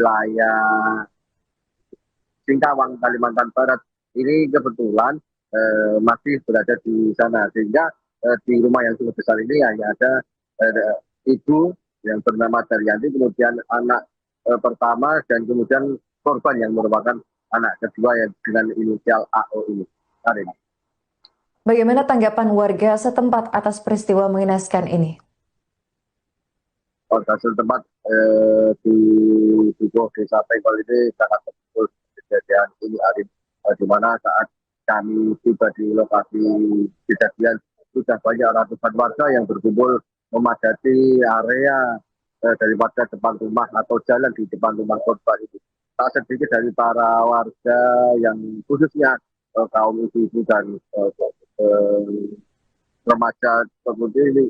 wilayah Singkawang, Kalimantan Barat. Ini kebetulan masih berada di sana, sehingga di rumah yang cukup besar ini hanya ada ibu yang bernama Daryanti, kemudian anak pertama, dan kemudian korban yang merupakan anak kedua yang dengan inisial AO ini. Karin. Bagaimana tanggapan warga setempat atas peristiwa mengenaskan ini? Warga setempat di Dukuh, Desa Pengkol ini sangat betul kejadian ini, Arin, di mana saat kami tiba di lokasi kejadian sudah banyak ratusan warga yang berkumpul memadati area daripada depan rumah atau jalan di depan rumah korban itu. Tak sedikit dari para warga yang khususnya kaum ibu-ibu dan remaja seperti ini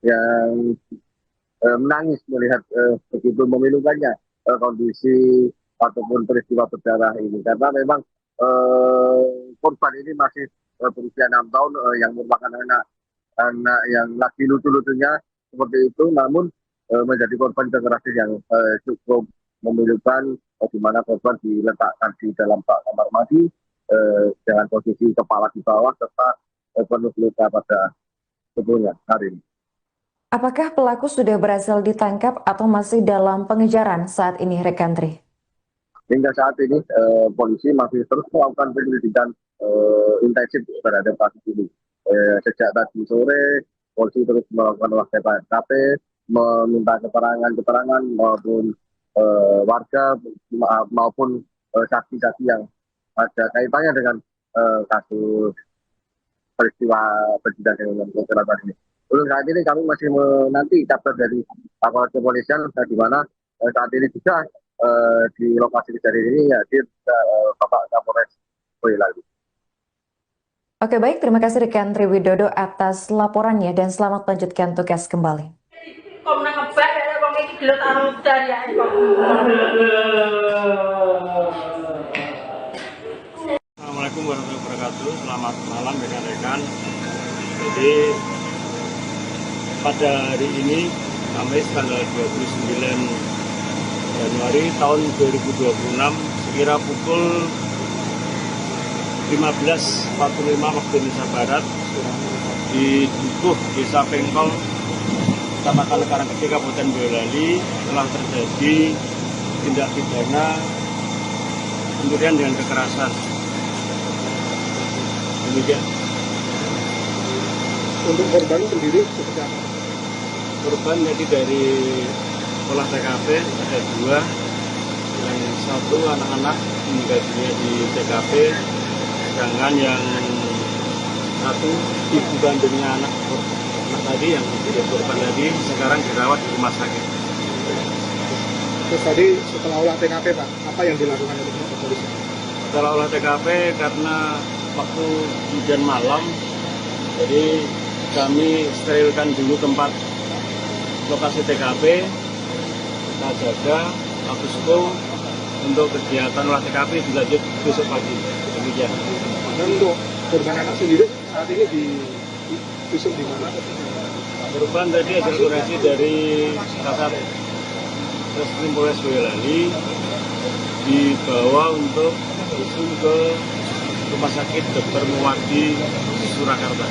yang menangis melihat begitu memilukannya kondisi ataupun peristiwa berdarah ini, karena memang korban ini masih berusia 6 tahun yang merupakan anak yang lagi lucu-lucunya seperti itu, namun menjadi korban kekerasan yang cukup memilukan, di mana korban diletakkan di dalam kamar mandi dengan posisi kepala di bawah serta penuh luka pada tubuhnya. Hari ini. Apakah pelaku sudah berhasil ditangkap atau masih dalam pengejaran saat ini, rekan Tri? Hingga saat ini polisi masih terus melakukan penyelidikan intensif terhadap kasus ini. Sejak tadi sore, polisi terus melakukan olah TKP, meminta keterangan maupun warga maupun saksi-saksi yang ada kaitannya dengan kasus peristiwa kejadian dengan kecelakaan ini. Untuk saat ini kami masih menanti kabar dari aparat kepolisian, di mana saat ini juga di lokasi kejadian ini hadir Bapak Kapolres Boyolali. Oke, baik, terima kasih rekan Tri Widodo atas laporannya dan selamat melanjutkan tugas kembali. Assalamualaikum warahmatullahi wabarakatuh. Selamat malam rekan-rekan. Jadi pada hari ini Kamis tanggal 29 Januari tahun 2026 sekira pukul 15.45 waktu Indonesia Barat di Dukuh, Desa Pengkol, Kecamatan Karanggede, Kabupaten Boyolali telah terjadi tindak pidana pencurian dengan kekerasan. Demikian. Untuk korban sendiri seperti apa? Korban jadi dari olah TKP ada 2, yang satu anak-anak meninggal dunia di TKP, sedangkan yang satu ibu kandungnya anak tadi yang menjadi korban tadi sekarang dirawat di rumah sakit. Terus tadi setelah olah TKP Pak, apa yang dilakukan oleh kepolisian? Setelah olah TKP karena waktu hujan malam, jadi kami sterilkan dulu tempat lokasi TKP, kita jaga Agustus untuk kegiatan olah TKP dilanjut besok pagi. Demikian. Dan untuk korban anak sendiri saat ini visum di mana? Korban tadi hasil koreksi dari Kasat Reskrim Polres Boyolali dibawa untuk visum ke Rumah Sakit Dr. Muwardi Surakarta.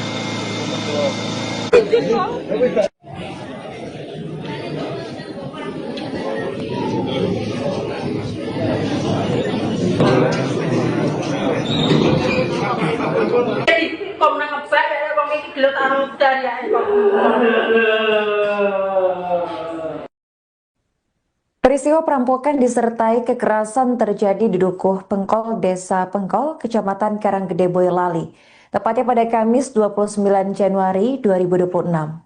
Peristiwa perampokan disertai kekerasan terjadi di Dukuh Pengkol, Desa Pengkol, Kecamatan Karanggede, Boyolali, tepatnya pada Kamis 29 Januari 2026.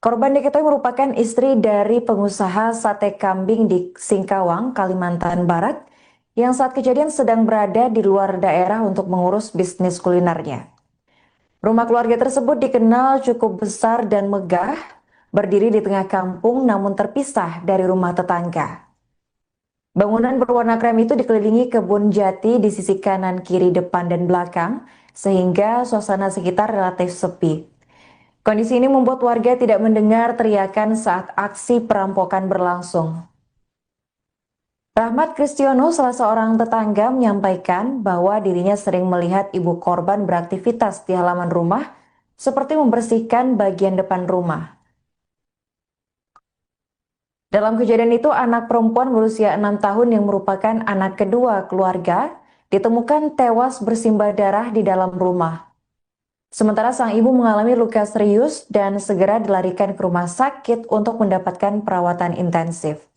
Korban diketahui merupakan istri dari pengusaha sate kambing di Singkawang, Kalimantan Barat, yang saat kejadian sedang berada di luar daerah untuk mengurus bisnis kulinernya. Rumah keluarga tersebut dikenal cukup besar dan megah, berdiri di tengah kampung namun terpisah dari rumah tetangga. Bangunan berwarna krem itu dikelilingi kebun jati di sisi kanan, kiri, depan, dan belakang, sehingga suasana sekitar relatif sepi. Kondisi ini membuat warga tidak mendengar teriakan saat aksi perampokan berlangsung. Rahmat Kristiono, salah seorang tetangga, menyampaikan bahwa dirinya sering melihat ibu korban beraktivitas di halaman rumah, seperti membersihkan bagian depan rumah. Dalam kejadian itu, anak perempuan berusia 6 tahun yang merupakan anak kedua keluarga ditemukan tewas bersimbah darah di dalam rumah. Sementara sang ibu mengalami luka serius dan segera dilarikan ke rumah sakit untuk mendapatkan perawatan intensif.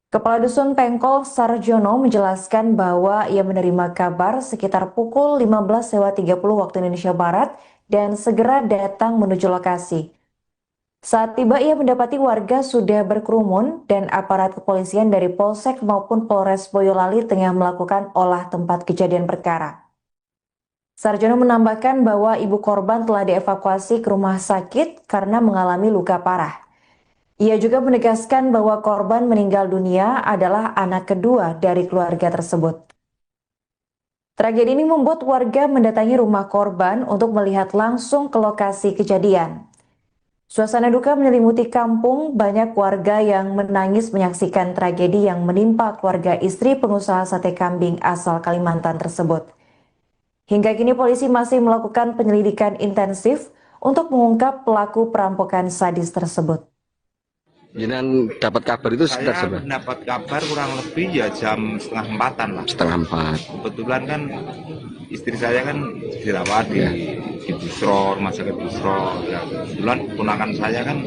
Kepala Dusun Pengkol Sarjono menjelaskan bahwa ia menerima kabar sekitar pukul 15.30 waktu Indonesia Barat dan segera datang menuju lokasi. Saat tiba, ia mendapati warga sudah berkerumun dan aparat kepolisian dari Polsek maupun Polres Boyolali tengah melakukan olah tempat kejadian perkara. Sarjono menambahkan bahwa ibu korban telah dievakuasi ke rumah sakit karena mengalami luka parah. Ia juga menegaskan bahwa korban meninggal dunia adalah anak kedua dari keluarga tersebut. Tragedi ini membuat warga mendatangi rumah korban untuk melihat langsung ke lokasi kejadian. Suasana duka menyelimuti kampung, banyak warga yang menangis menyaksikan tragedi yang menimpa keluarga istri pengusaha sate kambing asal Kalimantan tersebut. Hingga kini polisi masih melakukan penyelidikan intensif untuk mengungkap pelaku perampokan sadis tersebut. Jangan dapat kabar itu sekitar Saya berapa? mendapat kabar kurang lebih ya jam 3:30 lah. 3:30. Kebetulan kan istri saya kan dirawat di Busro, rumah sakit Busro. Ya, kebetulan ponakan saya kan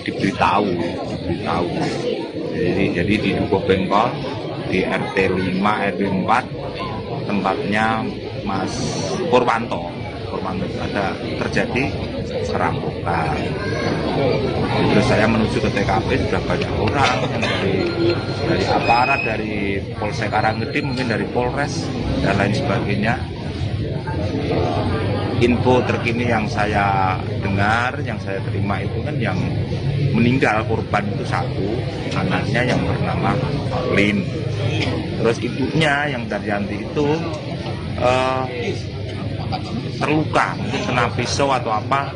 diberitahu. Jadi di Dukuh Bengkol di RT 5 RW 4 tempatnya Mas Purwanto ada terjadi perampokan. Terus saya menuju ke TKP, sudah banyak orang dari aparat, dari Polsek Karanggede, mungkin dari Polres dan lain sebagainya. Info terkini yang saya dengar, yang saya terima itu kan yang meninggal korban itu satu, anaknya yang bernama Lin. Terus ibunya yang Daryanti itu terluka, mungkin kena pisau atau apa,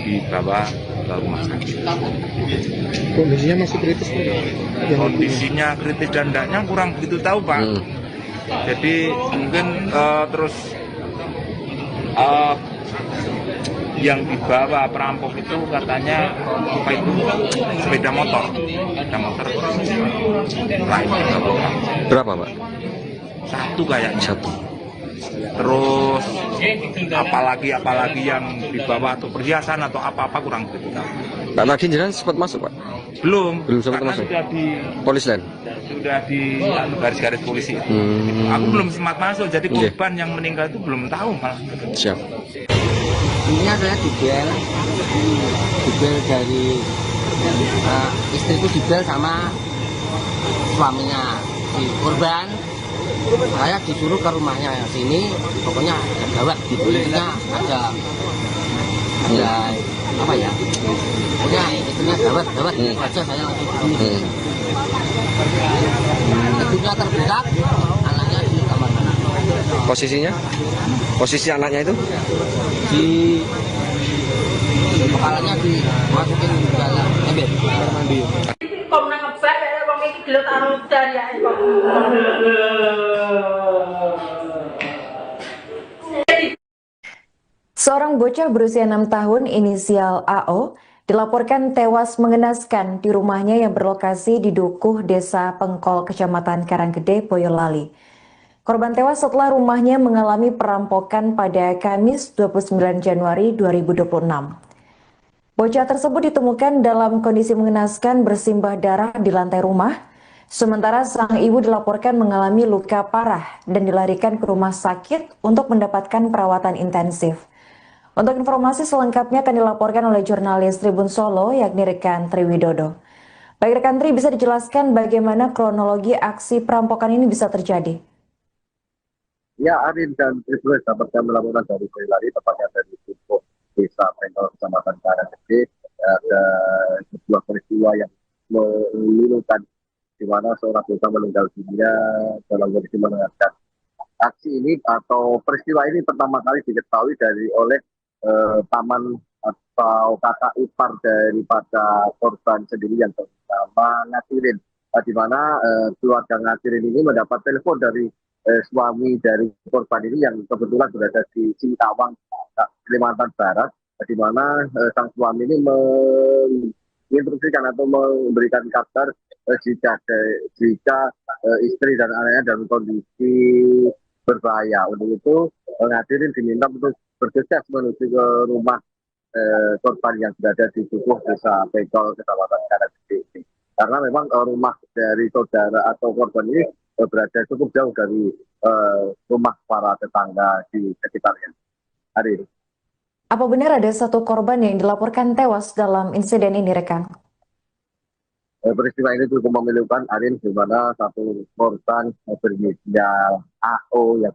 dibawa ke rumah sakit. Kondisinya masih kritis, Pak? Kondisinya kritis dan tidaknya kurang begitu tahu, Pak. Jadi mungkin terus yang dibawa perampok itu katanya apa itu sepeda motor lain Berapa, Pak? satu kayaknya. Satu. Terus apalagi yang dibawa atau perhiasan atau apa-apa kurang begitu tahu. Pak tadi jenengan sempat masuk, Pak? Belum sempat karena masuk. sudah di Polis lain. garis-garis polisi itu. Aku belum sempat masuk, jadi korban yang meninggal itu belum tahu malah. Siap. Ini adalah dibel dari istriku, dibel sama suaminya si korban. Saya disuruh ke rumahnya sini, pokoknya ada gawat di kulitnya, ada apa ya, pokoknya istrinya gawat aja, saya langsung kedua terberat, anaknya di kamar mana. Posisinya? Posisi anaknya itu? Di kepalanya dimasukin ke dalam ember mandi. Seorang bocah berusia 6 tahun inisial AO dilaporkan tewas mengenaskan di rumahnya yang berlokasi di Dukuh, Desa Pengkol, Kecamatan Karanggede, Boyolali. Korban tewas setelah rumahnya mengalami perampokan pada Kamis 29 Januari 2026. Bocah tersebut ditemukan dalam kondisi mengenaskan bersimbah darah di lantai rumah, sementara sang ibu dilaporkan mengalami luka parah dan dilarikan ke rumah sakit untuk mendapatkan perawatan intensif. Untuk informasi selengkapnya akan dilaporkan oleh jurnalis Tribun Solo, yakni rekan Triwidodo. Baik rekan Tri, bisa dijelaskan bagaimana kronologi aksi perampokan ini bisa terjadi? Ya, Arin dan Tribun dapat kami laporkan dari Boyolali, tepatnya dari Dukuh, Desa Pengkol, Kecamatan Karanggede. Ada sebuah peristiwa yang memilukan, di mana seorang bocah meninggal dunia dalam kondisi mengenaskan. Aksi ini atau peristiwa ini pertama kali diketahui oleh paman atau kakak ipar daripada korban sendiri yang bernama Ngasirin. di mana keluarga Ngadirin ini mendapat telepon dari suami dari korban ini yang kebetulan berada di Singkawang, Kalimantan Barat, di mana sang suami ini menginstruksikan atau memberikan kabar jika istri dan anaknya dalam kondisi berbahaya. Untuk itu Ngadirin diminta untuk bergegas menuju ke rumah korban yang berada di Dukuh, Desa Pengkol, Kecamatan Karanggede ini. Karena memang rumah dari saudara atau korban ini berada cukup jauh dari rumah para tetangga di sekitarnya. Hari ini. Apa benar ada satu korban yang dilaporkan tewas dalam insiden ini, rekan? Peristiwa ini cukup memilukan, Arin, di mana satu korban berinisial AO yang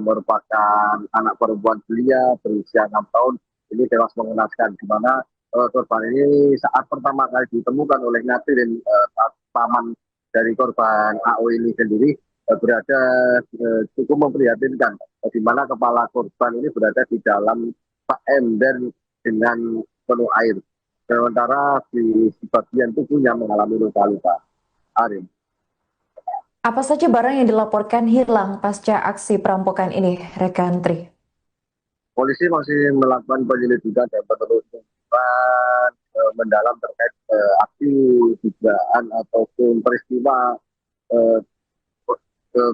merupakan anak perempuan belia berusia 6 tahun ini tewas mengenaskan, di mana korban ini saat pertama kali ditemukan oleh Ngadirin, paman dari korban AO ini sendiri berada cukup memprihatinkan, di mana kepala korban ini berada di dalam ember dengan penuh air. Sementara di bagian tubuhnya mengalami luka-luka. Arin. Apa saja barang yang dilaporkan hilang pasca aksi perampokan ini, rekan Tri? Polisi masih melakukan penyelidikan dan penelusuran mendalam terkait aksi dugaan ataupun peristiwa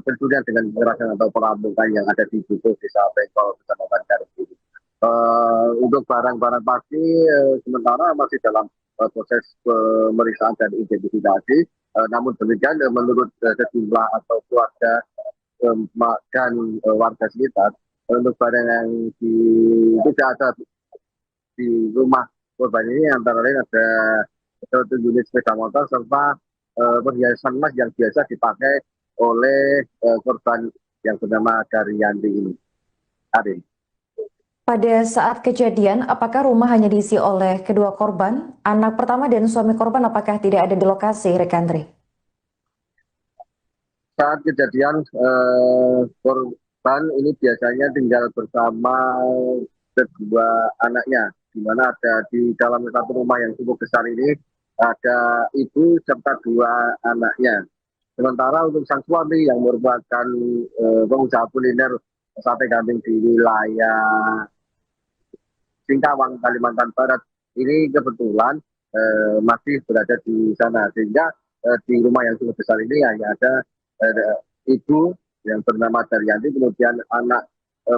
pencurian dengan kekerasan atau perampokan yang ada di Dukuh, Desa Pengkol, Kecamatan Karanggede. Untuk barang-barang pasti sementara masih dalam proses pemeriksaan dan identifikasi. Namun demikian menurut sejumlah atau keluarga dan warga sekitar, untuk barang yang tidak ada di rumah korban ini antara lain ada satu unit sepeda motor serta perhiasan emas yang biasa dipakai oleh korban yang bernama Daryanti ini. Arin. Pada saat kejadian, apakah rumah hanya diisi oleh kedua korban? Anak pertama dan suami korban apakah tidak ada di lokasi, rekan Tri? Saat kejadian, korban ini biasanya tinggal bersama kedua anaknya, di mana ada di dalam satu rumah yang cukup besar ini, ada ibu serta dua anaknya. Sementara untuk sang suami yang merupakan pengusaha kuliner sate kambing di wilayah Singkawang, Kalimantan Barat, ini kebetulan masih berada di sana, sehingga di rumah yang cukup besar ini hanya ada ibu yang bernama Daryanti, kemudian anak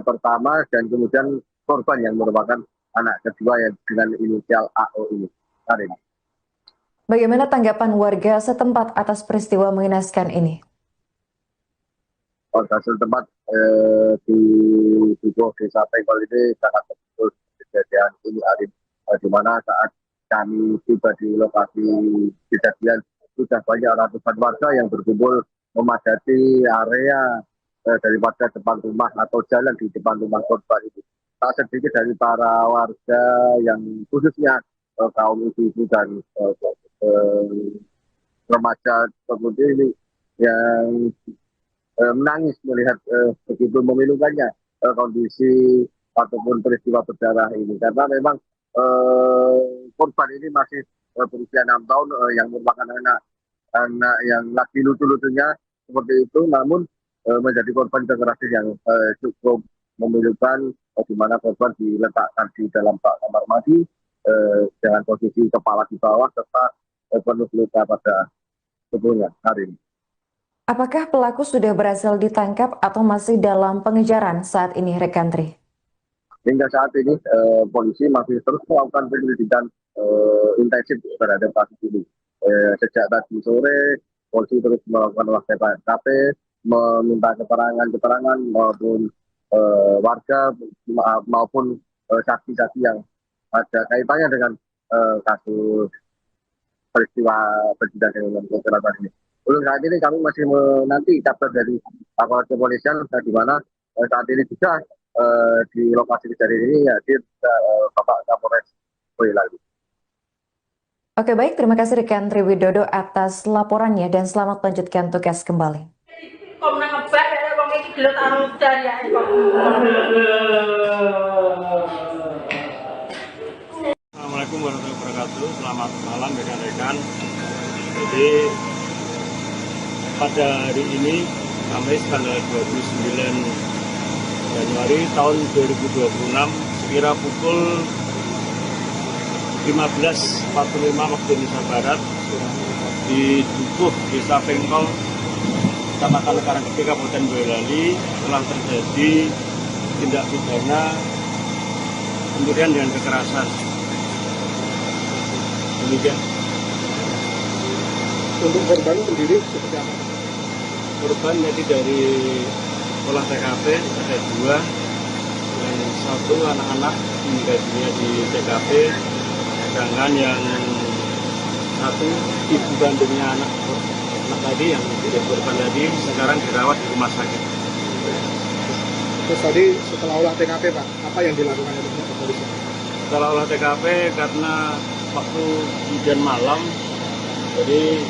pertama, dan kemudian korban yang merupakan anak kedua yang dengan inisial AO ini. Hari ini. Bagaimana tanggapan warga setempat atas peristiwa mengenaskan ini? Warga setempat di Dukuh, Desa Pengkol ini sangat betul kejadian ini, Arif, di mana saat kami tiba di lokasi kejadian sudah banyak ratusan warga yang berkumpul memadati area daripada depan rumah atau jalan di depan rumah korban itu. Tak sedikit dari para warga yang khususnya kaum ibu-ibu dan remaja seperti ini yang menangis melihat begitu memilukannya kondisi ataupun peristiwa berdarah ini, karena memang korban ini masih berusia 6 tahun yang merupakan anak yang lagi lucu-lucunya seperti itu, namun menjadi korban kekerasan yang cukup memilukan, di mana korban diletakkan di dalam kamar mandi dengan posisi kepala di bawah serta penuh luka pada tubuhnya. Hari ini. Apakah pelaku sudah berhasil ditangkap atau masih dalam pengejaran saat ini, rekan Tri? Hingga saat ini polisi masih terus melakukan penyelidikan intensif terhadap kasus ini. Sejak tadi sore, polisi terus melakukan olah TKP, meminta keterangan maupun warga maupun saksi-saksi yang ada kaitannya dengan kasus peristiwa pencurian dengan kekerasan ini. Untuk saat ini kami masih menanti kabar dari aparat kepolisian, di mana saat ini juga di lokasi kejadian ini hadir Bapak Kapolres Boyolali. Oke, baik, terima kasih rekan Tri Widodo atas laporannya dan selamat melanjutkan tugas kembali. Assalamualaikum warahmatullahi wabarakatuh. Selamat malam rekan-rekan. Jadi pada hari ini, Kamis tanggal 29 Januari tahun 2026, sekira pukul 15.45 waktu Indonesia Barat, di Dukuh, Desa Pengkol, Kecamatan Karanggede, Kabupaten Boyolali, telah terjadi tindak pidana pencurian dengan kekerasan. Demikian. Untuk korban sendiri seperti apa? Korban jadi dari olah TKP ada 2, yang 1 anak-anak meninggal dunia di TKP, sedangkan yang 1 ibu kandungnya anak tadi yang menjadi korban tadi sekarang dirawat di rumah sakit. Terus tadi setelah olah TKP Pak, apa yang dilakukan oleh kepolisian? Setelah olah TKP karena waktu hujan malam, jadi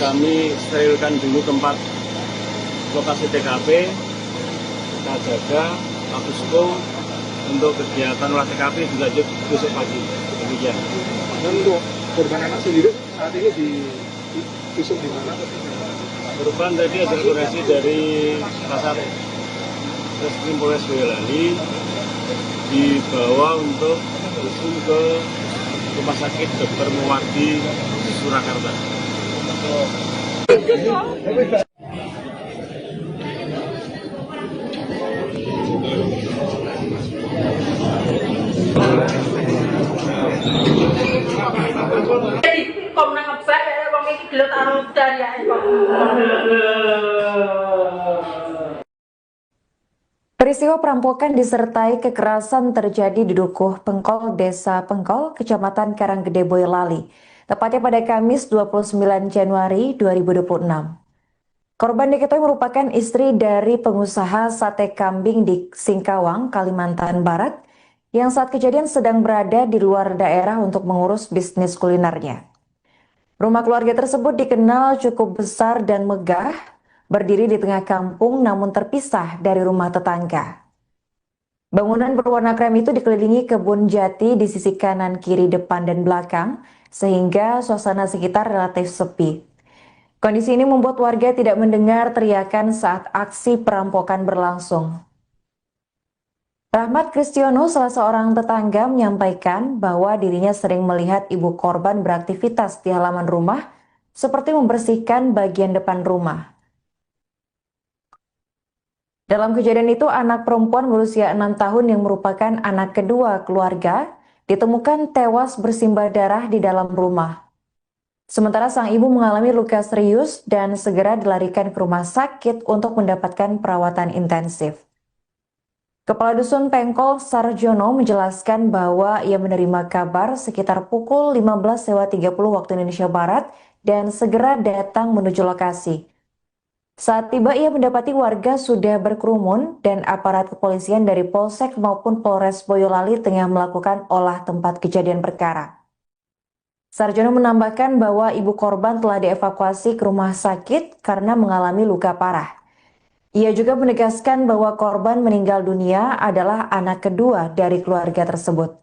kami sterilkan dulu tempat lokasi TKP, kita jaga, habis itu untuk kegiatan olah TKP dilanjut besok pagi. Demikian. Dan untuk korban anak sendiri saat ini visum di mana? Korban tadi hasil koreksi dari Kasat Reskrim Polres Boyolali dibawa untuk visum ke Rumah Sakit Dr. Muwardi Surakarta. Peristiwa perampokan disertai kekerasan terjadi di Dukuh Pengkol, Desa Pengkol, Kecamatan Karanggede, Boyolali, tepatnya pada Kamis 29 Januari 2026. Korban diketahui merupakan istri dari pengusaha sate kambing di Singkawang, Kalimantan Barat, yang saat kejadian sedang berada di luar daerah untuk mengurus bisnis kulinernya. Rumah keluarga tersebut dikenal cukup besar dan megah, berdiri di tengah kampung namun terpisah dari rumah tetangga. Bangunan berwarna krem itu dikelilingi kebun jati di sisi kanan, kiri, depan, dan belakang, sehingga suasana sekitar relatif sepi. Kondisi ini membuat warga tidak mendengar teriakan saat aksi perampokan berlangsung. Rahmat Kristiono, salah seorang tetangga, menyampaikan bahwa dirinya sering melihat ibu korban beraktivitas di halaman rumah, seperti membersihkan bagian depan rumah. Dalam kejadian itu, anak perempuan berusia 6 tahun yang merupakan anak kedua keluarga ditemukan tewas bersimbah darah di dalam rumah. Sementara sang ibu mengalami luka serius dan segera dilarikan ke rumah sakit untuk mendapatkan perawatan intensif. Kepala Dusun Pengkol Sarjono menjelaskan bahwa ia menerima kabar sekitar pukul 15.30 waktu Indonesia Barat dan segera datang menuju lokasi. Saat tiba, ia mendapati warga sudah berkerumun dan aparat kepolisian dari Polsek maupun Polres Boyolali tengah melakukan olah tempat kejadian perkara. Sarjono menambahkan bahwa ibu korban telah dievakuasi ke rumah sakit karena mengalami luka parah. Ia juga menegaskan bahwa korban meninggal dunia adalah anak kedua dari keluarga tersebut.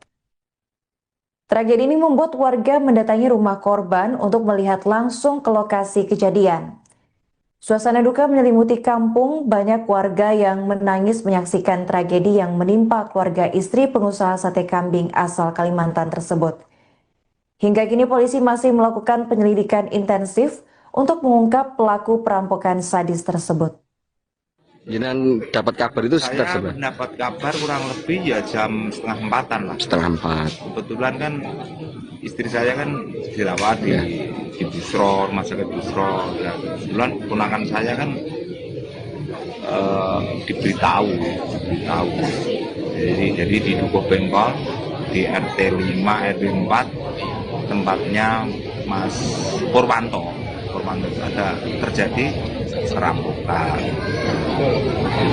Tragedi ini membuat warga mendatangi rumah korban untuk melihat langsung ke lokasi kejadian. Suasana duka menyelimuti kampung, banyak warga yang menangis menyaksikan tragedi yang menimpa keluarga istri pengusaha sate kambing asal Kalimantan tersebut. Hingga kini polisi masih melakukan penyelidikan intensif untuk mengungkap pelaku perampokan sadis tersebut. Jangan dapat kabar itu sekitar Saya seberapa? mendapat kabar kurang lebih ya jam 3:30 lah. 3:30. Kebetulan kan istri saya kan dirawat di Busro, rumah sakit Busro. Ya, kebetulan ponakan saya kan diberitahu. Jadi di Dukuh Pengkol di RT 5 RW 4 tempatnya Mas Purwanto ada terjadi perampokan.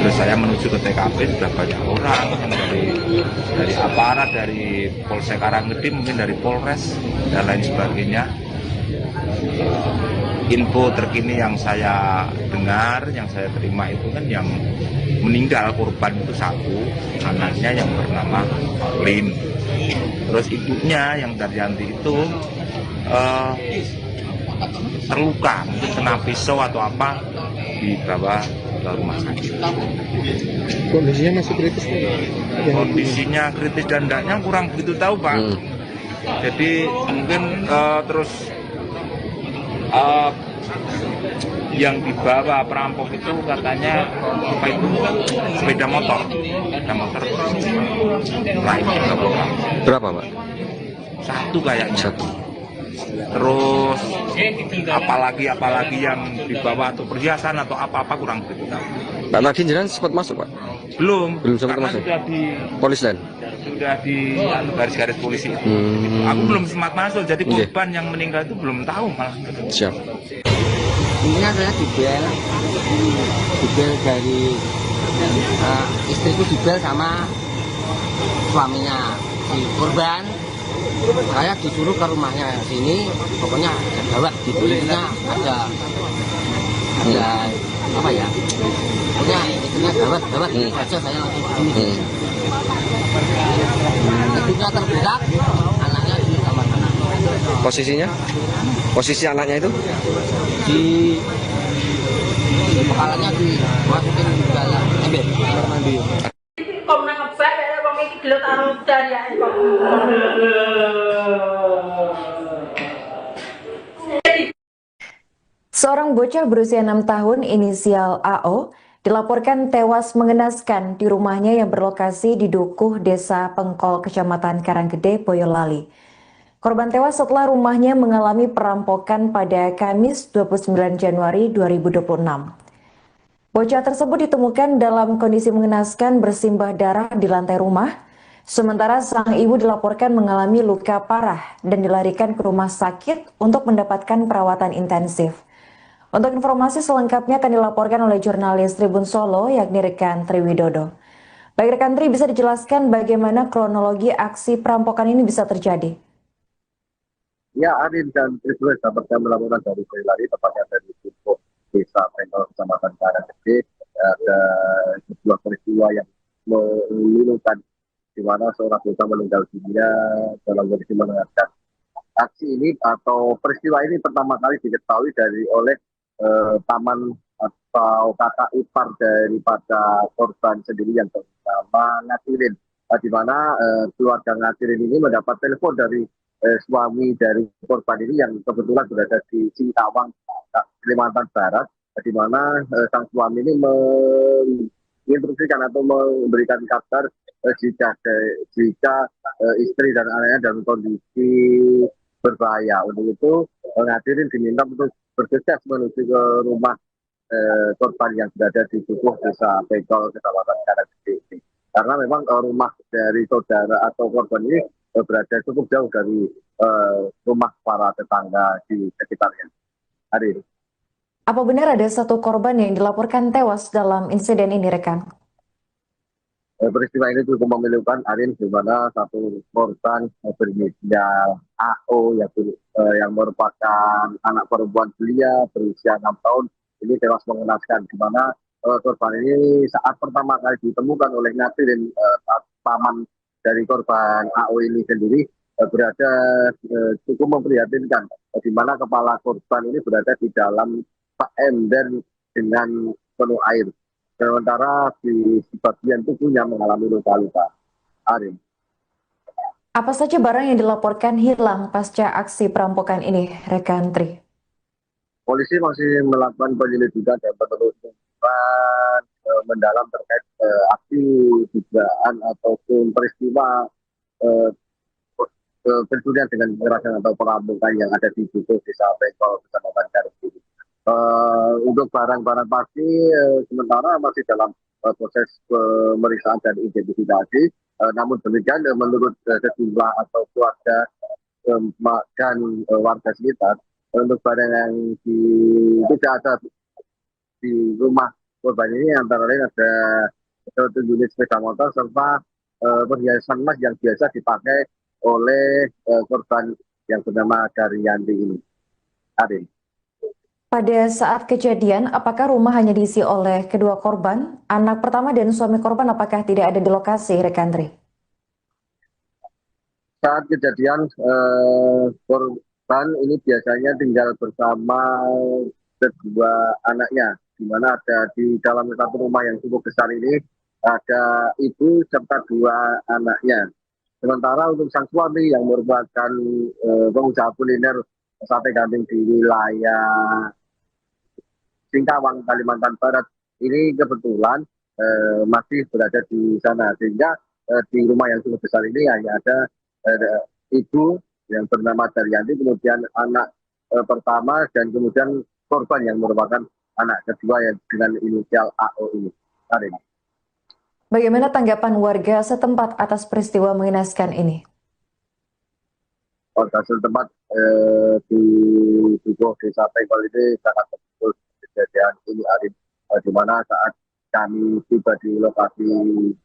Terus saya menuju ke TKP, sudah banyak orang dari aparat, dari Polsek Karanggede, mungkin dari Polres dan lain sebagainya. Info terkini yang saya dengar, yang saya terima itu kan yang meninggal korban itu 1, anaknya yang bernama Lin. Terus ibunya yang Daryanti itu terluka, mungkin kena pisau atau apa, dibawa ke rumah sakit. Kondisinya masih kritis Pak? Kondisinya kritis dan tidaknya kurang begitu tahu Pak. Jadi mungkin terus yang dibawa perampok itu katanya apa itu sepeda motor lain Berapa, Pak? satu kayaknya. Satu. Terus apalagi yang dibawa atau perhiasan atau apa kurang begitu tahu. Pak, tadi jenengan sempat masuk, Pak? Belum sempat karena masuk. sudah di Polis lain. garis-garis polisi itu. Aku belum sempat masuk, jadi korban yang meninggal itu belum tahu malah. Siap. Intinya saya dibel dari istriku dibel sama suaminya si korban. Saya disuruh ke rumahnya sini, pokoknya gawat gitu. Intinya ada apa ya? Pokoknya intinya gawat aja saya langsung begini. Istrinya terberak, anaknya di kamar anak. Posisinya? Posisi anaknya itu? Di kepalanya dimasukin ke dalam ember kamar mandi. Komnas ngebak ya wong iki gelut arung dari kok. Seorang bocah berusia 6 tahun inisial AO dilaporkan tewas mengenaskan di rumahnya yang berlokasi di Dukuh, Desa Pengkol, Kecamatan Karanggede, Boyolali. Korban tewas setelah rumahnya mengalami perampokan pada Kamis 29 Januari 2026. Bocah tersebut ditemukan dalam kondisi mengenaskan bersimbah darah di lantai rumah, sementara sang ibu dilaporkan mengalami luka parah dan dilarikan ke rumah sakit untuk mendapatkan perawatan intensif. Untuk informasi selengkapnya akan dilaporkan oleh jurnalis Tribun Solo, yakni rekan Triwidodo. Baik rekan Tri, bisa dijelaskan bagaimana kronologi aksi perampokan ini bisa terjadi? Ya, Arin dan Tribun dapat kami laporan dari Boyolali, tepatnya dari Dukuh, Desa Pengkol, Kecamatan Karanggede. Ada sebuah peristiwa yang memilukan di mana seorang bocah meninggal dunia dalam kondisi mengenaskan. Aksi ini atau peristiwa ini pertama kali diketahui oleh paman atau kakak ipar daripada korban sendiri yang bernama Ngatirin, di mana keluarga Ngatirin ini mendapat telepon dari suami dari korban ini yang kebetulan berada di Singkawang, Kalimantan Barat, di mana sang suami ini menginstruksikan atau memberikan kabar jika istri dan anaknya dalam kondisi berbahaya. Untuk itu Ngatirin diminta untuk bergegas menuju ke rumah korban yang berada di Dukuh, Desa Pengkol, Kecamatan Karanggede. Karena memang rumah dari saudara atau korban ini berada cukup jauh dari rumah para tetangga di sekitarnya. Hari ini. Apa benar ada satu korban yang dilaporkan tewas dalam insiden ini, rekan? Peristiwa ini cukup memilukan, Arin, di mana satu korban berinisial AO yang merupakan anak perempuan belia berusia 6 tahun ini tewas mengenaskan, di mana korban ini saat pertama kali ditemukan oleh Ngatirin, paman dari korban AO ini sendiri berada cukup memprihatinkan, di mana kepala korban ini berada di dalam ember dengan penuh air. Sementara di bagian tubuhnya mengalami luka-luka. Arin. Apa saja barang yang dilaporkan hilang pasca aksi perampokan ini, rekan Tri? Polisi masih melakukan penyelidikan dan penelusuran mendalam terkait aksi dugaan ataupun peristiwa pencurian dengan kekerasan atau perampokan yang ada di Dukuh, Desa Pengkol, Kecamatan Karanggede. Untuk barang-barang pasti sementara masih dalam proses pemeriksaan dan identifikasi. Namun demikian menurut sejumlah atau keluarga dan warga sekitar, untuk barang yang tidak ada di rumah korban ini antara lain ada satu unit sepeda motor serta perhiasan emas yang biasa dipakai oleh korban yang bernama Daryanti ini. Arin. Pada saat kejadian, apakah rumah hanya diisi oleh kedua korban? Anak pertama dan suami korban apakah tidak ada di lokasi, rekan Tri? Saat kejadian, korban ini biasanya tinggal bersama kedua anaknya, di mana ada di dalam satu rumah yang cukup besar ini ada ibu serta dua anaknya. Sementara untuk sang suami yang merupakan pengusaha kuliner sate kambing di wilayah Singkawang, Kalimantan Barat, ini kebetulan masih berada di sana, sehingga di rumah yang cukup besar ini hanya ada ibu yang bernama Daryanti, kemudian anak pertama, dan kemudian korban yang merupakan anak kedua yang dengan inisial AO ini. Karin. Bagaimana tanggapan warga setempat atas peristiwa mengenaskan ini? Warga setempat di Dukuh Desa Pengkol ini sangat betul kejadian ini, Arin, di mana saat kami tiba di lokasi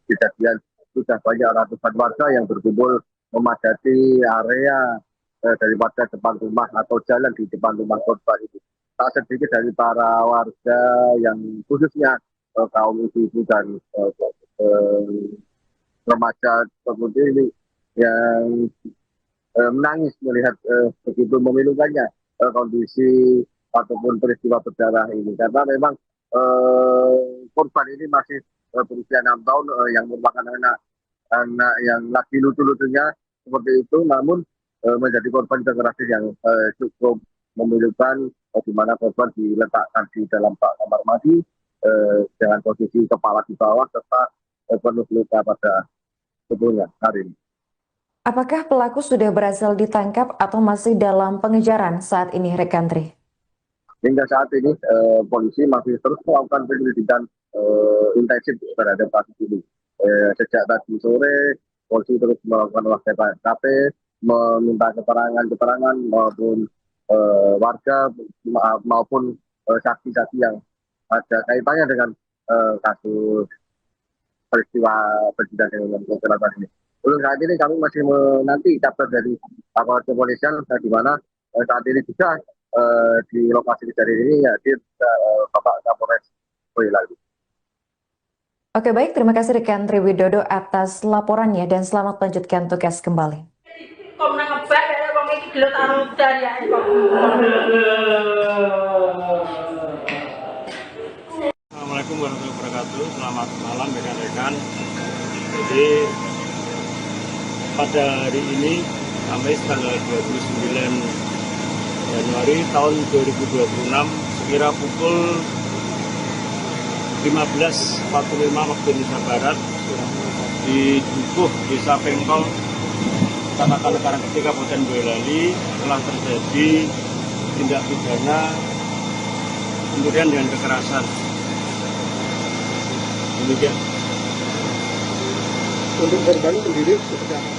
kejadian sudah banyak ratusan warga yang berkumpul memadati area daripada depan rumah atau jalan di depan rumah korban itu. Tak sedikit dari para warga yang khususnya kaum ibu-ibu dan remaja seperti ini yang menangis melihat begitu memilukannya kondisi ataupun peristiwa berdarah ini, karena memang korban ini masih berusia 6 tahun yang merupakan anak yang lagi lucu-lucunya seperti itu, namun menjadi korban kekerasan yang cukup memilukan, di mana korban diletakkan di dalam kamar mandi dengan posisi kepala di bawah serta penuh luka pada tubuhnya. Hari ini. Apakah pelaku sudah berhasil ditangkap atau masih dalam pengejaran saat ini, rekan Tri? Hingga saat ini polisi masih terus melakukan penyelidikan intensif terhadap kasus ini. Sejak tadi sore, polisi terus melakukan olah TKP, meminta keterangan maupun warga maupun saksi-saksi yang ada kaitannya dengan kasus peristiwa kejadian dengan kecelakaan ini. Untuk saat ini kami masih menanti kabar dari aparat kepolisian, di mana saat ini juga di lokasi kejadian ini hadir Bapak Kapolres Boyolali. Oke, baik, terima kasih rekan Tri Widodo atas laporannya dan selamat melanjutkan tugas kembali. Assalamualaikum warahmatullahi wabarakatuh. Selamat malam rekan-rekan. Jadi pada hari ini Kamis tanggal 29 Januari tahun 2026 sekira pukul 15.45 waktu Indonesia Barat di Dukuh Desa Pengkol, Kecamatan Karanggede, Kabupaten Boyolali telah terjadi tindak pidana kemudian dengan kekerasan. Demikian. Untuk korban sendiri seperti apa?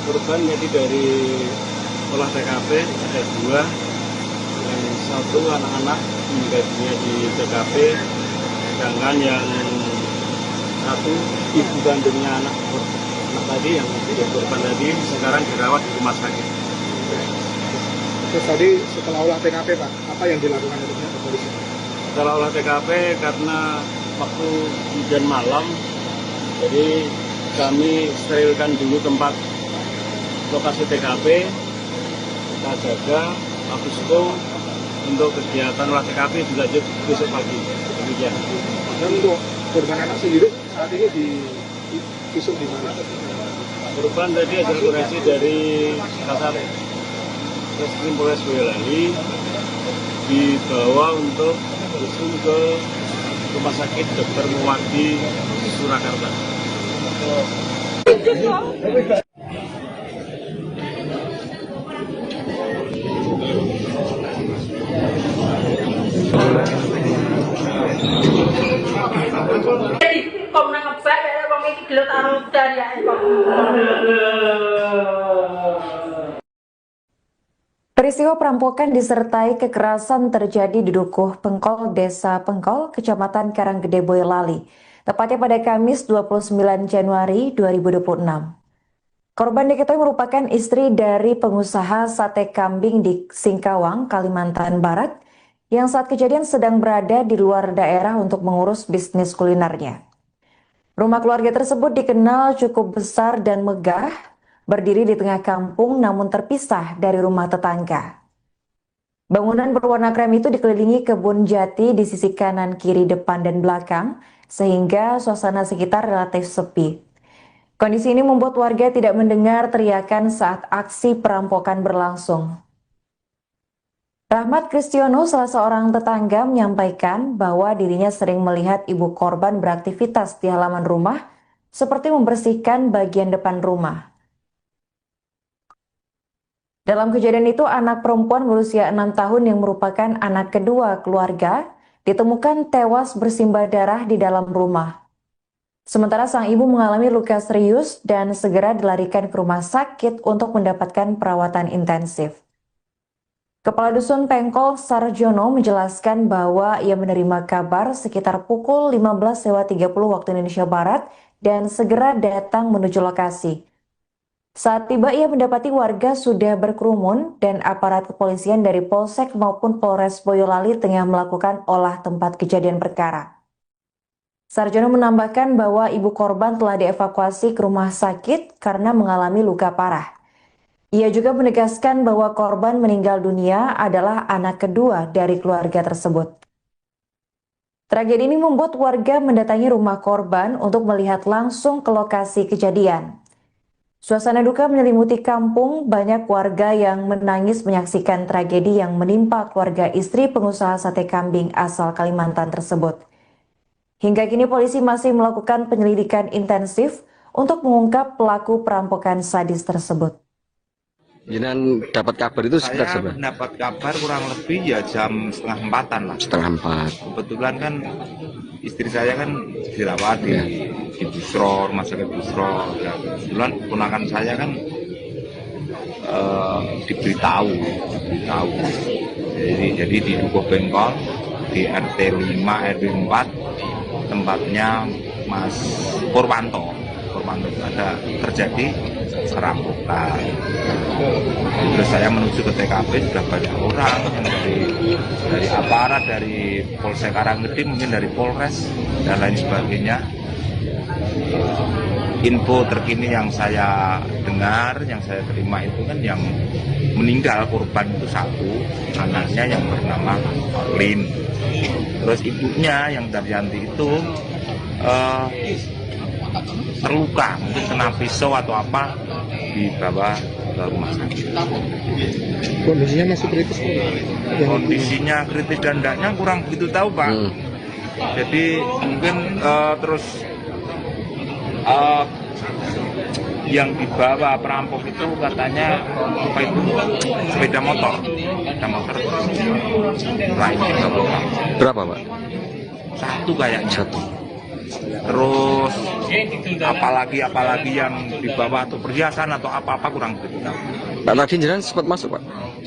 Korban jadi dari olah TKP ada 2, yang satu anak-anak meninggal dunia di TKP, sedangkan yang satu ibu kandungnya anak tadi yang korban tadi sekarang dirawat di rumah sakit. Terus tadi setelah olah TKP Pak, apa yang dilakukan oleh pihak kepolisian? Setelah olah TKP karena waktu hujan malam, jadi kami sterilkan dulu tempat lokasi TKP, kita jaga, habis itu untuk kegiatan olah TKP dilanjut besok pagi. Demikian. Dan untuk korban anak sendiri saat ini di visum di mana? Korban tadi hasil koreksi dari Kasat Reskrim Polres Boyolali dibawa untuk visum ke Rumah Sakit Dr. Muwardi Surakarta. Peristiwa perampokan disertai kekerasan terjadi di Dukuh Pengkol, Desa Pengkol, Kecamatan Karanggede, Boyolali, tepatnya pada Kamis 29 Januari 2026. Korban diketahui merupakan istri dari pengusaha sate kambing di Singkawang, Kalimantan Barat, yang saat kejadian sedang berada di luar daerah untuk mengurus bisnis kulinernya. Rumah keluarga tersebut dikenal cukup besar dan megah, berdiri di tengah kampung namun terpisah dari rumah tetangga. Bangunan berwarna krem itu dikelilingi kebun jati di sisi kanan, kiri, depan, dan belakang, sehingga suasana sekitar relatif sepi. Kondisi ini membuat warga tidak mendengar teriakan saat aksi perampokan berlangsung. Rahmat Kristiono, salah seorang tetangga, menyampaikan bahwa dirinya sering melihat ibu korban beraktivitas di halaman rumah, seperti membersihkan bagian depan rumah. Dalam kejadian itu, anak perempuan berusia 6 tahun yang merupakan anak kedua keluarga ditemukan tewas bersimbah darah di dalam rumah. Sementara sang ibu mengalami luka serius dan segera dilarikan ke rumah sakit untuk mendapatkan perawatan intensif. Kepala Dusun Pengkol Sarjono menjelaskan bahwa ia menerima kabar sekitar pukul 15.30 waktu Indonesia Barat dan segera datang menuju lokasi. Saat tiba, ia mendapati warga sudah berkerumun dan aparat kepolisian dari Polsek maupun Polres Boyolali tengah melakukan olah tempat kejadian perkara. Sarjono menambahkan bahwa ibu korban telah dievakuasi ke rumah sakit karena mengalami luka parah. Ia juga menegaskan bahwa korban meninggal dunia adalah anak kedua dari keluarga tersebut. Tragedi ini membuat warga mendatangi rumah korban untuk melihat langsung ke lokasi kejadian. Suasana duka menyelimuti kampung, banyak warga yang menangis menyaksikan tragedi yang menimpa keluarga istri pengusaha sate kambing asal Kalimantan tersebut. Hingga kini polisi masih melakukan penyelidikan intensif untuk mengungkap pelaku perampokan sadis tersebut. Jangan dapat kabar itu sekitar Saya seberapa? mendapat kabar kurang lebih ya jam 3:30 lah. 3:30. Kebetulan kan istri saya kan dirawat di Busro, rumah sakit Busro. Ya, kebetulan ponakan saya kan diberitahu. Jadi di Dukuh Bengkol di RT 5 RW 4 tempatnya Mas Purwanto itu ada terjadi perampokan. Terus saya menuju ke TKP, sudah banyak orang yang dari aparat, dari Polsek Karanggede, mungkin dari Polres dan lain sebagainya. Info terkini yang saya dengar, yang saya terima itu kan yang meninggal korban itu satu, anaknya yang bernama Lin. Terus ibunya yang Daryanti itu terluka, mungkin kena pisau atau apa, dibawa ke rumah sakit. Kondisinya masih kritis? Kondisinya kritis dan tidaknya kurang begitu tahu, Pak. Jadi mungkin terus yang dibawa perampok itu katanya apa itu sepeda motor lainnya Berapa, Pak? satu kayaknya. Satu. Terus apalagi yang dibawa atau perhiasan atau apa kurang begitu tahu. Pak, tadi jenengan sempat masuk, Pak?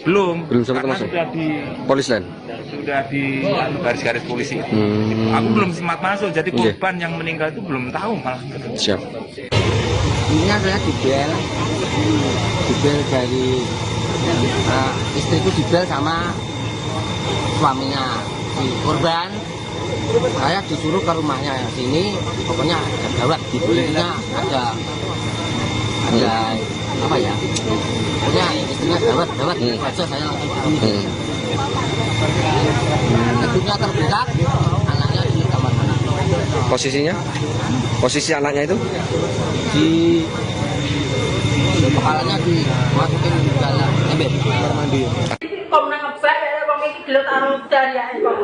Belum sempat karena masuk. sudah di Polis lain. sudah di garis-garis polisi itu. Aku belum sempat masuk, jadi korban yang meninggal itu belum tahu malah. Siap. Ini saya dibel dari istriku dibel sama suaminya si korban. Saya disuruh ke rumahnya sini, pokoknya ada gawat di kulitnya, ada apa ya? Pokoknya istrinya gawat aja saya langsung begini. Ibunya terbuka, anaknya di kamar mandi. Posisinya? Posisi anaknya itu? Di kepalanya dimasukin ke dalam ember kamar mandi. Kok nang ngebak ya wong iki gelut arung dari ya kok.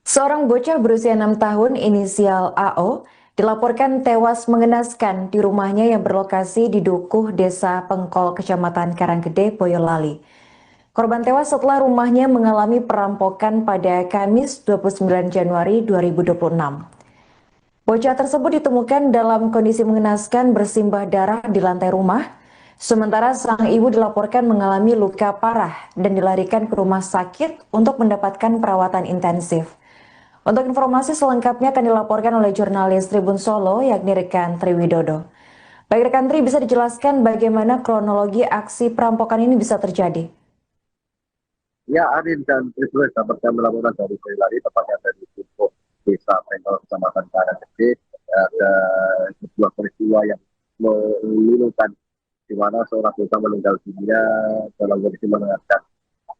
Seorang bocah berusia 6 tahun inisial AO dilaporkan tewas mengenaskan di rumahnya yang berlokasi di Dukuh, Desa Pengkol, Kecamatan Karanggede, Boyolali. Korban tewas setelah rumahnya mengalami perampokan pada Kamis 29 Januari 2026. Bocah tersebut ditemukan dalam kondisi mengenaskan bersimbah darah di lantai rumah, sementara sang ibu dilaporkan mengalami luka parah dan dilarikan ke rumah sakit untuk mendapatkan perawatan intensif. Untuk informasi selengkapnya akan dilaporkan oleh jurnalis Tribun Solo, yakni rekan Triwidodo. Baik rekan Tri, bisa dijelaskan bagaimana kronologi aksi perampokan ini bisa terjadi? Ya, Adin dan Triswes dapat kami laporan dari Boyolali, tepatnya dari Dukuh Desa Pengkol, Kecamatan Karanggede. Ada sebuah peristiwa yang memilukan, di mana seorang wanita meninggal dunia dalam kondisi mengenaskan.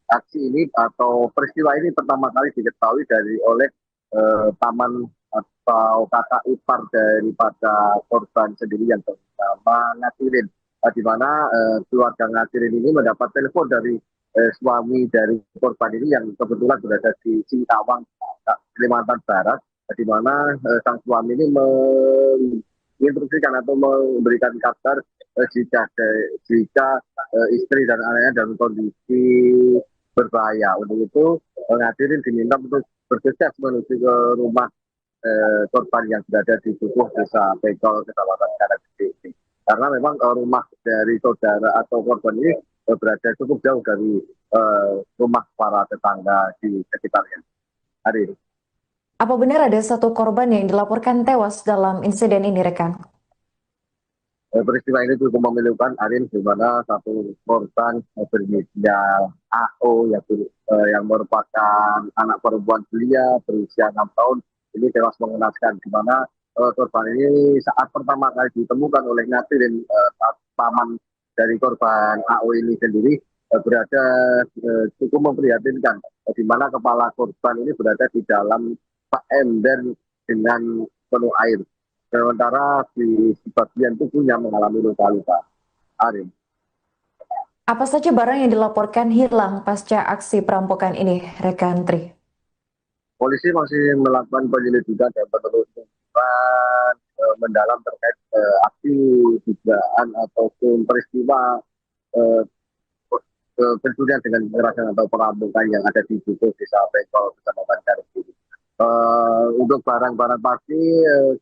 Aksi ini atau peristiwa ini pertama kali diketahui oleh paman atau kakak ipar daripada korban sendiri yang bernama Ngatirin, di mana keluarga Ngatirin ini mendapat telepon dari suami dari korban ini yang kebetulan berada di Singkawang, Kalimantan Barat, di mana sang suami ini menginstruksikan atau memberikan kabar jika istri dan anaknya dalam kondisi berbahaya. Untuk itu Ngatirin diminta untuk bergegas menuju ke rumah korban yang berada di Dukuh, Desa Pengkol, Kecamatan Karanggede ini. Karena memang rumah dari saudara atau korban ini berada cukup jauh dari rumah para tetangga di sekitarnya. Hari ini. Apa benar ada satu korban yang dilaporkan tewas dalam insiden ini, rekan? Peristiwa ini cukup memilukan, Arin, di mana satu korban berinisial AO yang merupakan anak perempuan belia berusia 6 tahun ini tewas mengenaskan, di mana korban ini saat pertama kali ditemukan oleh Ngatirin, paman dari korban AO ini sendiri berada cukup memprihatinkan, di mana kepala korban ini berada di dalam ember dengan penuh air. Sementara di sebagian tubuhnya mengalami luka-luka. Arin. Apa saja barang yang dilaporkan hilang pasca aksi perampokan ini, rekan Tri? Polisi masih melakukan penyelidikan dan penelusuran mendalam terkait aksi dugaan ataupun peristiwa pencurian dengan kekerasan atau perampokan yang ada di Dukuh, Desa Pengkol, Kecamatan Karanggede. Untuk barang-barang pasti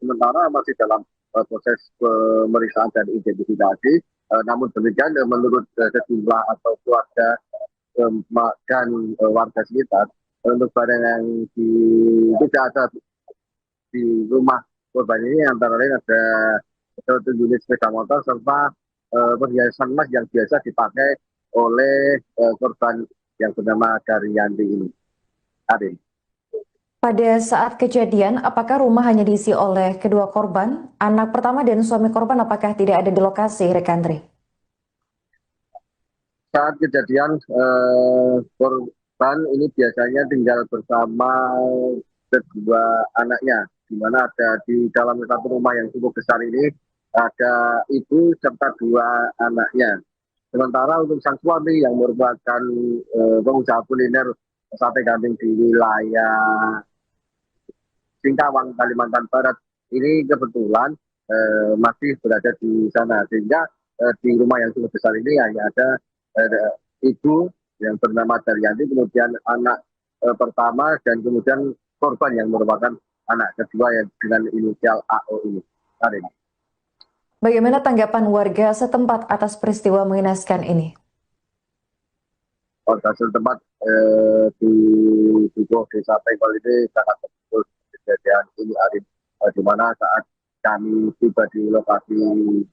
sementara masih dalam proses pemeriksaan dan identifikasi. Namun demikian menurut sejumlah atau keluarga dan warga sekitar, untuk barang yang tidak ada di rumah korban ini antara lain ada satu unit sepeda motor serta perhiasan emas yang biasa dipakai oleh korban yang bernama Daryanti ini. Arin. Pada saat kejadian, apakah rumah hanya diisi oleh kedua korban? Anak pertama dan suami korban apakah tidak ada di lokasi, rekan Tri? Saat kejadian, korban ini biasanya tinggal bersama kedua anaknya, di mana ada di dalam satu rumah yang cukup besar ini ada ibu serta dua anaknya. Sementara untuk sang suami yang merupakan pengusaha kuliner sate kambing di wilayah Singkawang, Kalimantan Barat, ini kebetulan masih berada di sana, sehingga di rumah yang cukup besar ini hanya ada ibu yang bernama Daryanti, kemudian anak pertama, dan kemudian korban yang merupakan anak kedua yang dengan inisial AO ini. Hari ini. Bagaimana tanggapan warga setempat atas peristiwa mengenaskan ini? Warga setempat di Dukuh, Desa Pengkol ini sangat terpukul kejadian ini, Arif, di mana saat kami tiba di lokasi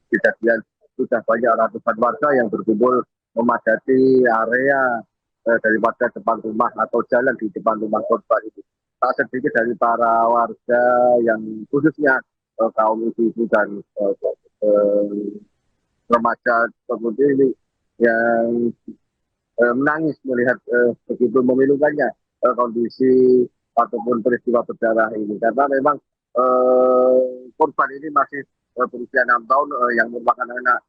kejadian sudah banyak ratusan warga yang berkumpul memadati area daripada depan rumah atau jalan di depan rumah korban itu. Tak sedikit dari para warga yang khususnya kaum ibu-ibu dan remaja seperti ini yang menangis melihat begitu memilukannya kondisi ataupun peristiwa berdarah ini, karena memang korban ini masih berusia 6 tahun yang merupakan anak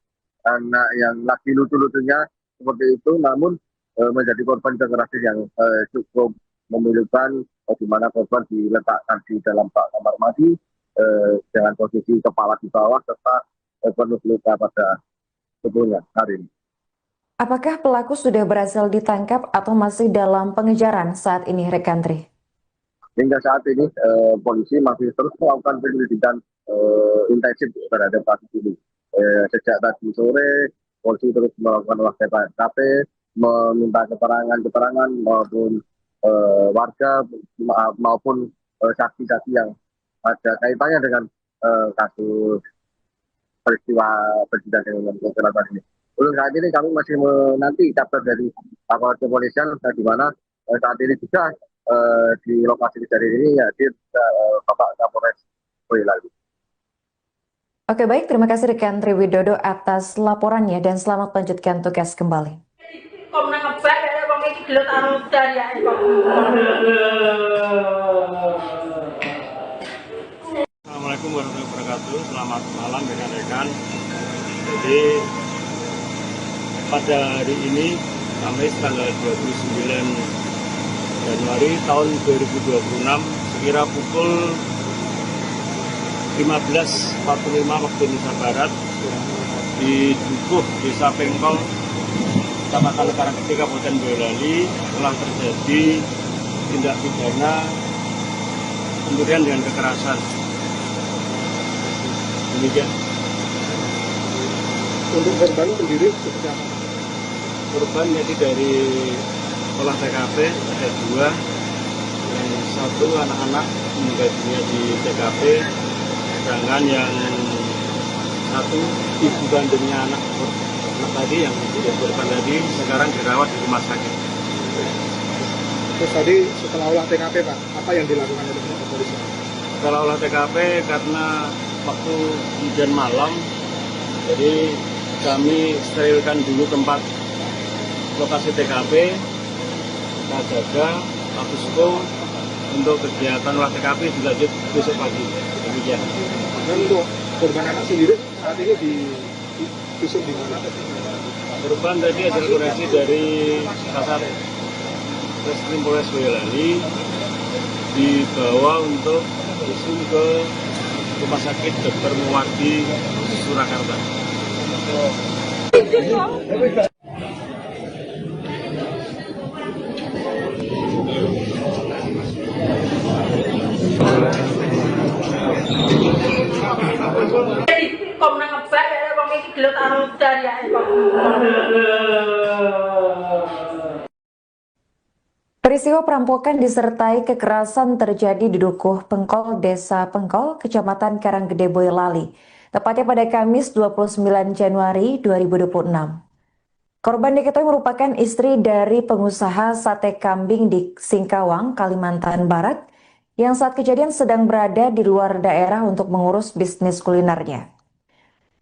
yang lagi lucu-lucunya seperti itu, namun menjadi korban kekerasan yang cukup memilukan, di mana korban diletakkan di dalam kamar mandi dengan posisi kepala di bawah serta penuh luka pada tubuhnya. Hari ini. Apakah pelaku sudah berhasil ditangkap atau masih dalam pengejaran saat ini, rekan Tri? Hingga saat ini polisi masih terus melakukan penyelidikan intensif terhadap kasus ini. Sejak tadi sore, polisi terus melakukan olah TKP, meminta keterangan maupun warga maupun saksi-saksi yang ada kaitannya dengan kasus peristiwa berkaitan dengan kecelakaan ini. Untuk saat ini kami masih menanti kabar dari aparat kepolisian, di mana saat ini juga di lokasi kejadian ini hadir Bapak Kapolres Boyolali. Oke baik, terima kasih rekan Triwidodo atas laporannya dan selamat melanjutkan tugas kembali. Kok menangkap baik ada bang iki gelut arung dari ya. Assalamualaikum warahmatullahi wabarakatuh. Selamat malam rekan-rekan. Jadi pada hari ini Kamis tanggal 29 Januari tahun 2026 sekira pukul 15.45 waktu Indonesia Barat di Dukuh Desa Pengkol Kecamatan Karanggede Kabupaten Boyolali telah terjadi tindak pidana pemberian dengan kekerasan. Demikian. Untuk korban sendiri seperti apa? Korban jadi dari olah TKP ada 2, yang 1 anak-anak meninggal dunia di TKP, sedangkan yang 1 ibu kandungnya anak tadi yang menjadi korban tadi sekarang dirawat di rumah sakit. Terus tadi setelah olah TKP Pak, apa yang dilakukan oleh pihak kepolisian? Setelah olah TKP karena waktu hujan malam, jadi kami sterilkan dulu tempat lokasi TKP, kita jaga status quo untuk kegiatan olah TKP dilanjut besok pagi. Demikian. Dan untuk korban anak sendiri saat ini visum di mana? Korban tadi hasil koreksi dari Kasat Reskrim Polres Boyolali dibawa untuk visum ke Rumah Sakit Dr. Muwardi Surakarta. Kok menangkap baik ada bang iki gelut arung dari ya. Peristiwa perampokan disertai kekerasan terjadi di Dukuh Pengkol, Desa Pengkol, Kecamatan Karanggede, Boyolali, tepatnya pada Kamis 29 Januari 2026. Korban diketahui merupakan istri dari pengusaha sate kambing di Singkawang, Kalimantan Barat, yang saat kejadian sedang berada di luar daerah untuk mengurus bisnis kulinernya.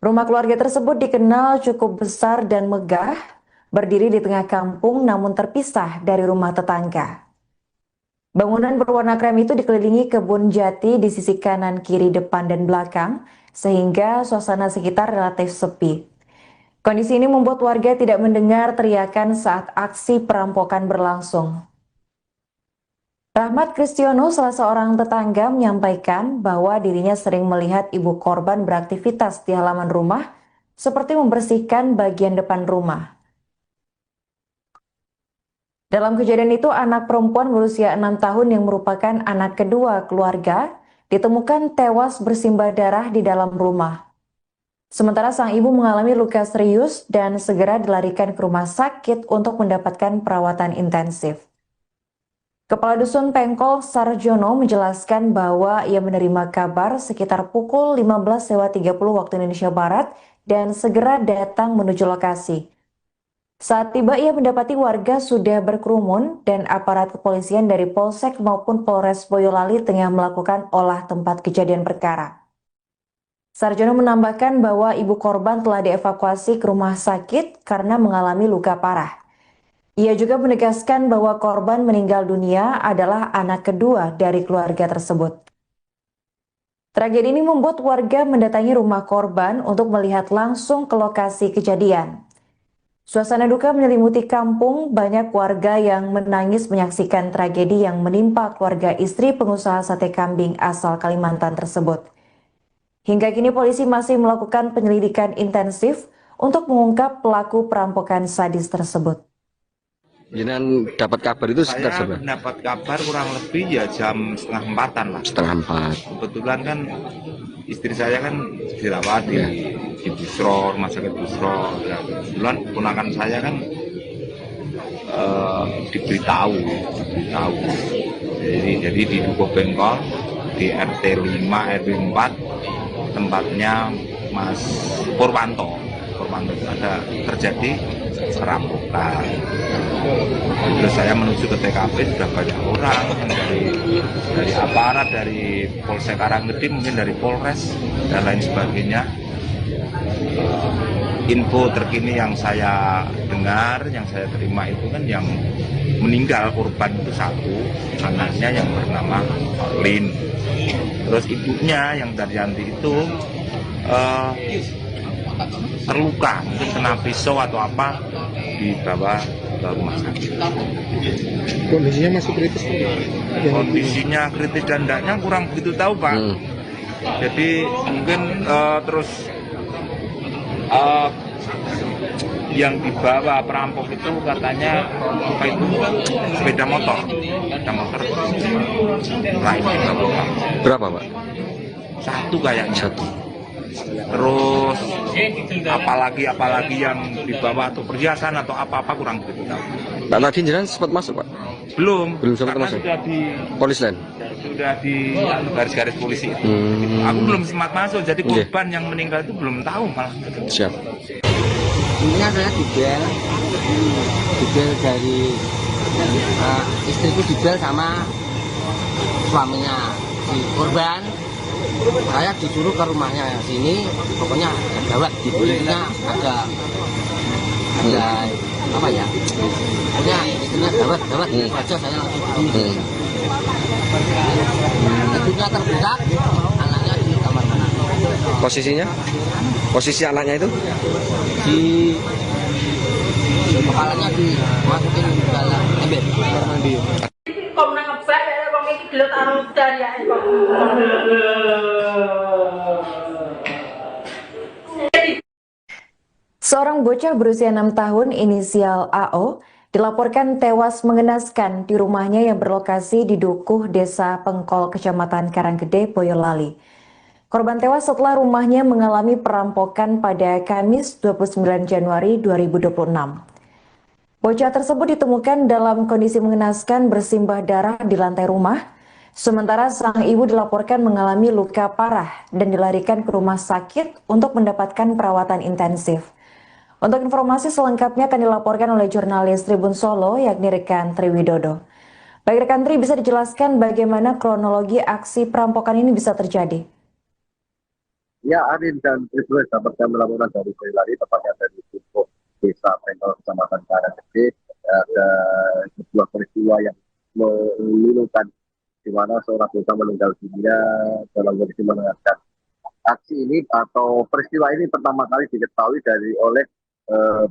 Rumah keluarga tersebut dikenal cukup besar dan megah, berdiri di tengah kampung namun terpisah dari rumah tetangga. Bangunan berwarna krem itu dikelilingi kebun jati di sisi kanan, kiri, depan, dan belakang, sehingga suasana sekitar relatif sepi. Kondisi ini membuat warga tidak mendengar teriakan saat aksi perampokan berlangsung. Rahmat Kristiono, salah seorang tetangga, menyampaikan bahwa dirinya sering melihat ibu korban beraktivitas di halaman rumah, seperti membersihkan bagian depan rumah. Dalam kejadian itu, anak perempuan berusia 6 tahun yang merupakan anak kedua keluarga ditemukan tewas bersimbah darah di dalam rumah. Sementara sang ibu mengalami luka serius dan segera dilarikan ke rumah sakit untuk mendapatkan perawatan intensif. Kepala Dusun Pengkol Sarjono menjelaskan bahwa ia menerima kabar sekitar pukul 15.30 waktu Indonesia Barat dan segera datang menuju lokasi. Saat tiba ia mendapati warga sudah berkerumun dan aparat kepolisian dari Polsek maupun Polres Boyolali tengah melakukan olah tempat kejadian perkara. Sarjono menambahkan bahwa ibu korban telah dievakuasi ke rumah sakit karena mengalami luka parah. Ia juga menegaskan bahwa korban meninggal dunia adalah anak kedua dari keluarga tersebut. Tragedi ini membuat warga mendatangi rumah korban untuk melihat langsung ke lokasi kejadian. Suasana duka menyelimuti kampung, banyak warga yang menangis menyaksikan tragedi yang menimpa keluarga istri pengusaha sate kambing asal Kalimantan tersebut. Hingga kini polisi masih melakukan penyelidikan intensif untuk mengungkap pelaku perampokan sadis tersebut. Jangan dapat kabar itu sekitar Saya berapa? mendapat kabar kurang lebih ya jam 3:30 lah. 3:30. Kebetulan kan istri saya kan dirawat di Busro, rumah sakit Busro. Ya, kebetulan ponakan saya kan diberitahu. Jadi di Dukuh Pengkol di RT 5 RW 4 tempatnya Mas Purwanto ada terjadi serampokan. Terus saya menuju ke TKP, sudah banyak orang yang dari aparat, dari Polsek Karanggede, mungkin dari Polres dan lain sebagainya. Info terkini yang saya dengar, yang saya terima itu kan yang meninggal korban itu satu, anaknya yang bernama Lin. Terus ibunya yang Daryanti itu terluka, mungkin kena pisau atau apa, dibawa ke rumah sakit. Kondisinya masih kritis? Kondisinya kritis dan tidaknya kurang begitu tahu, Pak. Jadi mungkin terus yang dibawa perampok itu katanya apa itu sepeda motor lain dibawa. Berapa, Pak? Satu kayaknya. Satu. Terus apalagi yang dibawa atau perhiasan atau apa kurang begitu tahu. Pak, tadi jenengan sempat masuk, Pak? Belum sempat masuk. Sudah di Polis lain. Sudah di garis-garis polisi itu. Aku belum sempat masuk, jadi korban yang meninggal itu belum tahu malah. Siap. Ini adalah dibel dari istriku, dibel sama suaminya si korban. Saya disuruh ke rumahnya sini, pokoknya ada gawat, intinya ada apa ya, pokoknya istrinya gawat itu aja, saya langsung duduk. Ibunya terbuka, anaknya di kamar mandi. Posisinya? Posisi anaknya itu? Di kepalanya dimasukin ke dalam ember kamar mandi. Kok nangkep saya wong iki gelut arung dari ya kok. Seorang bocah berusia 6 tahun inisial AO dilaporkan tewas mengenaskan di rumahnya yang berlokasi di Dukuh, Desa Pengkol, Kecamatan Karanggede, Boyolali. Korban tewas setelah rumahnya mengalami perampokan pada Kamis 29 Januari 2026. Bocah tersebut ditemukan dalam kondisi mengenaskan bersimbah darah di lantai rumah, sementara sang ibu dilaporkan mengalami luka parah dan dilarikan ke rumah sakit untuk mendapatkan perawatan intensif. Untuk informasi selengkapnya akan dilaporkan oleh jurnalis Tribun Solo, yakni rekan Tri Widodo. Baik rekan Tri, bisa dijelaskan bagaimana kronologi aksi perampokan ini bisa terjadi? Ya, Arin dan Tribun dapat kami laporan dari Boyolali, tepatnya dari Dukuh, Desa Pengkol, Kecamatan Karanggede. Ada sebuah peristiwa yang memilukan, di mana seorang bocah meninggal dunia dalam kondisi mengenaskan. Aksi ini atau peristiwa ini pertama kali diketahui oleh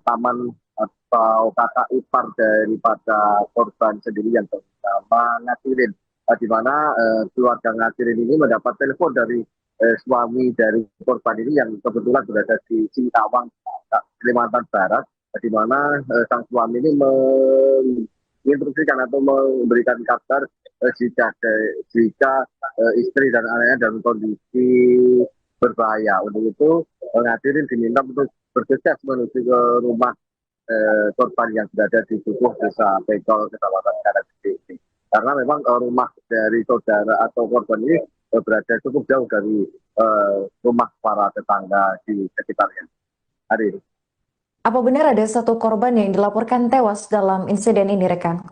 paman atau kakak ipar daripada korban sendiri yang bernama Ngatirin, di mana keluarga Ngatirin ini mendapat telepon dari suami dari korban ini yang kebetulan berada di Singkawang, Kalimantan Barat, di mana sang suami ini menginstruksikan atau memberikan kabar jika istri dan anaknya dalam kondisi berbahaya. Untuk itu Ngatirin diminta untuk bergegas menuju ke rumah korban yang berada di Dukuh, Desa Pengkol, Kecamatan Karanggede ini. Karena memang rumah dari saudara atau korban ini berada cukup jauh dari rumah para tetangga di sekitarnya. Hari ini. Apa benar ada satu korban yang dilaporkan tewas dalam insiden ini, rekan?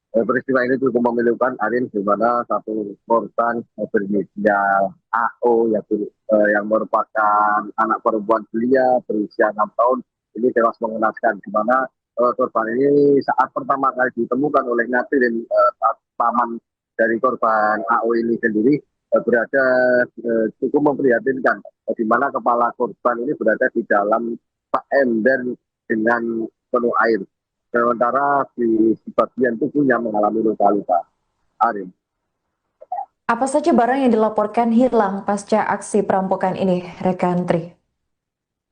Peristiwa ini cukup memilukan, Arin, di mana satu korban berinisial AO yang merupakan anak perempuan belia berusia 6 tahun ini tewas mengenaskan, di mana korban ini saat pertama kali ditemukan oleh Ngatirin, paman dari korban AO ini sendiri berada cukup memprihatinkan, di mana kepala korban ini berada di dalam ember dengan penuh air. Sementara di bagian tubuhnya mengalami luka-luka. Arin. Apa saja barang yang dilaporkan hilang pasca aksi perampokan ini, rekan Tri?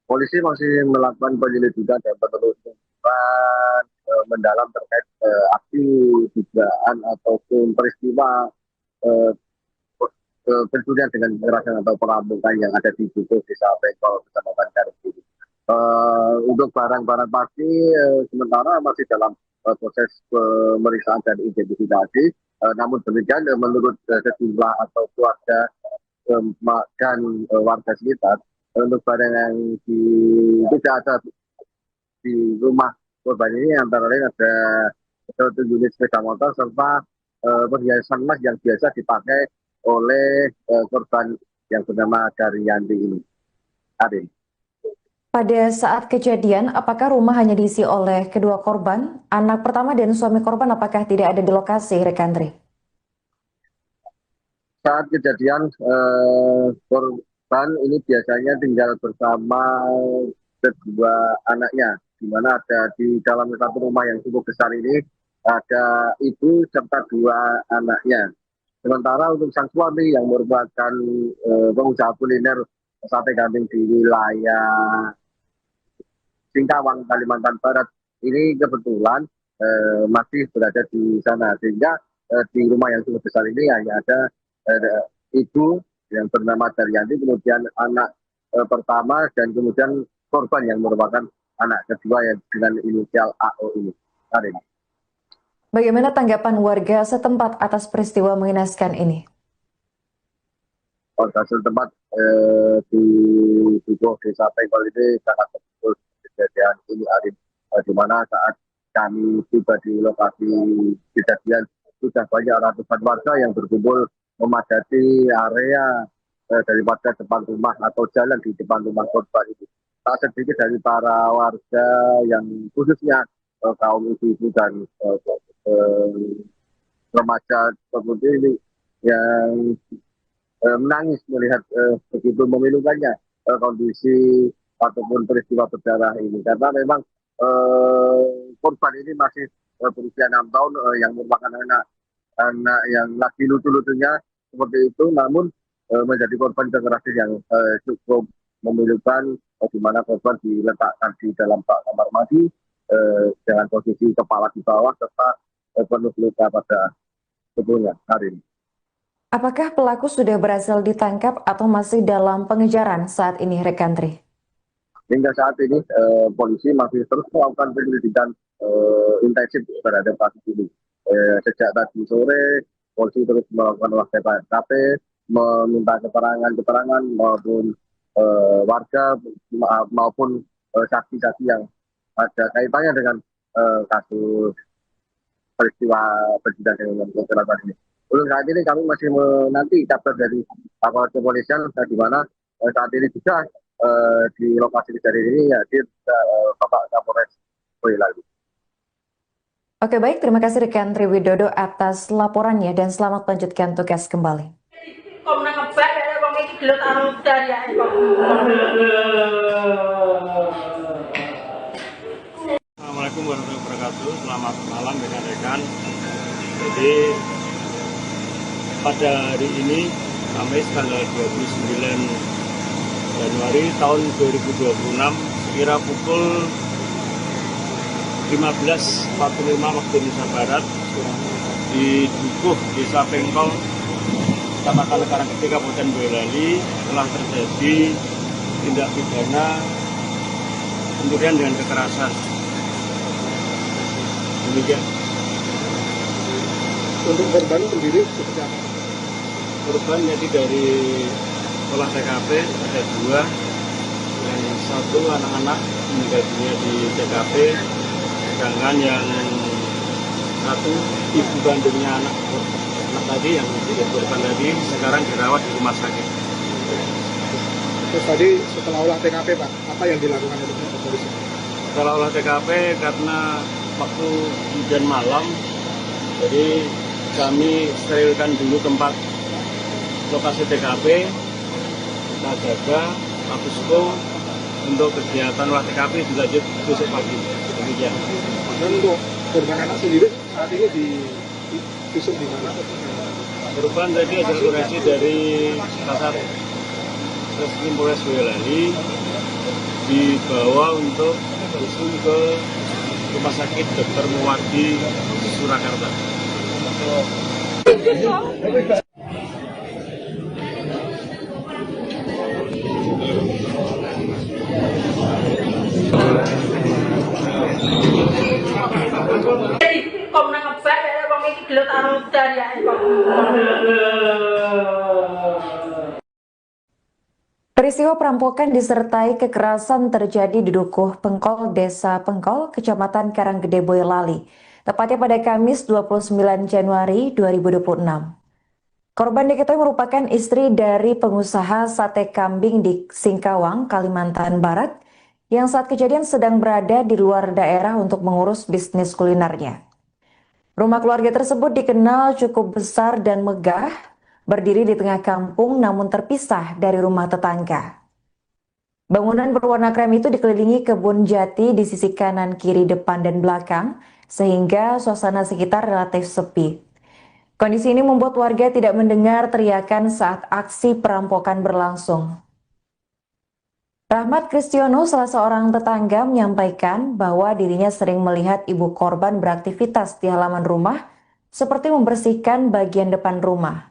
Polisi masih melakukan penyelidikan dan penelusuran mendalam terkait aksi dugaan ataupun peristiwa pencurian dengan kekerasan atau perampokan yang ada di Dukuh, Desa Pengkol, Kecamatan Karanggede. Untuk barang-barang pasti sementara masih dalam proses pemeriksaan dan identifikasi. Namun demikian menurut sejumlah atau keluarga dan warga sekitar, untuk barang yang tidak ada di rumah korban ini antara lain ada satu unit sepeda motor serta perhiasan emas yang biasa dipakai oleh korban yang bernama Daryanti ini. Adin. Pada saat kejadian, apakah rumah hanya diisi oleh kedua korban? Anak pertama dan suami korban apakah tidak ada di lokasi, Rekandri? Saat kejadian korban ini biasanya tinggal bersama kedua anaknya, di mana ada di dalam satu rumah yang cukup besar ini ada ibu serta dua anaknya. Sementara untuk sang suami yang merupakan pengusaha kuliner sate kambing di wilayah Singkawang, Kalimantan Barat, ini kebetulan masih berada di sana, sehingga di rumah yang cukup besar ini hanya ada ibu yang bernama Daryanti, kemudian anak pertama, dan kemudian korban yang merupakan anak kedua yang dengan inisial AO ini. Karin. Bagaimana tanggapan warga setempat atas peristiwa mengenaskan ini? Warga setempat di Dukuh Desa Pengkol ini sangat betul kejadian ini, Arin, di mana saat kami tiba di lokasi kejadian sudah banyak ratusan warga yang berkumpul memadati area daripada depan rumah atau jalan di depan rumah korban itu. Tak sedikit dari para warga yang khususnya kaum ibu-ibu dan remaja seperti ini yang menangis melihat begitu memilukannya kondisi ataupun peristiwa berdarah ini, karena memang korban ini masih berusia 6 tahun yang merupakan anak yang lagi lucu-lucunya seperti itu, namun menjadi korban kekerasan yang cukup memilukan, di mana korban diletakkan di dalam kamar mandi dengan posisi kepala di bawah serta penuh luka pada tubuhnya. Hari ini. Apakah pelaku sudah berhasil ditangkap atau masih dalam pengejaran saat ini, Rekandri? Hingga saat ini polisi masih terus melakukan penyelidikan intensif terhadap kasus ini. Sejak tadi sore, polisi terus melakukan olah TKP, meminta keterangan maupun warga maupun saksi-saksi yang ada kaitannya dengan kasus peristiwa kejadian dengan kecelakaan ini. Untuk saat ini kami masih menanti kabar dari aparat kepolisian, di mana saat ini juga di lokasi kejadian ini hadir Bapak Kapolres Boyolali. Oke, baik, terima kasih rekan Triwidodo atas laporannya dan selamat melanjutkan tugas kembali. Assalamualaikum warahmatullahi wabarakatuh. Selamat malam rekan-rekan. Jadi pada hari ini Kamis tanggal 29 Januari tahun 2026 sekira pukul 15.45 waktu Indonesia Barat di Dukuh Desa Pengkol, Kecamatan Karanggede, Kabupaten Boyolali telah terjadi tindak pidana pencurian dengan kekerasan. Demikian. Untuk korban sendiri seperti apa? Korban jadi dari olah TKP ada 2, yang satu anak-anak meninggal dunia di TKP, sedangkan yang satu ibu kandungnya anak tadi yang menjadi korban tadi sekarang dirawat di rumah sakit. Terus tadi setelah olah TKP Pak, apa yang dilakukan oleh polisi? Setelah olah TKP karena waktu hujan malam, jadi kami sterilkan dulu tempat lokasi TKP, kita jaga, habis itu untuk kegiatan olah TKP dilanjut besok pagi. Demikian. Dan untuk korban anak sendiri saat ini visum di mana? Korban tadi hasil forensik dari Kasat Reskrim Polres Boyolali dibawa untuk visum ke Rumah Sakit Dr. Muwardi Surakarta. Komnas HAM ada bang iki gelut arung dari Peristiwa perampokan disertai kekerasan terjadi di Dukuh Pengkol, Desa Pengkol, Kecamatan Karanggede, Boyolali, tepatnya pada Kamis 29 Januari 2026. Korban diketahui merupakan istri dari pengusaha sate kambing di Singkawang, Kalimantan Barat, yang saat kejadian sedang berada di luar daerah untuk mengurus bisnis kulinernya. Rumah keluarga tersebut dikenal cukup besar dan megah, berdiri di tengah kampung namun terpisah dari rumah tetangga. Bangunan berwarna krem itu dikelilingi kebun jati di sisi kanan, kiri, depan, dan belakang, sehingga suasana sekitar relatif sepi. Kondisi ini membuat warga tidak mendengar teriakan saat aksi perampokan berlangsung. Rahmat Kristiono, salah seorang tetangga, menyampaikan bahwa dirinya sering melihat ibu korban beraktivitas di halaman rumah, seperti membersihkan bagian depan rumah.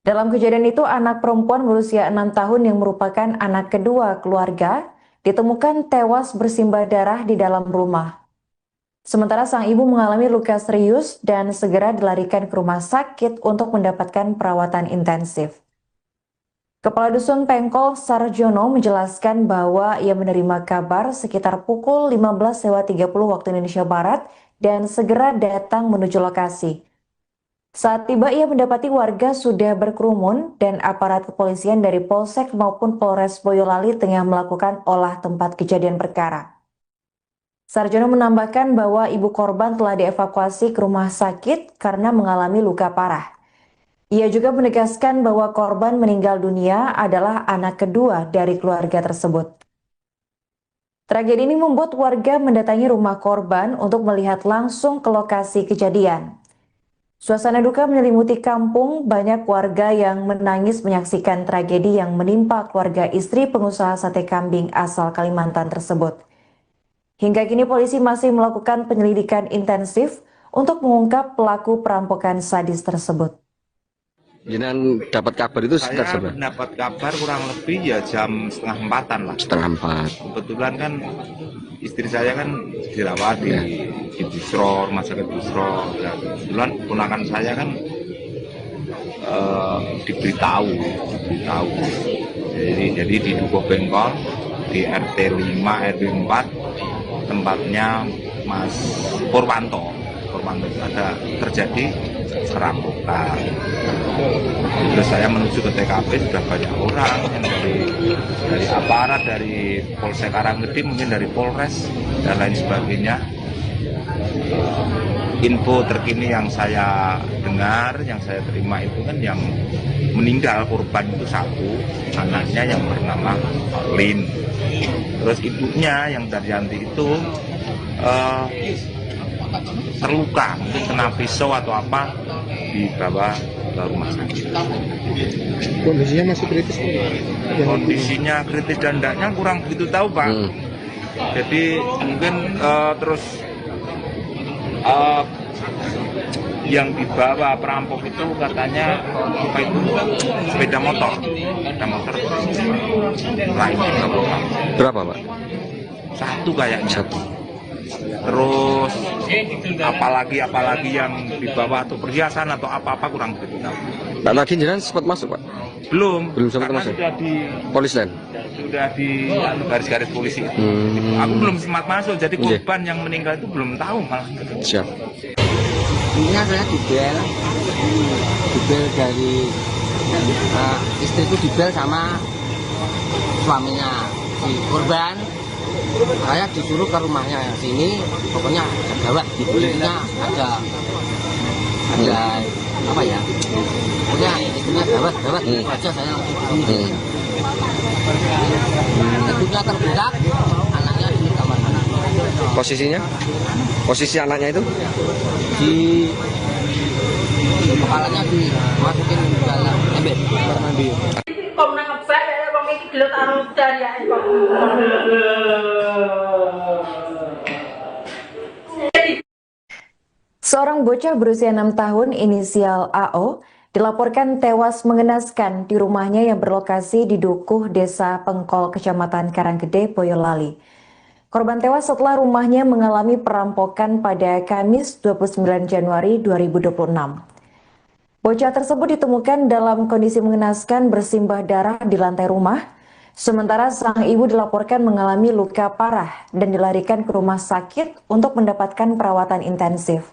Dalam kejadian itu, anak perempuan berusia 6 tahun yang merupakan anak kedua keluarga ditemukan tewas bersimbah darah di dalam rumah. Sementara sang ibu mengalami luka serius dan segera dilarikan ke rumah sakit untuk mendapatkan perawatan intensif. Kepala Dusun Pengkol Sarjono menjelaskan bahwa ia menerima kabar sekitar pukul 15.30 waktu Indonesia Barat dan segera datang menuju lokasi. Saat tiba, ia mendapati warga sudah berkerumun dan aparat kepolisian dari Polsek maupun Polres Boyolali tengah melakukan olah tempat kejadian perkara. Sarjono menambahkan bahwa ibu korban telah dievakuasi ke rumah sakit karena mengalami luka parah. Ia juga menegaskan bahwa korban meninggal dunia adalah anak kedua dari keluarga tersebut. Tragedi ini membuat warga mendatangi rumah korban untuk melihat langsung ke lokasi kejadian. Suasana duka menyelimuti kampung, banyak warga yang menangis menyaksikan tragedi yang menimpa keluarga istri pengusaha sate kambing asal Kalimantan tersebut. Hingga kini polisi masih melakukan penyelidikan intensif untuk mengungkap pelaku perampokan sadis tersebut. Jangan dapat kabar itu sekitar Saya seberapa? mendapat kabar kurang lebih ya jam 3:30 lah. 3:30. Kebetulan kan istri saya kan dirawat di Busro, rumah sakit Busro. Ya, kebetulan ponakan saya kan diberitahu. Jadi di Dukuh Pengkol di RT 5 RW 4 tempatnya Mas Purwanto ada terjadi perampokan. Terus saya menuju ke TKP, sudah banyak orang yang dari aparat, dari Polsek Karanggede, mungkin dari Polres dan lain sebagainya. Info terkini yang saya dengar, yang saya terima itu kan yang meninggal korban itu satu, anaknya yang bernama Lin. Terus ibunya yang Daryanti itu terluka, mungkin kena pisau atau apa, dibawa ke rumah sakit. Kondisinya masih kritis? Kondisinya kritis dan tidaknya kurang begitu tahu, Pak. Jadi mungkin terus yang dibawa perampok itu katanya apa itu sepeda motor lain Berapa, Pak? satu kayaknya. Satu. Terus apalagi yang dibawa atau perhiasan atau apa kurang begitu tahu. Nah, tadi jenengan sempat masuk, Pak? Belum sempat karena masuk. sudah di Polisian. sudah di garis-garis polisi itu. Aku belum sempat masuk, jadi korban yang meninggal itu belum tahu malah. Siap. Ini saya dibel dari istriku dibel sama suaminya si korban. Saya disuruh ke rumahnya sini, pokoknya ada gawat di kulitnya, ada apa ya? Pokoknya istrinya gawat itu aja saya langsung kesini. Ibunya terbuka, anaknya di kamar mandi. Posisinya? Posisi anaknya itu? Di kepalanya dimasukin ke dalam ember kamar mandi. Kok nangkep saya, bang ini gelut arung dari ya, Seorang bocah berusia 6 tahun inisial AO dilaporkan tewas mengenaskan di rumahnya yang berlokasi di Dukuh, Desa Pengkol, Kecamatan Karanggede, Boyolali. Korban tewas setelah rumahnya mengalami perampokan pada Kamis 29 Januari 2026. Bocah tersebut ditemukan dalam kondisi mengenaskan bersimbah darah di lantai rumah, sementara sang ibu dilaporkan mengalami luka parah dan dilarikan ke rumah sakit untuk mendapatkan perawatan intensif.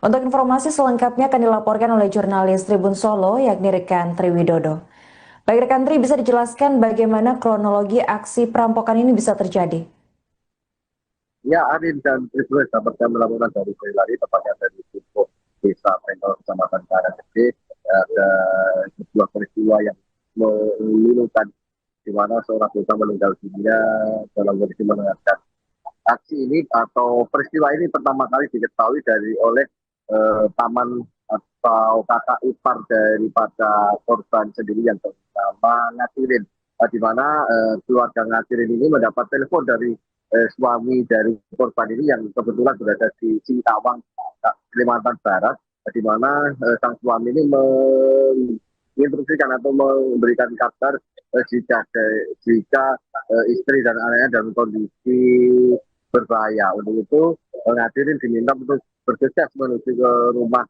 Untuk informasi selengkapnya akan dilaporkan oleh jurnalis Tribun Solo, yakni rekan Triwidodo. Baik rekan Tri, bisa dijelaskan bagaimana kronologi aksi perampokan ini bisa terjadi? Ya, Arin dan Tribun dapat kami melakukan dari Boyolali, tepatnya dari Tubuh Desa Pengkol, Kecamatan Karanggede. Ada sebuah peristiwa yang memilukan di mana seorang bocah meninggal dunia dalam kondisi mengenaskan. Aksi ini atau peristiwa ini pertama kali diketahui oleh paman atau kakak ipar daripada korban sendiri yang bernama Ngatirin, di mana keluarga Ngatirin ini mendapat telepon dari suami dari korban ini yang kebetulan berada di Singkawang, Kalimantan Barat, di mana sang suami ini menginstruksikan atau memberikan kabar jika istri dan anaknya dalam kondisi berbahaya. Untuk itu Ngatirin diminta untuk bergegas menuju ke rumah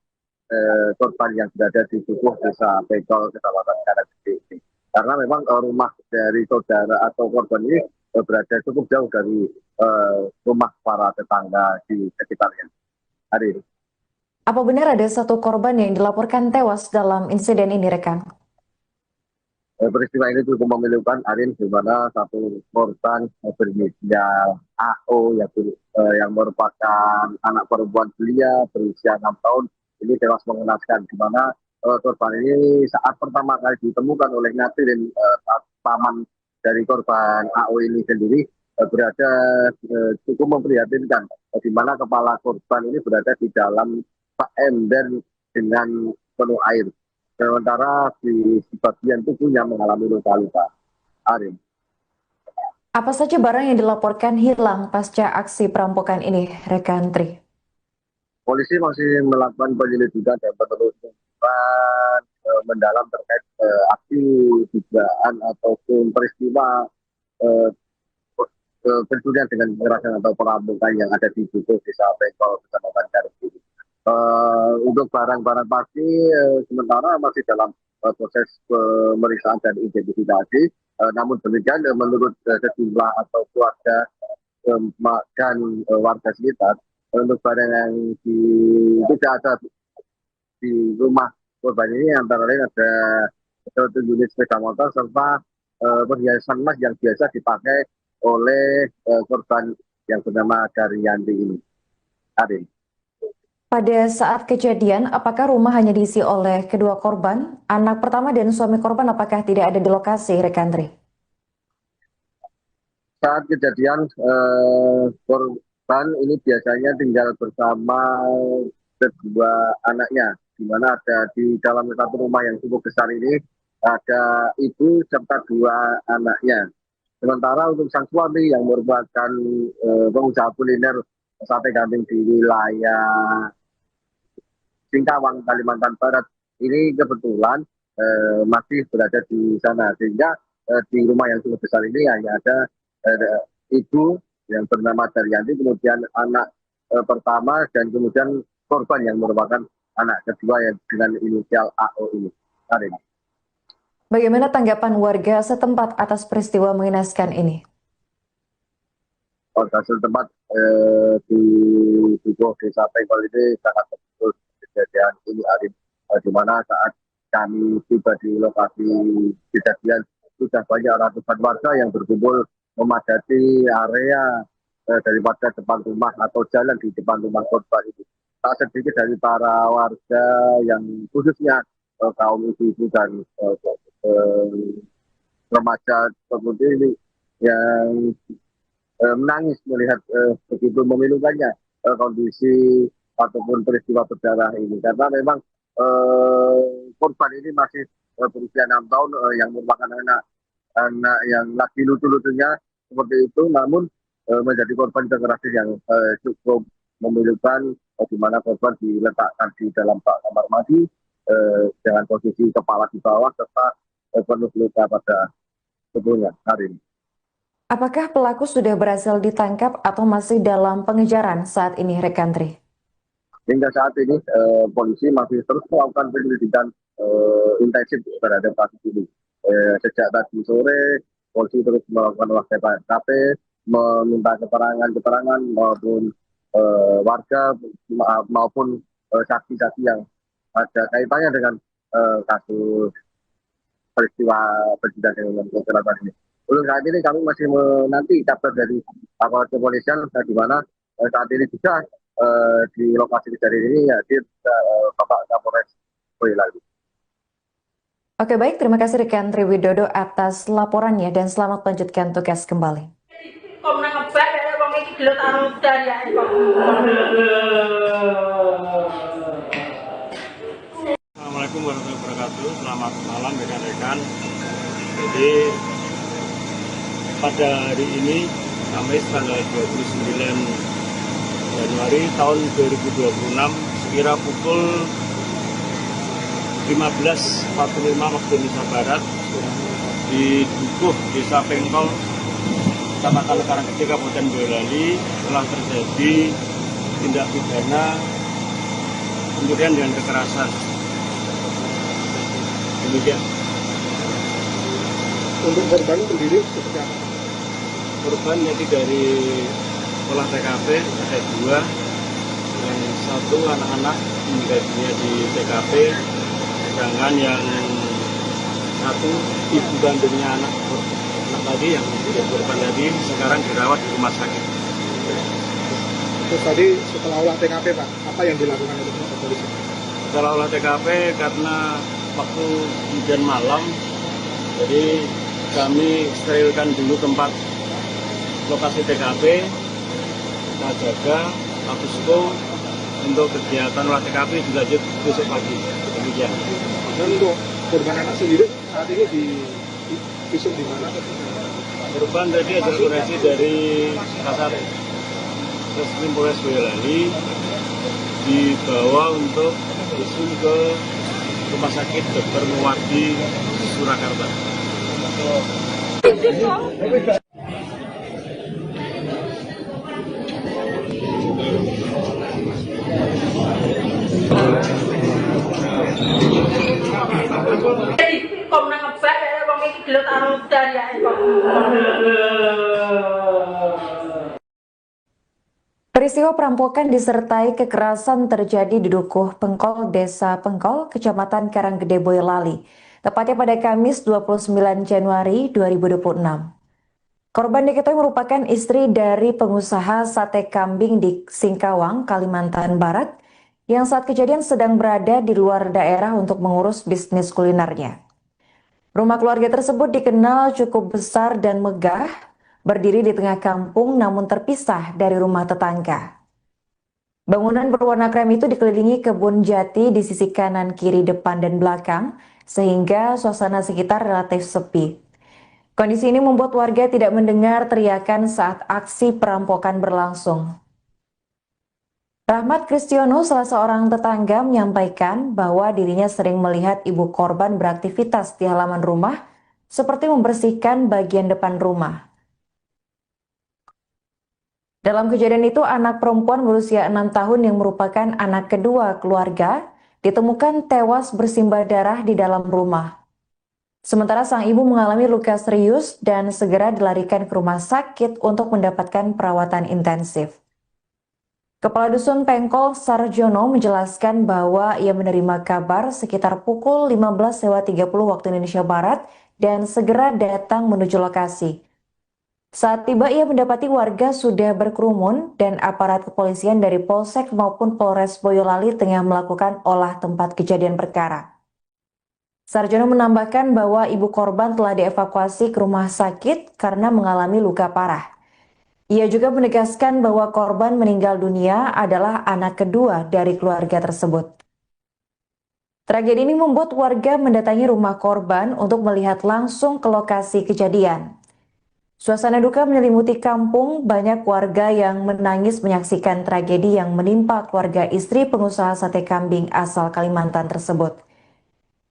korban yang berada di Tubuh Desa Pengkol, Kecamatan Karanggede. Karena memang rumah dari saudara atau korban ini berada cukup jauh dari rumah para tetangga di sekitarnya. Hari ini. Apa benar ada satu korban yang dilaporkan tewas dalam insiden ini, rekan? Peristiwa ini cukup memilukan, Arin, di mana satu korban berinisial AO yang merupakan anak perempuan belia berusia 6 tahun ini tewas mengenaskan, di mana korban ini saat pertama kali ditemukan oleh Ngatirin, paman dari korban AO ini sendiri berada cukup memprihatinkan, di mana kepala korban ini berada di dalam ember dengan penuh air. Sementara di sebagian tubuhnya mengalami luka-luka. Arin. Apa saja barang yang dilaporkan hilang pasca aksi perampokan ini, rekan Tri? Polisi masih melakukan penyelidikan dan penelusuran mendalam terkait aksi dugaan ataupun peristiwa pencurian dengan kekerasan atau perampokan yang ada di Tubuh Desa Pengkol, Kecamatan Karanggede. Untuk barang-barang pasti sementara masih dalam proses pemeriksaan dan identifikasi. Namun demikian menurut sejumlah atau keluarga dan warga sekitar, untuk barang yang tidak ada di rumah korban ini antara lain ada satu unit sepeda motor serta perhiasan emas yang biasa dipakai oleh korban yang bernama Daryanti ini. Arin. Pada saat kejadian, apakah rumah hanya diisi oleh kedua korban? Anak pertama dan suami korban apakah tidak ada di lokasi, rekan Tri? Saat kejadian, korban ini biasanya tinggal bersama kedua anaknya, di mana ada di dalam satu rumah yang cukup besar ini ada ibu serta dua anaknya. Sementara untuk sang suami yang merupakan pengusaha kuliner sate kambing di wilayah Singkawang, Kalimantan Barat, ini kebetulan masih berada di sana, sehingga di rumah yang cukup besar ini hanya ada ibu yang bernama Daryanti, kemudian anak pertama, dan kemudian korban yang merupakan anak kedua yang dengan inisial AO ini. Bagaimana tanggapan warga setempat atas peristiwa mengenaskan ini? Warga setempat di Tubuh Desa Pengkol ini sangat betul kejadian ini, Arin, di mana saat kami tiba di lokasi kejadian sudah banyak ratusan warga yang berkumpul memadati area daripada depan rumah atau jalan di depan rumah korban itu. Tak sedikit dari para warga yang khususnya kaum ibu-ibu dan remaja seperti ini yang menangis melihat begitu memilukannya kondisi ataupun peristiwa berdarah ini, karena memang korban ini masih berusia 6 tahun yang merupakan anak yang lagi lucu-lucunya seperti itu, namun menjadi korban kekerasan yang cukup memilukan, di mana korban diletakkan di dalam kamar mandi dengan posisi kepala di bawah serta penuh luka pada tubuhnya. Hari ini. Apakah pelaku sudah berhasil ditangkap atau masih dalam pengejaran saat ini, rekan Tri? Hingga saat ini polisi masih terus melakukan penyelidikan intensif terhadap kasus ini. Sejak tadi sore, polisi terus melakukan olah TKP, meminta keterangan maupun warga maupun saksi-saksi yang ada kaitannya dengan kasus peristiwa kejadian dengan kecelakaan ini. Untuk saat ini kami masih menanti kabar dari aparat kepolisian, di mana saat ini juga di lokasi kejadian ini hadir Bapak Kapolres Boyolali. Oke baik, terima kasih rekan Triwidodo atas laporannya dan selamat melanjutkan tugas kembali. Assalamualaikum warahmatullahi wabarakatuh. Selamat malam rekan-rekan. Jadi pada hari ini Kamis tanggal 29 Januari tahun 2026 sekira pukul 15.45 waktu Indonesia Barat di Dukuh Desa Pengkol Kecamatan Karanggede Kabupaten Boyolali telah terjadi tindak pidana pencurian dengan kekerasan. Demikian. Untuk korban sendiri seperti apa? Korban jadi dari olah TKP ada 2, yang 1 anak-anak meninggal dunia di TKP, sedangkan yang 1 ibu kandungnya anak tadi yang menjadi korban tadi sekarang dirawat di rumah sakit. Terus tadi setelah olah TKP Pak, apa yang dilakukan oleh polisi? Setelah olah TKP karena waktu hujan malam, jadi kami sterilkan dulu tempat lokasi TKP, kita jaga Abusco untuk kegiatan olah TKP dilanjut besok pagi. Demikian. Dan untuk korban anak sendiri saat ini di visum di mana? Korban tadi hasil koreksi dari Kasat Reskrim Polres Boyolali dibawa untuk visum ke Rumah Sakit Dr. Muwardi Surakarta. Peristiwa perampokan disertai kekerasan terjadi di Dukuh Pengkol, Desa Pengkol, Kecamatan Karanggede, Boyolali, tepatnya pada Kamis 29 Januari 2026. Korban diketahui merupakan istri dari pengusaha sate kambing di Singkawang, Kalimantan Barat, yang saat kejadian sedang berada di luar daerah untuk mengurus bisnis kulinernya. Rumah keluarga tersebut dikenal cukup besar dan megah, berdiri di tengah kampung namun terpisah dari rumah tetangga. Bangunan berwarna krem itu dikelilingi kebun jati di sisi kanan, kiri, depan, dan belakang, sehingga suasana sekitar relatif sepi. Kondisi ini membuat warga tidak mendengar teriakan saat aksi perampokan berlangsung. Rahmat Kristiono, salah seorang tetangga, menyampaikan bahwa dirinya sering melihat ibu korban beraktivitas di halaman rumah, seperti membersihkan bagian depan rumah. Dalam kejadian itu, anak perempuan berusia 6 tahun yang merupakan anak kedua keluarga ditemukan tewas bersimbah darah di dalam rumah. Sementara sang ibu mengalami luka serius dan segera dilarikan ke rumah sakit untuk mendapatkan perawatan intensif. Kepala Dusun Pengkol Sarjono menjelaskan bahwa ia menerima kabar sekitar pukul 15.30 waktu Indonesia Barat dan segera datang menuju lokasi. Saat tiba ia mendapati warga sudah berkerumun dan aparat kepolisian dari Polsek maupun Polres Boyolali tengah melakukan olah tempat kejadian perkara. Sarjono menambahkan bahwa ibu korban telah dievakuasi ke rumah sakit karena mengalami luka parah. Ia juga menegaskan bahwa korban meninggal dunia adalah anak kedua dari keluarga tersebut. Tragedi ini membuat warga mendatangi rumah korban untuk melihat langsung ke lokasi kejadian. Suasana duka menyelimuti kampung, banyak warga yang menangis menyaksikan tragedi yang menimpa keluarga istri pengusaha sate kambing asal Kalimantan tersebut.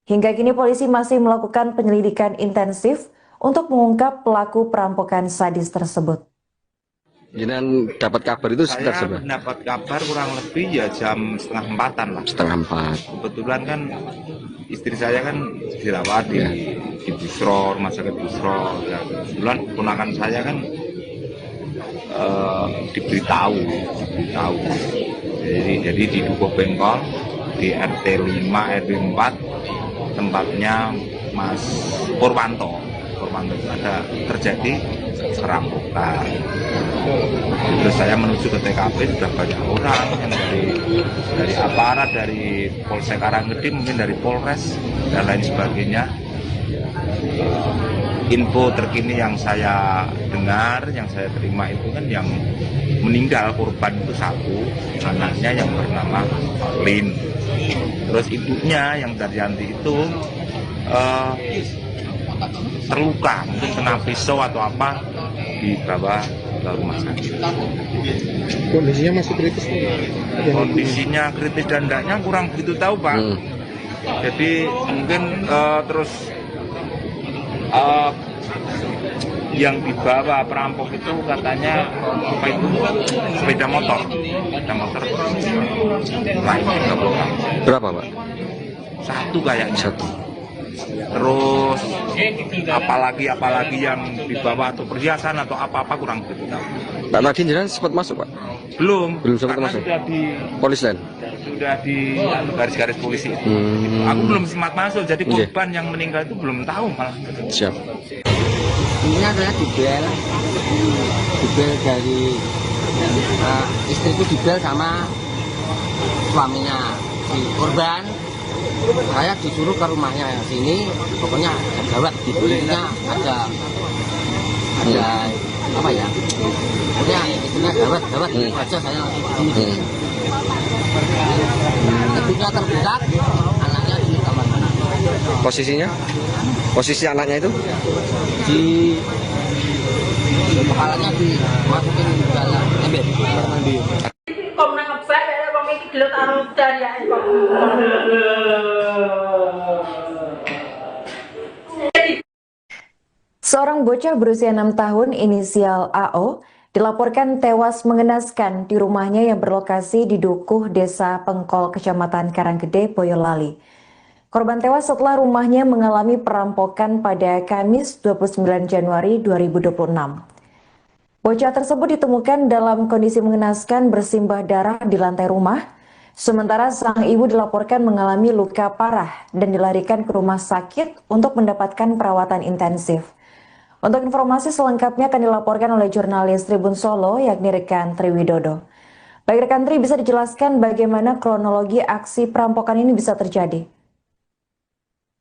Hingga kini polisi masih melakukan penyelidikan intensif untuk mengungkap pelaku perampokan sadis tersebut. Jenengan dapat kabar itu sekitar Saya seberapa? mendapat kabar kurang lebih ya jam 3:30 lah. 3:30. Kebetulan kan istri saya kan dirawat di Busro, rumah sakit Busro. Ya, kebetulan ponakan saya kan diberitahu. Jadi di Dukuh Bengkol di RT 5 RW 4 tempatnya Mas Purwanto itu ada terjadi perampokan. Terus saya menuju ke TKP, sudah banyak orang yang dari aparat, dari Polsek Karanggede, mungkin dari Polres dan lain sebagainya. Info terkini yang saya dengar, yang saya terima itu kan yang meninggal korban itu satu, anaknya yang bernama Lin. Terus ibunya yang Daryanti itu terluka, mungkin kena pisau atau apa, dibawa ke rumah sakit. Kondisinya masih kritis Pak? Kondisinya kritis dan tidaknya kurang begitu tahu Pak. Jadi mungkin terus yang dibawa perampok itu katanya apa itu sepeda motor lain Berapa, Pak? satu kayaknya. Satu. Terus apalagi yang dibawa atau perhiasan atau apa kurang begitu tahu. Pak tadi jenengan sempat masuk, Pak? Belum sempat karena masuk. Polis lain. Sudah di garis-garis polisi itu. Aku belum sempat masuk, jadi korban yang meninggal itu belum tahu malah. Siap. Ini saya dibel dari istriku dibel sama suaminya si korban. Saya disuruh ke rumahnya sini, pokoknya gawat di kulitnya ada apa ya? Pokoknya istrinya gawat aja saya langsung di sini. Ibunya terbuka, anaknya di kamar. Posisinya? Posisi anaknya itu? Di kepalanya dimasukin ke dalam ember kamar mandi. Kok nangkep saya ada bang iki gelut arung dari ya kok. Seorang bocah berusia 6 tahun inisial AO dilaporkan tewas mengenaskan di rumahnya yang berlokasi di Dukuh, Desa Pengkol, Kecamatan Karanggede, Boyolali. Korban tewas setelah rumahnya mengalami perampokan pada Kamis 29 Januari 2026. Bocah tersebut ditemukan dalam kondisi mengenaskan bersimbah darah di lantai rumah, sementara sang ibu dilaporkan mengalami luka parah dan dilarikan ke rumah sakit untuk mendapatkan perawatan intensif. Untuk informasi selengkapnya akan dilaporkan oleh jurnalis Tribun Solo, yakni rekan Tri Widodo. Baik rekan Tri, bisa dijelaskan bagaimana kronologi aksi perampokan ini bisa terjadi?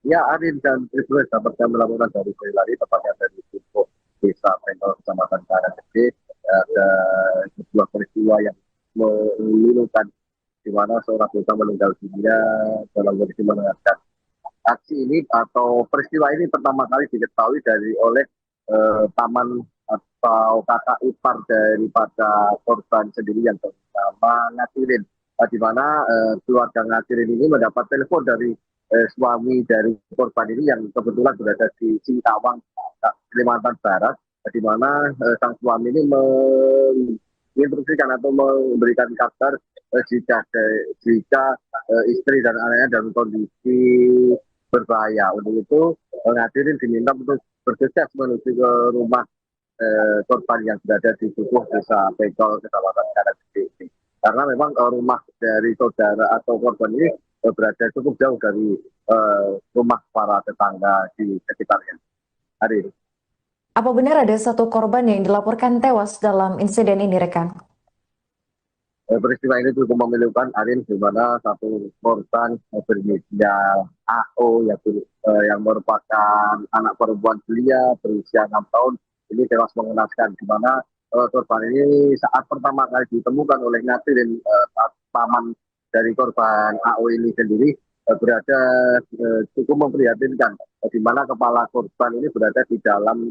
Ya, Arin dan Tribun dapat kami melaporkan dari Boyolali, tepatnya dari Dukuh, Desa Pengkol, Kecamatan Karanggede. Ada sebuah peristiwa yang memilukan, di mana seorang bocah meninggal dunia dalam kondisi mengenaskan. Aksi ini atau peristiwa ini pertama kali diketahui oleh paman atau kakak ipar daripada korban sendiri yang bernama Ngatirin, di mana keluarga Ngatirin ini mendapat telepon dari suami dari korban ini yang kebetulan berada di Singkawang, Kalimantan Barat, di mana sang suami ini menginstruksikan atau memberikan kabar jika istri dan anaknya dalam kondisi berbahaya. Untuk itu Ngatirin diminta untuk bergegas menuju ke rumah korban yang berada di Dukuh, Desa Pengkol, Kecamatan Karanggede. Karena memang rumah dari saudara atau korban ini berada cukup jauh dari rumah para tetangga di sekitarnya. Hari ini. Apa benar ada satu korban yang dilaporkan tewas dalam insiden ini, rekan? Peristiwa ini cukup memilukan, Arin, di mana satu korban berinisial AO yang merupakan anak perempuan belia berusia 6 tahun ini tewas mengenaskan, di mana korban ini saat pertama kali ditemukan oleh Ngatirin, paman dari korban AO ini sendiri berada cukup memprihatinkan, di mana kepala korban ini berada di dalam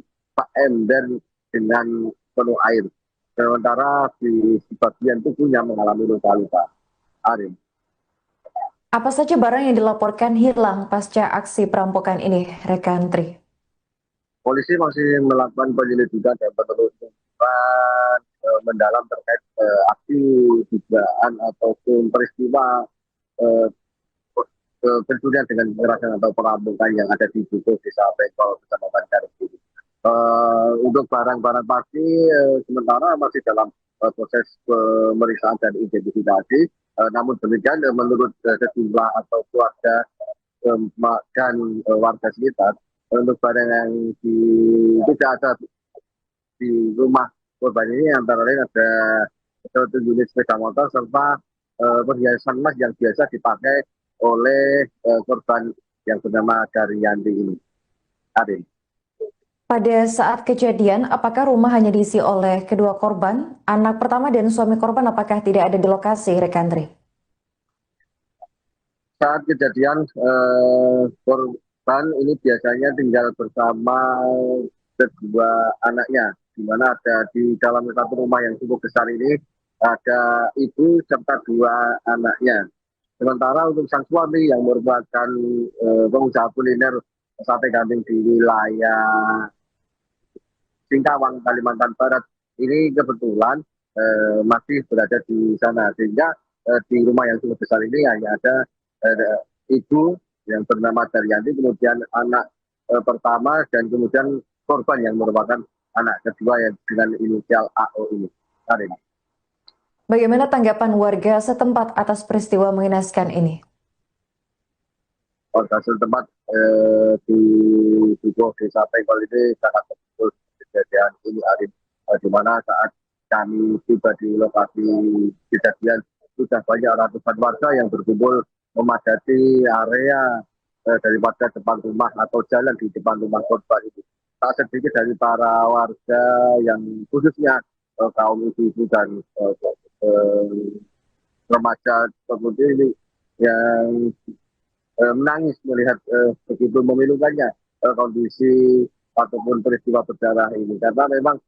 ember dengan penuh air. Sementara di bagian tubuhnya mengalami luka-luka. Arin. Apa saja barang yang dilaporkan hilang pasca aksi perampokan ini, rekan Tri? Polisi masih melakukan penyelidikan dan penelusuran mendalam terkait aksi dugaan ataupun peristiwa pencurian dengan kekerasan atau perampokan yang ada di Dukuh Desa Pengkol Kecamatan Karet ini. Untuk barang-barang pasti sementara masih dalam proses pemeriksaan dan identifikasi. Namun demikian menurut sejumlah atau keluarga dan warga sekitar, untuk barang yang tidak ada di rumah korban ini antara lain ada 1 unit sepeda motor serta perhiasan emas yang biasa dipakai oleh korban yang bernama Daryanti ini. Adin. Pada saat kejadian, apakah rumah hanya diisi oleh kedua korban? Anak pertama dan suami korban apakah tidak ada di lokasi, Rekandri? Saat kejadian, korban ini biasanya tinggal bersama kedua anaknya, di mana ada di dalam satu rumah yang cukup besar ini ada ibu serta 2 anaknya. Sementara untuk sang suami yang merupakan pengusaha kuliner sate kambing di wilayah Singkawang, Kalimantan Barat, ini kebetulan masih berada di sana, sehingga di rumah yang cukup besar ini hanya ada ibu yang bernama Daryanti, kemudian anak pertama, dan kemudian korban yang merupakan anak kedua yang dengan inisial AO ini. Karin. Bagaimana tanggapan warga setempat atas peristiwa mengenaskan ini? Warga setempat di Dukuh Desa Pengkol ini sangat betul kejadian ini, Arin, di mana saat kami tiba di lokasi kejadian sudah banyak ratusan warga yang berkumpul memadati area daripada depan rumah atau jalan di depan rumah korban itu. Tak sedikit dari para warga yang khususnya kaum ibu-ibu dan remaja seperti ini yang menangis melihat begitu memilukannya kondisi ataupun peristiwa berdarah ini, karena memang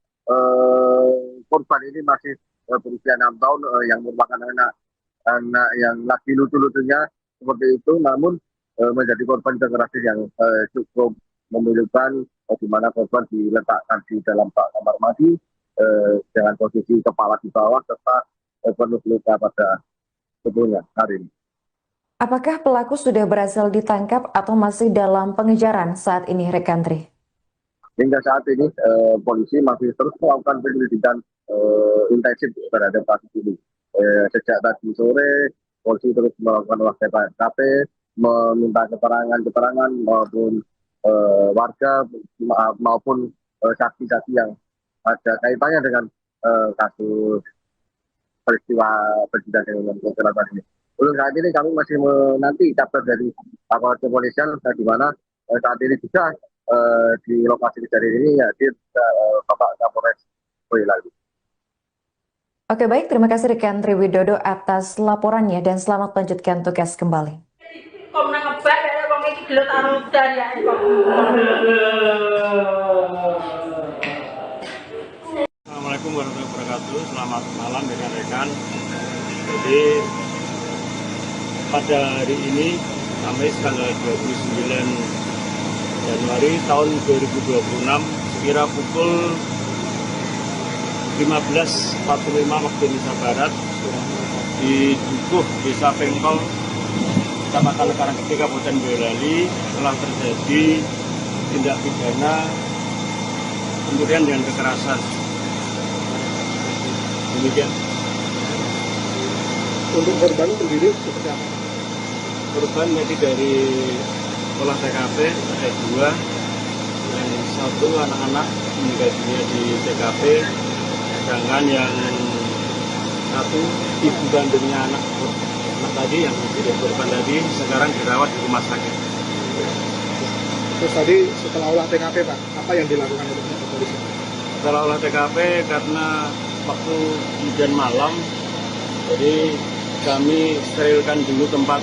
korban ini masih berusia 6 tahun yang merupakan anak yang lagi lucu-lucunya seperti itu, namun menjadi korban kekerasan yang cukup memilukan, di mana korban diletakkan di dalam kamar mandi dengan posisi kepala di bawah serta penuh luka pada tubuhnya. Hari ini. Apakah pelaku sudah berhasil ditangkap atau masih dalam pengejaran saat ini, Rekandri? Hingga saat ini polisi masih terus melakukan penyelidikan intensif terhadap kasus ini. Sejak tadi sore, polisi terus melakukan olah TKP, meminta keterangan maupun warga maupun saksi-saksi yang ada kaitannya dengan kasus peristiwa pencurian dengan kekerasan ini. Untuk saat ini kami masih menanti kabar dari aparat kepolisian, di mana saat ini juga di lokasi kejadian ini hadir Bapak Kapolres Boyolali. Oke, baik, terima kasih rekan Triwidodo atas laporannya dan selamat melanjutkan tugas kembali. Assalamualaikum warahmatullahi wabarakatuh. Selamat malam rekan-rekan. Jadi pada hari ini Kamis tanggal 29 Januari tahun 2026 sekira pukul 15.45 waktu Indonesia Barat di Dukuh Desa Pengkol Kecamatan Karanggede Kabupaten Boyolali telah terjadi tindak pidana pencurian dengan kekerasan. Demikian. Untuk korban sendiri seperti apa? Korban jadi dari olah TKP ada 2, yang 1 anak-anak meninggal dunia di TKP, sedangkan yang 1 ibu kandungnya anak tadi yang menjadi korban tadi sekarang dirawat di rumah sakit. Terus tadi setelah olah TKP Pak, apa yang dilakukan oleh polisi? Setelah olah TKP karena waktu hujan malam, jadi kami sterilkan dulu tempat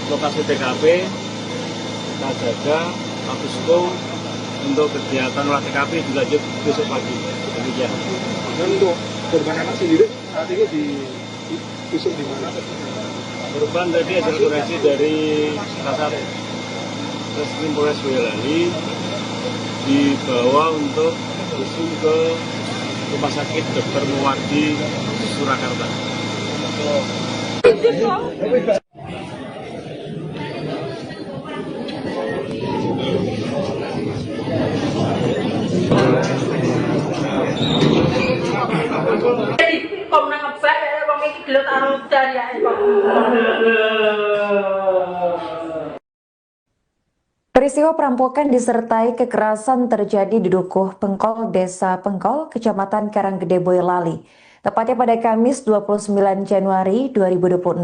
lokasi TKP, kita jaga, habis itu untuk kegiatan olah TKP dilanjut besok pagi. Demikian. Dan untuk korban anak sendiri saat ini diusung di mana? Korban tadi hasil koreksi dari Kasat Reskrim Polres Boyolali dibawa untuk visum ke Rumah Sakit Dr. Muwardi, Surakarta. Komnas HAM ya wong iki gelut arep dari Peristiwa perampokan disertai kekerasan terjadi di Dukuh Pengkol, Desa Pengkol, Kecamatan Karanggede, Boyolali, tepatnya pada Kamis 29 Januari 2026.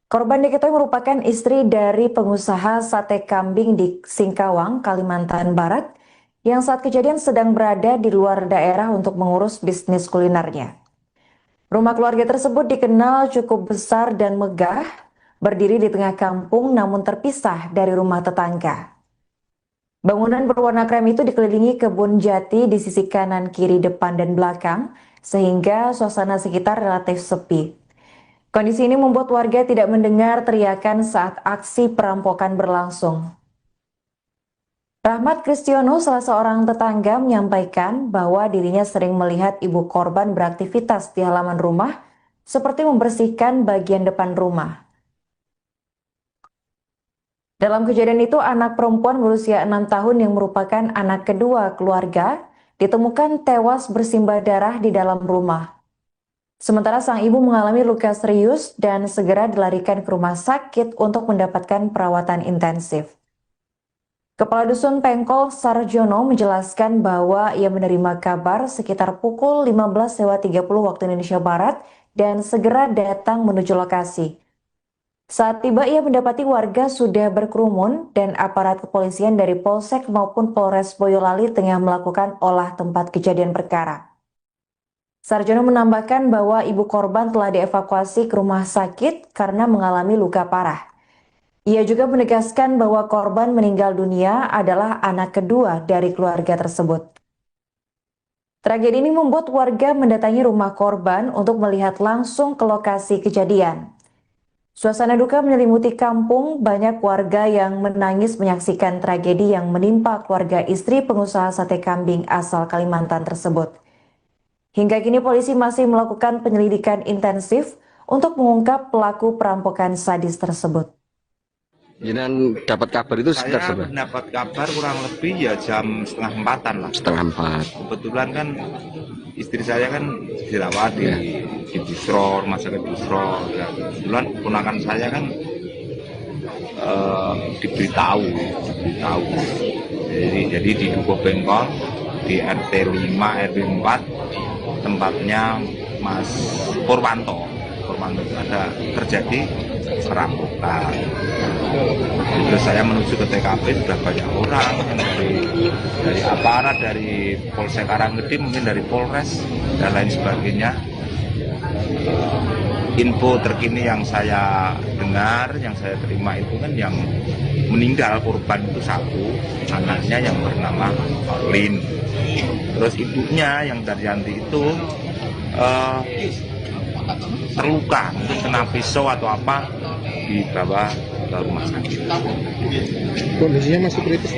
Korban diketahui merupakan istri dari pengusaha sate kambing di Singkawang, Kalimantan Barat, yang saat kejadian sedang berada di luar daerah untuk mengurus bisnis kulinernya. Rumah keluarga tersebut dikenal cukup besar dan megah, berdiri di tengah kampung namun terpisah dari rumah tetangga. Bangunan berwarna krem itu dikelilingi kebun jati di sisi kanan, kiri, depan, dan belakang, sehingga suasana sekitar relatif sepi. Kondisi ini membuat warga tidak mendengar teriakan saat aksi perampokan berlangsung. Rahmat Kristiono, salah seorang tetangga, menyampaikan bahwa dirinya sering melihat ibu korban beraktivitas di halaman rumah, seperti membersihkan bagian depan rumah. Dalam kejadian itu, anak perempuan berusia 6 tahun yang merupakan anak kedua keluarga ditemukan tewas bersimbah darah di dalam rumah. Sementara sang ibu mengalami luka serius dan segera dilarikan ke rumah sakit untuk mendapatkan perawatan intensif. Kepala Dusun Pengkol Sarjono menjelaskan bahwa ia menerima kabar sekitar pukul 15.30 waktu Indonesia Barat dan segera datang menuju lokasi. Saat tiba, ia mendapati warga sudah berkerumun dan aparat kepolisian dari Polsek maupun Polres Boyolali tengah melakukan olah tempat kejadian perkara. Sarjono menambahkan bahwa ibu korban telah dievakuasi ke rumah sakit karena mengalami luka parah. Ia juga menegaskan bahwa korban meninggal dunia adalah anak kedua dari keluarga tersebut. Tragedi ini membuat warga mendatangi rumah korban untuk melihat langsung ke lokasi kejadian. Suasana duka menyelimuti kampung, banyak warga yang menangis menyaksikan tragedi yang menimpa keluarga istri pengusaha sate kambing asal Kalimantan tersebut. Hingga kini polisi masih melakukan penyelidikan intensif untuk mengungkap pelaku perampokan sadis tersebut. Jangan dapat kabar itu sekitar Saya seberapa? mendapat kabar kurang lebih ya jam 3:30 lah. 3:30. Kebetulan kan istri saya kan dirawat di Busro, rumah sakit Busro. Ya, kebetulan ponakan saya kan diberitahu. Jadi di Dukuh Pengkol di RT 5 RW 4 tempatnya Mas Purwanto itu ada terjadi perampokan. Terus saya menuju ke TKP, sudah banyak orang dari aparat, dari Polsek Karanggede, mungkin dari Polres dan lain sebagainya. Info terkini yang saya dengar, yang saya terima itu kan yang meninggal korban itu satu, anaknya yang bernama Lin. Terus ibunya yang Daryanti itu terluka, mungkin kena pisau atau apa, dibawa ke rumah sakit. Kondisinya masih kritis?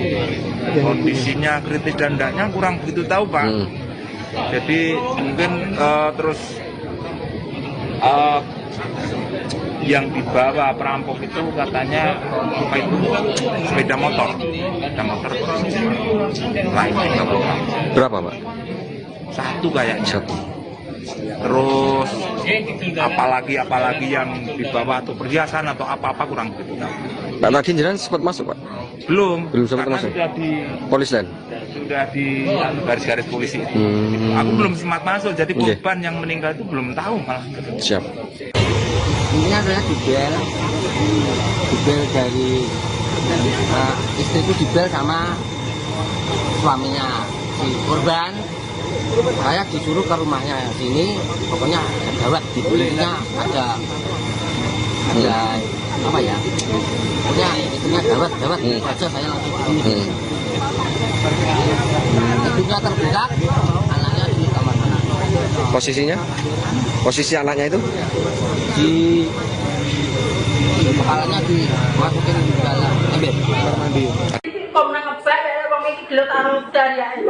Kondisinya kritis dan tidaknya kurang begitu tahu, Pak. Jadi mungkin terus yang dibawa perampok itu katanya apa itu sepeda motor lain. Berapa, Pak? Satu kayaknya. Satu. Terus apalagi yang dibawa atau perhiasan atau apa kurang begitu tahu. Pak, tadi jenengan sempat masuk, Pak? Belum sempat karena masuk. sudah di Polis lain? Sudah di garis-garis polisi itu. Aku belum sempat masuk, jadi korban yang meninggal itu belum tahu malah. Siap. Intinya saya dibel dari istriku dibel sama suaminya si korban. Saya disuruh ke rumahnya sini, pokoknya ada gawat di kulitnya, ada apa ya? Pokoknya istrinya gawat aja saya langsung ke sini. Ibunya terbuka, anaknya di kamar mandi. Posisinya? Posisi anaknya itu? Di kepalanya dimasukin di dalam ember kamar mandi. Komnas HAM ya wong iki gelut arep dari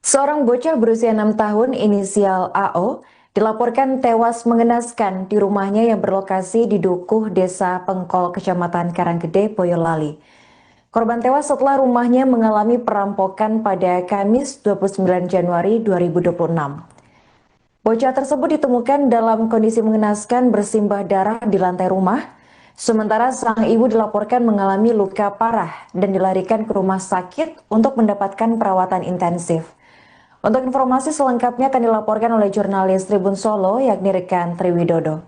Seorang bocah berusia 6 tahun inisial AO dilaporkan tewas mengenaskan di rumahnya yang berlokasi di Dukuh, Desa Pengkol, Kecamatan Karanggede, Boyolali. Korban tewas setelah rumahnya mengalami perampokan pada Kamis 29 Januari 2026. Bocah tersebut ditemukan dalam kondisi mengenaskan bersimbah darah di lantai rumah, sementara sang ibu dilaporkan mengalami luka parah dan dilarikan ke rumah sakit untuk mendapatkan perawatan intensif. Untuk informasi selengkapnya akan dilaporkan oleh jurnalis Tribun Solo, yakni rekan Triwidodo.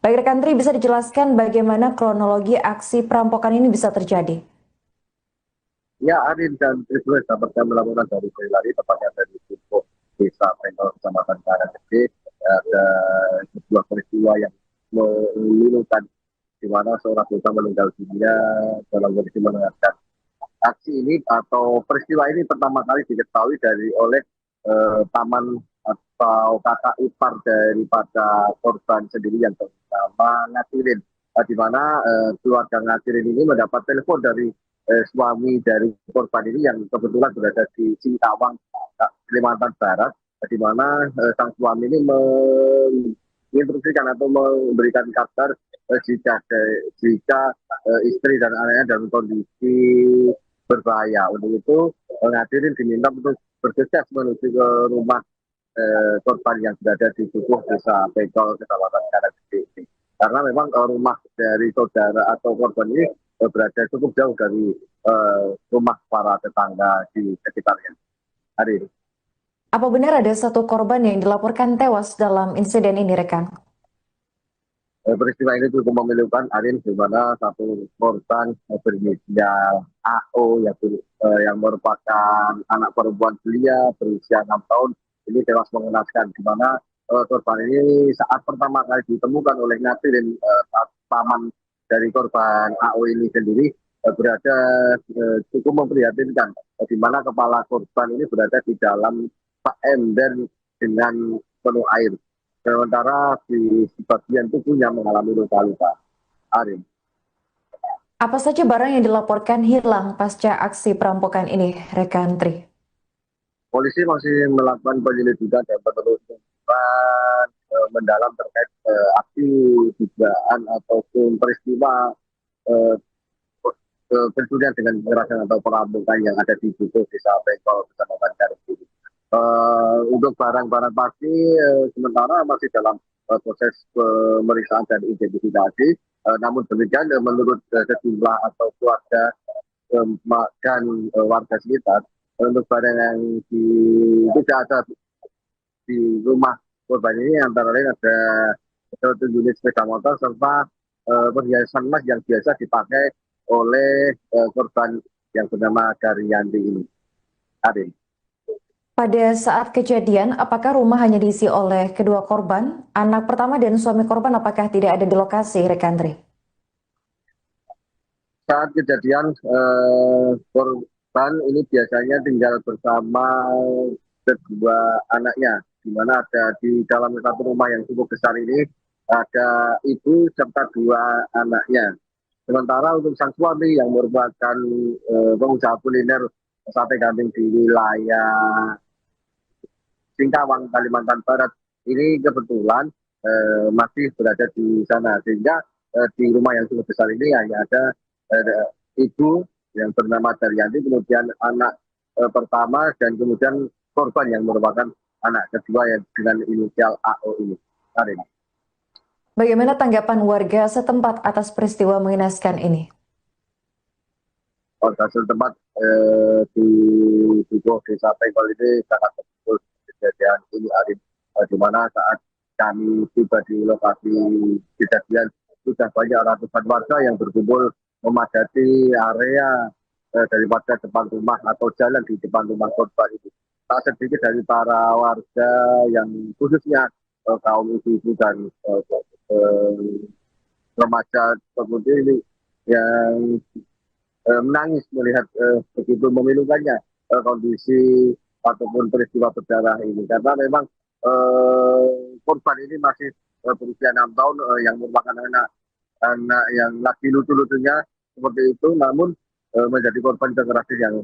Baik rekan Tri, bisa dijelaskan bagaimana kronologi aksi perampokan ini bisa terjadi? Ya, Arin dan Tribun dapat kami laporan dari Boyolali, tepatnya dari Dukuh, Desa Pengkol, Kecamatan Karanggede. Ada sebuah peristiwa yang memilukan di mana seorang bocah meninggal dunia dalam kondisi mengenaskan. Aksi ini atau peristiwa ini pertama kali diketahui oleh paman atau kakak ipar daripada korban sendiri yang bernama Ngatirin, di mana keluarga Ngatirin ini mendapat telepon dari suami dari korban ini yang kebetulan berada di Singkawang, Kalimantan Barat, di mana sang suami ini menginstruksikan atau memberikan kabar jika istri dan anaknya dalam kondisi berbahaya. Untuk itu Ngatirin diminta untuk bergegas menuju ke rumah korban yang berada di Dukuh, Desa Pengkol, Kecamatan Karanggede. Karena memang rumah dari saudara atau korban ini berada cukup jauh dari rumah para tetangga di sekitarnya. Hari ini. Apa benar ada satu korban yang dilaporkan tewas dalam insiden ini, rekan? Peristiwa ini cukup memilukan, Arin, di mana satu korban berinisial AO yang merupakan anak perempuan belia berusia 6 tahun ini tewas mengenaskan, di mana korban ini saat pertama kali ditemukan oleh Ngatirin, paman dari korban AO ini sendiri berada cukup memprihatinkan, di mana kepala korban ini berada di dalam ember dengan penuh air. Sementara di sebagian tubuhnya mengalami luka-luka. Arin. Apa saja barang yang dilaporkan hilang pasca aksi perampokan ini, rekan Tri? Polisi masih melakukan penyelidikan dan penelusuran mendalam terkait aksi dugaan ataupun peristiwa pencurian dengan kekerasan atau perampokan yang ada di Dukuh, Desa Pengkol, Kecamatan Karanggede. Untuk barang-barang pasti sementara masih dalam proses pemeriksaan dan identifikasi. Namun demikian menurut sejumlah atau keluarga dan warga sekitar, untuk barang yang tidak ada di rumah korban ini antara lain ada satu unit sepeda motor serta perhiasan emas yang biasa dipakai oleh korban yang bernama Daryanti ini. Arin. Pada saat kejadian, apakah rumah hanya diisi oleh kedua korban? Anak pertama dan suami korban apakah tidak ada di lokasi, rekan Tri? Saat kejadian, korban ini biasanya tinggal bersama kedua anaknya, di mana ada di dalam satu rumah yang cukup besar ini ada ibu serta dua anaknya. Sementara untuk sang suami yang merupakan pengusaha kuliner sate kambing di wilayah Singkawang, Kalimantan Barat, ini kebetulan masih berada di sana, sehingga di rumah yang cukup besar ini hanya ada ibu yang bernama Daryanti, kemudian anak pertama, dan kemudian korban yang merupakan anak kedua yang dengan inisial AO ini. Bagaimana tanggapan warga setempat atas peristiwa mengenaskan ini? Warga setempat di Dukuh, Desa Pengkol ini sangat terpukul kejadian ini, Arin, di mana saat kami tiba di lokasi kejadian sudah banyak ratusan warga yang berkumpul memadati area daripada depan rumah atau jalan di depan rumah korban itu. Tak sedikit dari para warga yang khususnya kaum ibu-ibu dan remaja seperti ini yang menangis melihat begitu memilukannya kondisi ataupun peristiwa berdarah ini, karena memang korban ini masih berusia 6 tahun yang merupakan anak yang lagi lucu-lucunya seperti itu, namun menjadi korban kekerasan yang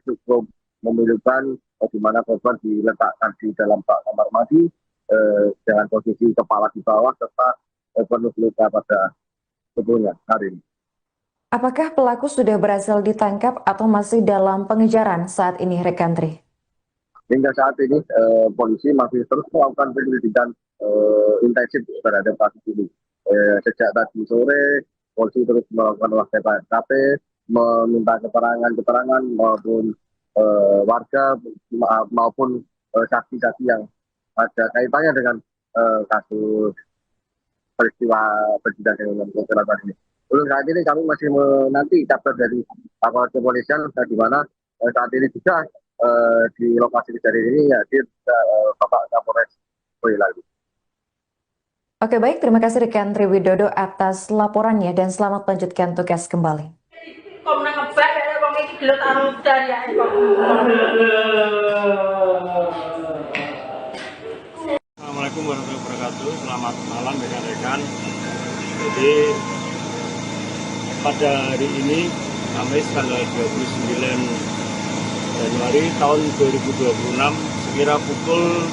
cukup memilukan di mana korban diletakkan di dalam bak kamar mandi dengan posisi kepala di bawah serta penuh luka pada tubuhnya hari ini. Apakah pelaku sudah berhasil ditangkap atau masih dalam pengejaran saat ini, rekan Tri? Hingga saat ini polisi masih terus melakukan penyelidikan intensif terhadap kasus ini. Sejak tadi sore polisi terus melakukan olah TKP, meminta keterangan maupun warga maupun saksi-saksi yang ada kaitannya dengan kasus peristiwa kejadian dengan kecelakaan ini. Untuk saat ini kami masih menanti kabar dari aparat kepolisian di mana saat ini juga di lokasi kejadian ini hadir Bapak Kapolres Boyolali. Oke, baik, terima kasih rekan Tri Widodo atas laporannya dan selamat melanjutkan tugas kembali. Assalamualaikum warahmatullahi wabarakatuh. Selamat malam rekan-rekan. Jadi pada hari ini Kamis tanggal 29 Januari tahun 2026 sekira pukul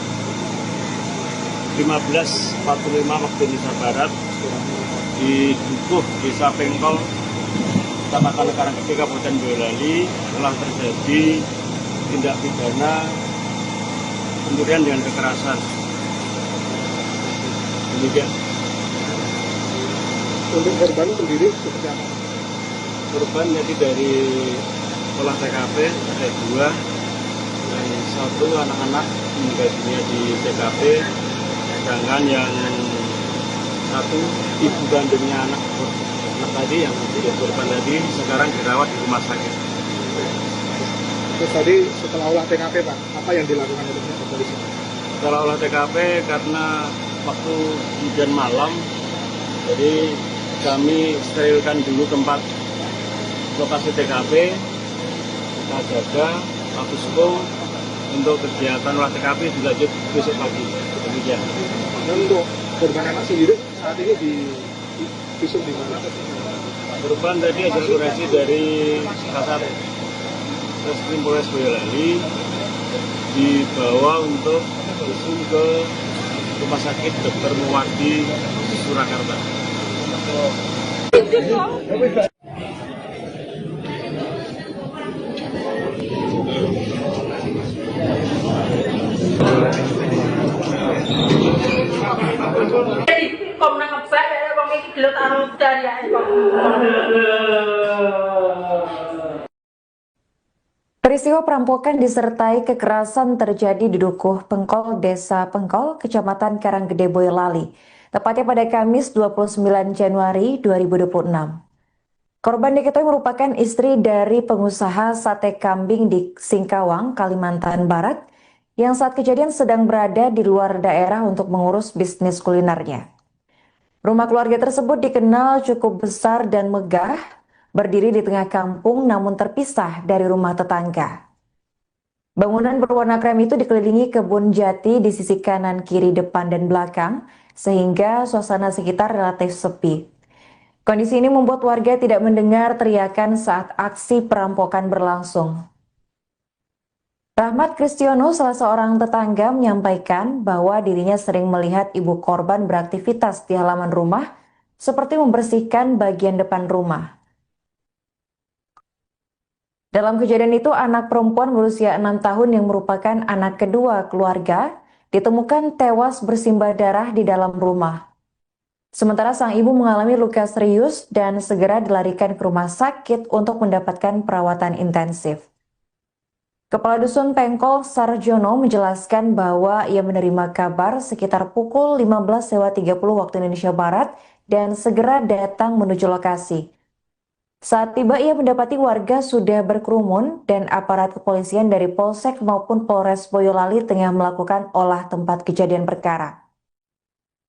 15.45 waktu Indonesia Barat di Dukuh Desa Pengkol Kecamatan Karanggede Kabupaten Boyolali telah terjadi tindak pidana pencurian dengan kekerasan. Demikian. Untuk korban sendiri seperti apa? Korban jadi dari olah TKP ada 2 dan 1 anak-anak meninggal dunia di TKP, sedangkan yang 1 ibu kandungnya anak tadi yang menjadi korban tadi sekarang dirawat di rumah sakit. Terus tadi setelah olah TKP Pak, apa yang dilakukan oleh polisi? Setelah olah TKP karena waktu hujan malam, jadi kami sterilkan dulu tempat lokasi TKP, kita jaga, habis itu untuk kegiatan olah TKP dilanjut besok pagi. Demikian. Dan untuk korban anak sendiri saat ini di visum di mana? Korban tadi hasil koreksi dari Kasat Reskrim Polres Boyolali dibawa untuk visum ke Rumah Sakit Dr. Muwardi Surakarta. Peristiwa perampokan disertai kekerasan terjadi di Dukuh Pengkol, Desa Pengkol, Kecamatan Karanggede, Boyolali, tepatnya pada Kamis 29 Januari 2026. Korban diketahui merupakan istri dari pengusaha sate kambing di Singkawang, Kalimantan Barat, yang saat kejadian sedang berada di luar daerah untuk mengurus bisnis kulinernya. Rumah keluarga tersebut dikenal cukup besar dan megah, berdiri di tengah kampung namun terpisah dari rumah tetangga. Bangunan berwarna krem itu dikelilingi kebun jati di sisi kanan, kiri, depan, dan belakang, sehingga suasana sekitar relatif sepi. Kondisi ini membuat warga tidak mendengar teriakan saat aksi perampokan berlangsung. Rahmat Kristiono, salah seorang tetangga, menyampaikan bahwa dirinya sering melihat ibu korban beraktivitas di halaman rumah, seperti membersihkan bagian depan rumah. Dalam kejadian itu, anak perempuan berusia 6 tahun yang merupakan anak kedua keluarga ditemukan tewas bersimbah darah di dalam rumah. Sementara sang ibu mengalami luka serius dan segera dilarikan ke rumah sakit untuk mendapatkan perawatan intensif. Kepala Dusun Pengkol Sarjono menjelaskan bahwa ia menerima kabar sekitar pukul 15.30 waktu Indonesia Barat dan segera datang menuju lokasi. Saat tiba, ia mendapati warga sudah berkerumun dan aparat kepolisian dari Polsek maupun Polres Boyolali tengah melakukan olah tempat kejadian perkara.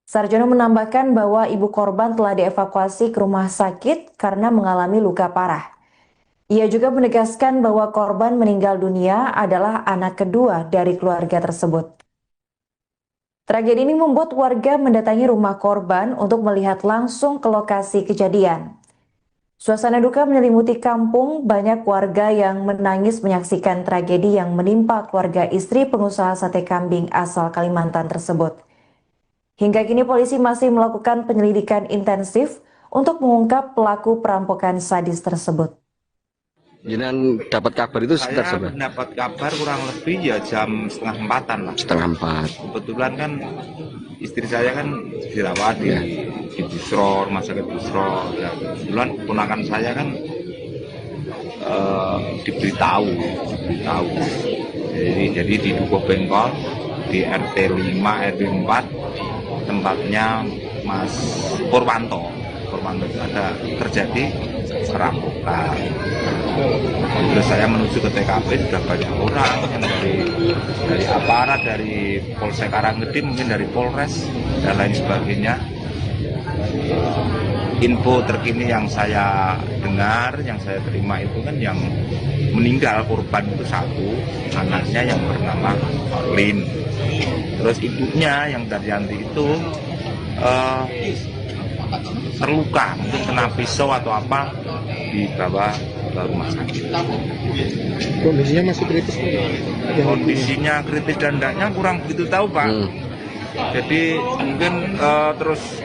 Sarjono menambahkan bahwa ibu korban telah dievakuasi ke rumah sakit karena mengalami luka parah. Ia juga menegaskan bahwa korban meninggal dunia adalah anak kedua dari keluarga tersebut. Tragedi ini membuat warga mendatangi rumah korban untuk melihat langsung ke lokasi kejadian. Suasana duka menyelimuti kampung, banyak warga yang menangis menyaksikan tragedi yang menimpa keluarga istri pengusaha sate kambing asal Kalimantan tersebut. Hingga kini polisi masih melakukan penyelidikan intensif untuk mengungkap pelaku perampokan sadis tersebut. Jenengan dapat kabar itu sekitar Saya seberapa? mendapat kabar kurang lebih ya jam 3:30 lah. 3:30. Kebetulan kan istri saya kan dirawat di Busro, rumah sakit Busro. Ya, kebetulan ponakan saya kan diberitahu. Jadi di Dukuh Bengkol di RT 5 RW 4 tempatnya Mas Purwanto itu ada terjadi perampokan. Terus saya menuju ke TKP, sudah banyak orang yang dari aparat, dari Polsek Karanggede, mungkin dari Polres dan lain sebagainya. Info terkini yang saya dengar, yang saya terima itu kan yang meninggal korban itu satu, anaknya yang bernama Orlin. Terus ibunya yang Daryanti itu terluka, mungkin kena pisau atau apa, dibawa ke rumah sakit. Kondisinya masih kritis Pak? Kondisinya kritis dan tidaknya kurang begitu tahu Pak. Jadi mungkin terus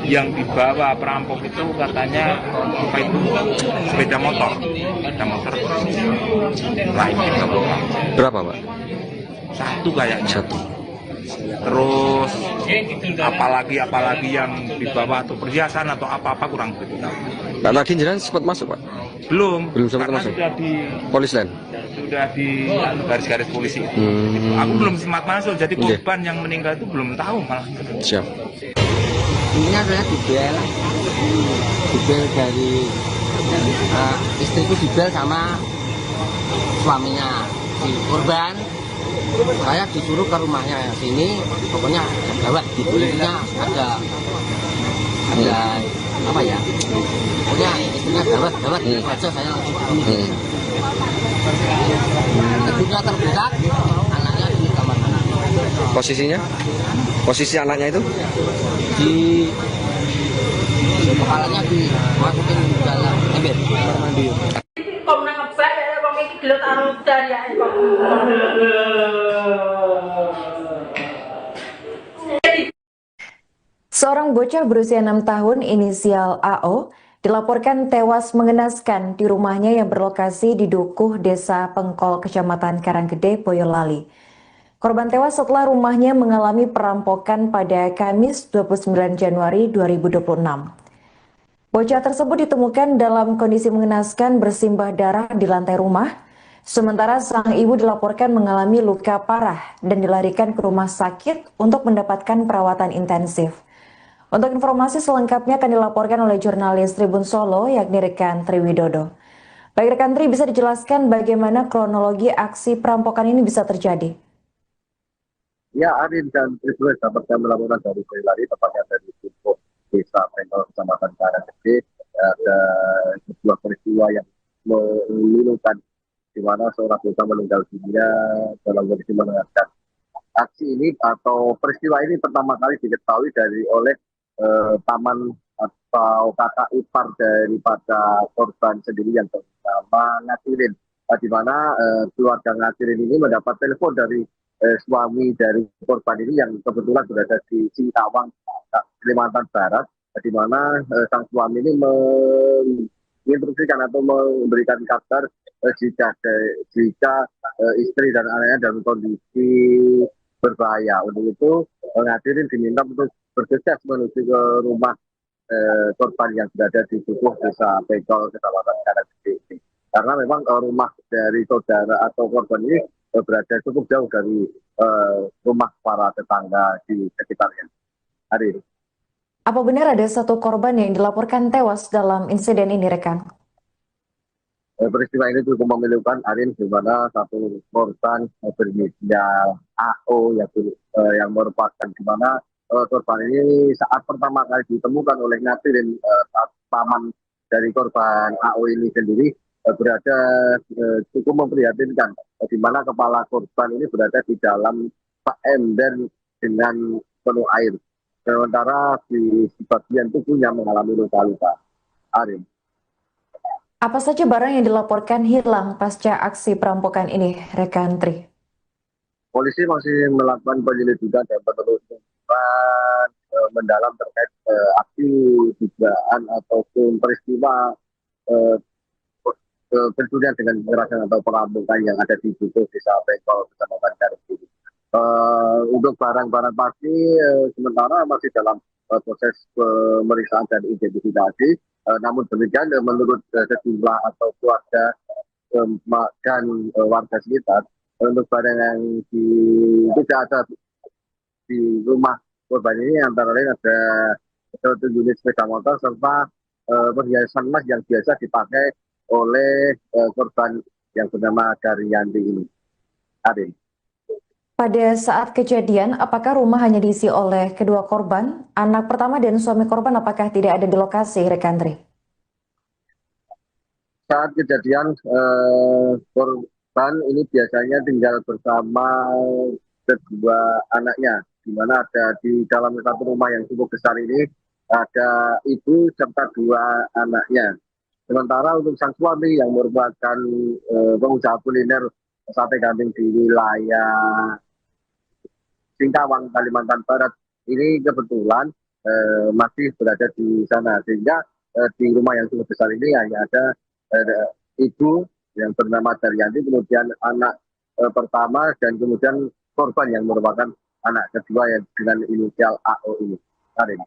yang dibawa perampok itu katanya apa itu sepeda motor lain kita bukan. Berapa, Pak? Satu kayaknya. Satu. Terus apalagi yang dibawa atau perhiasan atau apa kurang begitu tahu. Pak tadi jenengan sempat masuk, Pak? Belum Sempat karena masuk. sudah di Polis lain. sudah di garis-garis polisi itu. Aku belum sempat masuk, jadi korban yang meninggal itu belum tahu malah. Siap. Intinya saya dibel dari istriku dibel sama suaminya si korban. Saya disuruh ke rumahnya sini, pokoknya gawat gitu. Intinya ada apa ya? Pokoknya istrinya gawat gitu aja saya langsung kesini. Ibunya terbuka, anaknya di kamar mandi. Posisinya? Posisi anaknya itu? Di kepalanya dimasukin dalam ember kamar mandi. Kok nang ngebak ya wong iki gelut arung dari ya kok. Seorang bocah berusia 6 tahun inisial AO dilaporkan tewas mengenaskan di rumahnya yang berlokasi di Dukuh, Desa Pengkol, Kecamatan Karanggede, Boyolali. Korban tewas setelah rumahnya mengalami perampokan pada Kamis 29 Januari 2026. Bocah tersebut ditemukan dalam kondisi mengenaskan bersimbah darah di lantai rumah, sementara sang ibu dilaporkan mengalami luka parah dan dilarikan ke rumah sakit untuk mendapatkan perawatan intensif. Untuk informasi selengkapnya akan dilaporkan oleh jurnalis Tribun Solo, yakni rekan Triwidodo. Baik rekan Tri, bisa dijelaskan bagaimana kronologi aksi perampokan ini bisa terjadi? Ya, Arin dan Tribun dapat kami melaporkan dari Boyolali, tepatnya dari Dukuh, Desa Pengkol, Kecamatan Karanggede. Ada sebuah peristiwa yang memilukan, di mana seorang bocah meninggal dunia dalam kondisi mengenaskan. Aksi ini atau peristiwa ini pertama kali diketahui oleh paman atau kakak ipar daripada korban sendiri yang bernama Ngatirin, di mana keluarga Ngatirin ini mendapat telepon dari suami dari korban ini yang kebetulan berada di Singkawang, Kalimantan Barat, di mana sang suami ini menginstruksikan atau memberikan kabar jika istri dan anaknya dalam kondisi berbahaya. Untuk itu Ngatirin diminta untuk bergegas menuju ke rumah korban yang berada di Dukuh, Desa Pengkol, Kecamatan Karanggede. Karena memang rumah dari saudara atau korban ini berada cukup jauh dari rumah para tetangga di sekitarnya. Hari ini. Apa benar ada satu korban yang dilaporkan tewas dalam insiden ini, rekan? Peristiwa ini cukup memilukan, Arin, di mana satu korban berinisial AO yang merupakan di mana korban ini saat pertama kali ditemukan oleh Ngatirin, paman dari korban AO ini sendiri berada cukup memprihatinkan, di mana kepala korban ini berada di dalam ember dengan penuh air. sementara di sebagian tubuhnya mengalami luka-luka. Arin. Apa saja barang yang dilaporkan hilang pasca aksi perampokan ini, rekan Tri? Polisi masih melakukan penyelidikan dan penelusuran mendalam terkait aksi dugaan ataupun peristiwa pencurian dengan kekerasan atau perampokan yang ada di Dukuh Desa Pengkol, Kecamatan Karangturi. Untuk barang-barang pasti sementara masih dalam proses pemeriksaan dan identifikasi. Namun demikian menurut sejumlah atau keluarga dan warga sekitar, untuk barang yang tidak ada di rumah korban ini antara lain ada 1 unit sepeda motor serta perhiasan emas yang biasa dipakai oleh korban yang bernama Daryanti ini. Arin. Pada saat kejadian, apakah rumah hanya diisi oleh kedua korban? Anak pertama dan suami korban apakah tidak ada di lokasi, rekan Tri? Saat kejadian korban ini biasanya tinggal bersama kedua anaknya, di mana ada di dalam satu rumah yang cukup besar ini ada ibu serta 2 anaknya. Sementara untuk sang suami yang merupakan pengusaha kuliner sate kambing di wilayah Singkawang, Kalimantan Barat, ini kebetulan masih berada di sana, sehingga di rumah yang cukup besar ini hanya ada ibu yang bernama Daryanti, kemudian anak pertama, dan kemudian korban yang merupakan anak kedua yang dengan inisial AO ini. Karin.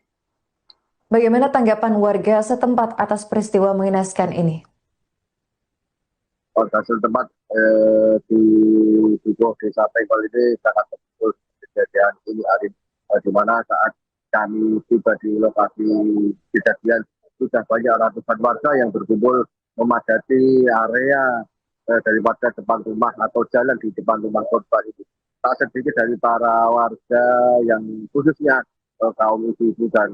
Bagaimana tanggapan warga setempat atas peristiwa mengenaskan ini? Warga setempat di Dukuh Desa Pengkol ini sangat betul kejadian ini, Arin, di mana saat kami tiba di lokasi kejadian sudah banyak ratusan warga yang berkumpul memadati area daripada depan rumah atau jalan di depan rumah korban itu. Tak sedikit dari para warga yang khususnya kaum ibu-ibu dan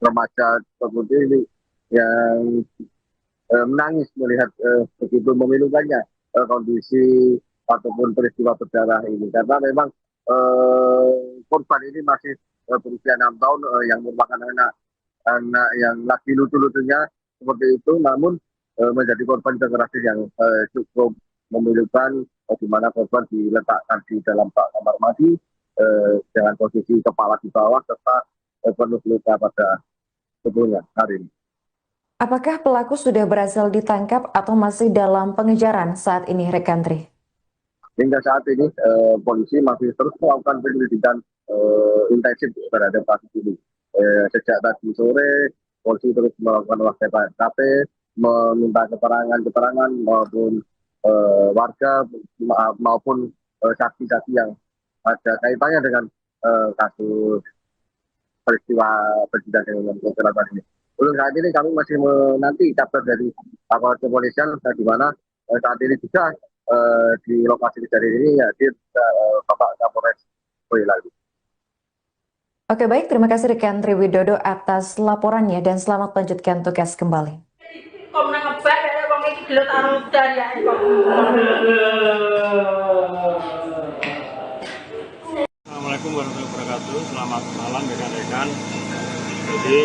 remaja seperti ini yang menangis melihat begitu memilukannya kondisi ataupun peristiwa berdarah ini, karena memang korban ini masih berusia 6 tahun yang merupakan anak yang lagi lucu-lucunya seperti itu, namun menjadi korban kekerasan yang cukup memilukan, di mana korban diletakkan di dalam kamar mandi dengan posisi kepala di bawah serta penuh luka pada tubuhnya. Hari ini. Apakah pelaku sudah berhasil ditangkap atau masih dalam pengejaran saat ini, rekan Tri? Hingga saat ini polisi masih terus melakukan penyelidikan intensif terhadap kasus ini. Sejak tadi sore, polisi terus melakukan olah TKP, meminta keterangan maupun warga maupun saksi-saksi yang ada kaitannya dengan kasus peristiwa dengan kekerasan ini. Untuk saat ini kami masih menanti kabar dari aparat kepolisian, di mana saat ini juga di lokasi kejadian ini hadir Bapak Kapolres Boyolali. Oke, baik, terima kasih rekan Tri Widodo atas laporannya dan selamat melanjutkan tugas kembali. Assalamualaikum warahmatullahi wabarakatuh. Selamat malam rekan-rekan. Jadi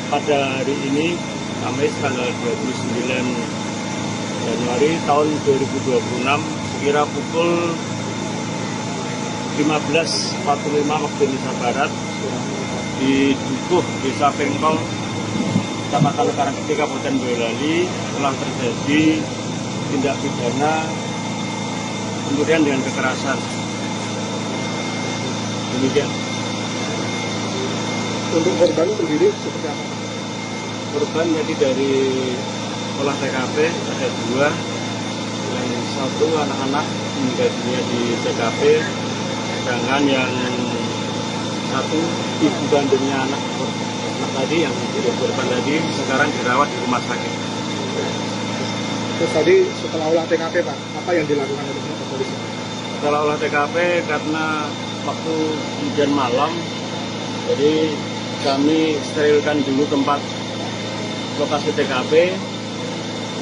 pada hari ini Kamis tanggal 29 Januari tahun 2026 sekira pukul 15.45 waktu Indonesia Barat di Dukuh Desa Pengkol, Kecamatan Karangturi, Kabupaten Boyolali telah terjadi tindak pidana pencurian dengan kekerasan. Demikian. Untuk korban sendiri seperti apa? Korban jadi dari olah TKP ada 2, yang 1 anak-anak meninggal dunia di TKP, sedangkan yang 1 ibu kandungnya anak tadi yang jadi korban tadi sekarang dirawat di rumah sakit. Terus tadi setelah olah TKP Pak, apa yang dilakukan oleh polisi? Setelah olah TKP karena waktu hujan malam, jadi kami sterilkan dulu tempat lokasi TKP,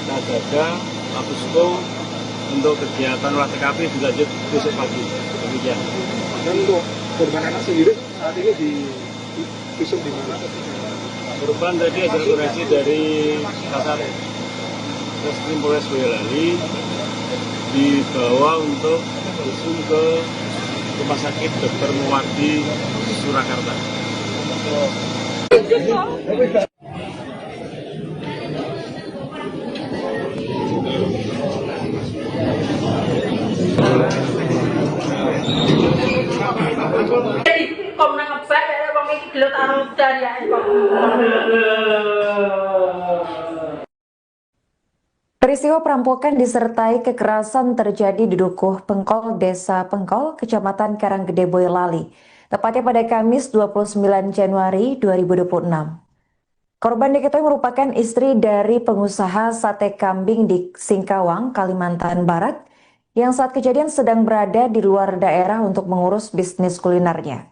kita jaga status quo untuk kegiatan olah TKP dilanjut besok pagi. Demikian. Dan untuk korban anak sendiri saat ini di visum di mana? Korban tadi hasil forensik dari Kasar Reskrim Polres Boyolali dibawa untuk visum ke Rumah Sakit Dr. Muwardi Surakarta. Kok nangkep ada bang iki gelut arang dari ya kok. Peristiwa perampokan disertai kekerasan terjadi di Dukuh Pengkol, Desa Pengkol, Kecamatan Karanggede, Boyolali, tepatnya pada Kamis 29 Januari 2026. Korban diketahui merupakan istri dari pengusaha sate kambing di Singkawang, Kalimantan Barat, yang saat kejadian sedang berada di luar daerah untuk mengurus bisnis kulinernya.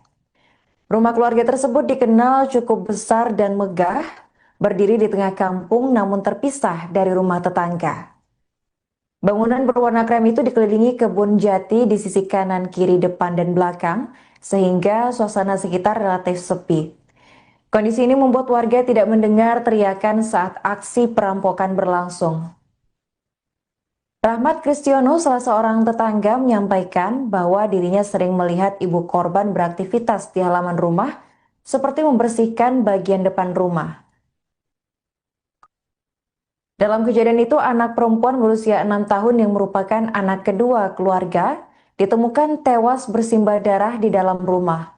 Rumah keluarga tersebut dikenal cukup besar dan megah, berdiri di tengah kampung namun terpisah dari rumah tetangga. Bangunan berwarna krem itu dikelilingi kebun jati di sisi kanan, kiri, depan, dan belakang, sehingga suasana sekitar relatif sepi. Kondisi ini membuat warga tidak mendengar teriakan saat aksi perampokan berlangsung. Rahmat Kristiono, salah seorang tetangga, menyampaikan bahwa dirinya sering melihat ibu korban beraktivitas di halaman rumah, seperti membersihkan bagian depan rumah. Dalam kejadian itu, anak perempuan berusia 6 tahun yang merupakan anak kedua keluarga ditemukan tewas bersimbah darah di dalam rumah.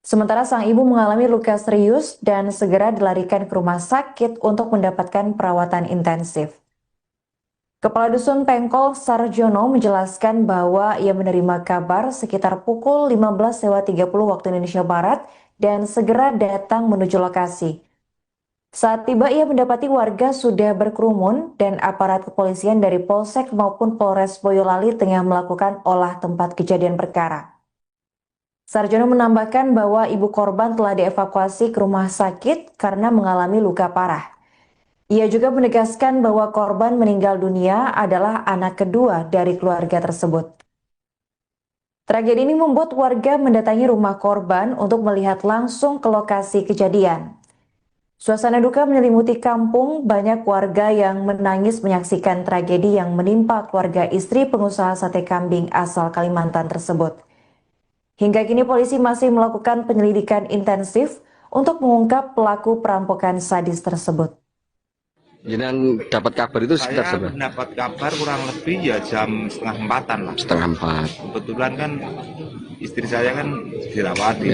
Sementara sang ibu mengalami luka serius dan segera dilarikan ke rumah sakit untuk mendapatkan perawatan intensif. Kepala Dusun Pengkol Sarjono menjelaskan bahwa ia menerima kabar sekitar pukul 15.30 waktu Indonesia Barat dan segera datang menuju lokasi. Saat tiba, ia mendapati warga sudah berkerumun dan aparat kepolisian dari Polsek maupun Polres Boyolali tengah melakukan olah tempat kejadian perkara. Sarjono menambahkan bahwa ibu korban telah dievakuasi ke rumah sakit karena mengalami luka parah. Ia juga menegaskan bahwa korban meninggal dunia adalah anak kedua dari keluarga tersebut. Tragedi ini membuat warga mendatangi rumah korban untuk melihat langsung ke lokasi kejadian. Suasana duka menyelimuti kampung, banyak warga yang menangis menyaksikan tragedi yang menimpa keluarga istri pengusaha sate kambing asal Kalimantan tersebut. Hingga kini polisi masih melakukan penyelidikan intensif untuk mengungkap pelaku perampokan sadis tersebut. Jangan dapat kabar itu sekitar saya dapat kabar kurang lebih ya jam 3:30 lah. 3:30. Kebetulan kan istri saya kan dirawat di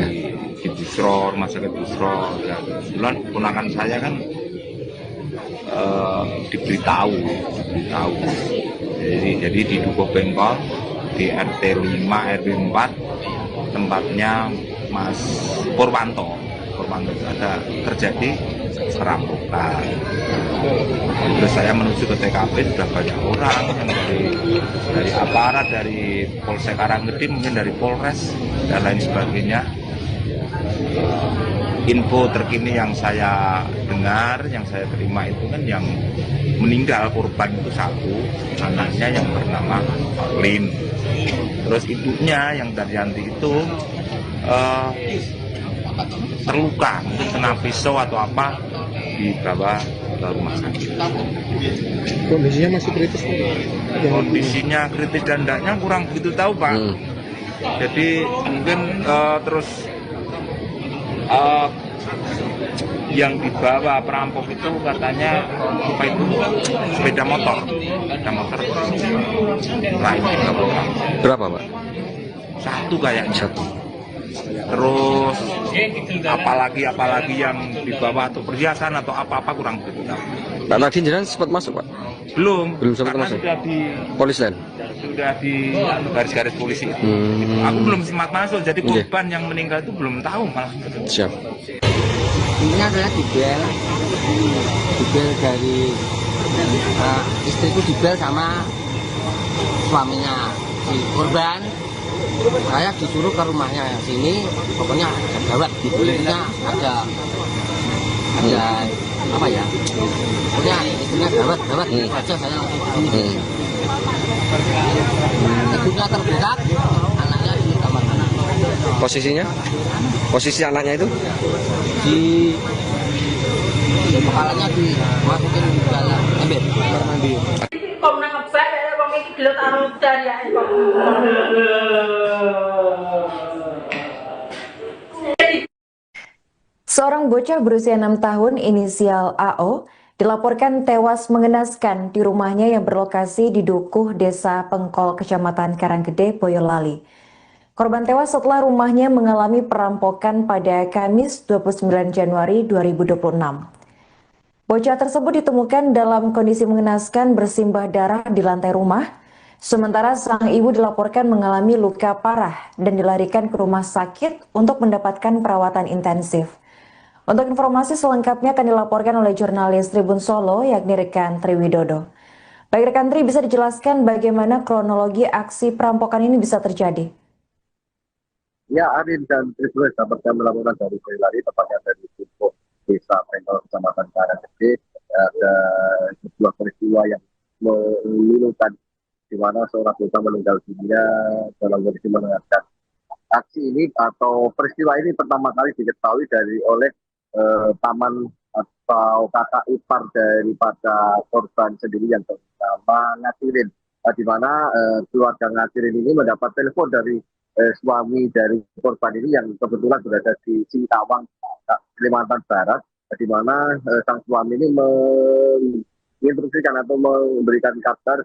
Busro, rumah sakit Busro. Ya, kebetulan ponakan saya kan diberitahu. Jadi di Dukuh Pengkol di RT 5 RW 4 tempatnya Mas Purwanto ada terjadi perampokan. Terus saya menuju ke TKP, sudah banyak orang yang dari aparat, dari Polsek Karanggede, mungkin dari Polres dan lain sebagainya. Info terkini yang saya dengar, yang saya terima itu kan yang meninggal korban itu satu, anaknya yang bernama Lin. Terus ibunya yang Daryanti itu terluka, mungkin kena pisau atau apa, dibawa ke rumah sakit. Kondisinya masih kritis? Kondisinya kritis dan tidaknya kurang begitu tahu, Pak. Jadi mungkin terus yang dibawa perampok itu katanya apa itu sepeda motor lain Berapa, Pak? Satu kayaknya. Satu. Terus apalagi yang dibawa atau perhiasan atau apa kurang begitu tahu. Pak tadi jenengan sempat masuk, Pak? Belum sempat masuk. Sudah di Polisian. Sudah di garis-garis polisi itu. Aku belum sempat masuk, jadi korban yang meninggal itu belum tahu malah. Siap. Ini adalah dibel dari istriku, dibel sama suaminya si korban. Saya disuruh ke rumahnya sini, pokoknya ada gawat di kulitnya, ada apa ya, pokoknya istrinya gawat saja. Saya langsung ibunya terdekat, anaknya di kamar anak. Posisinya? Posisi anaknya itu? Di kepalanya dimasukin ke dalam ember kamar mandi. Kok nangkep saya wong iki gelut karo udan ya kok. Seorang bocah berusia 6 tahun inisial AO dilaporkan tewas mengenaskan di rumahnya yang berlokasi di Dukuh, Desa Pengkol, Kecamatan Karanggede, Boyolali. Korban tewas setelah rumahnya mengalami perampokan pada Kamis 29 Januari 2026. Bocah tersebut ditemukan dalam kondisi mengenaskan bersimbah darah di lantai rumah, sementara sang ibu dilaporkan mengalami luka parah dan dilarikan ke rumah sakit untuk mendapatkan perawatan intensif. Untuk informasi selengkapnya akan dilaporkan oleh jurnalis Tribun Solo, yakni rekan Tri Widodo. Baik rekan Tri, bisa dijelaskan bagaimana kronologi aksi perampokan ini bisa terjadi? Ya, Arin dan Tribun dapat melaporkan dari Boyolali, tepatnya dari Dukuh, Desa Pengkol, Kecamatan Karanggede. Ada sebuah peristiwa yang memilukan, di mana seorang bocah meninggal dunia dalam kondisi mengenaskan. Aksi ini atau peristiwa ini pertama kali diketahui oleh paman atau kakak ipar daripada korban sendiri yang bernama Ngasirin, di mana keluarga Ngasirin ini mendapat telepon dari suami dari korban ini yang kebetulan berada di Singkawang, Kalimantan Barat, di mana sang suami ini menginstruksikan atau memberikan kabar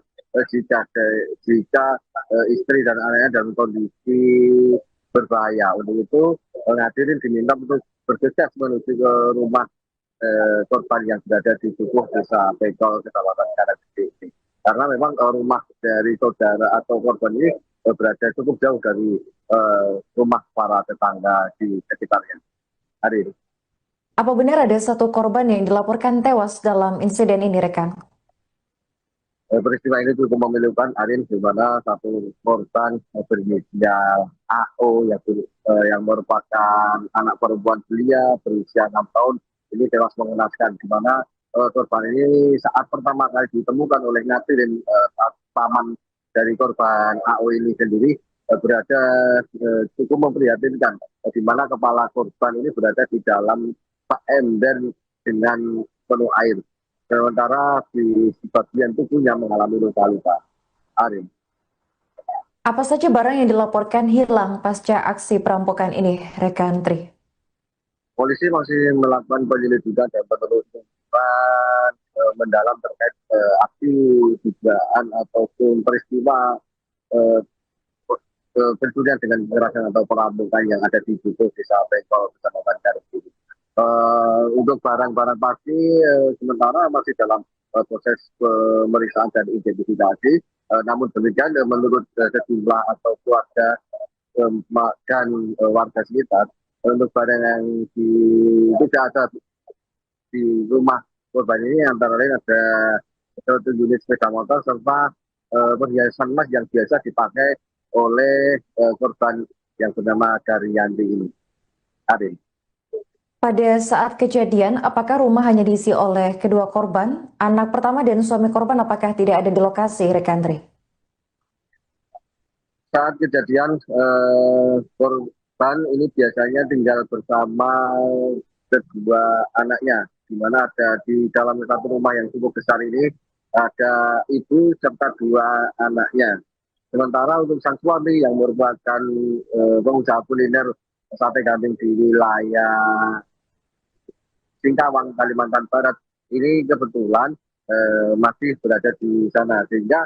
jika istri dan anaknya dalam kondisi berbahaya. Untuk itu Ngasirin diminta untuk bergegas menuju ke rumah korban yang berada di Dukuh, Desa Pengkol, Kecamatan Karanggede. Karena memang rumah dari saudara atau korban ini berada cukup jauh dari rumah para tetangga di sekitarnya. Hari ini. Apa benar ada satu korban yang dilaporkan tewas dalam insiden ini, rekan? Peristiwa ini cukup memilukan, Arin, di mana satu korban berinisial AO yang merupakan anak perempuan belia berusia 6 tahun ini tewas mengenaskan, di mana korban ini saat pertama kali ditemukan oleh Ngasirin, paman dari korban AO ini sendiri berada cukup memprihatinkan, di mana kepala korban ini berada di dalam ember dengan penuh air. Sementara di bagian tubuhnya mengalami luka-luka. Arin. Apa saja barang yang dilaporkan hilang pasca aksi perampokan ini, rekan Tri? Polisi masih melakukan penyelidikan dan penelusuran mendalam terkait aksi dugaan ataupun peristiwa pencurian dengan kekerasan atau perampokan yang ada di Dukuh, Desa Pengkol, Kecamatan Karanggede. Untuk barang-barang pasti sementara masih dalam proses pemeriksaan dan identifikasi. Namun demikian menurut sejumlah atau keluarga dan warga sekitar, untuk barang yang tidak ada di rumah korban ini antara lain ada satu unit sepeda motor serta perhiasan emas yang biasa dipakai oleh korban yang bernama Daryanti ini. Arin. Pada saat kejadian, apakah rumah hanya diisi oleh kedua korban? Anak pertama dan suami korban apakah tidak ada di lokasi, rekan Tri? Saat kejadian, korban ini biasanya tinggal bersama kedua anaknya, di mana ada di dalam satu rumah yang cukup besar ini, ada ibu serta dua anaknya. Sementara untuk sang suami yang merupakan pengusaha kuliner sate kambing di wilayah Singkawang, Kalimantan Barat, ini kebetulan masih berada di sana, sehingga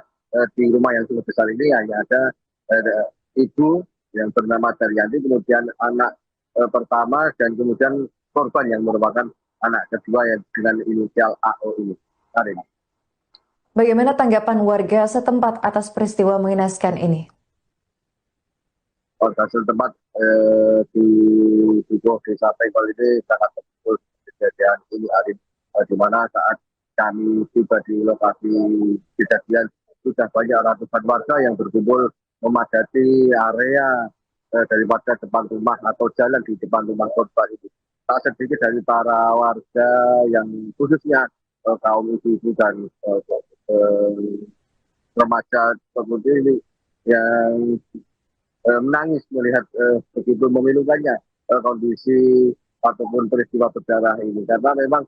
di rumah yang cukup besar ini hanya ada ibu yang bernama Daryanti, kemudian anak pertama, dan kemudian korban yang merupakan anak kedua yang dengan inisial AO ini. Karin. Bagaimana tanggapan warga setempat atas peristiwa mengenaskan ini? Warga setempat di Dukuh, Desa Pengkol ini sangat terpukul kejadian ini, Arin, di mana saat kami tiba di lokasi kejadian sudah banyak ratusan warga yang berkumpul memadati area daripada depan rumah atau jalan di depan rumah korban itu. Tak sedikit dari para warga yang khususnya kaum ibu-ibu dan remaja seperti ini yang menangis melihat begitu memilukannya kondisi ataupun peristiwa berdarah ini, karena memang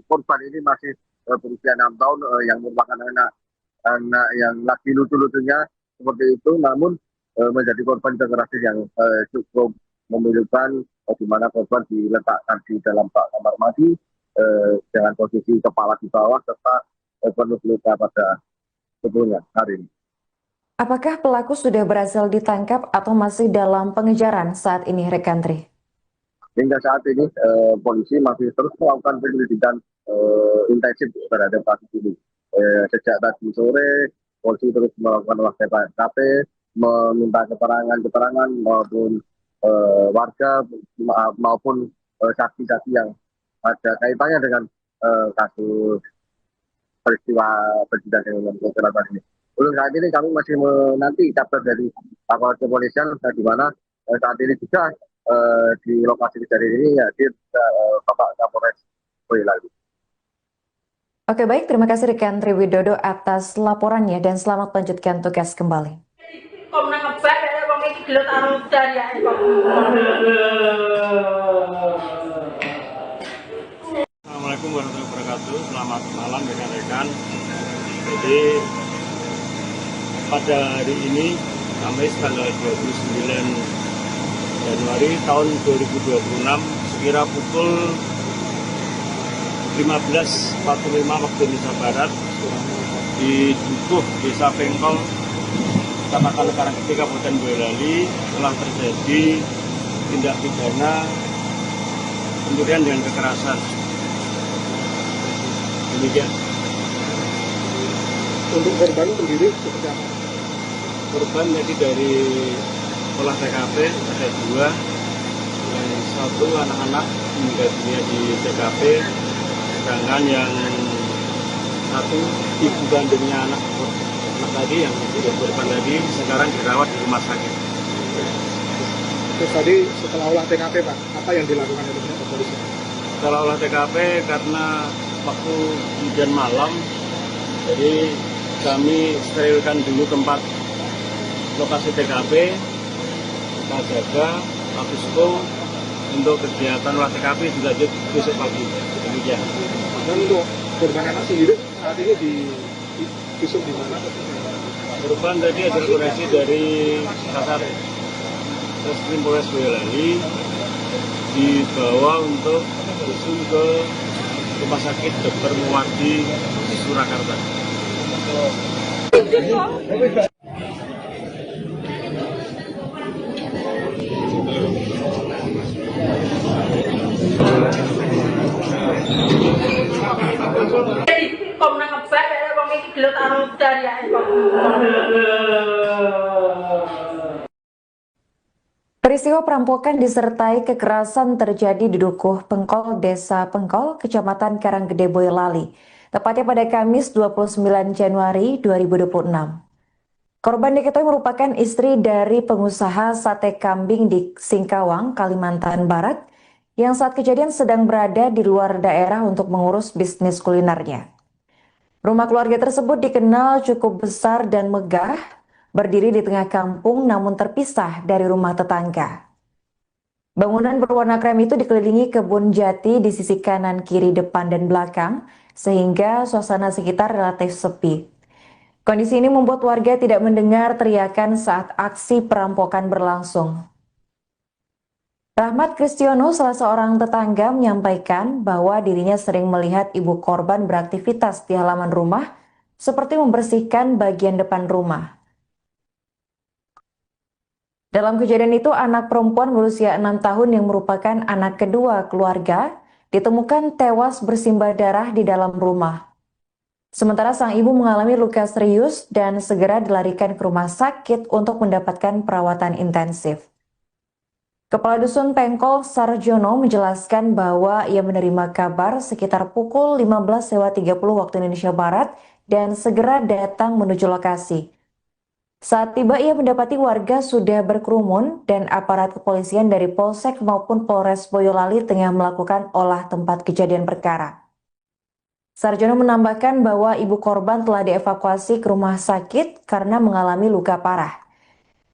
korban ini masih berusia 6 tahun, yang merupakan anak yang lagi lucu-lucunya seperti itu, namun menjadi korban kekerasan yang cukup memilukan, di mana korban diletakkan di dalam kamar mandi dengan posisi kepala di bawah serta penuh luka pada tubuhnya hari ini. Apakah pelaku sudah berhasil ditangkap atau masih dalam pengejaran saat ini, rekan Tri? Hingga saat ini polisi masih terus melakukan penyelidikan intensif terhadap kasus ini. Sejak tadi sore, polisi terus melakukan olah TKP, meminta keterangan maupun warga maupun saksi-saksi yang ada kaitannya dengan kasus peristiwa persidangan kekerasan ini. Untuk saat ini kami masih menanti kabar dari aparat kepolisian, di mana saat ini juga di lokasi kejadian ini hadir Bapak Kapolres Boyolali. Oke, baik, terima kasih rekan Tri Widodo atas laporannya dan selamat melanjutkan tugas kembali. Assalamualaikum warahmatullahi wabarakatuh. Selamat malam rekan-rekan. Jadi pada hari ini, Kamis tanggal 29 Januari tahun 2026, sekira pukul 15.45 waktu Indonesia Barat, di Dukuh, Desa Pengkol, Kecamatan Karanggede, Kabupaten Boyolali, telah terjadi tindak pidana pencurian dengan kekerasan. Demikian. Untuk korban sendiri seperti apa? Korban jadi dari olah TKP ada 2, yang 1 anak-anak meninggal dunia di TKP, sedangkan yang 1 ibu kandungnya anak tadi yang sudah korban tadi sekarang dirawat di rumah sakit. Terus tadi setelah olah TKP Pak, apa yang dilakukan oleh polisi? Setelah olah TKP karena waktu hujan malam, jadi kami sterilkan dulu tempat lokasi TKP, kita jaga, habis itu untuk kegiatan olah TKP dilanjut besok pagi. Demikian. Dan untuk korban anak sendiri saat ini divisum di mana? Korban tadi hasil koreksi dari Kasar Reskrim Polres Boyolali dibawa untuk visum ke Rumah Sakit Dr. Muwardi Surakarta. Peristiwa perampokan disertai kekerasan terjadi di Dukuh Pengkol, Desa Pengkol, Kecamatan Karanggede, Boyolali, tepatnya pada Kamis 29 Januari 2026. Korban diketahui merupakan istri dari pengusaha sate kambing di Singkawang, Kalimantan Barat, yang saat kejadian sedang berada di luar daerah untuk mengurus bisnis kulinernya. Rumah keluarga tersebut dikenal cukup besar dan megah, berdiri di tengah kampung namun terpisah dari rumah tetangga. Bangunan berwarna krem itu dikelilingi kebun jati di sisi kanan, kiri, depan, dan belakang, sehingga suasana sekitar relatif sepi. Kondisi ini membuat warga tidak mendengar teriakan saat aksi perampokan berlangsung. Rahmat Kristiono, salah seorang tetangga, menyampaikan bahwa dirinya sering melihat ibu korban beraktivitas di halaman rumah, seperti membersihkan bagian depan rumah. Dalam kejadian itu, anak perempuan berusia 6 tahun yang merupakan anak kedua keluarga ditemukan tewas bersimbah darah di dalam rumah. Sementara sang ibu mengalami luka serius dan segera dilarikan ke rumah sakit untuk mendapatkan perawatan intensif. Kepala Dusun Pengkol Sarjono menjelaskan bahwa ia menerima kabar sekitar pukul 15.30 waktu Indonesia Barat dan segera datang menuju lokasi. Saat tiba, ia mendapati warga sudah berkerumun dan aparat kepolisian dari Polsek maupun Polres Boyolali tengah melakukan olah tempat kejadian perkara. Sarjono menambahkan bahwa ibu korban telah dievakuasi ke rumah sakit karena mengalami luka parah.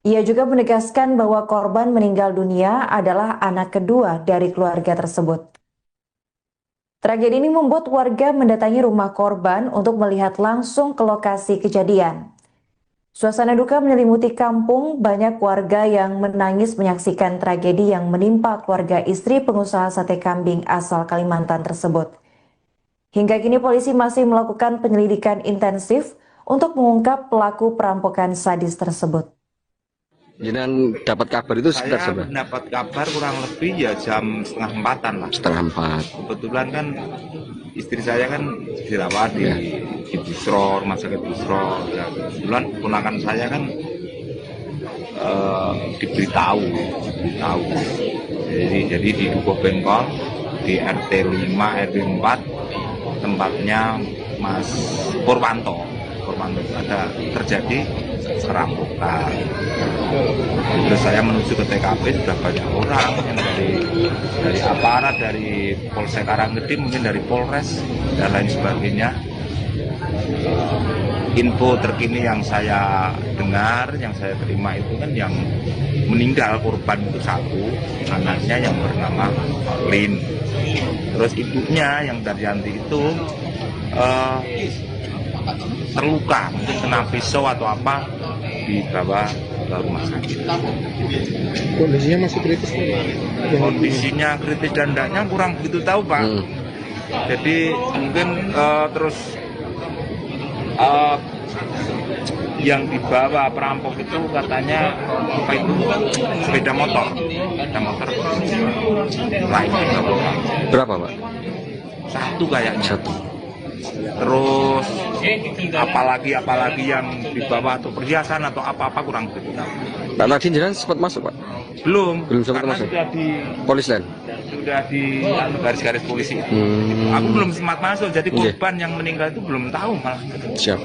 Ia juga menegaskan bahwa korban meninggal dunia adalah anak kedua dari keluarga tersebut. Tragedi ini membuat warga mendatangi rumah korban untuk melihat langsung ke lokasi kejadian. Suasana duka menyelimuti kampung, banyak warga yang menangis menyaksikan tragedi yang menimpa keluarga istri pengusaha sate kambing asal Kalimantan tersebut. Hingga kini polisi masih melakukan penyelidikan intensif untuk mengungkap pelaku perampokan sadis tersebut. Jangan dapat kabar itu sekitar Saya seberapa? mendapat kabar kurang lebih ya jam 3:30 lah. 3:30. Kebetulan kan istri saya kan dirawat di Busro, rumah sakit Busro. Ya, kebetulan ponakan saya kan diberitahu. Jadi di Dukuh Bengkol di RT 5 RW 4 tempatnya Mas Purwanto ada terjadi perampokan. Terus saya menuju ke TKP, sudah banyak orang yang dari aparat, dari Polsek Karanggede, mungkin dari Polres dan lain sebagainya. Info terkini yang saya dengar, yang saya terima itu kan yang meninggal korban itu satu, anaknya yang bernama Lin. Terus ibunya yang Daryanti itu terluka, mungkin kena pisau atau apa, dibawa ke rumah sakit. Kondisinya masih kritis Pak? Kondisinya kritis dan tidaknya kurang begitu tahu Pak. Jadi mungkin terus yang dibawa perampok itu katanya apa itu sepeda motor lain dibawa. Berapa Pak? Satu kayaknya. Satu. Terus apalagi yang dibawa atau perhiasan atau apa kurang begitu tahu. Pak tadi jenengan sempat masuk Pak? Belum sempat karena masuk. sudah di Polis lain. Sudah di garis-garis polisi. Aku belum sempat masuk, jadi korban yang meninggal itu belum tahu malah. Siap.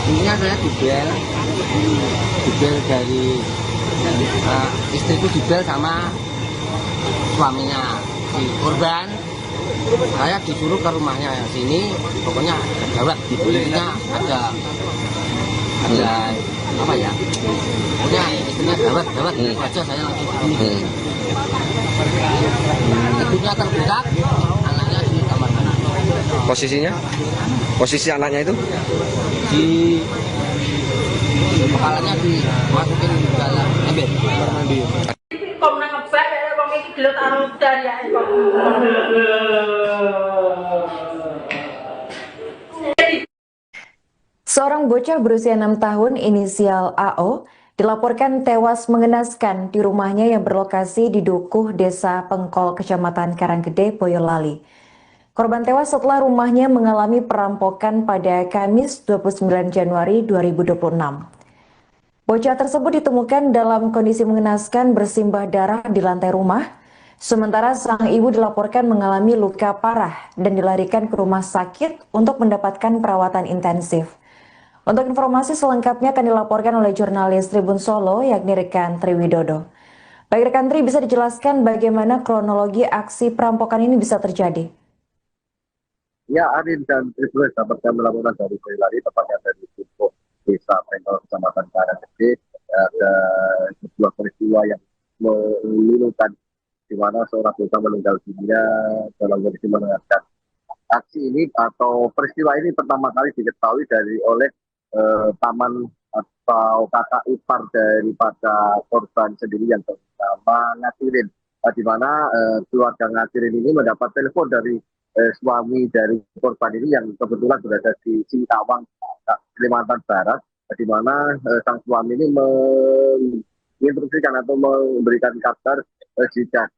Intinya saya dibel dari istriku dibel sama suaminya si korban. Saya disuruh ke rumahnya sini, pokoknya ada gawat, istrinya ada apa ya? Pokoknya istrinya gawat, itu aja saya langsung ke sini. Ibunya terbuka, anaknya di kamar mandi. Posisinya? Posisi anaknya itu? Di kepalanya dimasukin ke dalam ember kamar mandi. Kok nang ngebak ya wong iki gelut karo dari kok. Seorang bocah berusia 6 tahun inisial AO dilaporkan tewas mengenaskan di rumahnya yang berlokasi di Dukuh, Desa Pengkol, Kecamatan Karanggede, Boyolali. Korban tewas setelah rumahnya mengalami perampokan pada Kamis 29 Januari 2026. Bocah tersebut ditemukan dalam kondisi mengenaskan bersimbah darah di lantai rumah, sementara sang ibu dilaporkan mengalami luka parah dan dilarikan ke rumah sakit untuk mendapatkan perawatan intensif. Untuk informasi selengkapnya akan dilaporkan oleh jurnalis Tribun Solo, yakni rekan Triwidodo. Baik rekan Tri, bisa dijelaskan bagaimana kronologi aksi perampokan ini bisa terjadi? Ya, Arin dan Tribun dapat kami laporan dari Boyolali, tepatnya dari Dukuh, Desa Pengkol, Kecamatan Karanggede. Ada sebuah peristiwa yang memilukan, di mana seorang bocah meninggal dunia dalam kondisi mengenaskan. Aksi ini atau peristiwa ini pertama kali diketahui oleh paman atau kakak ipar daripada korban sendiri yang bernama Ngatirin, di mana keluarga Ngatirin ini mendapat telepon dari suami dari korban ini yang kebetulan berada di Singkawang, Kalimantan Barat, di mana sang suami ini menginstruksikan atau memberikan kabar jika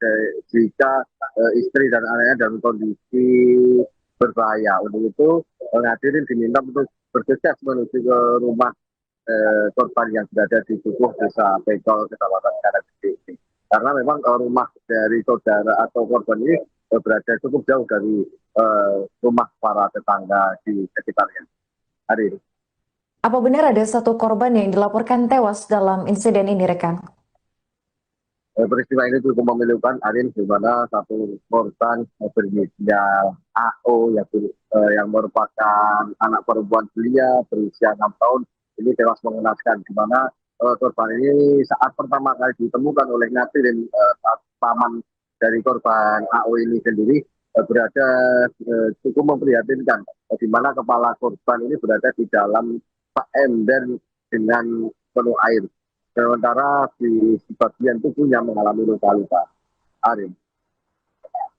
istri dan anaknya dalam kondisi berbahaya. Untuk itu Ngatirin diminta untuk bergegas menuju ke rumah korban yang berada di Dukuh, Desa Pengkol, Kecamatan Karanggede. Karena memang rumah dari saudara atau korban ini berada cukup jauh dari rumah para tetangga di sekitarnya. Hari ini. Apa benar ada satu korban yang dilaporkan tewas dalam insiden ini, rekan? Peristiwa ini cukup memilukan, Arin, di mana satu korban berinisial AO yang merupakan anak perempuan belia berusia 6 tahun ini tewas mengenaskan, di mana korban ini saat pertama kali ditemukan oleh Natirin, paman dari korban AO ini sendiri, berada cukup memprihatinkan, di mana kepala korban ini berada di dalam bak ember dengan penuh air. Sementara di bagian tubuhnya mengalami luka-luka. Arin.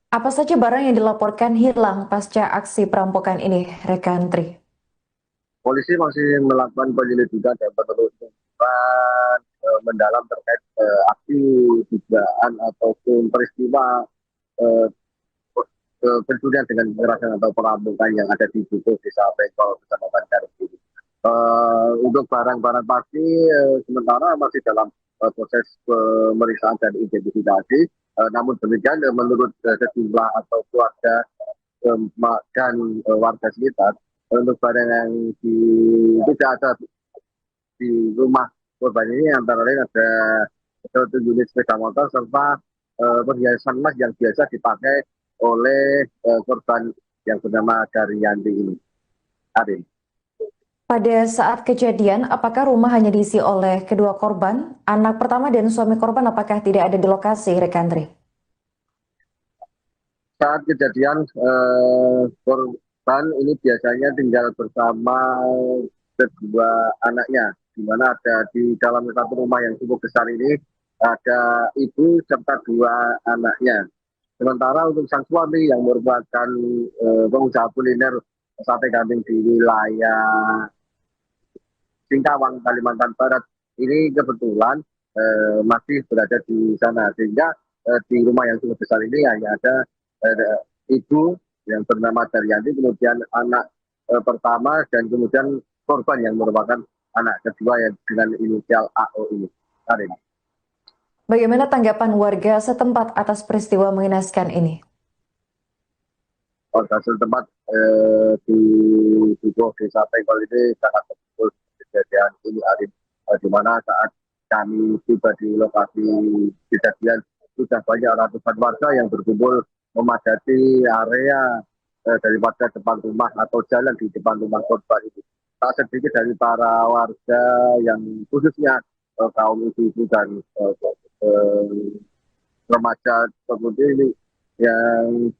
Apa saja barang yang dilaporkan hilang pasca aksi perampokan ini, rekan Tri? Polisi masih melakukan penyelidikan dan penelusuran mendalam terkait aksi dugaan ataupun peristiwa pencurian dengan kekerasan atau perampokan yang ada di Dukuh Desa Pengkol, Kecamatan Garut ini. Untuk barang-barang pasti sementara masih dalam proses pemeriksaan dan identifikasi. Namun demikian menurut sejumlah atau keluarga dan warga sekitar, untuk barang yang tidak ada di rumah korban ini antara lain ada 1 unit sepeda motor serta perhiasan emas yang biasa dipakai oleh korban yang bernama Daryanti ini. Arin. Pada saat kejadian, apakah rumah hanya diisi oleh kedua korban? Anak pertama dan suami korban apakah tidak ada di lokasi, rekan Tri? Saat kejadian, korban ini biasanya tinggal bersama kedua anaknya, di mana ada di dalam satu rumah yang cukup besar ini ada ibu serta 2 anaknya. Sementara untuk sang suami yang merupakan pengusaha kuliner sate kambing di wilayah Singkawang, Kalimantan Barat, ini kebetulan masih berada di sana, sehingga di rumah yang cukup besar ini hanya ada ibu yang bernama Daryanti, kemudian anak pertama, dan kemudian korban yang merupakan anak kedua yang dengan inisial AO ini. Karin. Bagaimana tanggapan warga setempat atas peristiwa mengenaskan ini? Warga setempat di Dukuh Desa Pengkol ini sangat terpukul kejadian ini, Arin, di mana saat kami tiba di lokasi kejadian sudah banyak ratusan warga yang berkumpul memadati area daripada depan rumah atau jalan di depan rumah korban itu. Tak sedikit dari para warga yang khususnya kaum ibu-ibu dan remaja seperti ini yang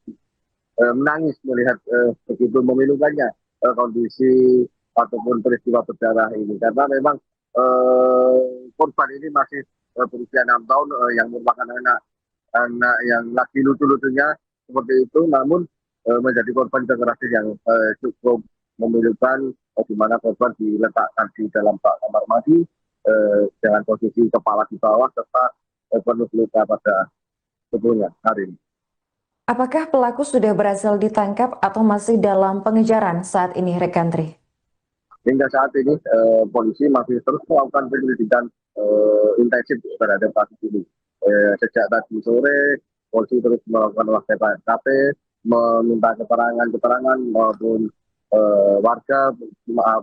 menangis melihat begitu memilukannya kondisi ataupun peristiwa berdarah ini, karena memang korban ini masih berusia 6 tahun yang merupakan anak yang lagi lucu-lucunya seperti itu, namun menjadi korban kekerasan yang cukup memilukan, di mana korban diletakkan di dalam bak kamar mandi dengan posisi kepala di bawah serta penuh luka pada tubuhnya. Hari ini. Apakah pelaku sudah berhasil ditangkap atau masih dalam pengejaran saat ini, rekan Tri? Hingga saat ini polisi masih terus melakukan penyelidikan intensif terhadap kasus ini. Sejak tadi sore, polisi terus melakukan olah TKP, meminta keterangan maupun warga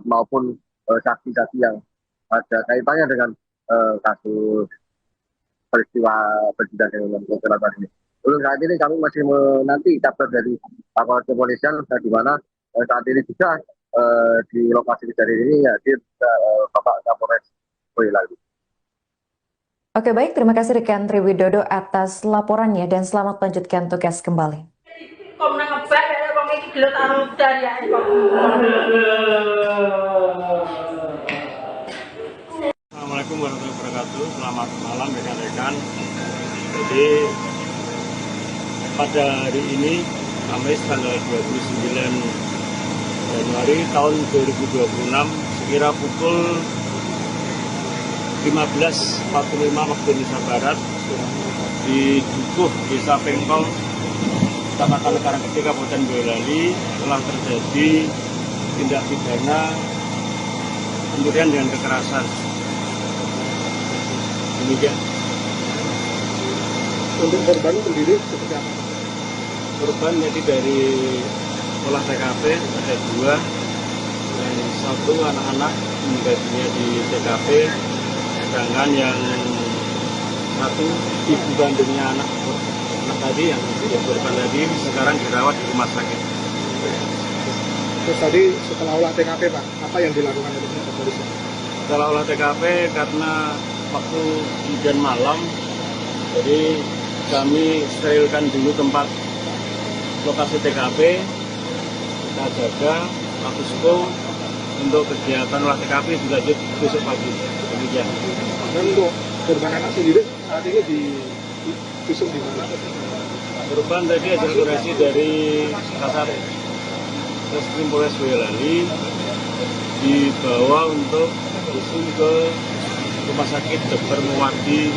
maupun saksi-saksi yang ada kaitannya dengan kasus peristiwa kejadian dengan kekerasan ini. Untuk saat ini kami masih menanti kabar dari aparat kepolisian, di mana saat ini juga di lokasi kejadian ini hadir Bapak Kapolres Boyolali. Oke, baik, terima kasih rekan Tri Widodo atas laporannya dan selamat melanjutkan tugas kembali. Assalamualaikum warahmatullahi wabarakatuh. Selamat malam rekan-rekan. Jadi pada hari ini Kamis tanggal 29 Januari tahun 2026 sekira pukul 15.45 waktu Indonesia Barat di Dukuh Desa Pengkol, Kecamatan Karanggede, Kabupaten Boyolali telah terjadi tindak pidana pencurian dengan kekerasan. Demikian. Untuk korban sendiri seperti apa? Korban jadi dari olah TKP ada 2 dan 1 anak-anak meninggal dunia di TKP, sedangkan yang 1 ibu kandungnya anak tadi yang korban tadi sekarang dirawat di rumah sakit. Terus tadi setelah olah TKP Pak, apa yang dilakukan oleh polisi? setelah olah TKP karena waktu hujan malam, jadi kami sterilkan dulu tempat lokasi TKP, kita jaga akusko untuk kegiatan olah TKP dilanjut besok pagi. Demikian. Dan untuk korban anak sendiri saat ini di visum di mana? Korban tadi hasil forensik dari Kasar Reskrim Polres Boyolali dibawa untuk visum ke Rumah Sakit Dr. Muwardi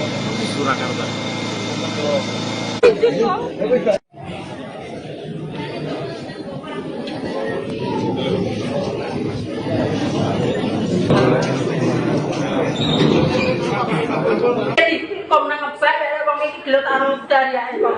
Surakarta. Kok nangkep saya wong iki gelut arung dari kok.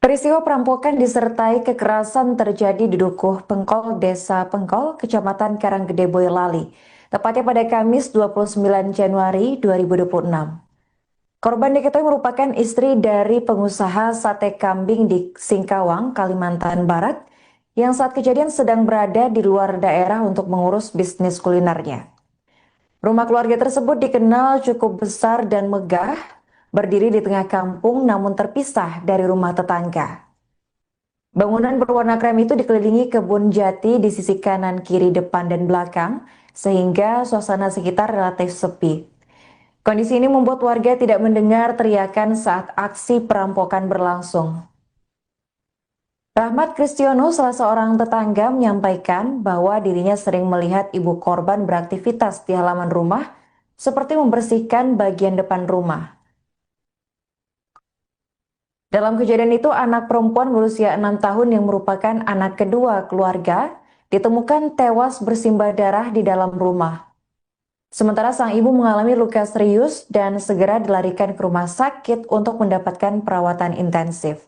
Peristiwa perampokan disertai kekerasan terjadi di Dukuh Pengkol, Desa Pengkol, Kecamatan Karanggede, Boyolali, tepatnya pada Kamis 29 Januari 2026. Korban diketahui merupakan istri dari pengusaha sate kambing di Singkawang, Kalimantan Barat, yang saat kejadian sedang berada di luar daerah untuk mengurus bisnis kulinernya. Rumah keluarga tersebut dikenal cukup besar dan megah, berdiri di tengah kampung namun terpisah dari rumah tetangga. Bangunan berwarna krem itu dikelilingi kebun jati di sisi kanan, kiri, depan, dan belakang, sehingga suasana sekitar relatif sepi. Kondisi ini membuat warga tidak mendengar teriakan saat aksi perampokan berlangsung. Rahmat Kristiono, salah seorang tetangga, menyampaikan bahwa dirinya sering melihat ibu korban beraktivitas di halaman rumah, seperti membersihkan bagian depan rumah. Dalam kejadian itu, anak perempuan berusia 6 tahun yang merupakan anak kedua keluarga ditemukan tewas bersimbah darah di dalam rumah. Sementara sang ibu mengalami luka serius dan segera dilarikan ke rumah sakit untuk mendapatkan perawatan intensif.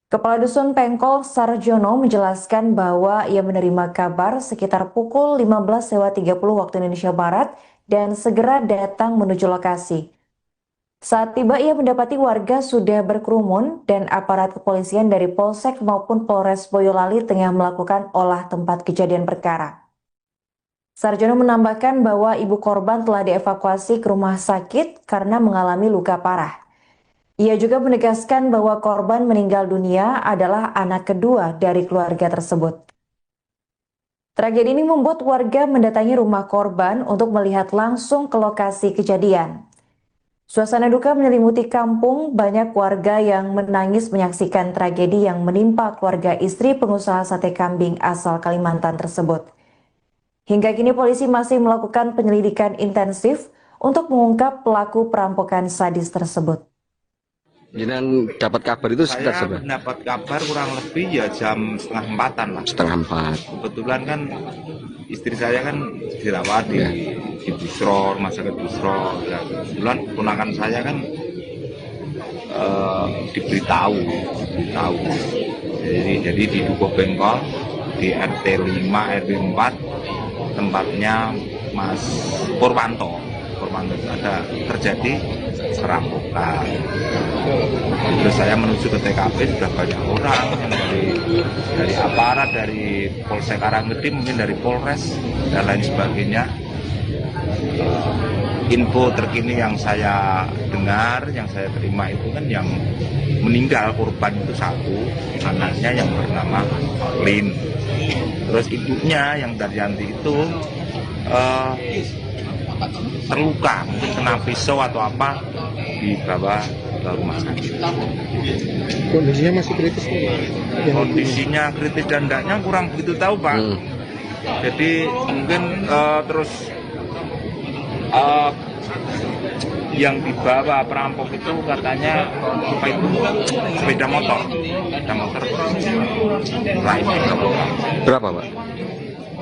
Kepala Dusun Pengkol Sarjono menjelaskan bahwa ia menerima kabar sekitar pukul 15.30 waktu Indonesia Barat dan segera datang menuju lokasi. Saat tiba, ia mendapati warga sudah berkerumun dan aparat kepolisian dari Polsek maupun Polres Boyolali tengah melakukan olah tempat kejadian perkara. Sarjono menambahkan bahwa ibu korban telah dievakuasi ke rumah sakit karena mengalami luka parah. Ia juga menegaskan bahwa korban meninggal dunia adalah anak kedua dari keluarga tersebut. Tragedi ini membuat warga mendatangi rumah korban untuk melihat langsung ke lokasi kejadian. Suasana duka menyelimuti kampung, banyak warga yang menangis menyaksikan tragedi yang menimpa keluarga istri pengusaha sate kambing asal Kalimantan tersebut. Hingga kini polisi masih melakukan penyelidikan intensif untuk mengungkap pelaku perampokan sadis tersebut. Jangan dapat kabar itu sekitar Saya mendapat kabar kurang lebih ya jam 3:30 lah. 3:30. Kebetulan kan istri saya kan dirawat di Busro, rumah sakit Busro. Ya, kebetulan ponakan saya kan diberitahu. Jadi di Dukuh Pengkol di RT 5 RW 4 tempatnya Mas Purwanto ada terjadi perampokan. Terus saya menuju ke TKP, sudah banyak orang yang dari aparat, dari Polsek Karanggede, mungkin dari Polres dan lain sebagainya. Info terkini yang saya dengar, yang saya terima itu kan yang meninggal korban itu satu, anaknya yang bernama Lin. Terus ibunya yang Daryanti itu terluka, mungkin kena pisau atau apa, dibawa ke rumah sakit. Kondisinya masih kritis Pak? Kondisinya kritis dan enggaknya kurang begitu tahu Pak. Jadi mungkin terus yang dibawa perampok itu katanya apa itu sepeda motor lainnya Berapa, Pak?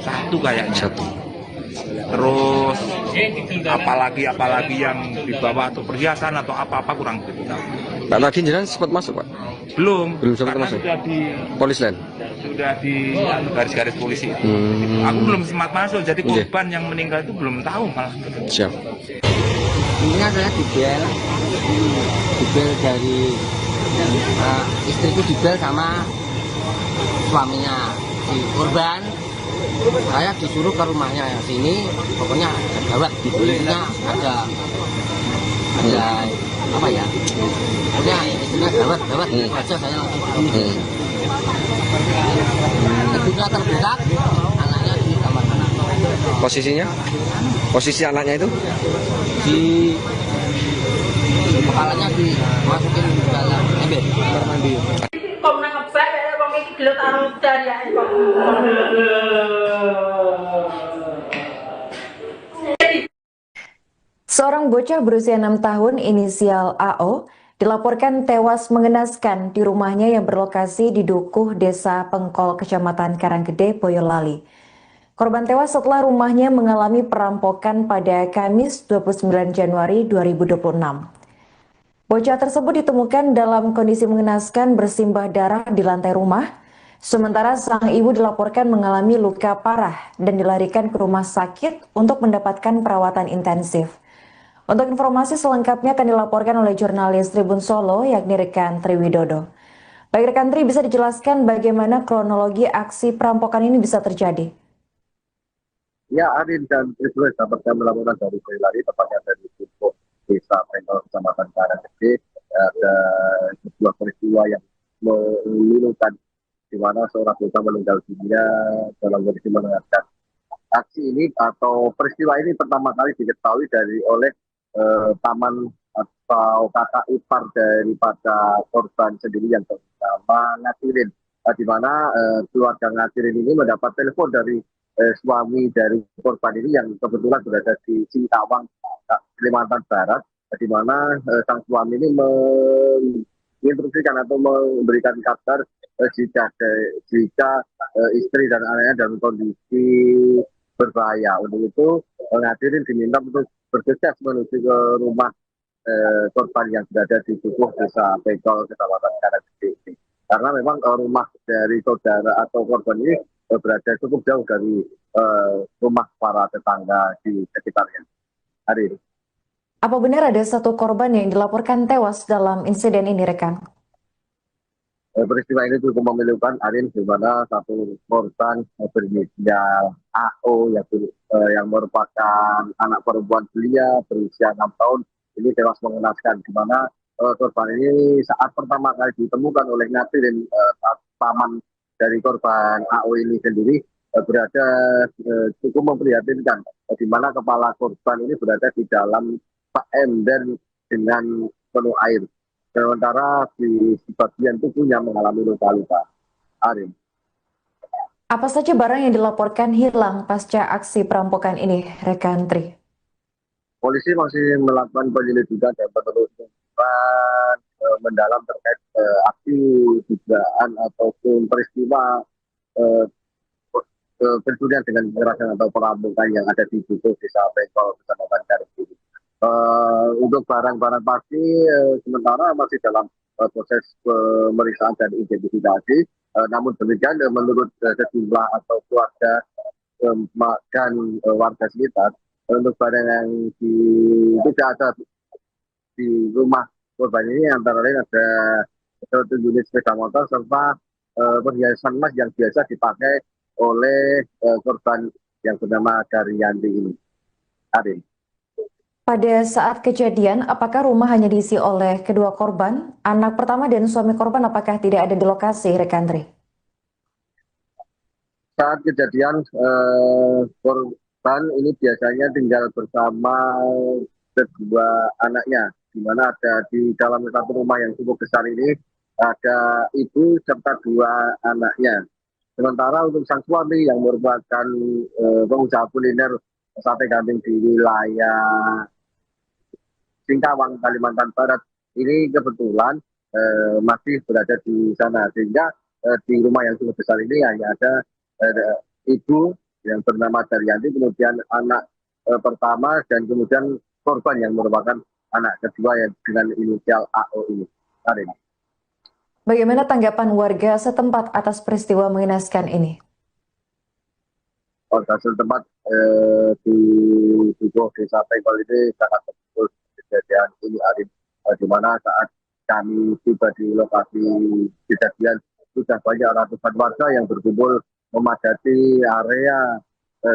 satu kayaknya. Satu. Terus apalagi yang dibawa atau perhiasan atau apa-apa kurang begitu tahu. Pak tadi jenengan sempat masuk, Pak? Belum sempat masuk. Sudah di Polis lain. Sudah di garis-garis polisi. Aku belum sempat masuk, jadi korban yang meninggal itu belum tahu malah. Siap. Intinya saya dibel dari istriku dibel sama suaminya. si korban, saya disuruh ke rumahnya sini, pokoknya ada gawat di kulitnya, ada apa ya, pokoknya istilah gawat itu aja saya langsung ketika terdekat anaknya di kamar anak. Posisinya? Posisi anaknya itu? Di kepalanya dimasukin ke dalam ember kamar mandi. Kok nangkep saya wong iki gelut arung dari ya kok. Seorang bocah berusia 6 tahun inisial AO dilaporkan tewas mengenaskan di rumahnya yang berlokasi di Dukuh, Desa Pengkol, Kecamatan Karanggede, Boyolali. Korban tewas setelah rumahnya mengalami perampokan pada Kamis 29 Januari 2026. Bocah tersebut ditemukan dalam kondisi mengenaskan bersimbah darah di lantai rumah, sementara sang ibu dilaporkan mengalami luka parah dan dilarikan ke rumah sakit untuk mendapatkan perawatan intensif. Untuk informasi selengkapnya akan dilaporkan oleh jurnalis Tribun Solo, yakni rekan Tri Widodo. Baik rekan Tri, bisa dijelaskan bagaimana kronologi aksi perampokan ini bisa terjadi? Ya, Arin dan Tribun dapat kami laporan dari Boyolali, tepatnya dari Dukuh, Desa Pengkol, Kecamatan Karanggede. Ada sebuah peristiwa yang memilukan, di mana seorang bocah meninggal dunia dalam kondisi mengenaskan. Aksi ini atau peristiwa ini pertama kali diketahui oleh paman atau kakak ipar daripada korban sendiri yang bernama Ngatirin, di mana keluarga Ngatirin ini mendapat telepon dari suami dari korban ini yang kebetulan berada di Singkawang, Kalimantan Barat, di mana sang suami ini menginstruksikan atau memberikan kabar jika istri dan anaknya dalam kondisi berbahaya. Untuk itu Ngatirin diminta untuk bergegas menuju ke rumah korban yang berada di Dukuh, Desa Pengkol, Kecamatan Karanggede. Karena memang rumah dari saudara atau korban ini berada cukup jauh dari rumah para tetangga di sekitarnya. Hari ini. Apa benar ada satu korban yang dilaporkan tewas dalam insiden ini, rekan? Peristiwa ini cukup memilukan, Arin, di mana satu korban berinisial AO yang merupakan anak perempuan belia berusia 6 tahun ini tewas mengenaskan, di mana korban ini saat pertama kali ditemukan oleh Ngatirin, paman dari korban AO ini sendiri berada cukup memprihatinkan, di mana kepala korban ini berada di dalam ember dengan penuh air. Sementara di bagian tubuhnya mengalami luka-luka. Arin. Apa saja barang yang dilaporkan hilang pasca aksi perampokan ini, rekan Tri? Polisi masih melakukan penyelidikan dan penelusuran mendalam terkait aksi dugaan ataupun peristiwa pencurian dengan kekerasan atau perampokan yang ada di Dukuh, Desa Pengkol, Kecamatan Karanggede. Untuk barang-barang pasti sementara masih dalam proses pemeriksaan dan identifikasi. Namun demikian menurut sejumlah atau keluarga dan warga sekitar, untuk barang yang tidak ada di rumah korban ini antara lain ada satu unit sepeda motor serta perhiasan emas yang biasa dipakai oleh korban yang bernama Daryanti ini. Arin. Pada saat kejadian, apakah rumah hanya diisi oleh kedua korban? Anak pertama dan suami korban apakah tidak ada di lokasi, rekan Tri? Saat kejadian, korban ini biasanya tinggal bersama kedua anaknya, di mana ada di dalam satu rumah yang cukup besar ini, ada ibu serta dua anaknya. Sementara untuk sang suami yang merupakan pengusaha kuliner sate kambing di wilayah Singkawang, Kalimantan Barat, ini kebetulan masih berada di sana, sehingga di rumah yang cukup besar ini hanya ada ibu yang bernama Daryanti, kemudian anak pertama, dan kemudian korban yang merupakan anak kedua yang dengan inisial AO ini. Hari ini. Bagaimana tanggapan warga setempat atas peristiwa mengenaskan ini? Warga setempat di Dukuh, Desa Pengkol ini sangat terpukul kejadian ini, Arif, di mana saat kami tiba di lokasi kejadian sudah banyak ratusan warga yang berkumpul memadati area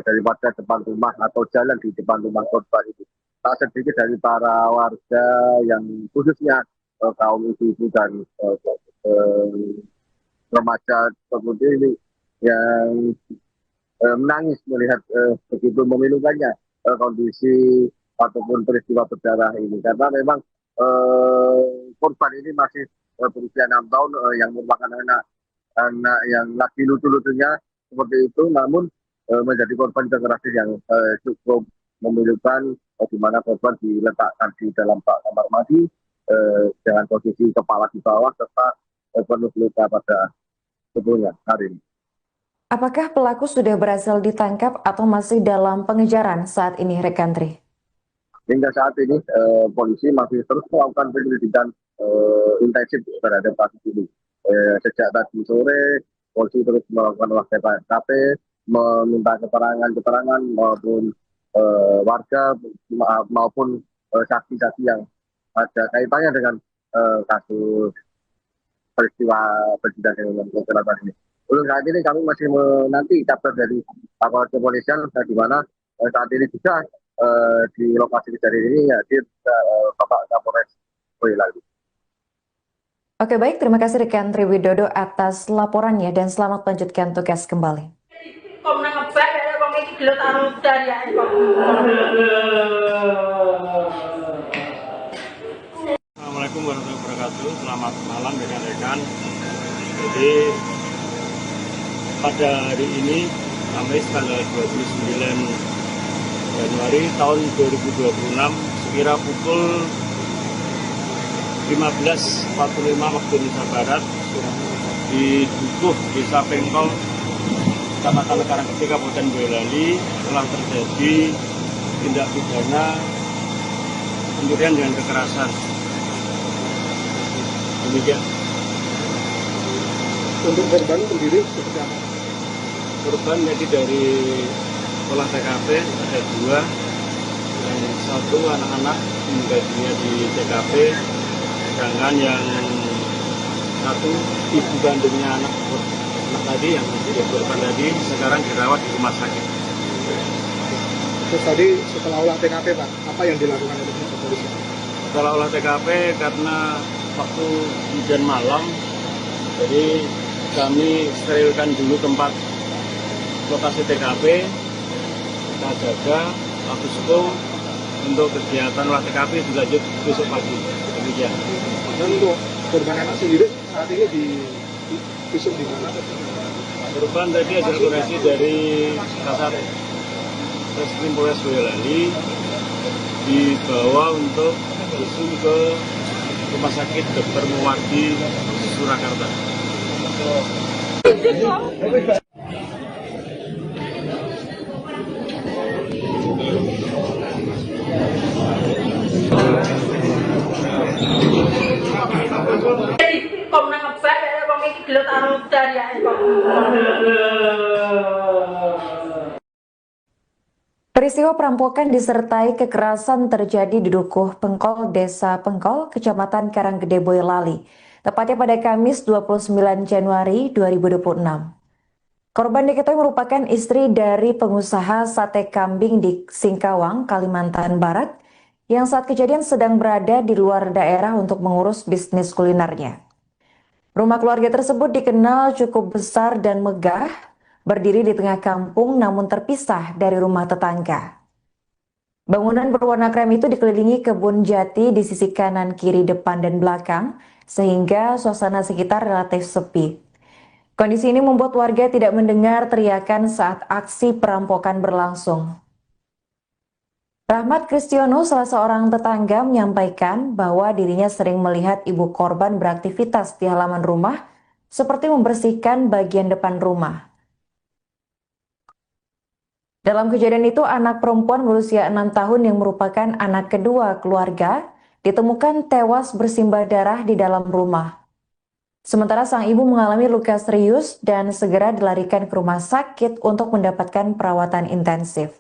daripada depan rumah atau jalan di depan rumah korban itu. Tak sedikit dari para warga yang khususnya kaum ibu-ibu dan remaja seperti ini yang menangis melihat begitu memilukannya kondisi ataupun peristiwa berdarah ini, karena memang korban ini masih berusia 6 tahun yang merupakan anak yang lagi lucu-lucunya seperti itu, namun menjadi korban kekerasan yang cukup memilukan, di mana korban diletakkan di dalam kamar mandi dengan posisi kepala di bawah serta penuh luka pada tubuhnya hari ini. Apakah pelaku sudah berhasil ditangkap atau masih dalam pengejaran saat ini, rekan Tri? Hingga saat ini polisi masih terus melakukan penyelidikan intensif terhadap kasus ini. Sejak tadi sore, polisi terus melakukan olah TKP, meminta keterangan maupun warga maupun saksi-saksi yang ada kaitannya dengan kasus peristiwa kecelakaan ini. Untuk saat ini kami masih menanti kabar dari aparat kepolisian, di mana saat ini juga di lokasi kejadian ini hadir Bapak Kapolres Boyolali. Oke, baik, terima kasih rekan Tri Widodo atas laporannya dan selamat melanjutkan tugas kembali. Assalamualaikum warahmatullahi wabarakatuh. Selamat malam rekan-rekan. Jadi pada hari ini, Kamis tanggal 29 Januari tahun 2026, sekira pukul 15.45 waktu Indonesia Barat, di Dukuh, Desa Pengkol, Kecamatan Karanggede, Kabupaten Boyolali, telah terjadi tindak pidana pencurian dengan kekerasan. Demikian. Untuk korban sendiri seperti apa? Korban jadi dari olah TKP ada 2, yang 1 anak-anak meninggal dunia di TKP, sedangkan yang 1 ibu kandungnya anak tadi yang menjadi korban tadi sekarang dirawat di rumah sakit. Terus tadi setelah olah TKP Pak, apa yang dilakukan oleh kepolisian? Setelah olah TKP karena waktu hujan malam, jadi kami sterilkan dulu tempat lokasi TKP, kita jaga, habis itu untuk kegiatan olah TKP dilanjut besok pagi. Demikian. Dan untuk korban anak sendiri saat ini visum di mana? Korban tadi ada koreksi dari Kasat Reskrim Polres Boyolali, dibawa untuk visum ke Rumah Sakit Dr. Muwardi Surakarta. Peristiwa perampokan disertai kekerasan terjadi di Dukuh Pengkol, Desa Pengkol, Kecamatan Karanggede, Boyolali, tepatnya pada Kamis 29 Januari 2026. Korban diketahui merupakan istri dari pengusaha sate kambing di Singkawang, Kalimantan Barat, yang saat kejadian sedang berada di luar daerah untuk mengurus bisnis kulinernya. Rumah keluarga tersebut dikenal cukup besar dan megah, berdiri di tengah kampung namun terpisah dari rumah tetangga. Bangunan berwarna krem itu dikelilingi kebun jati di sisi kanan, kiri, depan, dan belakang, sehingga suasana sekitar relatif sepi. Kondisi ini membuat warga tidak mendengar teriakan saat aksi perampokan berlangsung. Rahmat Kristiono, salah seorang tetangga, menyampaikan bahwa dirinya sering melihat ibu korban beraktivitas di halaman rumah, seperti membersihkan bagian depan rumah. Dalam kejadian itu, anak perempuan berusia 6 tahun yang merupakan anak kedua keluarga ditemukan tewas bersimbah darah di dalam rumah. Sementara sang ibu mengalami luka serius dan segera dilarikan ke rumah sakit untuk mendapatkan perawatan intensif.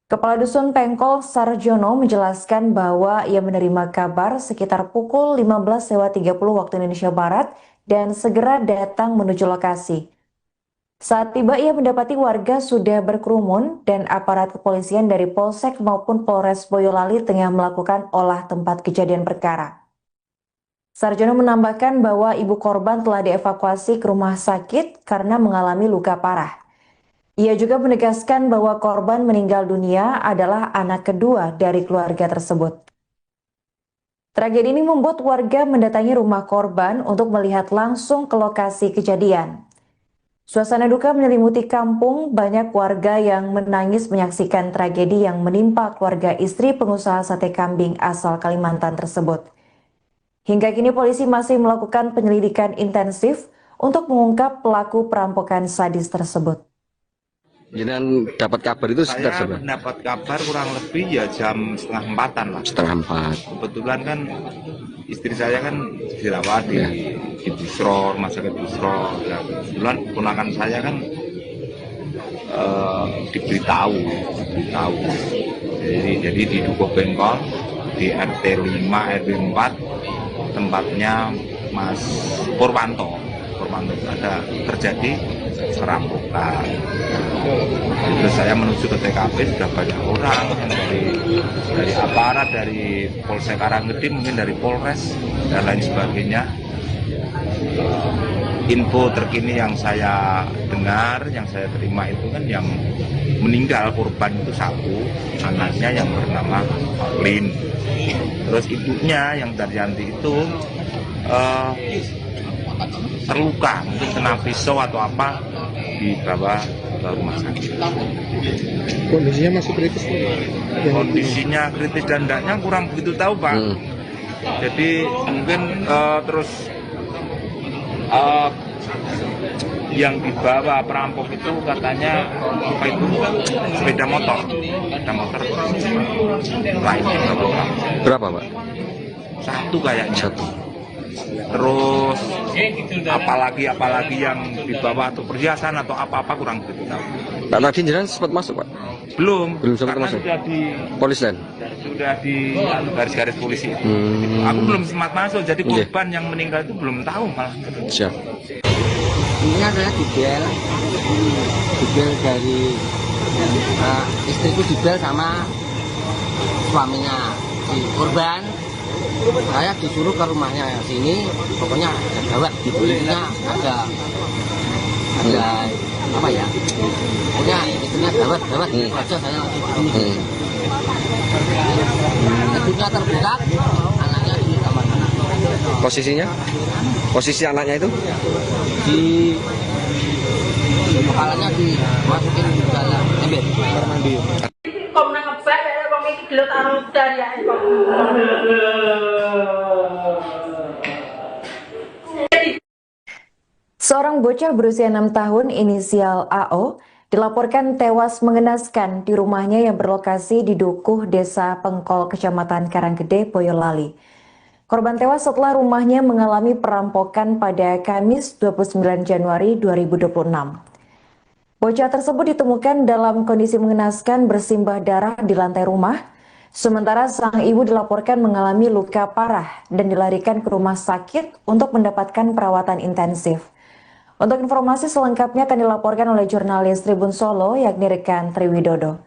Kepala Dusun Pengkol Sarjono menjelaskan bahwa ia menerima kabar sekitar pukul 15.30 waktu Indonesia Barat dan segera datang menuju lokasi. Saat tiba ia mendapati warga sudah berkerumun dan aparat kepolisian dari Polsek maupun Polres Boyolali tengah melakukan olah tempat kejadian perkara. Sarjono menambahkan bahwa ibu korban telah dievakuasi ke rumah sakit karena mengalami luka parah. Ia juga menegaskan bahwa korban meninggal dunia adalah anak kedua dari keluarga tersebut. Tragedi ini membuat warga mendatangi rumah korban untuk melihat langsung ke lokasi kejadian. Suasana duka menyelimuti kampung, banyak warga yang menangis menyaksikan tragedi yang menimpa keluarga istri pengusaha sate kambing asal Kalimantan tersebut. Hingga kini polisi masih melakukan penyelidikan intensif untuk mengungkap pelaku perampokan sadis tersebut. Jangan dapat kabar itu sekitar Saya berapa? mendapat kabar kurang lebih ya jam 3:30 lah. 3:30. Kebetulan kan istri saya kan dirawat di Busro, rumah sakit Busro. Ya, kebetulan ponakan saya kan diberitahu. Jadi di Dukuh Bengkol di RT 5 RW 4 tempatnya Mas Purwanto ada terjadi perampokan. Terus saya menuju ke TKP, sudah banyak orang dari aparat, dari Polsek Karanggede, mungkin dari Polres dan lain sebagainya. Info terkini yang saya dengar, yang saya terima itu kan yang meninggal korban itu satu, anaknya yang bernama Paulin. Terus ibunya yang Daryanti itu terluka, mungkin kena pisau atau apa, dibawa ke rumah sakit. Kondisinya masih kritis Pak? Kondisinya kritis dan tidaknya kurang begitu tahu Pak. Jadi mungkin terus yang dibawa perampok itu katanya apa itu sepeda motor lainnya Berapa, Pak? satu kayaknya. Satu. Terus apalagi yang dibawa atau perhiasan atau apa-apa kurang begitu tahu. Pak, tadi jenengan sempat masuk, Pak? Belum sempat karena masuk. sudah di garis-garis polisi. Aku belum sempat masuk, jadi korban yang meninggal itu belum tahu malah. Siap. Ini adalah dibel dari istriku, dibel sama suaminya si korban. Saya disuruh ke rumahnya sini, pokoknya ada gawat, istrinya ada apa ya, pokoknya istrinya gawat aja saya lagi di sini. Istrinya terbuka, anaknya di kamar. Posisi anaknya itu? Di kepalanya dimasukin ke dalam ember kamar mandi. Kok nangkep saya wong iki gelut arung dari ya kok. Seorang bocah berusia 6 tahun inisial AO dilaporkan tewas mengenaskan di rumahnya yang berlokasi di Dukuh, Desa Pengkol, Kecamatan Karanggede, Boyolali. Korban tewas setelah rumahnya mengalami perampokan pada Kamis 29 Januari 2026. Bocah tersebut ditemukan dalam kondisi mengenaskan bersimbah darah di lantai rumah, sementara sang ibu dilaporkan mengalami luka parah dan dilarikan ke rumah sakit untuk mendapatkan perawatan intensif. Untuk informasi selengkapnya akan dilaporkan oleh jurnalis Tribun Solo, yakni rekan Tri Widodo.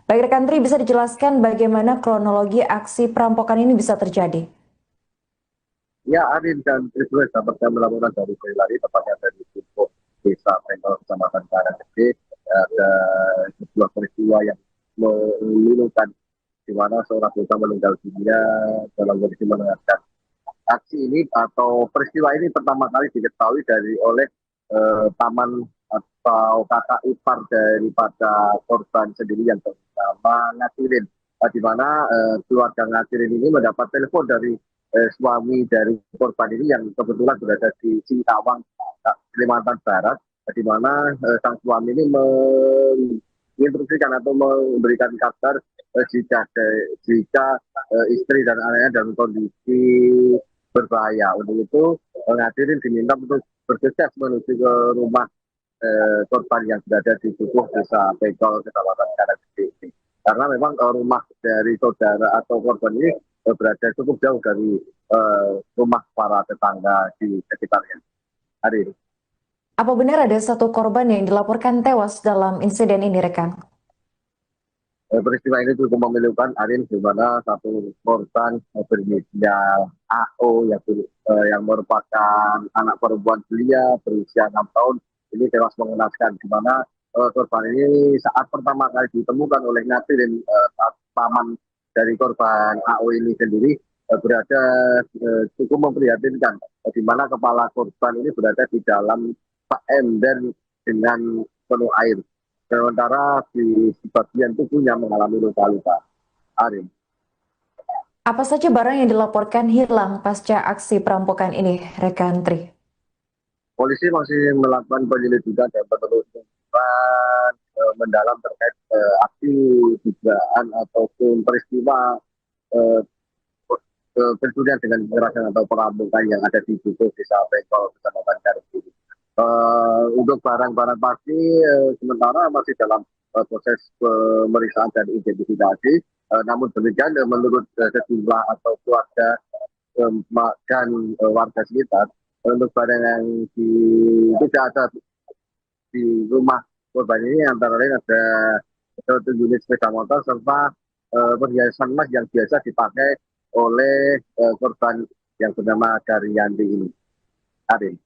Baik rekan Tri, bisa dijelaskan bagaimana kronologi aksi perampokan ini bisa terjadi? Ya, Arin dan Tribun dapat kami laporan dari Boyolali, tepatnya dari Dukuh, Desa Pengkol, Kecamatan Karanggede. Ada sebuah peristiwa yang memilukan, di mana seorang bocah meninggal dunia dalam kondisi mengenaskan. Aksi ini atau peristiwa ini pertama kali diketahui oleh paman atau kakak ipar daripada korban sendiri yang bernama Ngatirin, di mana keluarga Ngatirin ini mendapat telepon dari suami dari korban ini yang kebetulan berada di Singkawang, Kalimantan Barat, di mana sang suami ini menginstruksikan atau memberikan kabar jika istri dan anaknya dalam kondisi berbahaya. Untuk itu Ngatirin diminta untuk bergegas menuju ke rumah korban yang berada di Dukuh, Desa Pengkol, Kecamatan Karanggede. Karena memang rumah dari saudara atau korban ini berada cukup jauh dari rumah para tetangga di sekitarnya. Hari ini. Apa benar ada satu korban yang dilaporkan tewas dalam insiden ini, rekan? Peristiwa ini cukup memilukan, Arin, di mana satu korban berinisial AO yang merupakan anak perempuan belia berusia 6 tahun ini tewas mengenaskan, di mana korban ini saat pertama kali ditemukan oleh Natirin, paman dari korban AO ini sendiri, berada cukup memprihatinkan, di mana kepala korban ini berada di dalam ember dengan penuh air. Sementara di bagian tubuhnya mengalami luka-luka. Arin. Apa saja barang yang dilaporkan hilang pasca aksi perampokan ini, rekan Tri? Polisi masih melakukan penyelidikan dan penelusuran mendalam terkait aksi dugaan ataupun peristiwa pencurian dengan kekerasan atau perampokan yang ada di Desa Pengkol, Kecamatan Garut. Untuk barang-barang pasti sementara masih dalam proses pemeriksaan dan identifikasi. Namun demikian menurut sejumlah atau keluarga dan warga sekitar, untuk barang yang tidak ada di rumah korban ini antara lain ada satu unit sepeda motor serta perhiasan emas yang biasa dipakai oleh korban yang bernama Daryanti ini. Arin.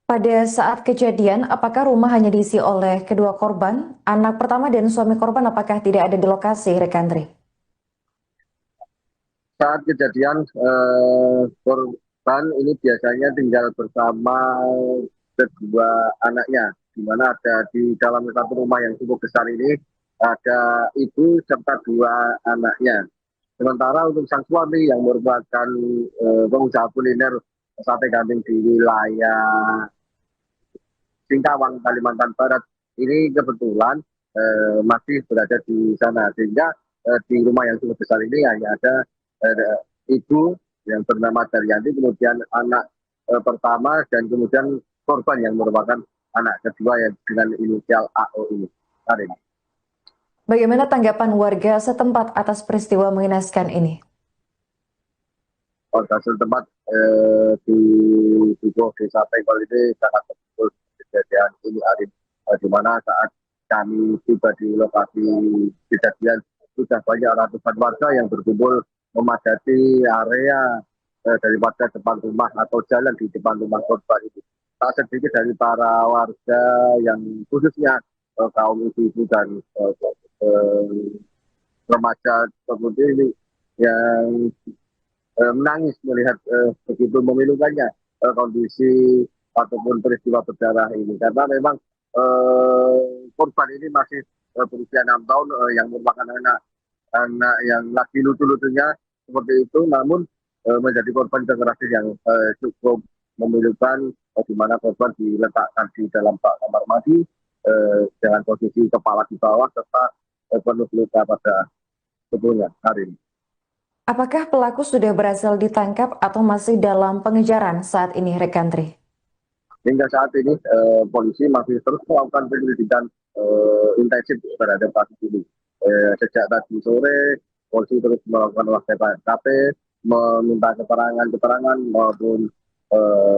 Pada saat kejadian, apakah rumah hanya diisi oleh kedua korban? Anak pertama dan suami korban apakah tidak ada di lokasi, rekan Tri? Saat kejadian, korban ini biasanya tinggal bersama kedua anaknya, di mana ada di dalam satu rumah yang cukup besar ini, ada ibu serta dua anaknya. Sementara untuk sang suami yang merupakan pengusaha kuliner sate kambing di wilayah Singkawang, Kalimantan Barat, ini kebetulan masih berada di sana, sehingga di rumah yang cukup besar ini hanya ada ibu yang bernama Daryanti, kemudian anak pertama, dan kemudian korban yang merupakan anak kedua yang dengan inisial AO ini. Arin. Bagaimana tanggapan warga setempat atas peristiwa mengenaskan ini? Warga setempat di Desa Pengkol ini sangat betul kejadian ini, Arin, di mana saat kami tiba di lokasi kejadian sudah banyak ratusan warga yang berkumpul memadati area daripada depan rumah atau jalan di depan rumah korban itu. Tak sedikit dari para warga yang khususnya kaum ibu-ibu dan remaja seperti ini yang menangis melihat begitu memilukannya kondisi ataupun peristiwa berdarah ini, karena memang korban ini masih berusia 6 tahun yang merupakan anak yang lagi lucu-lucunya seperti itu, namun menjadi korban kekerasan yang cukup memilukan, di mana korban diletakkan di dalam kamar mandi dengan posisi kepala di bawah serta penuh luka pada tubuhnya. Hari ini. Apakah pelaku sudah berhasil ditangkap atau masih dalam pengejaran saat ini, rekan Tri? Hingga saat ini polisi masih terus melakukan penyelidikan intensif terhadap kasus ini. Sejak tadi sore, polisi terus melakukan olah TKP, meminta keterangan maupun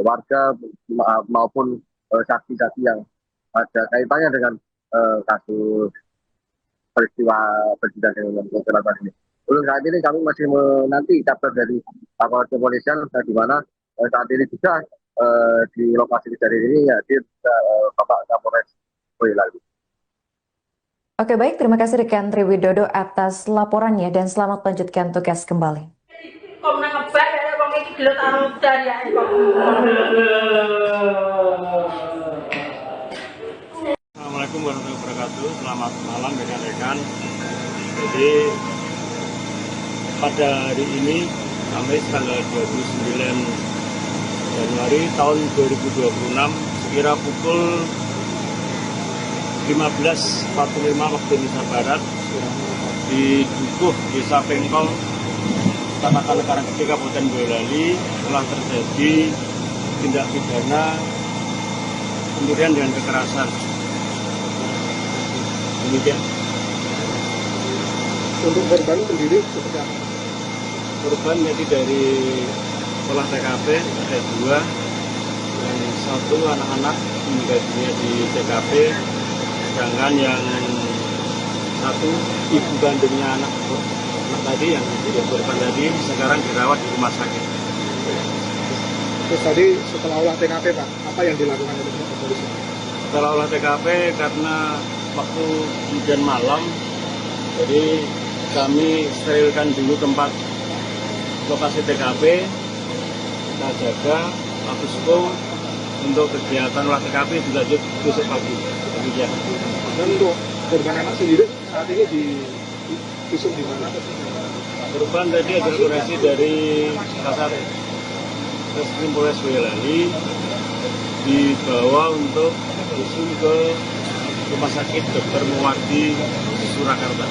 warga maupun saksi-saksi yang ada kaitannya dengan kasus peristiwa dengan kekerasan ini. Untuk saat ini kami masih menanti kabar dari aparat kepolisian, di mana saat ini juga di lokasi kejadian ini hadir Bapak Kapolres Boyolali. Oke, baik, terima kasih rekan Tri Widodo atas laporannya dan selamat melanjutkan tugas kembali. Assalamualaikum warahmatullahi wabarakatuh. Selamat malam rekan-rekan. Jadi pada hari ini Kamis tanggal 29 Januari tahun 2026 sekira pukul 15.45 waktu Indonesia Barat di Dukuh Desa Pengkol, Kecamatan Karanggede, Kabupaten Boyolali telah terjadi tindak pidana pencurian dengan kekerasan. Demikian. Untuk korban sendiri seperti apa? Korban jadi dari olah TKP ada 2, yang 1 anak-anak meninggal dunia di TKP, sedangkan yang satu ibu kandungnya anak tadi yang tidak korban tadi sekarang dirawat di rumah sakit. Terus tadi setelah olah TKP Pak, apa yang dilakukan oleh polisi? Setelah olah TKP karena waktu hujan malam, jadi kami sterilkan dulu tempat lokasi TKP, kita jaga, habis itu untuk kegiatan olah TKP dilanjut besok pagi. Demikian. Dan untuk korban anak sendiri saat ini di visum di mana? Korban tadi ada koreksi dari Kasar Reskrim Polres Boyolali, dibawa untuk visum ke Rumah Sakit Dr. Muwardi Surakarta.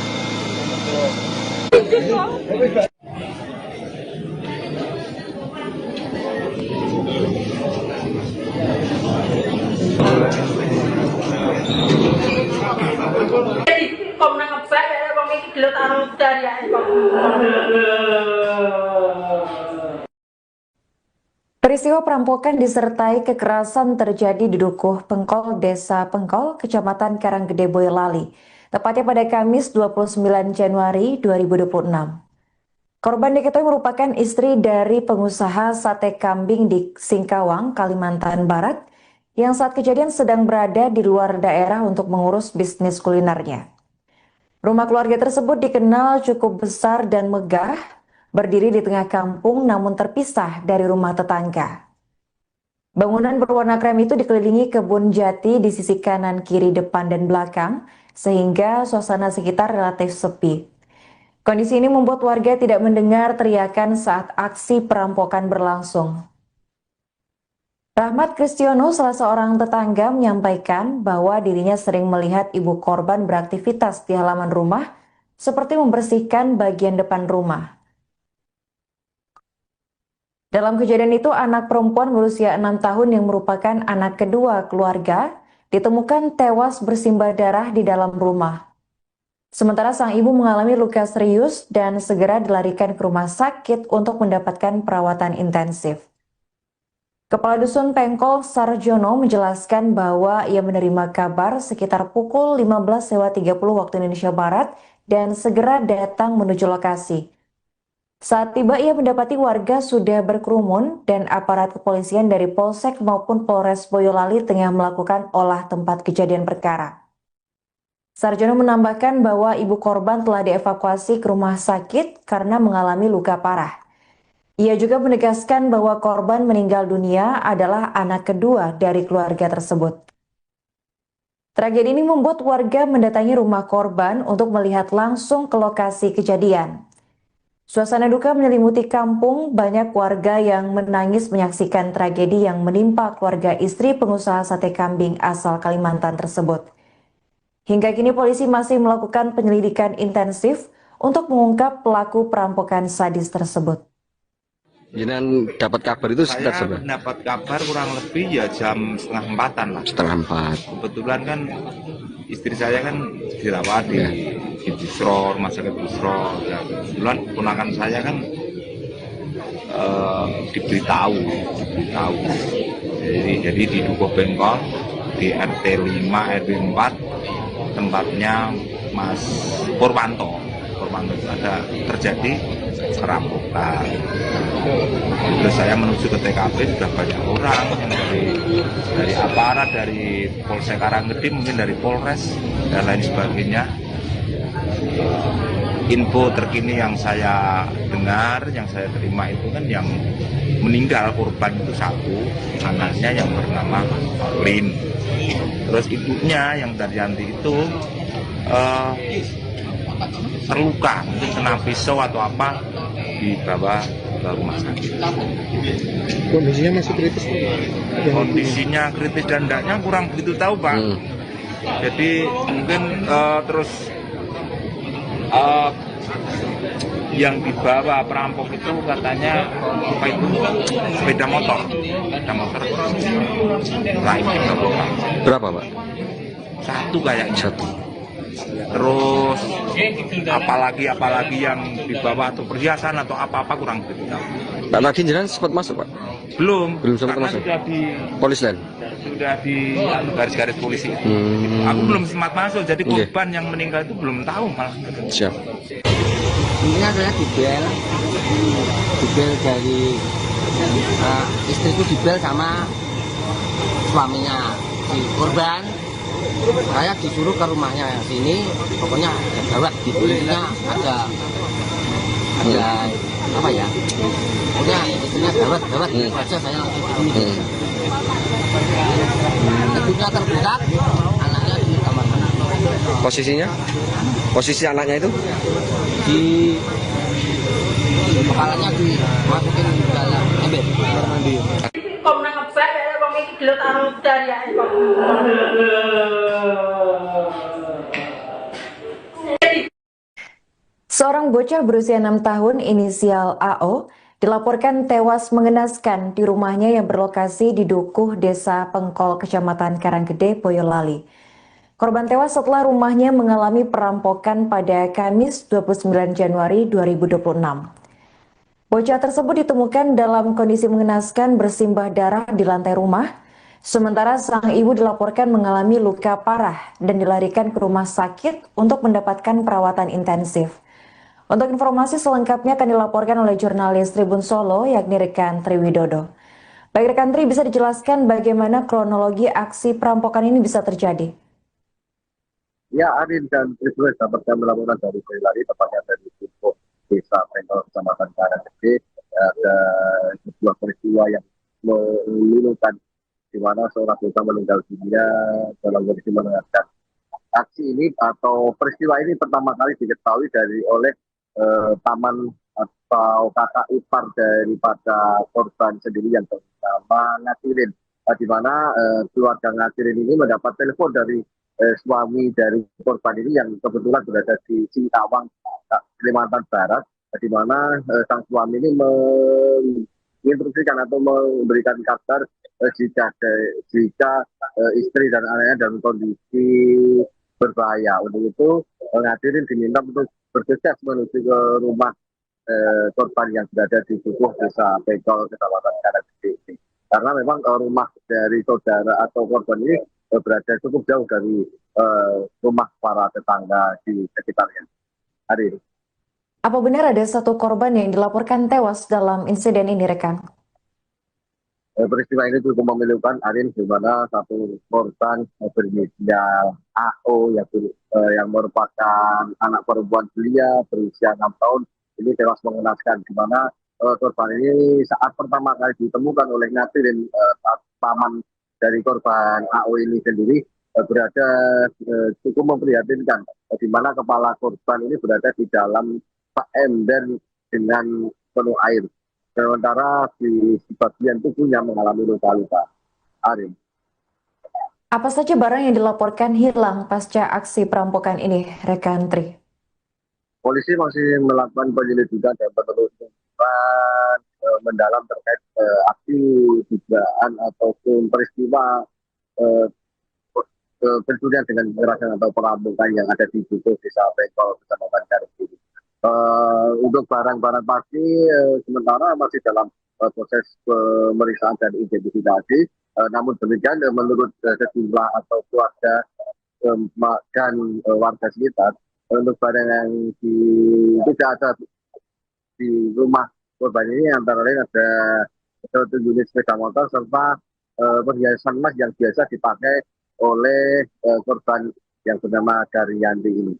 Kok nang ngebak ya wong iki gelut arung dari ya kok. Peristiwa perampokan disertai kekerasan terjadi di Dukuh Pengkol, Desa Pengkol, Kecamatan Karanggede, Boyolali, tepatnya pada Kamis 29 Januari 2026. Korban diketahui merupakan istri dari pengusaha sate kambing di Singkawang, Kalimantan Barat, yang saat kejadian sedang berada di luar daerah untuk mengurus bisnis kulinernya. Rumah keluarga tersebut dikenal cukup besar dan megah, berdiri di tengah kampung namun terpisah dari rumah tetangga. Bangunan berwarna krem itu dikelilingi kebun jati di sisi kanan, kiri, depan, dan belakang, sehingga suasana sekitar relatif sepi. Kondisi ini membuat warga tidak mendengar teriakan saat aksi perampokan berlangsung. Rahmat Kristiono, salah seorang tetangga, menyampaikan bahwa dirinya sering melihat ibu korban beraktivitas di halaman rumah, seperti membersihkan bagian depan rumah. Dalam kejadian itu, anak perempuan berusia 6 tahun yang merupakan anak kedua keluarga ditemukan tewas bersimbah darah di dalam rumah. Sementara sang ibu mengalami luka serius dan segera dilarikan ke rumah sakit untuk mendapatkan perawatan intensif. Kepala Dusun Pengkol Sarjono menjelaskan bahwa ia menerima kabar sekitar pukul 15.30 waktu Indonesia Barat dan segera datang menuju lokasi. Saat tiba, ia mendapati warga sudah berkerumun dan aparat kepolisian dari Polsek maupun Polres Boyolali tengah melakukan olah tempat kejadian perkara. Sarjono menambahkan bahwa ibu korban telah dievakuasi ke rumah sakit karena mengalami luka parah. Ia juga menegaskan bahwa korban meninggal dunia adalah anak kedua dari keluarga tersebut. Tragedi ini membuat warga mendatangi rumah korban untuk melihat langsung ke lokasi kejadian. Suasana duka menyelimuti kampung, banyak warga yang menangis menyaksikan tragedi yang menimpa keluarga istri pengusaha sate kambing asal Kalimantan tersebut. Hingga kini polisi masih melakukan penyelidikan intensif untuk mengungkap pelaku perampokan sadis tersebut. Jenengan dapat kabar itu sekitar Saya dapat kabar kurang lebih ya jam 3:30 lah. 3:30. Kebetulan kan istri saya kan dirawat di Busro, rumah sakit Busro. Ya, kebetulan ponakan saya kan diberitahu. Jadi di Dukuh Pengkol di RT 5 RW 4 tempatnya Mas Purwanto itu ada terjadi perampokan. Terus saya menuju ke TKP, sudah banyak orang yang dari aparat, dari Polsek Karanggede, mungkin dari Polres dan lain sebagainya. Info terkini yang saya dengar, yang saya terima itu kan yang meninggal korban itu satu, anaknya yang bernama Lin. Terus ibunya yang Daryanti itu terluka, mungkin kena pisau atau apa, dibawa ke rumah sakit. Kondisinya masih kritis? Kondisinya kritis dan tidaknya kurang begitu tahu Pak. Jadi mungkin terus yang dibawa perampok itu katanya apa itu sepeda motor lain dibawa. Berapa Pak? Satu kayaknya. Terus apalagi yang dibawa atau perhiasan atau apa-apa kurang begitu. Pak tadi jenengan sempat masuk Pak? Belum sempat karena masuk. Sudah di garis-garis polisi. Aku belum sempat masuk, jadi korban yang meninggal itu belum tahu malah. Siap. Intinya saya dibel dari istriku dibel sama suaminya si korban. Saya disuruh ke rumahnya sini, pokoknya ada gawat di kulitnya, ada apa ya? Pokoknya istrinya gawat aja saya langsung begini. Ibunya terbuka, anaknya di kamar mandi. Posisi anaknya itu? Di kepalanya dimasukin ke dalam ember kamar mandi. Kok menangkap saya, kok ini gelut arung dari ya. Seorang bocah berusia 6 tahun inisial AO dilaporkan tewas mengenaskan di rumahnya yang berlokasi di Dukuh, Desa Pengkol, Kecamatan Karanggede, Boyolali. Korban tewas setelah rumahnya mengalami perampokan pada Kamis 29 Januari 2026. Bocah tersebut ditemukan dalam kondisi mengenaskan bersimbah darah di lantai rumah, sementara sang ibu dilaporkan mengalami luka parah dan dilarikan ke rumah sakit untuk mendapatkan perawatan intensif. Untuk informasi selengkapnya akan dilaporkan oleh jurnalis Tribun Solo, yakni rekan Triwidodo. Baik rekan Tri, bisa dijelaskan bagaimana kronologi aksi perampokan ini bisa terjadi? Ya, Arin dan Tribun dapat kami melaporkan dari Boyolali, tepatnya dari Dukuh, Desa Pengkol, Kecamatan Karanggede. Ada sebuah peristiwa yang memilukan, di mana seorang bocah meninggal dunia dalam kondisi mengenaskan. Aksi ini atau peristiwa ini pertama kali diketahui oleh paman atau kakak ipar daripada korban sendiri yang bernama Ngasirin, di mana keluarga Ngasirin ini mendapat telepon dari suami dari korban ini yang kebetulan berada di Singkawang, Kalimantan Barat, di mana sang suami ini menginstruksikan atau memberikan kabar jika istri dan anaknya dalam kondisi berbahaya. Untuk itu Ngasirin diminta untuk bergegas menuju ke rumah korban yang berada di Dukuh, Desa Pengkol, Kecamatan Karanggede ini. Karena memang rumah dari saudara atau korban ini berada cukup jauh dari rumah para tetangga di sekitarnya. Hari ini. Apa benar ada satu korban yang dilaporkan tewas dalam insiden ini, rekan? Peristiwa ini cukup memilukan, Arin, di mana satu korban berinisial AO yang merupakan anak perempuan belia berusia 6 tahun ini tewas mengenaskan, di mana korban ini saat pertama kali ditemukan oleh Ngasirin, paman dari korban AO ini sendiri berada cukup memprihatinkan, di mana kepala korban ini berada di dalam ember dengan penuh air. Sementara di bagian tubuhnya mengalami luka-luka. Arin. Apa saja barang yang dilaporkan hilang pasca aksi perampokan ini, rekan Tri? Polisi masih melakukan penyelidikan dan penelusuran mendalam terkait aksi dugaan ataupun peristiwa pencurian dengan kekerasan atau perampokan yang ada di Dukuh, Desa Pengkol, Kecamatan Karanggede. Untuk barang-barang pasti sementara masih dalam proses pemeriksaan dan identifikasi. Namun demikian menurut sejumlah atau keluarga dan warga sekitar, untuk barang yang tidak ada di rumah korban ini antara lain ada satu unit sepeda motor serta perhiasan emas yang biasa dipakai oleh korban yang bernama Daryanti ini.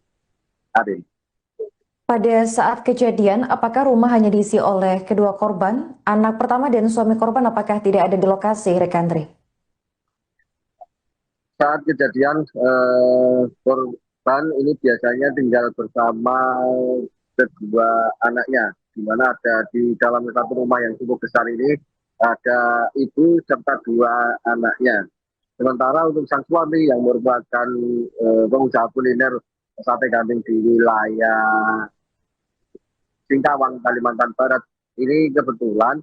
Adik. Pada saat kejadian, apakah rumah hanya diisi oleh kedua korban? Anak pertama dan suami korban apakah tidak ada di lokasi, rekan Tri? Saat kejadian, korban ini biasanya tinggal bersama kedua anaknya, di mana ada di dalam satu rumah yang cukup besar ini, ada ibu serta dua anaknya. Sementara untuk sang suami yang merupakan pengusaha kuliner sate kambing di wilayah Singkawang, Kalimantan Barat, ini kebetulan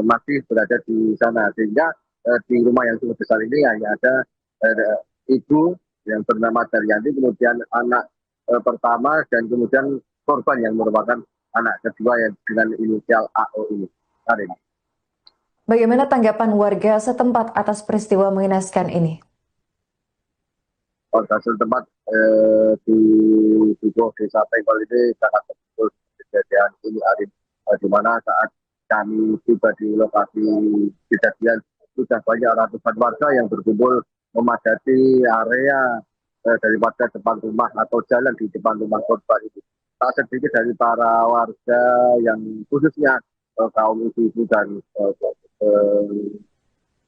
masih berada di sana, sehingga di rumah yang cukup besar ini hanya ada ibu yang bernama Daryanti, kemudian anak pertama, dan kemudian korban yang merupakan anak kedua yang dengan inisial AO ini. Karin. Bagaimana tanggapan warga setempat atas peristiwa mengenaskan ini? Warga setempat di Dukuh Desa Pengkol ini sangat betul kejadian ini, Arin, di mana saat kami tiba di lokasi kejadian sudah banyak ratusan warga yang berkumpul memadati area daripada depan rumah atau jalan di depan rumah korban itu. Tak sedikit dari para warga yang khususnya kaum ibu-ibu dan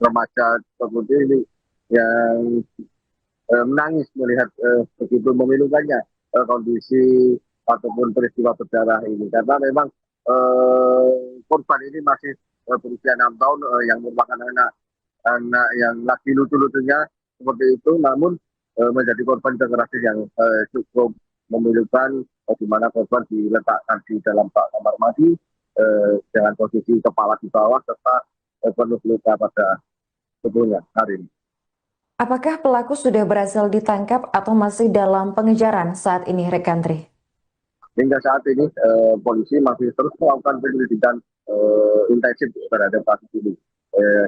remaja seperti ini yang menangis melihat begitu memilukannya kondisi ataupun peristiwa berdarah ini, karena memang korban ini masih berusia 6 tahun yang merupakan anak yang lagi lucu-lucunya seperti itu, namun menjadi korban kekerasan yang cukup memilukan, di mana korban diletakkan di dalam kamar mandi dengan posisi kepala di bawah serta penuh luka pada tubuhnya. Hari ini. Apakah pelaku sudah berhasil ditangkap atau masih dalam pengejaran saat ini, rekan Tri? Hingga saat ini polisi masih terus melakukan penyelidikan intensif terhadap kasus ini.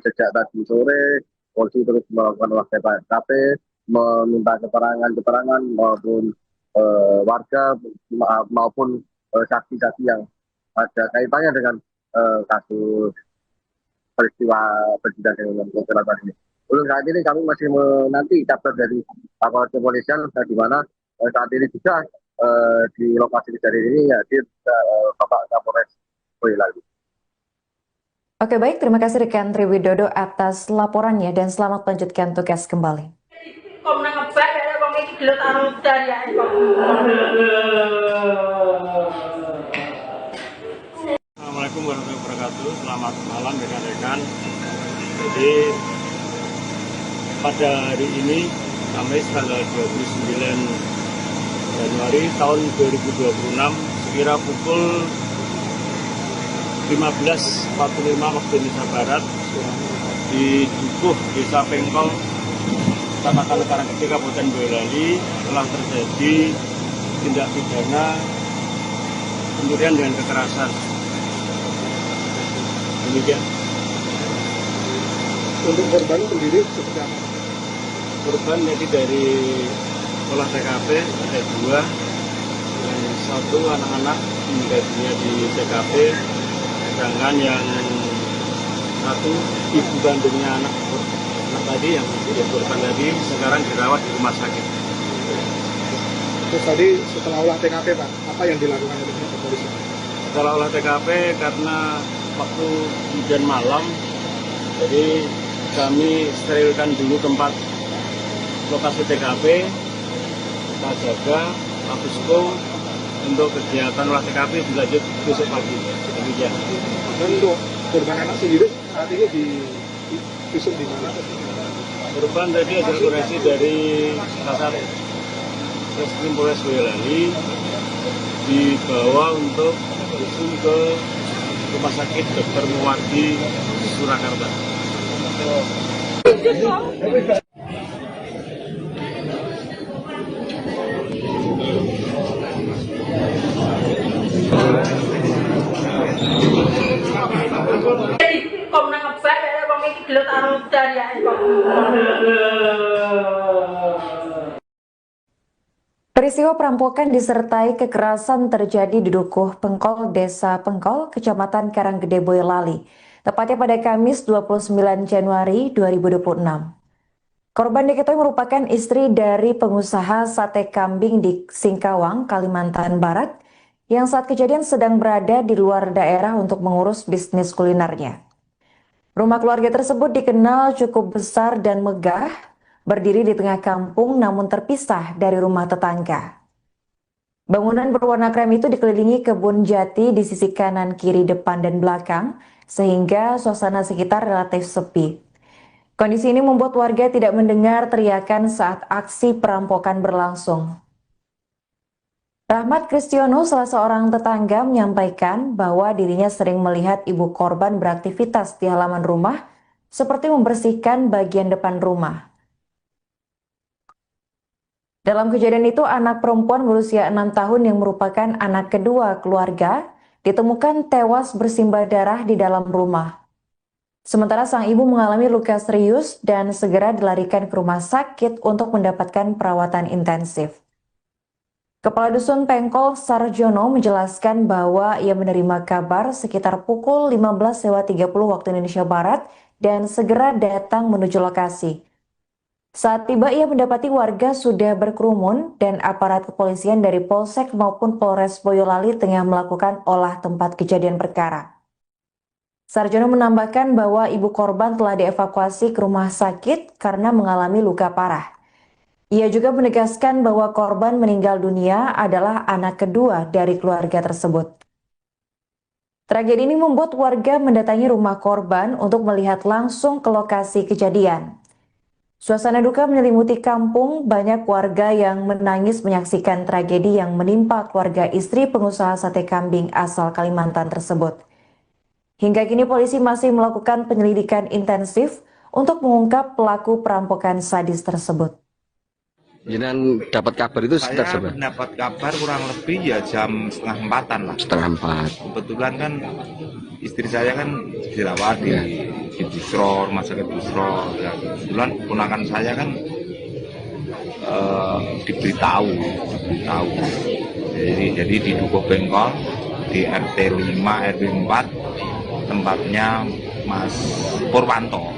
Sejak tadi sore, polisi terus melakukan olah TKP, meminta keterangan maupun warga maupun saksi-saksi yang ada kaitannya dengan kasus peristiwa kejadian dengan kecelakaan ini. Untuk saat ini kami masih menanti kabar dari aparat kepolisian, di mana saat ini juga di lokasi kejadian ini hadir Bapak Kapolres Boyolali. Oke, baik, terima kasih rekan Tri Widodo atas laporannya dan selamat melanjutkan tugas kembali. Assalamualaikum warahmatullahi wabarakatuh. Selamat malam rekan-rekan. Jadi pada hari ini, Kamis tanggal 29 Januari tahun 2026, sekira pukul 15.45 waktu Indonesia Barat, di Dukuh Desa Pengkol, Kecamatan Karanggede, Kabupaten Boyolali, telah terjadi tindak pidana pencurian dengan kekerasan. Demikian. Untuk korban sendiri seperti apa? Korban jadi dari olah TKP ada 2, yang 1 anak-anak meninggal dunia di TKP, sedangkan yang 1 ibu kandungnya anak tadi yang menjadi korban tadi sekarang dirawat di rumah sakit. Terus tadi setelah olah TKP Pak, apa yang dilakukan oleh polisi? Setelah olah TKP karena waktu hujan malam, jadi kami sterilkan dulu tempat lokasi TKP, kita jaga, posko untuk kegiatan olah TKP dilanjut besok pagi. Demikian. Dan untuk korban anak sendiri saat ini visum di mana? Korban tadi hasil koreksi dari Kasar Reskrim Polres Boyolali dibawa untuk visum ke Rumah Sakit Dr. Muwardi Surakarta. Peristiwa perampokan disertai kekerasan terjadi di Dukuh Pengkol, Desa Pengkol, Kecamatan Karanggede, Boyolali, tepatnya pada Kamis 29 Januari 2026. Korban diketahui merupakan istri dari pengusaha sate kambing di Singkawang, Kalimantan Barat, yang saat kejadian sedang berada di luar daerah untuk mengurus bisnis kulinernya. Rumah keluarga tersebut dikenal cukup besar dan megah, berdiri di tengah kampung namun terpisah dari rumah tetangga. Bangunan berwarna krem itu dikelilingi kebun jati di sisi kanan, kiri, depan, dan belakang, sehingga suasana sekitar relatif sepi. Kondisi ini membuat warga tidak mendengar teriakan saat aksi perampokan berlangsung. Rahmat Kristiono, salah seorang tetangga, menyampaikan bahwa dirinya sering melihat ibu korban beraktivitas di halaman rumah, seperti membersihkan bagian depan rumah. Dalam kejadian itu, anak perempuan berusia 6 tahun yang merupakan anak kedua keluarga ditemukan tewas bersimbah darah di dalam rumah. Sementara sang ibu mengalami luka serius dan segera dilarikan ke rumah sakit untuk mendapatkan perawatan intensif. Kepala Dusun Pengkol Sarjono menjelaskan bahwa ia menerima kabar sekitar pukul 15.30 waktu Indonesia Barat dan segera datang menuju lokasi. Saat tiba ia mendapati warga sudah berkerumun dan aparat kepolisian dari Polsek maupun Polres Boyolali tengah melakukan olah tempat kejadian perkara. Sarjono menambahkan bahwa ibu korban telah dievakuasi ke rumah sakit karena mengalami luka parah. Ia juga menegaskan bahwa korban meninggal dunia adalah anak kedua dari keluarga tersebut. Tragedi ini membuat warga mendatangi rumah korban untuk melihat langsung ke lokasi kejadian. Suasana duka menyelimuti kampung, banyak warga yang menangis menyaksikan tragedi yang menimpa keluarga istri pengusaha sate kambing asal Kalimantan tersebut. Hingga kini polisi masih melakukan penyelidikan intensif untuk mengungkap pelaku perampokan sadis tersebut. Jangan dapat kabar itu sekitar Saya seberapa? mendapat kabar kurang lebih ya jam 3:30 lah. 3:30. Kebetulan kan istri saya kan dirawat di Busro, rumah sakit Busro. Ya, kebetulan ponakan saya kan diberitahu. Jadi di Dukuh Bengkol di RT 5 RW 4 tempatnya Mas Purwanto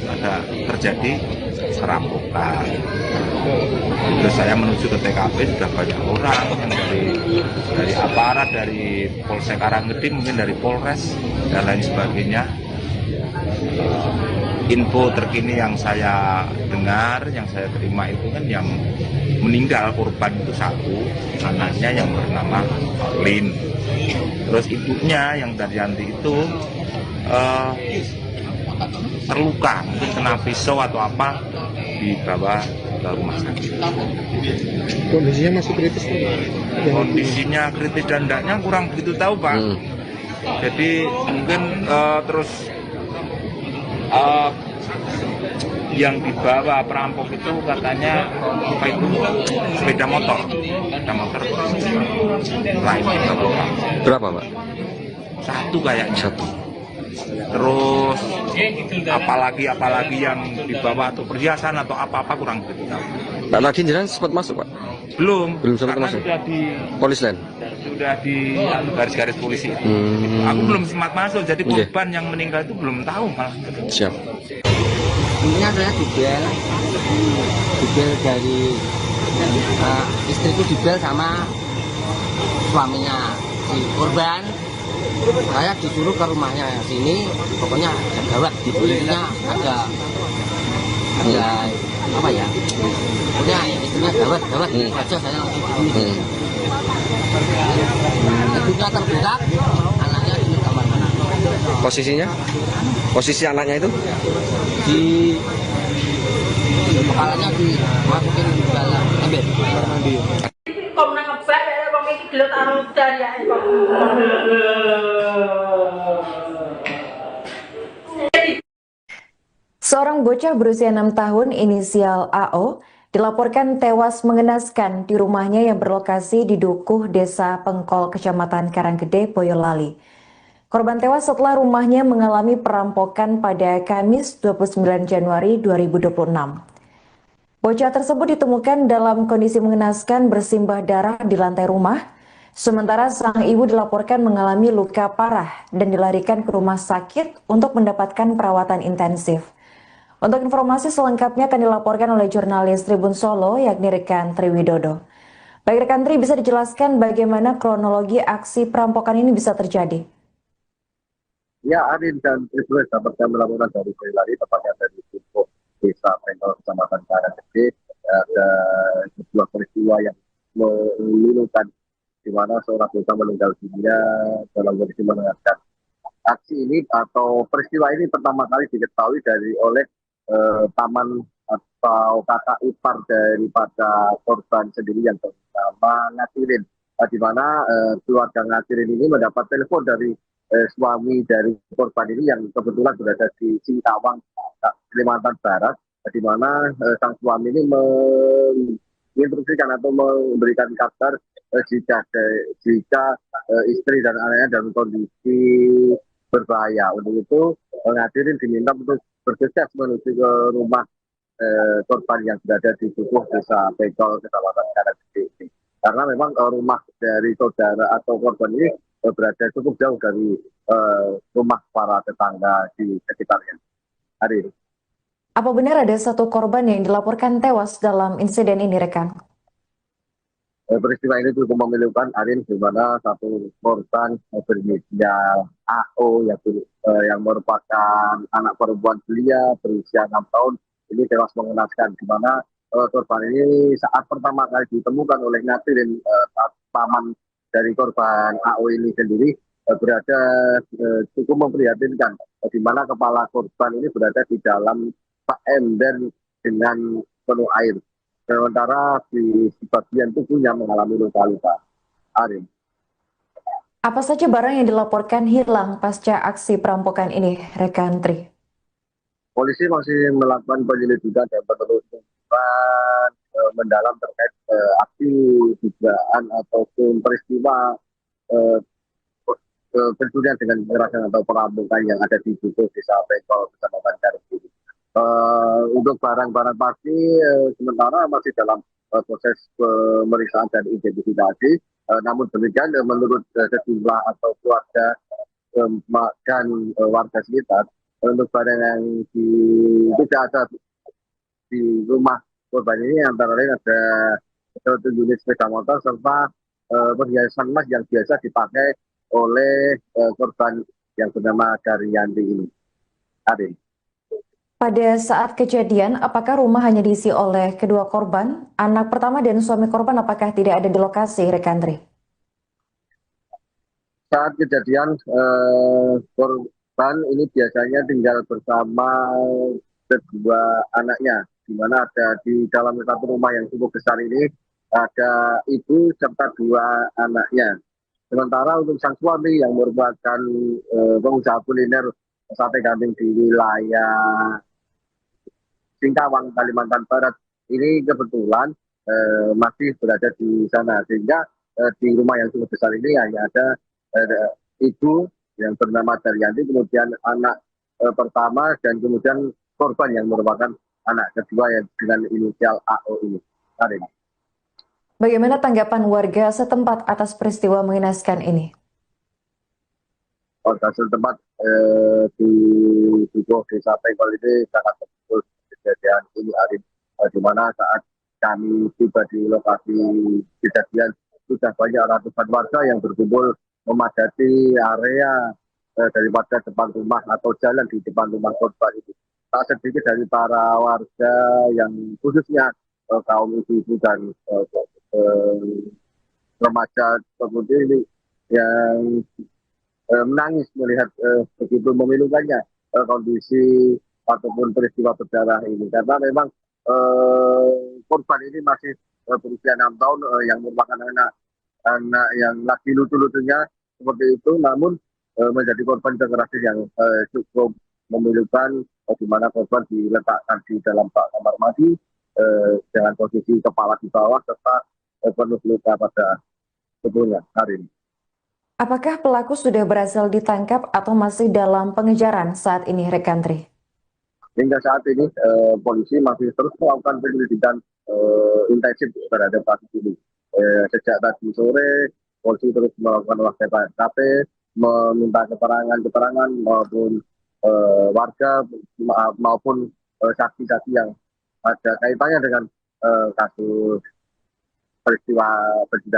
ada terjadi perampokan. Terus saya menuju ke TKP, sudah banyak orang yang dari aparat, dari Polsek Karanggede, mungkin dari Polres dan lain sebagainya. Info terkini yang saya dengar, yang saya terima itu kan yang meninggal korban itu satu, anaknya yang bernama Lin. Terus ibunya yang Daryanti itu terluka, mungkin kena pisau atau apa, dibawa ke rumah sakit. Kondisinya masih kritis tuh? Kondisinya kritis dan tidaknya kurang begitu tahu Pak. Jadi mungkin terus yang dibawa perampok itu katanya apa itu sepeda motor lain dibawa. Berapa Pak? Satu kayaknya. Satu. Terus apalagi yang dibawa atau perhiasan atau apa kurang begitu tahu. Pak tadi jenengan sempat masuk Pak? Belum sempat karena masuk. sudah di Polis lain? Sudah di garis-garis polisi. Aku belum sempat masuk, jadi korban yang meninggal itu belum tahu malah. Siap. Intinya saya dibel dari istriku dibel sama suaminya si korban. Saya disuruh ke rumahnya sini, pokoknya ada gawat, intinya ada apa ya? Pokoknya istrinya gawat aja saya langsung begini. Ibunya terbuka, anaknya di kamar mana? Posisinya? Posisi anaknya itu? Di kepalanya dimasukin ke dalam ember. Kok nangkep saya wong iki gelut arung dari ya. Seorang bocah berusia 6 tahun inisial AO dilaporkan tewas mengenaskan di rumahnya yang berlokasi di Dukuh, Desa Pengkol, Kecamatan Karanggede, Boyolali. Korban tewas setelah rumahnya mengalami perampokan pada Kamis 29 Januari 2026. Bocah tersebut ditemukan dalam kondisi mengenaskan bersimbah darah di lantai rumah, sementara sang ibu dilaporkan mengalami luka parah dan dilarikan ke rumah sakit untuk mendapatkan perawatan intensif. Untuk informasi selengkapnya akan dilaporkan oleh jurnalis Tribun Solo, yakni rekan Tri Widodo. Baik rekan Tri, bisa dijelaskan bagaimana kronologi aksi perampokan ini bisa terjadi? Ya, Arin dan Tribun dapat kami laporan dari Boyolali, tepatnya dari Dukuh, Desa Pengkol, Kecamatan Karanggede. Ada sebuah peristiwa yang memilukan, di mana seorang bocah meninggal dunia dalam kondisi mengenaskan. Aksi ini atau peristiwa ini pertama kali diketahui oleh paman atau kakak ipar daripada korban sendiri yang bernama Ngasirin, di mana keluarga Ngasirin ini mendapat telepon dari suami dari korban ini yang kebetulan berada di Singkawang, Kalimantan Barat, di mana sang suami ini menginstruksikan atau memberikan kabar jika istri dan anaknya dalam kondisi berbahaya. Untuk itu hadirin diminta untuk bergegas menuju ke rumah korban yang berada di Dukuh, Desa Pengkol, Kecamatan Karanggede ini. Karena memang rumah dari saudara atau korban ini berada cukup jauh dari rumah para tetangga di sekitarnya. Hari ini. Apa benar ada satu korban yang dilaporkan tewas dalam insiden ini, rekan? Peristiwa ini cukup memilukan, Arin, di mana satu korban berinisial AO yang merupakan anak perempuan belia berusia 6 tahun ini tewas mengenaskan, di mana korban ini saat pertama kali ditemukan oleh Natirin, paman dari korban AO ini sendiri berada cukup memprihatinkan, di mana kepala korban ini berada di dalam ember dengan penuh air. Sementara di bagian tubuhnya mengalami luka-luka. Arin. Apa saja barang yang dilaporkan hilang pasca aksi perampokan ini, rekan Tri? Polisi masih melakukan penyelidikan dan penelusuran mendalam terkait aksi dugaan ataupun peristiwa pencurian dengan kekerasan atau perampokan yang ada di Dukuh, Desa Pengkol, Kecamatan Karanggede. Untuk barang-barang pasti sementara masih dalam proses pemeriksaan dan identifikasi. Namun demikian menurut sejumlah atau keluarga dan warga sekitar, untuk barang yang tidak ada di rumah korban ini antara lain ada satu unit sepeda motor serta perhiasan emas yang biasa dipakai oleh korban yang bernama Daryanti ini. Arin. Pada saat kejadian, apakah rumah hanya diisi oleh kedua korban? Anak pertama dan suami korban apakah tidak ada di lokasi, rekan Tri? Saat kejadian, korban ini biasanya tinggal bersama kedua anaknya, di mana ada di dalam satu rumah yang cukup besar ini, ada ibu serta dua anaknya. Sementara untuk sang suami yang merupakan pengusaha kuliner sate kambing di wilayah Singkawang, Kalimantan Barat, ini kebetulan masih berada di sana, sehingga di rumah yang cukup besar ini hanya ada ibu yang bernama Daryanti, kemudian anak pertama, dan kemudian korban yang merupakan anak kedua yang dengan inisial AO ini. Hari ini. Bagaimana tanggapan warga setempat atas peristiwa mengenaskan ini? Warga setempat di Dukuh, Desa Pengkol ini sangat betul kejadian ini, Arif, di mana saat kami tiba di lokasi kejadian sudah banyak ratusan warga yang berkumpul memadati area daripada depan rumah atau jalan di depan rumah korban itu. Tak sedikit dari para warga yang khususnya kaum ibu-ibu dan remaja seperti ini yang menangis melihat begitu memilukannya kondisi ataupun peristiwa berdarah ini, karena memang korban ini masih berusia 6 tahun yang merupakan anak yang lagi lucu-lucunya seperti itu, namun menjadi korban kekerasan yang cukup memilukan, di mana korban diletakkan di dalam kamar mandi dengan posisi kepala di bawah serta penuh luka pada tubuhnya. Hari ini. Apakah pelaku sudah berhasil ditangkap atau masih dalam pengejaran saat ini, rekan Tri? Hingga saat ini polisi masih terus melakukan penyelidikan intensif terhadap kasus ini. Sejak tadi sore, polisi terus melakukan olah TKP, meminta keterangan maupun warga maupun saksi-saksi yang ada kaitannya dengan kasus peristiwa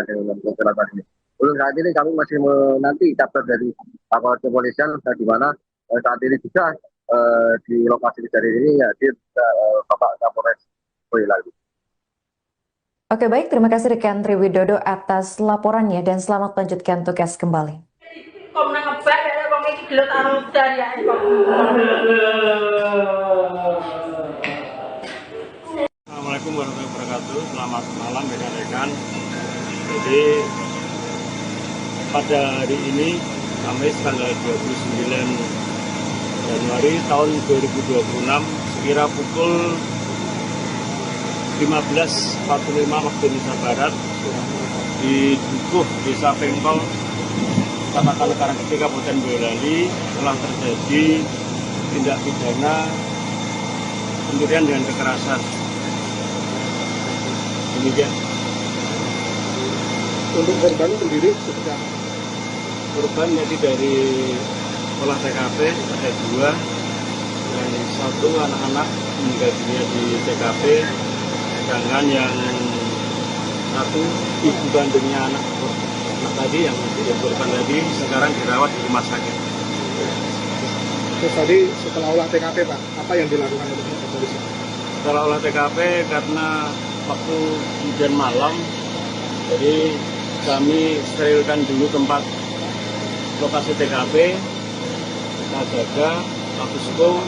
dengan kekerasan ini. Untuk saat ini kami masih menanti kabar dari aparat kepolisian, di mana saat ini juga di lokasi kejadian ini hadir Bapak Kapolres Boyolali. Oke, baik, terima kasih rekan Tri Widodo atas laporannya dan selamat melanjutkan tugas kembali. Assalamualaikum warahmatullahi wabarakatuh. Selamat malam rekan-rekan. Jadi pada hari ini Kamis tanggal 29 Januari tahun 2026 sekira pukul 15.45 waktu Indonesia Barat di Dukuh, Desa Pengkol, Kecamatan Karanggede, Kabupaten Boyolali telah terjadi tindak pidana pencurian dengan kekerasan. Demikian. Untuk korban sendiri seperti apa? Korban jadi dari olah TKP ada 2, yang 1 anak-anak meninggal dunia di TKP, sedangkan yang 1 ibu kandungnya anak tadi yang korban tadi sekarang dirawat di rumah sakit. Terus tadi setelah olah TKP Pak, apa yang dilakukan oleh polisi? Setelah olah TKP karena waktu hujan malam, jadi kami sterilkan dulu tempat lokasi TKP, kita jaga posko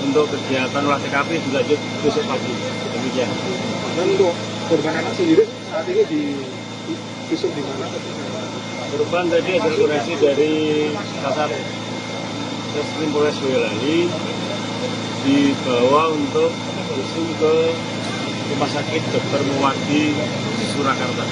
untuk kegiatan olah TKP dilanjut besok pagi. Demikian. Dan untuk korban anak sendiri saat ini di visum di mana? Korban tadi hasil forensik dari Kasat Reskrim Polres Boyolali dibawa untuk visum ke Rumah Sakit Dr. Muwardi Surakarta.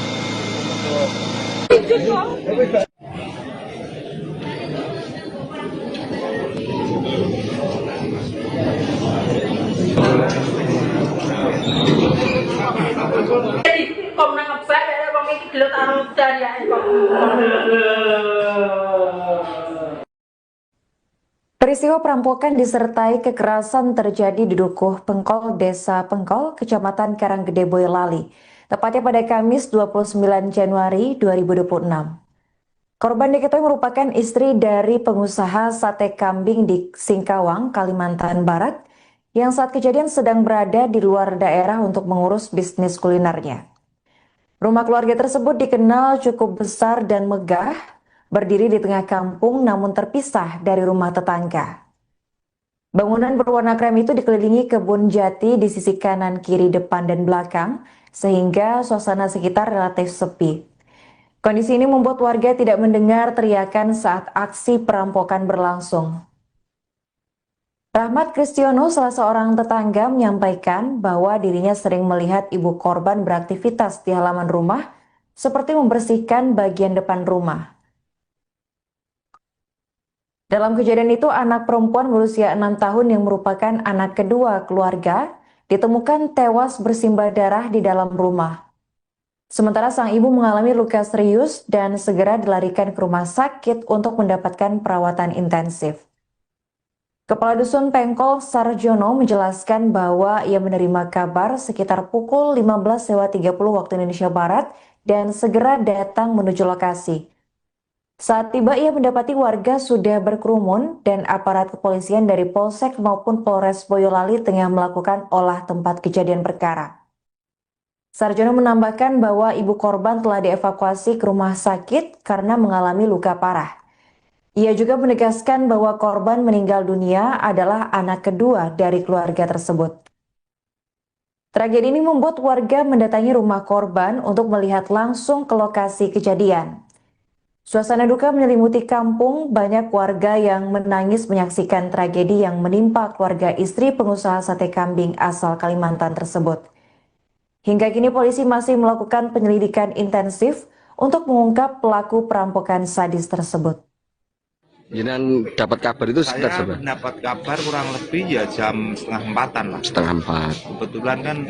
Kok nang ngebak ya wong iki gelut arung dariake kok. Peristiwa perampokan disertai kekerasan terjadi di Dukuh Pengkol, Desa Pengkol, Kecamatan Karanggede, Boyolali, tepatnya pada Kamis 29 Januari 2026. Korban diketahui merupakan istri dari pengusaha sate kambing di Singkawang, Kalimantan Barat, yang saat kejadian sedang berada di luar daerah untuk mengurus bisnis kulinernya. Rumah keluarga tersebut dikenal cukup besar dan megah, berdiri di tengah kampung namun terpisah dari rumah tetangga. Bangunan berwarna krem itu dikelilingi kebun jati di sisi kanan, kiri, depan, dan belakang, sehingga suasana sekitar relatif sepi. Kondisi ini membuat warga tidak mendengar teriakan saat aksi perampokan berlangsung. Rahmat Kristiono, salah seorang tetangga, menyampaikan bahwa dirinya sering melihat ibu korban beraktivitas di halaman rumah, seperti membersihkan bagian depan rumah. Dalam kejadian itu, anak perempuan berusia 6 tahun yang merupakan anak kedua keluarga ditemukan tewas bersimbah darah di dalam rumah. Sementara sang ibu mengalami luka serius dan segera dilarikan ke rumah sakit untuk mendapatkan perawatan intensif. Kepala Dusun Pengkol Sarjono menjelaskan bahwa ia menerima kabar sekitar pukul 15.30 waktu Indonesia Barat dan segera datang menuju lokasi. Saat tiba ia mendapati warga sudah berkerumun dan aparat kepolisian dari Polsek maupun Polres Boyolali tengah melakukan olah tempat kejadian perkara. Sarjono menambahkan bahwa ibu korban telah dievakuasi ke rumah sakit karena mengalami luka parah. Ia juga menegaskan bahwa korban meninggal dunia adalah anak kedua dari keluarga tersebut. Tragedi ini membuat warga mendatangi rumah korban untuk melihat langsung ke lokasi kejadian. Suasana duka menyelimuti kampung, banyak warga yang menangis menyaksikan tragedi yang menimpa keluarga istri pengusaha sate kambing asal Kalimantan tersebut. Hingga kini polisi masih melakukan penyelidikan intensif untuk mengungkap pelaku perampokan sadis tersebut. Jangan dapat kabar itu sekitar Saya dapat kabar kurang lebih ya jam 3:30 lah. 3:30. Kebetulan kan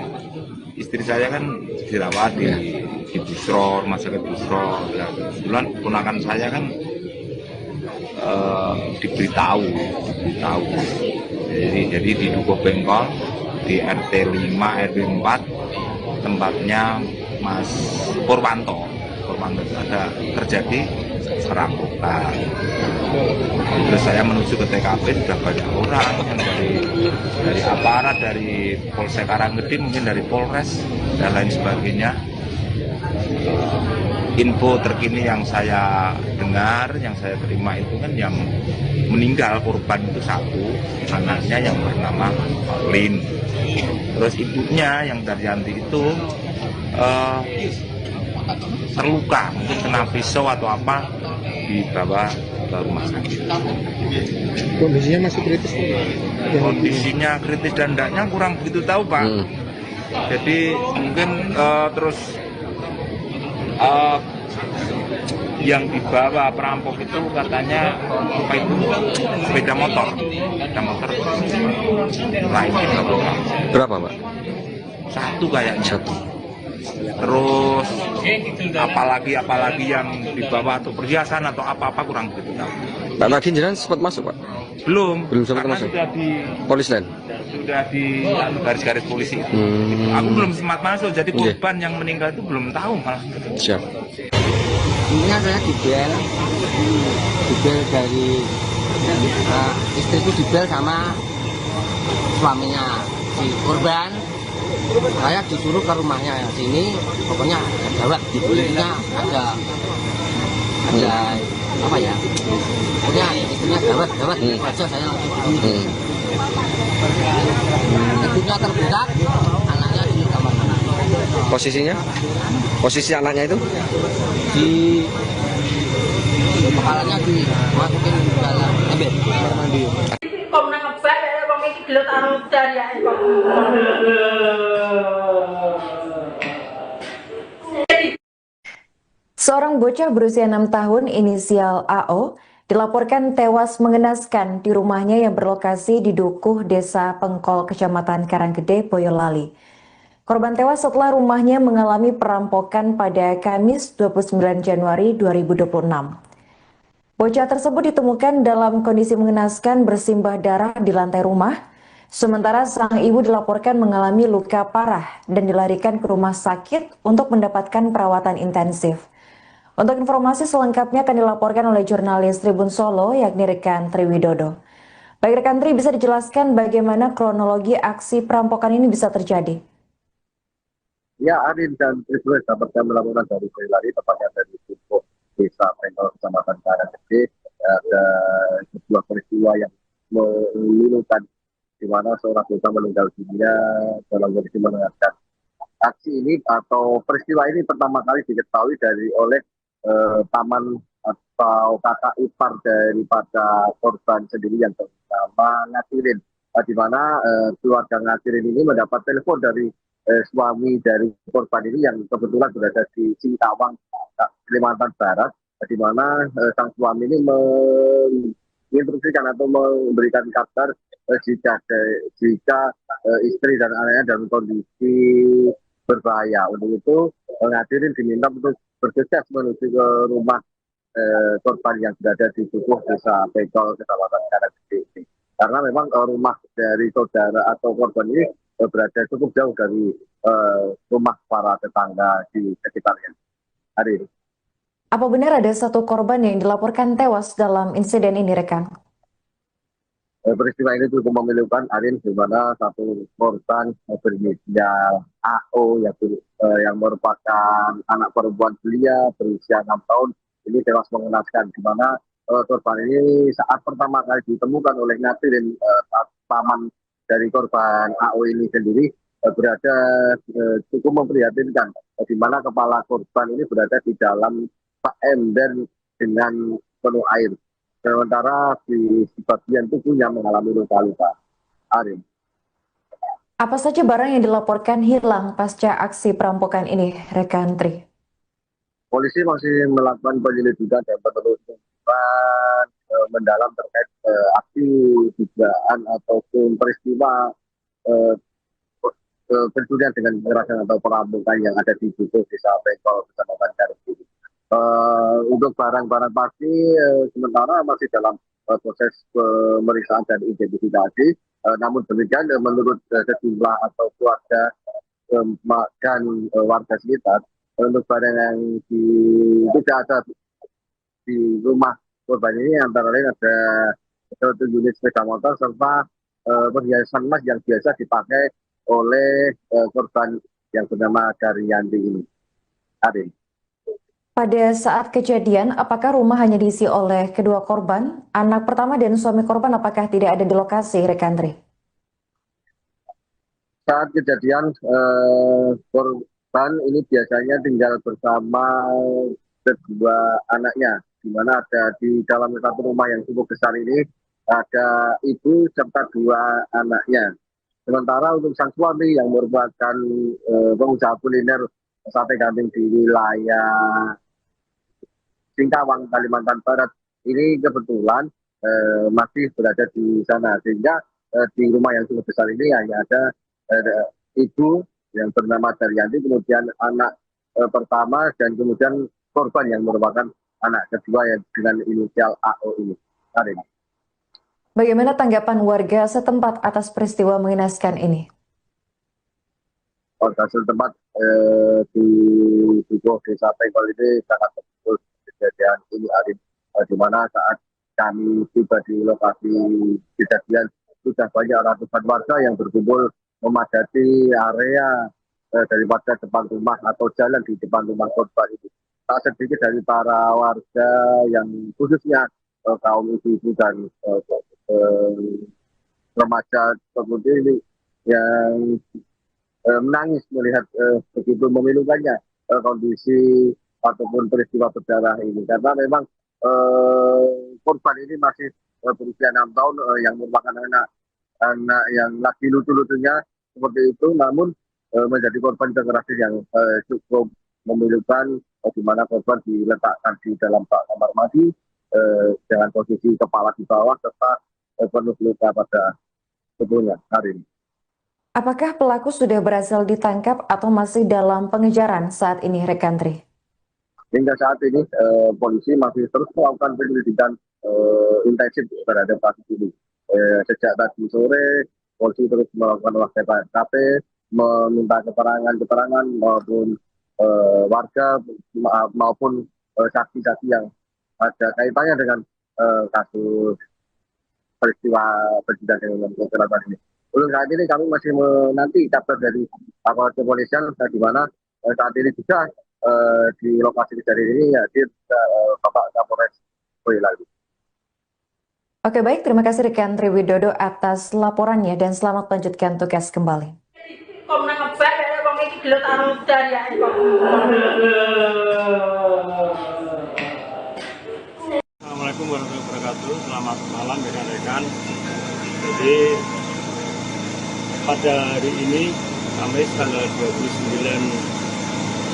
istri saya kan dirawat di Busro, rumah sakit Busro. Ya, kebetulan ponakan saya kan diberitahu. Jadi di Dukuh Pengkol di RT 5 RW 4 tempatnya Mas Purwanto ada terjadi perampokan. Terus saya menuju ke TKP, sudah banyak orang yang dari aparat, dari Polsek Karanggede, mungkin dari Polres dan lain sebagainya. Info terkini yang saya dengar, yang saya terima itu kan yang meninggal korban itu satu, anaknya yang bernama Lin. Terus ibunya yang Daryanti itu terluka, mungkin kena pisau atau apa, dibawa ke rumah sakit. Kondisinya masih kritis? Kondisinya kritis dan tidaknya kurang begitu tahu Pak. Jadi mungkin terus eh, yang dibawa perampok itu katanya apa itu sepeda motor lainnya Berapa, Pak? satu kayaknya. Satu. Terus apalagi yang dibawa atau perhiasan atau apa kurang begitu tahu. Pak tadi jenengan sempat masuk, Pak? Belum sempat karena masuk. Sudah di garis-garis polisi. Aku belum sempat masuk, jadi korban yang meninggal itu belum tahu malah. Siap. Intinya saya dibel dari istriku dibel sama suaminya si korban. Saya disuruh ke rumahnya sini, pokoknya ada gawat, intinya ada apa ya? Pokoknya istrinya gawat, aja saya langsung begini. Pintunya terbuka, anaknya di kamar mandi. Posisinya? Posisi anaknya itu? Di kepalanya dimasukin ke dalam ember kamar mandi. Kok nang ngebak ya wong iki gelut karo dariake kok. Seorang bocah berusia 6 tahun inisial AO dilaporkan tewas mengenaskan di rumahnya yang berlokasi di Dukuh, Desa Pengkol, Kecamatan Karanggede, Boyolali. Korban tewas setelah rumahnya mengalami perampokan pada Kamis 29 Januari 2026. Bocah tersebut ditemukan dalam kondisi mengenaskan bersimbah darah di lantai rumah, sementara sang ibu dilaporkan mengalami luka parah dan dilarikan ke rumah sakit untuk mendapatkan perawatan intensif. Untuk informasi selengkapnya akan dilaporkan oleh jurnalis Tribun Solo, yakni rekan Triwidodo. Baik rekan Tri, bisa dijelaskan bagaimana kronologi aksi perampokan ini bisa terjadi? Ya, Arin dan Tribun dapat kami laporan dari Boyolali, tepatnya dari Dukuh, Desa Pengkol, Kecamatan Karanggede. Ada sebuah peristiwa yang memilukan, di mana seorang bocah meninggal dunia dalam kondisi mengenaskan. Aksi ini atau peristiwa ini pertama kali diketahui oleh paman atau kakak ipar daripada korban sendiri yang bernama Ngasirin, di mana keluarga Ngasirin ini mendapat telepon dari suami dari korban ini yang kebetulan berada di Singkawang, Kalimantan Barat, di mana sang suami ini menginstruksikan atau memberikan kabar jika istri dan anaknya dalam kondisi berbahaya. Untuk itu Ngasirin diminta untuk bergegas menuju ke rumah korban yang berada di Dukuh, Desa Pengkol, Kecamatan Karanggede ini. Karena memang rumah dari saudara atau korban ini berada cukup jauh dari rumah para tetangga di sekitarnya. Hari ini. Apa benar ada satu korban yang dilaporkan tewas dalam insiden ini, rekan? Peristiwa ini cukup memilukan, Arin, di mana satu korban berinisial AO yang merupakan anak perempuan belia berusia 6 tahun ini tewas mengenaskan, di mana korban ini saat pertama kali ditemukan oleh Ngasirin, paman dari korban AO ini sendiri berada cukup memprihatinkan, di mana kepala korban ini berada di dalam ember dengan penuh air. Sementara di bagian tubuhnya mengalami luka-luka. Arin. Apa saja barang yang dilaporkan hilang pasca aksi perampokan ini, rekan Tri? Polisi masih melakukan penyelidikan dan penelusuran mendalam terkait aksi dugaan ataupun peristiwa pencurian dengan kekerasan atau perampokan yang ada di Dukuh, Desa Pengkol, Kecamatan Karanggede. Untuk barang-barang pasti sementara masih dalam proses pemeriksaan dan identifikasi. Namun demikian menurut sejumlah atau keluarga dan warga sekitar, untuk barang yang tidak ada di rumah korban ini antara lain ada satu unit sepeda motor serta perhiasan emas yang biasa dipakai oleh korban yang bernama Daryanti ini. Adik. Pada saat kejadian, apakah rumah hanya diisi oleh kedua korban? Anak pertama dan suami korban apakah tidak ada di lokasi, rekan Tri? Saat kejadian, korban ini biasanya tinggal bersama kedua anaknya, di mana ada di dalam satu rumah yang cukup besar ini, ada ibu serta dua anaknya. Sementara untuk sang suami yang merupakan pengusaha kuliner sate kambing di wilayah Singkawang, Kalimantan Barat, ini kebetulan masih berada di sana, sehingga di rumah yang cukup besar ini hanya ada ibu yang bernama Daryanti, kemudian anak pertama, dan kemudian korban yang merupakan anak kedua yang dengan inisial AO ini. Karin. Bagaimana tanggapan warga setempat atas peristiwa mengenaskan ini? Warga setempat di Dukuh Desa Pengkol ini sangat terpukul kejadian ini, Arif, di mana saat kami tiba di lokasi kejadian sudah banyak ratusan warga yang berkumpul memadati area daripada depan rumah atau jalan di depan rumah korban itu. Tak sedikit dari para warga yang khususnya kaum ibu-ibu dan remaja seperti ini yang menangis melihat begitu memilukannya kondisi ataupun peristiwa berdarah ini, karena memang korban ini masih berusia 6 tahun yang merupakan anak yang lagi lucu-lucunya seperti itu, namun menjadi korban kekerasan yang cukup memilukan, di mana korban diletakkan di dalam kamar mandi dengan posisi kepala di bawah serta penuh luka pada tubuhnya. Hari ini. Apakah pelaku sudah berhasil ditangkap atau masih dalam pengejaran saat ini, rekan Tri? Hingga saat ini polisi masih terus melakukan penyelidikan intensif terhadap kasus ini. Sejak tadi sore, polisi terus melakukan olah TKP, meminta keterangan maupun warga maupun saksi-saksi yang ada kaitannya dengan kasus peristiwa kejadian dengan kecelakaan ini. Untuk saat ini kami masih menanti kabar dari aparat kepolisian, di mana saat ini juga di lokasi kejadian ini hadir Bapak Kapolres Boyolali. Oke, baik, terima kasih rekan Tri Widodo atas laporannya dan selamat melanjutkan tugas kembali. Assalamualaikum warahmatullahi wabarakatuh. Selamat malam rekan-rekan. Jadi pada hari ini Kamis tanggal 29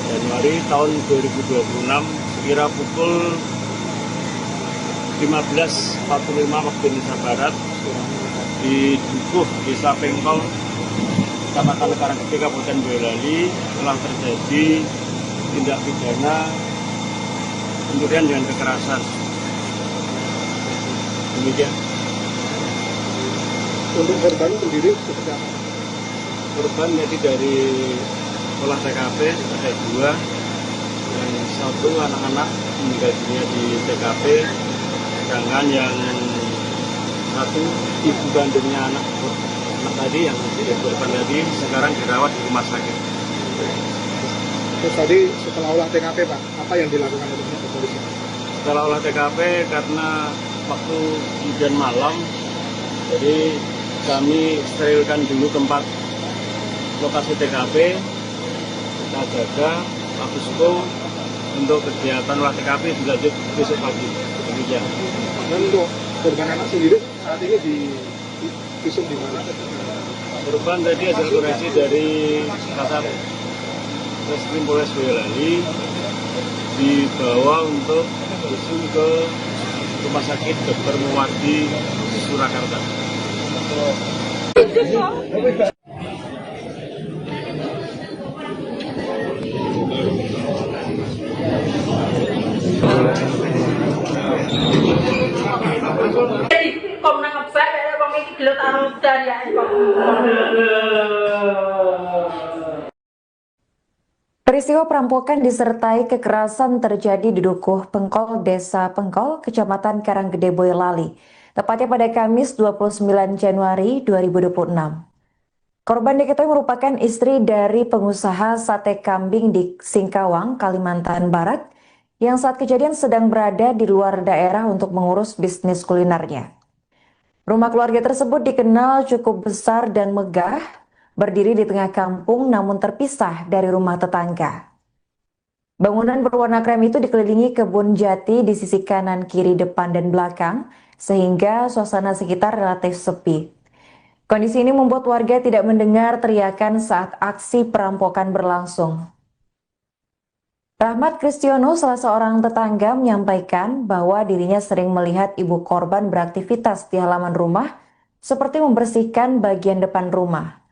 Januari tahun 2026 sekira pukul 15.45 waktu Indonesia Barat di Dukuh Desa Pengkol, Kecamatan Karanggede, Kabupaten Boyolali telah terjadi tindak pidana pencurian dengan kekerasan. Demikian. Untuk korban sendiri seperti apa? Korban jadi dari olah TKP ada 2, yang 1 anak-anak meninggal dunia di TKP, sedangkan yang 1 ibu kandungnya anak tadi yang jadi korban tadi sekarang dirawat di rumah sakit. Terus tadi setelah olah TKP Pak, apa yang dilakukan oleh polisi? Setelah olah TKP karena waktu hujan malam, jadi kami sterilkan dulu tempat lokasi TKP, kita jaga Agusko untuk kegiatan olah TKP dilanjut besok pagi. Demikian. Dan untuk korban anak sendiri saat ini di visum di mana? Korban tadi hasil koreksi dari Kasat Reskrim Polres Boyolali dibawa untuk visum ke Rumah Sakit Dr. Muwardi Surakarta. Peristiwa perampokan disertai kekerasan terjadi di Dukuh Pengkol, Desa Pengkol, Kecamatan Karanggede, Boyolali, tepatnya pada Kamis 29 Januari 2026. Korban diketahui merupakan istri dari pengusaha sate kambing di Singkawang, Kalimantan Barat, yang saat kejadian sedang berada di luar daerah untuk mengurus bisnis kulinernya. Rumah keluarga tersebut dikenal cukup besar dan megah, berdiri di tengah kampung namun terpisah dari rumah tetangga. Bangunan berwarna krem itu dikelilingi kebun jati di sisi kanan, kiri, depan, dan belakang, sehingga suasana sekitar relatif sepi. Kondisi ini membuat warga tidak mendengar teriakan saat aksi perampokan berlangsung. Rahmat Kristiono, salah seorang tetangga, menyampaikan bahwa dirinya sering melihat ibu korban beraktivitas di halaman rumah, seperti membersihkan bagian depan rumah.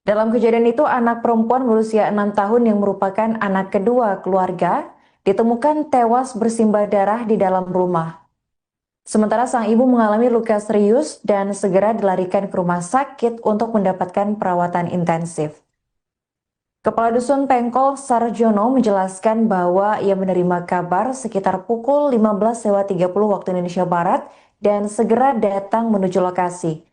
Dalam kejadian itu, anak perempuan berusia 6 tahun yang merupakan anak kedua keluarga ditemukan tewas bersimbah darah di dalam rumah. Sementara sang ibu mengalami luka serius dan segera dilarikan ke rumah sakit untuk mendapatkan perawatan intensif. Kepala Dusun Pengkol Sarjono menjelaskan bahwa ia menerima kabar sekitar pukul 15.30 waktu Indonesia Barat dan segera datang menuju lokasi.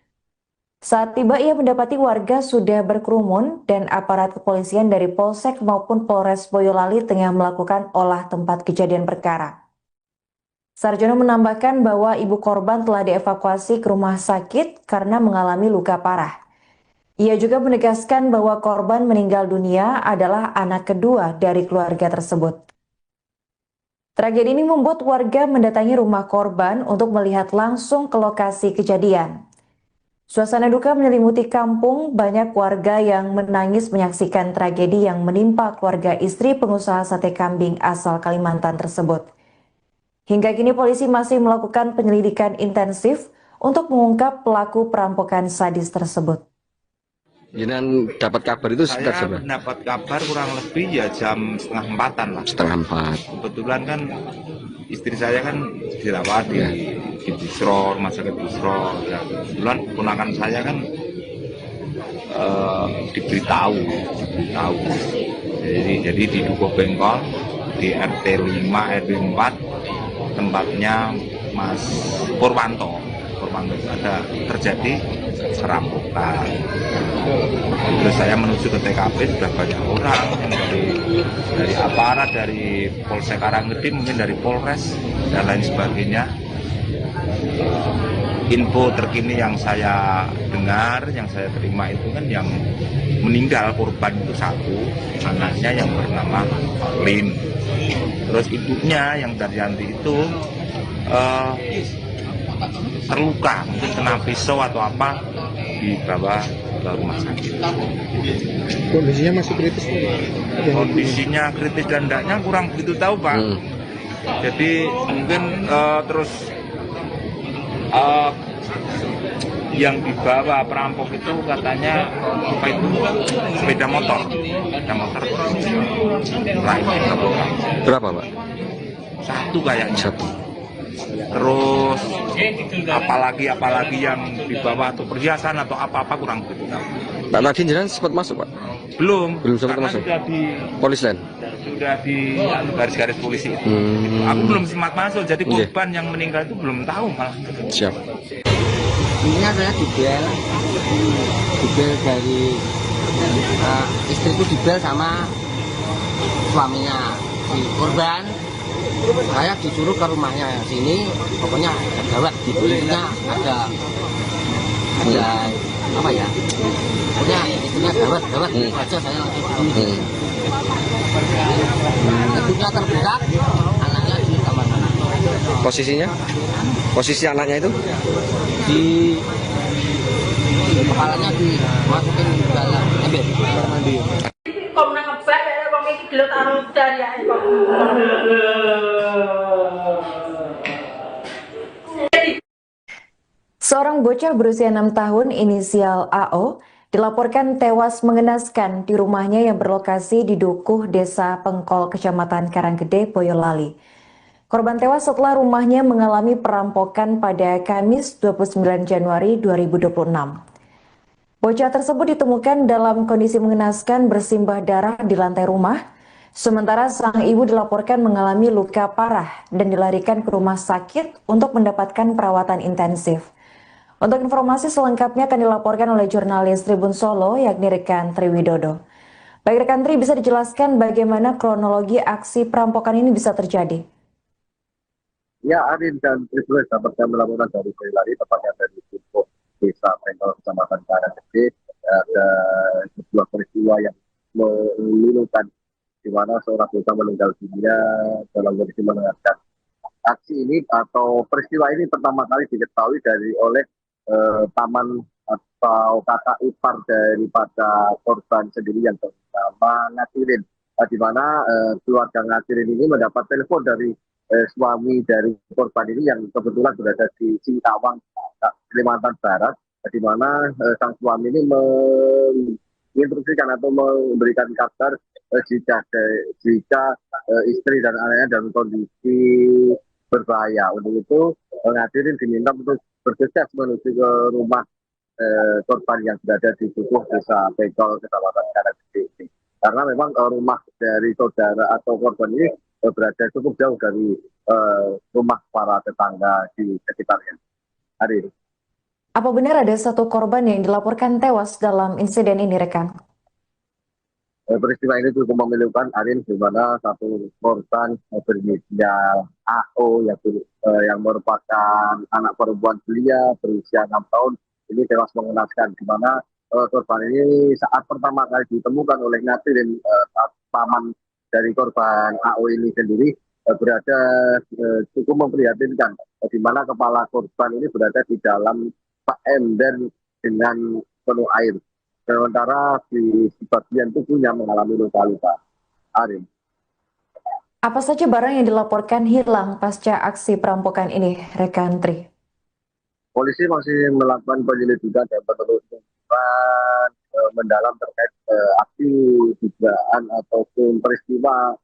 Saat tiba, ia mendapati warga sudah berkerumun dan aparat kepolisian dari Polsek maupun Polres Boyolali tengah melakukan olah tempat kejadian perkara. Sarjono menambahkan bahwa ibu korban telah dievakuasi ke rumah sakit karena mengalami luka parah. Ia juga menegaskan bahwa korban meninggal dunia adalah anak kedua dari keluarga tersebut. Tragedi ini membuat warga mendatangi rumah korban untuk melihat langsung ke lokasi kejadian. Suasana duka menyelimuti kampung, banyak warga yang menangis menyaksikan tragedi yang menimpa keluarga istri pengusaha sate kambing asal Kalimantan tersebut. Hingga kini polisi masih melakukan penyelidikan intensif untuk mengungkap pelaku perampokan sadis tersebut. Jangan dapat kabar itu sekitar Saya jam dapat kabar kurang lebih ya jam 3:30 lah. 3:30. Kebetulan kan istri saya kan dirawat di Busro, rumah sakit Busro. Ya, kebetulan ponakan saya kan diberitahu. Jadi di Dukuh Bengkol di RT 5 RW 4 tempatnya Mas Purwanto ada terjadi perampokan. Terus saya menuju ke TKP, sudah banyak orang yang dari aparat, dari Polsek Karanggede, mungkin dari Polres dan lain sebagainya. Info terkini yang saya dengar, yang saya terima itu kan yang meninggal korban itu satu, anaknya yang bernama Lin. Terus ibunya yang Daryanti itu terluka, mungkin kena pisau atau apa, dibawa ke rumah sakit. Kondisinya masih kritis? Kondisinya kritis dan tidaknya kurang begitu tahu, Pak. Jadi mungkin terus yang dibawa perampok itu katanya apa itu sepeda motor Berapa, Pak? satu kayaknya. Satu. Terus apalagi yang dibawa atau perhiasan atau apa kurang begitu tahu. Pak tadi jenengan sempat masuk, Pak? Belum sempat masuk. Sudah di Polis lain. Sudah di garis-garis polisi itu. Aku belum sempat masuk, jadi korban yang meninggal itu belum tahu malah. Siap. Intinya saya dibel dari istriku dibel sama suaminya si korban. Saya disuruh ke rumahnya sini, pokoknya ada gawat di belakangnya ada apa ya? Pokoknya istrinya gawat aja saya langsung di ibunya terbuka, anaknya di kamar mandi. Posisi anaknya itu? Di kepalanya dimasukin ke dalam ember kamar mandi. Kok nang ngebak ya wong iki gelut karo dariake kok. Seorang bocah berusia 6 tahun inisial AO dilaporkan tewas mengenaskan di rumahnya yang berlokasi di Dukuh, Desa Pengkol, Kecamatan Karanggede, Boyolali. Korban tewas setelah rumahnya mengalami perampokan pada Kamis 29 Januari 2026. Bocah tersebut ditemukan dalam kondisi mengenaskan bersimbah darah di lantai rumah, sementara sang ibu dilaporkan mengalami luka parah dan dilarikan ke rumah sakit untuk mendapatkan perawatan intensif. Untuk informasi selengkapnya akan dilaporkan oleh jurnalis Tribun Solo, yakni rekan Tri Widodo. Baik rekan Tri, bisa dijelaskan bagaimana kronologi aksi perampokan ini bisa terjadi? Ya, Arin dan Tribun dapat kami laporan dari Boyolali, tepatnya dari Dukuh, Desa Pengkol, Kecamatan Karanggede. Ada sebuah peristiwa yang memilukan, di mana seorang bocah meninggal dunia dalam kondisi mengenaskan. Aksi ini atau peristiwa ini pertama kali diketahui oleh paman atau kakak ipar daripada korban sendiri yang bernama Ngasirin, di mana keluarga Ngasirin ini mendapat telepon dari suami dari korban ini yang kebetulan berada di Singkawang, Kalimantan Barat, di mana sang suami ini menginstruksikan atau memberikan kabar jika istri dan anaknya dalam kondisi berbahaya. Untuk itu Ngasirin diminta untuk bergegas menuju ke rumah korban yang berada di Dukuh, Desa Pengkol, Kecamatan Karanggede ini. Karena memang rumah dari saudara atau korban ini berada cukup jauh dari rumah para tetangga di sekitarnya. Hari ini. Apa benar ada satu korban yang dilaporkan tewas dalam insiden ini, rekan? Peristiwa ini cukup memilukan, Arin, di mana satu korban berinisial AO yang merupakan anak perempuan belia berusia 6 tahun ini tewas mengenaskan, di mana korban ini saat pertama kali ditemukan oleh Ngasirin, paman dari korban AO ini sendiri berada cukup memprihatinkan, di mana kepala korban ini berada di dalam ember dengan penuh air. Sementara di bagian tubuhnya mengalami luka-luka. Arin. Apa saja barang yang dilaporkan hilang pasca aksi perampokan ini, rekan Tri? Polisi masih melakukan penyelidikan dan penelusuran mendalam terkait aksi dugaan ataupun peristiwa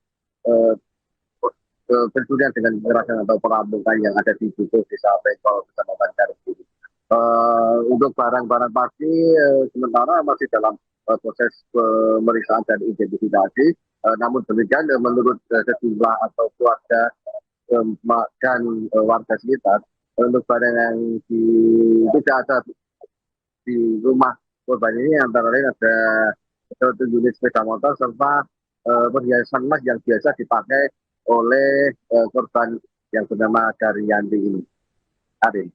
pencurian dengan kekerasan atau perampokan yang ada di Dukuh, Desa Pengkol, Kecamatan Karanggede. Untuk barang-barang pasti sementara masih dalam proses pemeriksaan dan identifikasi. Namun demikian menurut sejumlah atau keluarga dan warga sekitar, untuk barang yang tidak ada di rumah korban ini antara lain ada satu unit sepeda motor serta perhiasan emas yang biasa dipakai oleh korban yang bernama Daryanti ini. Arin.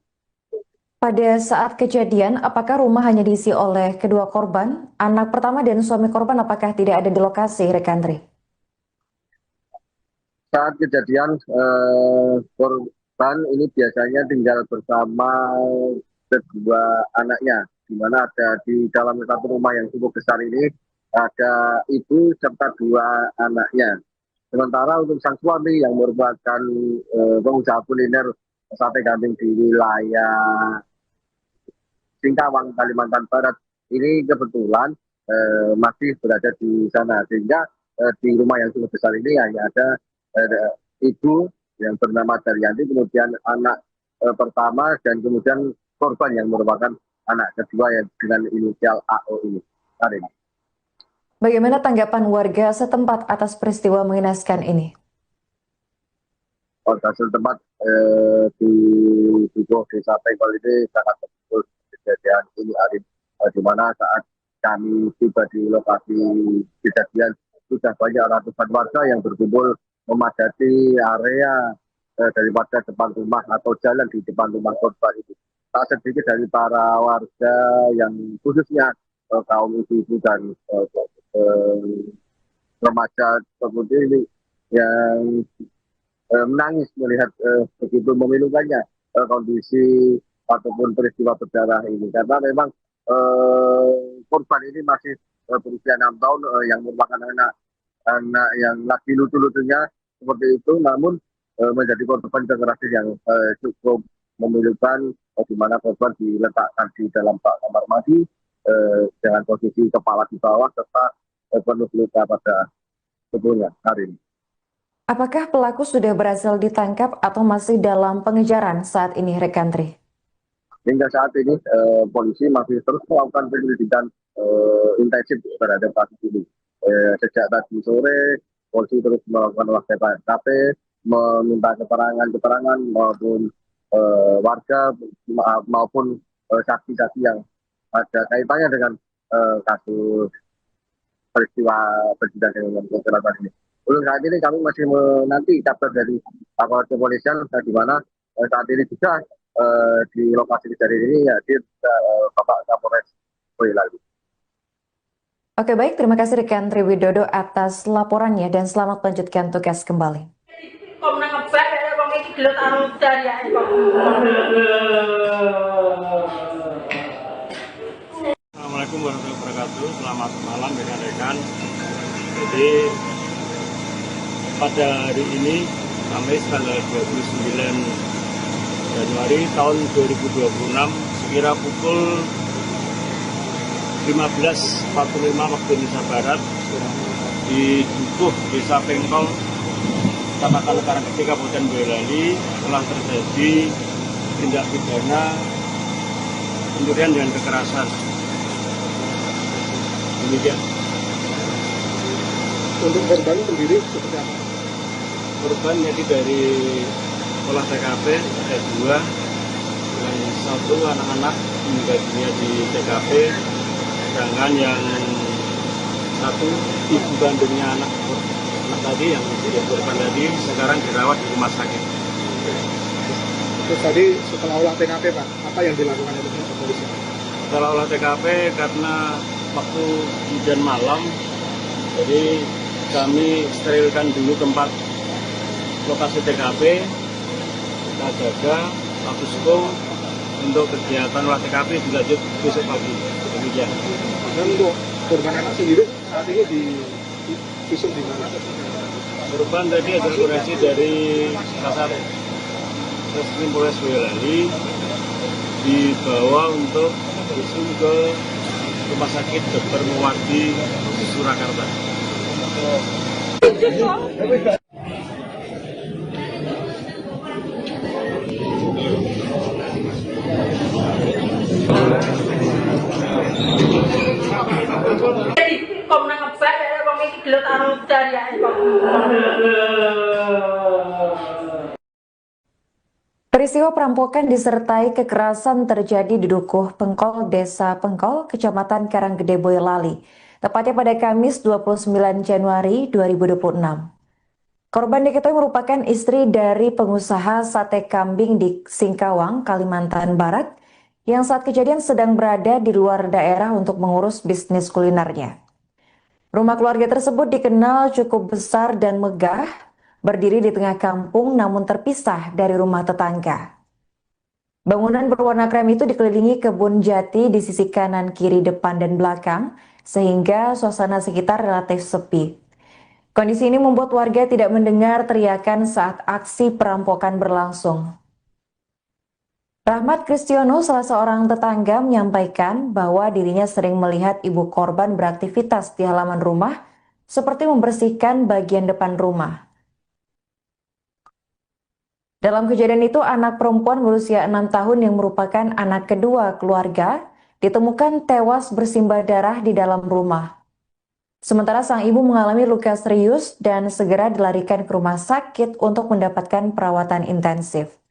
Pada saat kejadian, apakah rumah hanya diisi oleh kedua korban? Anak pertama dan suami korban apakah tidak ada di lokasi, rekan Tri? Saat kejadian, korban ini biasanya tinggal bersama kedua anaknya, di mana ada di dalam satu rumah yang cukup besar ini ada ibu serta dua anaknya. Sementara untuk sang suami yang merupakan pengusaha kuliner sate kambing di wilayah Singkawang, Kalimantan Barat, ini kebetulan masih berada di sana, sehingga di rumah yang cukup besar ini hanya ada ibu yang bernama Daryanti, kemudian anak pertama, dan kemudian korban yang merupakan anak kedua yang dengan inisial AO ini. Hari ini. Bagaimana tanggapan warga setempat atas peristiwa mengenaskan ini? Warga setempat di Dukuh, Desa Pengkol ini sangat terpukul kejadian ini, Arif, di mana saat kami tiba di lokasi kejadian sudah banyak ratusan warga yang berkumpul memadati area daripada depan rumah atau jalan di depan rumah korban itu. Tak sedikit dari para warga yang khususnya kaum ibu-ibu dan remaja seperti ini yang menangis melihat begitu memilukannya kondisi ataupun peristiwa berdarah ini, karena memang korban ini masih berusia 6 tahun yang merupakan anak yang lagi lucu-lucunya seperti itu, namun menjadi korban kekerasan yang cukup memilukan, di mana korban diletakkan di dalam kamar mandi dengan posisi kepala di bawah serta penuh luka pada tubuhnya. Hari ini. Apakah pelaku sudah berhasil ditangkap atau masih dalam pengejaran saat ini, rekan Tri? Hingga saat ini polisi masih terus melakukan penyelidikan intensif terhadap kasus ini. Sejak tadi sore, polisi terus melakukan olah TKP, meminta keterangan maupun warga maupun saksi-saksi yang ada kaitannya dengan kasus peristiwa kejadian dengan kecelakaan ini. Untuk saat ini kami masih menanti kabar dari aparat kepolisian, di mana saat ini juga di lokasi kejadian ini hadir Bapak Kapolres Boyolali. Oke, baik, terima kasih rekan Tri Widodo atas laporannya dan selamat melanjutkan tugas kembali. Kok menang ngebak, wong iki gelut karo Daryanti kok. Assalamualaikum warahmatullahi wabarakatuh. Selamat malam rekan-rekan. Jadi pada hari ini Kamis tanggal 29 Januari tahun 2026 sekira pukul 15.45 waktu Indonesia Barat di Dukuh Desa Pengkol, Kecamatan Karanggede, Kabupaten Boyolali telah terjadi tindak pidana pencurian dengan kekerasan. Demikian. Untuk korban sendiri seperti apa? Korban jadi dari olah TKP ada 2, yang 1 anak-anak meninggal dunia di TKP, sedangkan yang 1 ibu kandungnya anak tadi yang korban tadi sekarang dirawat di rumah sakit. Terus tadi setelah olah TKP Pak, apa yang dilakukan oleh polisi? Setelah olah TKP karena waktu hujan malam, jadi kami sterilkan dulu tempat lokasi TKP, kita jaga statusku untuk kegiatan olah TKP dilanjut besok pagi. Demikian. Dan untuk korban anak sendiri saat ini di visum di mana? Korban tadi adalah koreksi dari Kasar Reskrim Polres Boyolali, dibawa untuk visum ke Rumah Sakit Dr. Muwardi Surakarta. Komnas ngebak ya wong iki gelut karo dariake kok. Peristiwa perampokan disertai kekerasan terjadi di Dukuh Pengkol, Desa Pengkol, Kecamatan Karanggede, Boyolali, tepatnya pada Kamis 29 Januari 2026. Korban diketahui merupakan istri dari pengusaha sate kambing di Singkawang, Kalimantan Barat, yang saat kejadian sedang berada di luar daerah untuk mengurus bisnis kulinernya. Rumah keluarga tersebut dikenal cukup besar dan megah, berdiri di tengah kampung namun terpisah dari rumah tetangga. Bangunan berwarna krem itu dikelilingi kebun jati di sisi kanan, kiri, depan, dan belakang, sehingga suasana sekitar relatif sepi. Kondisi ini membuat warga tidak mendengar teriakan saat aksi perampokan berlangsung. Rahmat Kristiono, salah seorang tetangga, menyampaikan bahwa dirinya sering melihat ibu korban beraktivitas di halaman rumah, seperti membersihkan bagian depan rumah. Dalam kejadian itu, anak perempuan berusia 6 tahun yang merupakan anak kedua keluarga ditemukan tewas bersimbah darah di dalam rumah. Sementara sang ibu mengalami luka serius dan segera dilarikan ke rumah sakit untuk mendapatkan perawatan intensif.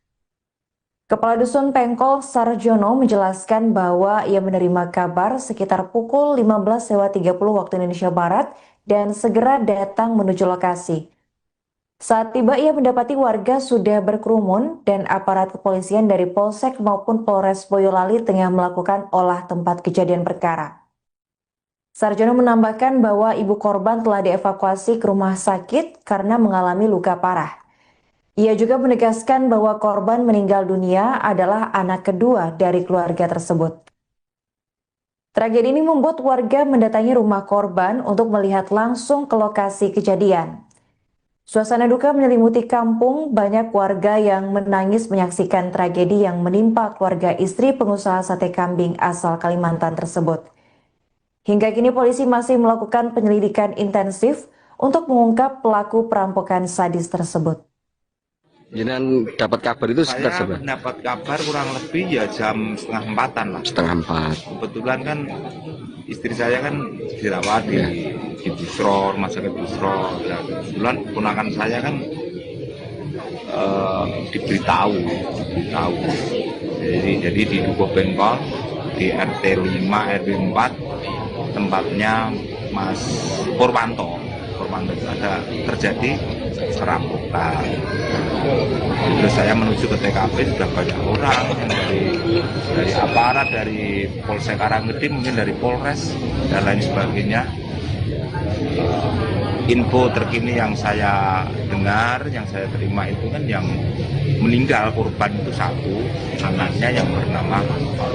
Kepala Dusun Pengkol Sarjono menjelaskan bahwa ia menerima kabar sekitar pukul 15.30 waktu Indonesia Barat dan segera datang menuju lokasi. Saat tiba, ia mendapati warga sudah berkerumun dan aparat kepolisian dari Polsek maupun Polres Boyolali tengah melakukan olah tempat kejadian perkara. Sarjono menambahkan bahwa ibu korban telah dievakuasi ke rumah sakit karena mengalami luka parah. Ia juga menegaskan bahwa korban meninggal dunia adalah anak kedua dari keluarga tersebut. Tragedi ini membuat warga mendatangi rumah korban untuk melihat langsung ke lokasi kejadian. Suasana duka menyelimuti kampung, banyak warga yang menangis menyaksikan tragedi yang menimpa keluarga istri pengusaha sate kambing asal Kalimantan tersebut. Hingga kini polisi masih melakukan penyelidikan intensif untuk mengungkap pelaku perampokan sadis tersebut. Jangan dapat kabar itu sekitar Saya seberapa? mendapat kabar kurang lebih ya jam 3:30 lah. 3:30. Kebetulan kan istri saya kan dirawat di Busro, rumah sakit Busro. Ya, kebetulan ponakan saya kan diberitahu. Jadi di Dukuh Pengkol di RT 5 RW 4 tempatnya Mas Purwanto itu ada terjadi perampokan. Terus saya menuju ke TKP, sudah banyak orang yang dari aparat, dari Polsek Karanggede, mungkin dari Polres dan lain sebagainya. Info terkini yang saya dengar, yang saya terima itu kan yang meninggal korban itu 1, anaknya yang bernama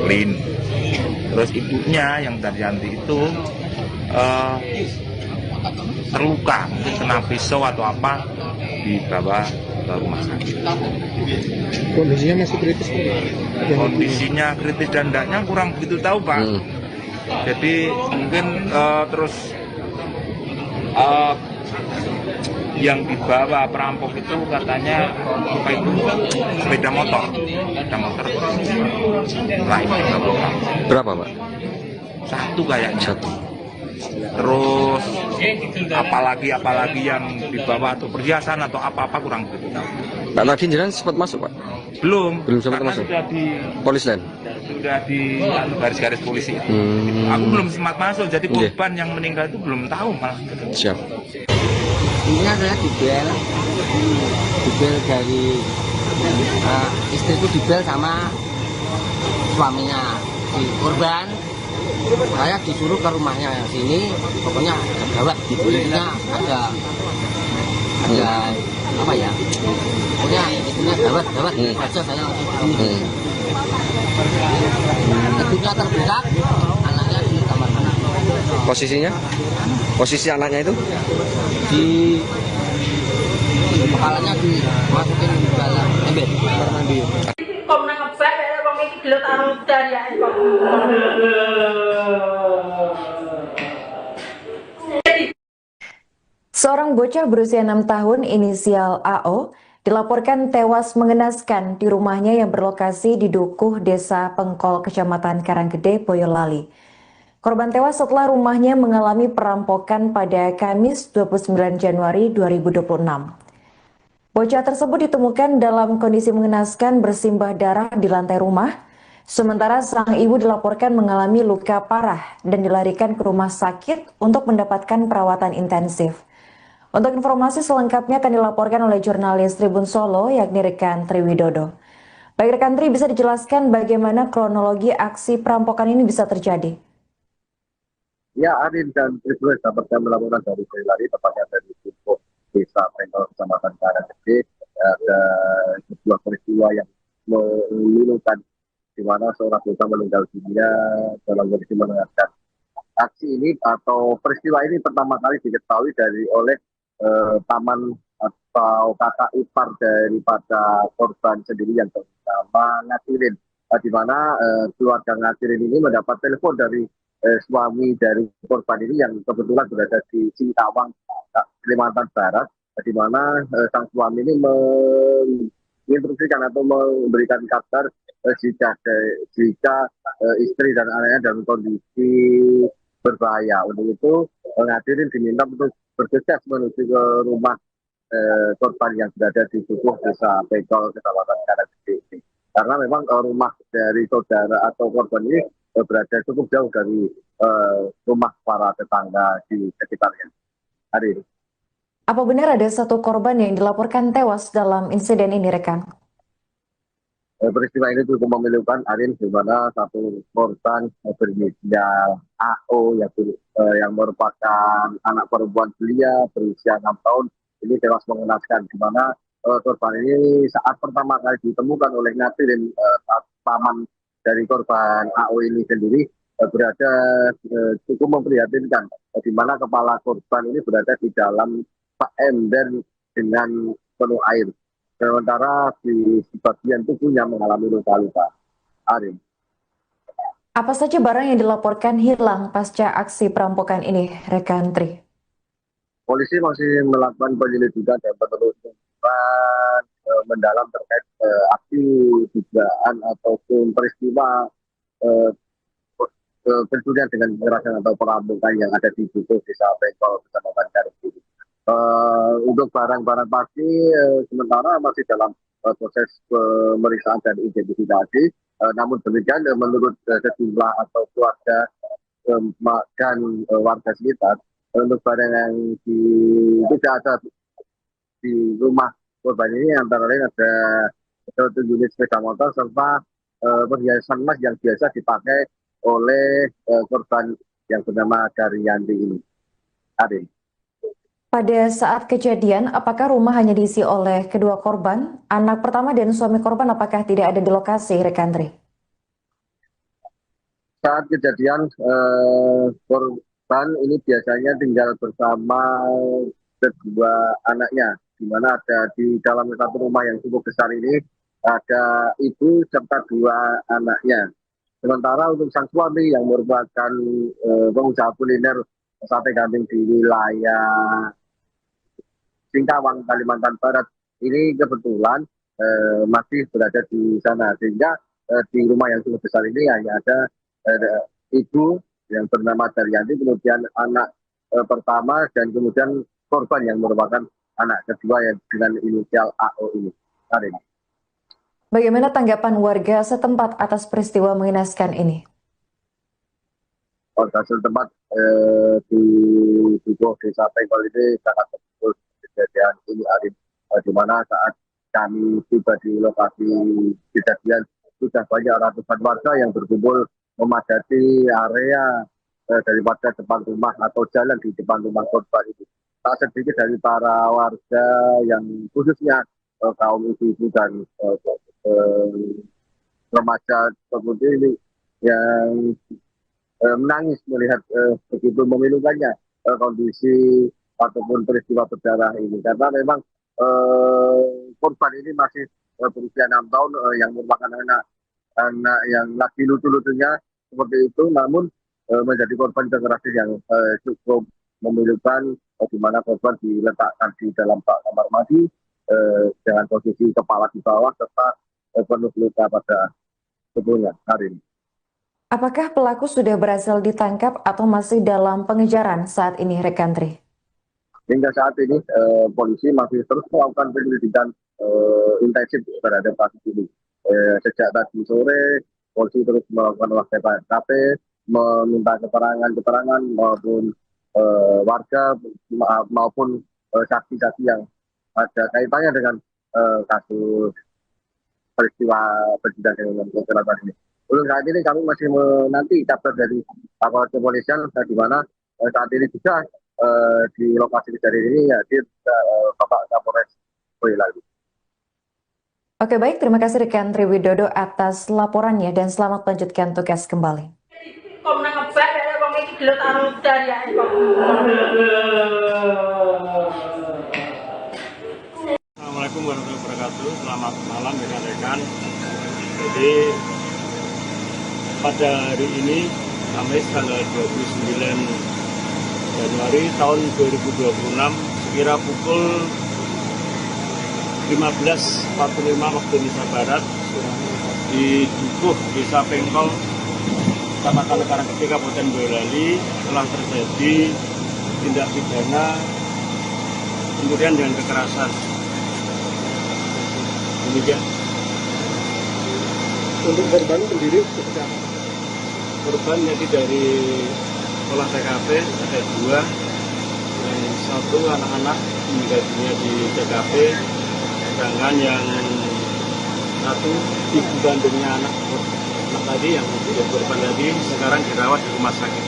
Lin. Terus ibunya yang Daryanti itu terluka, mungkin kena pisau atau apa, dibawa ke rumah sakit. Kondisinya masih kritis Pak? Kondisinya kritis dan tidaknya kurang begitu tahu Pak. Jadi mungkin terus yang dibawa perampok itu katanya apa itu sepeda motor lain dibawa. Berapa Pak? Satu kayaknya. Satu. Terus apalagi yang dibawa atau perhiasan atau apa kurang begitu tahu. Pak tadi jenengan sempat masuk Pak? Belum Sempat karena masuk. sudah di Polis lain. sudah di garis-garis polisi. Aku belum sempat masuk, jadi korban yang meninggal itu belum tahu malah. Siap. Ini adalah dibel dari istriku dibel sama suaminya si korban. Saya disuruh ke rumahnya sini, pokoknya gawat gitu. Intinya ada apa ya? Pokoknya intinya gawat aja saya langsung ini. Ibunya terbuka, anaknya di kamar mandi. Posisinya? Posisi anaknya itu? Di kepalanya dimasukin ke dalam ember kamar mandi. Kok nang ngebak ya wong iki gelut arung daryae kok. Seorang bocah berusia 6 tahun inisial AO dilaporkan tewas mengenaskan di rumahnya yang berlokasi di Dukuh, Desa Pengkol, Kecamatan Karanggede, Boyolali. Korban tewas setelah rumahnya mengalami perampokan pada Kamis 29 Januari 2026. Bocah tersebut ditemukan dalam kondisi mengenaskan bersimbah darah di lantai rumah, sementara sang ibu dilaporkan mengalami luka parah dan dilarikan ke rumah sakit untuk mendapatkan perawatan intensif. Untuk informasi selengkapnya akan dilaporkan oleh jurnalis Tribun Solo, yakni rekan Triwidodo. Baik rekan Tri, bisa dijelaskan bagaimana kronologi aksi perampokan ini bisa terjadi? Ya, Arin dan Tribun dapatkan melaporkan dari Boyolali, tepatnya dari Dukuh, Desa Pengkol, Kecamatan Karanggede. Ada sebuah peristiwa yang memilukan, di mana seorang bocah meninggal dunia dalam kondisi mengenaskan. Aksi ini atau peristiwa ini pertama kali diketahui oleh paman atau kakak ipar daripada korban sendiri yang bernama Ngatirin, di mana keluarga Ngatirin ini mendapat telepon dari suami dari korban ini yang kebetulan berada di Singkawang, Kalimantan Barat, di mana sang suami ini menginstruksikan atau memberikan kabar jika istri dan anaknya dalam kondisi berbahaya. Untuk itu Ngatirin diminta untuk bergegas menuju ke rumah korban yang berada di Dukuh, Desa Pengkol, Kecamatan Karanggede. Karena memang rumah dari saudara atau korban ini berada cukup jauh dari rumah para tetangga di sekitarnya. Hari ini. Apa benar ada satu korban yang dilaporkan tewas dalam insiden ini, rekan? Peristiwa ini cukup memilukan, Arin, di mana satu korban berinisial AO yang merupakan anak perempuan belia berusia 6 tahun ini tewas mengenaskan, di mana korban ini saat pertama kali ditemukan oleh Ngatirin, paman dari korban AO ini sendiri berada cukup memprihatinkan, di mana kepala korban ini berada di dalam ember dengan penuh air. Sementara di sebagian tubuhnya mengalami luka-luka. Arin. Apa saja barang yang dilaporkan hilang pasca aksi perampokan ini, rekan Tri? Polisi masih melakukan penyelidikan dan penelusuran mendalam terkait aksi dugaan ataupun peristiwa pencurian dengan kekerasan atau perampokan yang ada di Dukuh, Desa Pengkol, Kecamatan Karanggede. Untuk barang-barang pasti sementara masih dalam proses pemeriksaan dan identifikasi. Namun demikian menurut sejumlah atau keluarga dan warga sekitar, untuk barang yang tidak ada di rumah korban ini antara lain ada satu unit sepeda motor serta perhiasan emas yang biasa dipakai oleh korban yang bernama Daryanti ini. Ade. Pada saat kejadian, apakah rumah hanya diisi oleh kedua korban? Anak pertama dan suami korban apakah tidak ada di lokasi, rekan Tri? saat kejadian korban ini biasanya tinggal bersama kedua anaknya, di mana ada di dalam satu rumah yang cukup besar ini ada ibu serta dua anaknya. Sementara untuk sang suami yang merupakan pengusaha kuliner sate kambing di wilayah Singkawang, Kalimantan Barat, ini kebetulan masih berada di sana, sehingga di rumah yang cukup besar ini hanya ada ibu yang bernama Daryanti, kemudian anak pertama, dan kemudian korban yang merupakan anak kedua yang dengan inisial AO ini. Karin. Bagaimana tanggapan warga setempat atas peristiwa mengenaskan ini? Warga setempat di Dukuh Desa Pengkol ini sangat terpukul kejadian ini, Arin, di mana saat kami tiba di lokasi kejadian sudah banyak ratusan warga yang berkumpul memadati area daripada depan rumah atau jalan di depan rumah korban itu. Tak sedikit dari para warga yang khususnya kaum ibu-ibu dan remaja seperti ini yang menangis melihat begitu memilukannya kondisi ataupun peristiwa berdarah ini, karena memang korban ini masih berusia 6 tahun yang merupakan anak yang lagi lucu-lucunya seperti itu, namun menjadi korban kekerasan yang cukup memilukan, di mana korban diletakkan di dalam bak kamar mandi dengan posisi kepala di bawah serta penuh luka pada tubuhnya. Hari ini. Apakah pelaku sudah berhasil ditangkap atau masih dalam pengejaran saat ini, rekan Tri? Hingga saat ini polisi masih terus melakukan penyelidikan intensif terhadap kasus ini. Sejak tadi sore, polisi terus melakukan olah TKP, meminta keterangan maupun warga maupun saksi-saksi yang ada kaitannya dengan kasus peristiwa kejadian dengan kecelakaan ini. Untuk saat ini kami masih menanti kabar dari aparat kepolisian, di mana saat ini juga di lokasi kejadian ini hadir Bapak Kapolres Boyolali. Oke, baik, terima kasih rekan Tri Widodo atas laporannya dan selamat melanjutkan tugas kembali. Assalamualaikum warahmatullahi wabarakatuh. Selamat malam rekan-rekan. Jadi pada hari ini Kamis tanggal 29 Januari tahun 2026 sekira pukul 15.45 waktu Indonesia Barat di Dukuh Desa Pengkol, Kecamatan Karanggede, Kabupaten Boyolali telah terjadi tindak pidana kemudian dengan kekerasan. Demikian. Untuk korban sendiri seperti apa? Korban jadi dari olah TKP ada 2, yang satu anak-anak meninggal dunia di TKP, sedangkan yang satu ibu kandungnya anak tadi yang menjadi korban tadi sekarang dirawat di rumah sakit.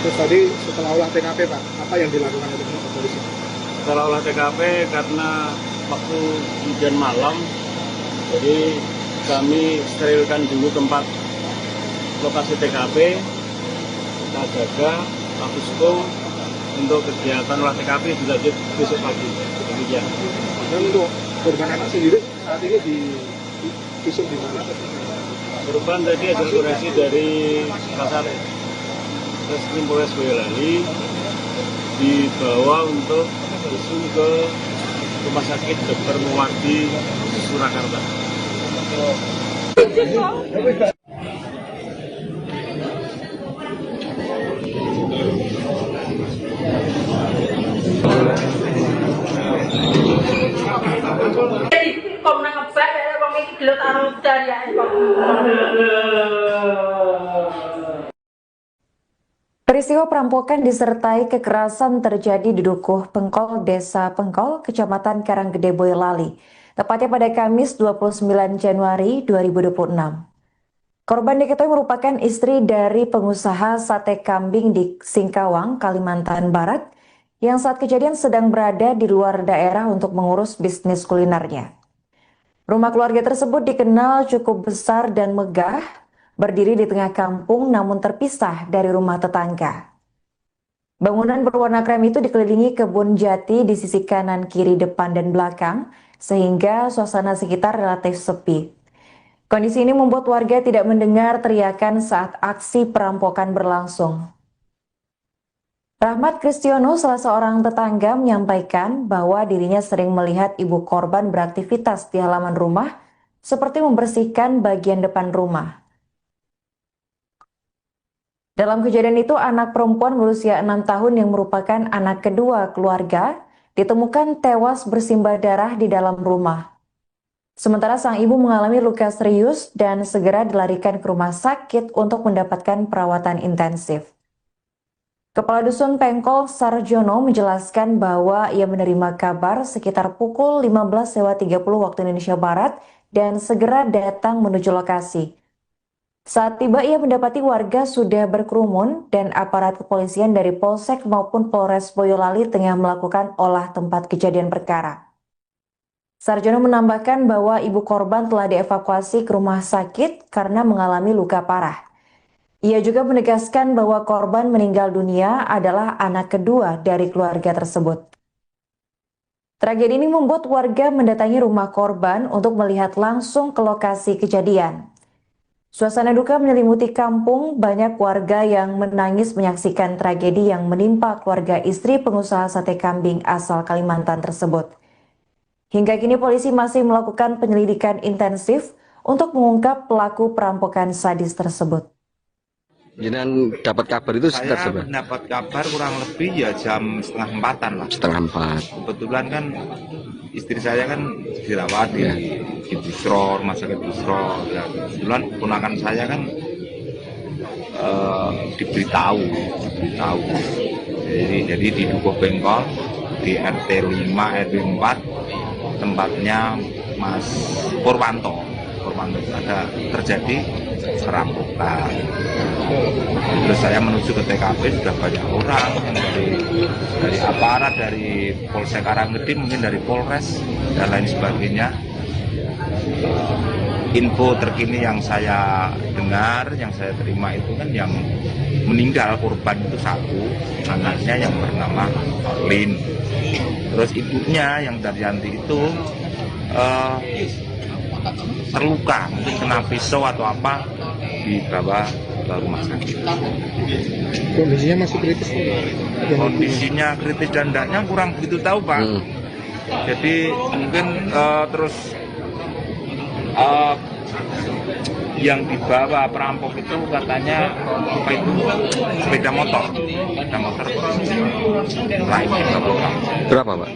Terus tadi setelah olah TKP Pak, apa yang dilakukan oleh polisi? Setelah olah TKP karena waktu hujan malam, jadi kami sterilkan dulu tempat lokasi TKP, kita jaga posko untuk kegiatan olah TKP dilanjut besok pagi. Demikian. Dan untuk korban anak sendiri saat ini di visum di mana? Korban tadi hasil koreksi dari Kasar Reskrim Polres Boyolali dibawa untuk visum ke Rumah Sakit Dr. Muwardi Surakarta. Peristiwa perampokan disertai kekerasan terjadi di Dukuh Pengkol, Desa Pengkol, Kecamatan Karanggede, Boyolali, tepatnya pada Kamis 29 Januari 2026. Korban diketahui merupakan istri dari pengusaha sate kambing di Singkawang, Kalimantan Barat, yang saat kejadian sedang berada di luar daerah untuk mengurus bisnis kulinernya. Rumah keluarga tersebut dikenal cukup besar dan megah. berdiri di tengah kampung namun terpisah dari rumah tetangga. Bangunan berwarna krem itu dikelilingi kebun jati di sisi kanan, kiri, depan, dan belakang, sehingga suasana sekitar relatif sepi. Kondisi ini membuat warga tidak mendengar teriakan saat aksi perampokan berlangsung. Rahmat Kristiono, salah seorang tetangga, menyampaikan bahwa dirinya sering melihat ibu korban beraktivitas di halaman rumah, seperti membersihkan bagian depan rumah. Dalam kejadian itu, anak perempuan berusia 6 tahun yang merupakan anak kedua keluarga ditemukan tewas bersimbah darah di dalam rumah. Sementara sang ibu mengalami luka serius dan segera dilarikan ke rumah sakit untuk mendapatkan perawatan intensif. Kepala Dusun Pengkol Sarjono menjelaskan bahwa ia menerima kabar sekitar pukul 15.30 waktu Indonesia Barat dan segera datang menuju lokasi. Saat tiba, ia mendapati warga sudah berkerumun dan aparat kepolisian dari Polsek maupun Polres Boyolali tengah melakukan olah tempat kejadian perkara. Sarjono menambahkan bahwa ibu korban telah dievakuasi ke rumah sakit karena mengalami luka parah. Ia juga menegaskan bahwa korban meninggal dunia adalah anak kedua dari keluarga tersebut. Tragedi ini membuat warga mendatangi rumah korban untuk melihat langsung ke lokasi kejadian. Suasana duka menyelimuti kampung, banyak warga yang menangis menyaksikan tragedi yang menimpa keluarga istri pengusaha sate kambing asal Kalimantan tersebut. Hingga kini polisi masih melakukan penyelidikan intensif untuk mengungkap pelaku perampokan sadis tersebut. Jangan dapat kabar itu sekitar Saya berapa? mendapat kabar kurang lebih ya jam 3:30 lah. 3:30. Kebetulan kan istri saya kan dirawat di Busro, rumah sakit Busro. Ya, kebetulan ponakan saya kan diberitahu. Jadi di Dukuh Bengkol di RT 5 RW 4 tempatnya Mas Purwanto ada terjadi perampokan. Terus saya menuju ke TKP, sudah banyak orang yang dari aparat, dari Polsek Karanggede, mungkin dari Polres dan lain sebagainya. Info terkini yang saya dengar, yang saya terima itu kan yang meninggal korban itu satu, anaknya yang bernama Lin. Terus ibunya yang Daryanti itu terluka, mungkin kena pisau atau apa, dibawa ke rumah sakit. Kondisinya masih kritis? Kondisinya kritis dan tidaknya kurang begitu tahu, Pak. Jadi mungkin terus yang dibawa perampok itu katanya apa itu sepeda motor lain dibawa. Berapa, Pak?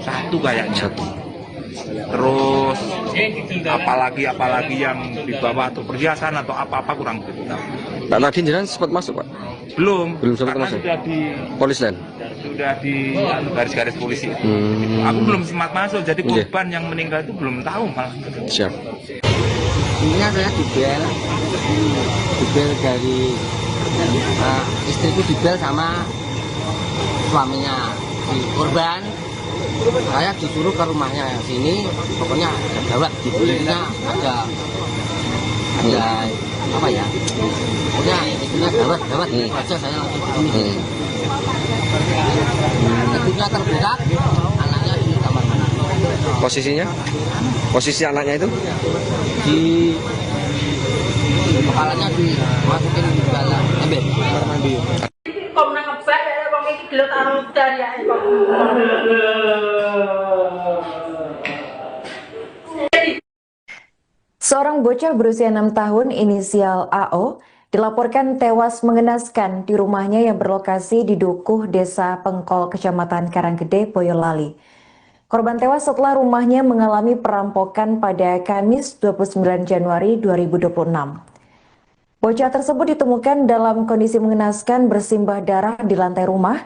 Satu kayaknya. Satu. Terus apalagi yang dibawa atau perhiasan atau apa kurang begitu tahu. Pak Nadine jangan sempat masuk, Pak? Belum sempat karena masuk. sudah di Polisland. Sudah di garis-garis polisi itu. Aku belum sempat masuk, jadi korban yang meninggal itu belum tahu malah. Siap. Ini saya dibel dari istriku dibel sama suaminya si korban. Saya disuruh ke rumahnya sini, pokoknya ada gawat di kulitnya, ada apa ya? Pokoknya istrinya gawat aja saya langsung ke sini. Ibunya terbuka, anaknya di kamar mandi. Posisinya? Posisi anaknya itu? Di kepalanya dimasukin di dalam ember kamar mandi. Kok nang ngebak ya wong iki gelut karo dariake kok. Seorang bocah berusia 6 tahun inisial AO dilaporkan tewas mengenaskan di rumahnya yang berlokasi di Dukuh, Desa Pengkol, Kecamatan Karanggede, Boyolali. Korban tewas setelah rumahnya mengalami perampokan pada Kamis 29 Januari 2026. Bocah tersebut ditemukan dalam kondisi mengenaskan bersimbah darah di lantai rumah,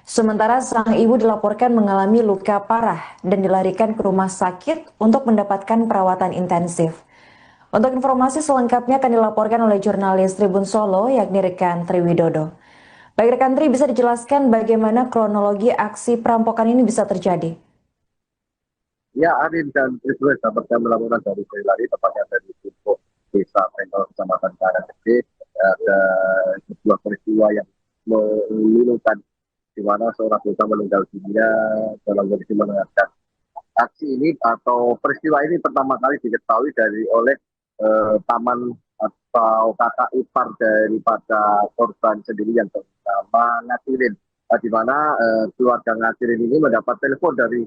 sementara sang ibu dilaporkan mengalami luka parah dan dilarikan ke rumah sakit untuk mendapatkan perawatan intensif. Untuk informasi selengkapnya akan dilaporkan oleh jurnalis Tribun Solo, yakni rekan Tri Widodo. Baik rekan Tri, bisa dijelaskan bagaimana kronologi aksi perampokan ini bisa terjadi? Ya, Arin dan Tribun dapat kami laporkan dari Boyolali, tepatnya dari Dukuh Desa Pengkol, Kecamatan Karanggede. Ada sebuah peristiwa yang memilukan di mana seorang bocah meninggal dunia dalam kondisi mengenaskan. Aksi ini atau peristiwa ini pertama kali diketahui oleh paman atau kakak ipar daripada korban sendiri yang bernama Ngatirin, di mana keluarga Ngatirin ini mendapat telepon dari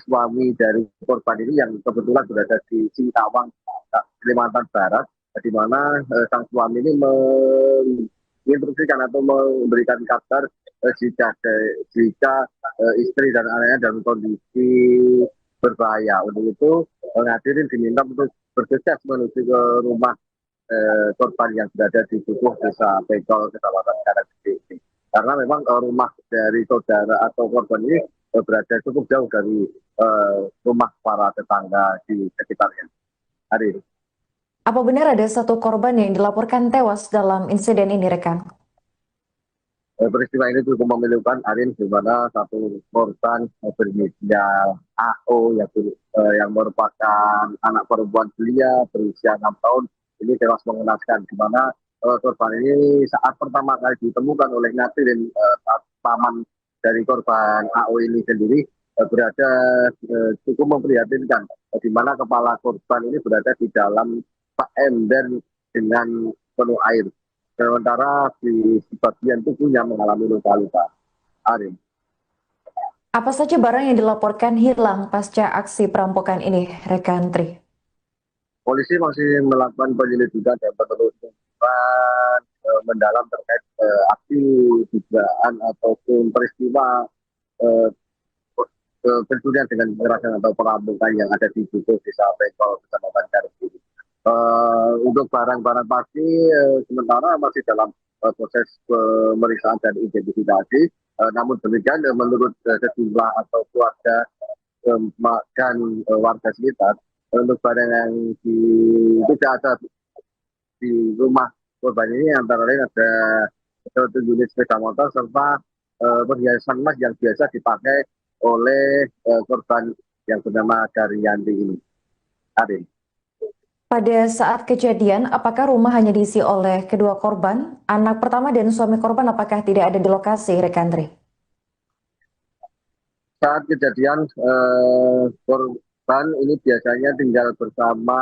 suami dari korban ini yang kebetulan berada di Singkawang, Kalimantan Barat, di mana sang suami ini menginstruksikan atau memberikan kabar jika istri dan anaknya dalam kondisi berbahaya. Untuk itu Ngatirin diminta untuk bergegas menuju ke rumah korban yang berada di Dukuh, Desa Pengkol, Kecamatan Karanggede. Karena memang rumah dari saudara atau korban ini berada cukup jauh dari rumah para tetangga di sekitarnya. Hari ini. Apa benar ada satu korban yang dilaporkan tewas dalam insiden ini, rekan? Peristiwa ini cukup memilukan, Arin, di mana satu korban berinisial AO yang merupakan anak perempuan belia berusia 6 tahun ini tewas mengenaskan, di mana korban ini saat pertama kali ditemukan oleh Ngatirin, paman dari korban AO ini sendiri berada cukup memprihatinkan, di mana kepala korban ini berada di dalam ember dengan penuh air. Sementara di sebagian tubuhnya mengalami luka-luka. Arin. Apa saja barang yang dilaporkan hilang pasca aksi perampokan ini, rekan Tri? Polisi masih melakukan penyelidikan dan penelusuran mendalam terkait aksi dugaan ataupun peristiwa pencurian dengan kekerasan atau perampokan yang ada di Dukuh, Desa Pengkol, Kecamatan Karanggede. Untuk barang-barang pasti sementara masih dalam proses pemeriksaan dan identifikasi. Namun demikian menurut sejumlah atau keluarga dan warga sekitar, untuk barang yang tidak ada di rumah korban ini antara lain ada satu unit sepeda motor serta perhiasan emas yang biasa dipakai oleh korban yang bernama Daryanti ini. Arin. Pada saat kejadian, apakah rumah hanya diisi oleh kedua korban? Anak pertama dan suami korban apakah tidak ada di lokasi, rekan Tri? Saat kejadian, korban ini biasanya tinggal bersama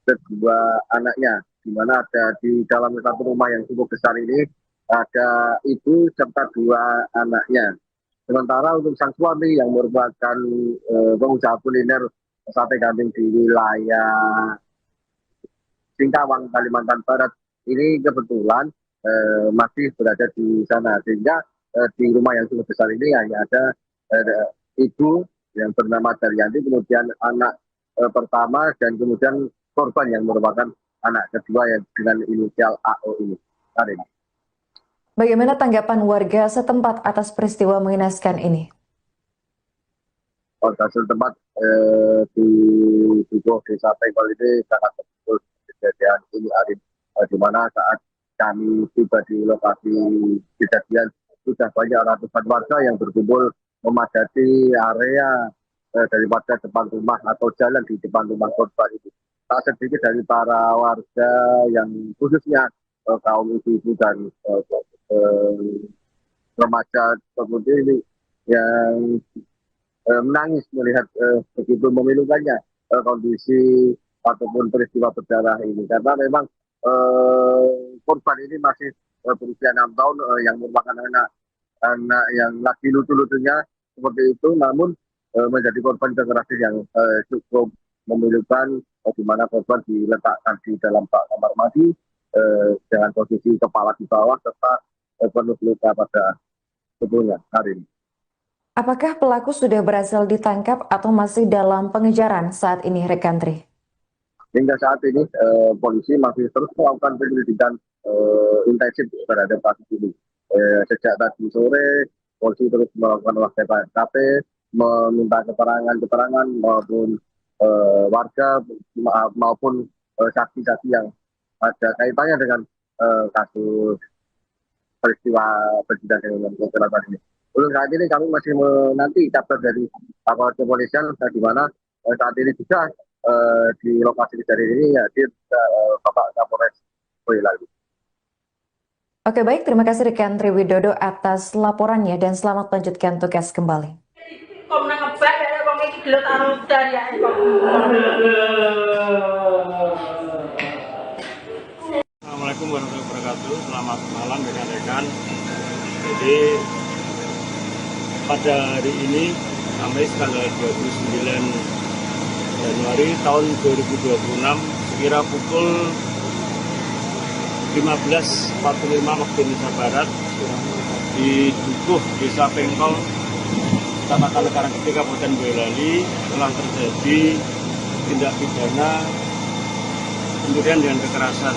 kedua anaknya, di mana ada di dalam satu rumah yang cukup besar ini, ada ibu serta dua anaknya. Sementara untuk sang suami yang merupakan pengusaha kuliner sate kambing di wilayah Singkawang, Kalimantan Barat, ini kebetulan masih berada di sana, sehingga di rumah yang cukup besar ini hanya ada ibu yang bernama Daryanti, kemudian anak pertama, dan kemudian korban yang merupakan anak kedua yang dengan inisial AO ini. Karin. Bagaimana tanggapan warga setempat atas peristiwa mengenaskan ini? Warga setempat di Dukuh, Desa Pengkol ini sangat betul kejadian ini, Arin, di mana saat kami tiba di lokasi kejadian sudah banyak ratusan warga yang berkumpul memadati area daripada depan rumah atau jalan di depan rumah korban itu. Tak sedikit dari para warga yang khususnya kaum ibu-ibu dan remaja seperti ini yang menangis melihat begitu memilukannya kondisi ataupun peristiwa berdarah ini, karena memang korban ini masih berusia 6 tahun yang merupakan anak yang lagi lucu-lucunya seperti itu, namun menjadi korban kekerasan yang cukup memilukan, di mana korban diletakkan di dalam kamar mandi dengan posisi kepala di bawah serta penuh luka pada tubuhnya. Hari ini. Apakah pelaku sudah berhasil ditangkap atau masih dalam pengejaran saat ini, rekan Tri? Hingga saat ini polisi masih terus melakukan penyelidikan intensif terhadap kasus ini. Sejak tadi sore, polisi terus melakukan olah TKP, meminta keterangan maupun warga maupun saksi-saksi yang ada kaitannya dengan kasus peristiwa kejadian dengan kecelakaan ini. Untuk saat ini kami masih menanti kabar dari aparat kepolisian, di mana saat ini juga di lokasi kejadian ini hadir Bapak Kapolres Boyolali. Oke, baik, terima kasih rekan Triwidodo atas laporannya dan selamat melanjutkan tugas kembali. Kok menang ngebak ya wong iki gelut karo dariake kok. Assalamualaikum warahmatullahi wabarakatuh. Selamat malam rekan-rekan. Jadi pada hari ini Kamis tanggal 29 Januari tahun 2026 sekira pukul 15.45 waktu Indonesia Barat di Dukuh Desa Pengkol Kecamatan Karanggede Kabupaten Boyolali telah terjadi tindak pidana pencurian dengan kekerasan.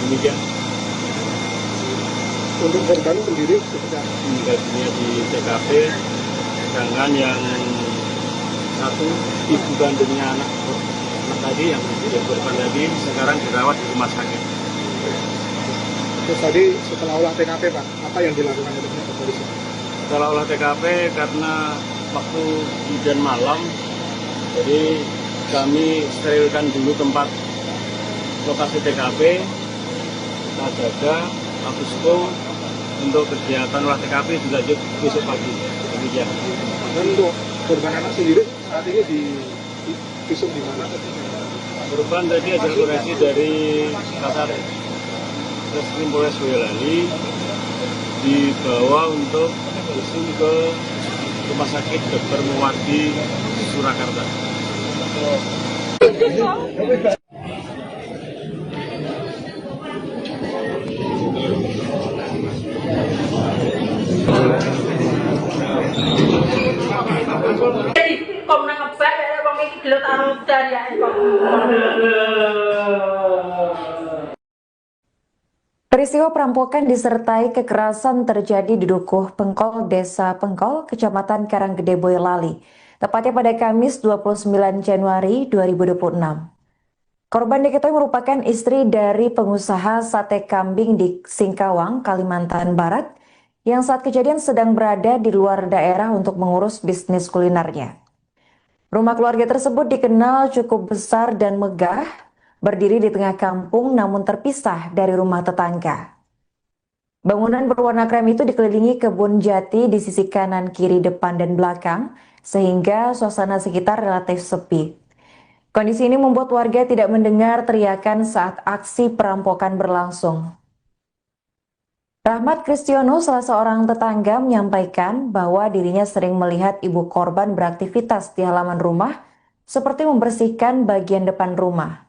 Demikian. Untuk korban sendiri seperti apa? Meninggal dunia di TKP, sedangkan yang satu ibu kandungnya anak tadi yang menjadi korban tadi sekarang dirawat di rumah sakit. Terus tadi setelah olah TKP Pak, apa yang dilakukan oleh polisi? Setelah olah TKP karena waktu hujan malam, jadi kami sterilkan dulu tempat lokasi TKP, kita jaga, posko untuk kegiatan olah TKP dilanjut besok pagi. Demikian. Dan untuk korban anak sendiri saat ini di visum di mana? Korban tadi hasil koreksi dari Kasar Reskrim Polres Boyolali dibawa untuk visum ke Rumah Sakit Dr. Muwardi Surakarta. Kok menang ngebak ya wong iki gelut karo dariake kok. Peristiwa perampokan disertai kekerasan terjadi di Dukuh Pengkol, Desa Pengkol, Kecamatan Karanggede, Boyolali, tepatnya pada Kamis 29 Januari 2026. Korban diketahui merupakan istri dari pengusaha sate kambing di Singkawang, Kalimantan Barat, yang saat kejadian sedang berada di luar daerah untuk mengurus bisnis kulinernya. Rumah keluarga tersebut dikenal cukup besar dan megah, berdiri di tengah kampung namun terpisah dari rumah tetangga. Bangunan berwarna krem itu dikelilingi kebun jati di sisi kanan, kiri, depan, dan belakang, sehingga suasana sekitar relatif sepi. Kondisi ini membuat warga tidak mendengar teriakan saat aksi perampokan berlangsung. Rahmat Kristiono, salah seorang tetangga, menyampaikan bahwa dirinya sering melihat ibu korban beraktivitas di halaman rumah, seperti membersihkan bagian depan rumah.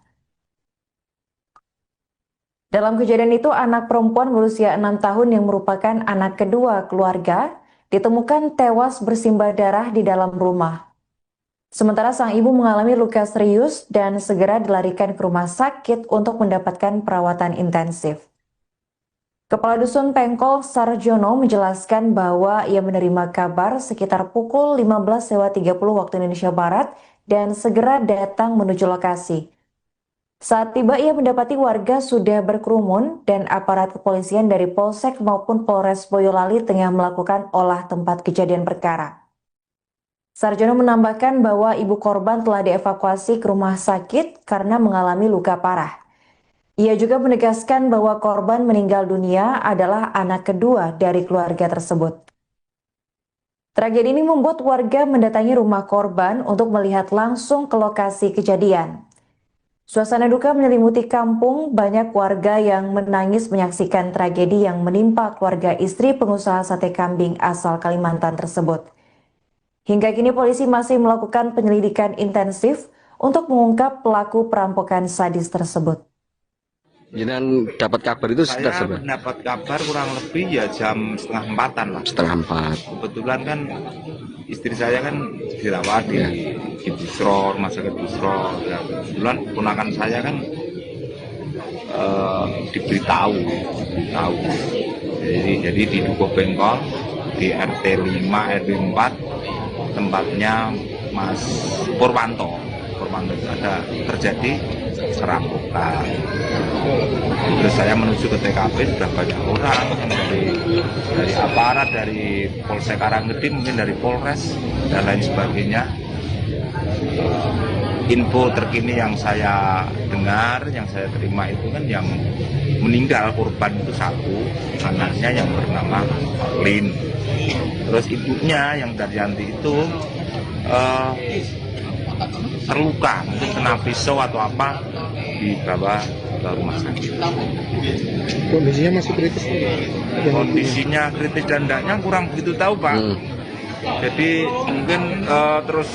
Dalam kejadian itu, anak perempuan berusia 6 tahun yang merupakan anak kedua keluarga ditemukan tewas bersimbah darah di dalam rumah. Sementara sang ibu mengalami luka serius dan segera dilarikan ke rumah sakit untuk mendapatkan perawatan intensif. Kepala Dusun Pengkol Sarjono menjelaskan bahwa ia menerima kabar sekitar pukul 15.30 waktu Indonesia Barat dan segera datang menuju lokasi. Saat tiba ia mendapati warga sudah berkerumun dan aparat kepolisian dari Polsek maupun Polres Boyolali tengah melakukan olah tempat kejadian perkara. Sarjono menambahkan bahwa ibu korban telah dievakuasi ke rumah sakit karena mengalami luka parah. Ia juga menegaskan bahwa korban meninggal dunia adalah anak kedua dari keluarga tersebut. Tragedi ini membuat warga mendatangi rumah korban untuk melihat langsung ke lokasi kejadian. Suasana duka menyelimuti kampung, banyak warga yang menangis menyaksikan tragedi yang menimpa keluarga istri pengusaha sate kambing asal Kalimantan tersebut. Hingga kini polisi masih melakukan penyelidikan intensif untuk mengungkap pelaku perampokan sadis tersebut. Jangan dapat kabar itu sekitar Saya seberapa? mendapat kabar kurang lebih ya jam 3:30 lah. 3:30. Kebetulan kan istri saya kan dirawat di Busro, rumah sakit Busro. Ya, kebetulan ponakan saya kan diberitahu. Jadi di Dukuh Pengkol di RT 5 RW 4 tempatnya Mas Purwanto ada terjadi perampokan. Terus saya menuju ke TKP, sudah banyak orang dari aparat, dari Polsek Karanggede, mungkin dari Polres dan lain sebagainya. Info terkini yang saya dengar, yang saya terima itu kan yang meninggal korban itu satu, anaknya yang bernama Lin. Terus ibunya yang Daryanti itu terluka, mungkin kena pisau atau apa, dibawa ke rumah sakit. Kondisinya masih kritis? Kondisinya kritis dan tidaknya kurang begitu tahu, Pak. Jadi mungkin terus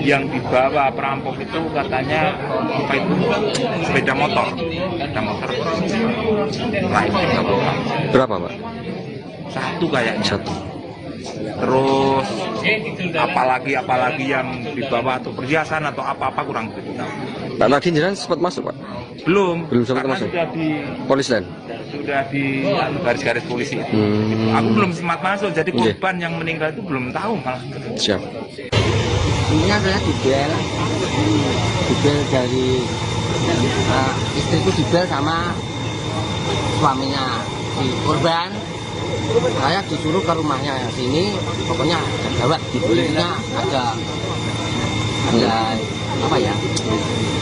yang dibawa perampok itu katanya apa itu sepeda motor lain Berapa, Pak? satu kayaknya. Satu. Terus apalagi yang dibawa atau perhiasan atau apa kurang begitu tahu. Pak tadi jenengan sempat masuk, Pak? Belum Sempat karena masuk. Sudah di garis-garis polisi itu. Aku belum sempat masuk, jadi korban yang meninggal itu belum tahu malah. Siap. Ini adalah dibel dari istriku, dibel sama suaminya si korban. Saya disuruh ke rumahnya sini, pokoknya ada gawat, intinya ada apa ya?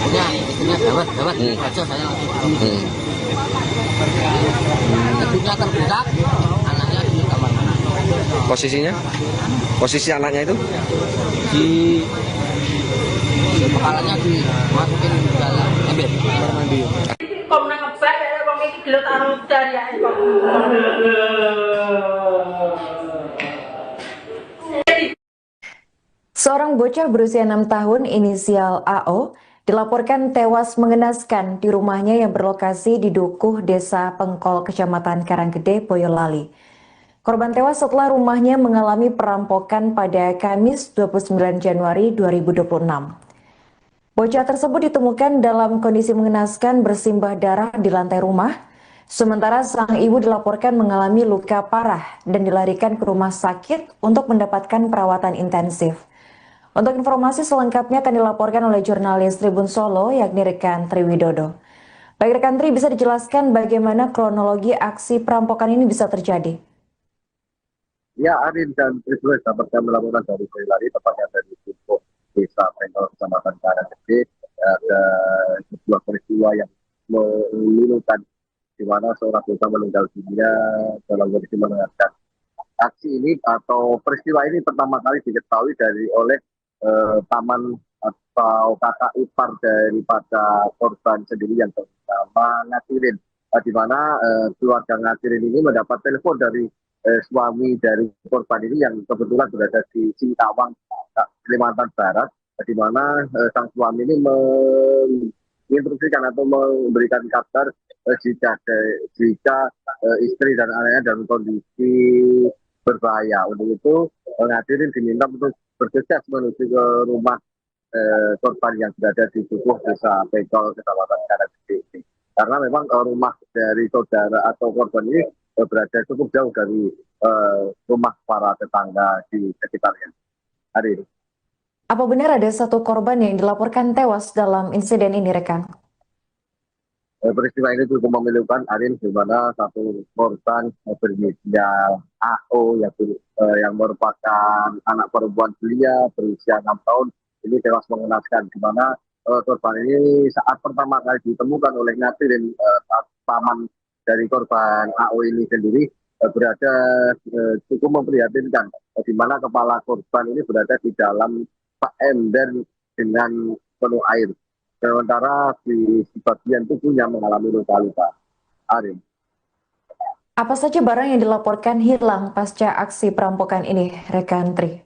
Pokoknya istrinya gawat aja, saya langsung ibunya terbuka, anaknya di kamar. Posisinya? Posisi anaknya itu? Di kepalanya dimasukin ke dalam ember mandi. Kok nang ngebak ya wong iki gelut karo dariake kok. Seorang bocah berusia 6 tahun inisial AO dilaporkan tewas mengenaskan di rumahnya yang berlokasi di Dukuh, Desa Pengkol, Kecamatan Karanggede, Boyolali. Korban tewas setelah rumahnya mengalami perampokan pada Kamis 29 Januari 2026. Bocah tersebut ditemukan dalam kondisi mengenaskan bersimbah darah di lantai rumah, sementara sang ibu dilaporkan mengalami luka parah dan dilarikan ke rumah sakit untuk mendapatkan perawatan intensif. Untuk informasi selengkapnya akan dilaporkan oleh jurnalis Tribun Solo, yakni rekan Triwidodo. Baik rekan Tri, bisa dijelaskan bagaimana kronologi aksi perampokan ini bisa terjadi? Ya, Arin dan Tribun dapat kami laporkan dari Boyolali, tepatnya dari Dukuh, Desa Pengkol, Kecamatan Karanggede. Ada sebuah peristiwa yang memilukan, di mana seorang bocah meninggal dunia dalam kondisi mengenaskan. Aksi ini atau peristiwa ini pertama kali diketahui oleh paman atau kakak ipar daripada korban sendiri yang bernama Ngatirin, di mana keluarga Ngatirin ini mendapat telepon dari suami dari korban ini yang kebetulan berada di Singkawang, Kalimantan Barat, di mana sang suami ini menginstruksikan atau memberikan kabar jika istri dan anaknya dalam kondisi berbahaya. Untuk itu Ngatirin diminta untuk bergegas menuju ke rumah korban yang berada di Dukuh, Desa Pengkol, Kecamatan Karanggede. Karena memang rumah dari saudara atau korban ini berada cukup jauh dari rumah para tetangga di sekitarnya. Hari ini. Apa benar ada satu korban yang dilaporkan tewas dalam insiden ini, rekan? Peristiwa ini cukup memilukan, Arin, di mana satu korban berinisial AO yang merupakan anak perempuan belia berusia 6 tahun ini tewas mengenaskan, di mana korban ini saat pertama kali ditemukan oleh Ngatirin, paman dari korban AO ini sendiri berada cukup memprihatinkan, di mana kepala korban ini berada di dalam ember dengan penuh air. Sementara di sebagian tubuhnya mengalami luka-luka. Arin. Apa saja barang yang dilaporkan hilang pasca aksi perampokan ini, rekan Tri?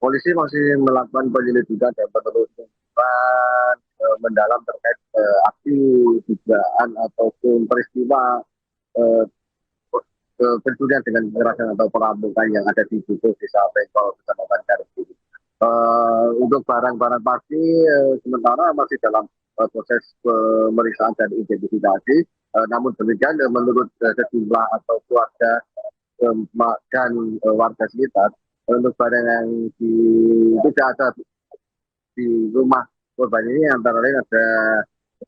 Polisi masih melakukan penyelidikan dan penelusuran mendalam terkait aksi dugaan ataupun peristiwa pencurian dengan kekerasan atau perampokan yang ada di Dukuh, Desa Pengkol, Kecamatan Karanggede. Untuk barang-barang pasti sementara masih dalam proses pemeriksaan dan identifikasi. Namun demikian menurut sejumlah atau keluarga dan warga sekitar, untuk barang yang tidak ada di rumah korban ini antara lain ada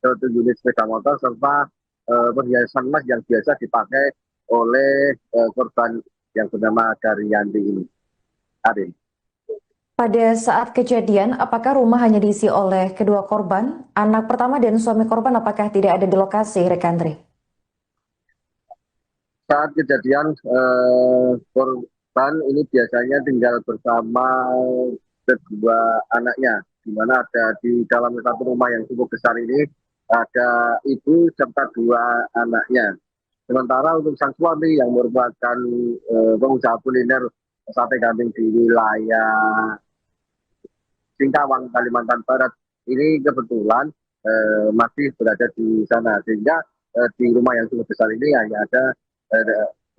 satu unit sepeda motor serta perhiasan emas yang biasa dipakai oleh korban yang bernama Daryanti ini. Arin. Pada saat kejadian, apakah rumah hanya diisi oleh kedua korban? Anak pertama dan suami korban apakah tidak ada di lokasi, Rekandri? Saat kejadian korban ini biasanya tinggal bersama kedua anaknya, di mana ada di dalam satu rumah yang cukup besar ini ada ibu serta dua anaknya. Sementara untuk sang suami yang merupakan pengusaha kuliner sate kambing di wilayah Singkawang, Kalimantan Barat, ini kebetulan masih berada di sana, sehingga di rumah yang cukup besar ini hanya ada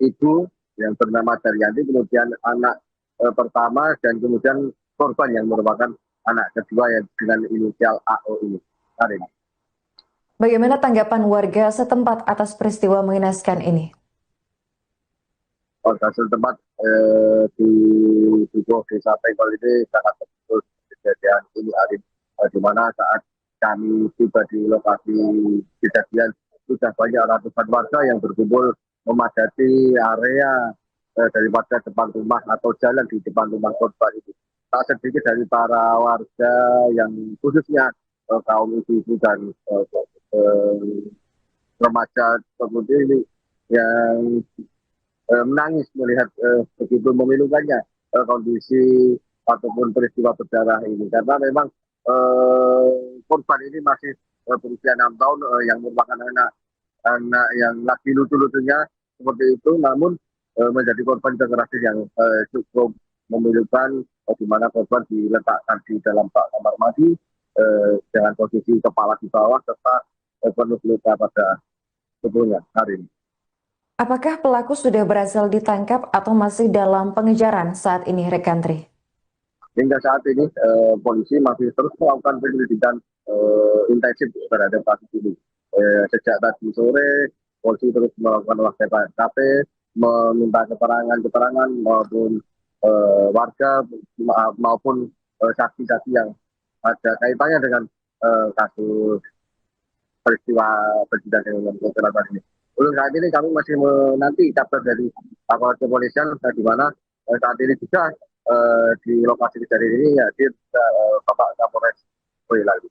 ibu yang bernama Daryanti, kemudian anak pertama, dan kemudian korban yang merupakan anak kedua yang dengan inisial AO ini. Arin. Bagaimana tanggapan warga setempat atas peristiwa mengenaskan ini? Warga setempat di Dukuh Desa Pengkol ini sangat betul kejadian ini, Arin, di mana saat kami tiba di lokasi kejadian sudah banyak ratusan warga yang berkumpul memadati area daripada depan rumah atau jalan di depan rumah korban itu. Tak sedikit dari para warga yang khususnya kaum ibu-ibu dan remaja seperti ini yang menangis melihat begitu memilukannya kondisi ataupun peristiwa berdarah ini, karena memang korban ini masih berusia 6 tahun yang merupakan anak yang lagi lucu-lucunya seperti itu, namun menjadi korban kekerasan yang cukup memilukan, di mana korban diletakkan di dalam kamar mandi dengan posisi kepala di bawah serta penuh luka pada tubuhnya. Hari ini. Apakah pelaku sudah berhasil ditangkap atau masih dalam pengejaran saat ini, Rekandri? Hingga saat ini polisi masih terus melakukan penyelidikan intensif terhadap kasus ini. Sejak tadi sore, polisi terus melakukan olah TKP, meminta keterangan maupun warga maupun saksi-saksi yang ada kaitannya dengan kasus peristiwa kejadian yang kecelakaan ini. Untuk saat ini kami masih menanti kabar dari aparat kepolisian, di mana saat ini juga di lokasi kejadian ini hadir Bapak Kapolres Boyolali.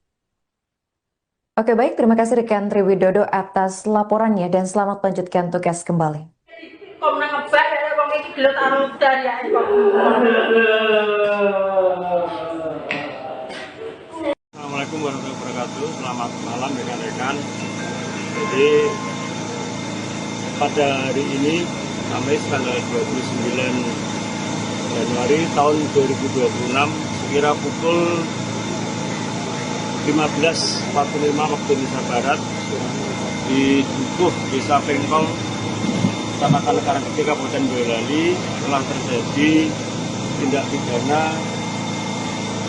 Oke, baik, terima kasih rekan Triwidodo atas laporannya dan selamat melanjutkan tugas kembali. Assalamualaikum warahmatullahi wabarakatuh. Selamat malam rekan-rekan. Jadi pada hari ini Kamis tanggal 29 Januari tahun 2026 sekira pukul 15.45 waktu Indonesia Barat di Dukuh Desa Pengkol, Kecamatan Karanggede, Kabupaten Boyolali telah terjadi tindak pidana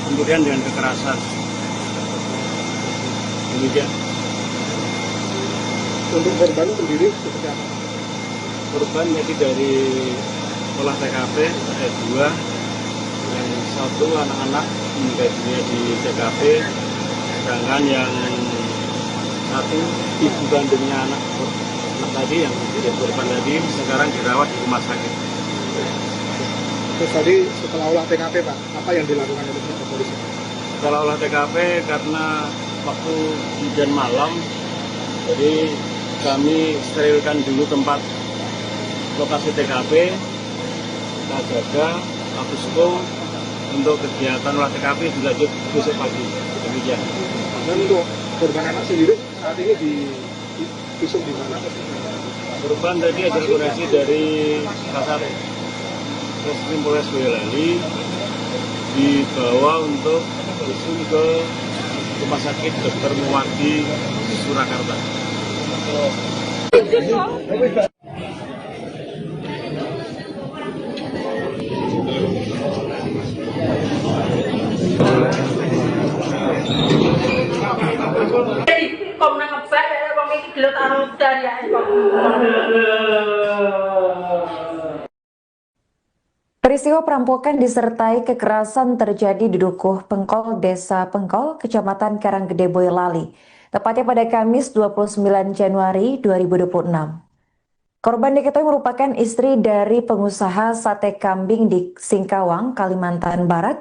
pencurian dengan kekerasan. Demikian. Untuk korban sendiri seperti apa? Korban jadi dari olah TKP ada 2, yang satu anak-anak meninggal dunia di TKP, sedangkan yang satu ibu kandungnya anak tadi yang menjadi korban tadi sekarang dirawat di rumah sakit. Terus tadi setelah olah TKP Pak, apa yang dilakukan oleh polisi? Setelah olah TKP karena waktu hujan malam, jadi kami sterilkan dulu tempat lokasi TKP, kita jaga status quo untuk kegiatan olah TKP dilanjut besok pagi. Demikian. Dan untuk korban anak sendiri saat ini di visum di mana? Korban tadi hasil koreksi dari Kasat Reskrim Polres Boyolali dibawa untuk visum ke Rumah Sakit Dr. Muwardi Surakarta. Peristiwa perampokan disertai kekerasan terjadi di Dukuh Pengkol, Desa Pengkol, Kecamatan Karanggede, Boyolali, tepatnya pada Kamis 29 Januari 2026. Korban diketahui merupakan istri dari pengusaha sate kambing di Singkawang, Kalimantan Barat,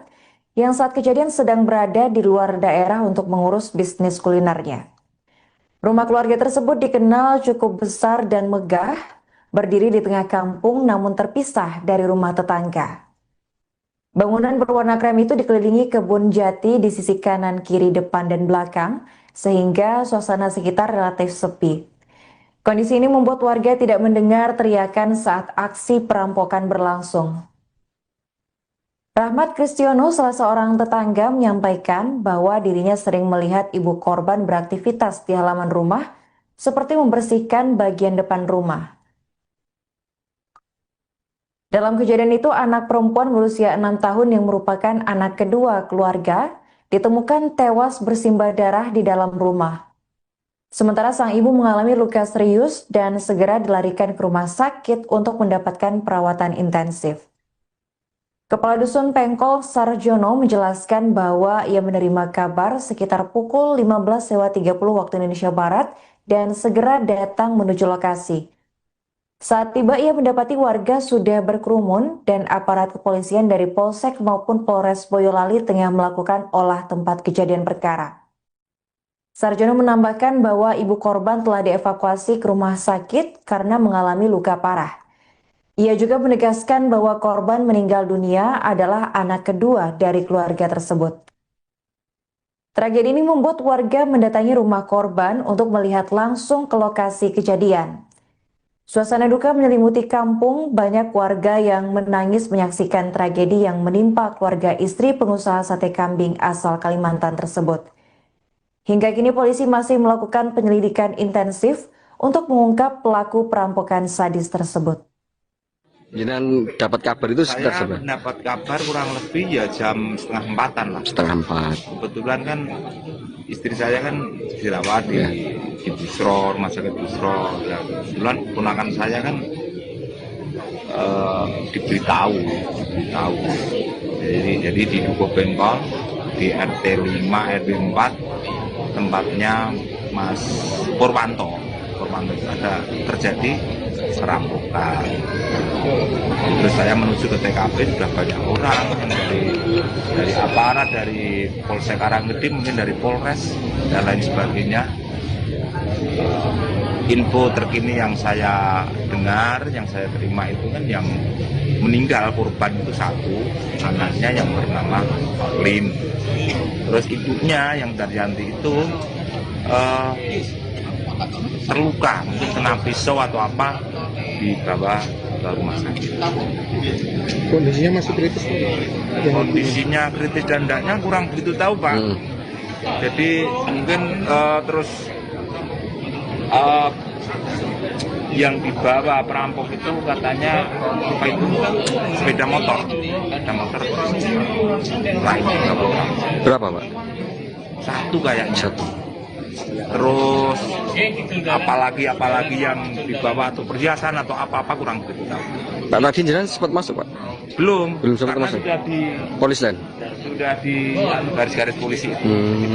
yang saat kejadian sedang berada di luar daerah untuk mengurus bisnis kulinernya. Rumah keluarga tersebut dikenal cukup besar dan megah, berdiri di tengah kampung namun terpisah dari rumah tetangga. Bangunan berwarna krem itu dikelilingi kebun jati di sisi kanan, kiri, depan, dan belakang, sehingga suasana sekitar relatif sepi. Kondisi ini membuat warga tidak mendengar teriakan saat aksi perampokan berlangsung. Rahmat Kristiono, salah seorang tetangga, menyampaikan bahwa dirinya sering melihat ibu korban beraktivitas di halaman rumah, seperti membersihkan bagian depan rumah. Dalam kejadian itu, anak perempuan berusia 6 tahun yang merupakan anak kedua keluarga ditemukan tewas bersimbah darah di dalam rumah. Sementara sang ibu mengalami luka serius dan segera dilarikan ke rumah sakit untuk mendapatkan perawatan intensif. Kepala Dusun Pengkol Sarjono menjelaskan bahwa ia menerima kabar sekitar pukul 15.30 waktu Indonesia Barat dan segera datang menuju lokasi. Saat tiba ia mendapati warga sudah berkerumun dan aparat kepolisian dari Polsek maupun Polres Boyolali tengah melakukan olah tempat kejadian perkara. Sarjono menambahkan bahwa ibu korban telah dievakuasi ke rumah sakit karena mengalami luka parah. Ia juga menegaskan bahwa korban meninggal dunia adalah anak kedua dari keluarga tersebut. Tragedi ini membuat warga mendatangi rumah korban untuk melihat langsung ke lokasi kejadian. Suasana duka menyelimuti kampung, banyak warga yang menangis menyaksikan tragedi yang menimpa keluarga istri pengusaha sate kambing asal Kalimantan tersebut. Hingga kini polisi masih melakukan penyelidikan intensif untuk mengungkap pelaku perampokan sadis tersebut. Jangan dapat kabar itu sekitar Saya berapa? mendapat kabar kurang lebih ya jam 3:30 lah. 3:30. Kebetulan kan istri saya kan dirawat di Busro, rumah sakit Busro. Ya, kebetulan ponakan saya kan diberitahu. Jadi di Dukuh Bengkol di RT 5 RW 4 tempatnya Mas Purwanto itu ada terjadi perampokan. Terus saya menuju ke TKP, sudah banyak orang dari aparat, dari Polsek Karanggede, mungkin dari Polres dan lain sebagainya. Info terkini yang saya dengar, yang saya terima itu kan yang meninggal korban itu satu, anaknya yang bernama Lim. Terus ibunya yang Daryanti itu terluka, mungkin kena pisau atau apa, dibawa ke rumah sakit. Kondisinya masih kritis? Kondisinya kritis dan tidaknya kurang begitu tahu, Pak. Jadi mungkin terus yang dibawa perampok itu katanya apa itu sepeda motor lain Berapa, Pak? satu kayaknya. Satu. Terus apalagi yang dibawa atau perhiasan atau apa kurang begitu tahu. Pak tadi jenengan sempat masuk, Pak? Belum sempat karena masuk. sudah di Polis lain. Sudah di garis-garis polisi itu.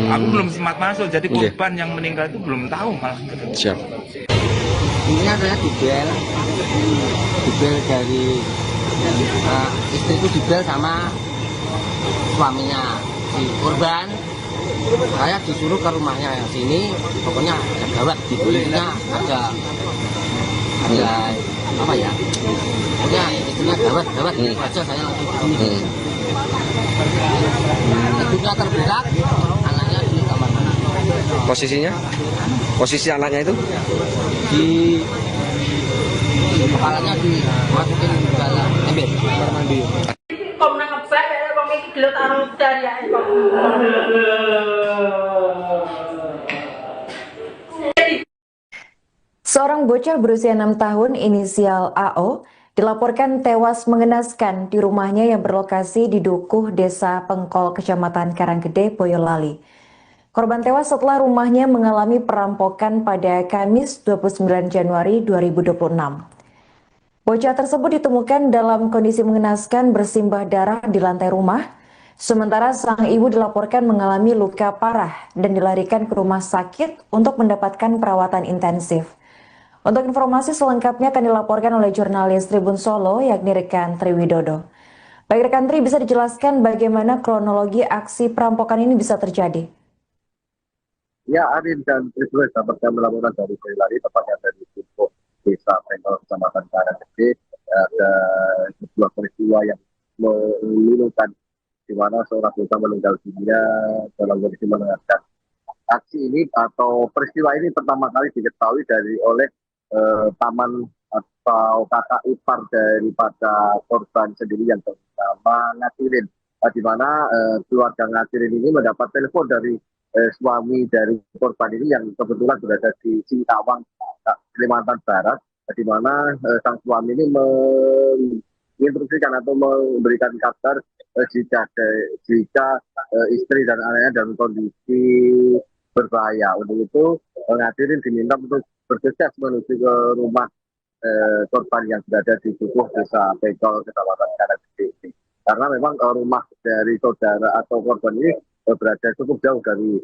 Aku belum sempat masuk, jadi korban yang meninggal itu belum tahu malah. Siap. Ini adalah dibel dari istriku dibel sama suaminya si korban. Saya disuruh ke rumahnya sini, pokoknya ada gawat di kulitnya, ada apa ya? Pokoknya istrinya gawat itu aja saya langsung ke sini. Ibunya terberak, anaknya di kamar mandi. Posisinya? Posisi anaknya itu? Di kepalanya dimasukin ke dalam ember kamar mandi. Kok nang ngebak ya wong iki gelut arung dariake kok. Seorang bocah berusia 6 tahun inisial AO dilaporkan tewas mengenaskan di rumahnya yang berlokasi di Dukuh, Desa Pengkol, Kecamatan Karanggede, Boyolali. Korban tewas setelah rumahnya mengalami perampokan pada Kamis 29 Januari 2026. Bocah tersebut ditemukan dalam kondisi mengenaskan bersimbah darah di lantai rumah, sementara sang ibu dilaporkan mengalami luka parah dan dilarikan ke rumah sakit untuk mendapatkan perawatan intensif. Untuk informasi selengkapnya akan dilaporkan oleh jurnalis Tribun Solo, yakni rekan Triwidodo. Baik rekan Tri, bisa dijelaskan bagaimana kronologi aksi perampokan ini bisa terjadi? Ya, Arin dan Tribun dapat kami melaporkan dari Boyolali, tepatnya dari Tumpuk Desa Pengkol, Kecamatan Karanggede. Ada sebuah peristiwa yang memilukan, di mana seorang bocah meninggal dunia dalam kondisi mengenaskan. Aksi ini atau peristiwa ini pertama kali diketahui oleh paman atau kakak ipar daripada korban sendiri yang bernama Ngatirin, di mana keluarga Ngatirin ini mendapat telepon dari suami dari korban ini yang kebetulan berada di Singkawang, Kalimantan Barat, di mana sang suami ini menginstruksikan atau memberikan kabar jika istri dan anaknya dalam kondisi berbahaya. Untuk itu Ngatirin diminta untuk bergegas menuju ke rumah korban yang berada di Dukuh Desa Pengkol, Kecamatan Karanggede. Karena memang rumah dari saudara atau korban ini berada cukup jauh dari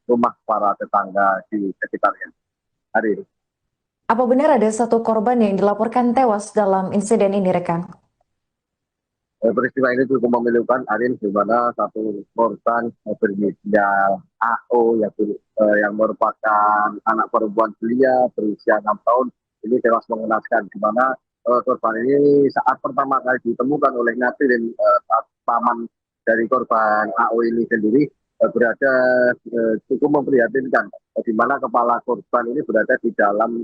rumah para tetangga di sekitarnya. Hari ini. Apa benar ada satu korban yang dilaporkan tewas dalam insiden ini, rekan? Peristiwa ini cukup memilukan, Arin, di mana satu korban berinisial AO yang merupakan anak perempuan belia berusia 6 tahun ini tewas mengenaskan, di mana korban ini saat pertama kali ditemukan oleh Ngatirin, paman dari korban AO ini sendiri berada cukup memprihatinkan, di mana kepala korban ini berada di dalam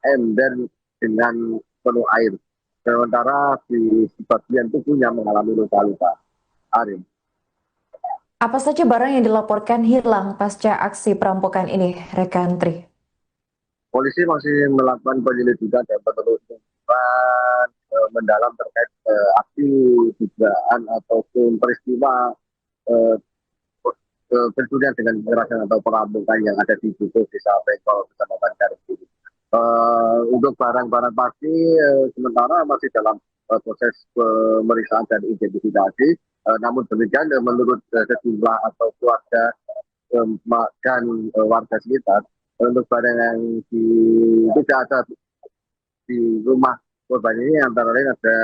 ember dengan penuh air. Sementara di sebagian tubuhnya mengalami luka-luka. Arin. Apa saja barang yang dilaporkan hilang pasca aksi perampokan ini, rekan Tri? Polisi masih melakukan penyelidikan dan penelusuran mendalam terkait aksi dugaan ataupun peristiwa pencurian dengan kekerasan atau perampokan yang ada di Dukuh Desa Pengkol, Kecamatan Karanggede. Untuk barang-barang pasti sementara masih dalam proses pemeriksaan dan identifikasi. Namun demikian menurut sejumlah atau keluarga dan warga sekitar, untuk barang yang tidak ada di rumah korban ini antara lain ada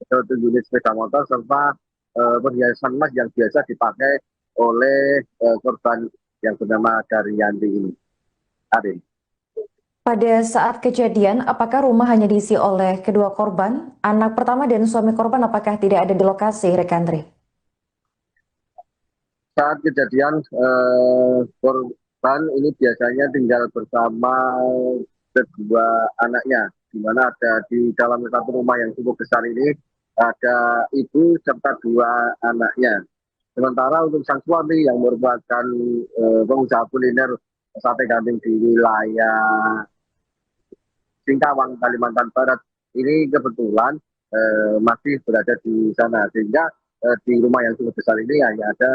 satu unit sepeda motor serta perhiasan emas yang biasa dipakai oleh korban yang bernama Daryanti ini. Arin. Pada saat kejadian, apakah rumah hanya diisi oleh kedua korban? Anak pertama dan suami korban apakah tidak ada di lokasi, rekan Tri? Saat kejadian, korban ini biasanya tinggal bersama kedua anaknya, di mana ada di dalam satu rumah yang cukup besar ini ada ibu serta dua anaknya. Sementara untuk sang suami yang merupakan pengusaha kuliner sate kambing di wilayah Singkawang, Kalimantan Barat, ini kebetulan masih berada di sana, sehingga di rumah yang cukup besar ini hanya ada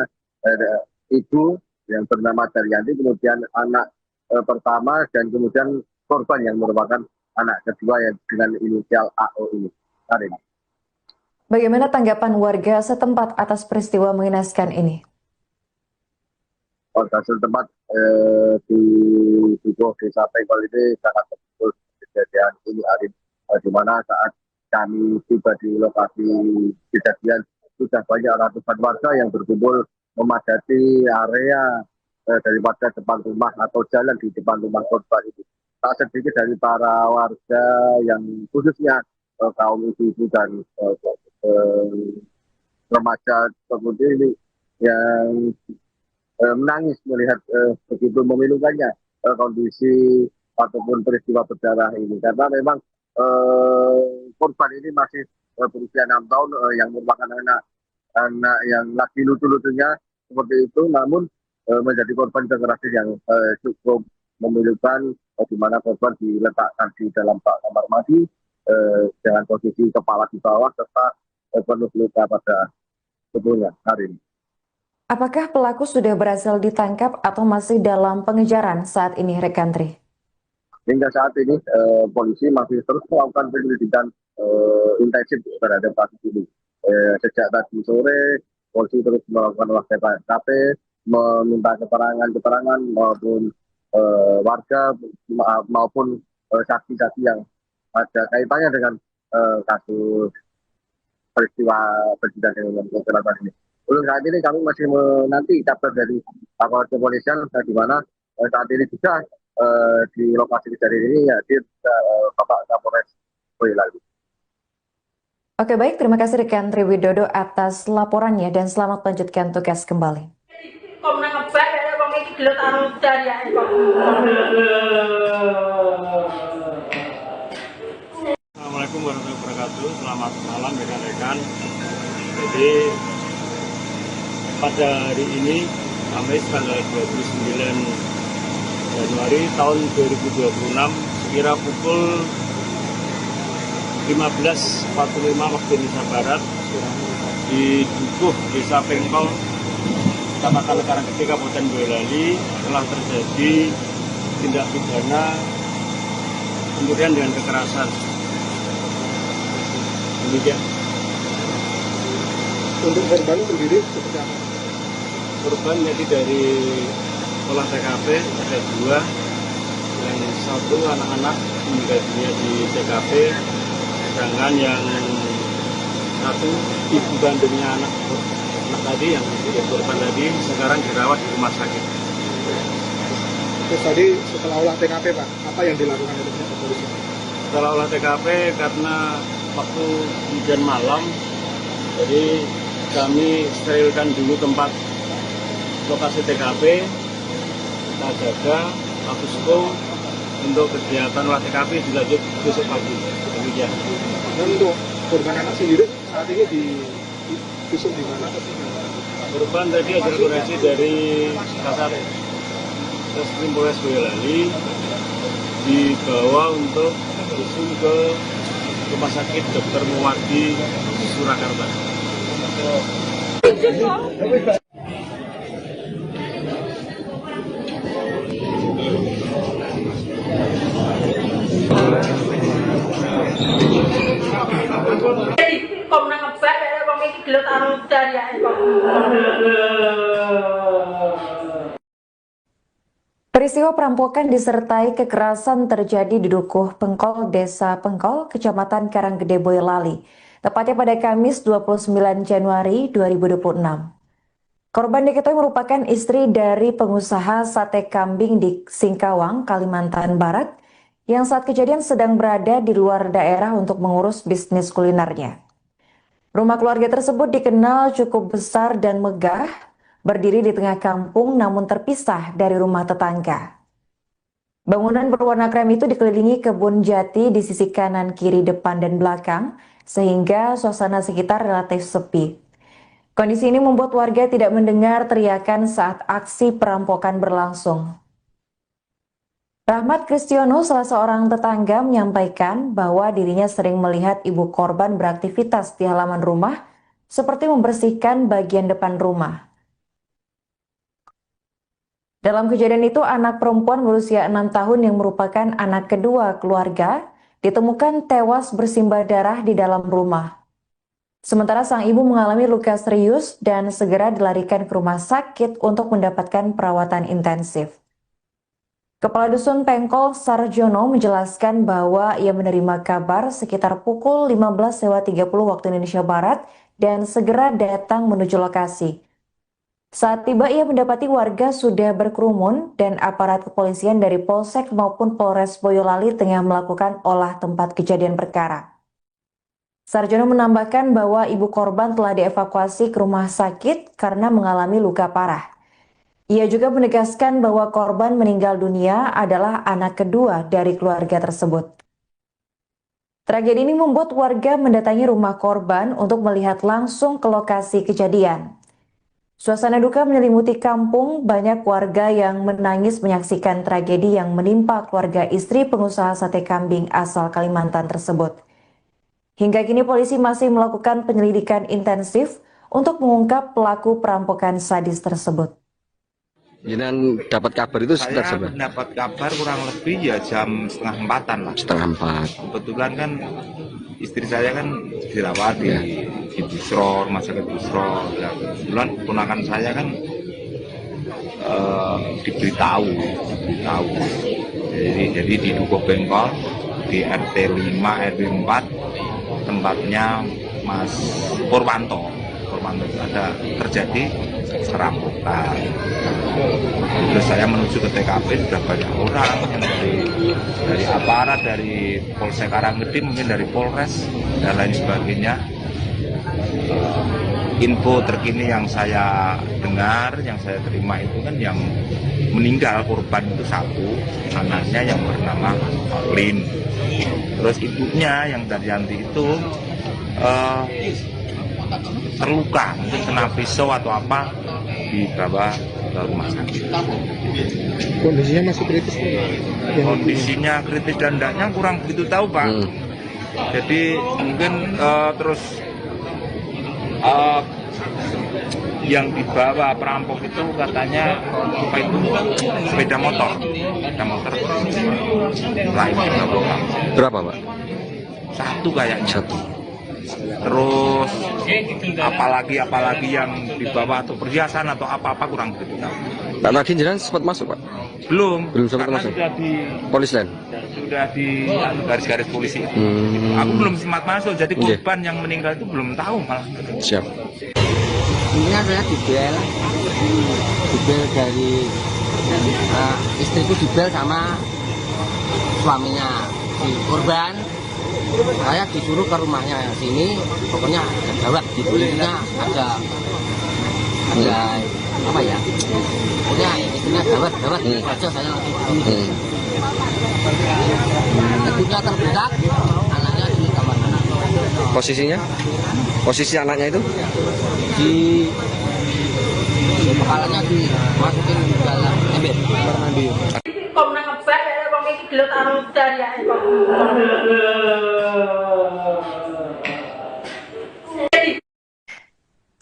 ibu yang bernama Daryanti, kemudian anak pertama, dan kemudian korban yang merupakan anak kedua yang dengan inisial AO ini. Hari ini. Bagaimana tanggapan warga setempat atas peristiwa mengenaskan ini? Warga setempat di Dukuh Desa Pengkol ini sangat betul kejadian ini, Arin, di mana saat kami tiba di lokasi kejadian sudah banyak ratusan warga yang berkumpul memadati area daripada depan rumah atau jalan di depan rumah korban itu. Tak sedikit dari para warga yang khususnya kaum ibu-ibu dan remaja seperti ini yang menangis melihat begitu memilukannya kondisi ataupun peristiwa berdarah ini, karena memang korban ini masih berusia 6 tahun yang merupakan anak yang lagi lucu-lucunya seperti itu, namun menjadi korban kekerasan yang cukup memilukan, di mana korban diletakkan di dalam kamar mandi dengan posisi kepala di bawah serta penuh luka pada tubuhnya. Hari ini. Apakah pelaku sudah berhasil ditangkap atau masih dalam pengejaran saat ini, rekan Tri? Hingga saat ini polisi masih terus melakukan penyelidikan intensif terhadap kasus ini. Sejak tadi sore, polisi terus melakukan olah TKP, meminta keterangan maupun warga maupun saksi-saksi yang ada kaitannya dengan kasus peristiwa berjalan dengan kecelakaan ini. Untuk saat ini kami masih menanti kabar dari aparat kepolisian di mana saat ini juga di lokasi kejadian ini hadir Bapak Kapolres Boyolali. Oke, baik, terima kasih rekan Triwidodo atas laporannya dan selamat melanjutkan tugas kembali. Assalamualaikum warahmatullahi wabarakatuh. Selamat malam rekan-rekan. Jadi pada hari ini Kamis tanggal 29 Januari tahun 2026 sekira pukul 15.45 waktu Indonesia Barat di Dukuh Desa Pengkol, Kecamatan Karanggede, Kabupaten Boyolali telah terjadi tindak pidana kemudian dengan kekerasan. Demikian. Untuk korban sendiri seperti apa? Korban jadi dari olah TKP ada 2, yang 1 anak-anak meninggal dunia di TKP, sedangkan yang 1 ibu kandungnya anak tadi yang korban tadi sekarang dirawat di rumah sakit. Terus tadi setelah olah TKP Pak, apa yang dilakukan oleh pihak kepolisian? Setelah olah TKP karena waktu hujan malam, jadi kami sterilkan dulu tempat lokasi TKP, kita jaga posko untuk kegiatan olah TKP dilanjut besok pagi. Demikian. Dan untuk korban anak sendiri saat ini visum di mana? Korban tadi hasil koreksi dari Kasat Reskrim Polres Boyolali dibawa untuk visum ke Rumah Sakit Dr. Muwardi Surakarta. Peristiwa perampokan disertai kekerasan terjadi di Dukuh Pengkol, Desa Pengkol, Kecamatan Karanggede, Boyolali, tepatnya pada Kamis 29 Januari 2026. Korban diketahui merupakan istri dari pengusaha sate kambing di Singkawang, Kalimantan Barat, yang saat kejadian sedang berada di luar daerah untuk mengurus bisnis kulinernya. Rumah keluarga tersebut dikenal cukup besar dan megah, berdiri di tengah kampung namun terpisah dari rumah tetangga. Bangunan berwarna krem itu dikelilingi kebun jati di sisi kanan, kiri, depan, dan belakang, sehingga suasana sekitar relatif sepi. Kondisi ini membuat warga tidak mendengar teriakan saat aksi perampokan berlangsung. Rahmat Kristiono, salah seorang tetangga, menyampaikan bahwa dirinya sering melihat ibu korban beraktivitas di halaman rumah, seperti membersihkan bagian depan rumah. Dalam kejadian itu, anak perempuan berusia 6 tahun yang merupakan anak kedua keluarga ditemukan tewas bersimbah darah di dalam rumah. Sementara sang ibu mengalami luka serius dan segera dilarikan ke rumah sakit untuk mendapatkan perawatan intensif. Kepala Dusun Pengkol Sarjono menjelaskan bahwa ia menerima kabar sekitar pukul 15.30 waktu Indonesia Barat dan segera datang menuju lokasi. Saat tiba, ia mendapati warga sudah berkerumun dan aparat kepolisian dari Polsek maupun Polres Boyolali tengah melakukan olah tempat kejadian perkara. Sarjono menambahkan bahwa ibu korban telah dievakuasi ke rumah sakit karena mengalami luka parah. Ia juga menegaskan bahwa korban meninggal dunia adalah anak kedua dari keluarga tersebut. Tragedi ini membuat warga mendatangi rumah korban untuk melihat langsung ke lokasi kejadian. Suasana duka menyelimuti kampung, banyak warga yang menangis menyaksikan tragedi yang menimpa keluarga istri pengusaha sate kambing asal Kalimantan tersebut. Hingga kini polisi masih melakukan penyelidikan intensif untuk mengungkap pelaku perampokan sadis tersebut. Jangan dapat kabar itu sekitar Saya seberapa? mendapat kabar kurang lebih ya jam 3:30 lah. 3:30. Kebetulan kan istri saya kan dirawat di Busro, rumah sakit Busro. Ya, kebetulan ponakan saya kan diberitahu. Jadi di Dukuh Bengkol di RT 5 RW 4 tempatnya Mas Purwanto ada terjadi perampokan. Terus saya menuju ke TKP, sudah banyak orang yang dari aparat, dari Polsek Karanggede, mungkin dari Polres dan lain sebagainya. Info terkini yang saya dengar, yang saya terima itu kan yang meninggal korban itu satu, anaknya yang bernama Pauline. Terus ibunya yang Daryanti itu terluka, mungkin kena pisau atau apa, dibawa ke rumah sakit. Kondisinya masih kritis, Pak? Kondisinya kritis dan tidaknya kurang begitu tahu, Pak. Jadi mungkin terus yang dibawa perampok itu katanya apa itu sepeda motor lain dibawa. Berapa, Pak? Satu kayaknya. Satu. Terus apalagi yang dibawa atau perhiasan atau apa kurang begitu tahu. Pak tadi jenengan sempat masuk, Pak? Belum sempat masuk. Sudah di Polis lain. Sudah di garis-garis polisi itu. Aku belum sempat masuk, jadi korban yang meninggal itu belum tahu malah. Siap. Ini saya dibel dari istriku, dibel sama suaminya si korban. Saya disuruh ke rumahnya sini, pokoknya ada gawat di kulitnya, ada apa ya, pokoknya istrinya gawat aja, saya langsung ibunya terbedak, anaknya di kamar mandi. Posisi anaknya itu Di kepalanya dimasukin ke dalam ember kamar mandi. Kok nang ngebak ya wong iki gelut karo daryae kok.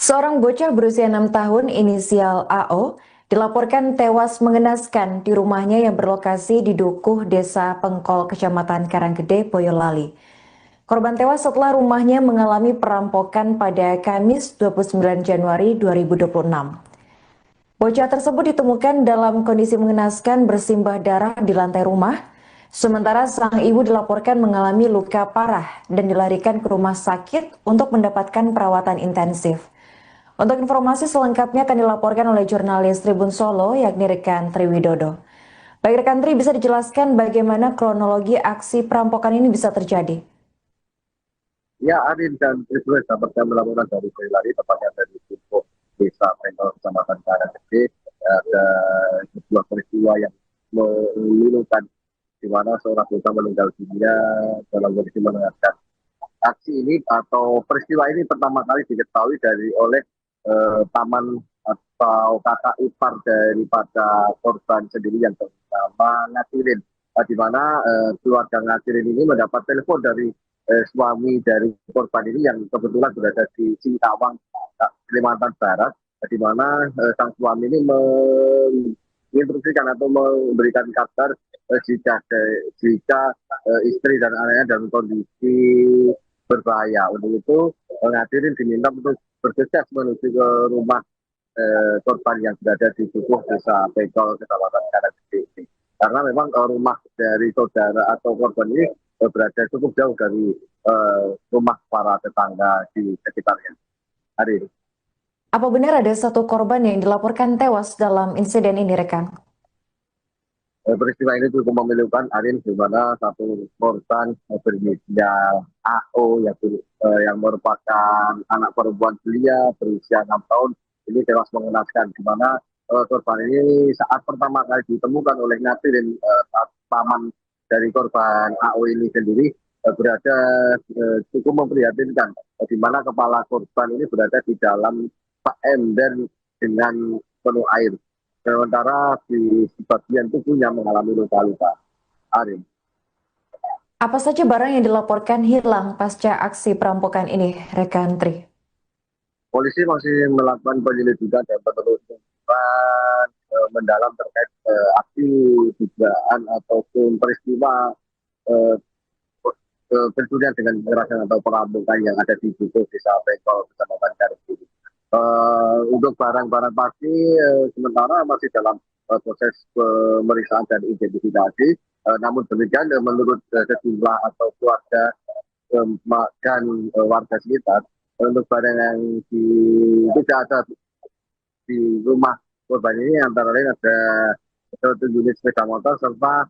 Seorang bocah berusia 6 tahun inisial AO dilaporkan tewas mengenaskan di rumahnya yang berlokasi di Dukuh, Desa Pengkol, Kecamatan Karanggede, Boyolali. Korban tewas setelah rumahnya mengalami perampokan pada Kamis 29 Januari 2026. Bocah tersebut ditemukan dalam kondisi mengenaskan bersimbah darah di lantai rumah, sementara sang ibu dilaporkan mengalami luka parah dan dilarikan ke rumah sakit untuk mendapatkan perawatan intensif. Untuk informasi selengkapnya akan dilaporkan oleh jurnalis Tribun Solo, yakni rekan Triwidodo. Baik rekan Tri, bisa dijelaskan bagaimana kronologi aksi perampokan ini bisa terjadi? Ya, Adin dan Tribun dapat kami melaporkan dari Boyolali, tepatnya dari Dukuh, Desa Pengkol, Kecamatan Karanggede. Ada sebuah peristiwa yang memilukan, di mana seorang bocah meninggal dunia dalam kondisi mengenaskan. Aksi ini atau peristiwa ini pertama kali diketahui oleh paman atau kakak ipar daripada korban sendiri yang bernama Ngatirin, di mana keluarga Ngatirin ini mendapat telepon dari suami dari korban ini yang kebetulan berada di Singkawang, Kalimantan Barat, di mana sang suami ini menginstruksikan atau memberikan kabar jika istri dan anaknya dalam kondisi berbahaya. Untuk itu Ngatirin diminta untuk bergegas menuju ke rumah korban yang berada di Dukuh, Desa Pengkol, Kecamatan Karanggede. Karena memang rumah dari saudara atau korban ini berada cukup jauh dari rumah para tetangga di sekitarnya. Hari. Apa benar ada satu korban yang dilaporkan tewas dalam insiden ini, rekan? Peristiwa ini cukup memilukan, Arin, di mana satu korban berinisial AO yang merupakan anak perempuan belia berusia 6 tahun ini tewas mengenaskan, di mana korban ini saat pertama kali ditemukan oleh Ngatirin, paman dari korban AO ini sendiri berada cukup memprihatinkan, di mana kepala korban ini berada di dalam ember dengan penuh air. Sementara di bagian tubuhnya mengalami luka-luka. Arin. Apa saja barang yang dilaporkan hilang pasca aksi perampokan ini, rekan Tri? Polisi masih melakukan penyelidikan dan penelusuran mendalam terkait aksi dugaan ataupun peristiwa pencurian dengan kekerasan atau perampokan yang ada di Dukuh, Desa Pengkol, Kecamatan Karanggede. Untuk barang-barang pasti sementara masih dalam proses pemeriksaan dan identifikasi. Namun demikian, menurut sejumlah atau keluarga dan warga sekitar, untuk barang yang tidak ada di rumah korban ini antara lain ada satu unit sepeda motor serta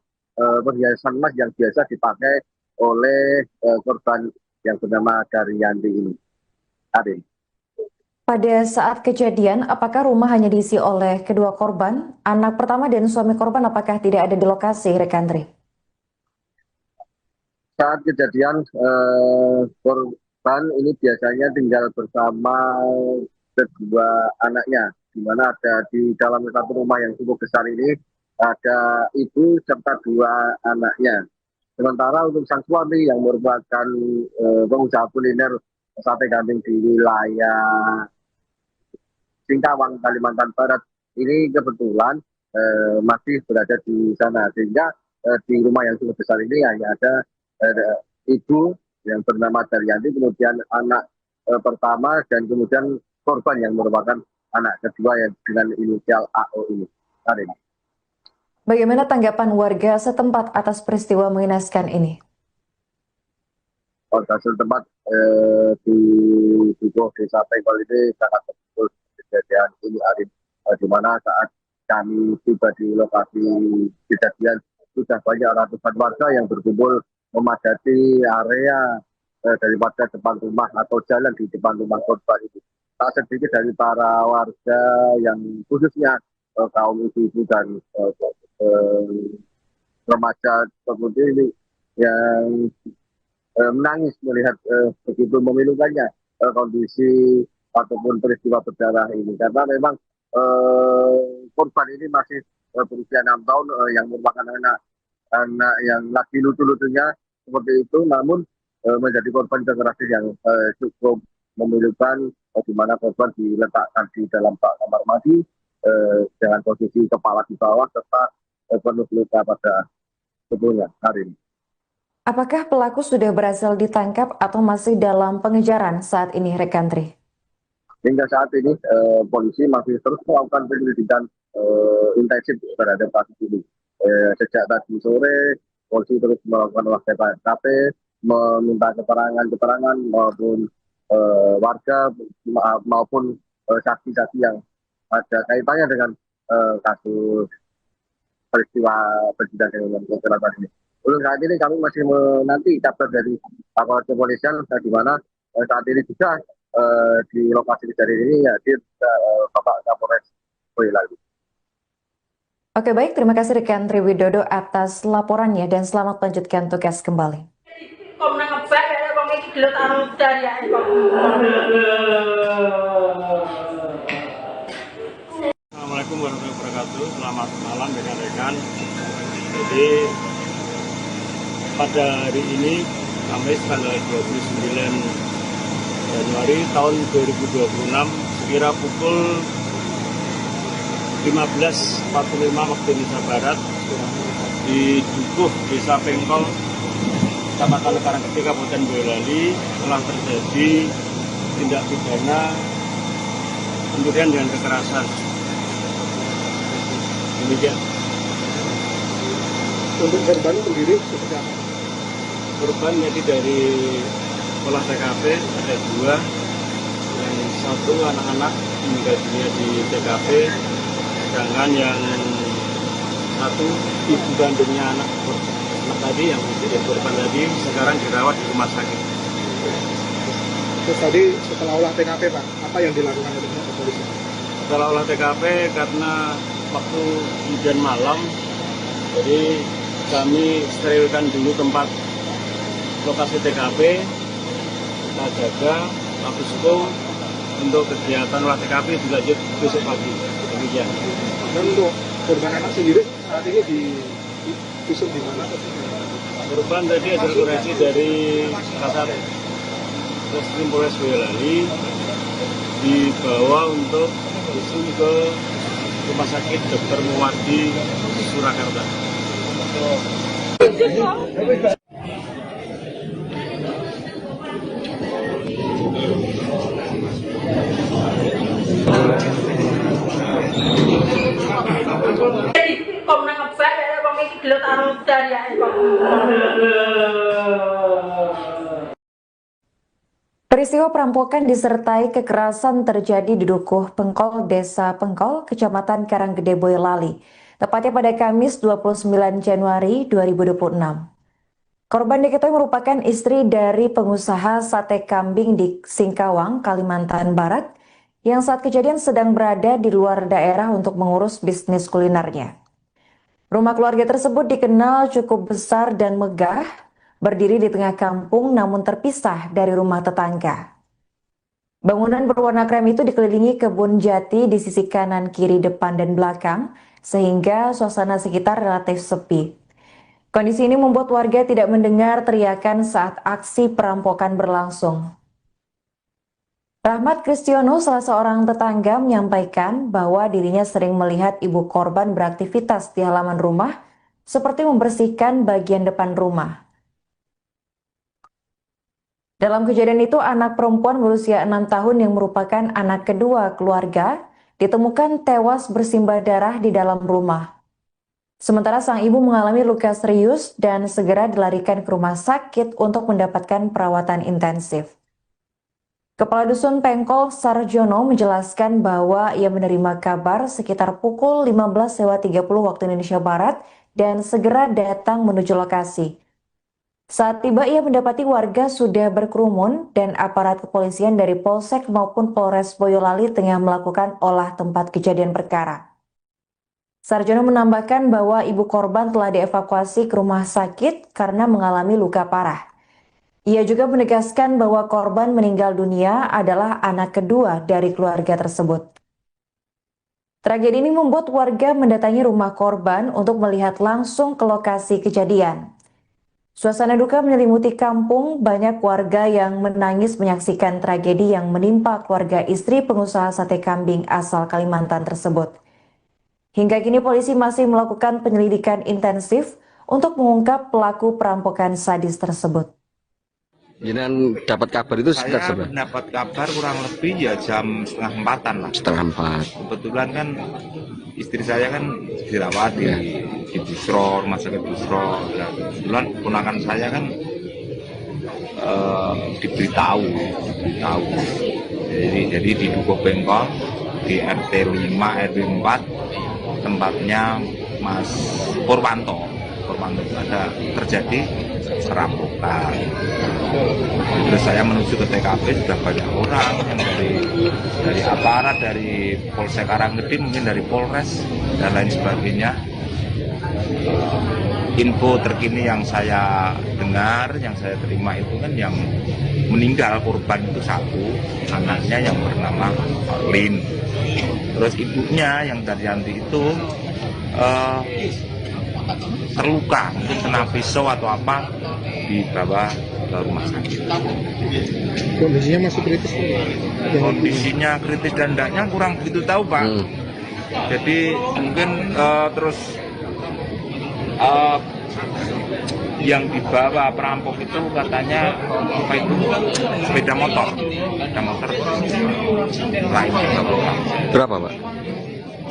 perhiasan emas yang biasa dipakai oleh korban yang bernama Daryanti ini. Adin. Pada saat kejadian, apakah rumah hanya diisi oleh kedua korban? Anak pertama dan suami korban apakah tidak ada di lokasi, Rekandri? Saat kejadian, korban ini biasanya tinggal bersama kedua anaknya, di mana ada di dalam satu rumah yang cukup besar ini ada ibu serta dua anaknya. Sementara untuk sang suami yang merupakan pengusaha kuliner sate kambing di wilayah Singkawang, Kalimantan Barat, ini kebetulan masih berada di sana, sehingga di rumah yang cukup besar ini hanya ada ibu yang bernama Daryanti, kemudian anak pertama, dan kemudian korban yang merupakan anak kedua yang dengan inisial AO ini. Bagaimana tanggapan warga setempat atas peristiwa mengenaskan ini? Warga setempat di Dukuh Desa Pengkol ini sangat betul kejadian ini, Arif, di mana saat kami tiba di lokasi kejadian sudah banyak ratusan warga yang berkumpul memadati area daripada depan rumah atau jalan di depan rumah korban itu. Tak sedikit dari para warga yang khususnya kaum ibu-ibu dan remaja seperti ini yang menangis melihat begitu memilukannya kondisi ataupun peristiwa berdarah ini, karena memang korban ini masih berusia 6 tahun yang merupakan anak yang lagi lucu-lucunya seperti itu, namun menjadi korban kekerasan yang cukup memilukan, di mana korban diletakkan di dalam kamar mandi dengan posisi kepala di bawah serta penuh luka pada tubuhnya. Hari ini. Apakah pelaku sudah berhasil ditangkap atau masih dalam pengejaran saat ini, Rekandri? Hingga saat ini polisi masih terus melakukan penyelidikan intensif terhadap kasus ini. Sejak tadi sore, polisi terus melakukan olah TKP, meminta keterangan maupun warga maupun saksi-saksi yang ada kaitannya dengan kasus peristiwa dengan kecelakaan ini. Untuk saat ini kami masih menanti kabar dari aparat kepolisian, di mana saat ini juga di lokasi kejadian ini hadir Bapak Kapolres Boyolali. Oke, baik, terima kasih rekan Triwidodo atas laporannya dan selamat melanjutkan tugas kembali. Assalamualaikum warahmatullahi wabarakatuh. Selamat malam rekan-rekan. Jadi pada hari ini Kamis tanggal 29 Januari tahun 2026 sekira pukul 15.45 waktu Indonesia Barat di Dukuh Desa Pengkol, Kecamatan Karangketi, Kabupaten Boyolali telah terjadi tindak pidana pencurian dengan kekerasan. Demikian. Untuk korban sendiri seperti apa? Korban jadi dari olah TKP ada 2, yang satu anak-anak meninggal dunia di TKP, sedangkan yang satu ibu kandungnya anak tadi yang menjadi korban tadi sekarang dirawat di rumah sakit. Terus tadi setelah olah TKP Pak, apa yang dilakukan oleh kepolisian? Setelah olah TKP karena waktu hujan malam, jadi kami sterilkan dulu tempat lokasi TKP, kita jaga, habis itu untuk kegiatan olah TKP dilanjut besok pagi. Demikian. Dan untuk korban anak sendiri saat ini di visum di mana? Korban tadi ada kurasi dari Kasat Reskrim Polres Boyolali dibawa untuk visum ke Rumah Sakit Dr. Muwardi Surakarta. kom nang ngebak ya wong iki gelut karo dariake kok. Peristiwa perampokan disertai kekerasan terjadi di Dukuh Pengkol, Desa Pengkol, Kecamatan Karanggede, Boyolali, tepatnya pada Kamis 29 Januari 2026. Korban diketahui merupakan istri dari pengusaha sate kambing di Singkawang, Kalimantan Barat, yang saat kejadian sedang berada di luar daerah untuk mengurus bisnis kulinernya. Rumah keluarga tersebut dikenal cukup besar dan megah, berdiri di tengah kampung namun terpisah dari rumah tetangga. Bangunan berwarna krem itu dikelilingi kebun jati di sisi kanan, kiri, depan, dan belakang, sehingga suasana sekitar relatif sepi. Kondisi ini membuat warga tidak mendengar teriakan saat aksi perampokan berlangsung. Rahmat Kristiono, salah seorang tetangga, menyampaikan bahwa dirinya sering melihat ibu korban beraktivitas di halaman rumah, seperti membersihkan bagian depan rumah. Dalam kejadian itu, anak perempuan berusia 6 tahun yang merupakan anak kedua keluarga ditemukan tewas bersimbah darah di dalam rumah. Sementara sang ibu mengalami luka serius dan segera dilarikan ke rumah sakit untuk mendapatkan perawatan intensif. Kepala Dusun Pengkol Sarjono menjelaskan bahwa ia menerima kabar sekitar pukul 15.30 waktu Indonesia Barat dan segera datang menuju lokasi. Saat tiba, ia mendapati warga sudah berkerumun dan aparat kepolisian dari Polsek maupun Polres Boyolali tengah melakukan olah tempat kejadian perkara. Sarjono menambahkan bahwa ibu korban telah dievakuasi ke rumah sakit karena mengalami luka parah. Ia juga menegaskan bahwa korban meninggal dunia adalah anak kedua dari keluarga tersebut. Tragedi ini membuat warga mendatangi rumah korban untuk melihat langsung ke lokasi kejadian. Suasana duka menyelimuti kampung, banyak warga yang menangis menyaksikan tragedi yang menimpa keluarga istri pengusaha sate kambing asal Kalimantan tersebut. Hingga kini polisi masih melakukan penyelidikan intensif untuk mengungkap pelaku perampokan sadis tersebut. Jangan dapat kabar itu sekitar Saya seberapa? dapat kabar kurang lebih ya jam 3:30 lah. 3:30. Kebetulan kan istri saya kan dirawat di Busro, rumah sakit Busro. Nah, kebetulan ponakan saya kan diberitahu. Jadi di Dukuh Pengkol di RT 5 RW 4 tempatnya Mas Purwanto ada terjadi perampokan. Terus saya menuju ke TKP, sudah banyak orang yang dari aparat, dari Polsek Karanggede, mungkin dari Polres dan lain sebagainya. Info terkini yang saya dengar, yang saya terima itu kan yang meninggal korban itu satu, anaknya yang bernama Lin. Terus ibunya yang Daryanti itu terluka, mungkin kena pisau atau apa, dibawa ke rumah sakit. Kondisinya masih kritis? Kondisinya kritis dan tidaknya kurang begitu tahu, Pak. Jadi mungkin terus yang dibawa perampok itu katanya apa itu sepeda motor lainnya Berapa, Pak?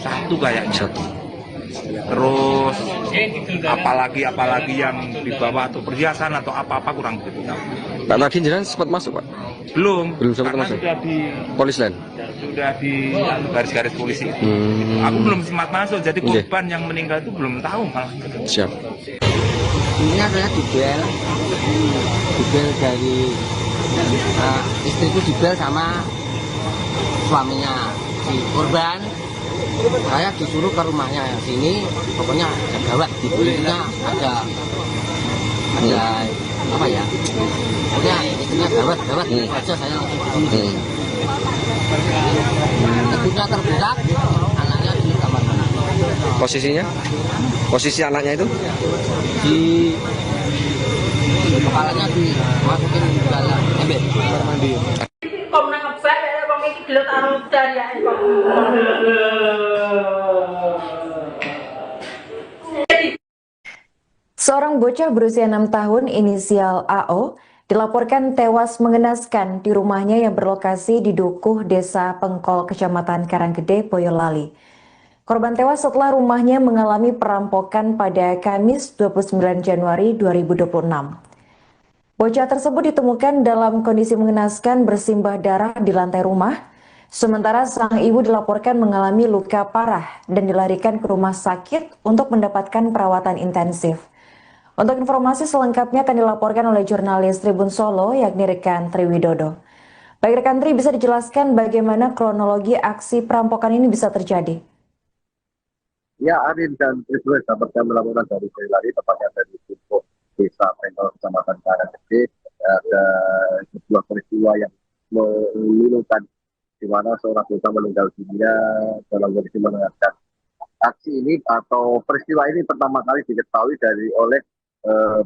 satu kayaknya. Satu. Terus apalagi yang dibawa atau perhiasan atau apa-apa kurang begitu tahu. Pak tadi jenengan sempat masuk, Pak? Belum sempat masuk. Sudah di Polis lain. Sudah di garis-garis polisi itu. Aku belum sempat masuk, jadi korban yang meninggal itu belum tahu malah. Siap. Ini adalah dibel dari istriku, dibel sama suaminya si korban. Saya disuruh ke rumahnya sini, pokoknya ada gawat di kulitnya, ada apa ya, pokoknya istrinya gawat aja, saya langsung ibunya terberak, anaknya di kamar mandi. Posisi anaknya itu Di kepalanya dimasukin ke dalam ember kamar mandi. Kom nang ngebak ya wong iki gelut karo dariake kok. Seorang bocah berusia 6 tahun inisial AO dilaporkan tewas mengenaskan di rumahnya yang berlokasi di Dukuh, Desa Pengkol, Kecamatan Karanggede, Boyolali. Korban tewas setelah rumahnya mengalami perampokan pada Kamis 29 Januari 2026. Bocah tersebut ditemukan dalam kondisi mengenaskan bersimbah darah di lantai rumah, sementara sang ibu dilaporkan mengalami luka parah dan dilarikan ke rumah sakit untuk mendapatkan perawatan intensif. Untuk informasi selengkapnya akan dilaporkan oleh jurnalis Tribun Solo, yakni rekan Triwidodo. Baik rekan Tri, bisa dijelaskan bagaimana kronologi aksi perampokan ini bisa terjadi? Ya, Arin dan Tribun dapat kami melaporkan dari Boyolali, tepatnya dari Tubuh Desa Pengkol, Kecamatan Karanggede. Ada sebuah peristiwa yang memilukan di mana seorang desa meninggal dunia dalam kondisi mengenaskan. Aksi ini atau peristiwa ini pertama kali diketahui oleh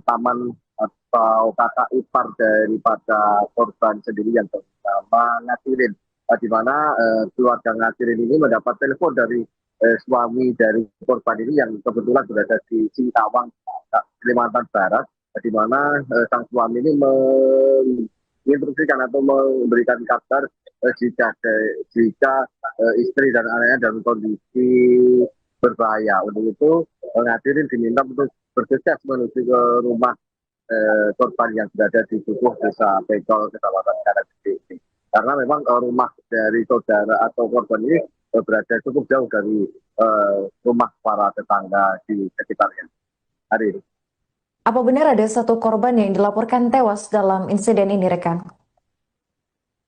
paman atau kakak ipar daripada korban sendiri yang bernama Ngatirin, di mana keluarga Ngatirin ini mendapat telepon dari suami dari korban ini yang kebetulan berada di Singkawang, Kalimantan Barat, di mana sang suami ini menginstruksikan atau memberikan kabar jika istri dan anaknya dalam kondisi berbahaya. Untuk itu Ngadirin diminta untuk bergegas menuju ke rumah korban yang berada di Tubuh Desa Pengkol, Kecamatan Karanggede ini. Karena memang rumah dari saudara atau korban ini berada cukup jauh dari rumah para tetangga di sekitarnya. Hari ini. Apa benar ada satu korban yang dilaporkan tewas dalam insiden ini, rekan?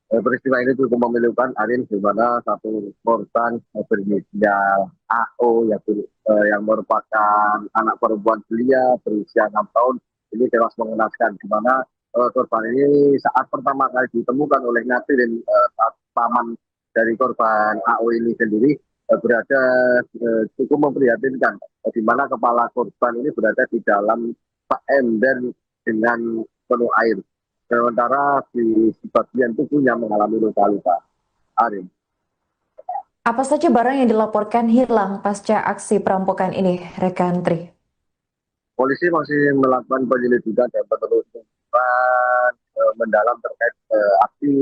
Peristiwa ini cukup memilukan, Arin, di mana satu korban berinisial AO yang merupakan anak perempuan belia berusia 6 tahun ini tewas mengenaskan, di mana korban ini saat pertama kali ditemukan oleh Ngatirin, paman dari korban AO ini sendiri berada cukup memprihatinkan, di mana kepala korban ini berada di dalam ember dengan penuh air. Sementara di bagian tubuhnya mengalami luka-luka. Arin. Apa saja barang yang dilaporkan hilang pasca aksi perampokan ini, rekan Tri? Polisi masih melakukan penyelidikan dan penelusuran mendalam terkait aksi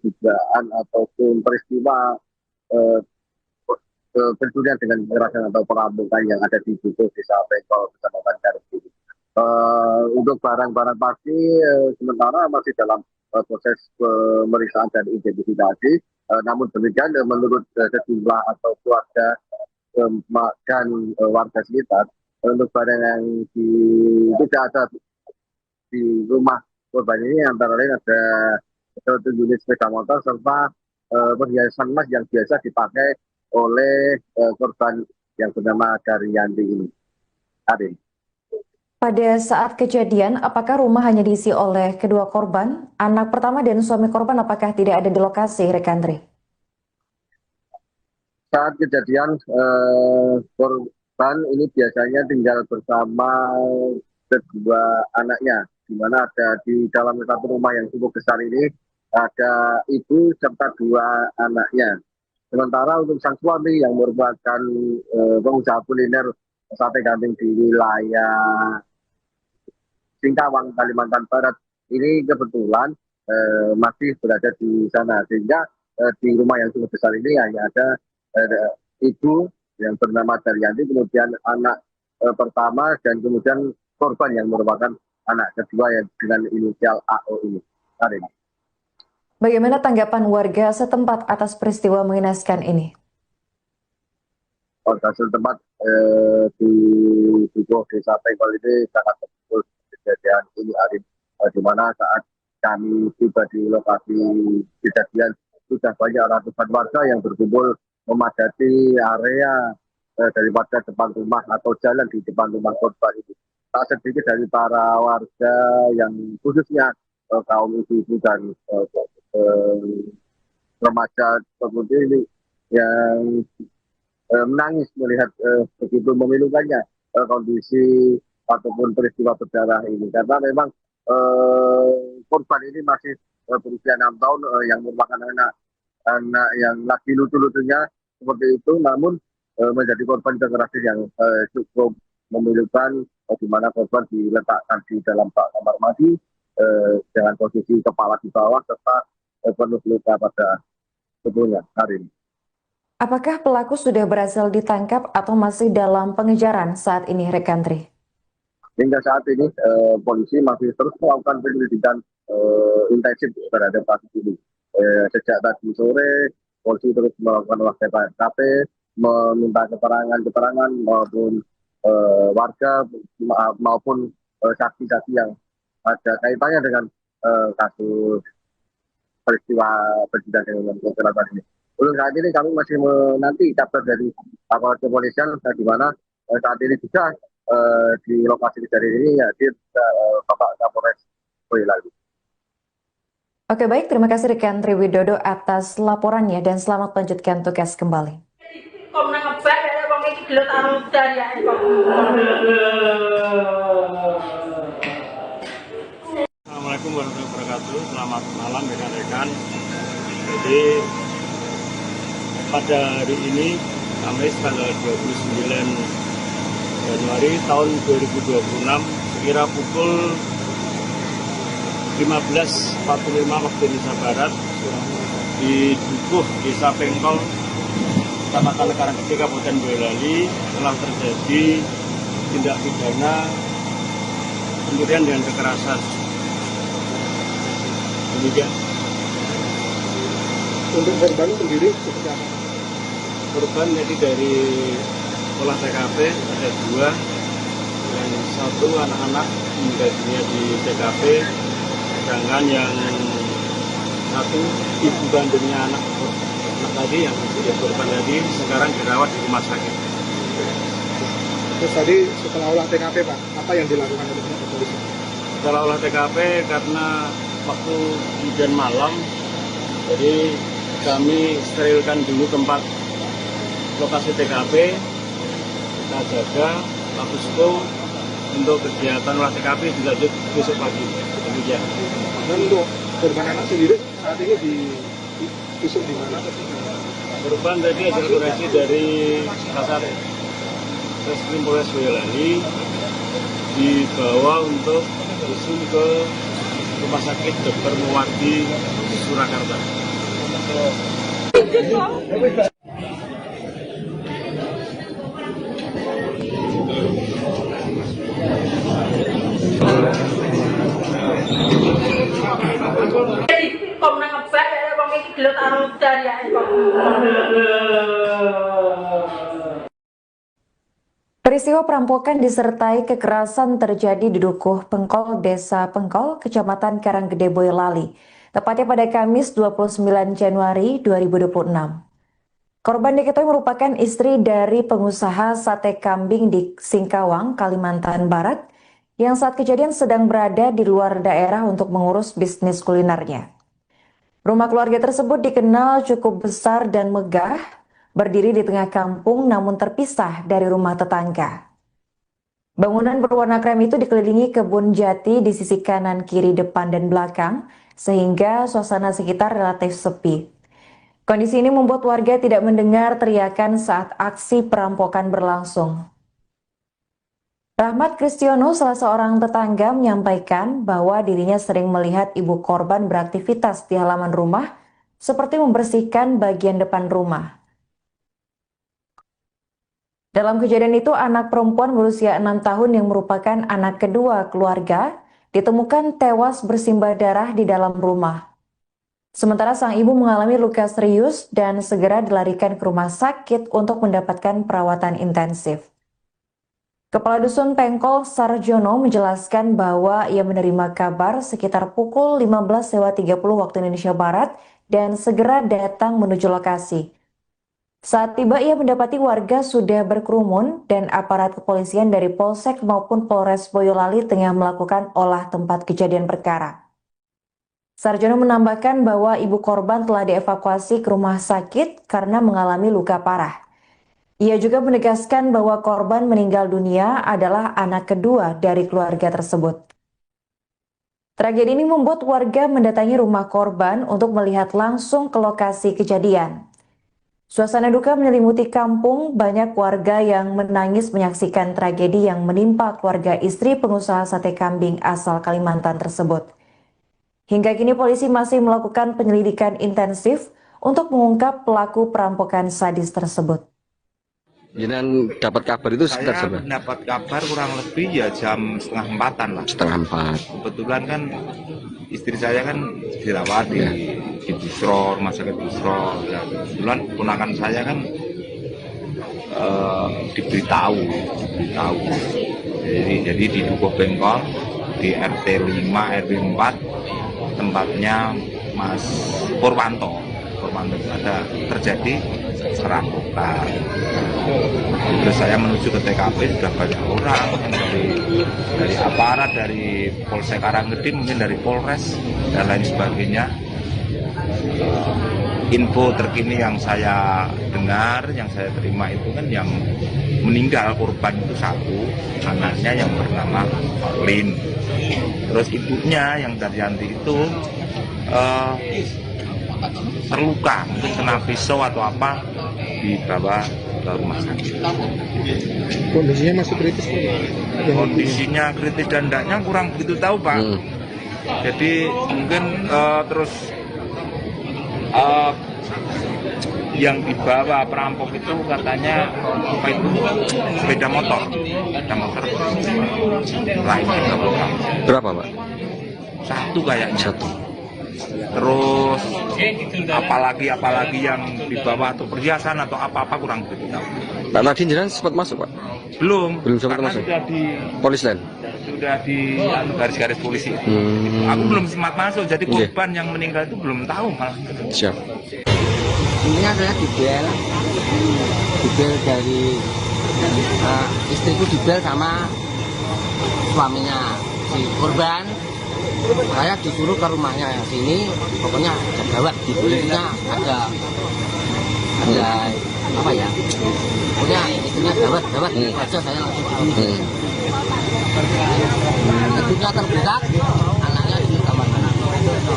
dugaan ataupun peristiwa pencurian dengan kekerasan atau perampokan yang ada di Tubuh Desa Pengkol, Kecamatan Karanggede. Untuk barang-barang pasti sementara masih dalam proses pemeriksaan dan identifikasi. Namun demikian menurut sejumlah atau keluarga dan warga sekitar, untuk barang yang tidak ada di rumah korban ini antara lain ada satu unit sepeda motor serta perhiasan emas yang biasa dipakai oleh korban yang bernama Daryanti ini. Arin. Pada saat kejadian, apakah rumah hanya diisi oleh kedua korban? Anak pertama dan suami korban apakah tidak ada di lokasi, rekan Tri? Saat kejadian, korban ini biasanya tinggal bersama kedua anaknya, di mana ada di dalam satu rumah yang cukup besar ini, ada ibu serta dua anaknya. Sementara untuk sang suami yang merupakan pengusaha kuliner sate kambing di wilayah Singkawang, Kalimantan Barat, ini kebetulan masih berada di sana, sehingga di rumah yang cukup besar ini hanya ada ibu yang bernama Daryanti, kemudian anak pertama, dan kemudian korban yang merupakan anak kedua yang dengan inisial AO ini. Hari ini. Bagaimana tanggapan warga setempat atas peristiwa mengenaskan ini? Warga setempat di Tubuh Desa Pengkol ini sangat terpukul kejadian ini, Arif, di mana saat kami tiba di lokasi kejadian sudah banyak ratusan warga yang berkumpul memadati area daripada depan rumah atau jalan di depan rumah korban itu. Tak sedikit dari para warga yang khususnya kaum ibu-ibu dan remaja seperti ini yang menangis melihat begitu memilukannya kondisi ataupun peristiwa berdarah ini, karena memang korban ini masih berusia 6 tahun yang merupakan anak yang lagi lucu-lucunya seperti itu, namun menjadi korban kekerasan yang cukup memilukan, di mana korban diletakkan di dalam kamar mandi dengan posisi kepala di bawah serta penuh luka pada tubuhnya. Hari ini. Apakah pelaku sudah berhasil ditangkap atau masih dalam pengejaran saat ini, rekan Tri? Hingga saat ini polisi masih terus melakukan penyelidikan intensif terhadap kasus ini. Sejak tadi sore, polisi terus melakukan olah TKP, meminta keterangan maupun warga maupun saksi-saksi yang ada kaitannya dengan kasus peristiwa bersidang dengan kecelakaan ini. Untuk saat ini kami masih menanti kabar dari aparat kepolisian di mana saat ini juga di lokasi kejadian ini hadir Bapak Kapolres Boyolali. Oke, baik, terima kasih rekan Tri Widodo atas laporannya dan selamat melanjutkan tugas kembali. Assalamualaikum warahmatullahi wabarakatuh. Selamat malam rekan-rekan. Jadi pada hari ini Kamis tanggal 29 Januari tahun 2026 sekira pukul 15.45 waktu Indonesia Barat di Dukuh Desa Pengkol Kecamatan Karanggede Kabupaten Boyolali telah terjadi tindak pidana pencurian dengan kekerasan. Demikian. Untuk korban sendiri seperti apa? Korban jadi dari olah TKP ada 2, yang 1 anak-anak meninggal dunia di TKP, sedangkan yang 1 ibu kandungnya anak tadi yang menjadi korban tadi sekarang dirawat di rumah sakit. Terus tadi setelah olah TKP Pak, apa yang dilakukan oleh polisi? Setelah olah TKP karena waktu hujan malam, jadi kami sterilkan dulu tempat lokasi TKP, kita jaga, Mabespo untuk kegiatan olah TKP dilanjut besok pagi. Demikian. Dan untuk korban anak sendiri saat ini divisum di mana? Korban tadi hasil koreksi dari Kasat Reskrim Polres Boyolali dibawa untuk visum ke Rumah Sakit Dr. Muwardi Surakarta. Peristiwa perampokan disertai kekerasan terjadi di Dukuh Pengkol, Desa Pengkol, Kecamatan Karanggede, Boyolali, tepatnya pada Kamis 29 Januari 2026. Korban diketahui merupakan istri dari pengusaha sate kambing di Singkawang, Kalimantan Barat, yang saat kejadian sedang berada di luar daerah untuk mengurus bisnis kulinernya. Rumah keluarga tersebut dikenal cukup besar dan megah, berdiri di tengah kampung namun terpisah dari rumah tetangga. Bangunan berwarna krem itu dikelilingi kebun jati di sisi kanan, kiri, depan, dan belakang, sehingga suasana sekitar relatif sepi. Kondisi ini membuat warga tidak mendengar teriakan saat aksi perampokan berlangsung. Rahmat Kristiono, salah seorang tetangga, menyampaikan bahwa dirinya sering melihat ibu korban beraktivitas di halaman rumah, seperti membersihkan bagian depan rumah. Dalam kejadian itu, anak perempuan berusia 6 tahun yang merupakan anak kedua keluarga ditemukan tewas bersimbah darah di dalam rumah. Sementara sang ibu mengalami luka serius dan segera dilarikan ke rumah sakit untuk mendapatkan perawatan intensif. Kepala Dusun Pengkol Sarjono menjelaskan bahwa ia menerima kabar sekitar pukul 15.30 waktu Indonesia Barat dan segera datang menuju lokasi. Saat tiba ia mendapati warga sudah berkerumun dan aparat kepolisian dari Polsek maupun Polres Boyolali tengah melakukan olah tempat kejadian perkara. Sarjono menambahkan bahwa ibu korban telah dievakuasi ke rumah sakit karena mengalami luka parah. Ia juga menegaskan bahwa korban meninggal dunia adalah anak kedua dari keluarga tersebut. Tragedi ini membuat warga mendatangi rumah korban untuk melihat langsung ke lokasi kejadian. Suasana duka menyelimuti kampung, banyak warga yang menangis menyaksikan tragedi yang menimpa keluarga istri pengusaha sate kambing asal Kalimantan tersebut. Hingga kini polisi masih melakukan penyelidikan intensif untuk mengungkap pelaku perampokan sadis tersebut. Jenengan dapat kabar itu sekitar Saya seberapa? mendapat kabar kurang lebih ya jam 3:30 lah. 3:30. Kebetulan kan istri saya kan dirawat di Busro, rumah sakit Busro. Ya, kebetulan ponakan saya kan diberitahu. Jadi di Dukuh Bengkol di RT 5 RW 4 tempatnya Mas Purwanto ada terjadi perampokan. Terus saya menuju ke TKP, sudah banyak orang dari aparat, dari Polsek Karanggede, mungkin dari Polres dan lain sebagainya. Info terkini yang saya dengar, yang saya terima itu kan yang meninggal korban itu satu, anaknya yang bernama Pauline. Terus ibunya yang Daryanti itu terluka, mungkin kena pisau atau apa, dibawa ke rumah sakit. Kondisinya masih kritis Pak? Kondisinya kritis dan tidaknya kurang begitu tahu Pak. Jadi mungkin terus yang dibawa perampok itu katanya apa itu sepeda motor lainnya Berapa, Pak? satu kayaknya. Satu. Terus apalagi yang dibawa atau perhiasan atau apa kurang begitu tahu. Pak tadi jenengan sempat masuk, Pak? Belum sempat karena masuk. sudah di Polis lain. sudah di garis-garis polisi itu. Aku belum sempat masuk, jadi korban yang meninggal itu belum tahu malah. Siap. Intinya saya dibel dari istriku, dibel sama suaminya si korban. Saya disuruh ke rumahnya sini, pokoknya ada gawat di kulitnya, ada apa ya, pokoknya istrinya gawat aja, saya langsung ibunya terberak, anaknya di kamar mandi.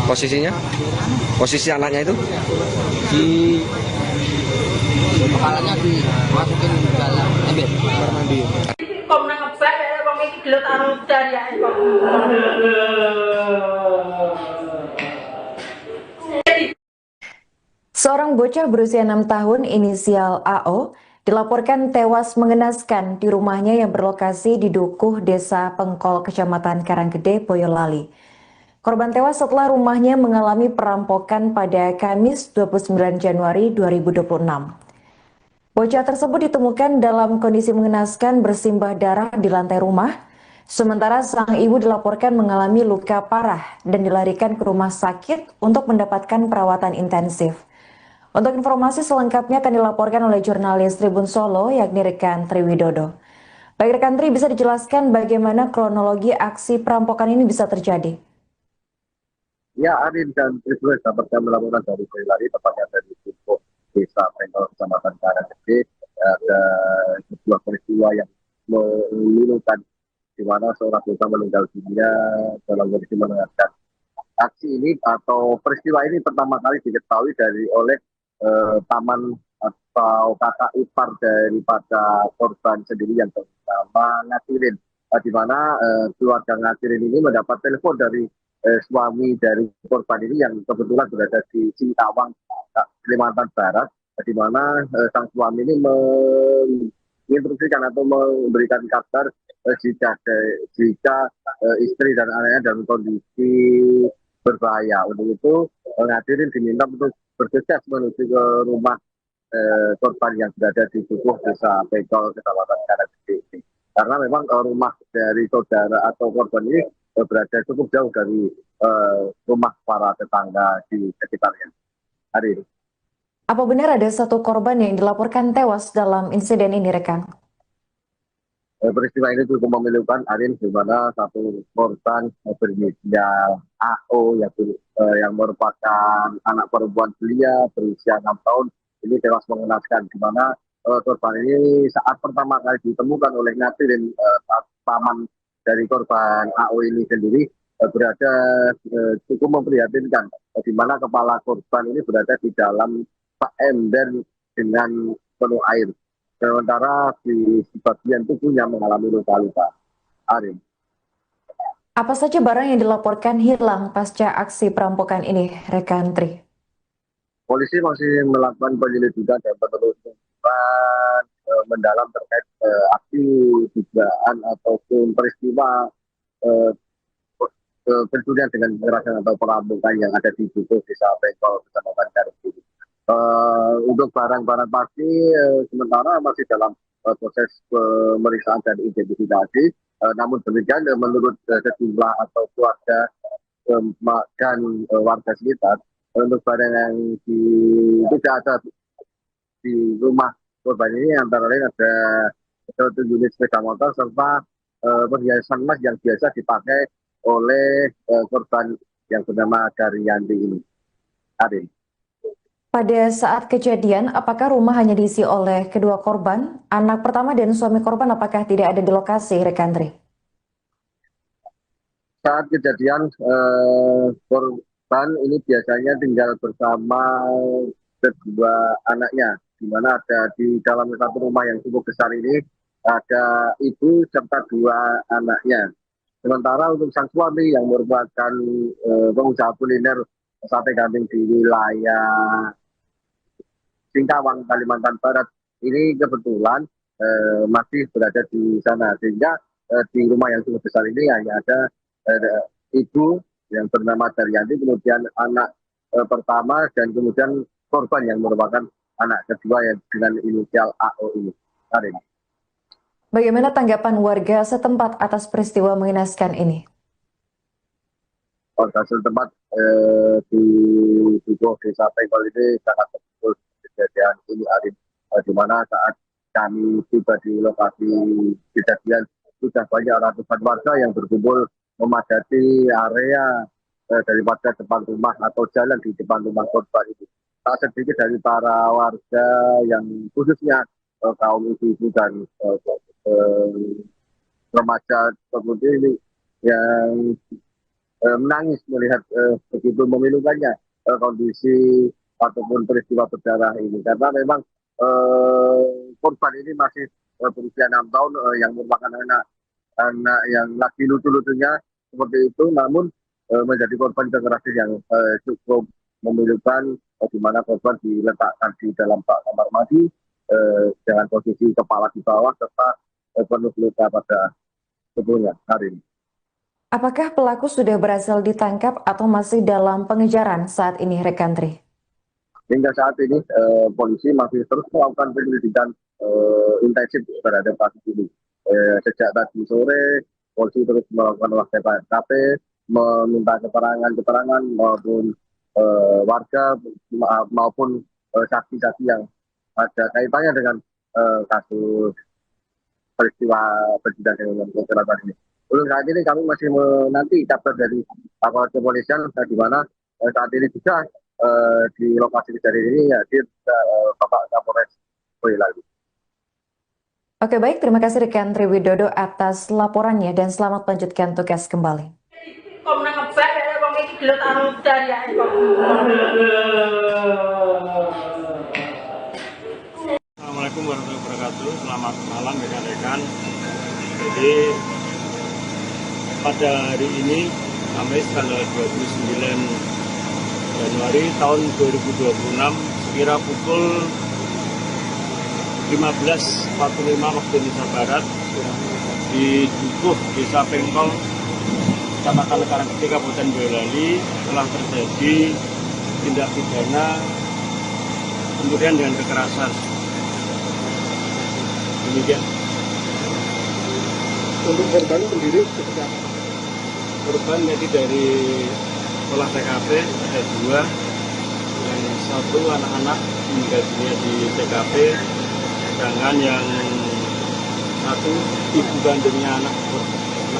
Posisinya? Posisi anaknya itu? Di kepalanya dimasukin ke dalam ember kamar mandi. Kok nang ngebak ya wong iki gelut karo daryae kok. Seorang bocah berusia 6 tahun inisial AO dilaporkan tewas mengenaskan di rumahnya yang berlokasi di Dukuh, Desa Pengkol, Kecamatan Karanggede, Boyolali. Korban tewas setelah rumahnya mengalami perampokan pada Kamis 29 Januari 2026. Bocah tersebut ditemukan dalam kondisi mengenaskan bersimbah darah di lantai rumah, sementara sang ibu dilaporkan mengalami luka parah dan dilarikan ke rumah sakit untuk mendapatkan perawatan intensif. Untuk informasi selengkapnya akan dilaporkan oleh jurnalis Tribun Solo, yakni rekan Tri Widodo. Baik rekan Tri, bisa dijelaskan bagaimana kronologi aksi perampokan ini bisa terjadi? Ya, Arin dan Tribun dapat kami laporan dari Boyolali, tepatnya dari Dukuh, Desa Pengkol, Kecamatan Karanggede. Ada sebuah peristiwa yang memilukan, di mana seorang bocah meninggal dunia dalam kondisi mengenaskan. Aksi ini atau peristiwa ini pertama kali diketahui oleh paman atau kakak ipar daripada korban sendiri yang bernama Ngatirin, di mana keluarga Ngatirin ini mendapat telepon dari suami dari korban ini yang kebetulan berada di Singkawang, Kalimantan Barat, di mana sang suami ini menginstruksikan atau memberikan kabar jika istri dan anaknya dalam kondisi berbahaya. Untuk itu Ngatirin diminta untuk bergegas menuju ke rumah korban yang berada di Dukuh, Desa Pengkol, Kecamatan Karanggede. Karena memang rumah dari saudara atau korban ini berada cukup jauh dari rumah para tetangga di sekitarnya. Hari ini. Apa benar ada satu korban yang dilaporkan tewas dalam insiden ini, rekan? Peristiwa ini cukup memilukan, Arin, di mana satu korban berinisial AO yang merupakan anak perempuan belia berusia 6 tahun ini tewas mengenaskan, di mana korban ini saat pertama kali ditemukan oleh Ngatirin, paman dari korban AO ini sendiri berada cukup memprihatinkan, di mana kepala korban ini berada di dalam ember dengan penuh air. Sementara di bagian tubuhnya mengalami luka-luka. Arin. Apa saja barang yang dilaporkan hilang pasca aksi perampokan ini, rekan Tri? polisi masih melakukan penyelidikan dan penelusuran mendalam terkait aksi dugaan ataupun peristiwa eh, pencurian dengan kekerasan atau perampokan yang ada di Dukuh Desa Pengkol, Kecamatan Karangturi. Untuk barang-barang pasti sementara masih dalam proses pemeriksaan dan identifikasi. Namun demikian menurut sejumlah atau keluarga dan warga sekitar, untuk barang yang tidak ada di rumah korban ini antara lain ada 1 unit sepeda motor serta perhiasan emas yang biasa dipakai oleh korban yang bernama Daryanti ini. Arin. Pada saat kejadian, apakah rumah hanya diisi oleh kedua korban? Anak pertama dan suami korban apakah tidak ada di lokasi, rekan Tri? Saat kejadian korban ini biasanya tinggal bersama kedua anaknya, di mana ada di dalam satu rumah yang cukup besar ini ada ibu serta 2 anaknya. Sementara untuk sang suami yang merupakan pengusaha kuliner sate kambing di wilayah Singkawang, Kalimantan Barat, ini kebetulan masih berada di sana, sehingga di rumah yang cukup besar ini hanya ada ibu yang bernama Daryanti, kemudian anak pertama, dan kemudian korban yang merupakan anak kedua yang dengan inisial AO ini. Karin. Bagaimana tanggapan warga setempat atas peristiwa mengenaskan ini? Warga setempat di Dukuh Desa Pengkol ini sangat terpukul kejadian ini, Arin, di mana saat kami tiba di lokasi kejadian sudah banyak ratusan warga yang berkumpul memadati area daripada depan rumah atau jalan di depan rumah korban itu. Tak sedikit dari para warga yang khususnya kaum ibu-ibu dan remaja seperti ini yang menangis melihat begitu memilukannya kondisi ataupun peristiwa berdarah ini, karena memang korban ini masih berusia 6 tahun yang merupakan anak yang lagi lucu-lucunya seperti itu, namun menjadi korban kekerasan yang cukup memilukan, di mana korban diletakkan di dalam bak kamar mandi dengan posisi kepala di bawah serta penuh luka pada tubuhnya. Hari ini. Apakah pelaku sudah berhasil ditangkap atau masih dalam pengejaran saat ini, rekan Tri? Hingga saat ini polisi masih terus melakukan penyelidikan intensif terhadap kasus ini. Sejak tadi sore, polisi terus melakukan olah TKP, meminta keterangan maupun warga maupun saksi-saksi yang ada kaitannya dengan kasus peristiwa dengan kekerasan ini. Untuk saat ini kami masih menanti kabar dari aparat kepolisian, di mana saat ini juga di lokasi kejadian ini hadir Bapak Kapolres Boyolali. Oke, baik, terima kasih rekan Tri Widodo atas laporannya dan selamat melanjutkan tugas kembali. Assalamualaikum warahmatullahi wabarakatuh. Selamat malam rekan-rekan. Jadi pada hari ini Kamis tanggal 29 Januari tahun 2026 sekira pukul 15.45 waktu Indonesia Barat di Dukuh Desa Pengkol, Kecamatan Karangturi, Kabupaten Boyolali telah terjadi tindak pidana pencurian dengan kekerasan. Demikian. Untuk korban sendiri seperti apa? Korban jadi dari olah TKP ada 2, yang 1 anak-anak meninggal dunia di TKP, sedangkan yang 1 ibu kandungnya anak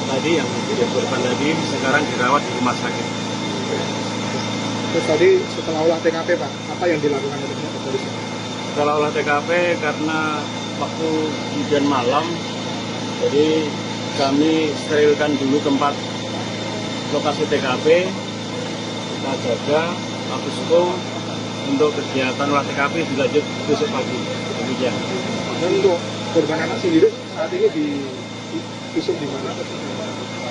tadi yang tidak korban tadi sekarang dirawat di rumah sakit. Terus tadi setelah olah TKP Pak, apa yang dilakukan oleh polisi? Setelah olah TKP karena waktu hujan malam, jadi kami sterilkan dulu tempat lokasi TKP, kita jaga, habis itu untuk kegiatan olah TKP dilanjut besok pagi. Demikian. Dan untuk korban anak sendiri saat ini di visum di mana?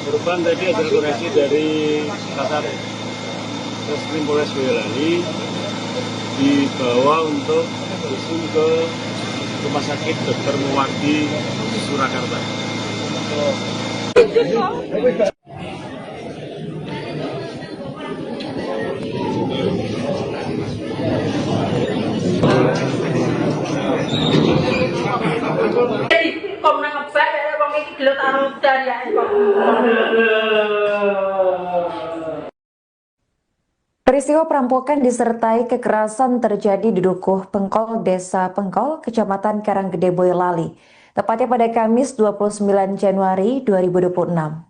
Korban tadi ada koreksi dari Kasat Reskrim Polres Boyolali dibawa untuk langsung ke Rumah Sakit Dr. Muwardi Surakarta. Komnas ngebak ya wong iki gelut karo dariake kok. Peristiwa perampokan disertai kekerasan terjadi di Dukuh Pengkol, Desa Pengkol, Kecamatan Karanggede, Boyolali, tepatnya pada Kamis 29 Januari 2026.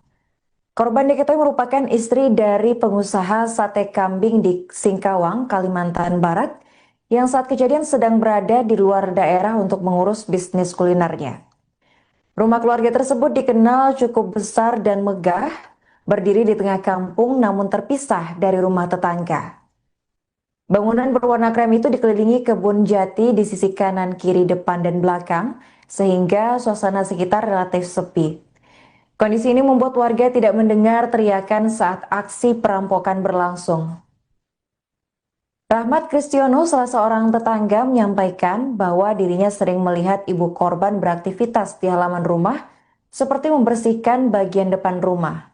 Korban diketahui merupakan istri dari pengusaha sate kambing di Singkawang, Kalimantan Barat, yang saat kejadian sedang berada di luar daerah untuk mengurus bisnis kulinernya. Rumah keluarga tersebut dikenal cukup besar dan megah, berdiri di tengah kampung namun terpisah dari rumah tetangga. Bangunan berwarna krem itu dikelilingi kebun jati di sisi kanan, kiri, depan, dan belakang, sehingga suasana sekitar relatif sepi. Kondisi ini membuat warga tidak mendengar teriakan saat aksi perampokan berlangsung. Rahmat Kristiono, salah seorang tetangga, menyampaikan bahwa dirinya sering melihat ibu korban beraktivitas di halaman rumah, seperti membersihkan bagian depan rumah.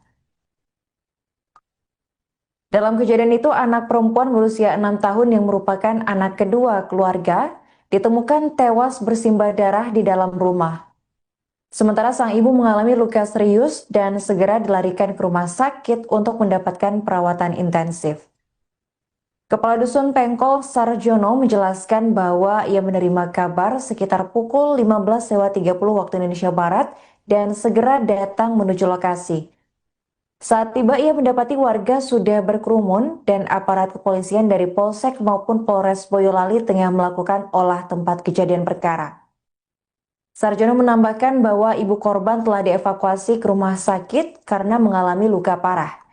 Dalam kejadian itu, anak perempuan berusia 6 tahun yang merupakan anak kedua keluarga ditemukan tewas bersimbah darah di dalam rumah. Sementara sang ibu mengalami luka serius dan segera dilarikan ke rumah sakit untuk mendapatkan perawatan intensif. Kepala Dusun Pengkol Sarjono menjelaskan bahwa ia menerima kabar sekitar pukul 15.30 waktu Indonesia Barat dan segera datang menuju lokasi. Saat tiba, ia mendapati warga sudah berkerumun dan aparat kepolisian dari Polsek maupun Polres Boyolali tengah melakukan olah tempat kejadian perkara. Sarjono menambahkan bahwa ibu korban telah dievakuasi ke rumah sakit karena mengalami luka parah.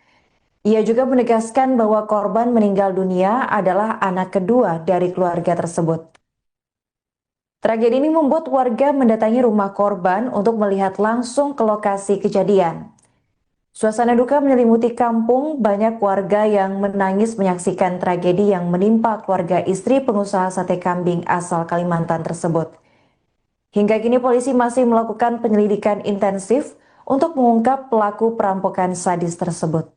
Ia juga menegaskan bahwa korban meninggal dunia adalah anak kedua dari keluarga tersebut. Tragedi ini membuat warga mendatangi rumah korban untuk melihat langsung ke lokasi kejadian. Suasana duka menyelimuti kampung, banyak warga yang menangis menyaksikan tragedi yang menimpa keluarga istri pengusaha sate kambing asal Kalimantan tersebut. Hingga kini polisi masih melakukan penyelidikan intensif untuk mengungkap pelaku perampokan sadis tersebut.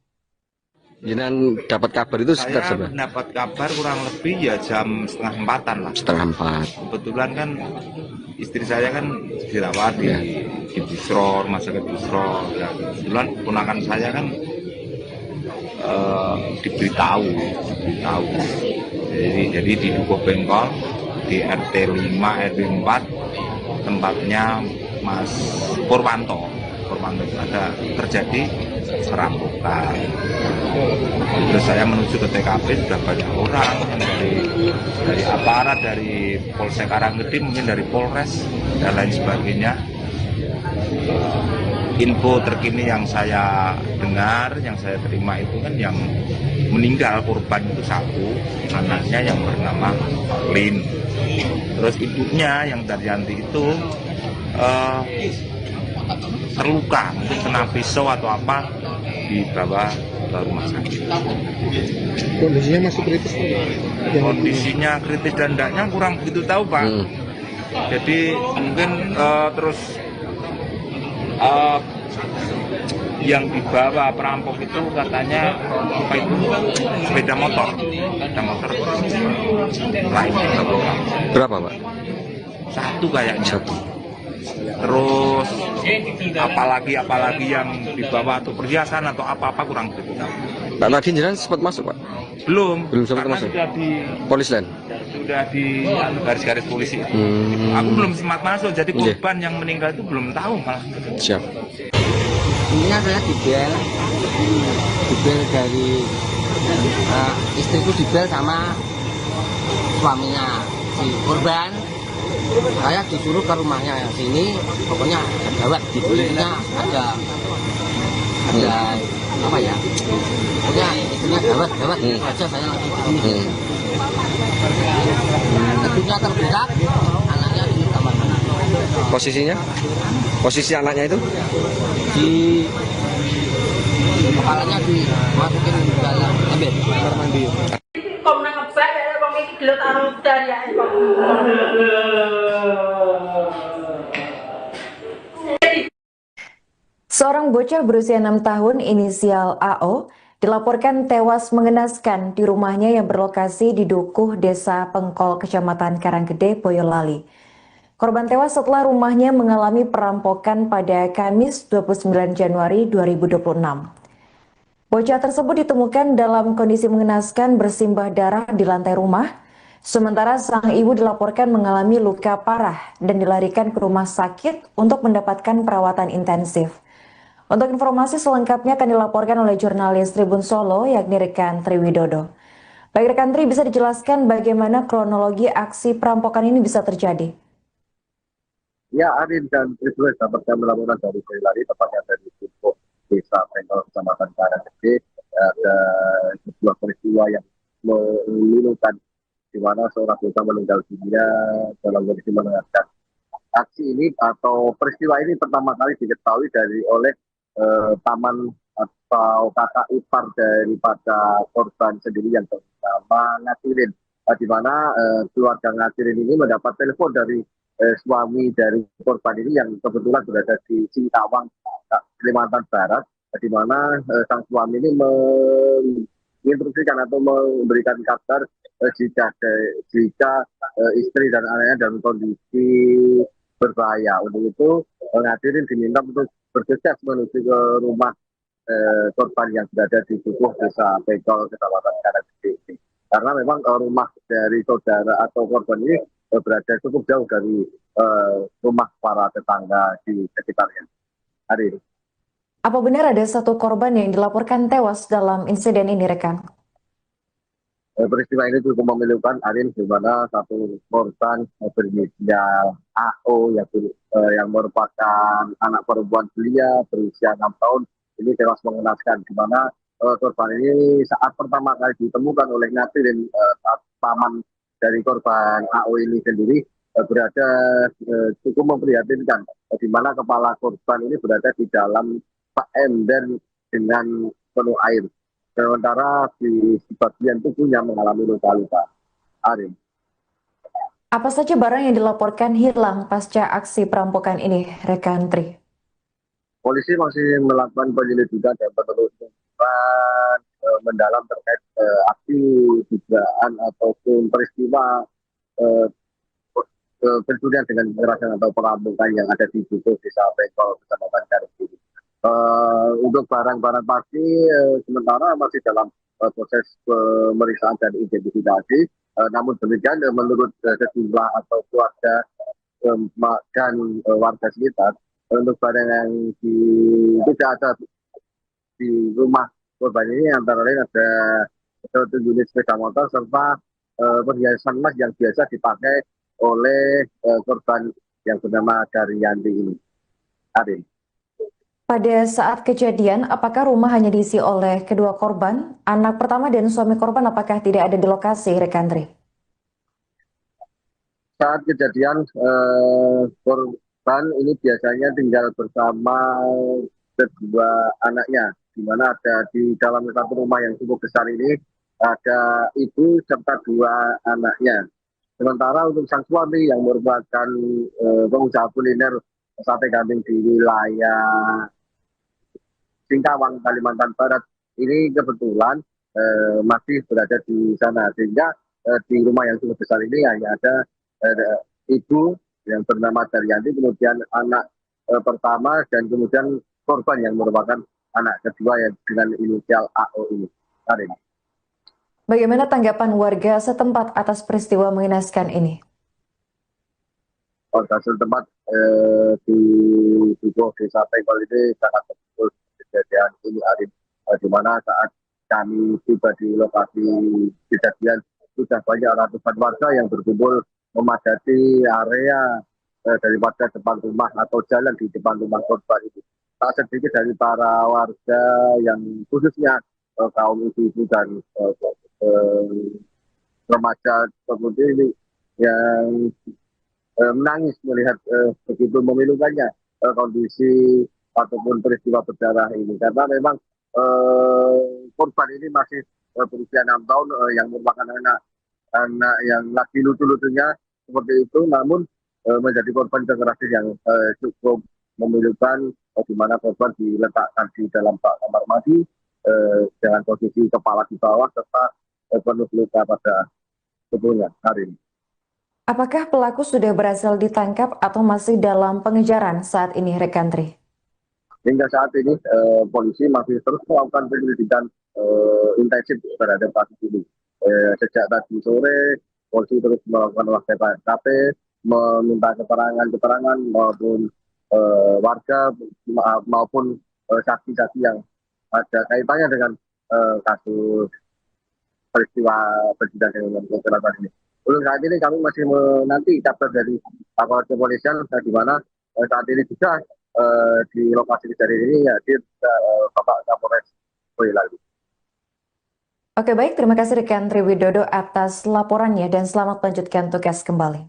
Jangan dapat kabar itu sekitar Saya dapat kabar kurang lebih ya jam 3:30 lah. 3:30. Kebetulan kan istri saya kan dirawat di Busro, rumah sakit Busro. Ya, kebetulan ponakan saya kan diberitahu. Jadi di Dukuh Pengkol di RT 5 RW 4 tempatnya Mas Purwanto ada terjadi perampokan. Terus saya menuju ke TKP, sudah banyak orang dari aparat, dari Polsek Karanggede, mungkin dari Polres dan lain sebagainya. Info terkini yang saya dengar, yang saya terima itu kan yang meninggal korban itu satu, anaknya yang bernama Lin. Terus ibunya yang Daryanti itu terluka, mungkin kena pisau atau apa, dibawa ke rumah sakit. Kondisinya masih kritis? Kondisinya kritis dan tidaknya kurang begitu tahu, Pak. Jadi mungkin terus yang dibawa perampok itu katanya apa itu sepeda motor lain. Berapa, Pak? Satu kayaknya. Satu. Terus apalagi yang dibawa atau perhiasan atau apa-apa kurang begitu tahu. Pak Nadine jangan sempat masuk, Pak? Belum sempat masuk. Sudah di Polis lain. Sudah di garis-garis polisi. Aku belum sempat masuk, jadi korban yang meninggal itu belum tahu malah. Siap. Intinya saya dibel dari istriku, dibel sama suaminya si korban. Saya disuruh ke rumahnya sini, pokoknya ada gawat, di belakangnya ada apa ya, pokoknya istrinya gawat aja, saya langsung ke sini. Gedungnya terbuka, anaknya di kamar mandi. Posisi anaknya itu Di kepalanya dimasukin ke dalam ember kamar mandi. Komnas ngebak ya wong iki gelut karo daryae kok. Seorang bocah berusia 6 tahun inisial AO dilaporkan tewas mengenaskan di rumahnya yang berlokasi di Dukuh, Desa Pengkol, Kecamatan Karanggede, Boyolali. Korban tewas setelah rumahnya mengalami perampokan pada Kamis 29 Januari 2026. Bocah tersebut ditemukan dalam kondisi mengenaskan bersimbah darah di lantai rumah, sementara sang ibu dilaporkan mengalami luka parah dan dilarikan ke rumah sakit untuk mendapatkan perawatan intensif. Untuk informasi selengkapnya akan dilaporkan oleh jurnalis Tribun Solo, yakni rekan Triwidodo. Baik rekan Tri, bisa dijelaskan bagaimana kronologi aksi perampokan ini bisa terjadi? Ya, Arin dan Tribun dapat kami laporan dari Boyolali, tepatnya dari Dukuh, Desa Pengkol, Kecamatan Karanggede. Ada sebuah peristiwa yang memilukan, di mana seorang bocah meninggal dunia dalam kondisi mengenaskan. Aksi ini atau peristiwa ini pertama kali diketahui oleh paman atau kakak ipar daripada korban sendiri yang bernama Ngatirin, di mana keluarga Ngatirin ini mendapat telepon dari suami dari korban ini yang kebetulan berada di Singkawang, Kalimantan Barat, di mana sang suami ini menginstruksikan atau memberikan kabar jika istri dan anaknya dalam kondisi berbahaya. Untuk itu Ngatirin diminta untuk bergegas menuju ke rumah korban yang berada di Dukuh, Desa Pengkol, Kecamatan Karanggede. Karena memang rumah dari saudara atau korban ini berada cukup jauh dari rumah para tetangga di sekitarnya. Hari. Apa benar ada satu korban yang dilaporkan tewas dalam insiden ini, rekan? Peristiwa ini cukup memilukan, Arin, di mana satu korban berinisial AO yang merupakan anak perempuan belia berusia 6 tahun ini tewas mengenaskan, di mana korban ini saat pertama kali ditemukan oleh Ngatirin, paman dari korban AO ini sendiri berada cukup memprihatinkan, di mana kepala korban ini berada di dalam ember dengan penuh air. Sementara di bagian tubuhnya mengalami luka-luka. Arin. Apa saja barang yang dilaporkan hilang pasca aksi perampokan ini, rekan Tri? Polisi masih melakukan penyelidikan dan penelusuran mendalam terkait aksi dugaan ataupun peristiwa pencurian dengan kekerasan atau perampokan yang ada di Dukuh, Desa Pengkol, Kecamatan Karanggede. Untuk barang-barang pasti sementara masih dalam proses pemeriksaan dan identifikasi. Namun demikian menurut sejumlah atau keluarga dan warga sekitar, untuk barang yang tidak ada di rumah korban ini antara lain ada satu unit sepeda motor serta perhiasan emas yang biasa dipakai oleh korban yang bernama Daryanti ini. Arin. Pada saat kejadian, apakah rumah hanya diisi oleh kedua korban? Anak pertama dan suami korban apakah tidak ada di lokasi, rekan Tri? Saat kejadian, korban ini biasanya tinggal bersama kedua anaknya, di mana ada di dalam satu rumah yang cukup besar ini, ada ibu serta dua anaknya. Sementara untuk sang suami yang merupakan pengusaha kuliner sate kambing di wilayah Singkawang, Kalimantan Barat, ini kebetulan masih berada di sana, sehingga di rumah yang cukup besar ini hanya ada ibu yang bernama Daryanti, kemudian anak pertama, dan kemudian korban yang merupakan anak kedua yang dengan inisial AO ini. Karin. Bagaimana tanggapan warga setempat atas peristiwa mengenaskan ini? Warga setempat di Dukuh, Desa Pengkol ini sangat betul kejadian ini, Arin, di mana saat kami tiba di lokasi kejadian sudah banyak ratusan warga yang berkumpul memadati area daripada depan rumah atau jalan di depan rumah korban itu. Tak sedikit dari para warga yang khususnya kaum ibu-ibu dan remaja seperti ini yang menangis melihat begitu memilukannya kondisi ataupun peristiwa berdarah ini, karena memang korban ini masih berusia 6 tahun yang merupakan anak anak yang lagi lucu-lucunya seperti itu, namun menjadi korban kekerasan yang cukup memilukan, di mana korban diletakkan di dalam bak kamar mandi dengan posisi kepala di bawah serta penuh luka pada tubuhnya hari ini. Apakah pelaku sudah berhasil ditangkap atau masih dalam pengejaran saat ini, rekan Tri? Hingga saat ini polisi masih terus melakukan penyelidikan intensif terhadap kasus ini. Sejak tadi sore, polisi terus melakukan olah TKP, meminta keterangan maupun warga maupun saksi-saksi yang ada kaitannya dengan kasus peristiwa kejadian dengan kekerasan ini. Untuk saat ini kami masih menanti kabar dari aparat kepolisian, di mana saat ini juga di lokasi kejadian ini hadir Bapak Kapolres Boyolali. Oke, baik, terima kasih rekan Tri Widodo atas laporannya dan selamat melanjutkan tugas kembali.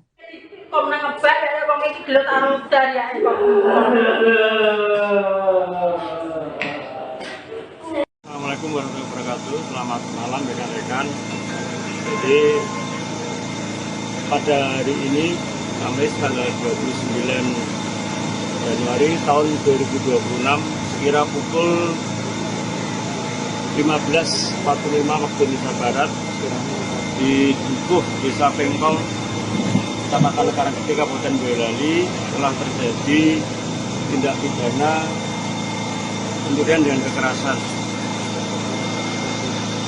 Assalamualaikum warahmatullahi wabarakatuh. Selamat malam rekan-rekan. Jadi pada hari ini Kamis tanggal 29 Januari tahun 2026 sekira pukul 15.45 waktu Indonesia Barat di Dukuh Desa Pengkol, Kecamatan Karanggede, Kabupaten Boyolali telah terjadi tindak pidana pencurian dengan kekerasan.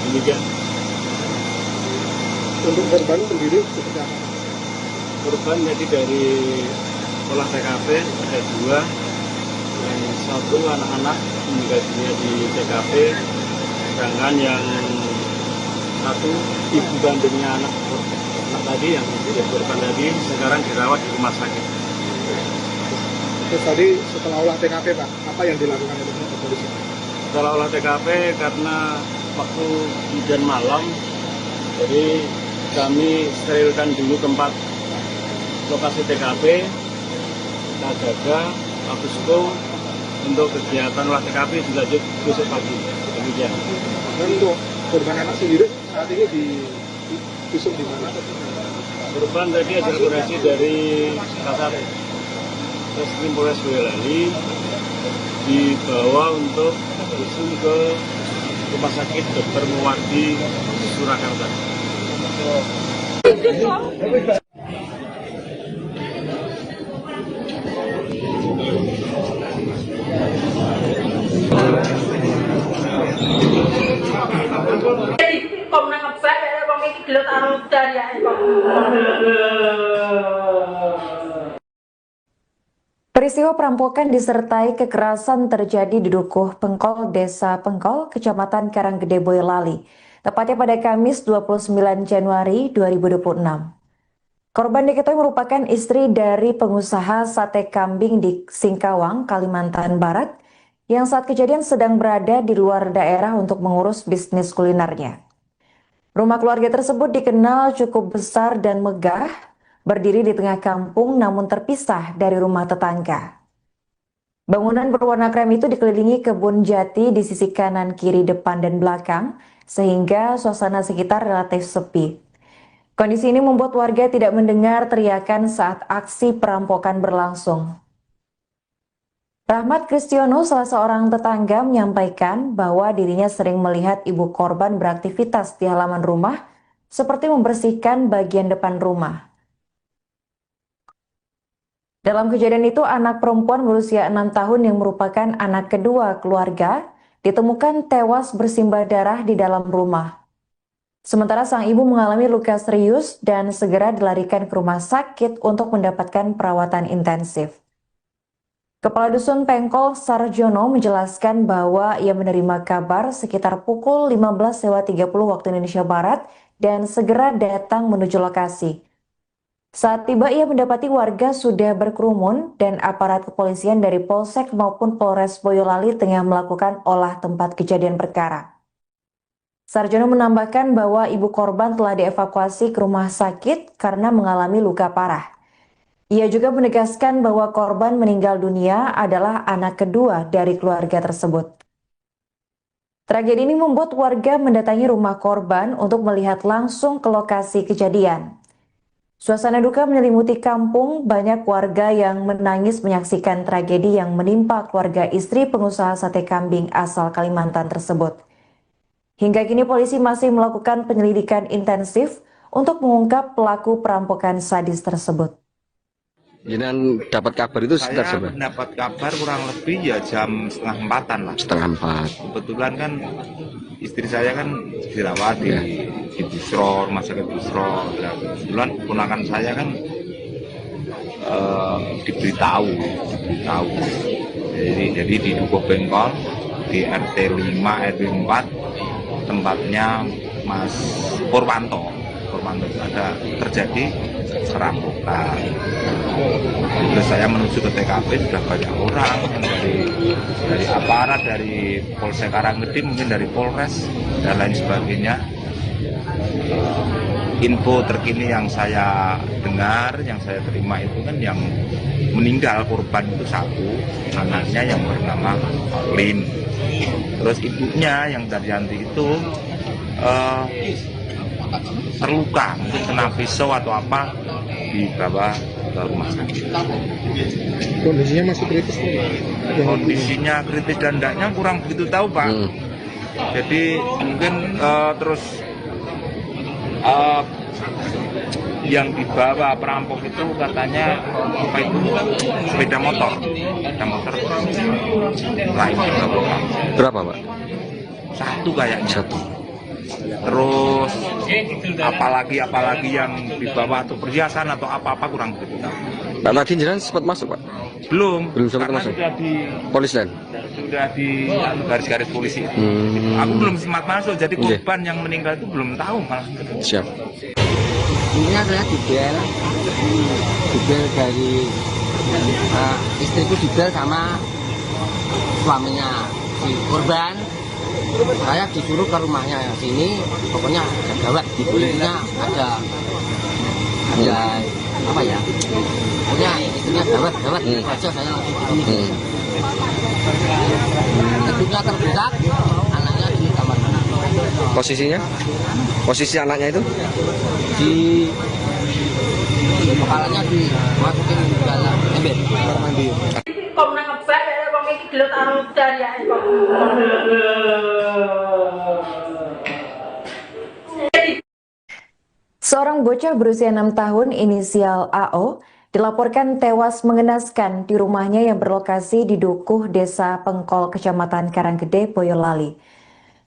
Demikian. Untuk korban sendiri seperti apa? Korban jadi dari olah TKP ada 2, yang 1 anak-anak meninggal dunia di TKP, sedangkan yang 1 ibu kandungnya anak tadi yang menjadi korban tadi sekarang dirawat di rumah sakit. Terus tadi setelah olah TKP Pak, apa yang dilakukan oleh polisi? Setelah olah TKP karena waktu hujan malam, jadi kami sterilkan dulu tempat lokasi TKP, kita jaga, habis itu untuk kegiatan olah TKP dilanjut besok pagi. Demikian. Dan untuk korban anak sendiri saat ini divisum di mana? Korban tadi hasil koreksi dari Kasat Reskrim Polres Boyolali dibawa untuk visum ke Rumah Sakit Dr. Muwardi Surakarta. Peristiwa perampokan disertai kekerasan terjadi di Dukuh Pengkol, Desa Pengkol, Kecamatan Karanggede, Boyolali, tepatnya pada Kamis 29 Januari 2026. Korban diketahui merupakan istri dari pengusaha sate kambing di Singkawang, Kalimantan Barat, yang saat kejadian sedang berada di luar daerah untuk mengurus bisnis kulinernya. Rumah keluarga tersebut dikenal cukup besar dan megah, berdiri di tengah kampung namun terpisah dari rumah tetangga. Bangunan berwarna krem itu dikelilingi kebun jati di sisi kanan, kiri, depan, dan belakang, sehingga suasana sekitar relatif sepi. Kondisi ini membuat warga tidak mendengar teriakan saat aksi perampokan berlangsung. Rahmat Kristiono, salah seorang tetangga, menyampaikan bahwa dirinya sering melihat ibu korban beraktivitas di halaman rumah, seperti membersihkan bagian depan rumah. Dalam kejadian itu, anak perempuan berusia 6 tahun yang merupakan anak kedua keluarga ditemukan tewas bersimbah darah di dalam rumah. Sementara sang ibu mengalami luka serius dan segera dilarikan ke rumah sakit untuk mendapatkan perawatan intensif. Kepala Dusun Pengkol Sarjono menjelaskan bahwa ia menerima kabar sekitar pukul 15.30 waktu Indonesia Barat dan segera datang menuju lokasi. Saat tiba, ia mendapati warga sudah berkerumun dan aparat kepolisian dari Polsek maupun Polres Boyolali tengah melakukan olah tempat kejadian perkara. Sarjono menambahkan bahwa ibu korban telah dievakuasi ke rumah sakit karena mengalami luka parah. Ia juga menegaskan bahwa korban meninggal dunia adalah anak kedua dari keluarga tersebut. Tragedi ini membuat warga mendatangi rumah korban untuk melihat langsung ke lokasi kejadian. Suasana duka menyelimuti kampung, banyak warga yang menangis menyaksikan tragedi yang menimpa keluarga istri pengusaha sate kambing asal Kalimantan tersebut. Hingga kini polisi masih melakukan penyelidikan intensif untuk mengungkap pelaku perampokan sadis tersebut. Jangan dapat kabar itu sekitar Saya jam mendapat kabar kurang lebih ya jam 3:30 lah. 3:30. Kebetulan kan istri saya kan dirawat di Busro, rumah sakit Busro. Nah, kebetulan ponakan saya kan diberitahu. Jadi di Dukuh Bengkol di RT 5 RW 4 tempatnya Mas Purwanto ada terjadi perampokan. Terus saya menuju ke TKP, sudah banyak orang dari aparat, dari Polsek Karanggede, mungkin dari Polres dan lain sebagainya. Info terkini yang saya dengar, yang saya terima itu kan yang meninggal korban itu satu, anaknya yang bernama Lin. Terus ibunya yang Daryanti itu terluka, mungkin kena pisau atau apa, dibawa ke rumah sakit. Kondisinya masih kritis Pak? Kondisinya kritis dan tidaknya kurang begitu tahu Pak. Jadi mungkin terus yang dibawa perampok itu katanya apa itu sepeda motor lain dibawa. Berapa, Pak? Satu kayaknya. Satu. Terus apalagi yang dibawa atau perhiasan atau apa-apa kurang begitu tahu. Pak tadi jenengan sempat masuk, Pak? Belum sempat karena masuk. sudah di Polis garis-garis polisi. Aku belum sempat masuk, jadi korban yang meninggal itu belum tahu malah. Siap. Intinya saya dibel dari istriku dibel sama suaminya si korban. Saya disuruh ke rumahnya sini, pokoknya ada gawat, intinya ada apa ya? Pokoknya istrinya gawat, aja saya langsung begini. Gedungnya terbuka, anaknya di kamar mana? Posisinya? Posisi anaknya itu? Di kepalanya dimasukin ke dalam ember kamar mandi. Kok nang ngebak ya wong iki gelut karo dariake kok. Seorang bocah berusia 6 tahun inisial AO dilaporkan tewas mengenaskan di rumahnya yang berlokasi di Dukuh, Desa Pengkol, Kecamatan Karanggede, Boyolali.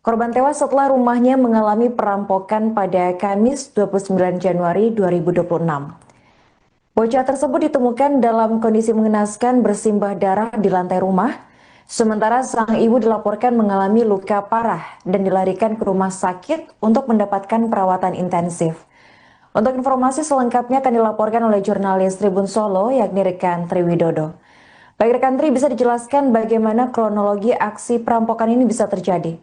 Korban tewas setelah rumahnya mengalami perampokan pada Kamis 29 Januari 2026. Bocah tersebut ditemukan dalam kondisi mengenaskan bersimbah darah di lantai rumah, sementara sang ibu dilaporkan mengalami luka parah dan dilarikan ke rumah sakit untuk mendapatkan perawatan intensif. Untuk informasi selengkapnya akan dilaporkan oleh jurnalis Tribun Solo, yakni rekan Tri Widodo. Baik rekan Tri, bisa dijelaskan bagaimana kronologi aksi perampokan ini bisa terjadi?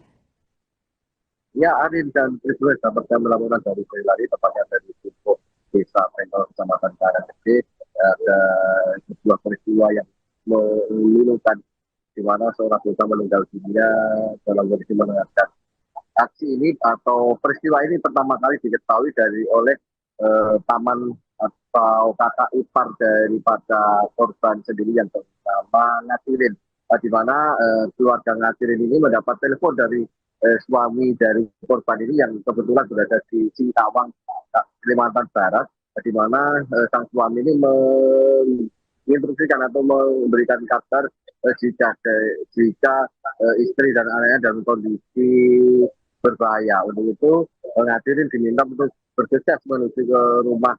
Ya, Arin dan Triswes dapat kami laporan dari Boyolali, tepatnya dari Dukuh, Desa Pengkol, Kecamatan Karanggede. Ada sebuah peristiwa yang memilukan, di mana seorang bocah meninggal dunia dalam kondisi mengenaskan. Aksi ini atau peristiwa ini pertama kali diketahui oleh paman atau kakak ipar daripada korban sendiri yang bernama Ngatirin, di mana keluarga Ngatirin ini mendapat telepon dari suami dari korban ini yang kebetulan berada di Singkawang, Kalimantan Barat, di mana sang suami ini menginstruksikan atau memberikan kabar jika istri dan anaknya dalam kondisi berbahaya. Untuk itu Ngatirin diminta untuk bergegas menuju ke rumah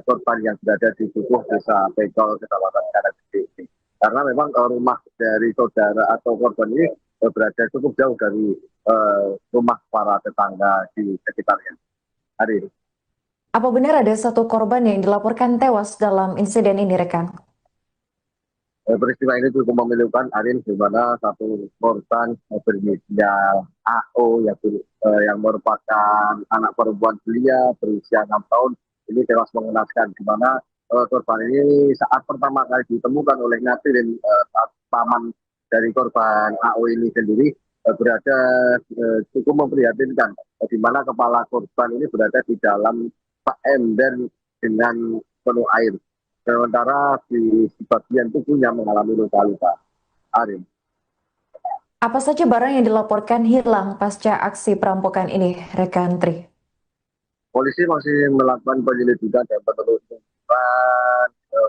korban yang berada di Dukuh, Desa Pengkol, Kecamatan Karanggede. Karena memang rumah dari saudara atau korban ini berada cukup jauh dari rumah para tetangga di sekitarnya. Hari ini. Apa benar ada satu korban yang dilaporkan tewas dalam insiden ini, rekan? Peristiwa ini cukup memilukan, Arin, di mana satu korban berinisial AO yang merupakan anak perempuan belia berusia 6 tahun ini tewas mengenaskan, di mana korban ini saat pertama kali ditemukan oleh Ngatirin, paman dari korban AO ini sendiri, berada cukup memprihatinkan, di mana kepala korban ini berada di dalam ember dengan penuh air. Sementara di bagian tubuhnya mengalami luka-luka. Arin. Apa saja barang yang dilaporkan hilang pasca aksi perampokan ini, rekan Tri? Polisi masih melakukan penyelidikan dan penelusuran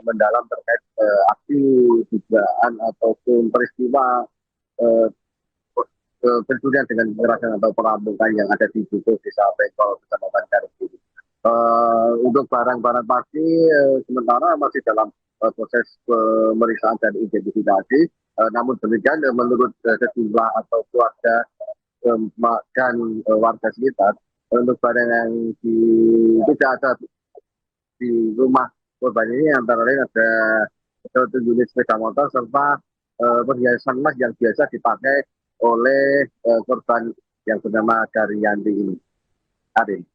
mendalam terkait aksi dugaan ataupun peristiwa pencurian dengan kekerasan atau perampokan yang ada di Dukuh Desa Pengkol, Kecamatan Karangturi. Untuk barang-barang pasti sementara masih dalam proses pemeriksaan dan identifikasi. Namun demikian menurut sejumlah atau keluarga dan warga sekitar, untuk barang yang tidak ada di rumah korban ini antara lain ada satu unit sepeda motor serta perhiasan emas yang biasa dipakai oleh korban yang bernama Daryanti ini. Arin.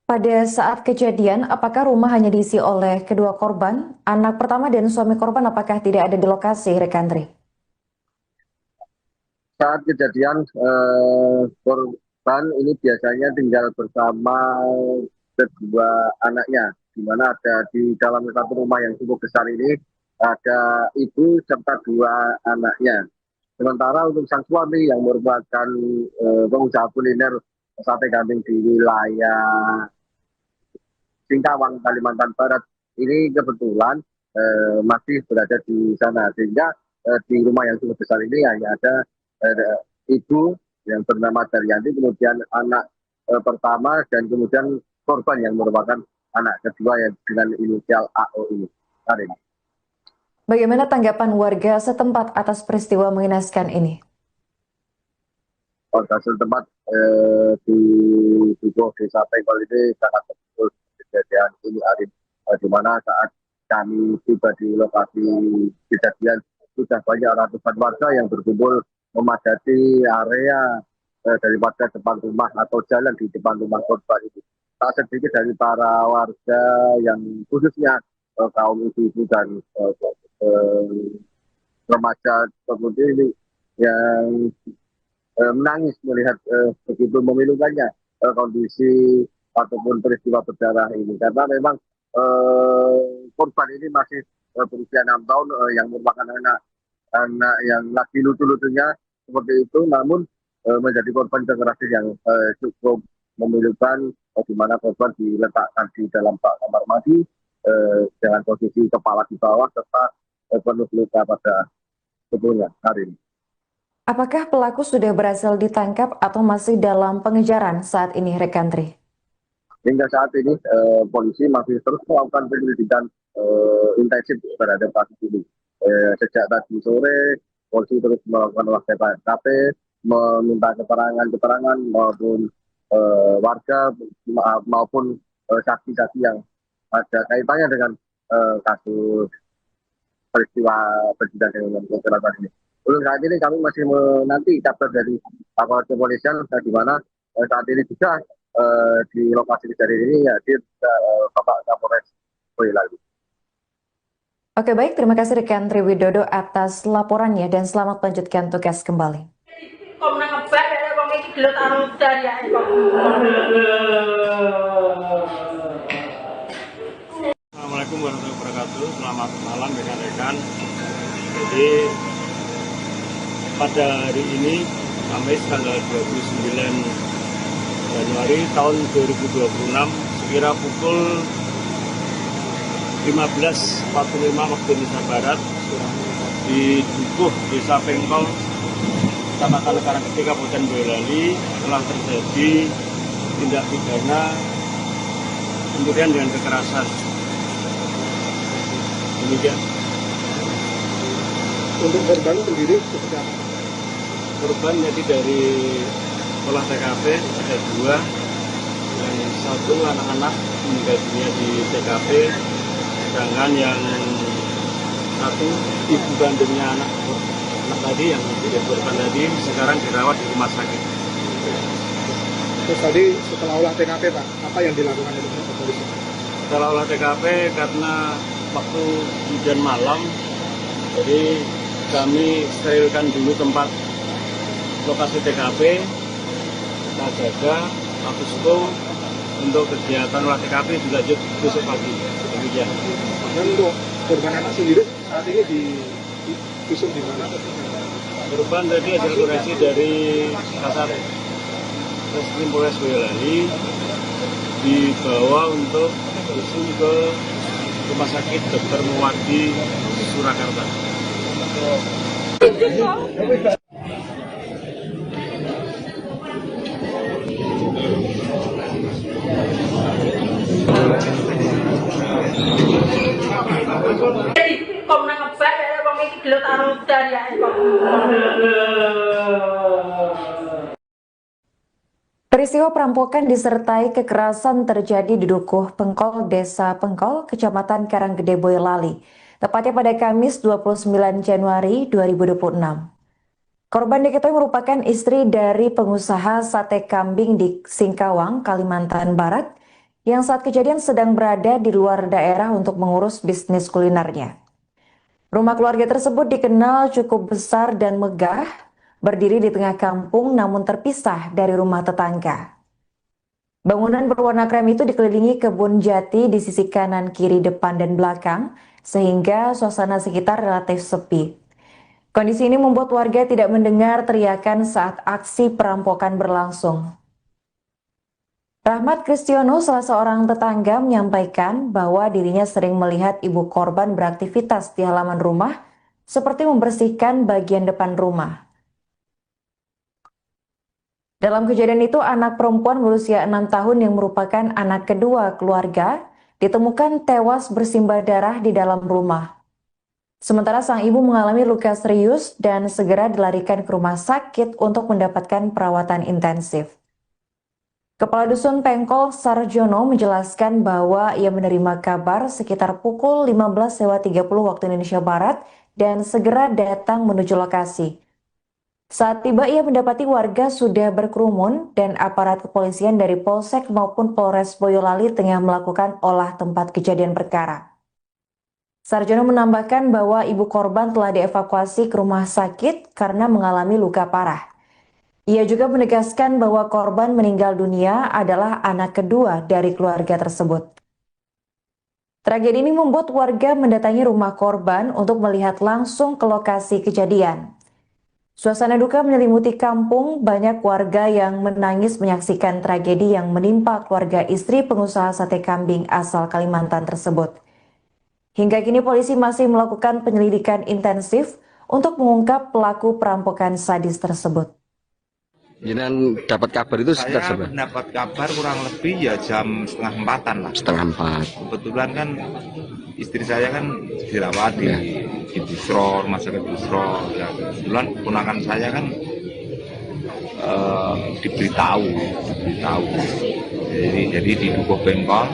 Pada saat kejadian, apakah rumah hanya diisi oleh kedua korban? Anak pertama dan suami korban apakah tidak ada di lokasi, rekan Tri? Saat kejadian, korban ini biasanya tinggal bersama kedua anaknya, di mana ada di dalam satu rumah yang cukup besar ini ada ibu serta dua anaknya. Sementara untuk sang suami yang merupakan pengusaha kuliner sate kambing di wilayah Singkawang, Kalimantan Barat, ini kebetulan masih berada di sana, sehingga di rumah yang cukup besar ini hanya ada ibu yang bernama Daryanti, kemudian anak pertama, dan kemudian korban yang merupakan anak kedua yang dengan inisial AO ini. Karin. Bagaimana tanggapan warga setempat atas peristiwa mengenaskan ini? Warga setempat di Dukuh Desa Pengkol ini sangat betul kejadian ini, Arin, di mana saat kami tiba di lokasi kejadian sudah banyak ratusan warga yang berkumpul memadati area daripada depan rumah atau jalan di depan rumah korban itu. Tak sedikit dari para warga yang khususnya kaum ibu-ibu dan remaja seperti ini yang menangis melihat begitu memilukannya kondisi ataupun peristiwa berdarah ini, karena memang korban ini masih berusia 6 tahun yang merupakan anak yang lagi lucu-lucunya seperti itu, namun menjadi korban kekerasan yang cukup memilukan, di mana korban diletakkan di dalam kamar mandi dengan posisi kepala di bawah serta penuh luka pada tubuhnya. Hari ini. Apakah pelaku sudah berhasil ditangkap atau masih dalam pengejaran saat ini, rekan Tri? Hingga saat ini polisi masih terus melakukan penyelidikan intensif terhadap kasus ini. Sejak tadi sore, polisi terus melakukan olah TKP, meminta keterangan maupun warga maupun saksi-saksi yang ada kaitannya dengan kasus peristiwa dengan kekerasan ini. Untuk saat ini kami masih menanti kabar dari aparat kepolisian, di mana saat ini juga di lokasi kejadian ini hadir Bapak Kapolres Boyolali. Oke, baik, terima kasih rekan Tri Widodo atas laporannya dan selamat melanjutkan tugas kembali. Assalamualaikum warahmatullahi wabarakatuh. Selamat malam rekan-rekan. Jadi pada hari ini Kamis tanggal 29 Januari tahun 2026 sekira pukul 15.45 waktu Indonesia Barat di Dukuh Desa Pengkol, Kecamatan Karangturi, Kabupaten Boyolali telah terjadi tindak pidana pencurian dengan kekerasan. Demikian. Untuk korban sendiri seperti apa? Korban jadi dari olah TKP ada 2, yang satu anak-anak meninggal dunia di TKP, sedangkan yang satu ibu kandungnya anak tadi yang tidak korban tadi sekarang dirawat di rumah sakit. Terus tadi setelah olah TKP Pak, apa yang dilakukan oleh polisi? Setelah olah TKP karena waktu hujan malam, jadi kami sterilkan dulu tempat lokasi TKP, kita jaga status quo untuk kegiatan olah TKP dilanjut besok pagi. Demikian. Dan untuk korban anak sendiri saat ini di visum di mana? Korban tadi ada koreksi dari Kasat Reskrim Polres Boyolali dibawa untuk visum ke Rumah Sakit Dr. Muwardi Surakarta. Kok nang ngebak ya wong iki gelut karo dariake kok. Peristiwa perampokan disertai kekerasan terjadi di Dukuh Pengkol, Desa Pengkol, Kecamatan Karanggede, Boyolali, tepatnya pada Kamis 29 Januari 2026. Korban diketahui merupakan istri dari pengusaha sate kambing di Singkawang, Kalimantan Barat, yang saat kejadian sedang berada di luar daerah untuk mengurus bisnis kulinernya. Rumah keluarga tersebut dikenal cukup besar dan megah, berdiri di tengah kampung namun terpisah dari rumah tetangga. Bangunan berwarna krem itu dikelilingi kebun jati di sisi kanan, kiri, depan, dan belakang, sehingga suasana sekitar relatif sepi. Kondisi ini membuat warga tidak mendengar teriakan saat aksi perampokan berlangsung. Rahmat Kristiono, salah seorang tetangga, menyampaikan bahwa dirinya sering melihat ibu korban beraktivitas di halaman rumah, seperti membersihkan bagian depan rumah. Dalam kejadian itu, anak perempuan berusia 6 tahun yang merupakan anak kedua keluarga ditemukan tewas bersimbah darah di dalam rumah. Sementara sang ibu mengalami luka serius dan segera dilarikan ke rumah sakit untuk mendapatkan perawatan intensif. Kepala Dusun Pengkol Sarjono menjelaskan bahwa ia menerima kabar sekitar pukul 15.30 waktu Indonesia Barat dan segera datang menuju lokasi. Saat tiba, ia mendapati warga sudah berkerumun dan aparat kepolisian dari Polsek maupun Polres Boyolali tengah melakukan olah tempat kejadian perkara. Sarjono menambahkan bahwa ibu korban telah dievakuasi ke rumah sakit karena mengalami luka parah. Ia juga menegaskan bahwa korban meninggal dunia adalah anak kedua dari keluarga tersebut. Tragedi ini membuat warga mendatangi rumah korban untuk melihat langsung ke lokasi kejadian. Suasana duka menyelimuti kampung, banyak warga yang menangis menyaksikan tragedi yang menimpa keluarga istri pengusaha sate kambing asal Kalimantan tersebut. Hingga kini polisi masih melakukan penyelidikan intensif untuk mengungkap pelaku perampokan sadis tersebut. Jangan dapat kabar itu sekitar Saya berapa? mendapat kabar kurang lebih ya jam 3:30 lah. 3:30. Kebetulan kan istri saya kan dirawat di Busro, rumah sakit Busro. Ya, kebetulan ponakan saya kan diberitahu. Jadi di Dukuh Pengkol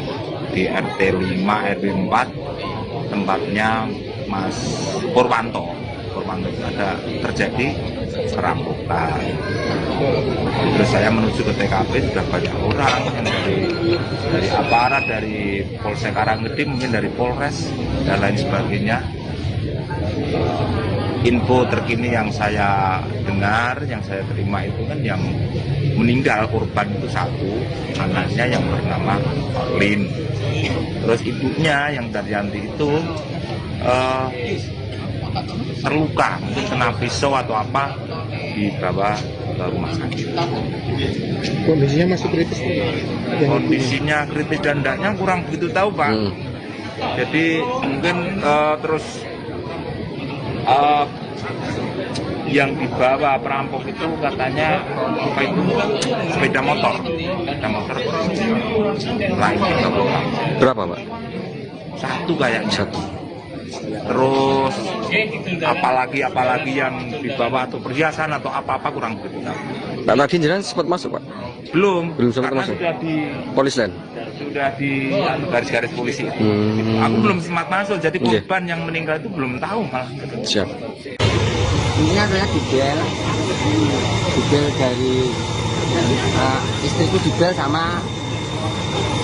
di RT 5 RW 4 tempatnya Mas Purwanto ada terjadi perampokan. Terus saya menuju ke TKP, sudah banyak orang yang dari aparat, dari Polsek Karanggede, mungkin dari Polres dan lain sebagainya. Info terkini yang saya dengar, yang saya terima itu kan yang meninggal korban itu satu, anaknya yang bernama Lin. Terus ibunya yang Daryanti itu terluka, mungkin kena pisau atau apa, dibawa ke rumah sakit. Kondisinya masih kritis? Kondisinya kritis dan tidaknya kurang begitu tahu, Pak. Jadi mungkin terus yang dibawa perampok itu katanya apa itu sepeda motor lain dibawa. Berapa, Pak? Satu kayaknya. Satu. Terus apalagi yang dibawa atau perhiasan atau apa-apa kurang begitu tahu. Pak, tadi jenengan sempat masuk, Pak? Belum sempat karena masuk. Sudah di Polis lain. Sudah di garis-garis polisi. Aku belum sempat masuk, jadi korban yang meninggal itu belum tahu malah. Siap. Intinya saya dibel dari istriku dibel sama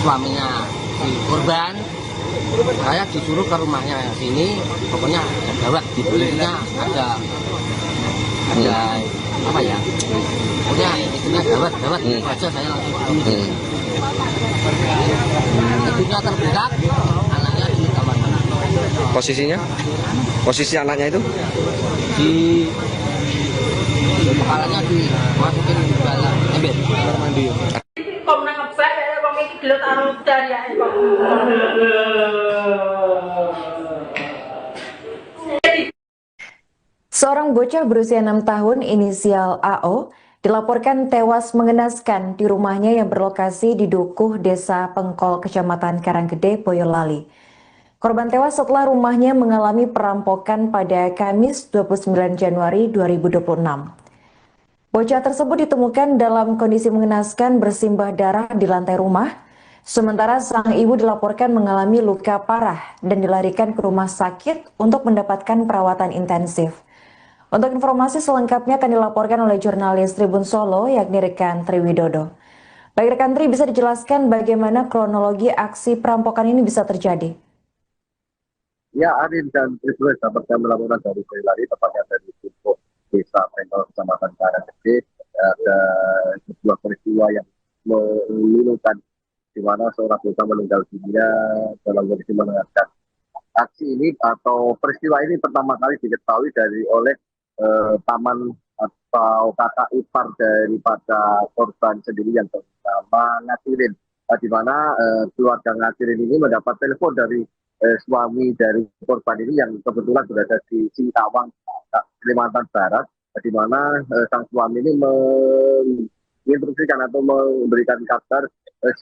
suaminya si korban. Saya disuruh ke rumahnya sini, pokoknya ada gawat di belakangnya ada ada apa ya, pokoknya istrinya gawat itu aja saya langsung bunuh. Ibunya terbuka, anaknya di kamar mandi. Posisinya? Posisi anaknya itu? Di kepalanya dimasukin ke dalam ember kamar mandi. Kok nang ngebak ya wong iki gelut karo dariake kok. Seorang bocah berusia 6 tahun inisial AO dilaporkan tewas mengenaskan di rumahnya yang berlokasi di Dukuh, Desa Pengkol, Kecamatan Karanggede, Boyolali. Korban tewas setelah rumahnya mengalami perampokan pada Kamis 29 Januari 2026. Bocah tersebut ditemukan dalam kondisi mengenaskan bersimbah darah di lantai rumah, sementara sang ibu dilaporkan mengalami luka parah dan dilarikan ke rumah sakit untuk mendapatkan perawatan intensif. Untuk informasi selengkapnya akan dilaporkan oleh jurnalis Tribun Solo, yakni rekan Tri Widodo. Baik rekan Tri, bisa dijelaskan bagaimana kronologi aksi perampokan ini bisa terjadi? Ya, Arin dan Tribun dapat kami laporan dari Boyolali, tepatnya dari Dukuh, Desa Pengkol, Kecamatan Karanggede. Ada sebuah peristiwa yang memilukan, di mana seorang bocah meninggal dunia dalam kondisi mengenaskan. Aksi ini atau peristiwa ini pertama kali diketahui oleh paman atau kakak ipar daripada korban sendiri yang bernama Ngatirin, di mana keluarga Ngatirin ini mendapat telepon dari suami dari korban ini yang kebetulan berada di Singkawang, Kalimantan Barat, di mana sang suami ini menginstruksikan atau memberikan kabar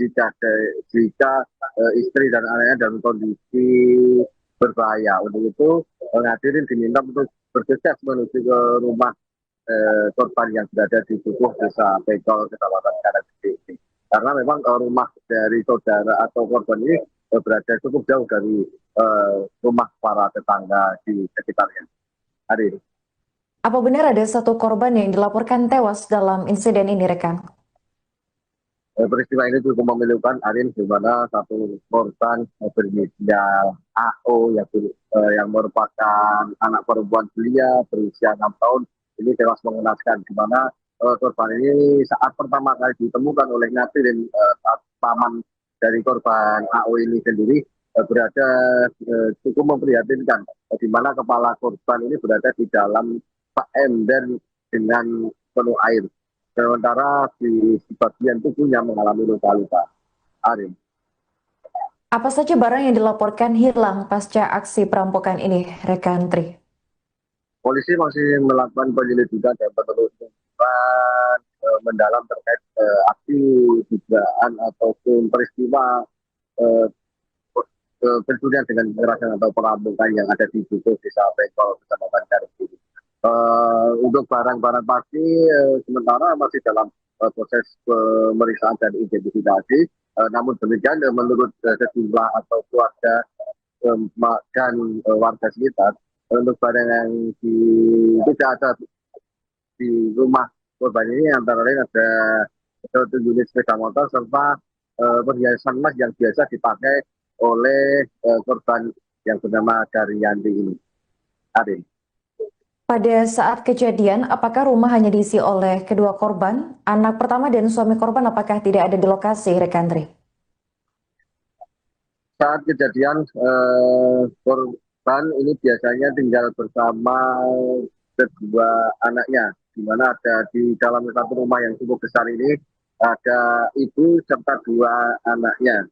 jika istri dan anaknya dalam kondisi berbahaya. Untuk itu Ngatirin diminta untuk bergegas menuju ke rumah korban yang berada di Dukuh, Desa Pengkol, Kecamatan Karanggede. Karena memang rumah dari saudara atau korban ini berada cukup jauh dari rumah para tetangga di sekitarnya. Hari. Apa benar ada satu korban yang dilaporkan tewas dalam insiden ini, rekan? Peristiwa ini cukup memilukan, Arin, di mana satu korban berinisial AO yang merupakan anak perempuan belia berusia 6 tahun ini tewas mengenaskan, di mana korban ini saat pertama kali ditemukan oleh Ngatirin, paman dari korban AO ini sendiri berada cukup memprihatinkan, di mana kepala korban ini berada di dalam ember dengan penuh air. Sementara di bagian tubuhnya mengalami luka-luka. Arin. Apa saja barang yang dilaporkan hilang pasca aksi perampokan ini, rekan Tri? Polisi masih melakukan penyelidikan dan penelusuran mendalam terkait aksi dugaan ataupun peristiwa pencurian dengan kekerasan atau perampokan yang ada di Dukuh, Desa Pengkol, Kecamatan Karanggede. Untuk barang-barang pasti sementara masih dalam proses pemeriksaan dan identifikasi. Namun demikian menurut sejumlah atau keluarga dan warga sekitar, untuk barang yang tidak ada di rumah korban ini antara lain ada satu unit sepeda motor serta perhiasan emas yang biasa dipakai oleh korban yang bernama Daryanti ini. Arin. Pada saat kejadian, apakah rumah hanya diisi oleh kedua korban? Anak pertama dan suami korban apakah tidak ada di lokasi, rekan Tri? Saat kejadian, korban ini biasanya tinggal bersama kedua anaknya, di mana ada di dalam satu rumah yang cukup besar ini, ada ibu serta dua anaknya.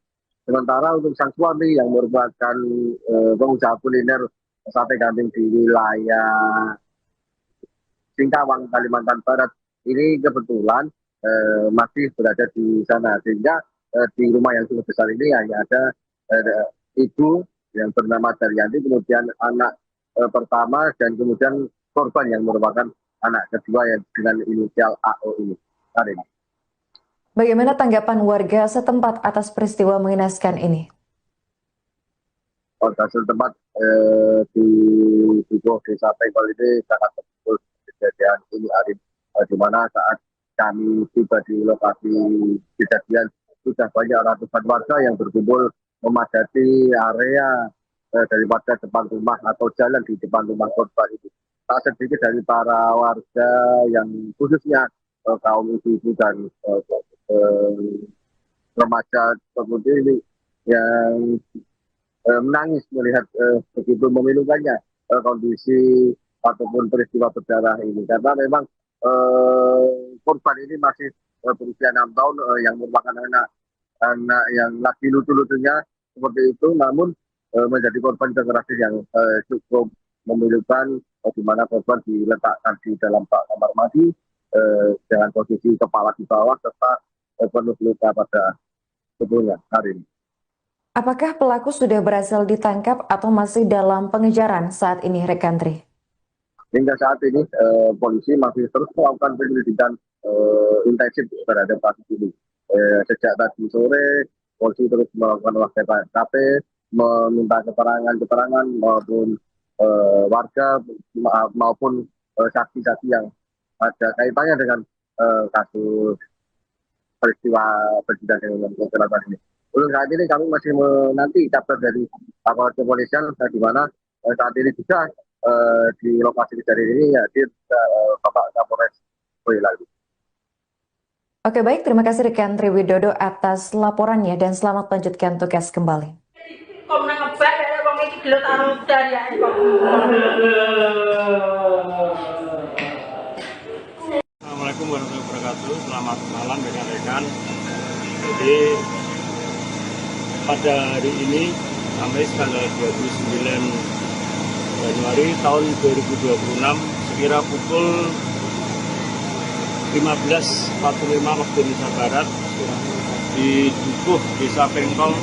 Sementara untuk sang suami yang merupakan pengusaha kuliner sate kambing di wilayah Singkawang, Kalimantan Barat, ini kebetulan masih berada di sana, sehingga di rumah yang cukup besar ini hanya ada ibu yang bernama Daryanti, kemudian anak pertama, dan kemudian korban yang merupakan anak kedua yang dengan inisial AO ini. Karin. Bagaimana tanggapan warga setempat atas peristiwa mengenaskan ini? Warga setempat di Dukuh, Desa Pengkol ini sangat terpukul kejadian ini, Arin, di mana saat kami tiba di lokasi kejadian sudah banyak ratusan warga yang berkumpul memadati area daripada depan rumah atau jalan di depan rumah korban itu. tak sedikit dari para warga yang khususnya kaum ibu-ibu dan remaja seperti ini yang menangis melihat begitu memilukannya kondisi ataupun peristiwa berdarah ini, karena memang korban ini masih berusia 6 tahun yang merupakan anak yang lagi lucu-lucunya seperti itu, namun menjadi korban kekerasan yang cukup memilukan, di mana korban diletakkan di dalam kamar mandi dengan posisi kepala di bawah serta penuh luka pada tubuhnya hari ini. Apakah pelaku sudah berhasil ditangkap atau masih dalam pengejaran saat ini, rekan Tri? Hingga saat ini polisi masih terus melakukan penyelidikan intensif terhadap kasus ini. Sejak tadi sore, polisi terus melakukan olah TKP, meminta keterangan maupun warga maupun saksi-saksi yang ada kaitannya dengan kasus peristiwa dengan kecelakaan ini. Untuk saat ini kami masih menanti kabar dari aparat kepolisian, di mana saat ini juga di lokasi kejadian ini hadir Bapak Kapolres Boyolali. Oke, baik, terima kasih rekan Tri Widodo atas laporannya dan selamat melanjutkan tugas kembali. Assalamualaikum warahmatullahi wabarakatuh. Selamat malam rekan-rekan. Jadi pada hari ini Kamis tanggal 29 Januari tahun 2026 sekira pukul 15.45 waktu Indonesia Barat di Dukuh Desa Pengkol,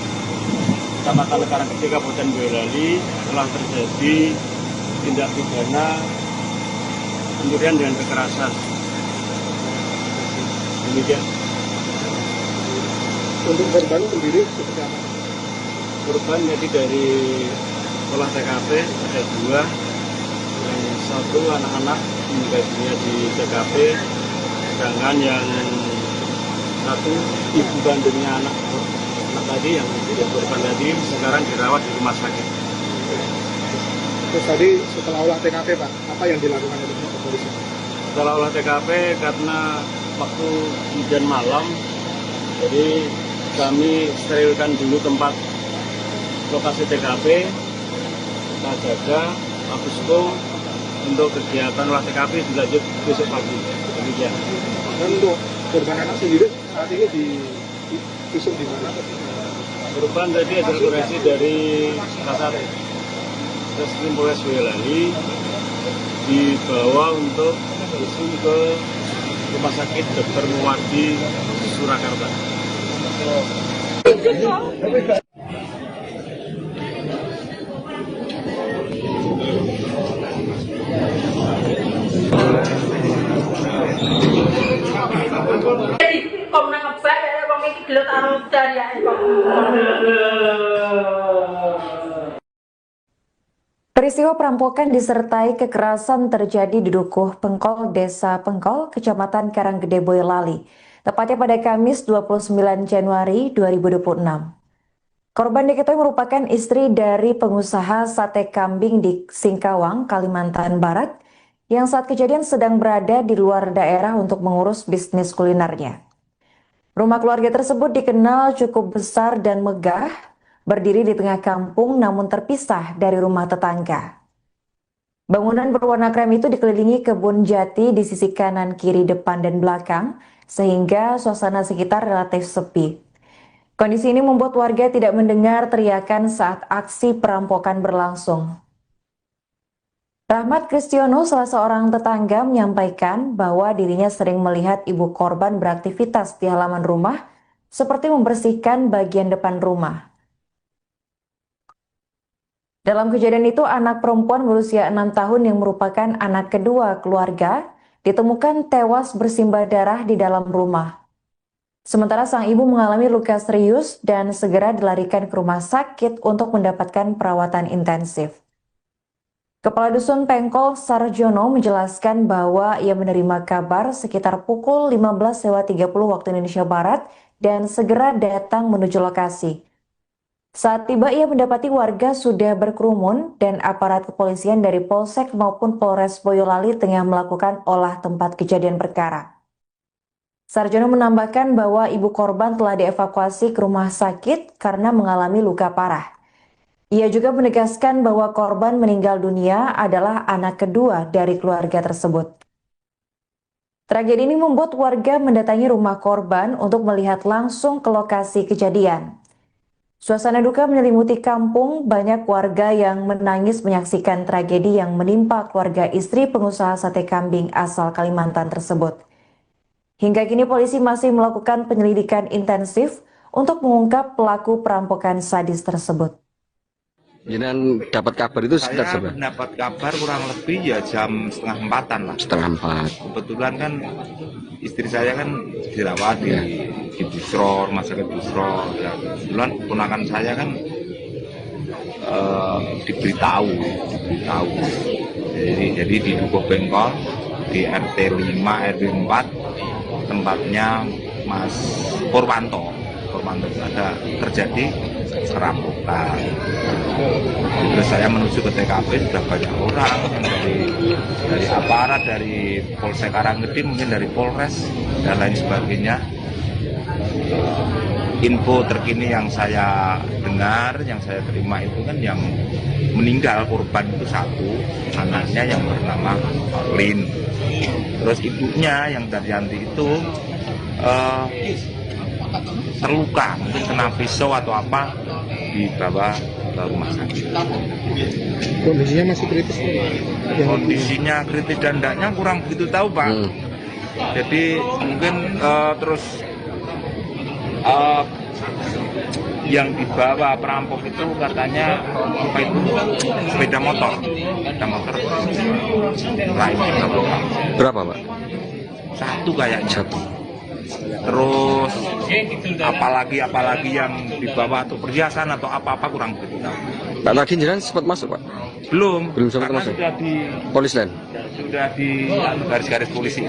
Kecamatan Karanggede, Kabupaten Boyolali telah terjadi tindak pidana pencurian dengan kekerasan. Demikian. Untuk korban sendiri seperti apa? Korban jadi dari olah TKP ada 2, yang 1 anak-anak meninggal dunia di TKP, sedangkan yang 1 ibu kandungnya anak tadi yang tidak korban tadi sekarang dirawat di rumah sakit. Terus tadi setelah olah TKP Pak, apa yang dilakukan oleh kepolisian? Setelah olah TKP karena waktu hujan malam, jadi kami sterilkan dulu tempat lokasi TKP, kita jaga, habis itu untuk kegiatan olah TKP dilanjut besok pagi. Demikian. Dan untuk korban anak sendiri saat ini visum di mana? Korban tadi hasil forensik dari Kasat Reskrim Polres Boyolali dibawa untuk visum ke Rumah Sakit Dr. Muwardi Surakarta. Peristiwa perampokan disertai kekerasan terjadi di Dukuh Pengkol, Desa Pengkol, Kecamatan Karanggede, Boyolali, tepatnya pada Kamis 29 Januari 2026. Korban diketahui merupakan istri dari pengusaha sate kambing di Singkawang, Kalimantan Barat, yang saat kejadian sedang berada di luar daerah untuk mengurus bisnis kulinernya. Rumah keluarga tersebut dikenal cukup besar dan megah, berdiri di tengah kampung namun terpisah dari rumah tetangga. Bangunan berwarna krem itu dikelilingi kebun jati di sisi kanan, kiri, depan, dan belakang, sehingga suasana sekitar relatif sepi. Kondisi ini membuat warga tidak mendengar teriakan saat aksi perampokan berlangsung. Rahmat Kristiono, salah seorang tetangga, menyampaikan bahwa dirinya sering melihat ibu korban beraktivitas di halaman rumah, seperti membersihkan bagian depan rumah. Dalam kejadian itu, anak perempuan berusia 6 tahun yang merupakan anak kedua keluarga ditemukan tewas bersimbah darah di dalam rumah. Sementara sang ibu mengalami luka serius dan segera dilarikan ke rumah sakit untuk mendapatkan perawatan intensif. Kepala Dusun Pengkol Sarjono menjelaskan bahwa ia menerima kabar sekitar pukul 15.30 waktu Indonesia Barat dan segera datang menuju lokasi. Saat tiba ia mendapati warga sudah berkerumun dan aparat kepolisian dari Polsek maupun Polres Boyolali tengah melakukan olah tempat kejadian perkara. Sarjono menambahkan bahwa ibu korban telah dievakuasi ke rumah sakit karena mengalami luka parah. Ia juga menegaskan bahwa korban meninggal dunia adalah anak kedua dari keluarga tersebut. Tragedi ini membuat warga mendatangi rumah korban untuk melihat langsung ke lokasi kejadian. Suasana duka menyelimuti kampung, banyak warga yang menangis menyaksikan tragedi yang menimpa keluarga istri pengusaha sate kambing asal Kalimantan tersebut. Hingga kini polisi masih melakukan penyelidikan intensif untuk mengungkap pelaku perampokan sadis tersebut. Jangan dapat kabar itu sekitar Saya seberapa? dapat kabar kurang lebih ya jam 3:30 lah. 3:30. Kebetulan kan istri saya kan dirawat di Busro, rumah sakit Busro. Ya, kebetulan ponakan saya kan diberitahu. Jadi di Dukuh Bengkol di RT 5 RW 4 tempatnya Mas Purwanto ada terjadi perampokan. Terus saya menuju ke TKP, sudah banyak orang yang dari aparat, dari Polsek Karanggede, mungkin dari Polres dan lain sebagainya. Info terkini yang saya dengar, yang saya terima itu kan yang meninggal korban itu satu, anaknya yang bernama Lin. Terus ibunya yang Daryanti itu terluka, mungkin kena pisau atau apa, dibawa ke rumah sakit. Kondisinya masih kritis? Kondisinya kritis dan tidaknya kurang begitu tahu, Pak. Jadi mungkin terus yang dibawa perampok itu katanya apa itu sepeda motor lainnya Berapa, Pak? satu kayaknya. Satu. Terus apalagi yang dibawa atau perhiasan atau apa kurang begitu tahu. Pak tadi jalan sempat masuk, Pak? Belum sempat karena masuk. sudah di Polis lain. Sudah di garis-garis polisi.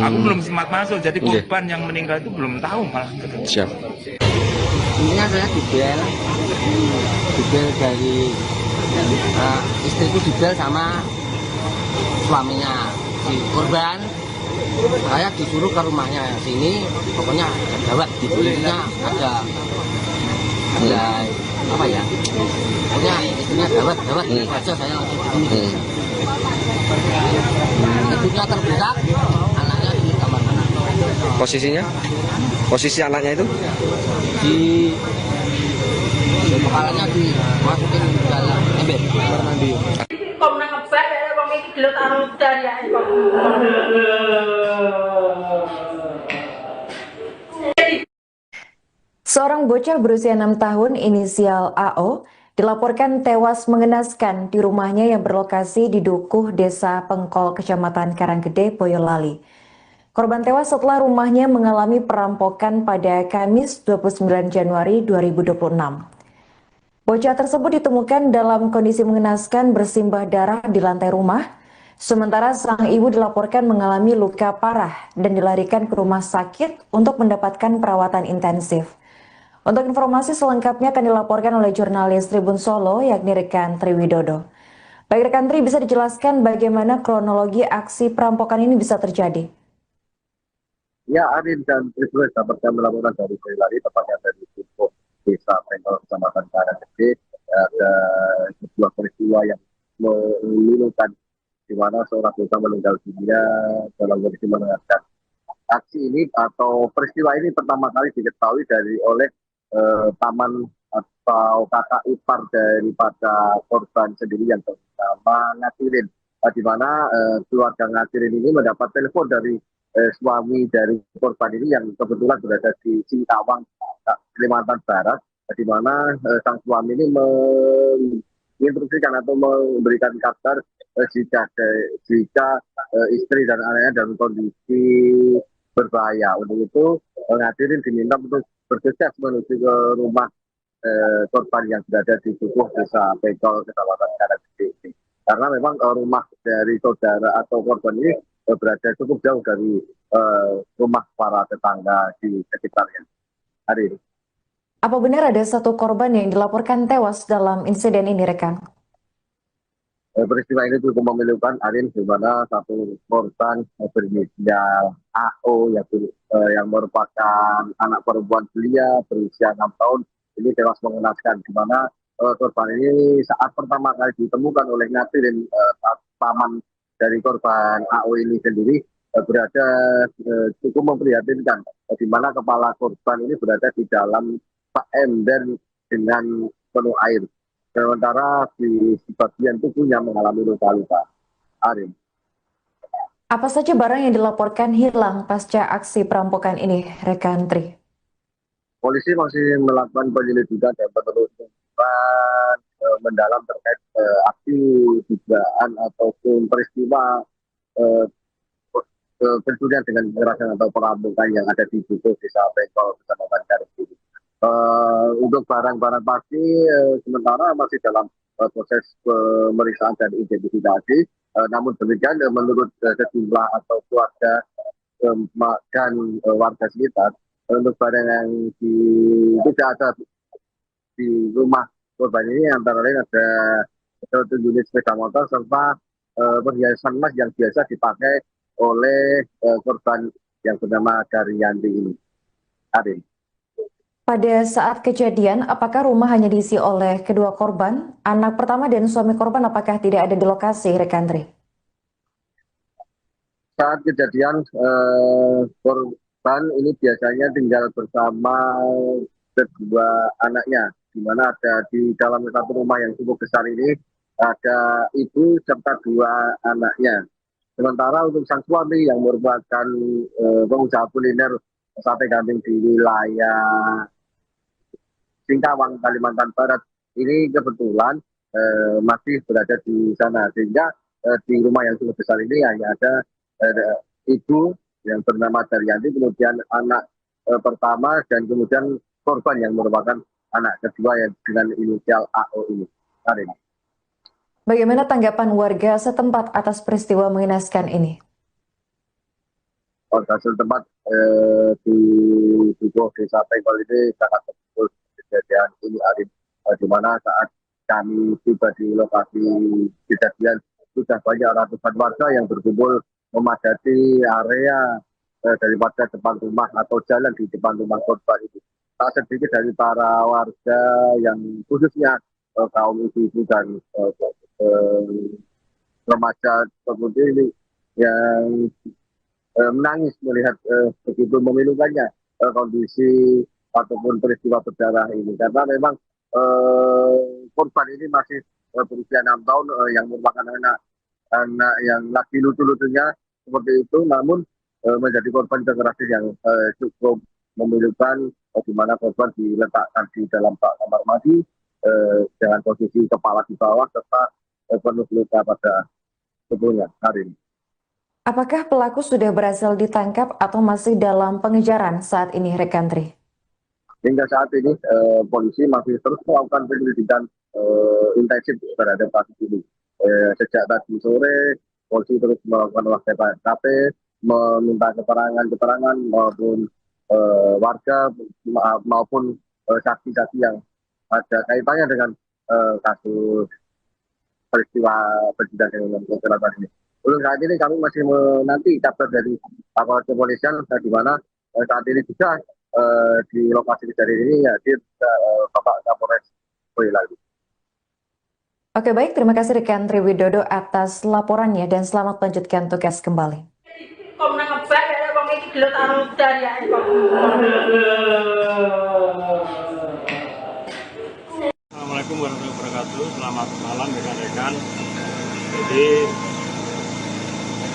Aku belum sempat masuk, jadi korban yang meninggal itu belum tahu malah. Siap. Intinya saya dibel dari istriku dibel sama suaminya si korban. Saya disuruh ke rumahnya sini, pokoknya ada gawat di kulitnya, ada apa ya, pokoknya istrinya gawat aja saya langsung begini. Ibunya terbuka, anaknya di kamar mana. Posisinya? Posisi anaknya itu? Di kepalanya dimasukin ke dalam ember kamar mandi. Kok nang ngebak ya wong iki gelut karo dariake kok. Seorang bocah berusia 6 tahun inisial AO dilaporkan tewas mengenaskan di rumahnya yang berlokasi di Dukuh, Desa Pengkol, Kecamatan Karanggede, Boyolali. Korban tewas setelah rumahnya mengalami perampokan pada Kamis 29 Januari 2026. Bocah tersebut ditemukan dalam kondisi mengenaskan bersimbah darah di lantai rumah, sementara sang ibu dilaporkan mengalami luka parah dan dilarikan ke rumah sakit untuk mendapatkan perawatan intensif. Untuk informasi selengkapnya akan dilaporkan oleh jurnalis Tribun Solo, yakni rekan Triwidodo. Baik rekan Tri, bisa dijelaskan bagaimana kronologi aksi perampokan ini bisa terjadi? Ya, Arin dan Tribun dapat kami melaporkan dari Boyolali, tepatnya dari Dukuh, Desa Pengkol, Kecamatan Karanggede. Ada sebuah peristiwa yang memilukan, di mana seorang bocah meninggal dunia dalam kondisi mengenaskan. Aksi ini atau peristiwa ini pertama kali diketahui oleh paman atau kakak ipar daripada korban sendiri yang bernama Ngatirin, di mana keluarga Ngatirin ini mendapat telepon dari suami dari korban ini yang kebetulan berada di Singkawang, Kalimantan Barat, di mana sang suami ini menginstruksikan atau memberikan kabar jika istri dan anaknya dalam kondisi berbahaya. Untuk itu Ngatirin diminta untuk bergegas menuju ke rumah korban yang berada di Dukuh, Desa Pengkol, Kecamatan Karanggede. Karena memang rumah dari saudara atau korban ini berada cukup jauh dari rumah para tetangga di sekitarnya. Hari ini. Apa benar ada satu korban yang dilaporkan tewas dalam insiden ini, rekan? Peristiwa ini cukup memilukan, Arin, di mana satu korban berinisial AO yang merupakan anak perempuan belia berusia 6 tahun ini tewas mengenaskan, di mana korban ini saat pertama kali ditemukan oleh Ngati dan paman dari korban AO ini sendiri berada cukup memprihatinkan, di mana kepala korban ini berada di dalam ember dengan penuh air. Sementara di bagian tubuhnya mengalami luka-luka. Arin. Apa saja barang yang dilaporkan hilang pasca aksi perampokan ini, rekan Tri? Polisi masih melakukan penyelidikan dan penelusuran mendalam terkait aksi dugaan ataupun peristiwa pencurian dengan kekerasan atau perampokan yang ada di Desa Pengkol, Kecamatan Karet. Untuk barang-barang pasti sementara masih dalam proses pemeriksaan dan identifikasi. Namun demikian menurut sejumlah atau keluarga dan warga sekitar, untuk barang yang tidak ada di rumah korban ini antara lain ada satu unit sepeda motor serta perhiasan emas yang biasa dipakai oleh korban yang bernama Daryanti ini. Arin. Pada saat kejadian, apakah rumah hanya diisi oleh kedua korban? Anak pertama dan suami korban apakah tidak ada di lokasi, rekan Tri? Saat kejadian, korban ini biasanya tinggal bersama kedua anaknya, di mana ada di dalam satu rumah yang cukup besar ini, ada ibu serta dua anaknya. Sementara untuk sang suami yang merupakan pengusaha kuliner sate kambing di wilayah Singkawang, Kalimantan Barat, ini kebetulan masih berada di sana, sehingga di rumah yang cukup besar ini hanya ada ibu yang bernama Daryanti, kemudian anak pertama, dan kemudian korban yang merupakan anak kedua yang dengan inisial AO ini. Karin. Bagaimana tanggapan warga setempat atas peristiwa mengenaskan ini? Warga setempat di Desa Pengkol ini sangat terpukul kejadian ini, Arin, di mana saat kami tiba di lokasi kejadian sudah banyak ratusan warga yang berkumpul memadati area daripada depan rumah atau jalan di depan rumah korban itu. Tak sedikit dari para warga yang khususnya kaum ibu-ibu dan remaja seperti ini yang menangis melihat begitu memilukannya kondisi ataupun peristiwa berdarah ini, karena memang korban ini masih berusia 6 tahun yang merupakan anak yang lagi lucu-lucunya seperti itu, namun menjadi korban kekerasan yang cukup memilukan, di mana korban diletakkan di dalam kamar mandi dengan posisi kepala di bawah serta penuh luka pada tubuhnya. Hari ini. Apakah pelaku sudah berhasil ditangkap atau masih dalam pengejaran saat ini, rekan Tri? Hingga saat ini polisi masih terus melakukan penyelidikan intensif terhadap kasus ini. Sejak tadi sore, polisi terus melakukan olah TKP, meminta keterangan maupun warga maupun saksi-saksi yang ada kaitannya dengan kasus peristiwa persidangan dengan kekerasan ini. Untuk saat ini kami masih menanti kabar dari aparat kepolisian, di mana saat ini juga di lokasi kejadian ini hadir Bapak Kapolres Boyolali. Oke, baik, terima kasih rekan Tri Widodo atas laporannya dan selamat melanjutkan tugas kembali. Assalamualaikum warahmatullahi wabarakatuh. Selamat malam rekan-rekan. Jadi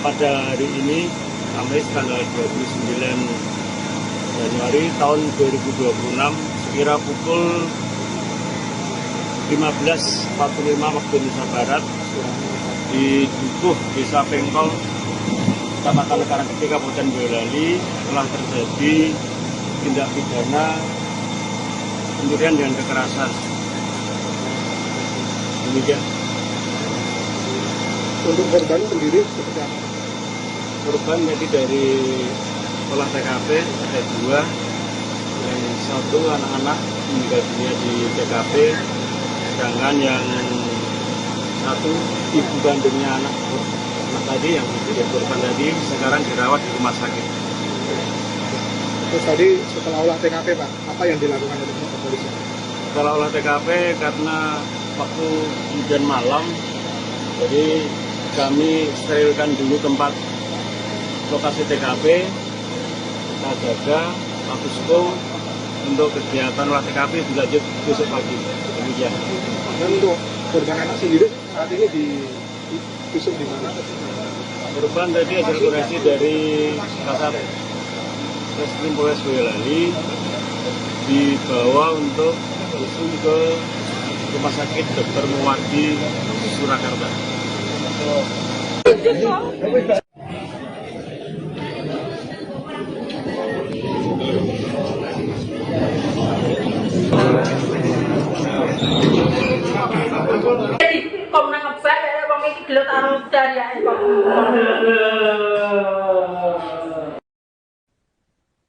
pada hari ini Kamis tanggal 29 Januari tahun 2026 sekira pukul 15.45 waktu Indonesia Barat di Dukuh Desa Pengkol, Kecamatan Karanggede, Kabupaten Boyolali telah terjadi tindak pidana pencurian dengan kekerasan. Demikian. Untuk korban sendiri seperti apa? Korban jadi dari olah TKP ada 2, yang satu anak-anak meninggal dunia di TKP, sedangkan yang satu ibu kandungnya anak tadi yang menjadi korban tadi sekarang dirawat di rumah sakit. Terus tadi setelah olah TKP Pak, apa yang dilakukan oleh kepolisian? Setelah olah TKP karena waktu hujan malam, jadi kami sterilkan dulu tempat lokasi TKP, kita jaga posko untuk kegiatan olah TKP dilanjut besok pagi. Demikian. Dan untuk korban anak sendiri saat ini divisum di mana? Korban tadi ada koreksi dari Kasat Reskrim Polres Boyolali dibawa untuk visum ke Rumah Sakit Dr. Muwardi Surakarta. Kok nang ngebak ya wong iki gelut karo dariake kok.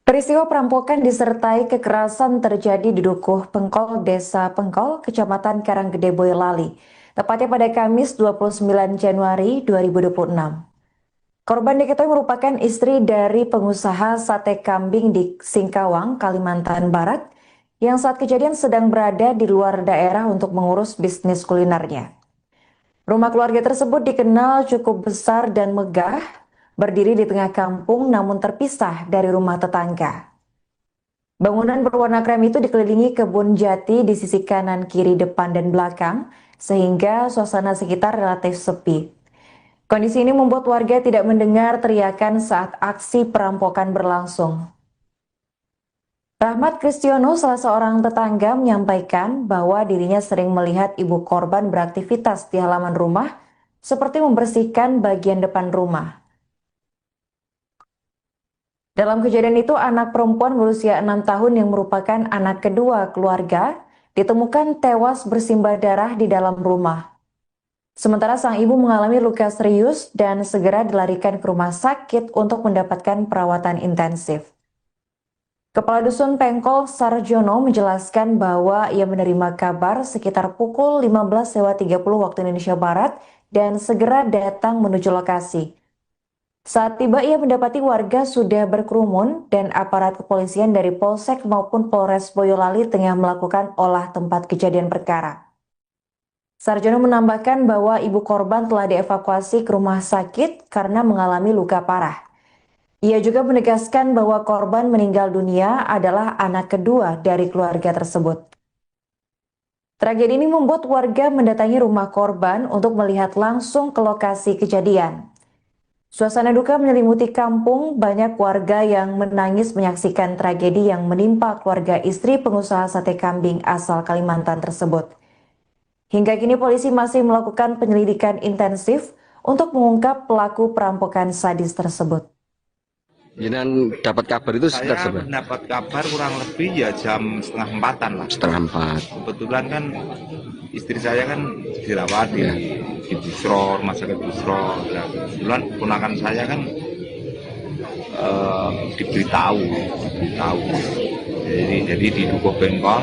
Peristiwa perampokan disertai kekerasan terjadi di Dukuh Pengkol, Desa Pengkol, Kecamatan Karanggede, Boyolali, tepatnya pada Kamis 29 Januari 2026. Korban diketahui merupakan istri dari pengusaha sate kambing di Singkawang, Kalimantan Barat, yang saat kejadian sedang berada di luar daerah untuk mengurus bisnis kulinernya. Rumah keluarga tersebut dikenal cukup besar dan megah, berdiri di tengah kampung namun terpisah dari rumah tetangga. Bangunan berwarna krem itu dikelilingi kebun jati di sisi kanan, kiri, depan, dan belakang, sehingga suasana sekitar relatif sepi. Kondisi ini membuat warga tidak mendengar teriakan saat aksi perampokan berlangsung. Rahmat Kristiono, salah seorang tetangga, menyampaikan bahwa dirinya sering melihat ibu korban beraktivitas di halaman rumah, seperti membersihkan bagian depan rumah. Dalam kejadian itu, anak perempuan berusia 6 tahun yang merupakan anak kedua keluarga ditemukan tewas bersimbah darah di dalam rumah. Sementara sang ibu mengalami luka serius dan segera dilarikan ke rumah sakit untuk mendapatkan perawatan intensif. Kepala Dusun Pengkol Sarjono menjelaskan bahwa ia menerima kabar sekitar pukul 15.30 waktu Indonesia Barat dan segera datang menuju lokasi. Saat tiba, ia mendapati warga sudah berkerumun dan aparat kepolisian dari Polsek maupun Polres Boyolali tengah melakukan olah tempat kejadian perkara. Sarjono menambahkan bahwa ibu korban telah dievakuasi ke rumah sakit karena mengalami luka parah. Ia juga menegaskan bahwa korban meninggal dunia adalah anak kedua dari keluarga tersebut. Tragedi ini membuat warga mendatangi rumah korban untuk melihat langsung ke lokasi kejadian. Suasana duka menyelimuti kampung, banyak warga yang menangis menyaksikan tragedi yang menimpa keluarga istri pengusaha sate kambing asal Kalimantan tersebut. Hingga kini polisi masih melakukan penyelidikan intensif untuk mengungkap pelaku perampokan sadis tersebut. Jangan dapat kabar itu sekitar Saya seberapa? mendapat kabar kurang lebih ya jam 3:30 lah. 3:30. Kebetulan kan istri saya kan dirawat di Busro, rumah sakit Busro. Nah, kebetulan ponakan saya kan diberitahu. Jadi di Dukuh Pengkol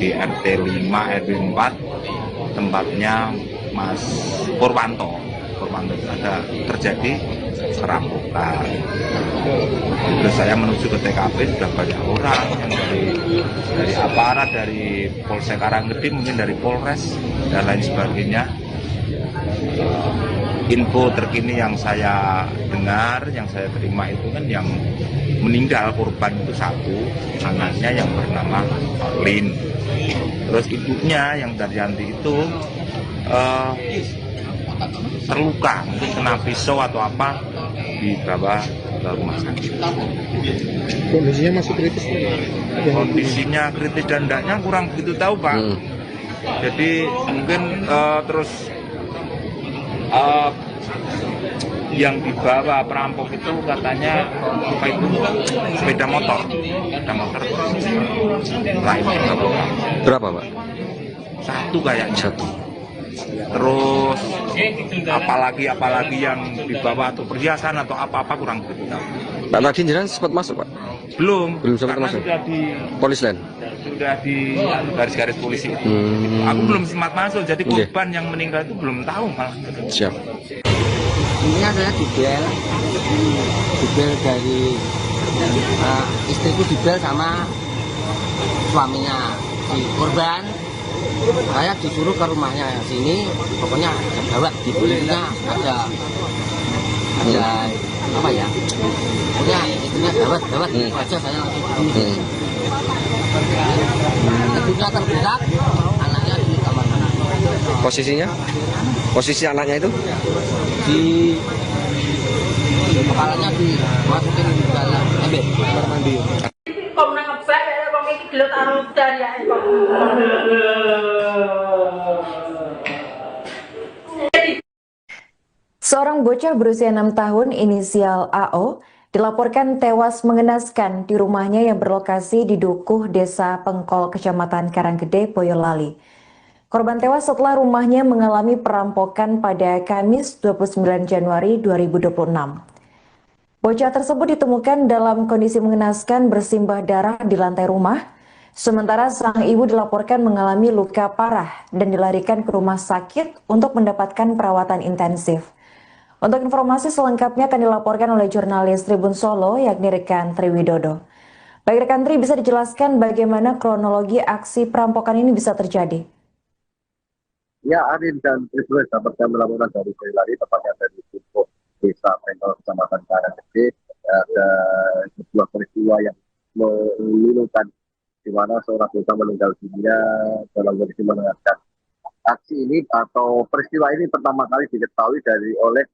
di RT 5 RW 4 tempatnya Mas Purwanto ada terjadi perampokan. Terus saya menuju ke TKP, sudah banyak orang yang dari aparat, dari Polsek Karanggede, mungkin dari Polres dan lain sebagainya. Info terkini yang saya dengar, yang saya terima itu kan yang meninggal korban itu satu, anaknya yang bernama Lin. Terus ibunya yang Daryanti itu terluka, mungkin kena pisau atau apa, dibawa ke rumah sakit. Kondisinya masih kritis? Kondisinya kritis dan tidaknya kurang begitu tahu Pak. Jadi mungkin terus yang dibawa perampok itu katanya apa itu sepeda motor lainnya bawa. Berapa, Pak? Satu kayaknya. Satu. Terus apalagi yang dibawa atau perhiasan atau apa-apa kurang begitu tahu. Pak tadi jenengan sempat masuk Pak? Belum Sempat karena masuk. sudah di garis-garis polisi. Aku belum sempat masuk, jadi korban yang meninggal itu belum tahu malah. Siap. Intinya saya dibel dari istriku, dibel sama suaminya si korban. Saya disuruh ke rumahnya sini, pokoknya ada gawat di kulitnya, ada apa ya, pokoknya istrinya gawat aja, saya langsung ini. Ibunya tergerak, anaknya di kamar mandi. Posisi anaknya itu Di kepalanya dimasukin di dalam ember kamar mandi. Kok nang ngebak ya wong iki gelut karo dariake kok. Seorang bocah berusia 6 tahun inisial AO dilaporkan tewas mengenaskan di rumahnya yang berlokasi di Dukuh, Desa Pengkol, Kecamatan Karanggede, Boyolali. Korban tewas setelah rumahnya mengalami perampokan pada Kamis 29 Januari 2026. Bocah tersebut ditemukan dalam kondisi mengenaskan bersimbah darah di lantai rumah, sementara sang ibu dilaporkan mengalami luka parah dan dilarikan ke rumah sakit untuk mendapatkan perawatan intensif. Untuk informasi selengkapnya akan dilaporkan oleh jurnalis Tribun Solo, yakni rekan Tri Widodo. Baik rekan Tri, bisa dijelaskan bagaimana kronologi aksi perampokan ini bisa terjadi? Ya, Arin dan Triswe dapat kami laporan dari Boyolali, tepatnya dari Dukuh, Desa Pengkol, Kecamatan Karanggede. Ada sebuah peristiwa yang memilukan, di mana seorang bocah meninggal dunia dalam kondisi mengenaskan. Aksi ini atau peristiwa ini pertama kali diketahui oleh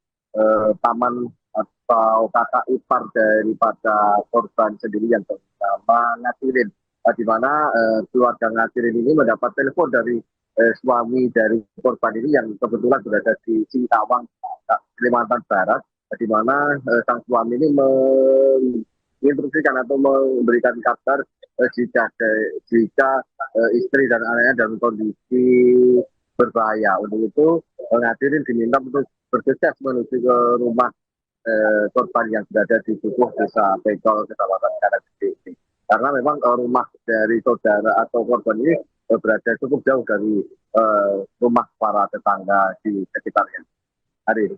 paman atau kakak ipar daripada korban sendiri yang bernama Ngatirin, di mana keluarga Ngatirin ini mendapat telepon dari suami dari korban ini yang kebetulan berada di Singkawang, Kalimantan Barat, di mana sang suami ini menginstruksikan atau memberikan kabar jika istri dan anaknya dalam kondisi berbahaya. Untuk itu Ngatirin diminta untuk bergegas menuju ke rumah korban yang berada di Dukuh, Desa Pengkol, Kecamatan Karanggede. Karena memang rumah dari saudara atau korban ini berada cukup jauh dari rumah para tetangga di sekitarnya. Hari ini.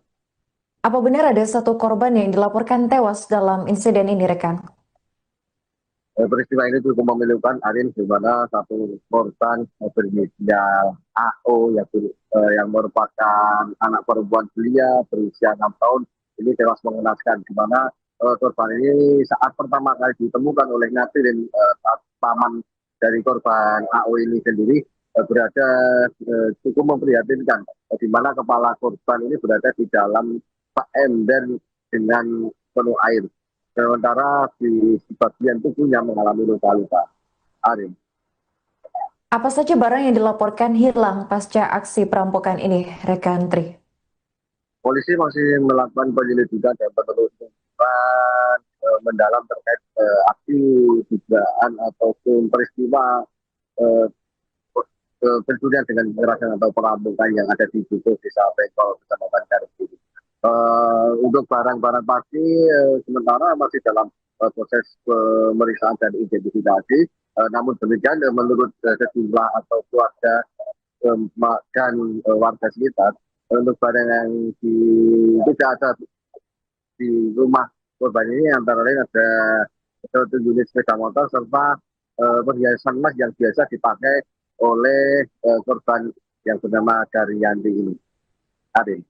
Apa benar ada satu korban yang dilaporkan tewas dalam insiden ini, rekan? Peristiwa ini cukup memilukan, Arin, di mana satu korban berinisial AO yang merupakan anak perempuan belia berusia 6 tahun ini tewas mengenaskan, di mana korban ini saat pertama kali ditemukan oleh Ngatirin, paman dari korban AO ini sendiri berada cukup memprihatinkan, di mana kepala korban ini berada di dalam ember dengan penuh air. Sementara di bagian tubuhnya mengalami luka-luka. Arin. Apa saja barang yang dilaporkan hilang pasca aksi perampokan ini, rekan Tri? Polisi masih melakukan penyelidikan dan penelusuran mendalam terkait aksi dugaan ataupun peristiwa pencurian dengan kekerasan atau perampokan yang ada di Dukuh, Desa Pengkol, Kecamatan Karanggede. Untuk barang-barang pasti sementara masih dalam proses pemeriksaan dan identifikasi. Namun demikian menurut sejumlah atau keluarga dan warga sekitar, untuk barang yang tidak ada di rumah korban ini antara lain ada satu unit sepeda motor serta perhiasan emas yang biasa dipakai oleh korban yang bernama Daryanti ini. Arin.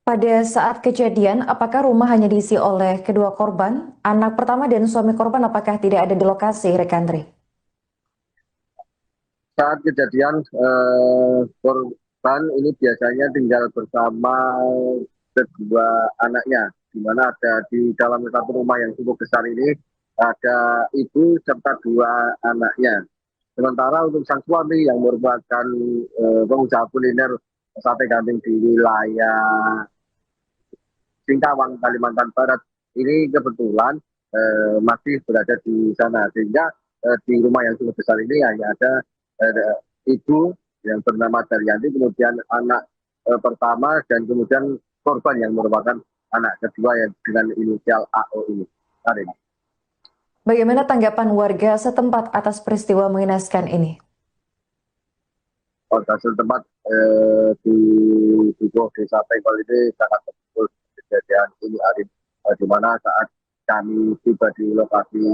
Pada saat kejadian, apakah rumah hanya diisi oleh kedua korban? Anak pertama dan suami korban apakah tidak ada di lokasi, rekan Tri? Saat kejadian, korban ini biasanya tinggal bersama kedua anaknya, di mana ada di dalam satu rumah yang cukup besar ini, ada ibu serta dua anaknya. Sementara untuk sang suami yang merupakan pengusaha kuliner sate kambing di wilayah Singkawang, Kalimantan Barat, ini kebetulan masih berada di sana, sehingga di rumah yang cukup besar ini hanya ada ibu yang bernama Daryanti, kemudian anak pertama, dan kemudian korban yang merupakan anak kedua yang dengan inisial AO ini. Karin. Bagaimana tanggapan warga setempat atas peristiwa mengenaskan ini? Warga setempat di Dukuh Desa Pengkol ini sangat terpukul kejadian ini, Arin. Di mana saat kami tiba di lokasi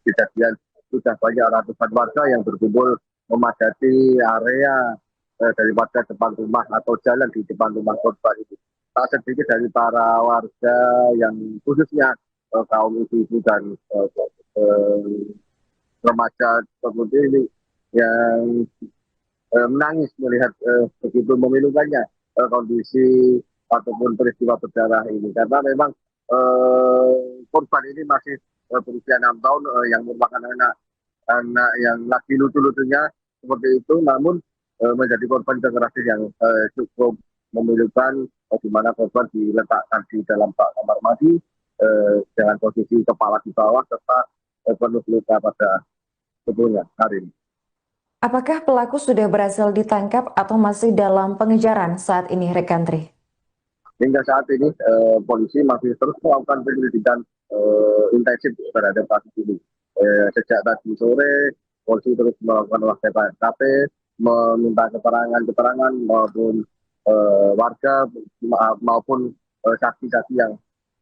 kejadian sudah banyak ratusan warga yang berkumpul memadati area daripada depan rumah atau jalan di depan rumah korban ini. Tak sedikit dari para warga yang khususnya kaum ibu-ibu dan remaja seperti ini yang menangis melihat begitu memilukannya kondisi ataupun peristiwa berdarah ini, karena memang korban ini masih berusia 6 tahun yang merupakan anak yang lagi lucu-lucunya seperti itu, namun menjadi korban kekerasan yang cukup memilukan, di mana korban diletakkan di dalam kamar mandi dengan posisi kepala di bawah serta penuh luka pada tubuhnya. Hari ini. Apakah pelaku sudah berhasil ditangkap atau masih dalam pengejaran saat ini, rekan Tri? Hingga saat ini polisi masih terus melakukan penyelidikan intensif terhadap kasus ini. Sejak tadi sore polisi terus melakukan olah TKP, meminta keterangan maupun warga maupun saksi-saksi yang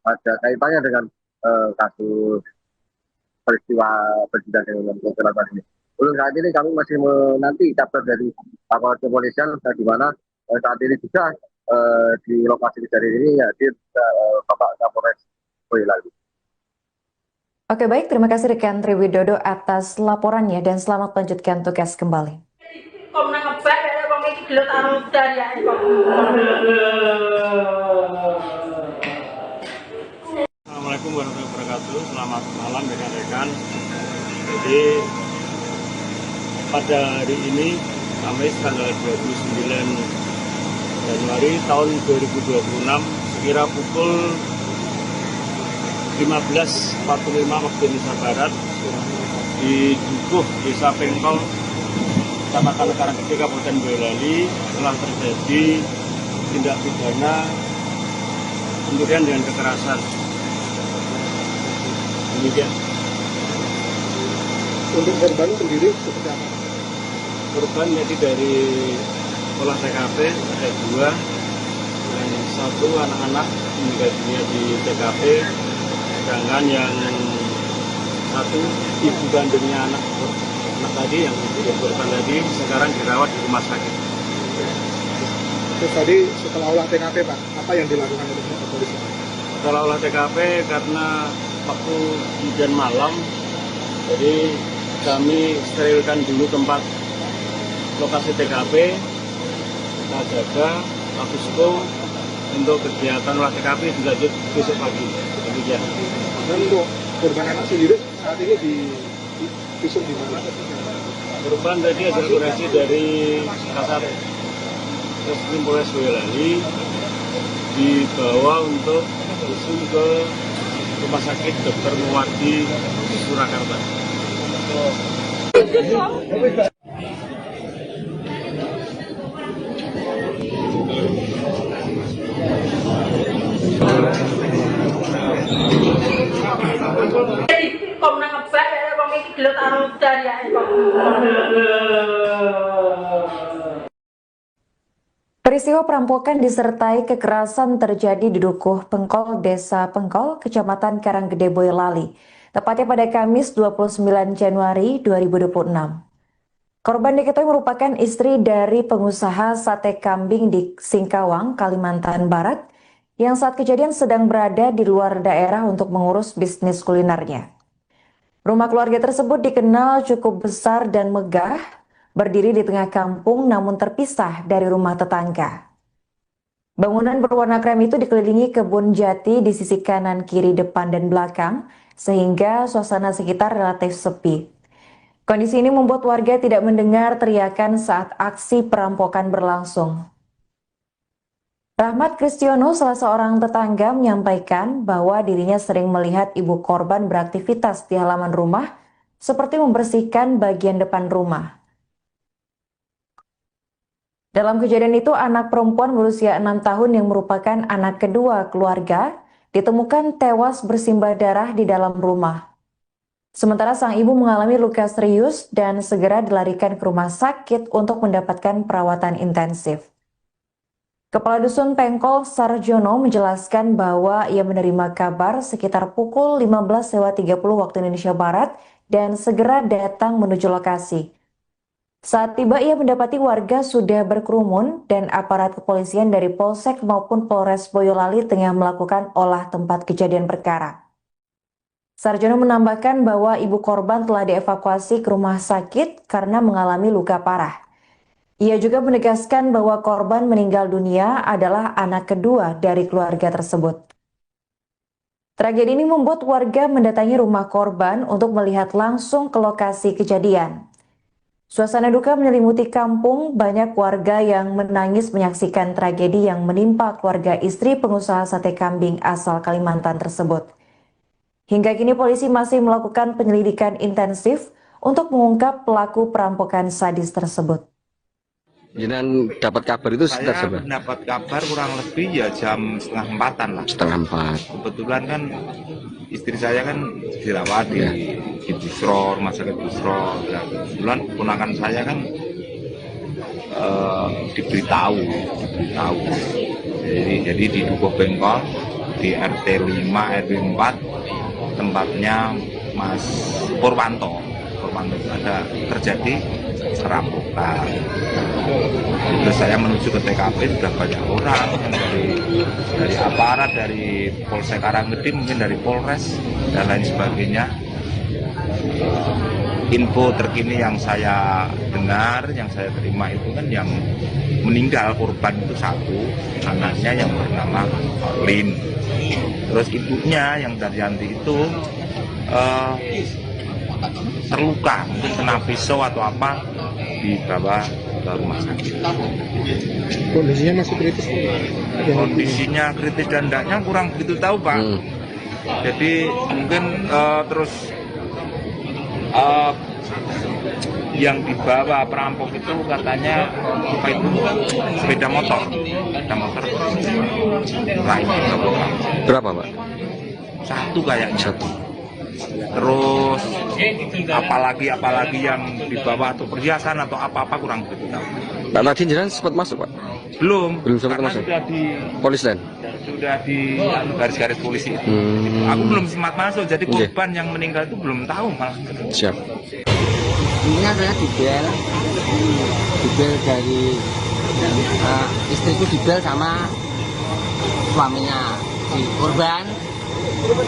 ada kaitannya dengan kasus peristiwa dengan kekerasan ini. Untuk saat ini kami masih menanti kabar dari aparat kepolisian, di mana saat ini juga di lokasi kejadian ini hadir Bapak Kapolres Boyolali. Oke, baik, terima kasih rekan Tri Widodo atas laporannya dan selamat melanjutkan tugas kembali. Assalamualaikum warahmatullahi wabarakatuh. Selamat malam rekan-rekan. Jadi pada hari ini Kamis tanggal 29 Januari tahun 2026 sekira pukul 15.45 waktu Indonesia Barat di Dukuh Desa Pengkol, Kecamatan Karanggede, Kabupaten Boyolali telah terjadi tindak pidana pencurian dengan kekerasan. Demikian. Untuk korban sendiri seperti apa? Korban jadi dari olah TKP ada 2, yang 1 anak-anak meninggal dunia di TKP, sedangkan yang 1 ibu kandungnya anak tadi yang korban tadi sekarang dirawat di rumah sakit. Terus tadi setelah olah TKP Pak, apa yang dilakukan oleh polisi? Setelah olah TKP karena waktu hujan malam, jadi kami sterilkan dulu tempat lokasi TKP, kita jaga Abusco untuk kegiatan olah TKP dilanjut besok pagi. Demikian. Dan untuk korban anak sendiri saat ini visum di mana? Korban tadi hasil forensik dari Kasat Reskrim Polres Boyolali dibawa untuk visum ke Rumah Sakit Dr. Muwardi Surakarta. Peristiwa perampokan disertai kekerasan terjadi di Dukuh Pengkol, Desa Pengkol, Kecamatan Karanggede, Boyolali, tepatnya pada Kamis 29 Januari 2026. Korban diketahui merupakan istri dari pengusaha sate kambing di Singkawang, Kalimantan Barat, yang saat kejadian sedang berada di luar daerah untuk mengurus bisnis kulinernya. Rumah keluarga tersebut dikenal cukup besar dan megah, berdiri di tengah kampung namun terpisah dari rumah tetangga. Bangunan berwarna krem itu dikelilingi kebun jati di sisi kanan, kiri, depan, dan belakang, sehingga suasana sekitar relatif sepi. Kondisi ini membuat warga tidak mendengar teriakan saat aksi perampokan berlangsung. Rahmat Kristiono, salah seorang tetangga, menyampaikan bahwa dirinya sering melihat ibu korban beraktivitas di halaman rumah, seperti membersihkan bagian depan rumah. Dalam kejadian itu, anak perempuan berusia 6 tahun yang merupakan anak kedua keluarga ditemukan tewas bersimbah darah di dalam rumah. Sementara sang ibu mengalami luka serius dan segera dilarikan ke rumah sakit untuk mendapatkan perawatan intensif. Kepala Dusun Pengkol Sarjono menjelaskan bahwa ia menerima kabar sekitar pukul 15.30 waktu Indonesia Barat dan segera datang menuju lokasi. Saat tiba ia mendapati warga sudah berkerumun dan aparat kepolisian dari Polsek maupun Polres Boyolali tengah melakukan olah tempat kejadian perkara. Sarjono menambahkan bahwa ibu korban telah dievakuasi ke rumah sakit karena mengalami luka parah. Ia juga menegaskan bahwa korban meninggal dunia adalah anak kedua dari keluarga tersebut. Tragedi ini membuat warga mendatangi rumah korban untuk melihat langsung ke lokasi kejadian. Suasana duka menyelimuti kampung, banyak warga yang menangis menyaksikan tragedi yang menimpa keluarga istri pengusaha sate kambing asal Kalimantan tersebut. Hingga kini polisi masih melakukan penyelidikan intensif untuk mengungkap pelaku perampokan sadis tersebut. Jangan dapat kabar itu sekitar Saya mendapat kabar kurang lebih ya jam 3:30 lah. 3:30. Kebetulan kan istri saya kan dirawat di Busro, rumah sakit Busro. Ya, kebetulan ponakan saya kan diberitahu. Jadi di Dukuh Bengkol di RT 5 RW 4 tempatnya Mas Purwanto ada terjadi perampokan. Terus saya menuju ke TKP, sudah banyak orang dari aparat, dari Polsek Karanggede, mungkin dari Polres dan lain sebagainya. Info terkini yang saya dengar, yang saya terima itu kan yang meninggal korban itu satu, anaknya yang bernama Lin. Terus ibunya yang Daryanti itu terluka, mungkin kena pisau atau apa, dibawa ke rumah sakit. Kondisinya masih kritis? Kondisinya kritis dan tidaknya kurang begitu tahu, Pak. Jadi mungkin terus yang dibawa perampok itu katanya apa itu sepeda motor lainnya. Berapa, Pak? Satu kayaknya. Satu. Terus apalagi yang dibawa atau perhiasan atau apa-apa kurang begitu tahu. Pak tadi jangan sempat masuk, Pak? Belum sempat masuk. Sudah di Polis lain? Sudah di garis-garis polisi. Aku belum sempat masuk, jadi korban yang meninggal itu belum tahu malah. Siap. Intinya saya dibel dari istriku dibel sama suaminya si korban.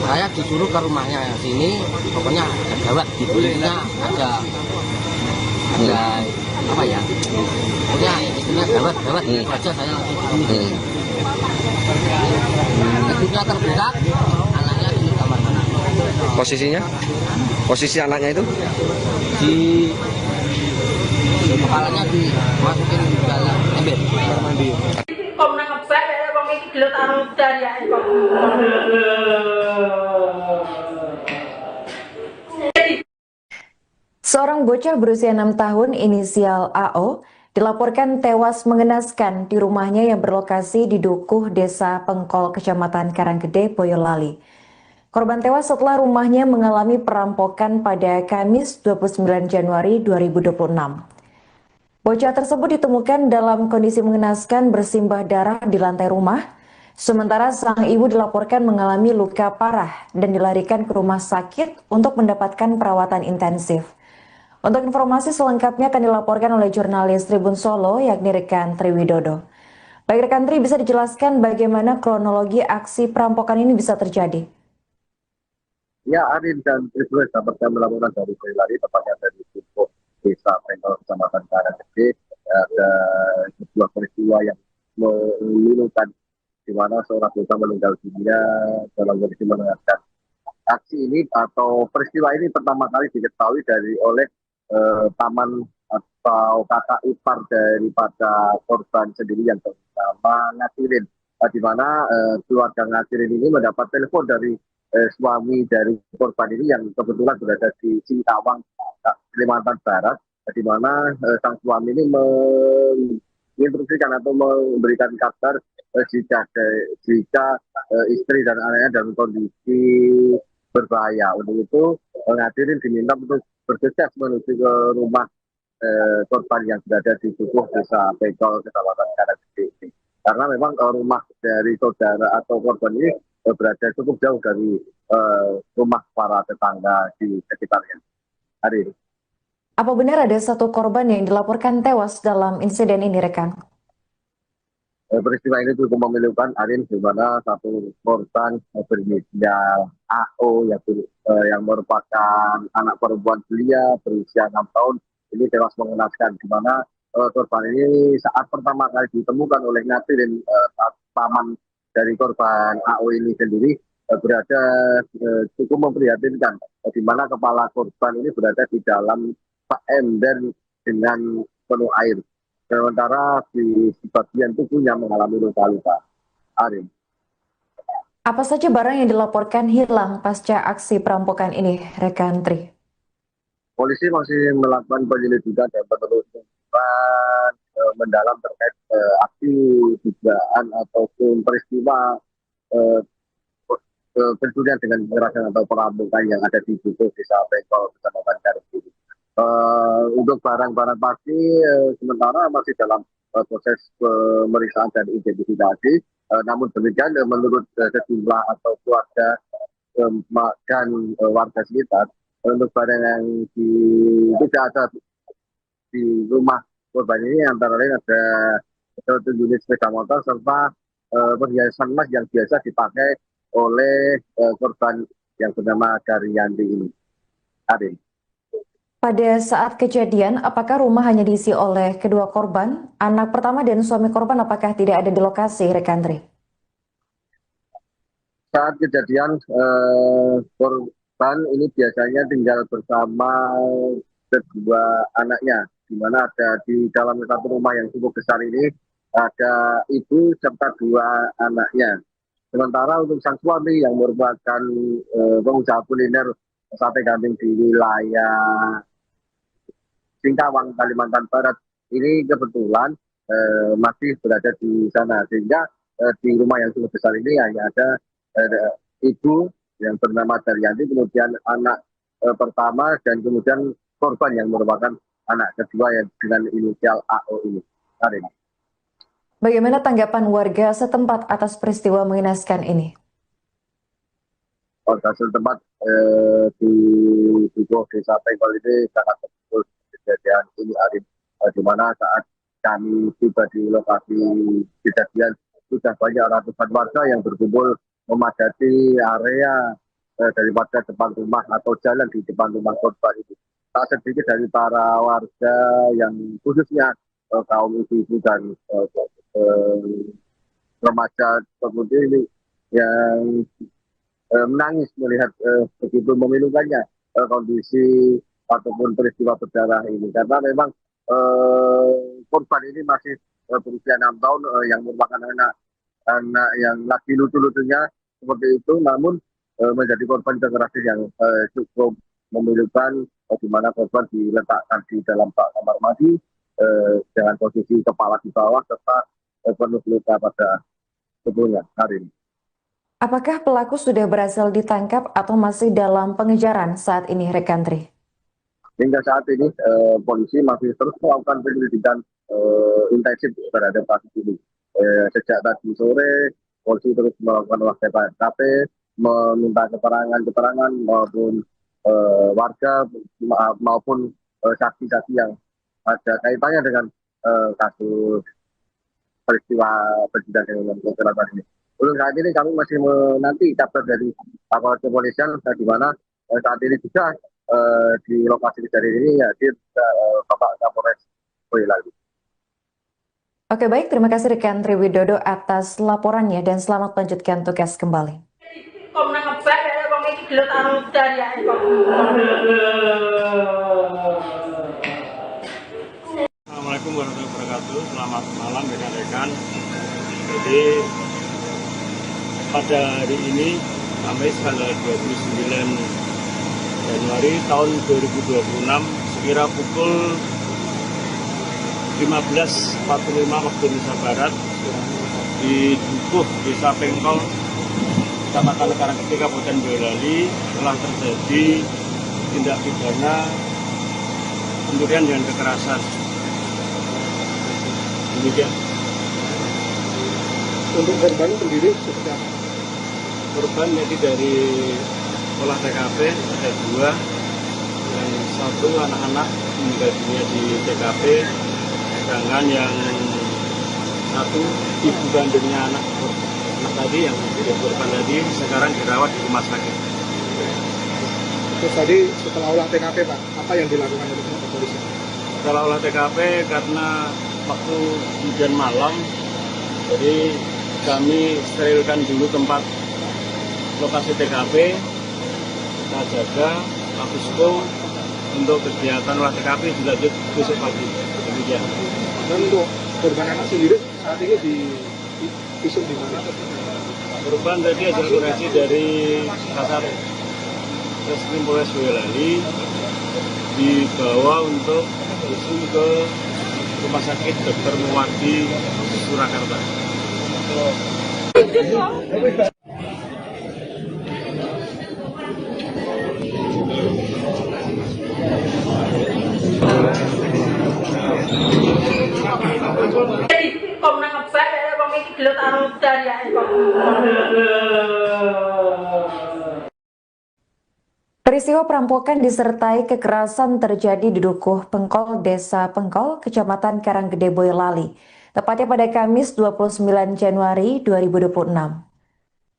Saya disuruh ke rumahnya sini, pokoknya ada gawat di kulitnya, ada apa ya? Pokoknya istrinya gawat, itu aja saya langsung sini. Ibunya terberak, anaknya di kamar mana? Posisinya? Posisi anaknya itu? Di kepalanya dimasukin ke dalam ember kamar mandi. Kok nangkep saya wong iki gelut arep dari kok. Seorang bocah berusia 6 tahun inisial AO dilaporkan tewas mengenaskan di rumahnya yang berlokasi di Dukuh, Desa Pengkol, Kecamatan Karanggede, Boyolali. Korban tewas setelah rumahnya mengalami perampokan pada Kamis 29 Januari 2026. Bocah tersebut ditemukan dalam kondisi mengenaskan bersimbah darah di lantai rumah, sementara sang ibu dilaporkan mengalami luka parah dan dilarikan ke rumah sakit untuk mendapatkan perawatan intensif. Untuk informasi selengkapnya akan dilaporkan oleh jurnalis Tribun Solo, yakni rekan Tri Widodo. Baik rekan Tri, bisa dijelaskan bagaimana kronologi aksi perampokan ini bisa terjadi? Ya, Arin dan Tribun dapat kami laporan dari Boyolali, tepatnya dari Dukuh, Desa Pengkol, Kecamatan Karanggede. Ada sebuah peristiwa yang memilukan, di mana seorang bocah meninggal dunia dalam kondisi mengenaskan. Aksi ini atau peristiwa ini pertama kali diketahui oleh paman atau kakak ipar daripada korban sendiri yang bernama Ngasirin, di mana keluarga Ngasirin ini mendapat telepon dari suami dari korban ini yang kebetulan berada di Singkawang, Kalimantan Barat, di mana sang suami ini menginstruksikan atau memberikan kabar jika istri dan anaknya dalam kondisi berbahaya. Untuk itu hadirin diminta untuk bergegas menuju ke rumah korban yang berada di Dukuh, Desa Pengkol, Kecamatan Karanggede ini. Karena memang rumah dari saudara atau korban ini berada cukup jauh dari rumah para tetangga di sekitarnya. Hari ini. Apa benar ada satu korban yang dilaporkan tewas dalam insiden ini, rekan? Peristiwa ini cukup memilukan, Arin, di mana satu korban berinisial AO yang merupakan anak perempuan belia berusia 6 tahun ini tewas mengenaskan, di mana korban ini saat pertama kali ditemukan oleh ngatirin paman dari korban AO ini sendiri berada cukup memprihatinkan, di mana kepala korban ini berada di dalam ember dengan penuh air. Sementara di bagian tubuhnya mengalami luka-luka. Arin. Apa saja barang yang dilaporkan hilang pasca aksi perampokan ini, rekan Tri? Polisi masih melakukan penyelidikan dan penelusuran mendalam terkait aksi dugaan ataupun peristiwa pencurian dengan kekerasan atau perampokan yang ada di Dukuh, Desa Pengkol, Kecamatan Karanggede. Untuk barang-barang pasti sementara masih dalam proses pemeriksaan dan identifikasi. Namun demikian menurut sejumlah atau keluarga dan warga sekitar, untuk barang yang tidak ada di rumah korban ini antara lain ada satu unit sepeda motor serta perhiasan emas yang biasa dipakai oleh korban yang bernama Daryanti ini. Arin. Pada saat kejadian, apakah rumah hanya diisi oleh kedua korban? Anak pertama dan suami korban apakah tidak ada di lokasi, rekan Tri? Saat kejadian, korban ini biasanya tinggal bersama kedua anaknya, di mana ada di dalam satu rumah yang cukup besar ini, ada ibu serta dua anaknya. Sementara untuk sang suami yang merupakan pengusaha kuliner sate kambing di wilayah Singkawang, Kalimantan Barat, ini kebetulan masih berada di sana, sehingga di rumah yang cukup besar ini hanya ada ibu yang bernama Daryanti, kemudian anak pertama, dan kemudian korban yang merupakan anak kedua yang dengan inisial AO ini. Hari ini. Bagaimana tanggapan warga setempat atas peristiwa mengenaskan ini? Warga setempat di Dukuh, Desa Pengkol ini sangat terpukul kejadian ini, Arif, di mana saat kami tiba di lokasi kejadian sudah banyak ratusan warga yang berkumpul memadati area daripada depan rumah atau jalan di depan rumah korban itu. Tak sedikit dari para warga yang khususnya kaum ibu-ibu dan remaja pemuda ini yang menangis melihat begitu memilukannya kondisi ataupun peristiwa berdarah ini, karena memang korban ini masih berusia 6 tahun yang merupakan anak yang lagi lucu-lucunya seperti itu, namun menjadi korban kekerasan yang cukup memilukan, di mana korban diletakkan di dalam kamar mandi dengan posisi kepala di bawah serta penuh luka pada tubuhnya. Hari ini. Apakah pelaku sudah berhasil ditangkap atau masih dalam pengejaran saat ini, rekan Tri? Hingga saat ini polisi masih terus melakukan penyelidikan intensif terhadap kasus ini. Sejak tadi sore, polisi terus melakukan olah TKP, meminta keterangan maupun warga maupun saksi-saksi yang ada kaitannya dengan kasus peristiwa dengan kekerasan ini. Untuk saat ini kami masih menanti kabar dari aparat kepolisian, di mana saat ini juga di lokasi kejadian ini hadir Bapak Kapolres Boyolali. Oke, baik, terima kasih rekan Tri Widodo atas laporannya dan selamat melanjutkan tugas kembali. Assalamualaikum warahmatullahi wabarakatuh. Selamat malam rekan-rekan. Jadi pada hari ini Kamis tanggal 29 Januari tahun 2026 sekira pukul 15.45 waktu Indonesia Barat di Dukuh, Desa Pengkol, Kecamatan Karanggede, Kabupaten Boyolali telah terjadi tindak pidana pencurian dengan kekerasan. Demikian. Untuk korban sendiri seperti apa? Korban jadi dari olah TKP ada 2, yang 1 anak-anak meninggal dunia di TKP, sedangkan yang 1 ibu kandungnya anak tadi yang menjadi korban tadi sekarang dirawat di rumah sakit. Terus tadi setelah olah TKP Pak, apa yang dilakukan oleh polisi? Setelah olah TKP karena waktu hujan malam, jadi kami sterilkan dulu tempat lokasi TKP, kita jaga, habis itu untuk kegiatan olah TKP dilanjut besok pagi. Demikian. Dan untuk korban anak sendiri saat ini di visum di mana? Korban tadi hasil koreksi dari Kasar Reskrim Polres Boyolali dibawa untuk visum ke Rumah Sakit Dr. Muwardi Surakarta. Kok nang ngebak ya wong iki gelut karo dariake kok. Peristiwa perampokan disertai kekerasan terjadi di Dukuh Pengkol, Desa Pengkol, Kecamatan Karanggede, Boyolali, tepatnya pada Kamis 29 Januari 2026.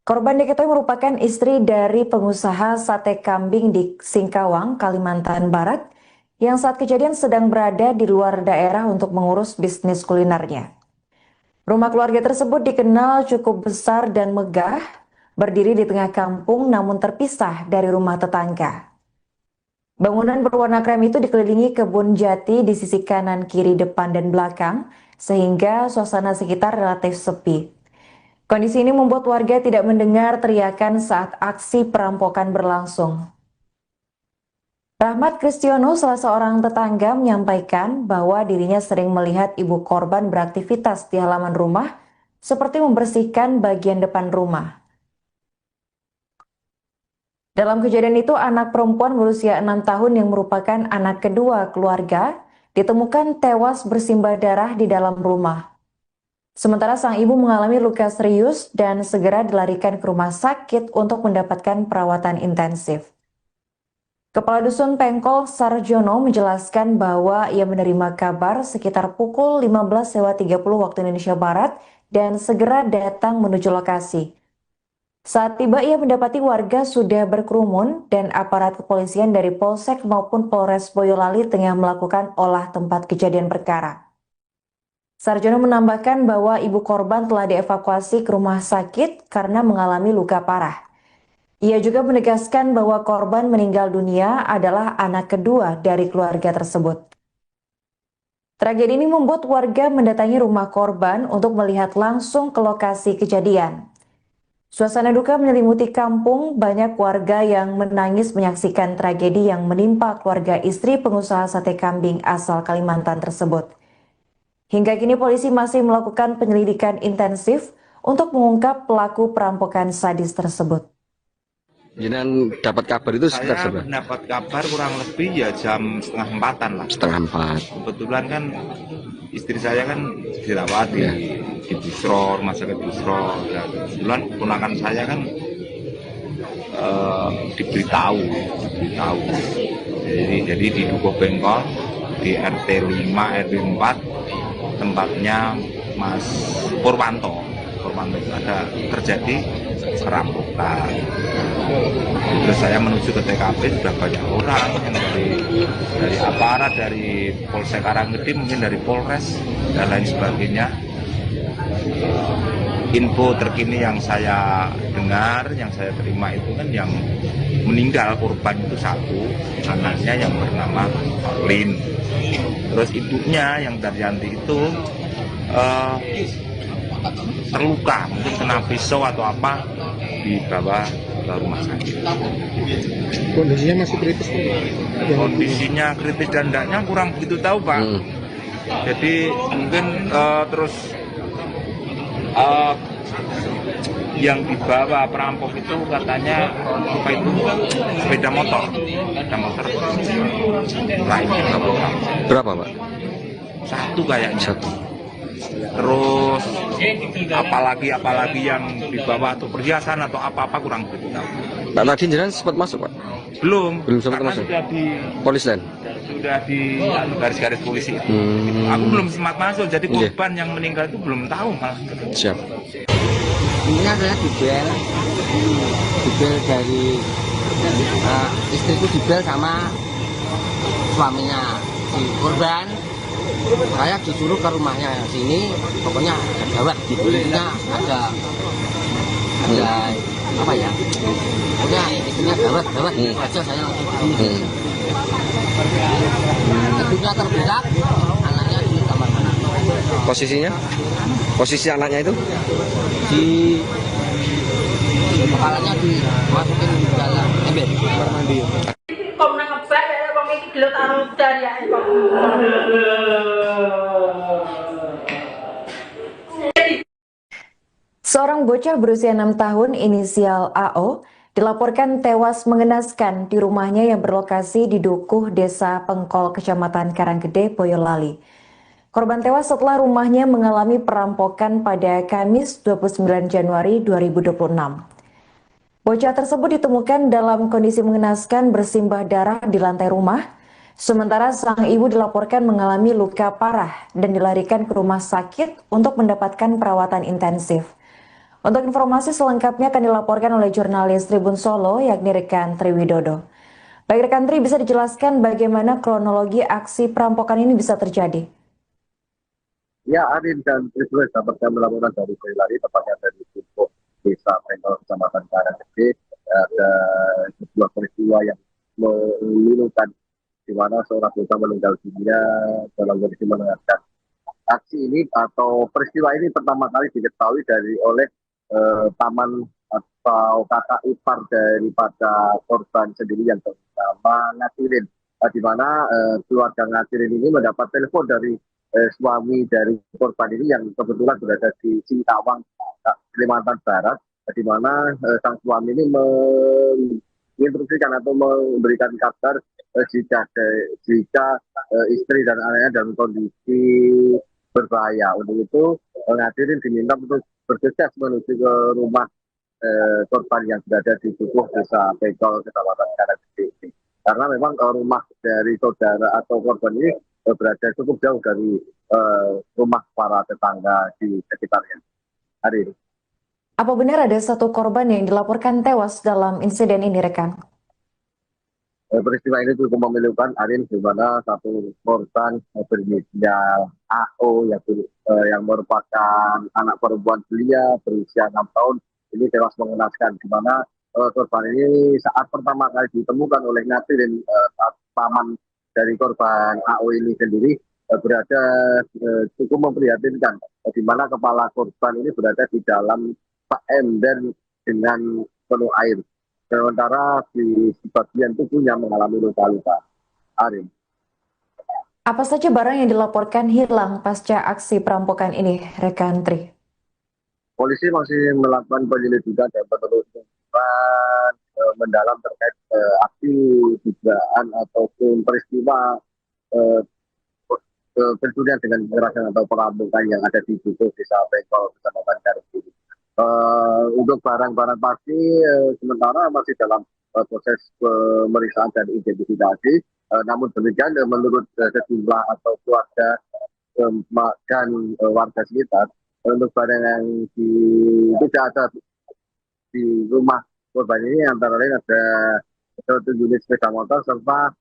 Korban diketahui merupakan istri dari pengusaha sate kambing di Singkawang, Kalimantan Barat, yang saat kejadian sedang berada di luar daerah untuk mengurus bisnis kulinernya. Rumah keluarga tersebut dikenal cukup besar dan megah, berdiri di tengah kampung namun terpisah dari rumah tetangga. Bangunan berwarna krem itu dikelilingi kebun jati di sisi kanan, kiri, depan, dan belakang, sehingga suasana sekitar relatif sepi. Kondisi ini membuat warga tidak mendengar teriakan saat aksi perampokan berlangsung. Rahmat Kristiono, salah seorang tetangga, menyampaikan bahwa dirinya sering melihat ibu korban beraktivitas di halaman rumah, seperti membersihkan bagian depan rumah. Dalam kejadian itu, anak perempuan berusia 6 tahun yang merupakan anak kedua keluarga ditemukan tewas bersimbah darah di dalam rumah. Sementara sang ibu mengalami luka serius dan segera dilarikan ke rumah sakit untuk mendapatkan perawatan intensif. Kepala Dusun Pengkol Sarjono menjelaskan bahwa ia menerima kabar sekitar pukul 15.30 waktu Indonesia Barat dan segera datang menuju lokasi. Saat tiba, ia mendapati warga sudah berkerumun dan aparat kepolisian dari Polsek maupun Polres Boyolali tengah melakukan olah tempat kejadian perkara. Sarjono menambahkan bahwa ibu korban telah dievakuasi ke rumah sakit karena mengalami luka parah. Ia juga menegaskan bahwa korban meninggal dunia adalah anak kedua dari keluarga tersebut. Tragedi ini membuat warga mendatangi rumah korban untuk melihat langsung ke lokasi kejadian. Suasana duka menyelimuti kampung, banyak warga yang menangis menyaksikan tragedi yang menimpa keluarga istri pengusaha sate kambing asal Kalimantan tersebut. Hingga kini polisi masih melakukan penyelidikan intensif untuk mengungkap pelaku perampokan sadis tersebut. Jangan dapat kabar itu sekitar saya mendapat kabar kurang lebih ya jam 3:30 lah. 3:30. Kebetulan kan istri saya kan dirawat di Busro, rumah sakit Busro. Ya, kebetulan ponakan saya kan diberitahu. Jadi di Dukuh Pengkol di RT 5 RW 4 tempatnya Mas Purwanto itu ada terjadi perampokan. Terus saya menuju ke TKP, sudah banyak orang yang dari aparat, dari Polsek Karanggede, mungkin dari Polres dan lain sebagainya. Info terkini yang saya dengar, yang saya terima itu kan yang meninggal korban itu 1, anaknya yang bernama Lin. Terus ibunya yang Daryanti itu terluka, mungkin kena pisau atau apa, dibawa ke rumah sakit. Kondisinya masih kritis kan? Kondisinya kritis dan tidaknya kurang begitu tahu Pak. Jadi mungkin terus Yang dibawa perampok itu katanya apa itu sepeda motor lainnya dibawa. Berapa, Pak? Satu kayaknya. Satu. Terus apalagi yang dibawa atau perhiasan atau apa-apa kurang begitu tahu. Pak, tadi jenengan sempat masuk, Pak? Belum Sempat karena masuk. sudah di Polis garis-garis polisi itu. Aku belum sempat masuk, jadi korban yang meninggal itu belum tahu malah. Siap. Intinya saya dibel dari istriku dibel sama suaminya si korban. Saya disuruh ke rumahnya sini, pokoknya ada gawat gitu. Intinya ada apa ya? Pokoknya istrinya gawat itu aja saya langsung kesini. Ibunya terberak, anaknya di kamar mandi. Posisinya? Posisi anaknya itu? Di kepalanya dimasukin di dalam ember kamar mandi. Kok nang ngebak ya wong iki gelut karo dariake kok. Seorang bocah berusia 6 tahun inisial AO dilaporkan tewas mengenaskan di rumahnya yang berlokasi di Dukuh, Desa Pengkol, Kecamatan Karanggede, Boyolali. Korban tewas setelah rumahnya mengalami perampokan pada Kamis 29 Januari 2026. Bocah tersebut ditemukan dalam kondisi mengenaskan bersimbah darah di lantai rumah, sementara sang ibu dilaporkan mengalami luka parah dan dilarikan ke rumah sakit untuk mendapatkan perawatan intensif. Untuk informasi selengkapnya akan dilaporkan oleh jurnalis Tribun Solo, yakni rekan Triwidodo. Baik rekan Tri, bisa dijelaskan bagaimana kronologi aksi perampokan ini bisa terjadi? Ya, Arin dan Triswes dapat kami laporan dari Boyolali, tepatnya dari Dukuh, Desa Pengkol, Kecamatan Karanggede. Ada sebuah peristiwa yang memilukan, di mana seorang bocah meninggal dunia dalam kondisi mengenaskan. Aksi ini atau peristiwa ini pertama kali diketahui oleh paman atau kakak ipar daripada korban sendiri yang bernama Ngasirin, di mana keluarga Ngasirin ini mendapat telepon dari suami dari korban ini yang kebetulan berada di Singkawang, Kalimantan Barat, di mana sang suami ini menginstruksikan atau memberikan kabar jika istri dan anaknya dalam kondisi berbahaya. Untuk itu Ngasirin diminta untuk bergegas menuju ke rumah korban yang berada di Dukuh, Desa Pengkol, Kecamatan Karanggede. Karena memang rumah dari saudara atau korban ini berada cukup jauh dari rumah para tetangga di sekitarnya. Hari ini. Apa benar ada satu korban yang dilaporkan tewas dalam insiden ini, rekan? Peristiwa ini cukup memilukan, Arin, di mana satu korban berinisial AO yang merupakan anak perempuan belia berusia 6 tahun ini tewas mengenaskan, di mana korban ini saat pertama kali ditemukan oleh Ngasirin, paman dari korban AO ini sendiri berada cukup memprihatinkan, di mana kepala korban ini berada di dalam ember dengan penuh air. Sementara di bagian tubuhnya mengalami luka-luka. Arin. Apa saja barang yang dilaporkan hilang pasca aksi perampokan ini, rekan Tri? Polisi masih melakukan penyelidikan dan penelusuran mendalam terkait aksi dugaan ataupun peristiwa pencurian dengan kekerasan atau perampokan yang ada di Dukuh, Desa Pengkol, Kecamatan Karanggede. Untuk barang-barang pasti sementara masih dalam proses pemeriksaan dan identifikasi. Namun demikian menurut sejumlah atau keluarga dan warga sekitar, untuk barang yang tidak ada di rumah korban ini antara lain ada satu unit sepeda motor serta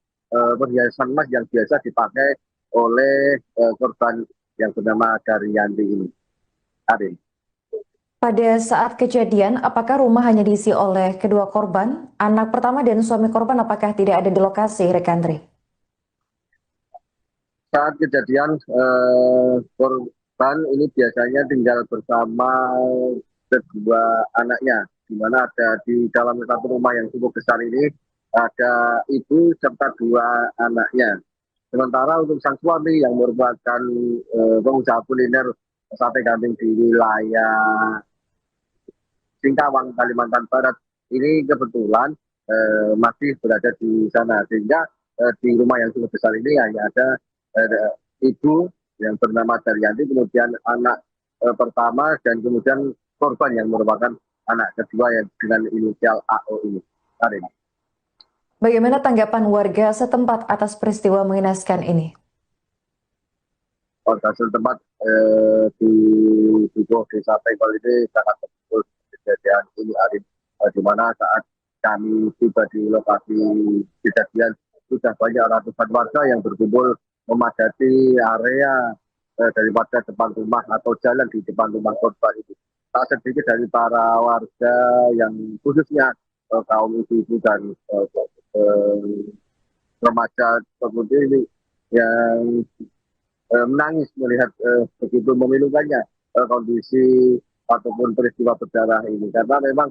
perhiasan emas yang biasa dipakai oleh korban yang bernama Daryanti ini. Arin. Pada saat kejadian, apakah rumah hanya diisi oleh kedua korban? Anak pertama dan suami korban apakah tidak ada di lokasi, rekan Tri? Saat kejadian, korban ini biasanya tinggal bersama kedua anaknya, di mana ada di dalam satu rumah yang cukup besar ini, ada ibu serta dua anaknya. Sementara untuk sang suami yang merupakan pengusaha kuliner sate kambing di wilayah Singkawang, Kalimantan Barat. Ini kebetulan masih berada di sana, sehingga di rumah yang cukup besar ini hanya ada ibu yang bernama Daryanti, kemudian anak pertama, dan kemudian korban yang merupakan anak kedua yang dengan inisial AO ini. Karin. Bagaimana tanggapan warga setempat atas peristiwa mengenaskan ini? Warga setempat di Dukuh Desa Pengkol ini sangat terpukul kejadian ini, Arin, di mana saat kami tiba di lokasi kejadian sudah banyak ratusan warga yang berkumpul memadati area daripada depan rumah atau jalan di depan rumah korban itu. Tak sedikit dari para warga yang khususnya kaum ibu-ibu dan remaja seperti ini yang menangis melihat begitu memilukannya kondisi ataupun peristiwa berdarah ini, karena memang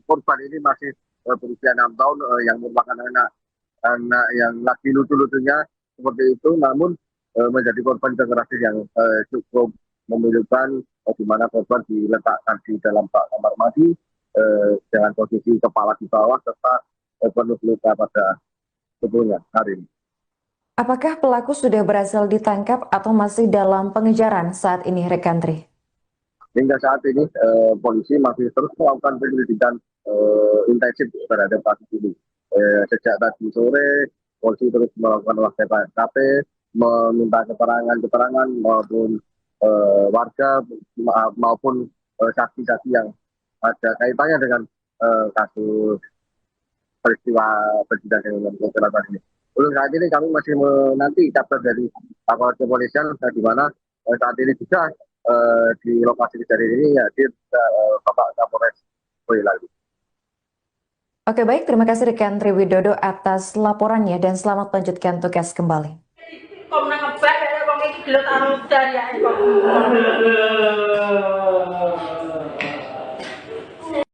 korban ini masih berusia 6 tahun yang merupakan anak yang lagi lucu-lucunya seperti itu, namun menjadi korban kekerasan yang cukup memilukan, di mana korban diletakkan di dalam kamar mandi dengan posisi kepala di bawah serta penuh luka pada tubuhnya. Hari ini. Apakah pelaku sudah berhasil ditangkap atau masih dalam pengejaran saat ini, rekan Tri? Hingga saat ini polisi masih terus melakukan penyelidikan intensif terhadap kasus ini. Sejak tadi sore, polisi terus melakukan olah TKP, meminta keterangan maupun warga maupun saksi-saksi yang ada kaitannya dengan kasus peristiwa kejadian dengan kecelakaan ini. Untuk saat ini kami masih menanti kabar dari aparat kepolisian, di mana saat ini juga di lokasi kejadian ini hadir Bapak Kapolres Boyolali. Oke, baik, terima kasih rekan Tri Widodo atas laporannya dan selamat melanjutkan tugas kembali.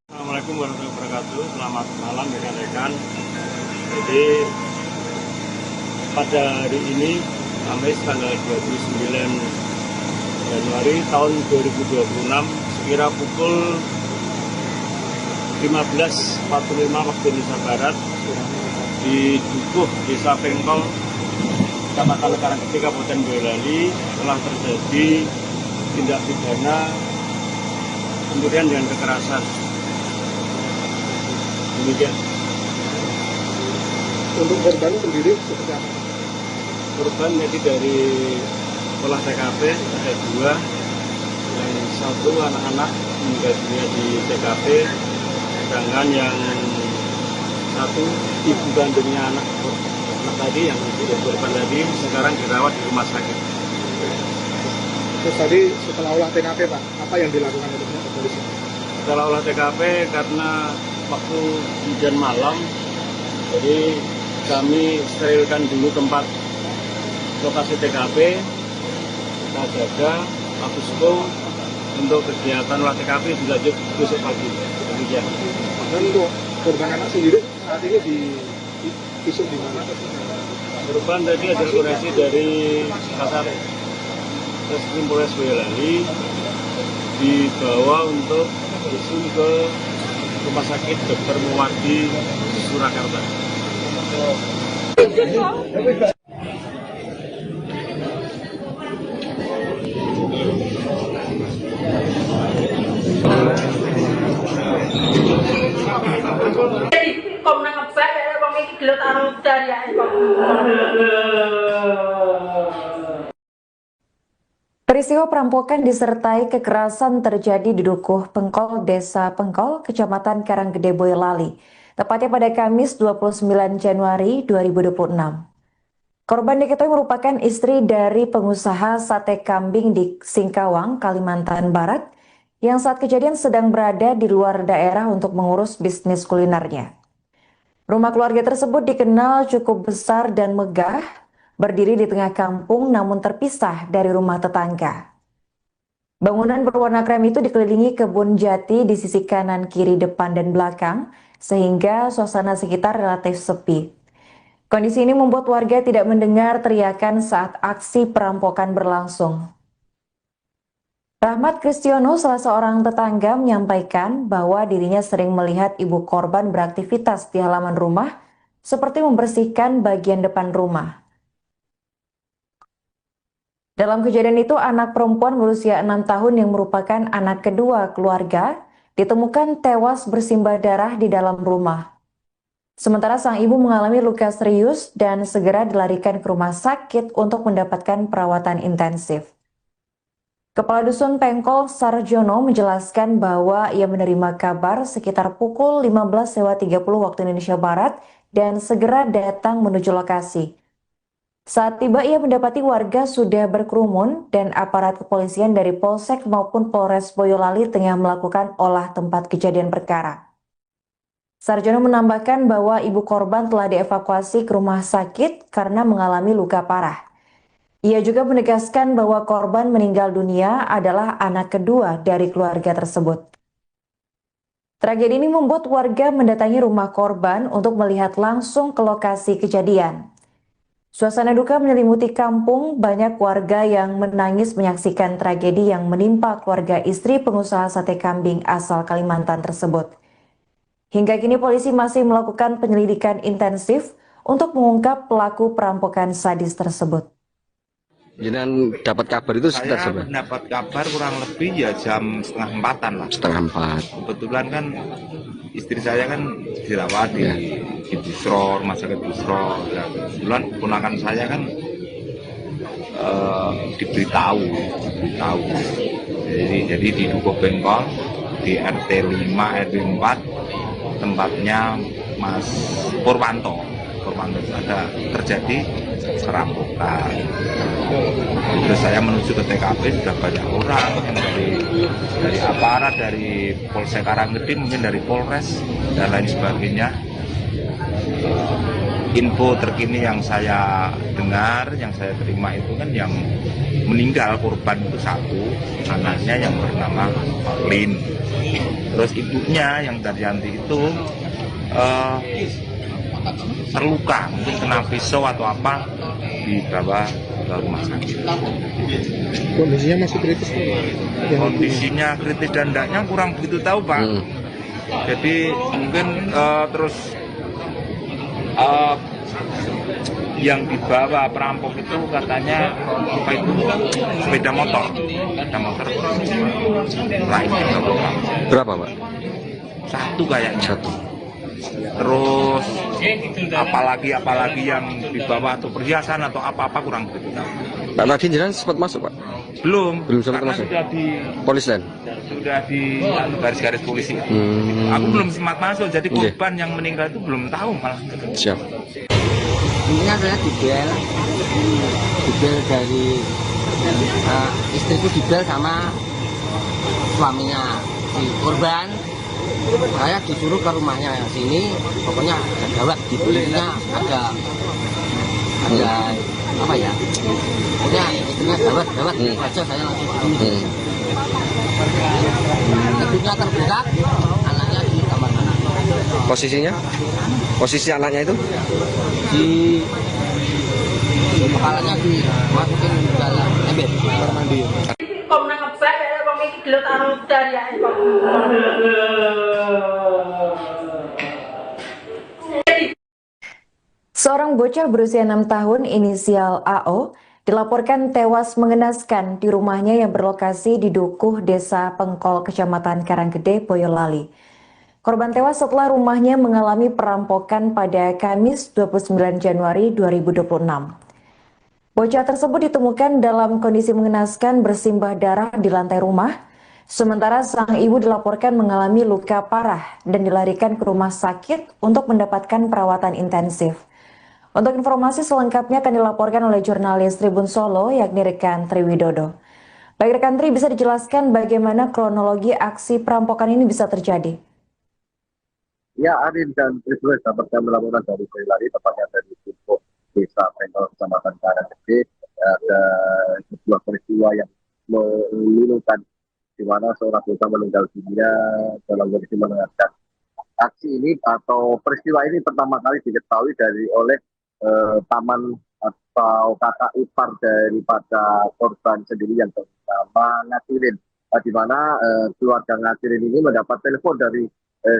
Assalamualaikum warahmatullahi wabarakatuh. Selamat malam rekan-rekan. Jadi pada hari ini Kamis tanggal 29 Januari tahun 2026 sekira pukul 15.45 waktu Indonesia Barat di Dukuh Desa Pengkol, Kecamatan Karanggede, Kabupaten Boyolali telah terjadi tindak pidana pencurian dengan kekerasan. Demikian. Untuk korban sendiri seperti apa? Korban jadi dari olah TKP ada 2, yang satu anak-anak meninggal dunia di TKP, sedangkan yang satu ibu kandungnya anak tadi yang tidak korban tadi sekarang dirawat di rumah sakit. Terus tadi setelah olah TKP Pak, apa yang dilakukan oleh polisi? Setelah olah TKP karena waktu hujan malam, jadi kami sterilkan dulu tempat lokasi TKP, kita jaga Agusko untuk kegiatan olah TKP dilanjut besok pagi. Demikian. Dan untuk korban anak sendiri saat ini visum di mana? Korban tadi ada koreksi dari Kasar Reskrim Polres Boyolali, dibawa untuk visum ke Rumah Sakit Dr. Muwardi Surakarta. Peristiwa perampokan disertai kekerasan terjadi di Dukuh Pengkol, Desa Pengkol, Kecamatan Karanggede, Boyolali, tepatnya pada Kamis 29 Januari 2026. Korban diketahui merupakan istri dari pengusaha sate kambing di Singkawang, Kalimantan Barat, yang saat kejadian sedang berada di luar daerah untuk mengurus bisnis kulinernya. Rumah keluarga tersebut dikenal cukup besar dan megah, berdiri di tengah kampung namun terpisah dari rumah tetangga. Bangunan berwarna krem itu dikelilingi kebun jati di sisi kanan, kiri, depan, dan belakang, sehingga suasana sekitar relatif sepi. Kondisi ini membuat warga tidak mendengar teriakan saat aksi perampokan berlangsung. Rahmat Kristiono, salah seorang tetangga, menyampaikan bahwa dirinya sering melihat ibu korban beraktivitas di halaman rumah, seperti membersihkan bagian depan rumah. Dalam kejadian itu, anak perempuan berusia 6 tahun yang merupakan anak kedua keluarga ditemukan tewas bersimbah darah di dalam rumah. Sementara sang ibu mengalami luka serius dan segera dilarikan ke rumah sakit untuk mendapatkan perawatan intensif. Kepala Dusun Pengkol Sarjono menjelaskan bahwa ia menerima kabar sekitar pukul 15.30 waktu Indonesia Barat dan segera datang menuju lokasi. Saat tiba, ia mendapati warga sudah berkerumun dan aparat kepolisian dari Polsek maupun Polres Boyolali tengah melakukan olah tempat kejadian perkara. Sarjono menambahkan bahwa ibu korban telah dievakuasi ke rumah sakit karena mengalami luka parah. Ia juga menegaskan bahwa korban meninggal dunia adalah anak kedua dari keluarga tersebut. Tragedi ini membuat warga mendatangi rumah korban untuk melihat langsung ke lokasi kejadian. Suasana duka menyelimuti kampung, banyak warga yang menangis menyaksikan tragedi yang menimpa keluarga istri pengusaha sate kambing asal Kalimantan tersebut. Hingga kini polisi masih melakukan penyelidikan intensif untuk mengungkap pelaku perampokan sadis tersebut. Jangan dapat kabar itu sekitar Saya berapa? dapat kabar kurang lebih ya jam 3:30 lah. 3:30. Kebetulan kan istri saya kan dirawat di Busro, rumah sakit Busro. Ya, kebetulan ponakan saya kan diberitahu. Jadi di Dukuh Bengkol di RT 5 RW 4 tempatnya Mas Purwanto ada terjadi perampokan. Terus saya menuju ke TKP, sudah banyak orang yang dari aparat, dari Polsek Karanggede, mungkin dari Polres dan lain sebagainya. Info terkini yang saya dengar, yang saya terima itu kan yang meninggal korban itu satu, anaknya yang bernama Lin. Terus ibunya yang Daryanti itu terluka, mungkin kena pisau atau apa, dibawa ke rumah sakit. Kondisinya masih kritis Pak? Kondisinya kritis dan tidaknya kurang begitu tahu Pak. Jadi mungkin terus yang dibawa perampok itu katanya apa itu sepeda motor lainnya Berapa, Pak? satu kayaknya. Satu. Terus apalagi yang dibawa atau perhiasan atau apa kurang begitu tahu. Pak tadi jalan sempat masuk, Pak? Belum sempat karena masuk. sudah di Polis lain. sudah di garis-garis polisi. Aku belum sempat masuk, jadi korban yang meninggal itu belum tahu malah. Siap. Intinya saya dibel dari istriku dibel sama suaminya si korban. Saya disuruh ke rumahnya sini, pokoknya ada gawat di kulitnya, ada apa ya? Pokoknya istrinya gawat aja saya langsung begini. Ibunya terbuka, anaknya di kamar mana? Posisinya? Posisi anaknya itu? Di kepalanya dimasukin ke dalam ember kamar mandi. Kok nang ngebak ya wong iki gelut karo daryae kok. Seorang bocah berusia 6 tahun inisial AO dilaporkan tewas mengenaskan di rumahnya yang berlokasi di Dukuh, Desa Pengkol, Kecamatan Karanggede, Boyolali. Korban tewas setelah rumahnya mengalami perampokan pada Kamis 29 Januari 2026. Bocah tersebut ditemukan dalam kondisi mengenaskan bersimbah darah di lantai rumah, sementara sang ibu dilaporkan mengalami luka parah dan dilarikan ke rumah sakit untuk mendapatkan perawatan intensif. Untuk informasi selengkapnya akan dilaporkan oleh jurnalis Tribun Solo, yakni rekan Tri Widodo. Baik rekan Tri, bisa dijelaskan bagaimana kronologi aksi perampokan ini bisa terjadi? Ya, Arin dan Tribun dapat kami laporan dari Boyolali, tepatnya dari Dukuh Desa Pengkol, Kecamatan Karanggede. Ada sebuah peristiwa yang memilukan di mana seorang bocah meninggal dunia dalam kondisi mengenaskan. Aksi ini atau peristiwa ini pertama kali diketahui oleh paman atau kakak ipar daripada korban sendiri yang bernama Ngatirin. di mana keluarga Ngadirin ini mendapat telepon dari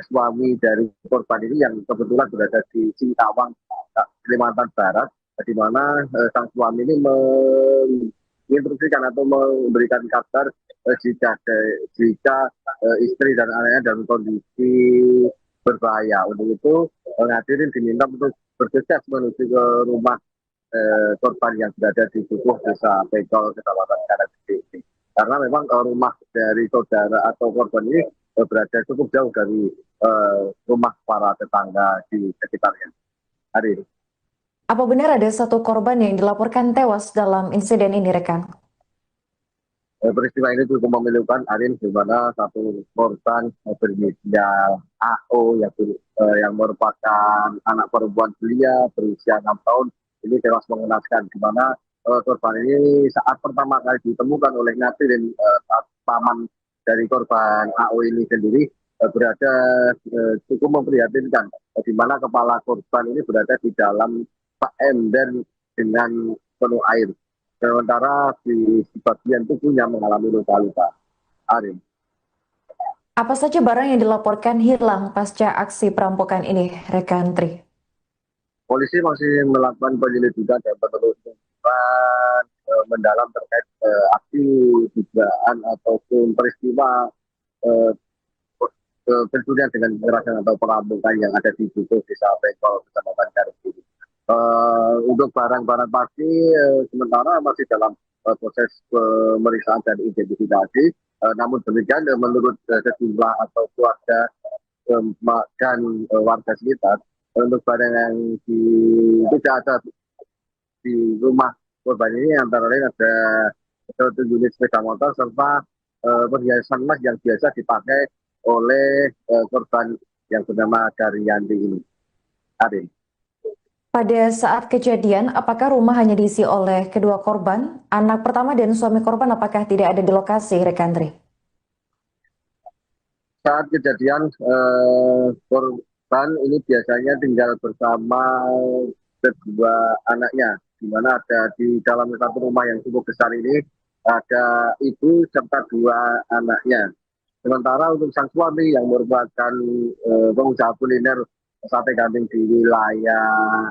suami dari korban ini yang kebetulan berada di Singkawang, Kalimantan Barat, di mana sang suami ini menginstruksikan atau memberikan kabar jika istri dan anaknya dalam kondisi berbahaya. Untuk itu Ngadirin diminta untuk bergegas menuju ke rumah korban yang berada di Dukuh, Desa Pengkol, Kecamatan Karanggede. Karena memang rumah dari saudara atau korban ini berada cukup jauh dari rumah para tetangga di sekitarnya. Hari ini. Apa benar ada satu korban yang dilaporkan tewas dalam insiden ini, rekan? Peristiwa ini cukup memilukan, Arin, di mana satu korban berinisial AO yang merupakan anak perempuan belia berusia 6 tahun ini tewas mengenaskan, di mana korban ini saat pertama kali ditemukan oleh Ngadirin, paman dari korban AO ini sendiri berada cukup memprihatinkan, di mana kepala korban ini berada di dalam ember dengan penuh air. Sementara di bagian tubuhnya mengalami luka-luka. Arin. Apa saja barang yang dilaporkan hilang pasca aksi perampokan ini, rekan Tri? Polisi masih melakukan penyelidikan dan penelusuran mendalam terkait aksi dugaan ataupun peristiwa pencurian dengan kekerasan atau perampokan yang ada di Dukuh, Desa Pengkol, Kecamatan Karanggede. Untuk barang-barang pasti sementara masih dalam proses pemeriksaan dan identifikasi. Namun demikian menurut sejumlah atau keluarga dan warga sekitar, untuk barang yang tidak ada di rumah korban ini antara lain ada satu unit sepeda motor serta perhiasan emas yang biasa dipakai oleh korban yang bernama Daryanti ini. Arin. Pada saat kejadian, apakah rumah hanya diisi oleh kedua korban? Anak pertama dan suami korban apakah tidak ada di lokasi, rekan Tri? Saat kejadian, korban ini biasanya tinggal bersama kedua anaknya, di mana ada di dalam satu rumah yang cukup besar ini, ada ibu serta dua anaknya. Sementara untuk sang suami yang merupakan pengusaha kuliner sate kambing di wilayah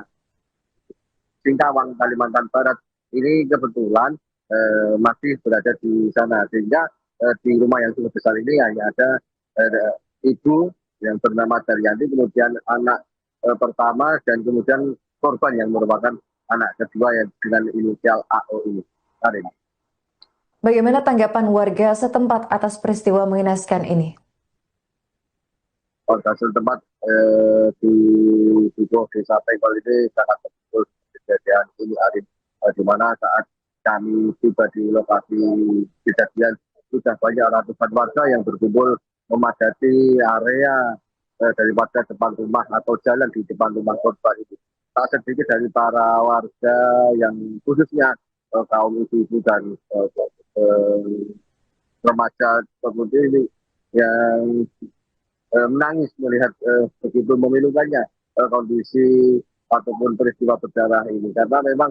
Singkawang, Kalimantan Barat, ini kebetulan masih berada di sana, sehingga di rumah yang cukup besar ini hanya ada ibu yang bernama Daryanti, kemudian anak pertama, dan kemudian korban yang merupakan anak kedua yang dengan inisial AO ini. Hari ini. Bagaimana tanggapan warga setempat atas peristiwa mengenaskan ini? Warga setempat di Dukuh, Desa Pengkol ini sangat betul kejadian ini, Arif, di mana saat kami tiba di lokasi kejadian sudah banyak ratusan warga yang berkumpul memadati area daripada depan rumah atau jalan di depan rumah korban itu. Tak sedikit dari para warga yang khususnya kaum ibu-ibu dan remaja seperti ini yang menangis melihat begitu memilukannya kondisi ataupun peristiwa berdarah ini, karena memang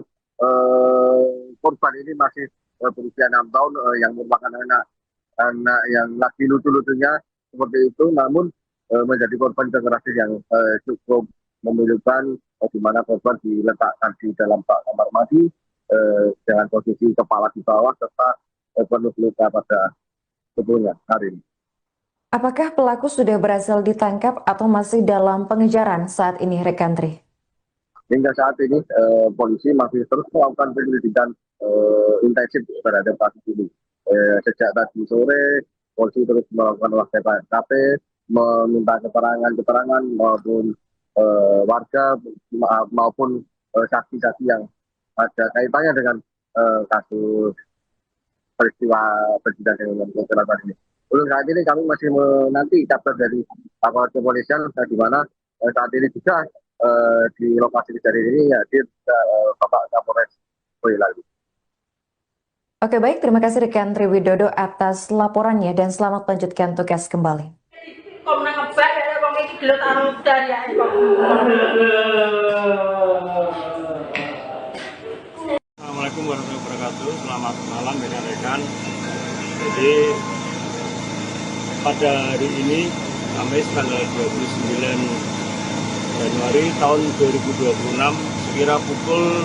korban ini masih berusia 6 tahun yang merupakan anak yang lagi lucu-lucunya seperti itu, namun menjadi korban kekerasan yang cukup memilukan, di mana korban diletakkan di dalam kamar mandi dengan posisi kepala di bawah serta penuh luka pada tubuhnya. Hari ini. Apakah pelaku sudah berhasil ditangkap atau masih dalam pengejaran saat ini, rekan Tri? Hingga saat ini polisi masih terus melakukan penyelidikan intensif terhadap kasus ini. Sejak tadi sore, polisi terus melakukan olah TKP, meminta keterangan maupun warga maupun saksi-saksi yang ada kaitannya dengan kasus peristiwa kejadian dengan kecelakaan ini. Untuk saat ini kami masih menanti kabar dari aparat kepolisian, di mana saat ini juga di lokasi kejadian ini hadir Bapak Kapolres Boyolali. Oke, baik, terima kasih rekan Tri Widodo atas laporannya dan selamat melanjutkan tugas kembali. Assalamualaikum warahmatullahi wabarakatuh. Selamat malam rekan-rekan. Jadi pada hari ini, Kamis tanggal 29 Januari tahun 2026, sekira pukul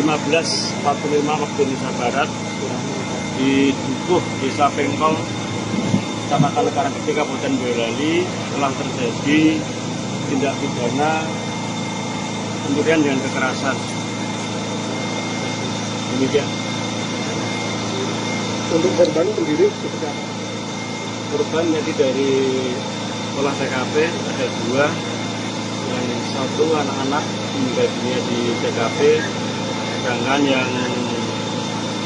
15.45 waktu Indonesia Barat, di Dukuh, Desa Pengkol, Kecamatan Karanggede, Kabupaten Boyolali, telah terjadi tindak pidana pencurian dengan kekerasan. Demikian. Untuk korban sendiri seperti apa? Korban jadi dari olah TKP ada 2, yang 1 anak-anak meninggal dunia di TKP, sedangkan yang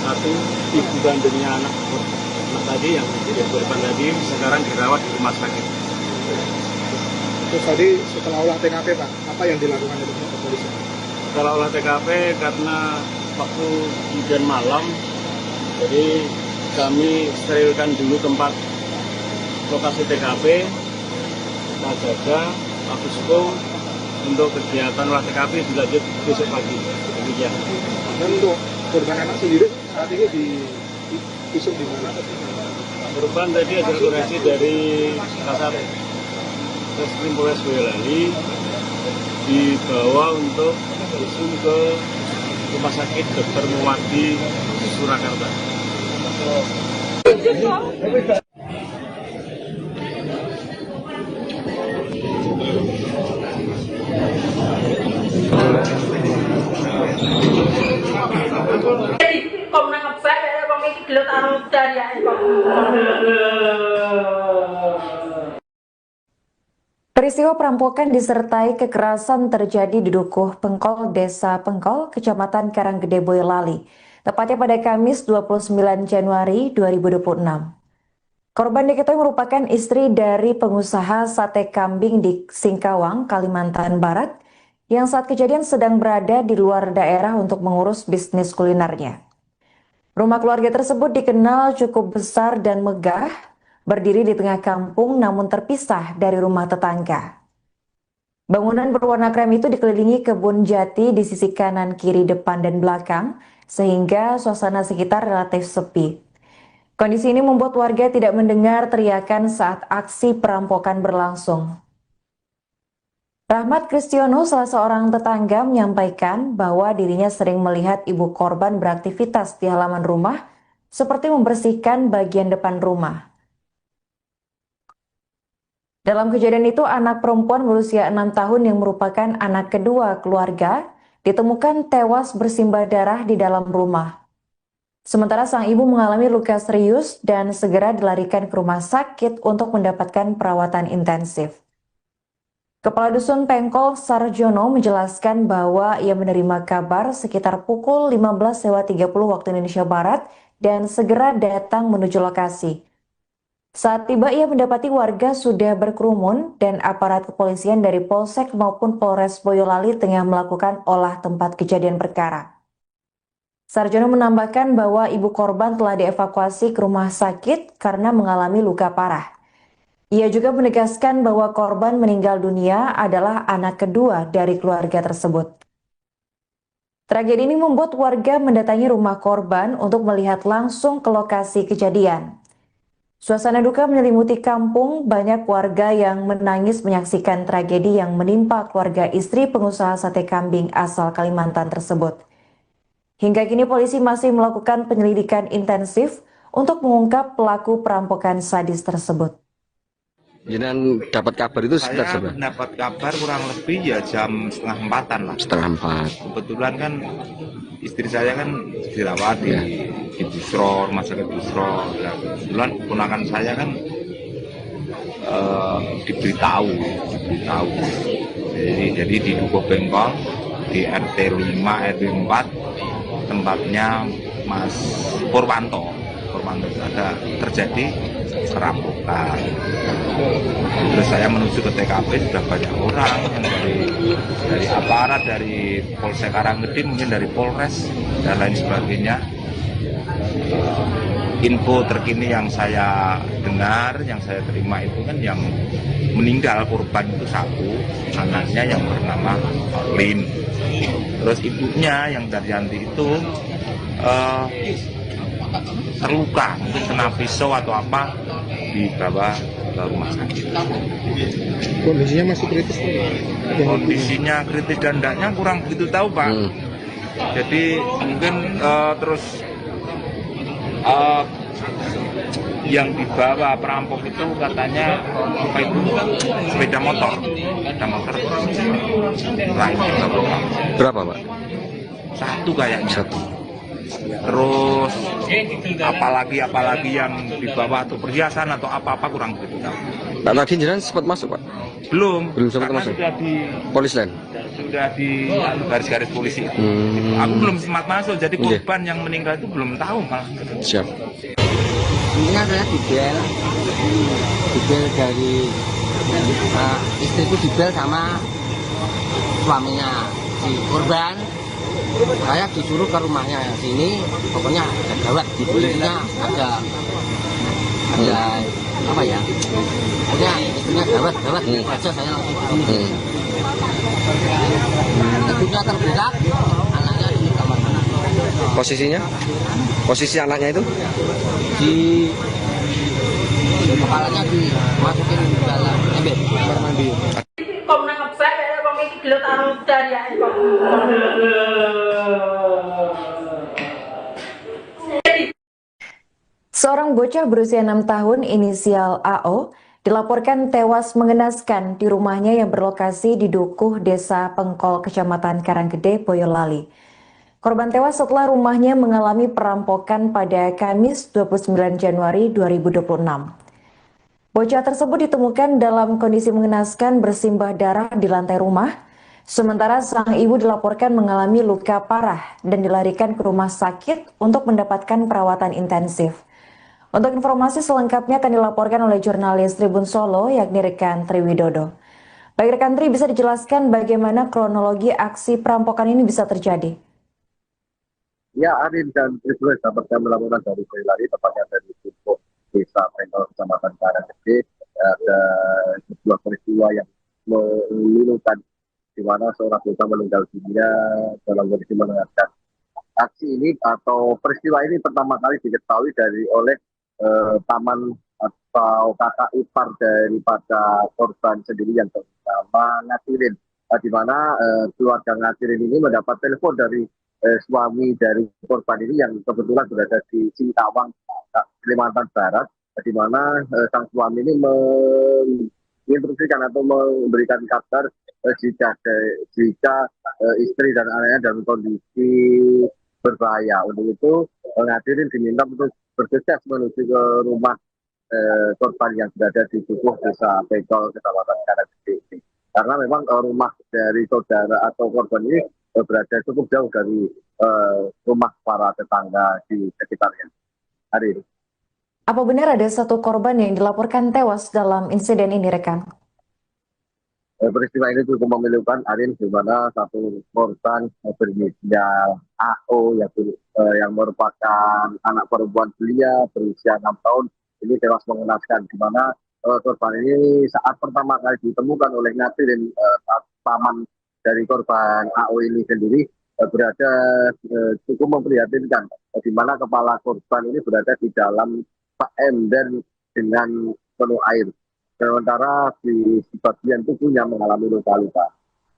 1 ibu kandungnya anak tadi yang menjadi korban tadi sekarang dirawat di rumah sakit. Terus tadi setelah olah TKP Pak, apa yang dilakukan oleh polisi? Setelah olah TKP karena waktu hujan malam, jadi kami sterilkan dulu tempat lokasi TKP, kita jaga, posko untuk kegiatan olah TKP dilanjut besok pagi. Demikian. Dan untuk korban anak sendiri saat ini di visum di mana? Korban tadi ada koreksi dari Kasat Reskrim Polres Boyolali, dibawa untuk visum ke Rumah Sakit Dr. Muwardi Surakarta. Peristiwa perampokan disertai kekerasan terjadi di Dukuh Pengkol, Desa Pengkol, Kecamatan Karanggede, Boyolali, tepatnya pada Kamis 29 Januari 2026. Korban diketahui merupakan istri dari pengusaha sate kambing di Singkawang, Kalimantan Barat, yang saat kejadian sedang berada di luar daerah untuk mengurus bisnis kulinernya. Rumah keluarga tersebut dikenal cukup besar dan megah, berdiri di tengah kampung namun terpisah dari rumah tetangga. Bangunan berwarna krem itu dikelilingi kebun jati di sisi kanan, kiri, depan, dan belakang, sehingga suasana sekitar relatif sepi. Kondisi ini membuat warga tidak mendengar teriakan saat aksi perampokan berlangsung. Rahmat Kristiono, salah seorang tetangga, menyampaikan bahwa dirinya sering melihat ibu korban beraktivitas di halaman rumah, seperti membersihkan bagian depan rumah. Dalam kejadian itu, anak perempuan berusia 6 tahun yang merupakan anak kedua keluarga ditemukan tewas bersimbah darah di dalam rumah. Sementara sang ibu mengalami luka serius dan segera dilarikan ke rumah sakit untuk mendapatkan perawatan intensif. Kepala Dusun Pengkol Sarjono menjelaskan bahwa ia menerima kabar sekitar pukul 15.30 waktu Indonesia Barat dan segera datang menuju lokasi. Saat tiba, ia mendapati warga sudah berkerumun dan aparat kepolisian dari Polsek maupun Polres Boyolali tengah melakukan olah tempat kejadian perkara. Sarjono menambahkan bahwa ibu korban telah dievakuasi ke rumah sakit karena mengalami luka parah. Ia juga menegaskan bahwa korban meninggal dunia adalah anak kedua dari keluarga tersebut. Tragedi ini membuat warga mendatangi rumah korban untuk melihat langsung ke lokasi kejadian. Suasana duka menyelimuti kampung, banyak warga yang menangis menyaksikan tragedi yang menimpa keluarga istri pengusaha sate kambing asal Kalimantan tersebut. Hingga kini polisi masih melakukan penyelidikan intensif untuk mengungkap pelaku perampokan sadis tersebut. Jangan dapat kabar itu sekitar Saya seberapa? dapat kabar kurang lebih ya jam 3:30 lah. 3:30. Kebetulan kan istri saya kan dirawat di Busro, rumah sakit Busro. Ya, kebetulan ponakan saya kan diberitahu. Jadi di Dukuh Pengkol di RT 5 RW 4 tempatnya Mas Purwanto ada terjadi perampokan. Terus saya menuju ke TKP, sudah banyak orang yang dari aparat, dari Polsek Karanggede, mungkin dari Polres dan lain sebagainya. Info terkini yang saya dengar, yang saya terima itu kan yang meninggal korban itu 1, anaknya yang bernama Lin. Terus ibunya yang Daryanti itu terluka, mungkin kena pisau atau apa, dibawa ke rumah sakit. Kondisinya masih kritis Pak? Kondisinya kritis dan tidaknya kurang begitu tahu Pak. Jadi mungkin terus yang dibawa perampok itu katanya apa itu sepeda motor lain Berapa, Pak? satu kayaknya. Satu. Terus apalagi yang dibawa atau perhiasan atau apa kurang begitu tahu. Nah, tadi jenengan sempat masuk, Pak? Belum Sempat karena masuk. sudah di Polis lain. garis-garis polisi itu. Aku belum sempat masuk, jadi korban yang meninggal itu belum tahu malah. Siap. Intinya saya dibel dari istriku dibel sama suaminya si korban. Saya disuruh ke rumahnya sini, pokoknya ada gawat di kulitnya, ada apa ya? Pokoknya istrinya gawat aja saya langsung ke sini. Ibunya terbuka, anaknya di kamar mandi. Posisinya? Posisi anaknya itu? Di kepalanya dimasukin ke dalam ember kamar mandi. Kok nang ngebak ya wong iki gelut karo dariake kok. Seorang bocah berusia 6 tahun inisial AO dilaporkan tewas mengenaskan di rumahnya yang berlokasi di Dukuh, Desa Pengkol, Kecamatan Karanggede, Boyolali. Korban tewas setelah rumahnya mengalami perampokan pada Kamis 29 Januari 2026. Bocah tersebut ditemukan dalam kondisi mengenaskan bersimbah darah di lantai rumah, sementara sang ibu dilaporkan mengalami luka parah dan dilarikan ke rumah sakit untuk mendapatkan perawatan intensif. Untuk informasi selengkapnya akan dilaporkan oleh jurnalis Tribun Solo, yakni rekan Tri Widodo. Baik rekan Tri, bisa dijelaskan bagaimana kronologi aksi perampokan ini bisa terjadi? Ya, Arin dan Tribun dapat kami laporan dari Boyolali, tepatnya dari Dukuh, Desa Pengkol, Kecamatan Karanggede. Ada sebuah peristiwa yang memilukan, di mana seorang bocah meninggal dunia dalam kondisi mengenaskan. Aksi ini atau peristiwa ini pertama kali diketahui oleh paman atau kakak ipar daripada korban sendiri yang bernama Ngasirin, di mana keluarga Ngasirin ini mendapat telepon dari suami dari korban ini yang kebetulan berada di Singkawang, Kalimantan Barat, di mana sang suami ini menginstruksikan atau memberikan kabar jika istri dan anaknya dalam kondisi berbahaya. Untuk itu Ngasirin diminta untuk bergegas menuju ke rumah korban yang berada di Dukuh, Desa Pengkol, Kecamatan Karanggede. Karena memang rumah dari saudara atau korban ini berada cukup jauh dari rumah para tetangga di sekitarnya. Hari ini. Apa benar ada satu korban yang dilaporkan tewas dalam insiden ini, rekan? Peristiwa ini cukup memilukan, Arin, di mana satu korban berinisial AO yang merupakan anak perempuan belia berusia 6 tahun ini tewas mengenaskan, di mana korban ini saat pertama kali ditemukan oleh Ngasirin, paman dari korban AO ini sendiri berada cukup memprihatinkan, di mana kepala korban ini berada di dalam ember dengan penuh air. Sementara di bagian tubuhnya mengalami luka-luka.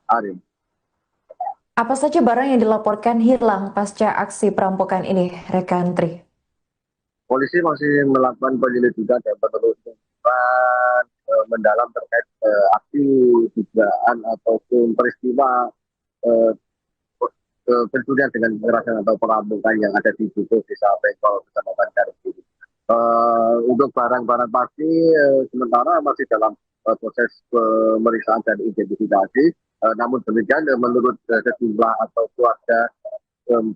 Arin. Apa saja barang yang dilaporkan hilang pasca aksi perampokan ini, rekan Tri? Polisi masih melakukan penyelidikan dan penelusuran mendalam terkait aksi dugaan ataupun peristiwa pencurian dengan kekerasan atau perampokan yang ada di Dukuh, Desa Pengkol, Kecamatan Karanggede. Untuk barang-barang pasti sementara masih dalam proses pemeriksaan dan identifikasi. Namun demikian menurut sejumlah atau keluarga dan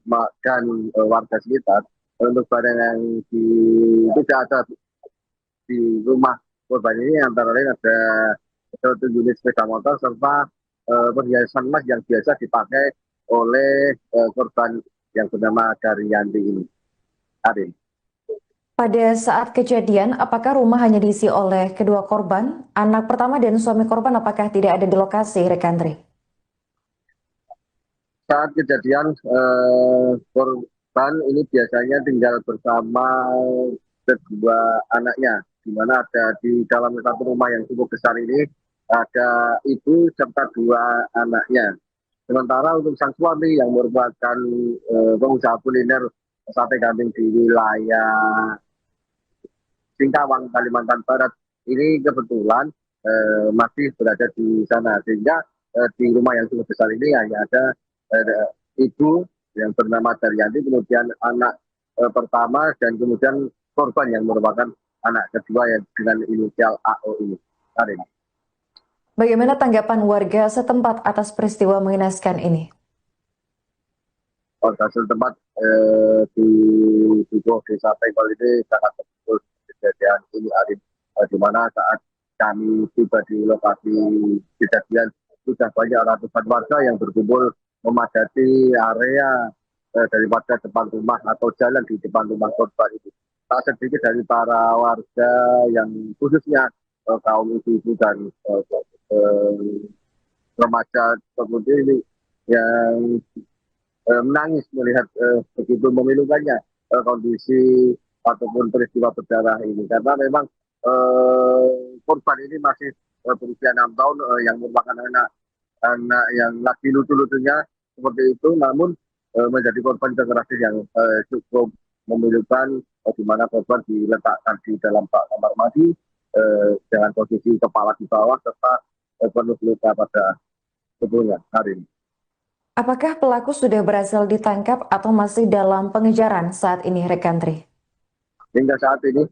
warga sekitar, untuk barang yang tidak ada di rumah korban ini antara lain ada satu unit sepeda motor serta perhiasan emas yang biasa dipakai oleh korban yang bernama Daryanti ini. Arin. Pada saat kejadian, apakah rumah hanya diisi oleh kedua korban? Anak pertama dan suami korban apakah tidak ada di lokasi, rekan Tri? Saat kejadian, korban korban ini biasanya tinggal bersama kedua anaknya, di mana ada di dalam satu rumah yang cukup besar ini ada ibu serta dua anaknya. Sementara untuk sang suami yang merupakan pengusaha kuliner sate kambing di wilayah Singkawang, Kalimantan Barat, ini kebetulan masih berada di sana, sehingga di rumah yang cukup besar ini hanya ada ibu yang bernama Daryanti, kemudian anak pertama, dan kemudian korban yang merupakan anak kedua yang dengan inisial AO ini. Karin. Bagaimana tanggapan warga setempat atas peristiwa mengenaskan ini? Warga setempat di Dukuh Desa Pengkol ini sangat terpukul kejadian ini, Arin, di mana saat kami tiba di lokasi kejadian sudah banyak ratusan warga yang berkumpul memadati area daripada depan rumah atau jalan di depan rumah korban itu. Tak sedikit dari para warga yang khususnya kaum ibu-ibu dan remaja seperti ini yang menangis melihat begitu memilukannya kondisi ataupun peristiwa berdarah ini, karena memang korban ini masih berusia 6 tahun yang merupakan anak yang lagi lucu-lucunya seperti itu, namun menjadi korban kekerasan yang cukup memilukan, di mana korban diletakkan di dalam kamar mandi dengan posisi kepala di bawah serta penuh luka pada tubuhnya. Hari ini. Apakah pelaku sudah berhasil ditangkap atau masih dalam pengejaran saat ini, rekan Tri? Hingga saat ini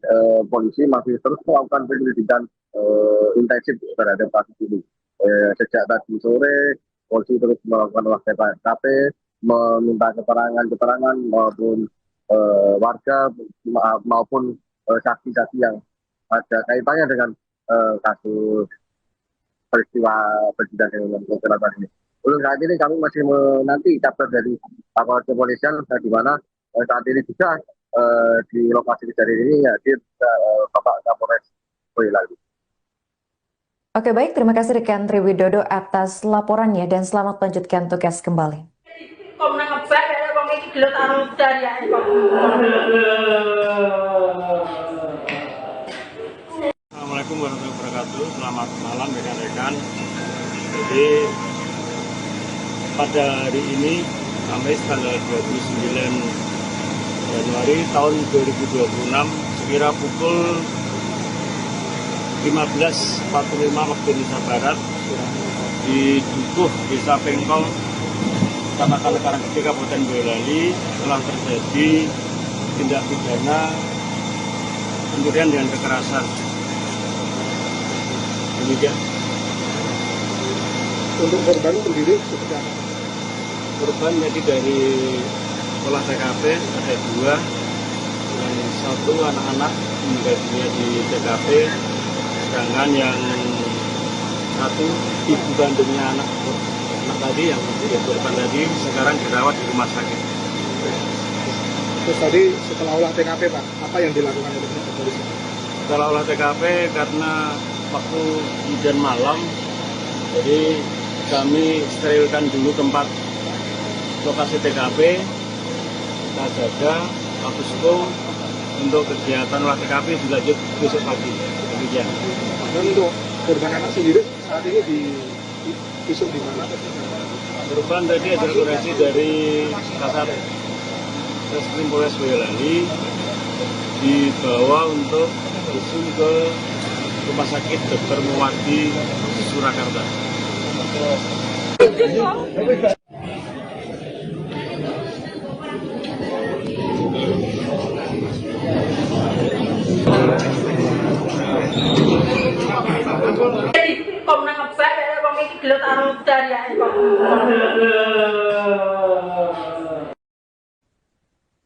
polisi masih terus melakukan penyelidikan intensif terhadap kasus ini. Sejak tadi sore, polisi terus melakukan olah TKP, meminta keterangan maupun warga maupun saksi-saksi yang ada kaitannya dengan kasus peristiwa kejadian dengan kecelakaan ini. Untuk saat ini kami masih menanti kabar dari aparat kepolisian, di mana saat ini juga di lokasi kejadian ini hadir Bapak Kapolres Boyolali. Oke, baik, terima kasih rekan Tri Widodo atas laporannya dan selamat melanjutkan tugas kembali. Assalamualaikum warahmatullahi wabarakatuh. Selamat malam rekan-rekan. Jadi pada hari ini Kamis tanggal 29 Januari tahun 2026 sekira pukul 15.45 waktu Indonesia Barat di Dukuh Desa Pengkol, Kecamatan Karanggede, Kabupaten Boyolali telah terjadi tindak pidana pencurian dengan kekerasan. Demikian. Untuk korban sendiri seperti apa? Korban jadi dari olah TKP ada 2, yang 1 anak-anak meninggal dunia di TKP, sedangkan yang 1 ibu kandungnya anak tadi yang korban tadi sekarang dirawat di rumah sakit. Terus tadi setelah olah TKP Pak, apa yang dilakukan oleh polisi? Setelah olah TKP karena waktu hujan malam, jadi kami sterilkan dulu tempat lokasi TKP, kita jaga, Abusco untuk kegiatan olah TKP dilanjut besok pagi. Demikian. Dan untuk korban anak sendiri saat ini di visum di mana? Korban tadi ada koreksi dari Kasat Reskrim Polres Boyolali, dibawa untuk visum ke Rumah Sakit Dr. Muwardi Surakarta.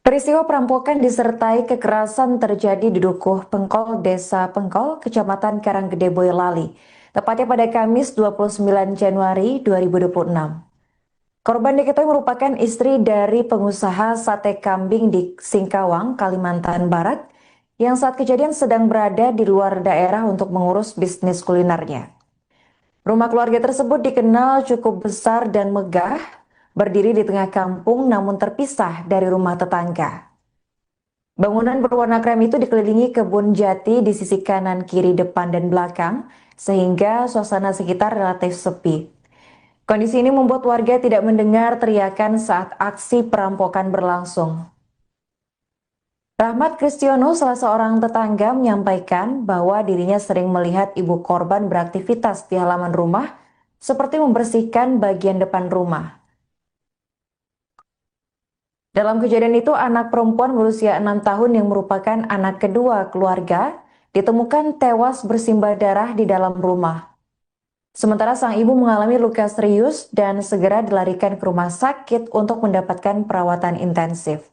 Peristiwa perampokan disertai kekerasan terjadi di Dukuh Pengkol, Desa Pengkol, Kecamatan Karanggede, Boyolali, tepatnya pada Kamis 29 Januari 2026. Korban diketahui merupakan istri dari pengusaha sate kambing di Singkawang, Kalimantan Barat, yang saat kejadian sedang berada di luar daerah untuk mengurus bisnis kulinernya. Rumah keluarga tersebut dikenal cukup besar dan megah. berdiri di tengah kampung namun terpisah dari rumah tetangga. Bangunan berwarna krem itu dikelilingi kebun jati di sisi kanan, kiri, depan, dan belakang, sehingga suasana sekitar relatif sepi. Kondisi ini membuat warga tidak mendengar teriakan saat aksi perampokan berlangsung. Rahmat Kristiono, salah seorang tetangga, menyampaikan bahwa dirinya sering melihat ibu korban beraktivitas di halaman rumah, seperti membersihkan bagian depan rumah. Dalam kejadian itu, anak perempuan berusia 6 tahun yang merupakan anak kedua keluarga ditemukan tewas bersimbah darah di dalam rumah. Sementara sang ibu mengalami luka serius dan segera dilarikan ke rumah sakit untuk mendapatkan perawatan intensif.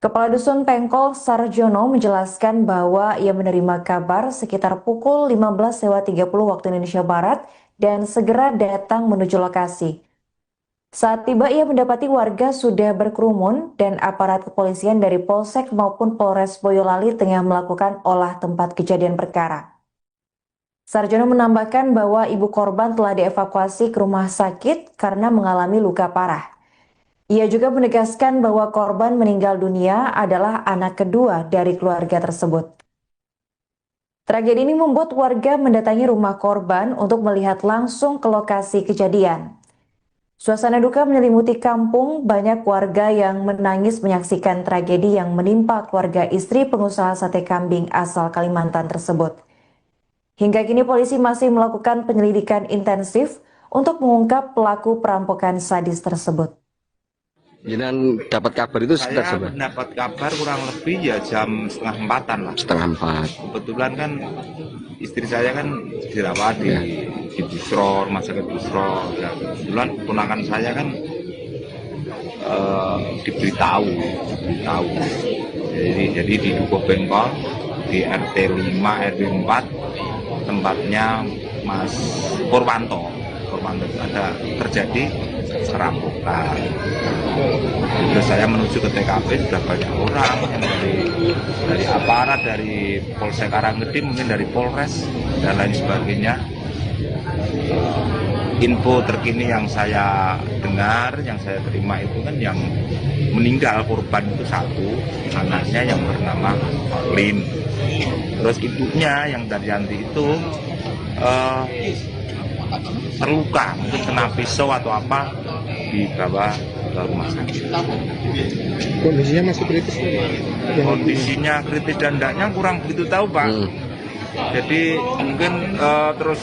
Kepala Dusun Pengkol Sarjono menjelaskan bahwa ia menerima kabar sekitar pukul 15.30 waktu Indonesia Barat dan segera datang menuju lokasi. Saat tiba, ia mendapati warga sudah berkerumun dan aparat kepolisian dari Polsek maupun Polres Boyolali tengah melakukan olah tempat kejadian perkara. Sarjono menambahkan bahwa ibu korban telah dievakuasi ke rumah sakit karena mengalami luka parah. Ia juga menegaskan bahwa korban meninggal dunia adalah anak kedua dari keluarga tersebut. Tragedi ini membuat warga mendatangi rumah korban untuk melihat langsung ke lokasi kejadian. Suasana duka menyelimuti kampung, banyak warga yang menangis menyaksikan tragedi yang menimpa keluarga istri pengusaha sate kambing asal Kalimantan tersebut. Hingga kini polisi masih melakukan penyelidikan intensif untuk mengungkap pelaku perampokan sadis tersebut. Jangan dapat kabar itu sekitar Saya seberapa? mendapat kabar kurang lebih ya jam 3:30 lah. 3:30. Kebetulan kan istri saya kan dirawat di Busro, rumah sakit Busro. Ya, kebetulan ponakan saya kan diberitahu. Jadi di Dukuh Bengkol di RT 5 RW 4 tempatnya Mas Purwanto ada terjadi perampokan. Terus saya menuju ke TKP, sudah banyak orang yang dari aparat, dari Polsek Karanggede, mungkin dari Polres dan lain sebagainya. Info terkini yang saya dengar, yang saya terima itu kan yang meninggal korban itu satu, anaknya yang bernama Lin. Terus ibunya yang Daryanti itu terluka, mungkin kena pisau atau apa, dibawa ke rumah sakit. Kondisinya masih kritis? Kondisinya kritis dan tidaknya kurang begitu tahu, Pak. Jadi mungkin terus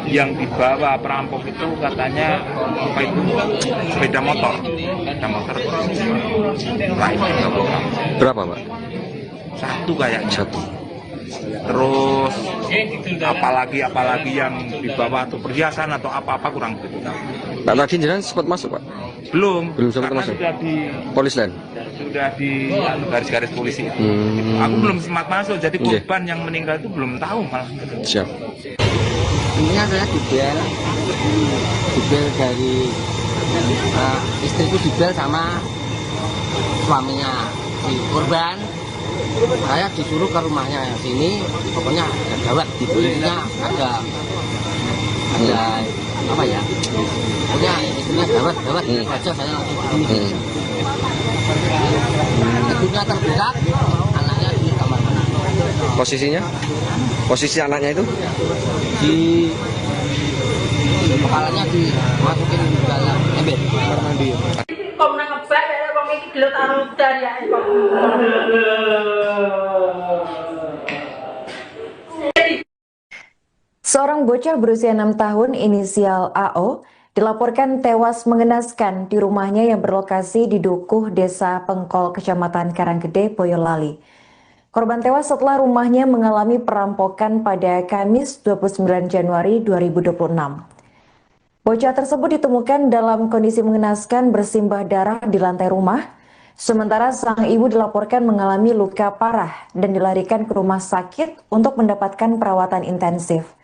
yang dibawa perampok itu katanya apa itu sepeda motor Berapa, Pak? satu kayaknya. Satu. Terus apalagi yang dibawa atau perhiasan atau apa kurang begitu tahu. Pak, tadi jenengan sempat masuk, Pak? Belum sempat karena masuk. sudah di Polis lain. sudah di garis-garis polisi. Aku belum sempat masuk, jadi korban yang meninggal itu belum tahu malah. Siap. Intinya saya dibel dari istriku dibel sama suaminya si korban. Saya disuruh ke rumahnya sini, pokoknya ada gawat di belakangnya, ada apa ya? Pokoknya istrinya gawat aja saya langsung begini. Ibunya terbuka, anaknya di kamar mana? Posisinya? Posisi anaknya itu? Di kepalanya dimasukin di dalam ember kamar mandi. Kok nang ngebak ya wong iki gelut karo dariake kok. Seorang bocah berusia 6 tahun inisial AO dilaporkan tewas mengenaskan di rumahnya yang berlokasi di Dukuh, Desa Pengkol, Kecamatan Karanggede, Boyolali. Korban tewas setelah rumahnya mengalami perampokan pada Kamis 29 Januari 2026. Bocah tersebut ditemukan dalam kondisi mengenaskan bersimbah darah di lantai rumah, sementara sang ibu dilaporkan mengalami luka parah dan dilarikan ke rumah sakit untuk mendapatkan perawatan intensif.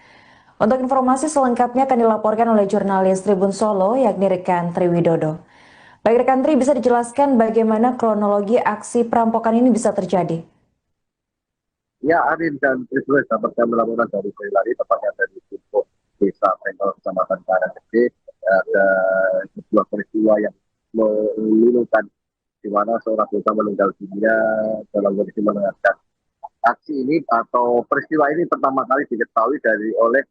Untuk informasi selengkapnya akan dilaporkan oleh jurnalis Tribun Solo, yakni rekan Tri Widodo. Baik rekan Tri, bisa dijelaskan bagaimana kronologi aksi perampokan ini bisa terjadi? Ya, Arin dan Tribun dapat kami laporan dari Boyolali, tepatnya dari Dukuh Desa Pengkol, Kecamatan Karanggede. Ada sebuah peristiwa yang memilukan di mana seorang bocah meninggal dunia dalam kondisi mengenaskan. Aksi ini atau peristiwa ini pertama kali diketahui oleh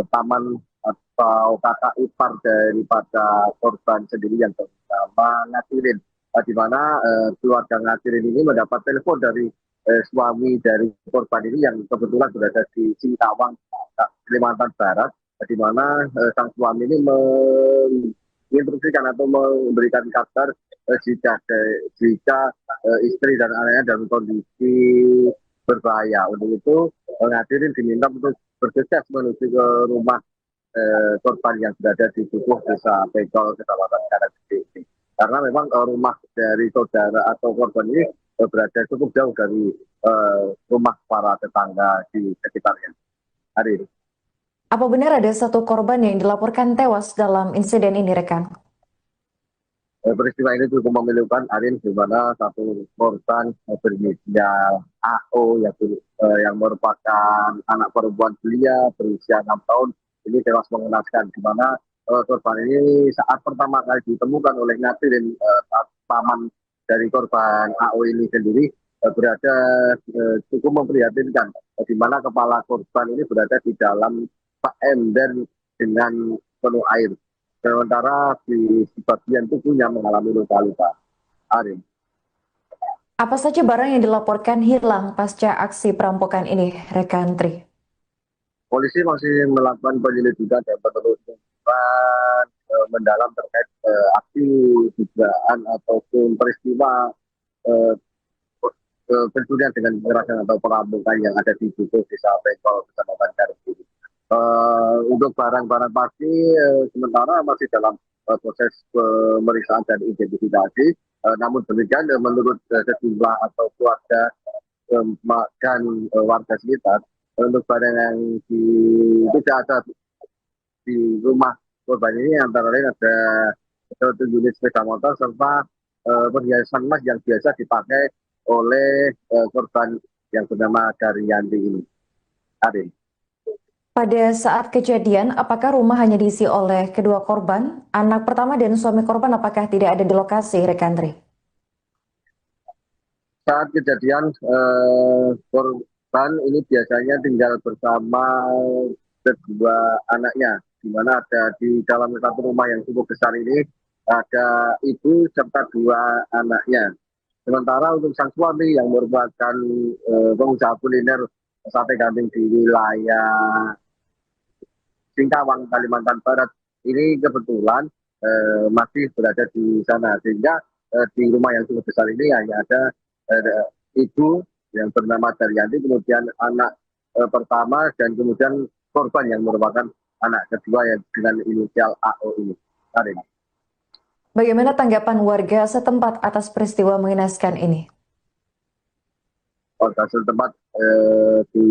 paman atau kakak ipar daripada korban sendiri yang bernama Ngatirin, di mana keluarga Ngatirin ini mendapat telepon dari suami dari korban ini yang kebetulan berada di Singkawang, Kalimantan Barat, di mana sang suami ini menginstruksikan atau memberikan kabar jika istri dan anaknya dalam kondisi berbahaya. Untuk itu Ngatirin diminta untuk bergegas menuju ke rumah korban yang berada di Dukuh, Desa Pengkol, Kecamatan Karanggede. Karena memang rumah dari saudara atau korban ini berada cukup jauh dari rumah para tetangga di sekitarnya. Hari ini. Apa benar ada satu korban yang dilaporkan tewas dalam insiden ini, rekan? Peristiwa ini cukup memilukan, Arin, di mana satu korban berinisial AO yang merupakan anak perempuan belia berusia 6 tahun ini tewas mengenaskan, di mana korban ini saat pertama kali ditemukan oleh Ngatirin, paman dari korban AO ini sendiri berada cukup memprihatinkan, di mana kepala korban ini berada di dalam ember dengan penuh air. Sementara di bagian tubuhnya mengalami luka-luka. Arin. Apa saja barang yang dilaporkan hilang pasca aksi perampokan ini, rekan Tri? Polisi masih melakukan penyelidikan dan penelusuran mendalam terkait aksi dugaan ataupun peristiwa pencurian dengan kekerasan atau perampokan yang ada di Dukuh, Desa Pengkol, Kecamatan Karanggede. Untuk barang-barang pasti sementara masih dalam proses pemeriksaan dan identifikasi. Namun demikian menurut sejumlah atau keluarga dan warga sekitar, untuk barang yang tidak ada di rumah korban ini antara lain ada satu unit sepeda motor serta perhiasan emas yang biasa dipakai oleh korban yang bernama Daryanti ini. Arin. Pada saat kejadian, apakah rumah hanya diisi oleh kedua korban? Anak pertama dan suami korban apakah tidak ada di lokasi, rekan Tri? Saat kejadian, korban ini biasanya tinggal bersama kedua anaknya, di mana ada di dalam satu rumah yang cukup besar ini, ada ibu serta dua anaknya. Sementara untuk sang suami yang merupakan pengusaha kuliner sate kambing di wilayah Singkawang, Kalimantan Barat, ini kebetulan masih berada di sana, sehingga di rumah yang cukup besar ini hanya ada ibu yang bernama Daryanti, kemudian anak pertama, dan kemudian korban yang merupakan anak kedua yang dengan inisial AO ini. Karin. Bagaimana tanggapan warga setempat atas peristiwa mengenaskan ini? Warga setempat di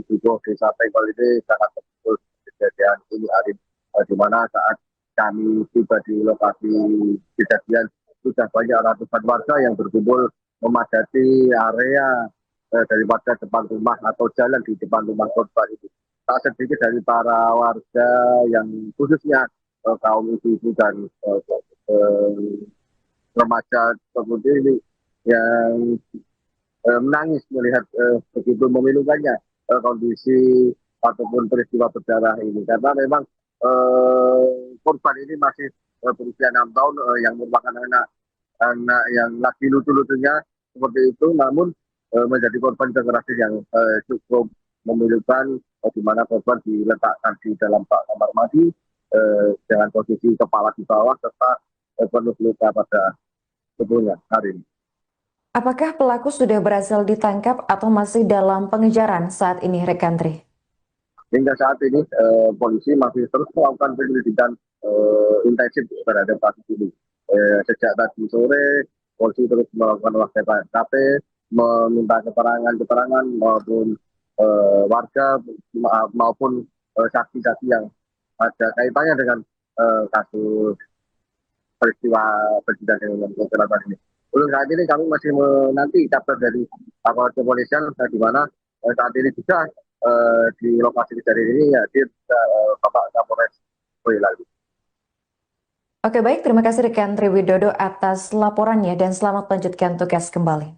Dukuh, Desa Pengkol ini sangat betul kejadian ini, Arin, di mana saat kami tiba di lokasi kejadian sudah banyak ratusan warga yang berkumpul memadati area daripada depan rumah atau jalan di depan rumah korban itu. Tak sedikit dari para warga yang khususnya kaum ibu-ibu dan remaja seperti ini yang menangis melihat begitu memilukannya kondisi ataupun peristiwa berdarah ini, karena memang korban ini masih berusia 6 tahun yang merupakan anak yang lagi lucu-lucunya seperti itu, namun menjadi korban kekerasan yang cukup memilukan, di mana korban diletakkan di dalam kamar mandi dengan posisi kepala di bawah serta penuh luka pada tubuhnya. Hari ini. Apakah pelaku sudah berhasil ditangkap atau masih dalam pengejaran saat ini, rekan Tri? Hingga saat ini polisi masih terus melakukan penyelidikan intensif terhadap kasus ini. Sejak tadi sore, polisi terus melakukan olah TKP, meminta keterangan maupun warga maupun saksi-saksi yang ada kaitannya dengan kasus peristiwa kejadian dengan kecelakaan ini. Untuk saat ini kami masih menanti kabar dari aparat kepolisian, di mana saat ini juga di lokasi kejadian ini hadir Bapak Kapolres Boyolali. Oke baik, terima kasih rekan Triwidodo atas laporannya dan selamat melanjutkan tugas kembali.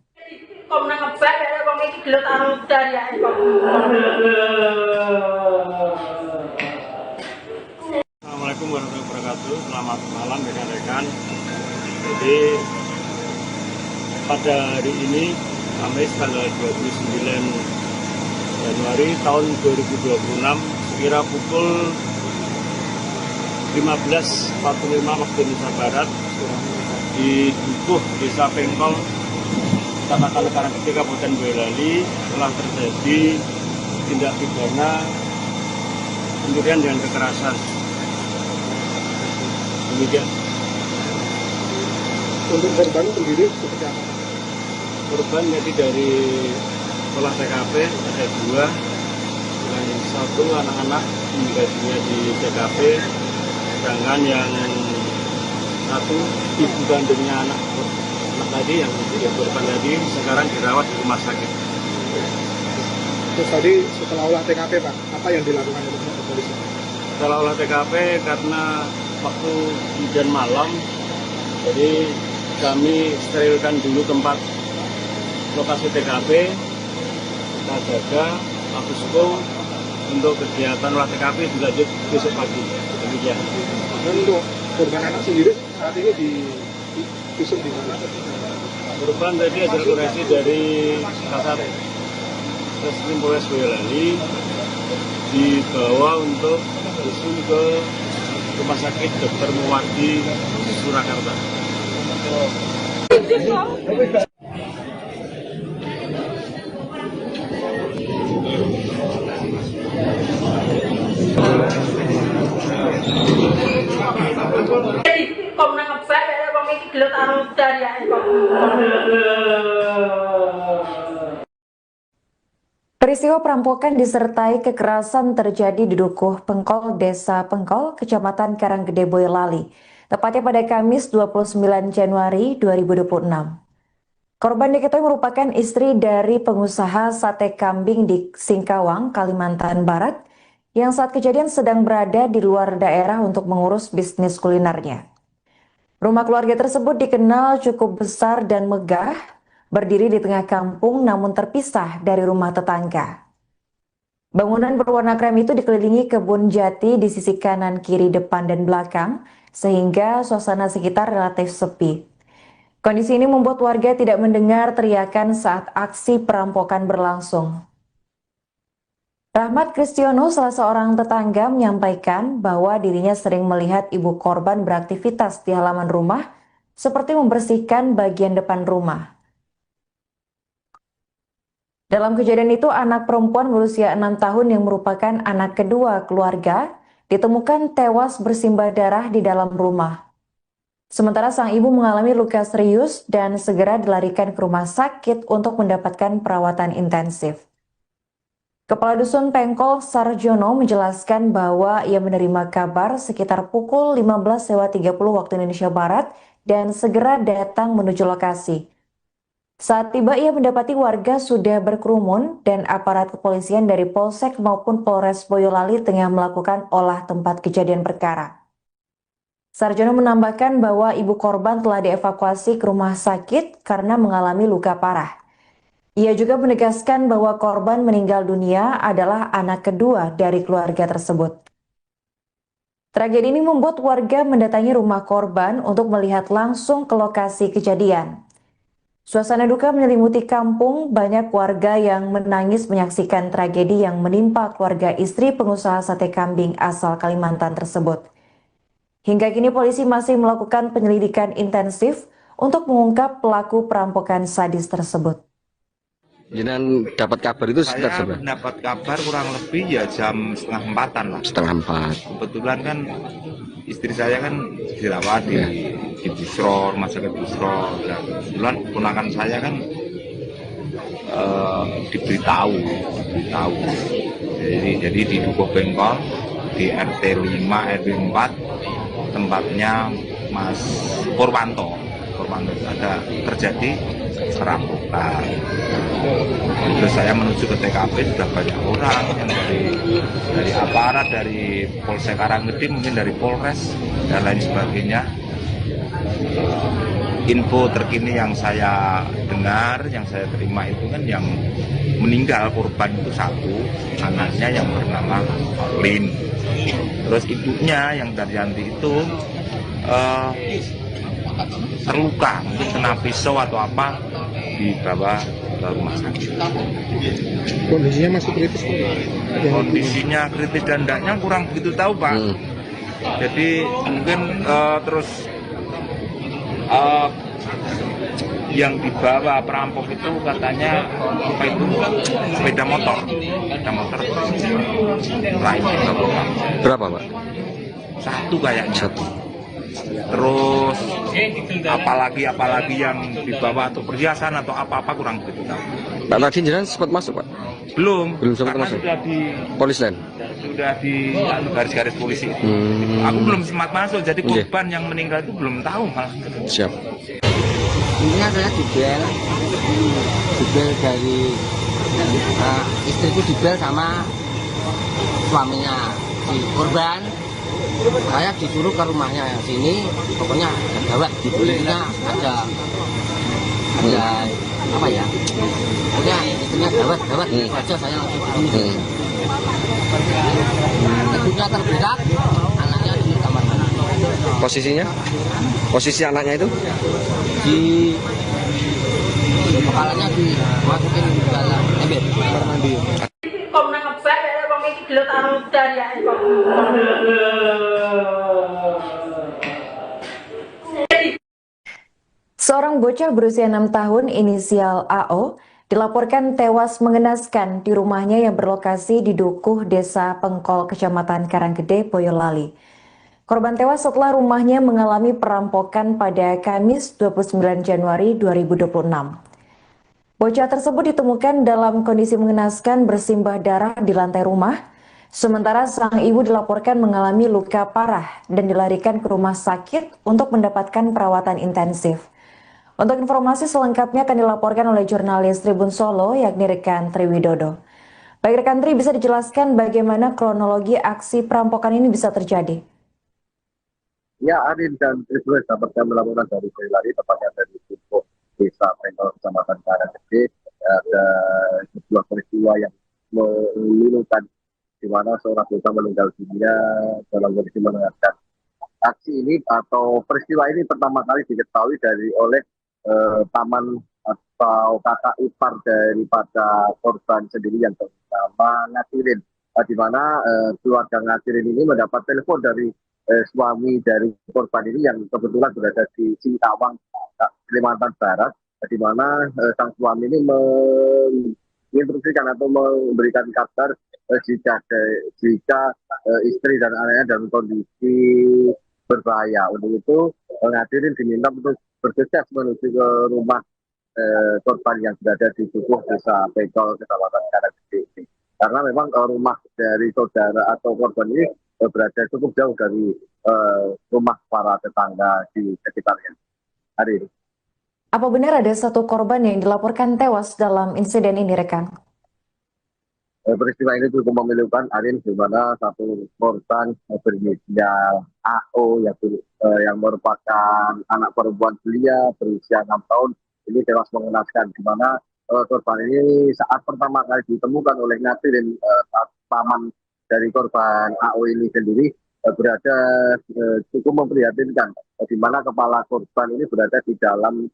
Assalamualaikum warahmatullahi wabarakatuh. Selamat malam rekan-rekan. Jadi pada hari ini Kamis tanggal 29 Januari tahun 2026 sekira pukul 15.45 waktu Indonesia Barat di Dukuh Desa Pengkol Kecamatan Karanggede Kabupaten Boyolali telah terjadi tindak pidana pencurian dengan kekerasan. Demikian. Untuk korban sendiri seperti apa? Korban jadi dari olah TKP ada 2, yang 1 anak-anak meninggal dunia di TKP, sedangkan yang 1 ibu kandungnya anak tadi yang korban tadi sekarang dirawat di rumah sakit. Terus tadi setelah olah TKP Pak, apa yang dilakukan oleh polisi? Setelah olah TKP karena waktu hujan malam, jadi kami sterilkan dulu tempat lokasi TKP, kita jaga, posko untuk kegiatan olah TKP dilanjut besok pagi. Demikian. Dan untuk korban anak sendiri saat ini visum di mana? Korban tadi hasil koreksi dari Kasat Reskrim Polres Boyolali dibawa untuk visum ke Rumah Sakit Dr. Muwardi Surakarta. Peristiwa perampokan disertai kekerasan terjadi di Dukuh Pengkol, Desa Pengkol, Kecamatan Karanggede, Boyolali, tepatnya pada Kamis 29 Januari 2026. Korban diketahui merupakan istri dari pengusaha sate kambing di Singkawang, Kalimantan Barat, yang saat kejadian sedang berada di luar daerah untuk mengurus bisnis kulinernya. Rumah keluarga tersebut dikenal cukup besar dan megah, berdiri di tengah kampung namun terpisah dari rumah tetangga. Bangunan berwarna krem itu dikelilingi kebun jati di sisi kanan, kiri, depan, dan belakang, sehingga suasana sekitar relatif sepi. Kondisi ini membuat warga tidak mendengar teriakan saat aksi perampokan berlangsung. Rahmat Kristiono, salah seorang tetangga, menyampaikan bahwa dirinya sering melihat ibu korban beraktivitas di halaman rumah, seperti membersihkan bagian depan rumah. Dalam kejadian itu, anak perempuan berusia 6 tahun yang merupakan anak kedua keluarga ditemukan tewas bersimbah darah di dalam rumah. Sementara sang ibu mengalami luka serius dan segera dilarikan ke rumah sakit untuk mendapatkan perawatan intensif. Kepala Dusun Pengkol Sarjono menjelaskan bahwa ia menerima kabar sekitar pukul 15.30 waktu Indonesia Barat dan segera datang menuju lokasi. Saat tiba, ia mendapati warga sudah berkerumun dan aparat kepolisian dari Polsek maupun Polres Boyolali tengah melakukan olah tempat kejadian perkara. Sarjono menambahkan bahwa ibu korban telah dievakuasi ke rumah sakit karena mengalami luka parah. Ia juga menegaskan bahwa korban meninggal dunia adalah anak kedua dari keluarga tersebut. Tragedi ini membuat warga mendatangi rumah korban untuk melihat langsung ke lokasi kejadian. Suasana duka menyelimuti kampung, banyak warga yang menangis menyaksikan tragedi yang menimpa keluarga istri pengusaha sate kambing asal Kalimantan tersebut. Hingga kini polisi masih melakukan penyelidikan intensif untuk mengungkap pelaku perampokan sadis tersebut. Jangan dapat kabar itu sekitar Saya berapa? mendapat kabar kurang lebih ya jam 3:30 lah. 3:30. Kebetulan kan istri saya kan dirawat di Busro, rumah sakit Busro. Dan kebetulan ponakan saya kan diberitahu. Jadi di Dukuh Pengkol di RT 5 RW 4 tempatnya Mas Purwanto ada terjadi perampokan. Terus Terus saya menuju ke TKP, sudah banyak orang yang dari aparat, dari Polsek Karanggede, mungkin dari Polres dan lain sebagainya. Info terkini yang saya dengar, yang saya terima itu kan yang meninggal korban itu satu, anaknya yang bernama Lin. Terus ibunya yang Daryanti itu terluka, mungkin kena pisau atau apa, dibawa ke rumah sakit. Kondisinya masih kritis Pak? Kondisinya kritis dan tidaknya kurang begitu tahu Pak. Jadi mungkin terus yang dibawa perampok itu katanya apa itu sepeda motor lain Berapa, Pak? satu kayaknya. Satu. Terus apalagi yang dibawa atau perhiasan atau apa kurang begitu tahu. Pak, tadi jenengan sempat masuk, Pak? Belum sempat karena masuk. sudah di Polis lain. sudah di garis-garis polisi itu. Aku belum sempat masuk, jadi korban yang meninggal itu belum tahu malah. Siap. Intinya saya dibel dari istriku dibel sama suaminya si korban. Saya disuruh ke rumahnya sini, pokoknya ada gawat, intinya ada apa ya? Pokoknya intinya gawat, itu aja saya langsung ke sini. Ibunya terberak, anaknya di kamar mandi. Posisinya? Posisi anaknya itu? Di kepalanya dimasukin ke dalam ember kamar mandi. Kok nang ngebak ya wong iki gelut karo daryae kok. Seorang bocah berusia 6 tahun inisial AO dilaporkan tewas mengenaskan di rumahnya yang berlokasi di Dukuh, Desa Pengkol, Kecamatan Karanggede, Boyolali. Korban tewas setelah rumahnya mengalami perampokan pada Kamis 29 Januari 2026. Bocah tersebut ditemukan dalam kondisi mengenaskan bersimbah darah di lantai rumah, sementara sang ibu dilaporkan mengalami luka parah dan dilarikan ke rumah sakit untuk mendapatkan perawatan intensif. Untuk informasi selengkapnya akan dilaporkan oleh jurnalis Tribun Solo, yakni rekan Tri Widodo. Baik rekan Tri, bisa dijelaskan bagaimana kronologi aksi perampokan ini bisa terjadi? Ya, Arin dan Tribun dapat kami laporkan dari Boyolali, tepatnya dari Dukuh, Desa Pengkol, Kecamatan Karanggede. Ada sebuah peristiwa yang memilukan di mana seorang bocah meninggal dunia dalam kondisi mengenaskan. Aksi ini atau peristiwa ini pertama kali diketahui oleh paman atau kakak ipar daripada korban sendiri yang bernama Ngatirin, di mana keluarga Ngatirin ini mendapat telepon dari suami dari korban ini yang kebetulan berada di Singkawang, Kalimantan Barat, di mana sang suami ini menginstruksikan atau memberikan kabar jika istri dan anaknya dalam kondisi berbahaya. Untuk itu Ngatirin diminta untuk bergegas menuju ke rumah korban yang berada di Dukuh, Desa Pengkol, Kecamatan Karanggede. Karena memang rumah dari saudara atau korban ini berada cukup jauh dari rumah para tetangga di sekitarnya. Hari ini. Apa benar ada satu korban yang dilaporkan tewas dalam insiden ini, rekan? Peristiwa ini cukup memilukan, Arin, di mana satu korban berinisial AO yang merupakan anak perempuan belia berusia 6 tahun ini tewas mengenaskan, di mana korban ini saat pertama kali ditemukan oleh Ngatirin, paman dari korban AO ini sendiri berada cukup memprihatinkan, di mana kepala korban ini berada di dalam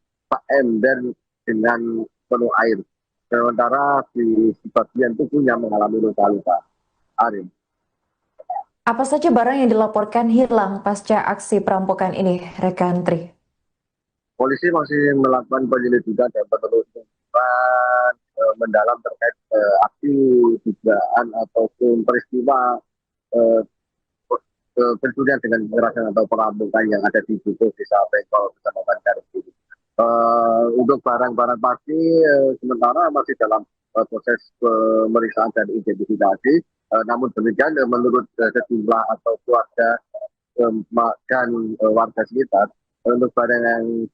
ember dengan penuh air. Sementara di bagian tubuhnya mengalami luka-luka. Arin. Apa saja barang yang dilaporkan hilang pasca aksi perampokan ini, rekan Tri? Polisi masih melakukan penyelidikan dan penelusuran mendalam terkait aksi dugaan ataupun peristiwa pencurian dengan kekerasan atau perampokan yang ada di Dukuh, Desa Pengkol, Kecamatan Karanggede. Untuk barang-barang pasti sementara masih dalam proses pemeriksaan dan identifikasi. Namun demikian menurut sejumlah atau keluarga dan warga sekitar, untuk barang yang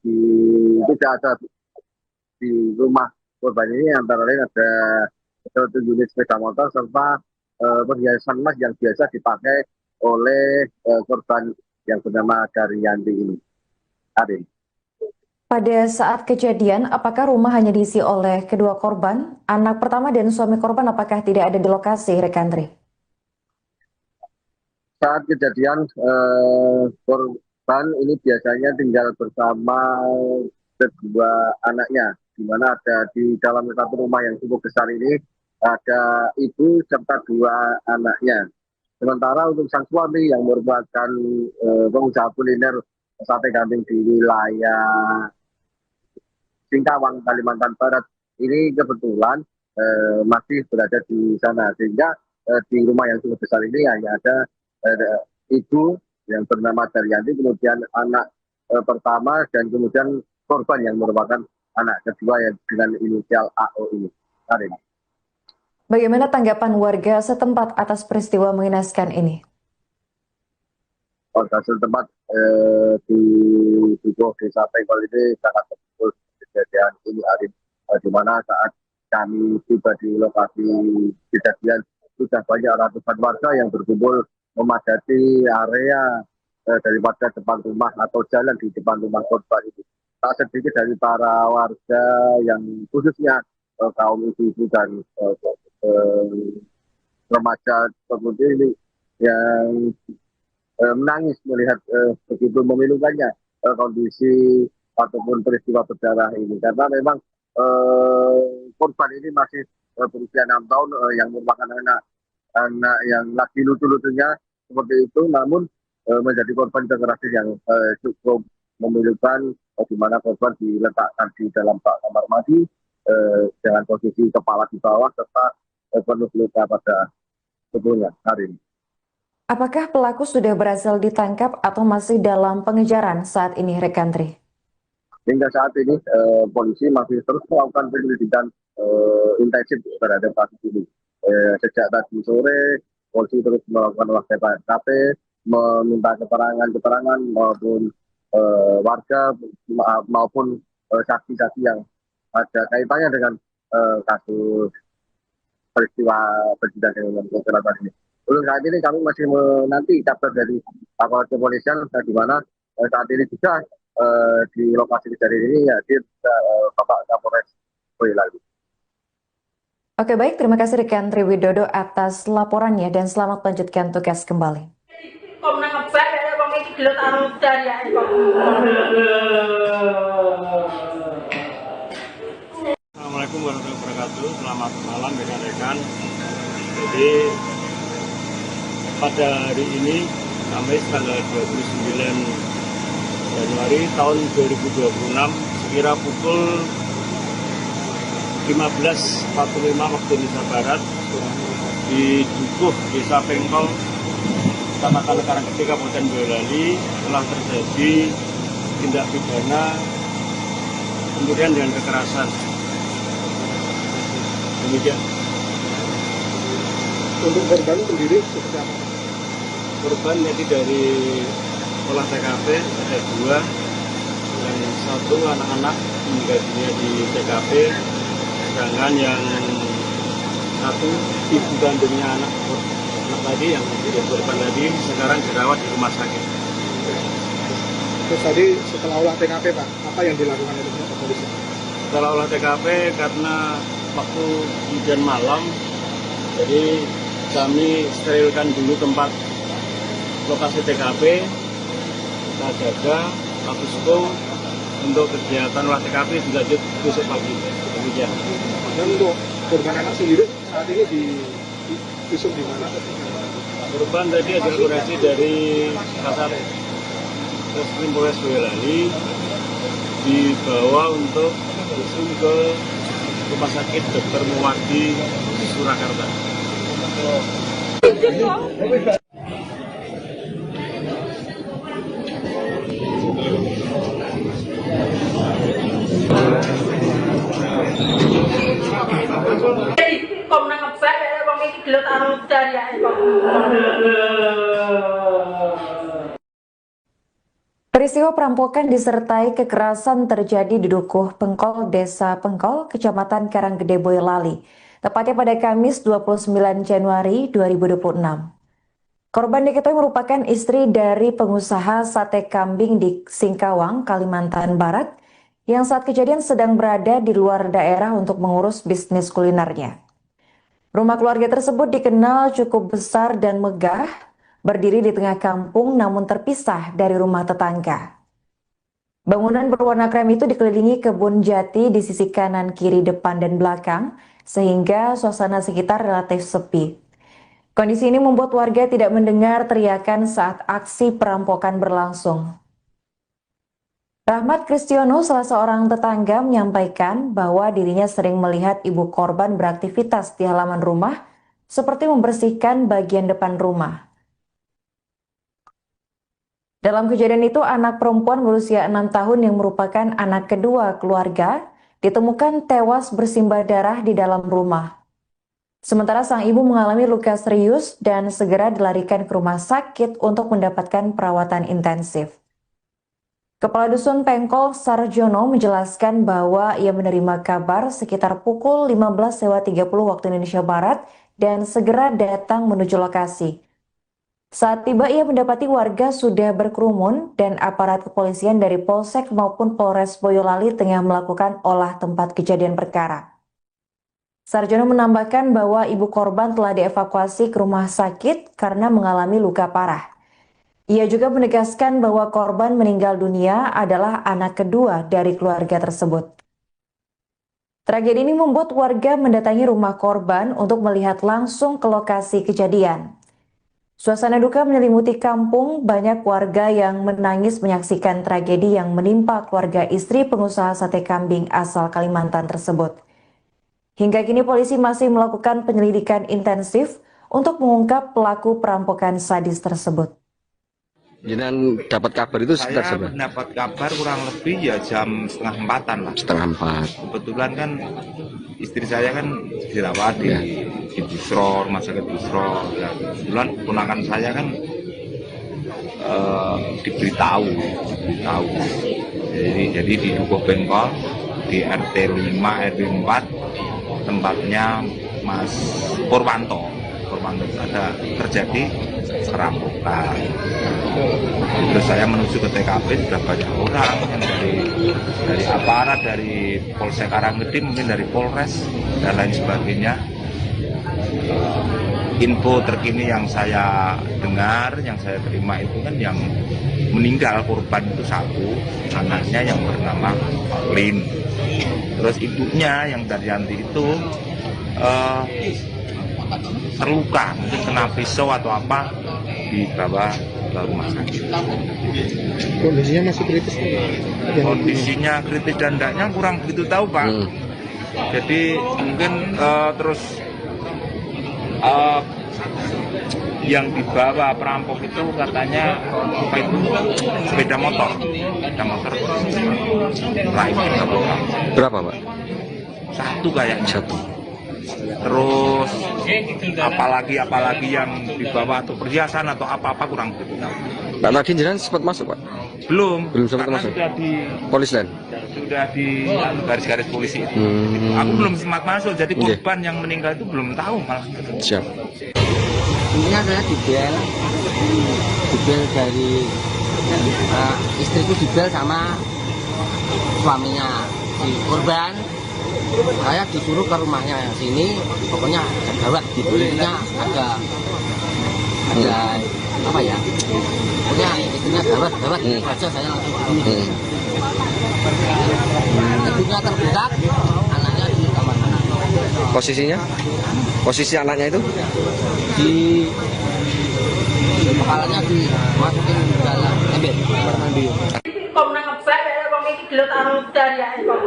tidak ada di rumah korban ini antara lain ada 1 unit sepeda motor serta perhiasan emas yang biasa dipakai oleh korban yang bernama Daryanti ini. Arin. Pada saat kejadian, apakah rumah hanya diisi oleh kedua korban? Anak pertama dan suami korban apakah tidak ada di lokasi, Rekantri? Saat kejadian korban ini biasanya tinggal bersama kedua anaknya, di mana ada di dalam satu rumah yang cukup besar ini ada ibu serta 2 anaknya. Sementara untuk sang suami yang merupakan pengusaha kuliner sate kambing di wilayah Singkawang, Kalimantan Barat, ini kebetulan masih berada di sana, sehingga di rumah yang cukup besar ini hanya ada ibu yang bernama Daryanti, kemudian anak pertama, dan kemudian korban yang merupakan anak kedua yang dengan inisial AO ini. Karin. Bagaimana tanggapan warga setempat atas peristiwa mengenaskan ini? Warga setempat di Dukuh Desa Pengkol ini sangat terpukul kejadian ini, Arin, di mana saat kami tiba di lokasi kejadian sudah banyak ratusan warga yang berkumpul memadati area daripada depan rumah atau jalan di depan rumah korban itu. Tak sedikit dari para warga yang khususnya kaum ibu-ibu dan remaja seperti ini yang menangis melihat begitu memilukannya kondisi ataupun peristiwa berdarah ini, karena memang korban ini masih berusia 6 tahun yang merupakan anak yang lagi lucu-lucunya seperti itu, namun menjadi korban kekerasan yang cukup memilukan, di mana korban diletakkan di dalam kamar mandi dengan posisi kepala di bawah serta penuh luka pada tubuhnya. Hari ini. Apakah pelaku sudah berhasil ditangkap atau masih dalam pengejaran saat ini, Rekantri? Hingga saat ini polisi masih terus melakukan penyelidikan intensif terhadap kasus ini. Sejak tadi sore, polisi terus melakukan olah TKP, meminta keterangan maupun warga maupun saksi-saksi yang ada kaitannya dengan kasus peristiwa kejadian dengan kecelakaan ini. Untuk saat ini kami masih menanti kabar dari aparat kepolisian, di mana saat ini juga di lokasi kejadian ini hadir Bapak Kapolres Boyolali. Oke, baik, terima kasih Rekan Triwidodo atas laporannya dan selamat melanjutkan tugas kembali. Assalamualaikum warahmatullahi wabarakatuh. Selamat malam rekan-rekan. Jadi pada hari ini Kamis tanggal 29 Januari tahun 2026 sekira pukul 15.45 waktu Indonesia Barat di Dukuh Desa Pengkol, Kecamatan Karanggede, Kabupaten Boyolali telah terjadi tindak pidana pencurian dengan kekerasan. Demikian. Untuk korban sendiri seperti apa? Korban jadi dari olah TKP ada 2, yang 1 anak-anak meninggal dunia di TKP, sedangkan yang 1 ibu kandungnya anak tadi yang menjadi korban tadi sekarang dirawat di rumah sakit. Terus tadi setelah olah TKP Pak, apa yang dilakukan oleh polisi? Setelah olah TKP karena waktu hujan malam, jadi kami sterilkan dulu tempat lokasi TKP, kita jaga status quo untuk kegiatan olah TKP dilanjut besok pagi. Demikian. Dan untuk korban anak sendiri saat ini visum di mana? Korban tadi adalah koreksi dari Kasat Reskrim Polres Boyolali, dibawa untuk visum ke Rumah Sakit Dr. Muwardi Surakarta. Kok nang ngebak wong iki gelut karo Daryanti kok. Peristiwa perampokan disertai kekerasan terjadi di Dukuh Pengkol, Desa Pengkol, Kecamatan Karanggede, Boyolali, tepatnya pada Kamis 29 Januari 2026. Korban diketahui merupakan istri dari pengusaha sate kambing di Singkawang, Kalimantan Barat, yang saat kejadian sedang berada di luar daerah untuk mengurus bisnis kulinernya. Rumah keluarga tersebut dikenal cukup besar dan megah, berdiri di tengah kampung namun terpisah dari rumah tetangga. Bangunan berwarna krem itu dikelilingi kebun jati di sisi kanan, kiri, depan, dan belakang, sehingga suasana sekitar relatif sepi. Kondisi ini membuat warga tidak mendengar teriakan saat aksi perampokan berlangsung. Rahmat Kristiono, salah seorang tetangga, menyampaikan bahwa dirinya sering melihat ibu korban beraktivitas di halaman rumah, seperti membersihkan bagian depan rumah. Dalam kejadian itu, anak perempuan berusia 6 tahun yang merupakan anak kedua keluarga ditemukan tewas bersimbah darah di dalam rumah. Sementara sang ibu mengalami luka serius dan segera dilarikan ke rumah sakit untuk mendapatkan perawatan intensif. Kepala Dusun Pengkol Sarjono menjelaskan bahwa ia menerima kabar sekitar pukul 15.30 waktu Indonesia Barat dan segera datang menuju lokasi. Saat tiba, ia mendapati warga sudah berkerumun dan aparat kepolisian dari Polsek maupun Polres Boyolali tengah melakukan olah tempat kejadian perkara. Sarjono menambahkan bahwa ibu korban telah dievakuasi ke rumah sakit karena mengalami luka parah. Ia juga menegaskan bahwa korban meninggal dunia adalah anak kedua dari keluarga tersebut. Tragedi ini membuat warga mendatangi rumah korban untuk melihat langsung ke lokasi kejadian. Suasana duka menyelimuti kampung, banyak warga yang menangis menyaksikan tragedi yang menimpa keluarga istri pengusaha sate kambing asal Kalimantan tersebut. Hingga kini polisi masih melakukan penyelidikan intensif untuk mengungkap pelaku perampokan sadis tersebut. Jangan dapat kabar itu sekitar Saya seberapa? mendapat kabar kurang lebih ya jam 3:30 lah. 3:30. Kebetulan kan istri saya kan dirawat di Busro, rumah sakit Busro. Ya, kebetulan ponakan saya kan diberitahu. Jadi di Dukuh Pengkol di RT 5 RW 4 tempatnya Mas Purwanto ada terjadi perampokan. Terus saya menuju ke TKP, sudah banyak orang yang dari aparat, dari Polsek Karanggede, mungkin dari Polres dan lain sebagainya. Info terkini yang saya dengar, yang saya terima itu kan yang meninggal korban itu satu, anaknya yang bernama Lin. Terus ibunya yang Daryanti itu terluka, mungkin kena pisau atau apa, dibawa ke rumah sakit. Kondisinya masih kritis kan? Kondisinya kritis dan tidaknya kurang begitu tahu Pak. Jadi mungkin terus yang dibawa perampok itu katanya apa itu sepeda motor raib Berapa, Pak? satu kayaknya. Satu. Terus apalagi yang dibawa atau perhiasan atau apa kurang begitu tahu. Pak, tadi jenengan sempat masuk, Pak? Belum sempat karena masuk. Sudah di garis-garis polisi itu. Aku belum sempat masuk, jadi korban yang meninggal itu belum tahu malah. Siap. Intinya saya dibel dari istriku dibel sama suaminya si korban. Saya disuruh ke rumahnya sini, pokoknya gawat gitu. Intinya ada apa ya? Pokoknya istrinya gawat aja saya langsung ibunya terbuka, anaknya di kamar. Posisinya? Posisi anaknya itu? Di kepalanya dimasukin ke dalam ember kamar mandi. Kok nang ngebak ya wong iki gelut karo dariake kok.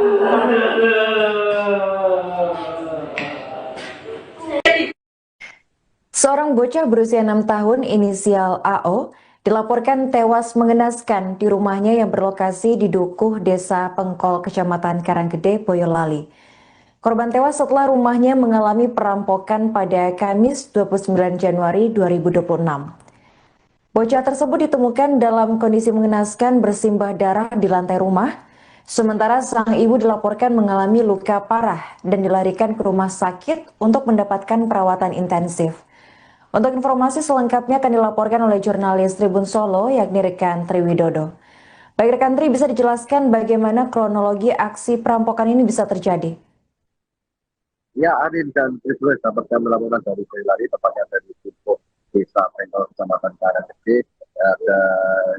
Seorang bocah berusia 6 tahun inisial AO dilaporkan tewas mengenaskan di rumahnya yang berlokasi di Dukuh, Desa Pengkol, Kecamatan Karanggede, Boyolali. Korban tewas setelah rumahnya mengalami perampokan pada Kamis 29 Januari 2026. Bocah tersebut ditemukan dalam kondisi mengenaskan bersimbah darah di lantai rumah. Sementara sang ibu dilaporkan mengalami luka parah dan dilarikan ke rumah sakit untuk mendapatkan perawatan intensif. Untuk informasi selengkapnya akan dilaporkan oleh jurnalis Tribun Solo yakni rekan Triwidodo. Baik rekan Tri, bisa dijelaskan bagaimana kronologi aksi perampokan ini bisa terjadi? Ya, Arin dan Tribun dapat kami laporkan dari Boyolali, tepatnya dari Tubuh Desa Pengkol, Kecamatan Karanggede. Ada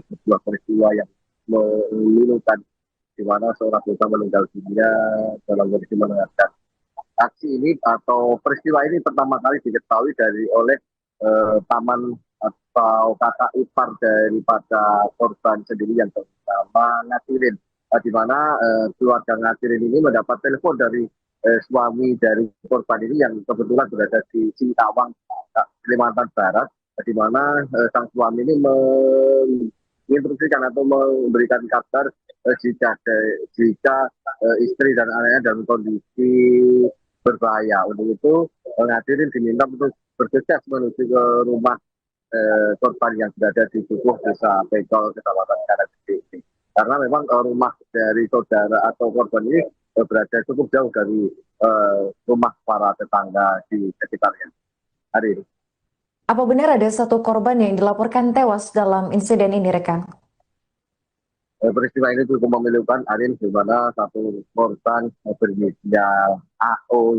sebuah peristiwa yang memilukan di mana seorang bocah meninggal dunia dalam kondisi mengenaskan. Aksi ini atau peristiwa ini pertama kali diketahui oleh paman atau kakak ipar daripada korban sendiri yang bernama Ngatirin. Di mana keluarga Ngatirin ini mendapat telepon dari suami dari korban ini yang kebetulan berada di Singkawang, Kalimantan Barat, di mana sang suami ini menginstruksikan atau memberikan kabar jika istri dan anaknya dalam kondisi berbahaya. Untuk itu Ngatirin diminta untuk bergegas menuju ke rumah korban yang berada di Tubuh Desa Pengkol, Kecamatan Karanggede. Karena memang rumah dari saudara atau korban ini berada cukup jauh dari rumah para tetangga di sekitarnya. Hari ini. Apa benar ada satu korban yang dilaporkan tewas dalam insiden ini, rekan? Peristiwa ini cukup memilukan, Arin, di mana satu korban berinisial AO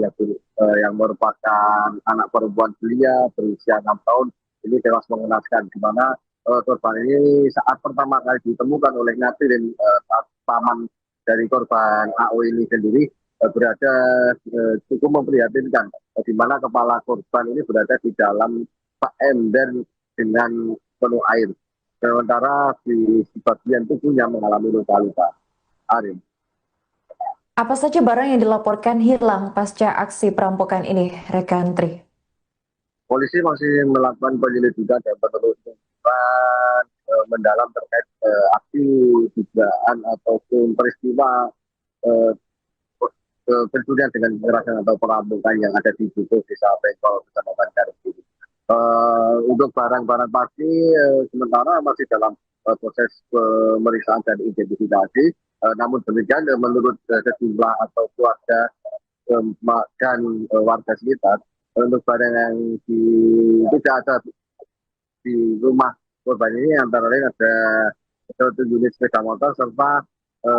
yang merupakan anak perempuan belia berusia 6 tahun ini tewas mengenaskan, di mana korban ini saat pertama kali ditemukan oleh Ngatirin, paman dari korban AO ini sendiri berada cukup memprihatinkan, di mana kepala korban ini berada di dalam ember dengan penuh air. Sementara di sebagian tubuhnya mengalami luka-luka. Arin. Apa saja barang yang dilaporkan hilang pasca aksi perampokan ini, rekan Tri? Polisi masih melakukan penyelidikan dan penelusuran mendalam terkait aksi dugaan ataupun peristiwa pencurian dengan kekerasan atau perampokan yang ada di Tubuh Desa Pengkol, Kecamatan Karanggede. Untuk barang-barang pasti sementara masih dalam proses pemeriksaan dan identifikasi. Namun demikian menurut sejumlah atau keluarga dan warga sekitar, untuk barang yang tidak ada di rumah korban ini antara lain ada satu unit sepeda motor serta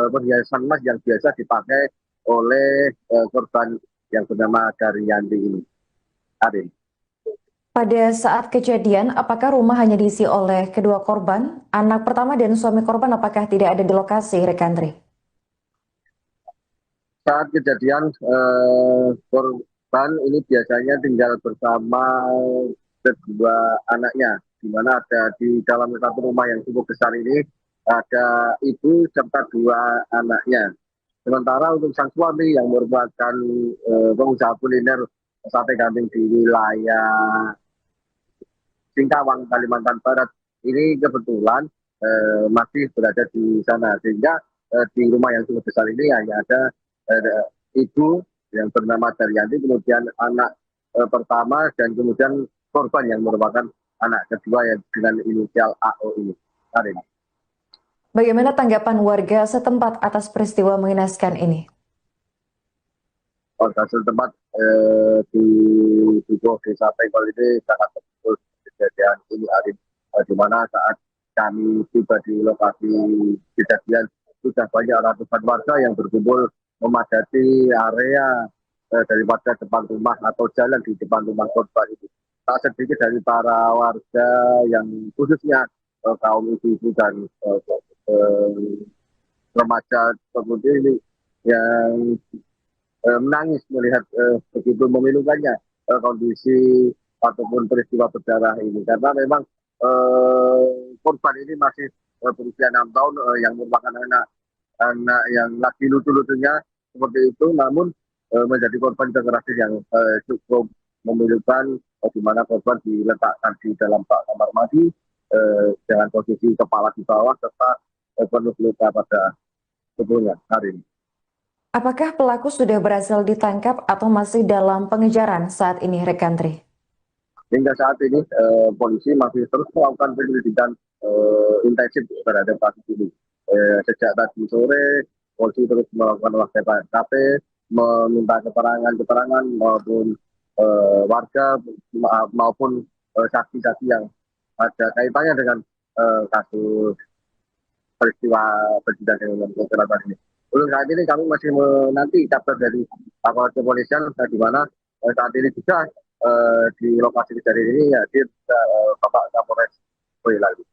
perhiasan emas yang biasa dipakai oleh korban yang bernama Daryanti ini. Arin. Pada saat kejadian, apakah rumah hanya diisi oleh kedua korban? Anak pertama dan suami korban apakah tidak ada di lokasi, rekan Tri? Saat kejadian, korban ini biasanya tinggal bersama kedua anaknya, di mana ada di dalam satu rumah yang cukup besar ini, ada ibu serta dua anaknya. Sementara untuk sang suami yang merupakan pengusaha kuliner sate kambing di wilayah Singkawang, Kalimantan Barat, ini kebetulan masih berada di sana, sehingga di rumah yang cukup besar ini hanya ada ibu yang bernama Daryanti, kemudian anak pertama, dan kemudian korban yang merupakan anak kedua yang dengan inisial AO ini. Hari ini. Bagaimana tanggapan warga setempat atas peristiwa mengenaskan ini? Warga setempat di Tubuh Desa Pengkol ini sangat betul kejadian ini, Arif, di mana saat kami tiba di lokasi kejadian sudah banyak ratusan warga yang berkumpul memadati area daripada depan rumah atau jalan di depan rumah korban itu. Tak sedikit dari para warga yang khususnya kaum ibu-ibu dan remaja seperti ini yang menangis melihat begitu memilukannya kondisi ataupun peristiwa berdarah ini, karena memang korban ini masih berusia 6 tahun yang merupakan anak yang lagi lucu-lucunya seperti itu, namun menjadi korban kekerasan yang cukup memilukan, di mana korban diletakkan di dalam kamar mandi dengan posisi kepala di bawah serta penuh luka pada tubuhnya. Hari ini. Apakah pelaku sudah berhasil ditangkap atau masih dalam pengejaran saat ini, rekan Tri? Hingga saat ini polisi masih terus melakukan penyelidikan intensif terhadap kasus ini. Sejak tadi sore, polisi terus melakukan olah TKP, meminta keterangan maupun warga maupun saksi-saksi yang ada kaitannya dengan kasus peristiwa kejadian dengan kecelakaan ini. Untuk saat ini kami masih menanti kabar dari aparat kepolisian, di mana saat ini juga di lokasi kejadian ini hadir Bapak Kapolres Boyolali.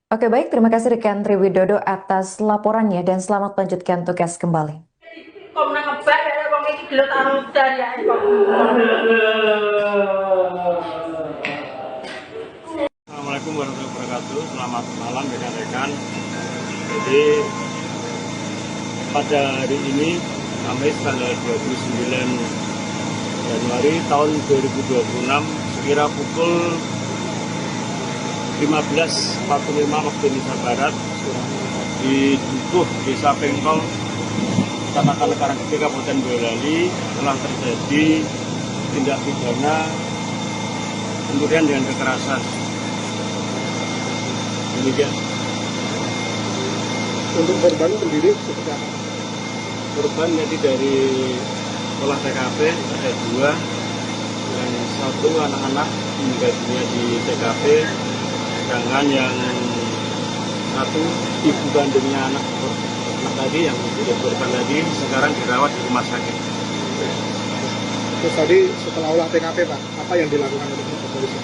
Oke baik, terima kasih rekan Triwidodo atas laporannya dan selamat melanjutkan tugas kembali. Assalamualaikum warahmatullahi wabarakatuh. Selamat malam rekan-rekan. Jadi pada hari ini Kamis tanggal 29 Januari tahun 2026 sekira pukul 15.45 waktu Indonesia Barat di Dukuh Desa Pengkol Kecamatan Karanggede Kabupaten Boyolali telah terjadi tindak pidana kemudian dengan kekerasan. Demikian. Untuk korban sendiri seperti apa? Korban jadi dari olah TKP ada 2, yang 1 anak-anak meninggal dunia di TKP, sedangkan yang 1 ibu kandungnya anak tadi yang menjadi korban tadi sekarang dirawat di rumah sakit. Terus tadi setelah olah TKP Pak, apa yang dilakukan oleh kepolisian?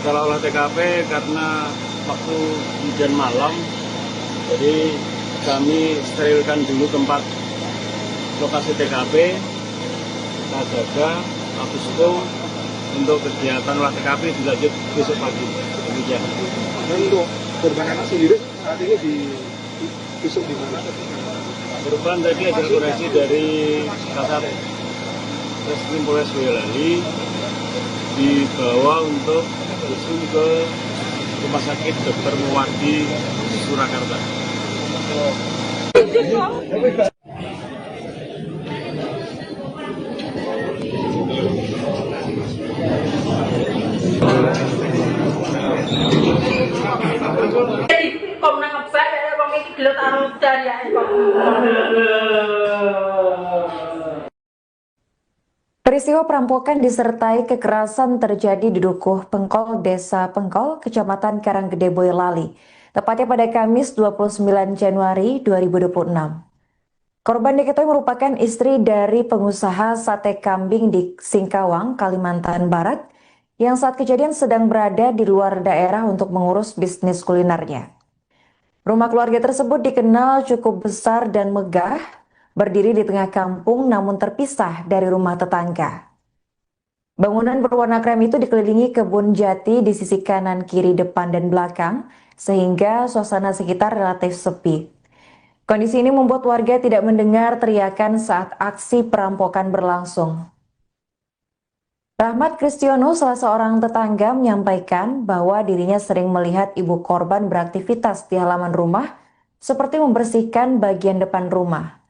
Setelah olah TKP karena waktu hujan malam, jadi kami sterilkan dulu tempat lokasi TKP, kita jaga, habis itu untuk kegiatan olah TKP dilanjut besok pagi. Demikian. Dan untuk korban anak sendiri saat ini visum di mana? Korban tadi ada koreksi dari Kasat Reskrim Polres Boyolali, dibawa untuk visum ke Rumah Sakit Dr. Muwardi Surakarta. Peristiwa perampokan disertai kekerasan terjadi di Dukuh Pengkol, Desa Pengkol, Kecamatan Karanggede, Boyolali, tepatnya pada Kamis 29 Januari 2026. Korban diketahui merupakan istri dari pengusaha sate kambing di Singkawang, Kalimantan Barat, yang saat kejadian sedang berada di luar daerah untuk mengurus bisnis kulinernya. Rumah keluarga tersebut dikenal cukup besar dan megah, berdiri di tengah kampung namun terpisah dari rumah tetangga. Bangunan berwarna krem itu dikelilingi kebun jati di sisi kanan, kiri, depan, dan belakang, sehingga suasana sekitar relatif sepi. Kondisi ini membuat warga tidak mendengar teriakan saat aksi perampokan berlangsung. Rahmat Kristiono, salah seorang tetangga, menyampaikan bahwa dirinya sering melihat ibu korban beraktivitas di halaman rumah, seperti membersihkan bagian depan rumah.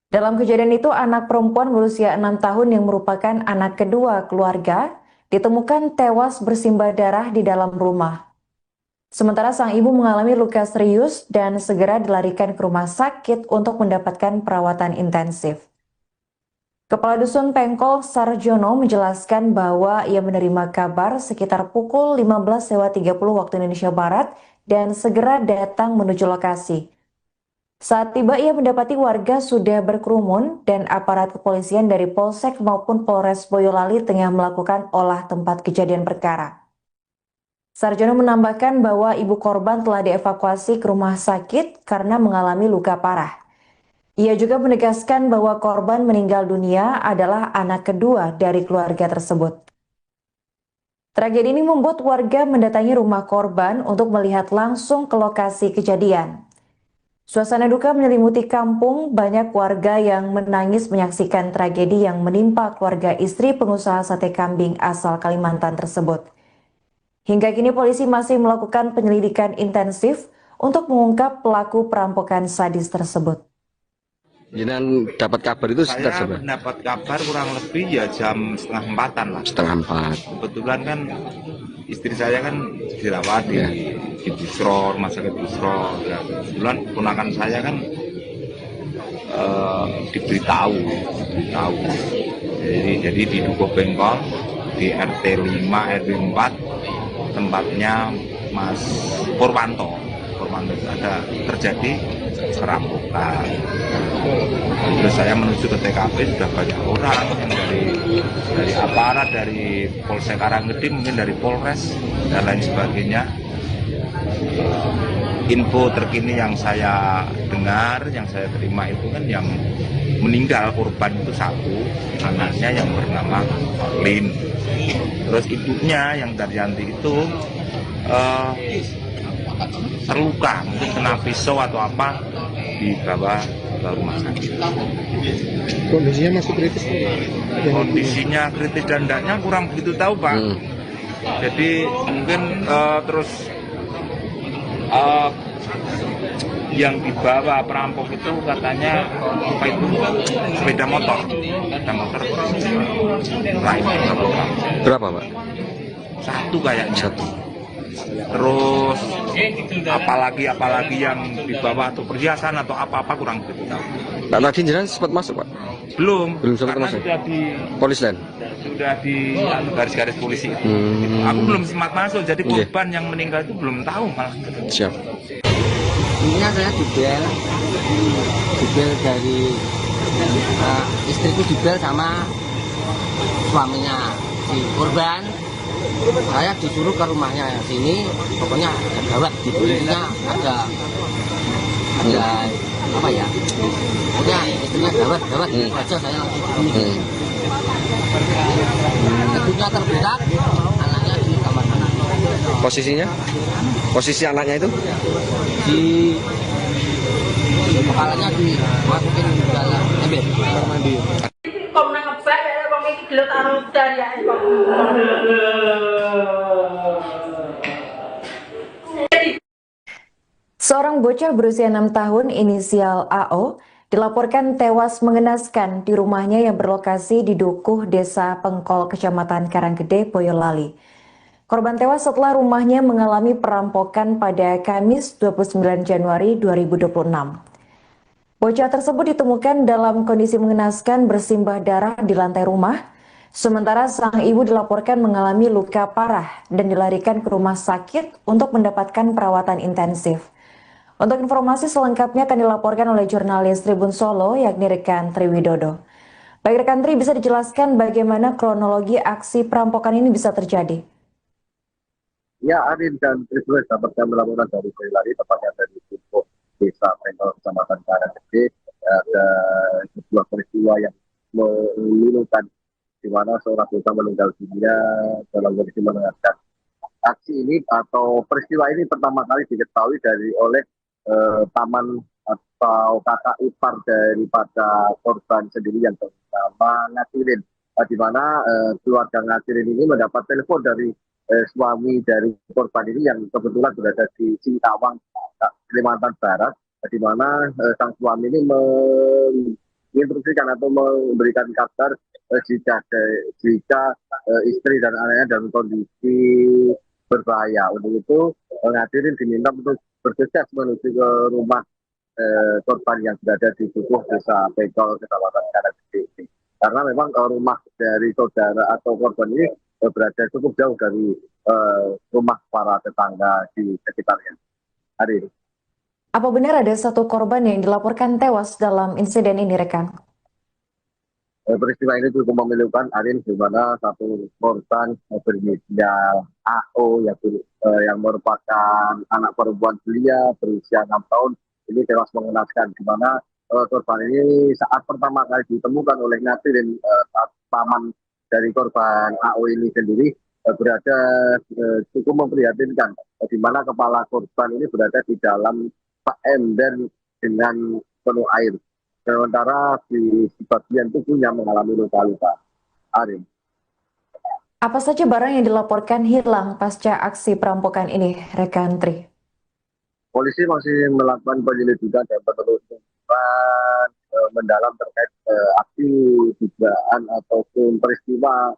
Dalam kejadian itu, anak perempuan berusia 6 tahun yang merupakan anak kedua keluarga ditemukan tewas bersimbah darah di dalam rumah. Sementara sang ibu mengalami luka serius dan segera dilarikan ke rumah sakit untuk mendapatkan perawatan intensif. Kepala Dusun Pengkol Sarjono menjelaskan bahwa ia menerima kabar sekitar pukul 15.30 waktu Indonesia Barat dan segera datang menuju lokasi. Saat tiba ia mendapati warga sudah berkerumun dan aparat kepolisian dari Polsek maupun Polres Boyolali tengah melakukan olah tempat kejadian perkara. Sarjono menambahkan bahwa ibu korban telah dievakuasi ke rumah sakit karena mengalami luka parah. Ia juga menegaskan bahwa korban meninggal dunia adalah anak kedua dari keluarga tersebut. Tragedi ini membuat warga mendatangi rumah korban untuk melihat langsung ke lokasi kejadian. Suasana duka menyelimuti kampung, banyak warga yang menangis menyaksikan tragedi yang menimpa keluarga istri pengusaha sate kambing asal Kalimantan tersebut. Hingga kini polisi masih melakukan penyelidikan intensif untuk mengungkap pelaku perampokan sadis tersebut. Jenengan dapat kabar itu sekitar Saya berapa? mendapat kabar kurang lebih ya jam 3:30 lah. 3:30. Kebetulan kan istri saya kan dirawat di Busro, rumah sakit Busro. Ya, kebetulan ponakan saya kan diberitahu. Jadi di Dukuh Bengkol di RT 5 RW 4 tempatnya Mas Purwanto ada terjadi perampokan. Terus saya menuju ke TKP, sudah banyak orang yang dari aparat, dari Polsek Karanggede, mungkin dari Polres dan lain sebagainya. Info terkini yang saya dengar, yang saya terima itu kan yang meninggal korban itu satu, anaknya yang bernama Lin. Terus ibunya yang Daryanti itu terluka, mungkin kena pisau atau apa, dibawa ke rumah sakit. Kondisinya masih kritis? Kondisinya kritis dan tidaknya kurang begitu tahu, Pak. Jadi mungkin terus yang dibawa perampok itu katanya apa itu sepeda motor lain. Berapa, Pak? Satu kayaknya. Satu. Terus apalagi yang dibawa atau perhiasan atau apa kurang begitu tahu. Nah, tadi jenengan sempat masuk, Pak? Belum sempat karena masuk. sudah di Polis lain. sudah di garis-garis polisi itu. Aku belum sempat masuk, jadi korban yang meninggal itu belum tahu malah. Siap. Ininya saya dibel dari istriku dibel sama suaminya si korban. Saya disuruh ke rumahnya sini, pokoknya ada gawat gitu. Intinya ada apa ya? Pokoknya istrinya gawat gitu aja saya langsung kesini. Ibunya terberak, anaknya di kamar mandi. Posisinya? Posisi anaknya itu? Di kepalanya dimasukin ke dalam ember kamar mandi. Kok nang ngebak ya wong iki gelut karo dariake kok. Seorang bocah berusia 6 tahun inisial AO dilaporkan tewas mengenaskan di rumahnya yang berlokasi di Dukuh, Desa Pengkol, Kecamatan Karanggede, Boyolali. Korban tewas setelah rumahnya mengalami perampokan pada Kamis 29 Januari 2026. Bocah tersebut ditemukan dalam kondisi mengenaskan bersimbah darah di lantai rumah, sementara sang ibu dilaporkan mengalami luka parah dan dilarikan ke rumah sakit untuk mendapatkan perawatan intensif. Untuk informasi selengkapnya akan dilaporkan oleh jurnalis Tribun Solo, yakni rekan Triwidodo. Baik rekan Tri, bisa dijelaskan bagaimana kronologi aksi perampokan ini bisa terjadi? Ya, Arin dan Tribun dapat kami melaporkan dari Boyolali, tepatnya dari Dukuh, Desa Pengkol, Kecamatan Karanggede. Ada sebuah peristiwa yang memilukan, di mana seorang bocah meninggal dunia dalam kondisi mengenaskan. Aksi ini atau peristiwa ini pertama kali diketahui oleh paman atau kakak ipar daripada korban sendiri yang bernama Ngatirin, di mana keluarga Ngatirin ini mendapat telepon dari suami dari korban ini yang kebetulan berada di Singkawang, Kalimantan Barat, di mana sang suami ini menginstruksikan atau memberikan kabar jika istri dan anaknya dalam kondisi berbahaya. Untuk itu Ngatirin diminta untuk bergegas menuju ke rumah korban yang berada di Dukuh, Desa Pengkol, Kecamatan Karanggede. Karena memang rumah dari saudara atau korban ini berada cukup jauh dari rumah para tetangga di sekitarnya. Hari ini. Apa benar ada satu korban yang dilaporkan tewas dalam insiden ini, rekan? Peristiwa ini cukup memilukan, Arin, di mana satu korban berinisial AO yang merupakan anak perempuan belia berusia 6 tahun ini tewas mengenaskan, di mana korban ini saat pertama kali ditemukan oleh Ngatirin, paman dari korban AO ini sendiri berada cukup memprihatinkan, di mana kepala korban ini berada di dalam ember dengan penuh air. Sementara di bagian tubuhnya mengalami luka-luka. Arin. Apa saja barang yang dilaporkan hilang pasca aksi perampokan ini, rekan Tri? Polisi masih melakukan penyelidikan dan penelusuran mendalam terkait aksi dugaan ataupun peristiwa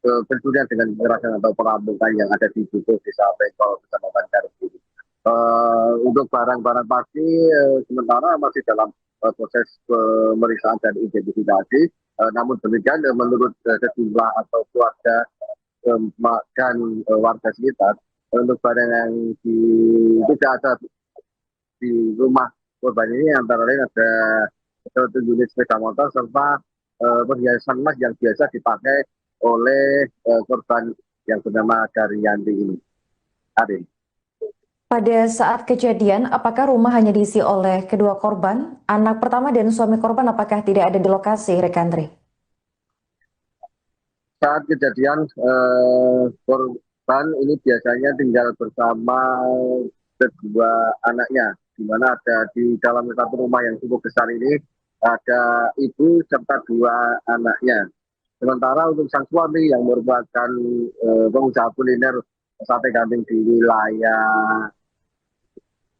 pencurian dengan kekerasan atau perampokan yang ada di Dukuh Desa Pengkol Kecamatan Karet ini. Untuk barang-barang pasti sementara masih dalam proses pemeriksaan dan identifikasi. Namun demikian menurut sejumlah atau keluarga dan warga sekitar, untuk barang yang tidak ada di rumah korban ini antara lain ada 1 unit sepeda motor serta perhiasan emas yang biasa dipakai oleh korban yang bernama Daryanti ini. Arin. Pada saat kejadian, apakah rumah hanya diisi oleh kedua korban? Anak pertama dan suami korban apakah tidak ada di lokasi, Rekantri? Saat kejadian, korban ini biasanya tinggal bersama kedua anaknya, di mana ada di dalam satu rumah yang cukup besar ini ada ibu serta 2 anaknya. Sementara untuk sang suami yang merupakan pengusaha kuliner sate kambing di wilayah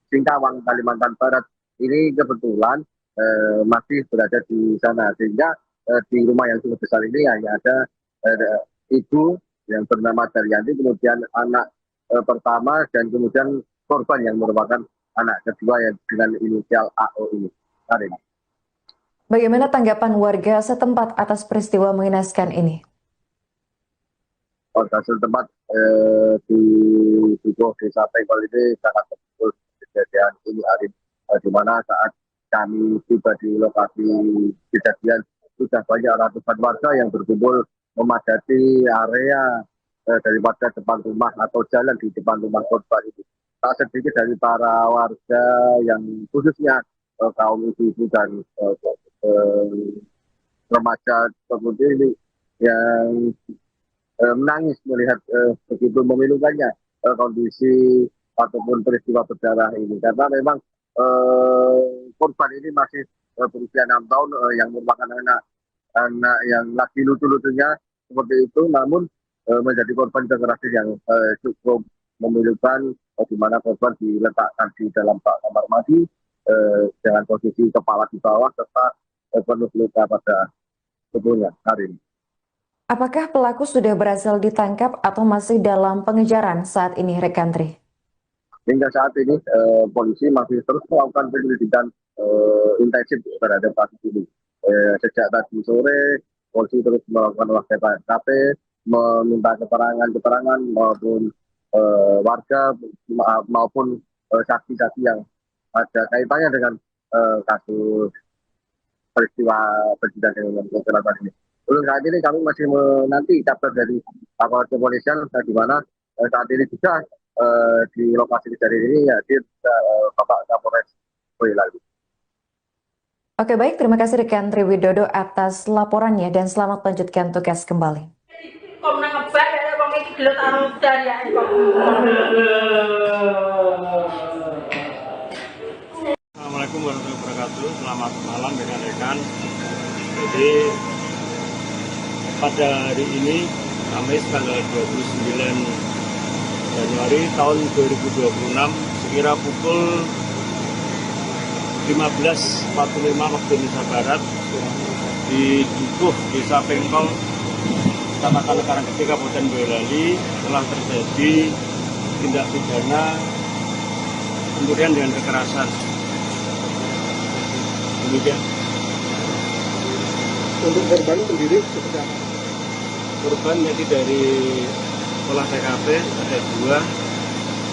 Singkawang, Kalimantan Barat, ini kebetulan masih berada di sana, sehingga di rumah yang cukup besar ini hanya ada ibu yang bernama Daryanti, kemudian anak pertama, dan kemudian korban yang merupakan anak kedua yang dengan inisial AO ini. Karin. Bagaimana tanggapan warga setempat atas peristiwa mengenaskan ini? Warga setempat di Dukuh Desa Pengkol ini sangat betul kejadian ini, Arin, di mana saat kami tiba di lokasi kejadian sudah banyak ratusan warga yang berkumpul memadati area daripada depan rumah atau jalan di depan rumah korban itu. Tak sedikit dari para warga yang khususnya kaum ibu-ibu dan remaja seperti ini yang menangis melihat begitu memilukannya kondisi ataupun peristiwa berdarah ini, karena memang korban ini masih berusia 6 tahun yang merupakan anak yang lagi lucu-lucunya seperti itu, namun menjadi korban kekerasan yang cukup memilukan, di mana korban diletakkan di dalam kamar mandi dengan posisi kepala di bawah serta penuh luka pada tubuhnya. Hari ini. Apakah pelaku sudah berhasil ditangkap atau masih dalam pengejaran saat ini, Rekantri? Hingga saat ini polisi masih terus melakukan penyelidikan intensif terhadap kasus ini. Sejak tadi sore, polisi terus melakukan olah TKP, meminta keterangan maupun warga maupun saksi-saksi yang ada kaitannya dengan kasus peristiwa berkaitan dengan kecelakaan ini. Untuk saat ini kami masih menanti kabar dari aparat kepolisian, di mana saat ini juga di lokasi kejadian ini hadir Bapak Kapolres Boyolali. Oke, baik, terima kasih rekan Triwidodo atas laporannya dan selamat melanjutkan tugas kembali. Assalamualaikum warahmatullahi wabarakatuh. Selamat malam rekan-rekan. Jadi pada hari ini Kamis tanggal 29 Januari tahun 2026 sekira pukul 15.45 waktu Indonesia Barat di Dukuh Desa Pengkol Kecamatan Karanggede Kabupaten Boyolali telah terjadi tindak pidana pencurian dengan kekerasan. Demikian. Untuk korban sendiri seperti apa? Korban jadi dari olah TKP ada 2,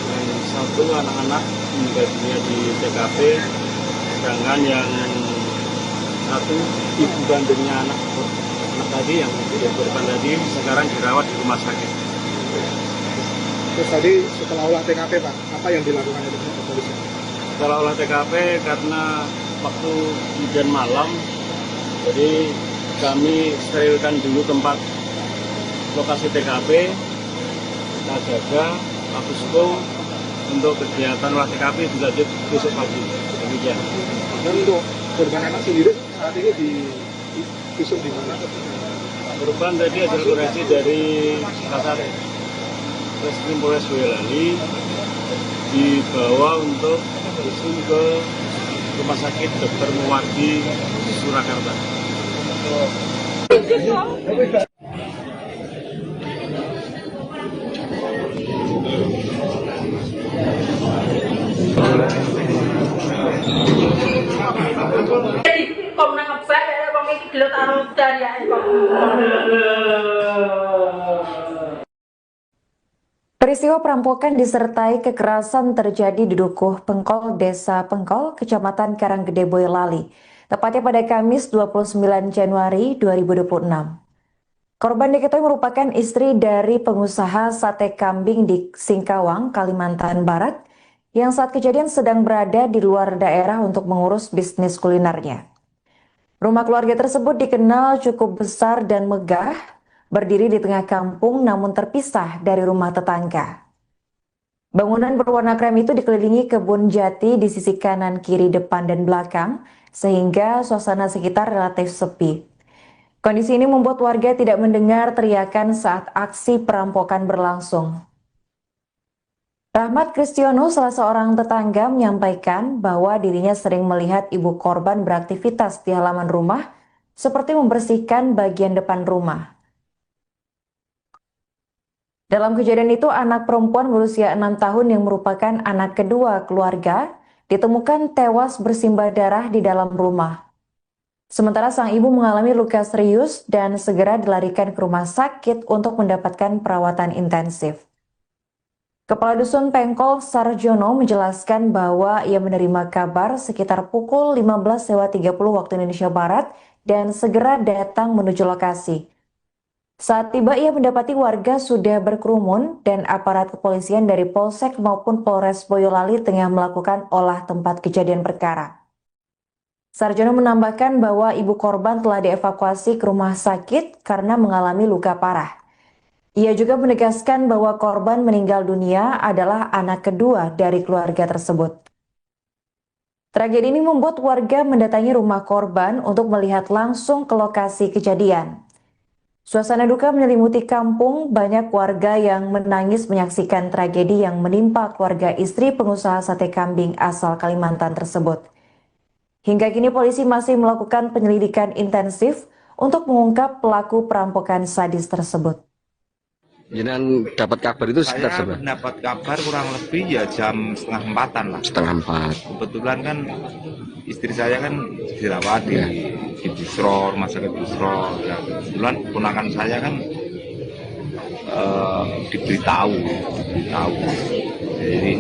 yang 1 anak-anak meninggal dunia di TKP, sedangkan yang 1 ibu kandungnya anak tadi yang menjadi korban tadi sekarang dirawat di rumah sakit. Terus tadi setelah olah TKP Pak, apa yang dilakukan oleh kepolisian? Setelah olah TKP karena waktu hujan malam, jadi kami sterilkan dulu tempat lokasi TKP, kita jaga Abusko untuk kegiatan olah TKP dilanjut besok pagi. Demikian. Dan untuk korban anak sendiri saat ini di visum di mana? Korban tadi hasil koreksi dari Kasat Reskrim Polres Boyolali dibawa untuk visum ke Rumah Sakit Dr. Muwardi Surakarta. Peristiwa perampokan disertai kekerasan terjadi di Dukuh Pengkol, Desa Pengkol, Kecamatan Karanggede, Boyolali, tepatnya pada Kamis 29 Januari 2026. Korban diketahui merupakan istri dari pengusaha sate kambing di Singkawang, Kalimantan Barat, yang saat kejadian sedang berada di luar daerah untuk mengurus bisnis kulinernya. Rumah keluarga tersebut dikenal cukup besar dan megah, berdiri di tengah kampung namun terpisah dari rumah tetangga. Bangunan berwarna krem itu dikelilingi kebun jati di sisi kanan, kiri, depan, dan belakang, sehingga suasana sekitar relatif sepi. Kondisi ini membuat warga tidak mendengar teriakan saat aksi perampokan berlangsung. Rahmat Kristiono, salah seorang tetangga, menyampaikan bahwa dirinya sering melihat ibu korban beraktivitas di halaman rumah, seperti membersihkan bagian depan rumah. Dalam kejadian itu, anak perempuan berusia 6 tahun yang merupakan anak kedua keluarga ditemukan tewas bersimbah darah di dalam rumah. Sementara sang ibu mengalami luka serius dan segera dilarikan ke rumah sakit untuk mendapatkan perawatan intensif. Kepala Dusun Pengkol Sarjono menjelaskan bahwa ia menerima kabar sekitar pukul 15.30 waktu Indonesia Barat dan segera datang menuju lokasi. Saat tiba, ia mendapati warga sudah berkerumun dan aparat kepolisian dari Polsek maupun Polres Boyolali tengah melakukan olah tempat kejadian perkara. Sarjono menambahkan bahwa ibu korban telah dievakuasi ke rumah sakit karena mengalami luka parah. Ia juga menegaskan bahwa korban meninggal dunia adalah anak kedua dari keluarga tersebut. Tragedi ini membuat warga mendatangi rumah korban untuk melihat langsung ke lokasi kejadian. Suasana duka menyelimuti kampung, banyak warga yang menangis menyaksikan tragedi yang menimpa keluarga istri pengusaha sate kambing asal Kalimantan tersebut. Hingga kini polisi masih melakukan penyelidikan intensif untuk mengungkap pelaku perampokan sadis tersebut. Jangan dapat kabar itu sekitar Saya seberapa? mendapat kabar kurang lebih ya jam 3:30 lah. 3:30. Kebetulan kan istri saya kan dirawat di Busro, rumah sakit Busro. Ya, kebetulan ponakan saya kan diberitahu.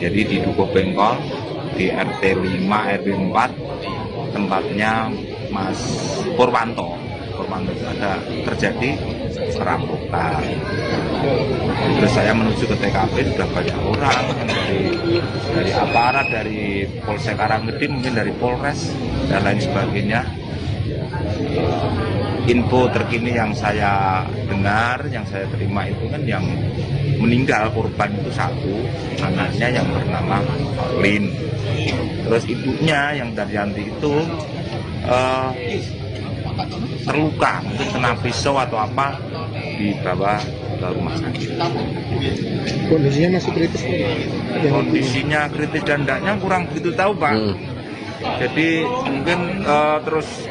Jadi di Dukuh Pengkol di RT 5 RW 4 tempatnya Mas Purwanto ada terjadi perampokan. Terus saya menuju ke TKP, sudah banyak orang dari aparat, dari Polsek Karanggede, mungkin dari Polres dan lain sebagainya. Info terkini yang saya dengar, yang saya terima itu kan yang meninggal korban itu satu, anaknya yang bernama Lin. Terus ibunya yang Daryanti itu terluka, mungkin kena pisau atau apa, dibawa ke rumah sakit. Kondisinya masih kritis? Kondisinya kritis dan tidaknya kurang begitu tahu, Pak. Jadi mungkin terus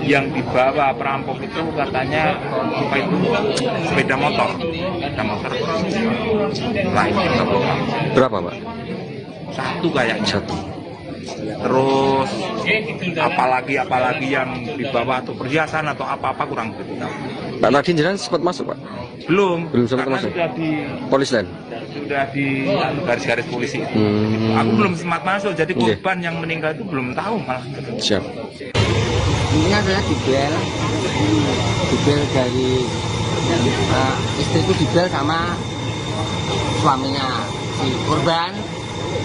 yang dibawa perampok itu katanya apa itu sepeda motor lain. Berapa, Pak? Satu kayaknya. Satu. Terus apalagi yang dibawa atau perhiasan atau apa kurang begitu tahu. Pak, tadi jenengan sempat masuk, Pak? Belum sempat masuk. Sudah di Polis lain? Sudah di garis-garis polisi itu. Aku belum sempat masuk, jadi korban yang meninggal itu belum tahu malah. Siap. Ini adalah dibel dari istriku, dibel sama suaminya si korban.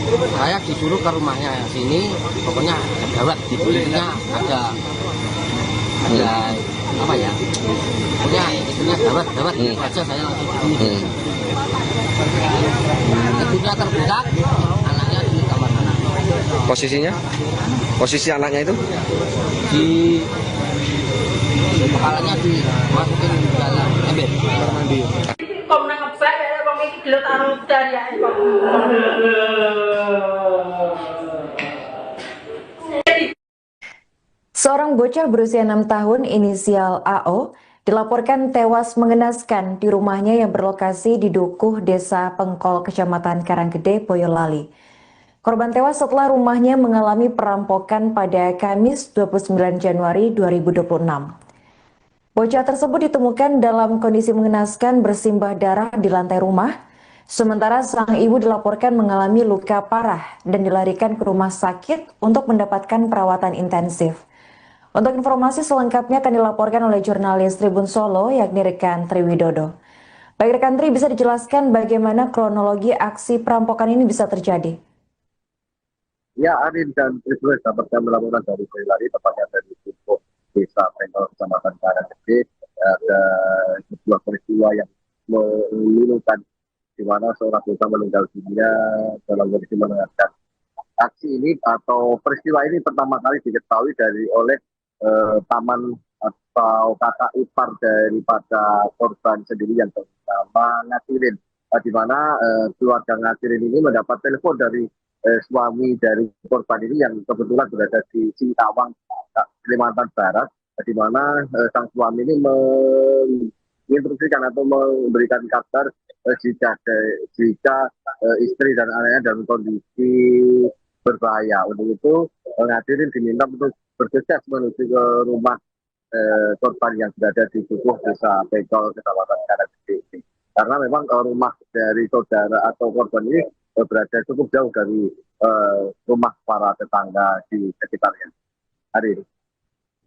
Saya disuruh ke rumahnya sini, pokoknya ada gawat, di kulitnya ada apa ya, pokoknya istrinya gawat itu aja, saya langsung kesini. Istrinya terbuka, anaknya di kamar anak. Posisinya? Posisi anaknya itu? Di kepalanya dimasukin ke dalam ember kamar mandi. Kok nang ngebak ya, kok iki gelut anu dari ya kok. Seorang bocah berusia 6 tahun inisial AO dilaporkan tewas mengenaskan di rumahnya yang berlokasi di Dukuh, Desa Pengkol, Kecamatan Karanggede, Boyolali. Korban tewas setelah rumahnya mengalami perampokan pada Kamis 29 Januari 2026. Bocah tersebut ditemukan dalam kondisi mengenaskan bersimbah darah di lantai rumah, sementara sang ibu dilaporkan mengalami luka parah dan dilarikan ke rumah sakit untuk mendapatkan perawatan intensif. Untuk informasi selengkapnya akan dilaporkan oleh jurnalis Tribun Solo, yakni rekan Triwidodo. Baik rekan Tri, bisa dijelaskan bagaimana kronologi aksi perampokan ini bisa terjadi? Ya, Arin dan Tribun dapat kami melaporkan dari Boyolali, tepatnya dari Dukuh, Desa Pengkol, Kecamatan Karanggede. Ada sebuah peristiwa yang memilukan di mana seorang bocah meninggal dunia dalam kondisi mengenaskan. Aksi ini atau peristiwa ini pertama kali diketahui oleh paman atau kakak ipar daripada korban sendiri yang bernama Ngatirin, di mana keluarga Ngatirin ini mendapat telepon dari suami dari korban ini yang kebetulan berada di Singkawang, Kalimantan Barat, di mana sang suami ini menginstruksikan atau memberikan kabar jika istri dan anaknya dalam kondisi berbahaya. Untuk itu Ngadirin diminta untuk bergegas menuju ke rumah korban yang berada di Dukuh, Desa Pengkol, Kecamatan Karanggede. Karena memang rumah dari saudara atau korban ini berada cukup jauh dari rumah para tetangga di sekitarnya. Hari ini.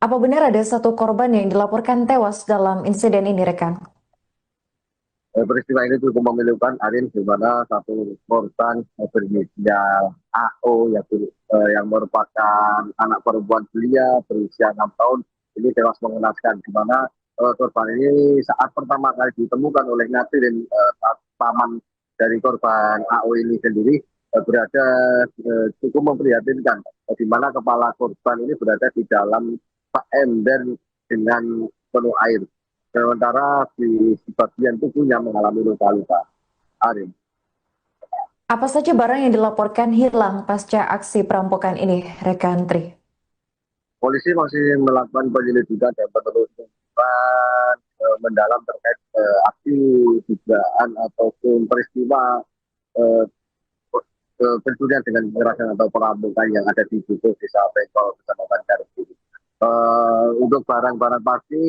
Apa benar ada satu korban yang dilaporkan tewas dalam insiden ini, rekan? Peristiwa ini cukup memilukan, Arin, di mana satu korban berinisial AO yang merupakan anak perempuan belia berusia 6 tahun ini tewas mengenaskan, di mana korban ini saat pertama kali ditemukan oleh Ngatirin, paman dari korban AO ini sendiri berada cukup memprihatinkan, di mana kepala korban ini berada di dalam ember dengan penuh air. Sementara di bagian tubuhnya mengalami luka-luka. Arin. Apa saja barang yang dilaporkan hilang pasca aksi perampokan ini, rekan Tri? Polisi masih melakukan penyelidikan dan penelusuran mendalam terkait aksi dugaan ataupun peristiwa pencurian dengan kekerasan atau perampokan yang ada di Dukuh, Desa Pengkol, Kecamatan Karanggede. Untuk barang-barang pasti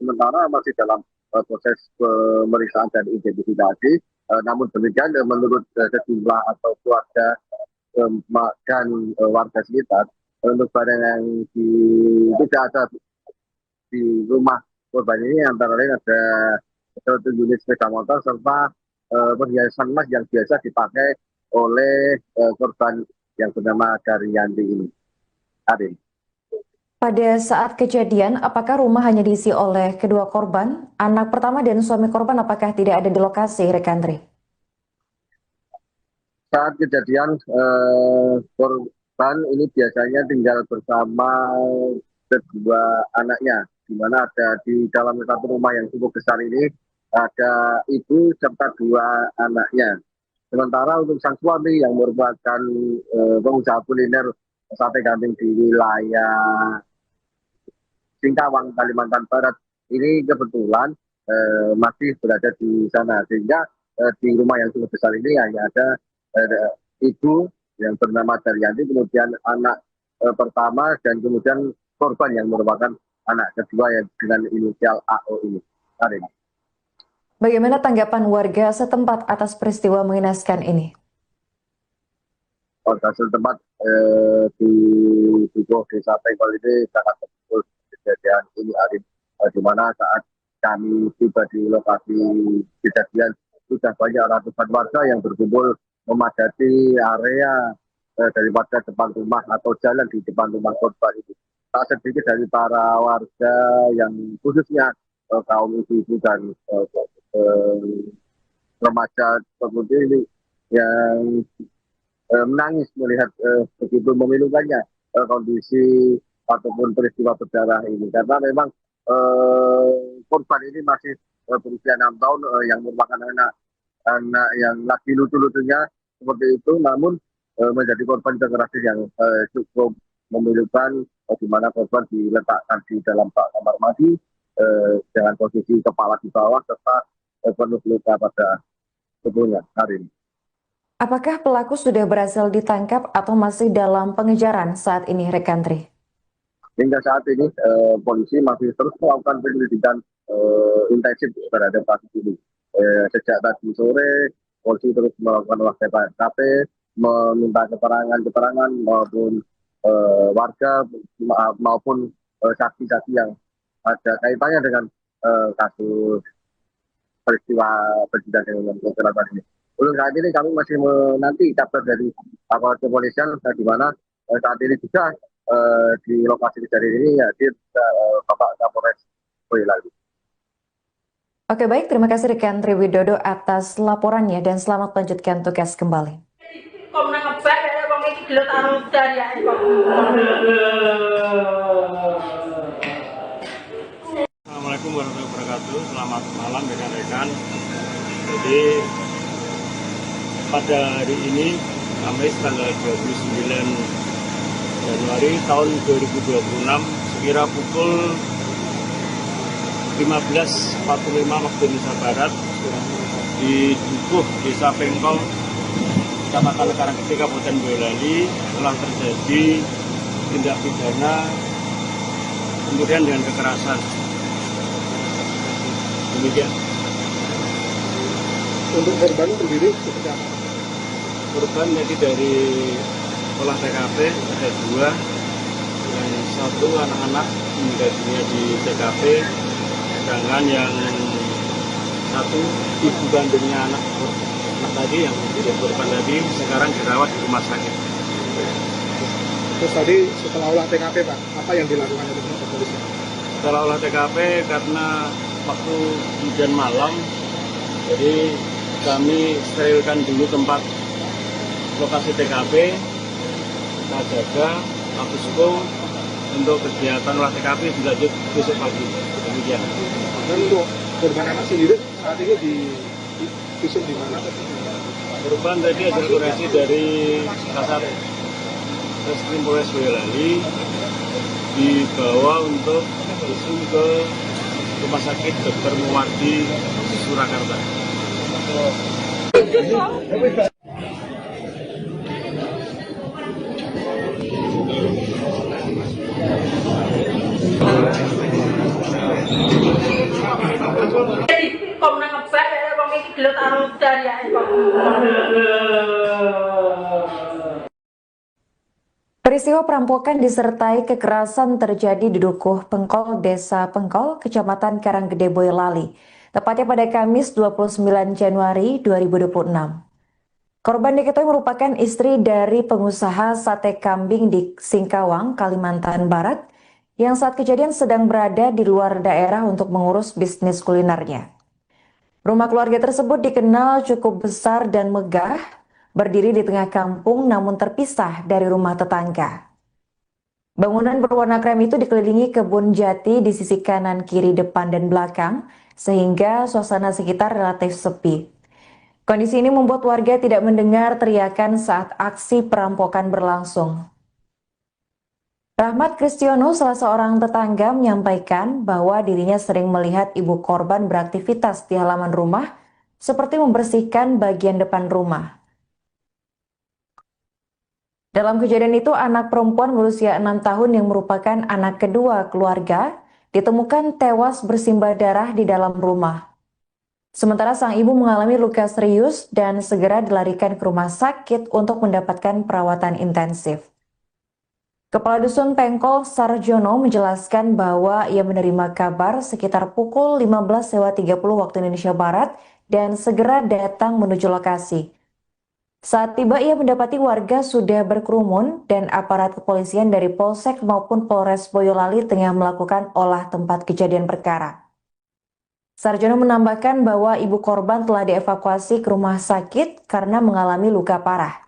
sementara masih dalam proses pemeriksaan dan identifikasi. Namun demikian menurut sejumlah atau keluarga dan warga sekitar, untuk barang yang tidak ada di rumah korban ini antara lain ada satu unit sepeda motor serta perhiasan emas yang biasa dipakai oleh korban yang bernama Daryanti ini. Arin. Pada saat kejadian, apakah rumah hanya diisi oleh kedua korban? Anak pertama dan suami korban apakah tidak ada di lokasi, rekan Tri? Saat kejadian, korban ini biasanya tinggal bersama kedua anaknya, di mana ada di dalam satu rumah yang cukup besar ini, ada ibu serta dua anaknya. Sementara untuk sang suami yang merupakan pengusaha kuliner sate kambing di wilayah Singkawang, Kalimantan Barat, ini kebetulan masih berada di sana, sehingga di rumah yang cukup besar ini hanya ada ibu yang bernama Daryanti, kemudian anak pertama, dan kemudian korban yang merupakan anak kedua yang dengan inisial AO ini. Hari ini. Bagaimana tanggapan warga setempat atas peristiwa mengenaskan ini? Warga setempat di Dukuh, Desa Pengkol ini sangat betul kejadian ini, Arif, di mana saat kami tiba di lokasi kejadian sudah banyak ratusan warga yang berkumpul memadati area daripada depan rumah atau jalan di depan rumah korban itu. Tak sedikit dari para warga yang khususnya kaum ibu-ibu dan remaja seperti ini yang menangis melihat begitu memilukannya kondisi ataupun peristiwa berdarah ini, karena memang korban ini masih berusia 6 tahun yang merupakan anak yang lagi lucu-lucunya seperti itu, namun menjadi korban kekerasan yang cukup memilukan di mana korban diletakkan di dalam kamar mandi dengan posisi kepala di bawah serta penuh luka pada tubuhnya hari ini. Apakah pelaku sudah berhasil ditangkap atau masih dalam pengejaran saat ini, rekan Tri? Hingga saat ini polisi masih terus melakukan penyelidikan intensif terhadap kasus ini. Sejak tadi sore polisi terus melakukan olah TKP, meminta keterangan maupun warga maupun saksi-saksi yang ada kaitannya dengan kasus peristiwa dengan kecelakaan ini. Untuk saat ini kami masih menanti kabar dari aparat kepolisian di mana saat ini juga di lokasi kejadian ini hadir Bapak Kapolres Boyolali. Oke, baik, terima kasih rekan Tri Widodo atas laporannya dan selamat melanjutkan tugas kembali. Assalamualaikum warahmatullahi wabarakatuh. Selamat malam rekan-rekan. Jadi pada hari ini Kamis tanggal 29 Januari tahun 2026 sekira pukul 15.45 waktu Indonesia Barat di Dukuh Desa Pengkol Kecamatan Karanggede Kabupaten Boyolali telah terjadi tindak pidana kemudian dengan kekerasan. Demikian. Untuk korban sendiri seperti apa? Korban jadi dari olah TKP ada 2, yang 1 anak-anak meninggal dunia di TKP, sedangkan yang 1 ibu kandungnya anak tadi yang menjadi korban tadi sekarang dirawat di rumah sakit. Terus tadi setelah olah TKP Pak, apa yang dilakukan oleh kepolisian? Setelah olah TKP karena waktu hujan malam, jadi kami sterilkan dulu tempat lokasi TKP, kita jaga, Mabespol untuk kegiatan olah TKP dilanjut besok pagi. Demikian. Dan untuk korban anak sendiri saat ini di visum di mana? Korban tadi hasil koreksi dari Kasat Reskrim Polres Boyolali dibawa untuk visum ke Rumah Sakit Dr. Muwardi Surakarta. Peristiwa perampokan disertai kekerasan terjadi di Dukuh Pengkol, Desa Pengkol, Kecamatan Karanggede, Boyolali, tepatnya pada Kamis 29 Januari 2026. Korban diketahui merupakan istri dari pengusaha sate kambing di Singkawang, Kalimantan Barat, yang saat kejadian sedang berada di luar daerah untuk mengurus bisnis kulinernya. Rumah keluarga tersebut dikenal cukup besar dan megah, berdiri di tengah kampung namun terpisah dari rumah tetangga. Bangunan berwarna krem itu dikelilingi kebun jati di sisi kanan, kiri, depan, dan belakang, sehingga suasana sekitar relatif sepi. Kondisi ini membuat warga tidak mendengar teriakan saat aksi perampokan berlangsung. Rahmat Kristiono, salah seorang tetangga, menyampaikan bahwa dirinya sering melihat ibu korban beraktivitas di halaman rumah, seperti membersihkan bagian depan rumah. Dalam kejadian itu, anak perempuan berusia 6 tahun yang merupakan anak kedua keluarga ditemukan tewas bersimbah darah di dalam rumah. Sementara sang ibu mengalami luka serius dan segera dilarikan ke rumah sakit untuk mendapatkan perawatan intensif. Kepala Dusun Pengkol Sarjono menjelaskan bahwa ia menerima kabar sekitar pukul 15.30 waktu Indonesia Barat dan segera datang menuju lokasi. Saat tiba ia mendapati warga sudah berkerumun dan aparat kepolisian dari Polsek maupun Polres Boyolali tengah melakukan olah tempat kejadian perkara. Sarjono menambahkan bahwa ibu korban telah dievakuasi ke rumah sakit karena mengalami luka parah.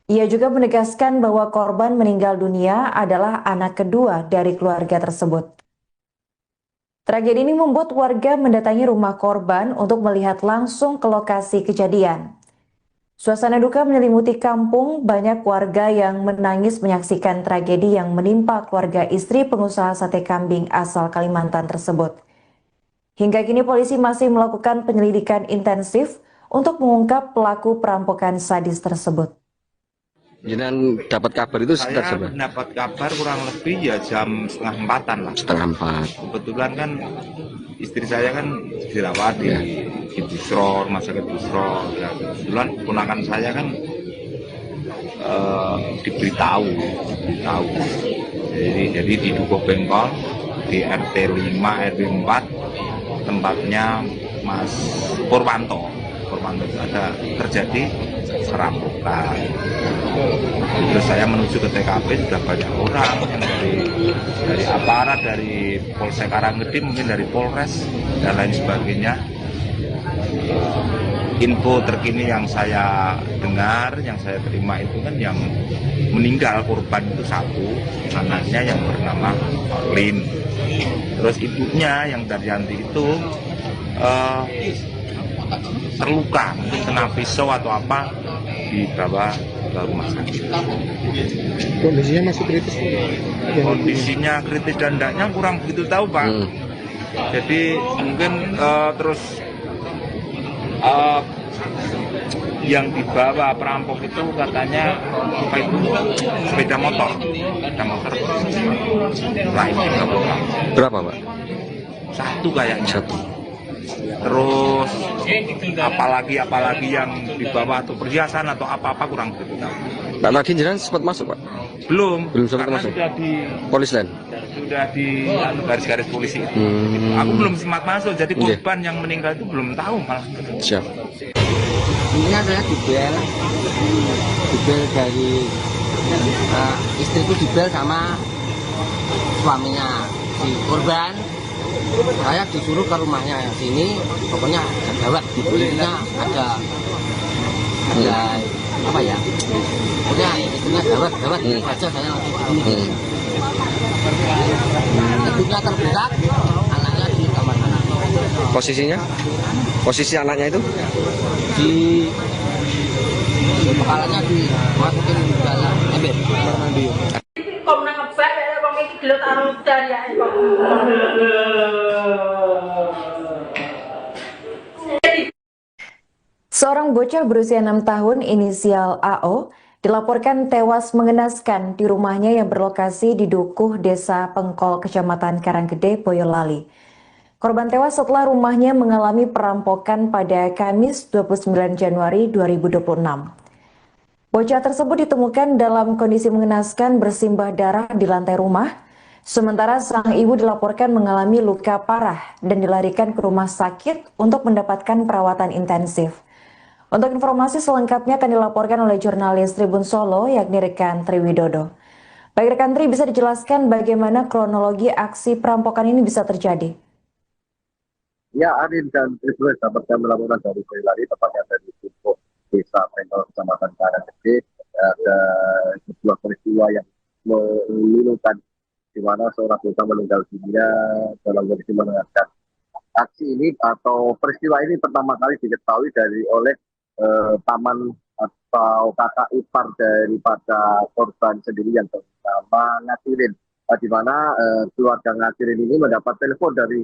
Ia juga menegaskan bahwa korban meninggal dunia adalah anak kedua dari keluarga tersebut. Tragedi ini membuat warga mendatangi rumah korban untuk melihat langsung ke lokasi kejadian. Suasana duka menyelimuti kampung, banyak warga yang menangis menyaksikan tragedi yang menimpa keluarga istri pengusaha sate kambing asal Kalimantan tersebut. Hingga kini polisi masih melakukan penyelidikan intensif untuk mengungkap pelaku perampokan sadis tersebut. Jenengan dapat kabar itu sekitar Saya jam? dapat kabar kurang lebih ya jam 3:30 lah. 3:30. Kebetulan kan istri saya kan dirawat di Busro, rumah sakit Busro. Ya, kebetulan ponakan saya kan diberitahu. Jadi di Dukuh Bengkol di RT 5 RW 4 tempatnya Mas Purwanto ada terjadi perampokan. Terus saya menuju ke TKP, sudah banyak orang yang dari aparat, dari Polsek Karanggede, mungkin dari Polres dan lain sebagainya. Info terkini yang saya dengar, yang saya terima itu kan yang meninggal korban itu satu, anaknya yang bernama Lin. Terus ibunya yang Daryanti itu terluka, mungkin kena pisau atau apa, dibawa ke rumah sakit. Kondisinya masih kritis? Kondisinya kritis dan tidaknya kurang begitu tahu, Pak. Jadi mungkin terus yang dibawa perampok itu katanya apa itu sepeda motor lainnya Berapa, Pak? satu kayaknya. Satu. Terus apalagi yang dibawa atau perhiasan atau apa kurang begitu tahu. Pak, tadi jenengan sempat masuk, Pak? Belum sempat karena masuk. sudah di Polis lain. sudah di garis-garis polisi itu. Aku belum sempat masuk, jadi korban yang meninggal itu belum tahu malah. Siap. Intinya saya dibel dari istriku, dibel sama suaminya si korban. Saya disuruh ke rumahnya sini, pokoknya gawat, intinya ada apa ya, pokoknya istrinya gawat saja, saya langsung ibunya terberak, anaknya di kamar anak. Posisi anaknya itu? Di kepalanya dimasukin ke dalam ember. Kok nang ngebak ya wong iki gelut karo daryae kok. Seorang bocah berusia 6 tahun inisial AO dilaporkan tewas mengenaskan di rumahnya yang berlokasi di Dukuh, Desa Pengkol, Kecamatan Karanggede, Boyolali. Korban tewas setelah rumahnya mengalami perampokan pada Kamis 29 Januari 2026. Bocah tersebut ditemukan dalam kondisi mengenaskan bersimbah darah di lantai rumah, sementara sang ibu dilaporkan mengalami luka parah dan dilarikan ke rumah sakit untuk mendapatkan perawatan intensif. Untuk informasi selengkapnya akan dilaporkan oleh jurnalis Tribun Solo, yakni rekan Triwidodo. Baik rekan Tri, bisa dijelaskan bagaimana kronologi aksi perampokan ini bisa terjadi? Ya, Adin dan Tribun dapat kami melaporkan dari Boyolali, tepatnya dari Dukuh, Desa Pengkol, Kecamatan Karanggede. Ada sebuah peristiwa yang memilukan, di mana seorang bocah meninggal dunia dalam kondisi mengenaskan. Aksi ini atau peristiwa ini pertama kali diketahui oleh paman atau kakak ipar daripada korban sendiri yang bernama Ngatirin, di mana keluarga Ngatirin ini mendapat telepon dari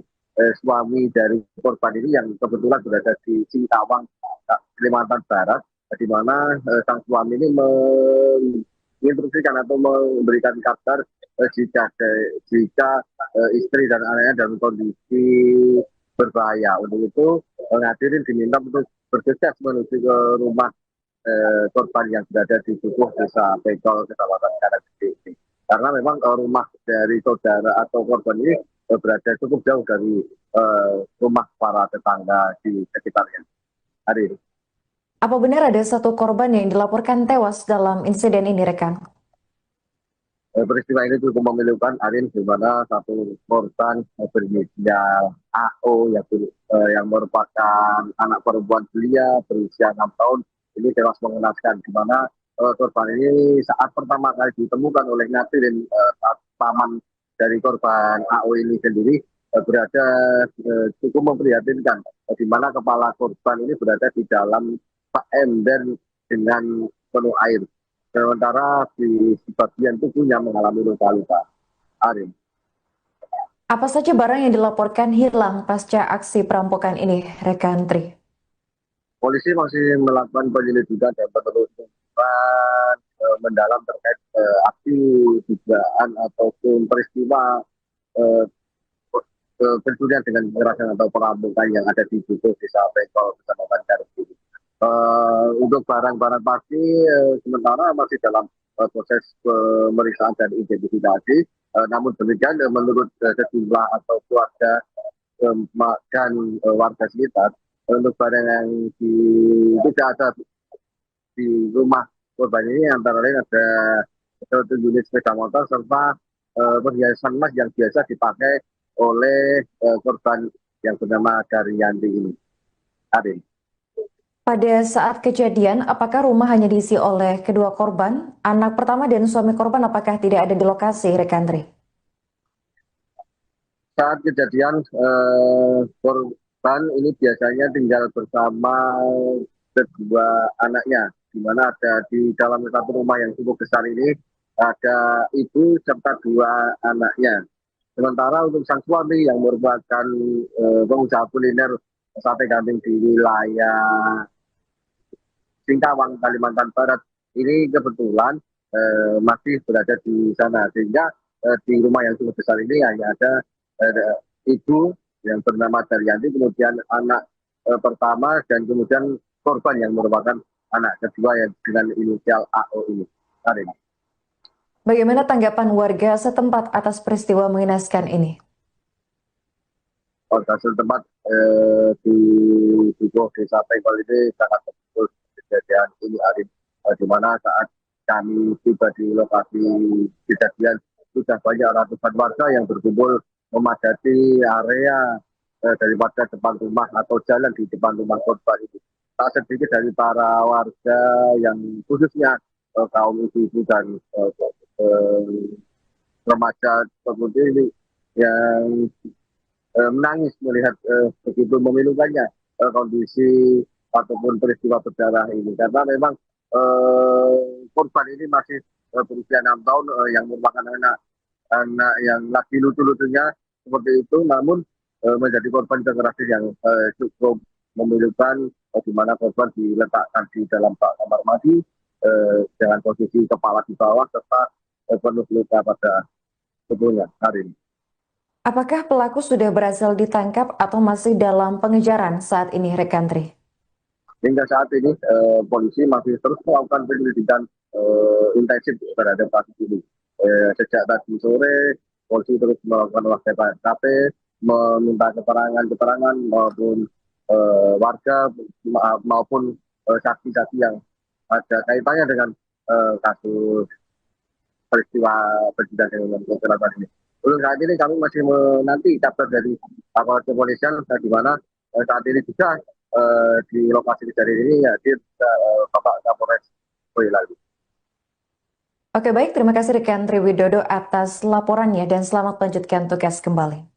suami dari korban ini yang kebetulan berada di Singkawang, Kalimantan Barat, di mana sang suami ini menginstruksikan atau memberikan kabar jika istri dan anaknya dalam kondisi berbahaya. Untuk itu Ngatirin diminta untuk bergegas menuju ke rumah korban yang berada di Dukuh, Desa Pengkol, Kecamatan Karanggede. Karena memang rumah dari saudara atau korban ini berada cukup jauh dari rumah para tetangga di sekitarnya. Hari ini. Apa benar ada satu korban yang dilaporkan tewas dalam insiden ini, rekan? Peristiwa ini cukup memilukan, Arin, di mana satu korban berinisial AO yang merupakan anak perempuan belia berusia 6 tahun ini tewas mengenaskan, di mana korban ini saat pertama kali ditemukan oleh Ngatirin, paman dari korban AO ini sendiri berada cukup memprihatinkan, di mana kepala korban ini berada di dalam ember dengan penuh air. Sementara di sebagian tubuhnya mengalami luka-luka. Arin. Apa saja barang yang dilaporkan hilang pasca aksi perampokan ini, rekan Tri? Polisi masih melakukan penyelidikan dan penelusuran mendalam terkait aksi dugaan ataupun peristiwa pencurian dengan kekerasan atau perampokan yang ada di Dukuh Desa Pengkol, Kecamatan Karangkiri. Untuk barang-barang pasti sementara masih dalam proses pemeriksaan dan identifikasi. Namun demikian menurut sejumlah atau keluarga dan warga sekitar, untuk barang yang tidak ada di rumah korban ini antara lain ada 1 unit sepeda motor serta perhiasan emas yang biasa dipakai oleh korban yang bernama Daryanti ini. Arin. Pada saat kejadian, apakah rumah hanya diisi oleh kedua korban? Anak pertama dan suami korban apakah tidak ada di lokasi, rekan Tri? Saat kejadian, korban ini biasanya tinggal bersama kedua anaknya, di mana ada di dalam satu rumah yang cukup besar ini ada ibu serta 2 anaknya. Sementara untuk sang suami yang merupakan pengusaha kuliner sate kambing di wilayah Singkawang, Kalimantan Barat, ini kebetulan masih berada di sana, sehingga di rumah yang cukup besar ini hanya ada ibu yang bernama Daryanti, kemudian anak pertama, dan kemudian korban yang merupakan anak kedua yang dengan inisial AO ini. Karin. Bagaimana tanggapan warga setempat atas peristiwa mengenaskan ini? Warga setempat di Dukuh Desa Pengkol ini sangat betul kejadian ini, Arin, di mana saat kami tiba di lokasi kejadian sudah banyak ratusan warga yang berkumpul memadati area daripada depan rumah atau jalan di depan rumah korban itu. Tak sedikit dari para warga yang khususnya kaum ibu-ibu dan remaja seperti ini yang menangis melihat begitu memilukannya kondisi ataupun peristiwa berdarah ini, karena memang korban ini masih berusia 6 tahun yang merupakan anak yang lagi lucu-lucunya seperti itu, namun menjadi korban kekerasan yang cukup memilukan, di mana korban diletakkan di dalam kamar mandi dengan posisi kepala di bawah serta penuh luka pada tubuhnya. Hari ini. Apakah pelaku sudah berhasil ditangkap atau masih dalam pengejaran saat ini, rekan Tri? Hingga saat ini polisi masih terus melakukan penyelidikan intensif terhadap kasus ini. Sejak tadi sore, polisi terus melakukan olah TKP, meminta keterangan maupun warga maupun saksi-saksi yang ada kaitannya dengan kasus peristiwa pencurian dengan kekerasan ini. Untuk saat ini kami masih menanti kabar dari aparat kepolisian, di mana saat ini juga di lokasi kejadian ini hadir Bapak Kapolres Boyolali. Oke, baik, terima kasih rekan Tri Widodo atas laporannya dan selamat melanjutkan tugas kembali.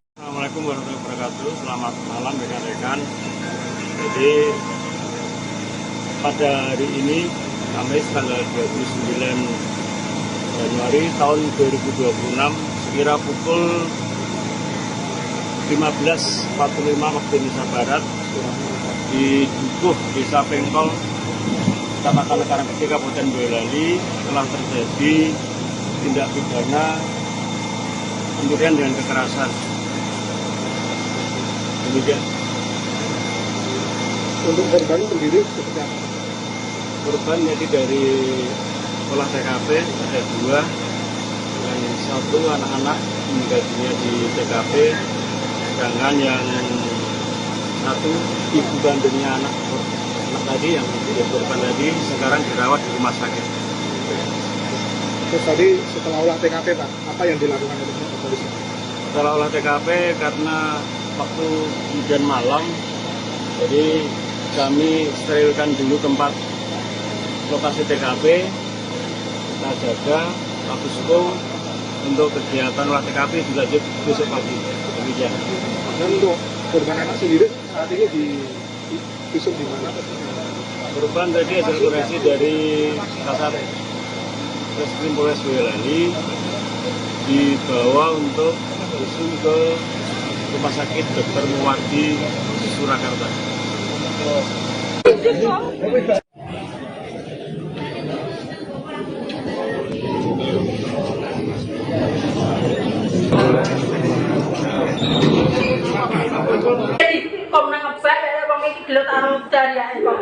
Assalamualaikum warahmatullahi wabarakatuh. Selamat malam rekan-rekan. Jadi pada hari ini Kamis tanggal 29 Januari tahun 2026 sekira pukul 15.45 waktu Indonesia Barat di Dukuh Desa Pengkol, Kecamatan Karangkiri, Kabupaten Boyolali telah terjadi tindak pidana pencurian dengan kekerasan. Demikian. Untuk korban sendiri seperti apa? Korban jadi dari olah TKP ada 2, yang 1 anak-anak meninggal dunia di TKP, sedangkan yang 1 ibu kandungnya anak tadi yang menjadi korban tadi sekarang dirawat di rumah sakit. Terus tadi setelah olah TKP Pak, apa yang dilakukan oleh polisi? Setelah olah TKP karena waktu hujan malam, jadi kami sterilkan dulu tempat lokasi TKP, kita jaga, habis itu untuk kegiatan olah TKP dilanjut besok pagi. Demikian. Dan untuk korban anak sendiri saat ini di visum di mana? Korban tadi hasil koreksi dari Kasat Reskrim Polres Boyolali dibawa untuk visum ke Rumah Sakit Dr. Muwardi Surakarta. Kok nang ngebak ya wong iki gelut karo dariake kok.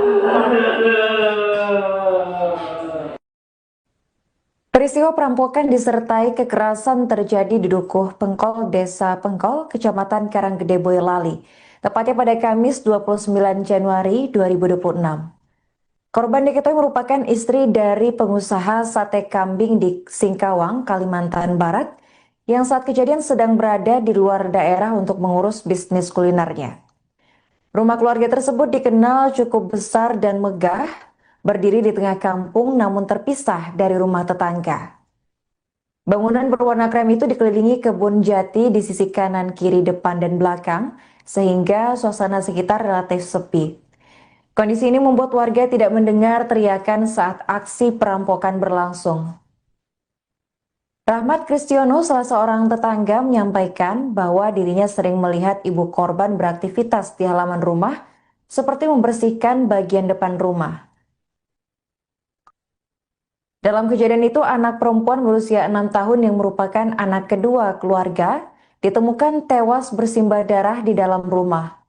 Peristiwa perampokan disertai kekerasan terjadi di Dukuh Pengkol, Desa Pengkol, Kecamatan Karanggede, Boyolali, tepatnya pada Kamis 29 Januari 2026. Korban diketahui merupakan istri dari pengusaha sate kambing di Singkawang, Kalimantan Barat, yang saat kejadian sedang berada di luar daerah untuk mengurus bisnis kulinernya. Rumah keluarga tersebut dikenal cukup besar dan megah, berdiri di tengah kampung namun terpisah dari rumah tetangga. Bangunan berwarna krem itu dikelilingi kebun jati di sisi kanan, kiri, depan, dan belakang, sehingga suasana sekitar relatif sepi. Kondisi ini membuat warga tidak mendengar teriakan saat aksi perampokan berlangsung. Rahmat Kristiono, salah seorang tetangga, menyampaikan bahwa dirinya sering melihat ibu korban beraktivitas di halaman rumah, seperti membersihkan bagian depan rumah. Dalam kejadian itu, anak perempuan berusia 6 tahun yang merupakan anak kedua keluarga ditemukan tewas bersimbah darah di dalam rumah.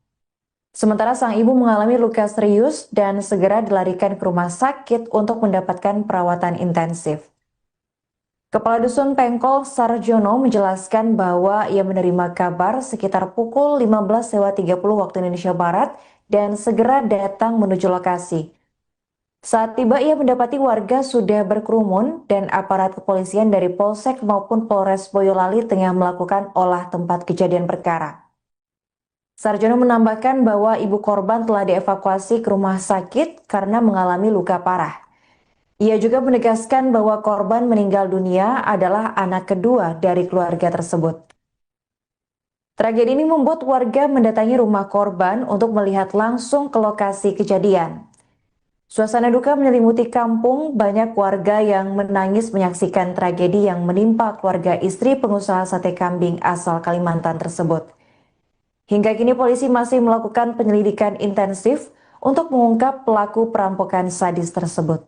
Sementara sang ibu mengalami luka serius dan segera dilarikan ke rumah sakit untuk mendapatkan perawatan intensif. Kepala Dusun Pengkol Sarjono menjelaskan bahwa ia menerima kabar sekitar pukul 15.30 waktu Indonesia Barat dan segera datang menuju lokasi. Saat tiba ia mendapati warga sudah berkerumun dan aparat kepolisian dari Polsek maupun Polres Boyolali tengah melakukan olah tempat kejadian perkara. Sarjono menambahkan bahwa ibu korban telah dievakuasi ke rumah sakit karena mengalami luka parah. Ia juga menegaskan bahwa korban meninggal dunia adalah anak kedua dari keluarga tersebut. Tragedi ini membuat warga mendatangi rumah korban untuk melihat langsung ke lokasi kejadian. Suasana duka menyelimuti kampung, banyak warga yang menangis menyaksikan tragedi yang menimpa keluarga istri pengusaha sate kambing asal Kalimantan tersebut. Hingga kini polisi masih melakukan penyelidikan intensif untuk mengungkap pelaku perampokan sadis tersebut.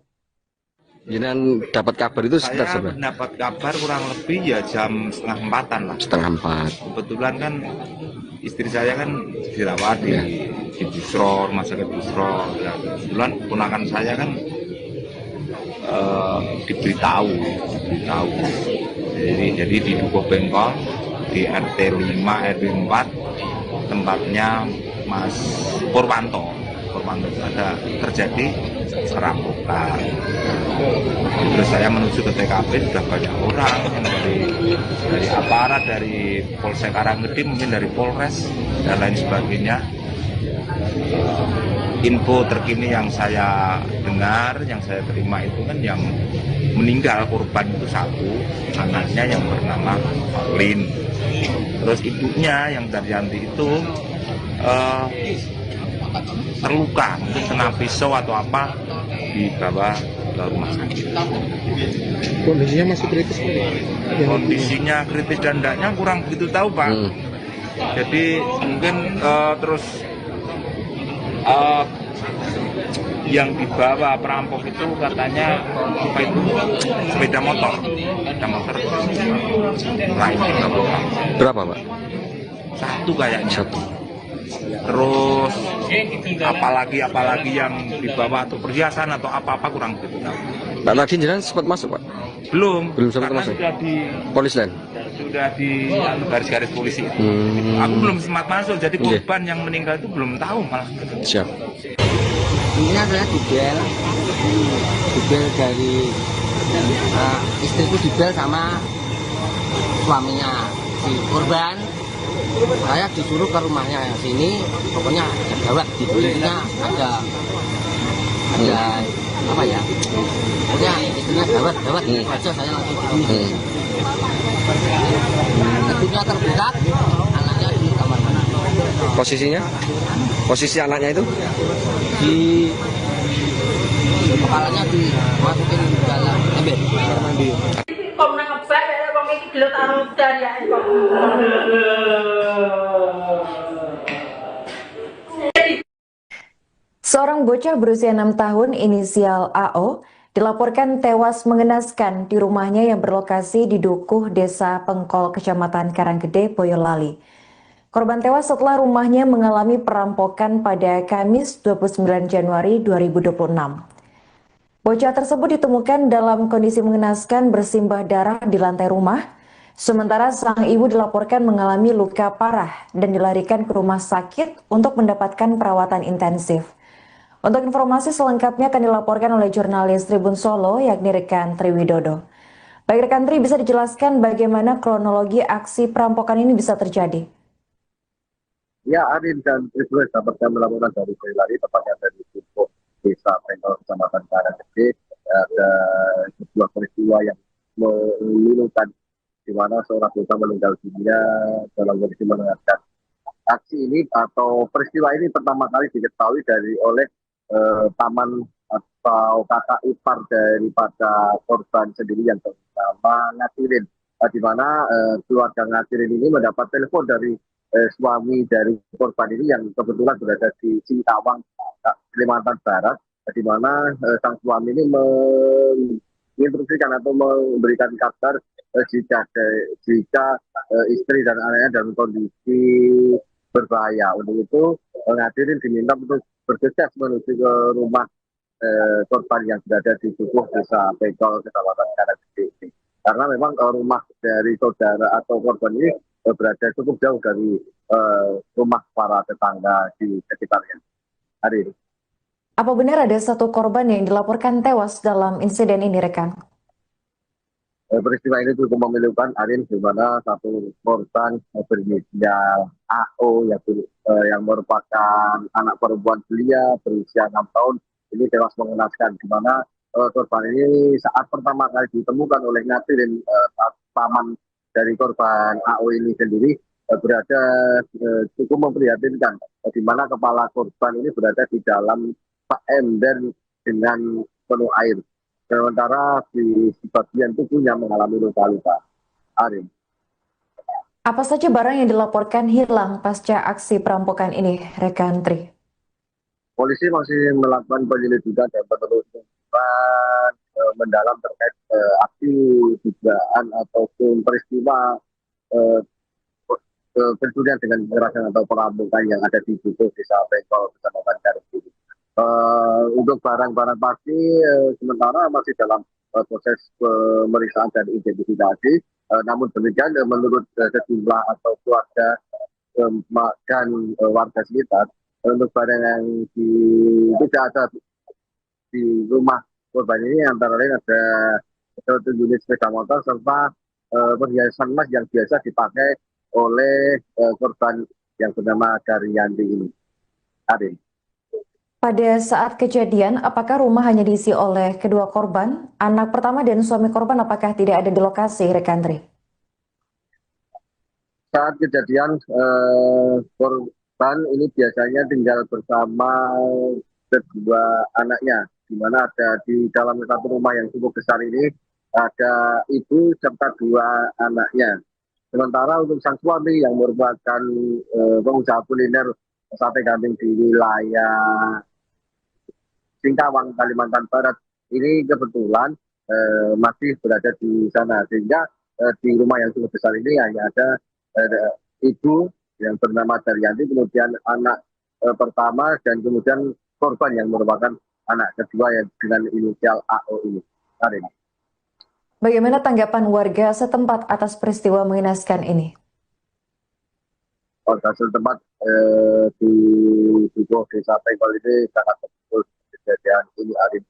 Jangan dapat kabar itu sekitar Saya seberapa? mendapat kabar kurang lebih ya jam 3:30 lah. 3:30. Kebetulan kan istri saya kan dirawat di Busro, rumah sakit Busro. Ya, kebetulan ponakan saya kan diberitahu. Jadi di Dukuh Pengkol di RT 5 RW 4 tempatnya Mas Purwanto ada terjadi perampokan. Terus saya menuju ke TKP, sudah banyak orang yang dari aparat, dari Polsek Karanggede, mungkin dari Polres dan lain sebagainya. Info terkini yang saya dengar, yang saya terima itu kan yang meninggal korban itu satu, anaknya yang bernama Pauline. Terus ibunya yang Daryanti itu terluka, mungkin kena pisau atau apa, dibawa ke rumah sakit. Kondisinya masih kritis? Kondisinya kritis dan tidaknya kurang begitu tahu, Pak. Jadi mungkin terus yang dibawa perampok itu katanya apa itu sepeda motor lain Berapa, Pak? satu kayaknya. Satu. Terus apalagi yang dibawa atau perhiasan atau apa-apa kurang begitu tahu. Pak, tadi jenengan sempat masuk, Pak? Belum sempat karena masuk. sudah di Polis lain. sudah di garis-garis polisi itu. Aku belum sempat masuk, jadi korban yang meninggal itu belum tahu malah. Siap. Ini adalah dibel dari istriku, dibel sama suaminya si korban. Saya disuruh ke rumahnya sini, pokoknya ada gawat di kulitnya, ada apa ya, pokoknya istrinya gawat aja, saya langsung Pintunya terbuka, anaknya di kamar mandi. Posisinya? Posisi anaknya itu? Di kepalanya dimasukin dalam ember. Kok nang ngebak ya wong iki gelut karo dariake kok. Seorang bocah berusia 6 tahun inisial AO dilaporkan tewas mengenaskan di rumahnya yang berlokasi di Dukuh, Desa Pengkol, Kecamatan Karanggede, Boyolali. Korban tewas setelah rumahnya mengalami perampokan pada Kamis 29 Januari 2026. Bocah tersebut ditemukan dalam kondisi mengenaskan bersimbah darah di lantai rumah, sementara sang ibu dilaporkan mengalami luka parah dan dilarikan ke rumah sakit untuk mendapatkan perawatan intensif. Untuk informasi selengkapnya akan dilaporkan oleh jurnalis Tribun Solo, yakni rekan Triwidodo. Baik rekan Tri, bisa dijelaskan bagaimana kronologi aksi perampokan ini bisa terjadi? Ya, Arin dan Tribun dapat kami laporan dari Boyolali, tepatnya dari Dukuh, Desa Pengkol, Kecamatan Karanggede. Ada sebuah peristiwa yang memilukan, di mana seorang bocah meninggal dunia dalam kondisi mengenaskan. Aksi ini atau peristiwa ini pertama kali diketahui oleh paman atau kakak ipar daripada korban sendiri yang bernama Ngatirin, di mana keluarga Ngatirin ini mendapat telepon dari suami dari korban ini yang kebetulan berada di Singkawang, Kalimantan Barat, di mana sang suami ini menginstruksikan atau memberikan kabar jika istri dan anaknya dalam kondisi berbahaya. Untuk itu Ngatirin diminta untuk bergegas menuju ke rumah korban yang berada di Dukuh, Desa Pengkol, Kecamatan Karanggede. Karena memang rumah dari saudara atau korban ini berada cukup jauh dari rumah para tetangga di sekitarnya. Hari ini. Apa benar ada satu korban yang dilaporkan tewas dalam insiden ini, rekan? Peristiwa ini cukup memilukan, Arin, di mana satu korban berinisial AO yang merupakan anak perempuan belia berusia 6 tahun ini tewas mengenaskan, di mana korban ini saat pertama kali ditemukan oleh Ngatirin, paman dari korban AO ini sendiri berada cukup memprihatinkan, di mana kepala korban ini berada di dalam ember dengan penuh air. Sementara di bagian tubuhnya mengalami luka-luka. Arin. Apa saja barang yang dilaporkan hilang pasca aksi perampokan ini, rekan Tri? Polisi masih melakukan penyelidikan dan penelusuran mendalam terkait aksi dugaan ataupun peristiwa pencurian dengan kekerasan atau perampokan yang ada di Dukuh, Desa Pengkol, Kecamatan Karanggede. Untuk barang-barang pasti sementara masih dalam proses pemeriksaan dan identifikasi. Namun demikian menurut sejumlah atau keluarga dan warga sekitar, untuk barang yang tidak ada di rumah korban ini antara lain ada satu unit sepeda motor serta perhiasan emas yang biasa dipakai oleh korban yang bernama Daryanti ini. Arin. Pada saat kejadian, apakah rumah hanya diisi oleh kedua korban? Anak pertama dan suami korban apakah tidak ada di lokasi, rekan Tri? Saat kejadian, korban ini biasanya tinggal bersama kedua anaknya, di mana ada di dalam satu rumah yang cukup besar ini, ada ibu serta dua anaknya. Sementara untuk sang suami yang merupakan pengusaha kuliner sate kambing di wilayah Singkawang, Kalimantan Barat, ini kebetulan masih berada di sana, sehingga di rumah yang cukup besar ini hanya ada ibu yang bernama Daryanti, kemudian anak pertama, dan kemudian korban yang merupakan anak kedua yang dengan inisial AO ini. Hari ini. Bagaimana tanggapan warga setempat atas peristiwa mengenaskan ini? Warga setempat di Dukuh, Desa Pengkol ini sangat betul kejadian ini, Arif,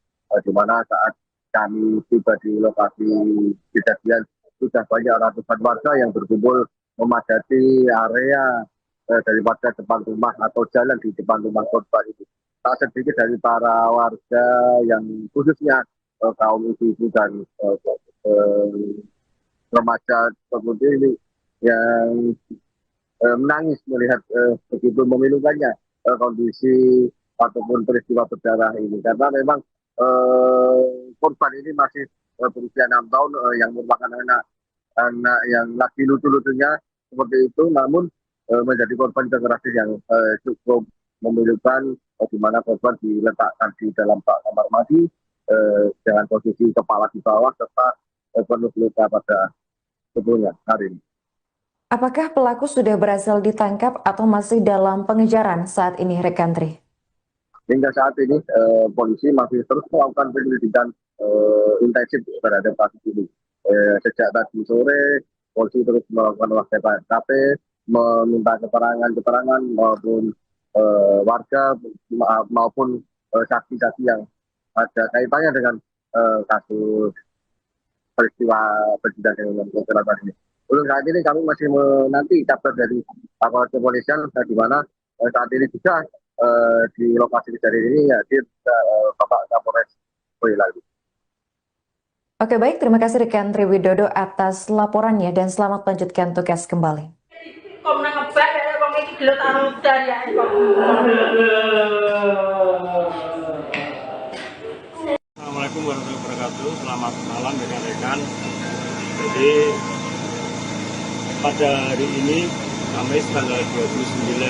di mana saat kami tiba di lokasi kejadian sudah banyak ratusan warga yang berkumpul memadati area daripada depan rumah atau jalan di depan rumah korban itu. Tak sedikit dari para warga yang khususnya kaum ibu-ibu dan remaja tersebut ini yang menangis melihat begitu memilukannya kondisi ataupun peristiwa berdarah ini, karena memang korban ini masih berusia 6 tahun, yang merupakan anak yang lagi lucu-lucunya seperti itu, namun menjadi korban kekerasan yang cukup memilukan, di mana korban diletakkan di dalam kamar mandi dengan posisi kepala di bawah serta penuh luka pada tubuhnya hari ini. Apakah pelaku sudah berhasil ditangkap atau masih dalam pengejaran saat ini, rekan Tri? Hingga saat ini polisi masih terus melakukan penyelidikan intensif terhadap kasus ini. Sejak tadi sore, polisi terus melakukan olah TKP, meminta keterangan maupun warga maupun saksi-saksi yang ada kaitannya dengan kasus peristiwa persidangan dengan kekerasan ini. Untuk saat ini kami masih menanti kabar dari aparat kepolisian, di mana saat ini juga di lokasi kejadian ini hadir Bapak Kapolres Boyolali. Oke, baik, terima kasih rekan Tri Widodo atas laporannya dan selamat melanjutkan tugas kembali. Assalamualaikum warahmatullahi wabarakatuh. Selamat malam rekan-rekan. Jadi pada hari ini Kamis tanggal 29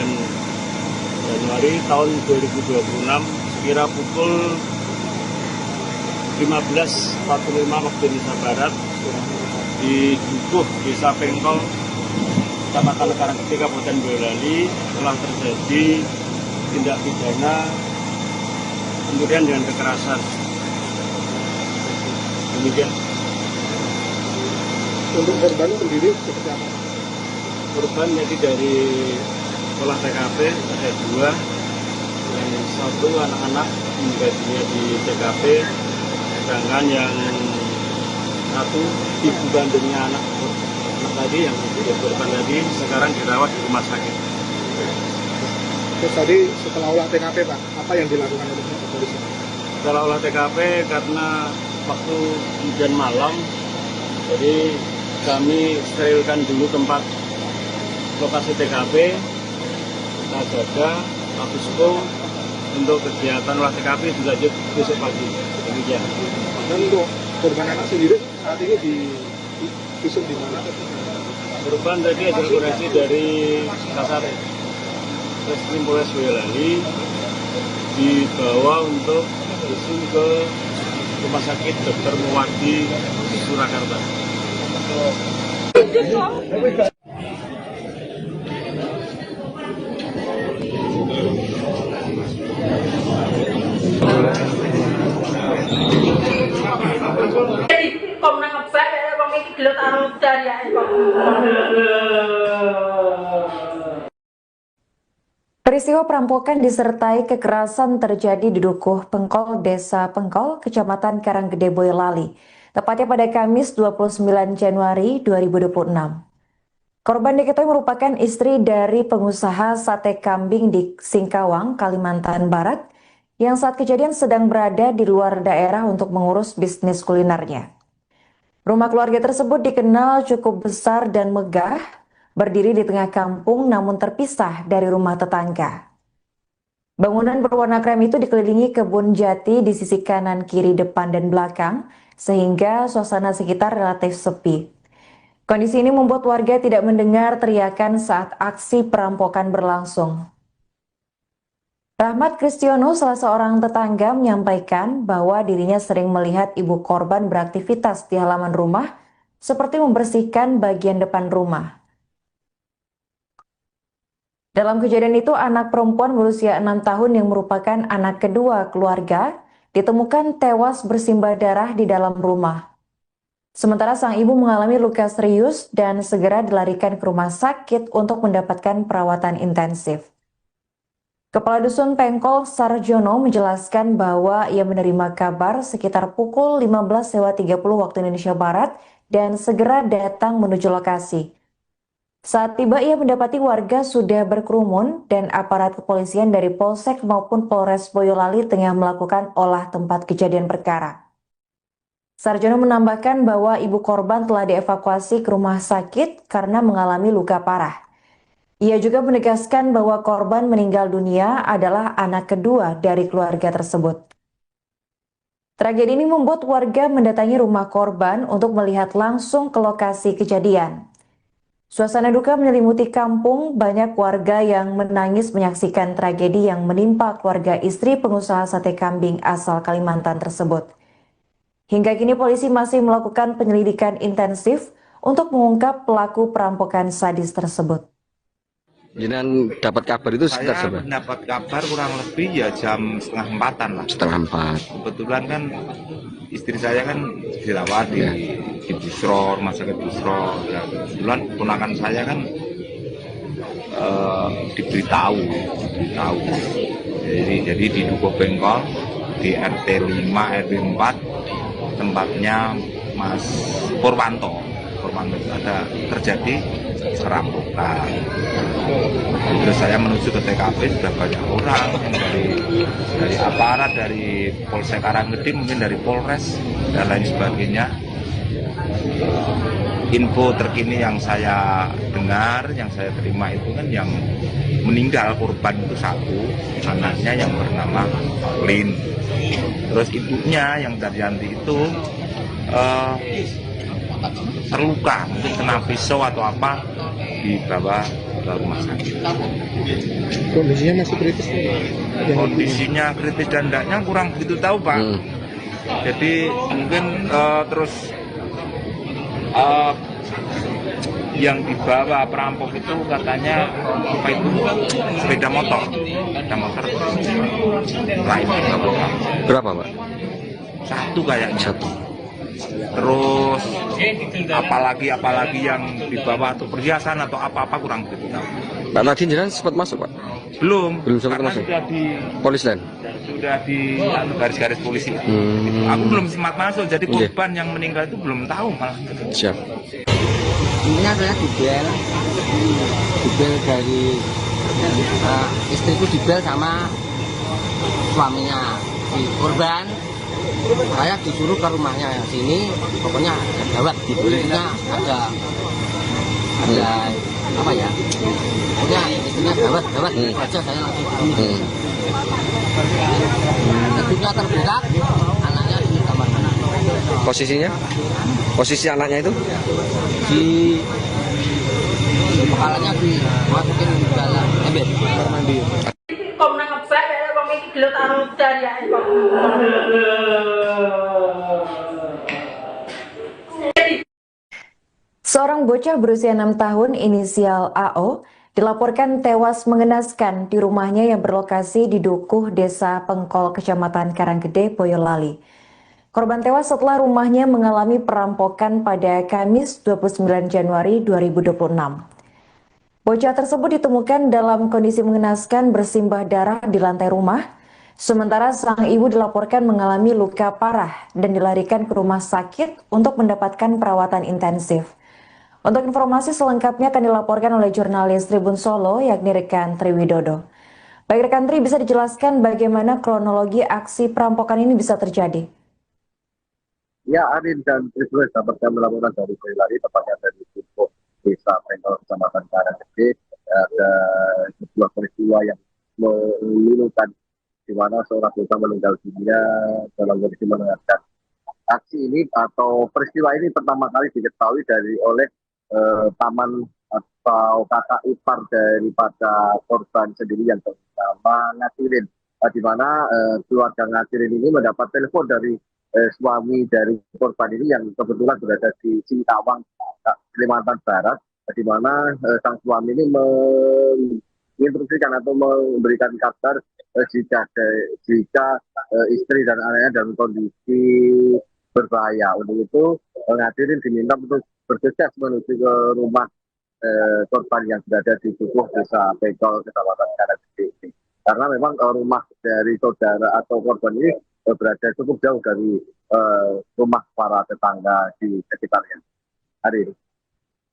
Januari tahun 2026 sekira pukul 15.45 waktu Indonesia Barat di Dukuh, Desa Pengkol, Kecamatan Karanggede, Kabupaten Boyolali telah terjadi tindak pidana pencurian dengan kekerasan. Demikian. Untuk korban sendiri seperti apa? Korban jadi dari olah TKP ada 2, yang satu anak-anak meninggal dunia di TKP, sedangkan yang satu ibu kandungnya anak tadi yang sudah korban tadi sekarang dirawat di rumah sakit. Terus tadi setelah olah TKP Pak, apa yang dilakukan oleh polisi? Setelah olah TKP karena waktu hujan malam, jadi kami sterilkan dulu tempat lokasi TKP, kita jaga status quo untuk kegiatan olah TKP dilanjut besok pagi. Demikian. Dan untuk korban anak sendiri saat ini di visum di mana? Korban tadi hasil koreksi dari Kasar Reskrim Polres Boyolali dibawa untuk visum ke Rumah Sakit Dr. Muwardi Surakarta. Peristiwa perampokan disertai kekerasan terjadi di Dukuh Pengkol, Desa Pengkol, Kecamatan Karanggede, Boyolali, tepatnya pada Kamis 29 Januari 2026. Korban diketahui merupakan istri dari pengusaha sate kambing di Singkawang, Kalimantan Barat, yang saat kejadian sedang berada di luar daerah untuk mengurus bisnis kulinernya. Rumah keluarga tersebut dikenal cukup besar dan megah, berdiri di tengah kampung namun terpisah dari rumah tetangga. Bangunan berwarna krem itu dikelilingi kebun jati di sisi kanan, kiri, depan, dan belakang, sehingga suasana sekitar relatif sepi. Kondisi ini membuat warga tidak mendengar teriakan saat aksi perampokan berlangsung. Rahmat Kristiono, salah seorang tetangga, menyampaikan bahwa dirinya sering melihat ibu korban beraktivitas di halaman rumah, seperti membersihkan bagian depan rumah. Dalam kejadian itu, anak perempuan berusia 6 tahun yang merupakan anak kedua keluarga ditemukan tewas bersimbah darah di dalam rumah. Sementara sang ibu mengalami luka serius dan segera dilarikan ke rumah sakit untuk mendapatkan perawatan intensif. Kepala Dusun Pengkol Sarjono menjelaskan bahwa ia menerima kabar sekitar pukul 15.30 waktu Indonesia Barat dan segera datang menuju lokasi. Saat tiba, ia mendapati warga sudah berkerumun dan aparat kepolisian dari Polsek maupun Polres Boyolali tengah melakukan olah tempat kejadian perkara. Sarjono menambahkan bahwa ibu korban telah dievakuasi ke rumah sakit karena mengalami luka parah. Ia juga menegaskan bahwa korban meninggal dunia adalah anak kedua dari keluarga tersebut. Tragedi ini membuat warga mendatangi rumah korban untuk melihat langsung ke lokasi kejadian. Suasana duka menyelimuti kampung, banyak warga yang menangis menyaksikan tragedi yang menimpa keluarga istri pengusaha sate kambing asal Kalimantan tersebut. Hingga kini polisi masih melakukan penyelidikan intensif untuk mengungkap pelaku perampokan sadis tersebut. Jangan dapat kabar itu sekitar Saya berapa? mendapat kabar kurang lebih ya jam 3:30 lah. 3:30. Kebetulan kan istri saya kan dirawat di Busro, rumah sakit Busro. Ya, kebetulan ponakan saya kan diberitahu. Jadi di Dukuh Bengkol di RT 5 RW 4 tempatnya Mas Purwanto ada terjadi perampokan. Terus saya menuju ke TKP, sudah banyak orang yang dari aparat, dari Polsek Karanggede, mungkin dari Polres dan lain sebagainya. Info terkini yang saya dengar, yang saya terima itu kan yang meninggal korban itu satu, anaknya yang bernama Lin. Terus ibunya yang Daryanti itu terluka, mungkin kena pisau atau apa, dibawa ke rumah sakit. Kondisinya masih kritis nih. Kondisinya kritis dan tidaknya kurang begitu tahu Pak. Jadi mungkin terus yang dibawa perampok itu katanya apa itu sepeda motor lain Berapa, Pak? satu kayaknya. Satu. Terus apalagi yang dibawa atau perhiasan atau apa kurang begitu tahu. Pak tadi jangan sempat masuk, Pak? Belum sempat karena masuk. Sudah di garis-garis polisi. Aku belum sempat masuk, jadi korban yang meninggal itu belum tahu malah. Siap. Ini adalah dibel dari istriku, dibel sama suaminya si korban. Saya disuruh ke rumahnya sini, pokoknya ada gawat, istrinya ada apa ya, pokoknya istrinya gawat aja, saya langsung ini. Kedua terbuka, anaknya di kamar mana. Posisi anaknya itu? Di kepalanya dimasukin ke dalam ember kamar mandi. Kok nang ngebak ya wong iki gelut karo daryae kok. Seorang bocah berusia 6 tahun inisial AO dilaporkan tewas mengenaskan di rumahnya yang berlokasi di Dukuh, Desa Pengkol, Kecamatan Karanggede, Boyolali. Korban tewas setelah rumahnya mengalami perampokan pada Kamis 29 Januari 2026. Bocah tersebut ditemukan dalam kondisi mengenaskan bersimbah darah di lantai rumah, sementara sang ibu dilaporkan mengalami luka parah dan dilarikan ke rumah sakit untuk mendapatkan perawatan intensif. Untuk informasi selengkapnya akan dilaporkan oleh jurnalis Tribun Solo, yakni rekan Triwidodo. Baik rekan Tri, bisa dijelaskan bagaimana kronologi aksi perampokan ini bisa terjadi? Ya, Arin dan Tribun dapat kami laporan dari Boyolali, tepatnya dari Desa Pengkol, Kecamatan Karanggede. Ada sebuah peristiwa yang memilukan, di mana seorang bocah meninggal dunia dalam kondisi mengenaskan. Aksi ini atau peristiwa ini pertama kali diketahui oleh paman atau kakak ipar daripada korban sendiri yang bernama Ngatirin, di mana keluarga Ngatirin ini mendapat telepon dari suami dari korban ini yang kebetulan berada di Singkawang, Kalimantan Barat, di mana sang suami ini menginstruksikan atau memberikan kabar jika istri dan anaknya dalam kondisi berbahaya. Untuk itu Ngatirin diminta untuk bergegas menuju ke rumah korban yang berada di Dukuh, Desa Pengkol, Kecamatan Karanggede. Karena memang rumah dari saudara atau korban ini berada cukup jauh dari rumah para tetangga di sekitarnya. Hari ini.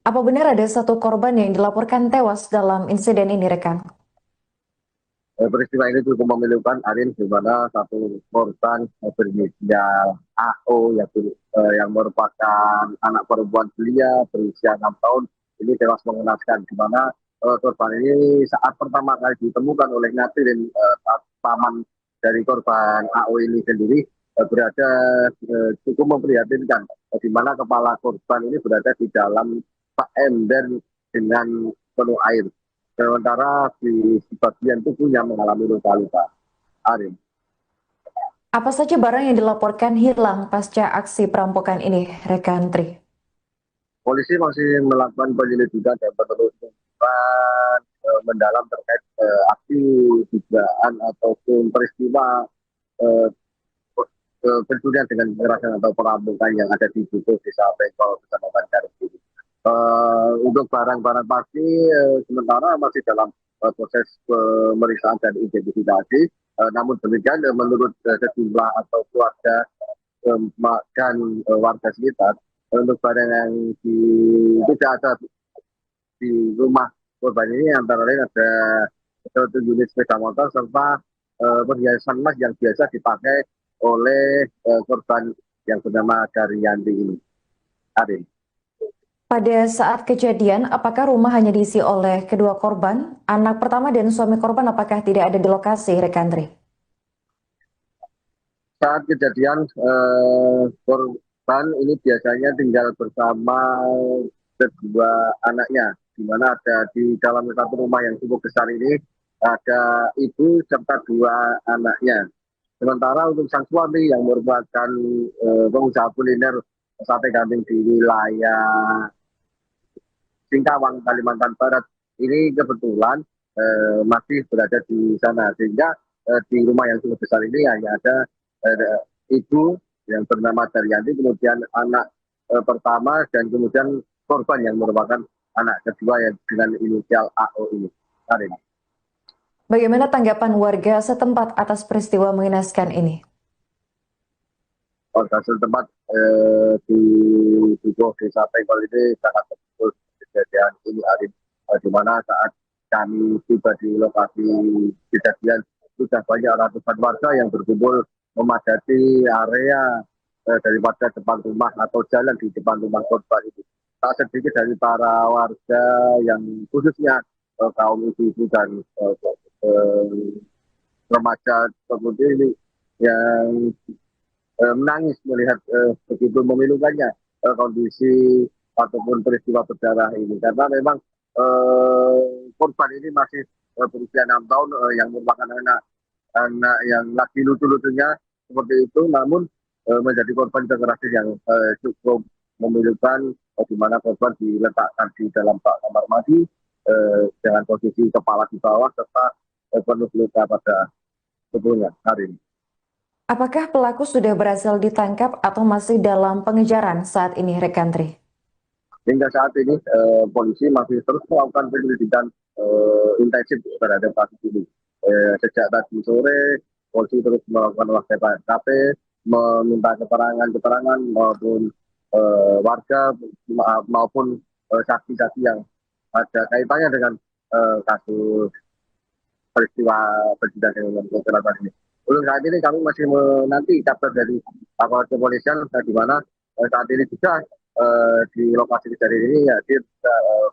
Apa benar ada satu korban yang dilaporkan tewas dalam insiden ini, rekan? Peristiwa ini cukup memilukan, Arin, di mana satu korban berinisial AO yang merupakan anak perempuan belia berusia 6 tahun ini tewas mengenaskan, di mana korban ini saat pertama kali ditemukan oleh Natirin, paman dari korban AO ini sendiri, berada cukup memprihatinkan, di mana kepala korban ini berada di dalam ember dengan penuh air. Sementara di bagian tubuhnya mengalami luka-luka. Arin. Apa saja barang yang dilaporkan hilang pasca aksi perampokan ini, rekan Tri? Polisi masih melakukan penyelidikan dan penelusuran mendalam terkait aksi dugaan ataupun peristiwa pencurian dengan kekerasan atau perampokan yang ada di Dukuh Desa Pengkol, Kecamatan Karangkiri. Untuk barang-barang pasti sementara masih dalam proses pemeriksaan dan identifikasi. Namun demikian menurut sejumlah atau keluarga dan warga sekitar, untuk barang yang tidak ada di rumah korban ini antara lain ada 1 unit sepeda motor serta perhiasan emas yang biasa dipakai oleh korban yang bernama Daryanti ini. Arin. Pada saat kejadian, apakah rumah hanya diisi oleh kedua korban? Anak pertama dan suami korban apakah tidak ada di lokasi, rekan Tri? Saat kejadian, korban ini biasanya tinggal bersama kedua anaknya, di mana ada di dalam satu rumah yang cukup besar ini, ada ibu serta 2 anaknya. Sementara untuk sang suami yang merupakan pengusaha kuliner sate kambing di wilayah Singkawang, Kalimantan Barat, ini kebetulan masih berada di sana, sehingga di rumah yang cukup besar ini hanya ada ibu yang bernama Daryanti, kemudian anak pertama, dan kemudian korban yang merupakan anak kedua yang dengan inisial AO ini. Arin. Bagaimana tanggapan warga setempat atas peristiwa mengenaskan ini? Warga setempat di Dukuh Desa Pengkol ini sangat terpukul kejadian ini, Arin, di mana saat kami tiba di lokasi kejadian sudah banyak ratusan warga yang berkumpul memadati area daripada depan rumah atau jalan di depan rumah korban itu. Tak sedikit dari para warga yang khususnya kaum ibu-ibu dan remaja seperti ini yang menangis melihat begitu memilukannya kondisi ataupun peristiwa berdarah ini, karena memang korban ini masih berusia 6 tahun yang merupakan anak yang lagi lucu-lucunya seperti itu, namun menjadi korban kekerasan yang cukup memilukan, di mana korban diletakkan di dalam bak kamar mandi dengan posisi kepala di bawah serta penuh luka pada tubuhnya. Hari ini. Apakah pelaku sudah berhasil ditangkap atau masih dalam pengejaran saat ini, rekan Tri? Hingga saat ini polisi masih terus melakukan penyelidikan intensif terhadap kasus ini. Sejak tadi sore, polisi terus melakukan olah TKP, meminta keterangan maupun warga maupun saksi-saksi yang ada kaitannya dengan kasus peristiwa kejadian dengan kekerasan ini. Untuk saat ini kami masih menanti kabar dari aparat kepolisian, di mana saat ini juga di lokasi kejadian ini hadir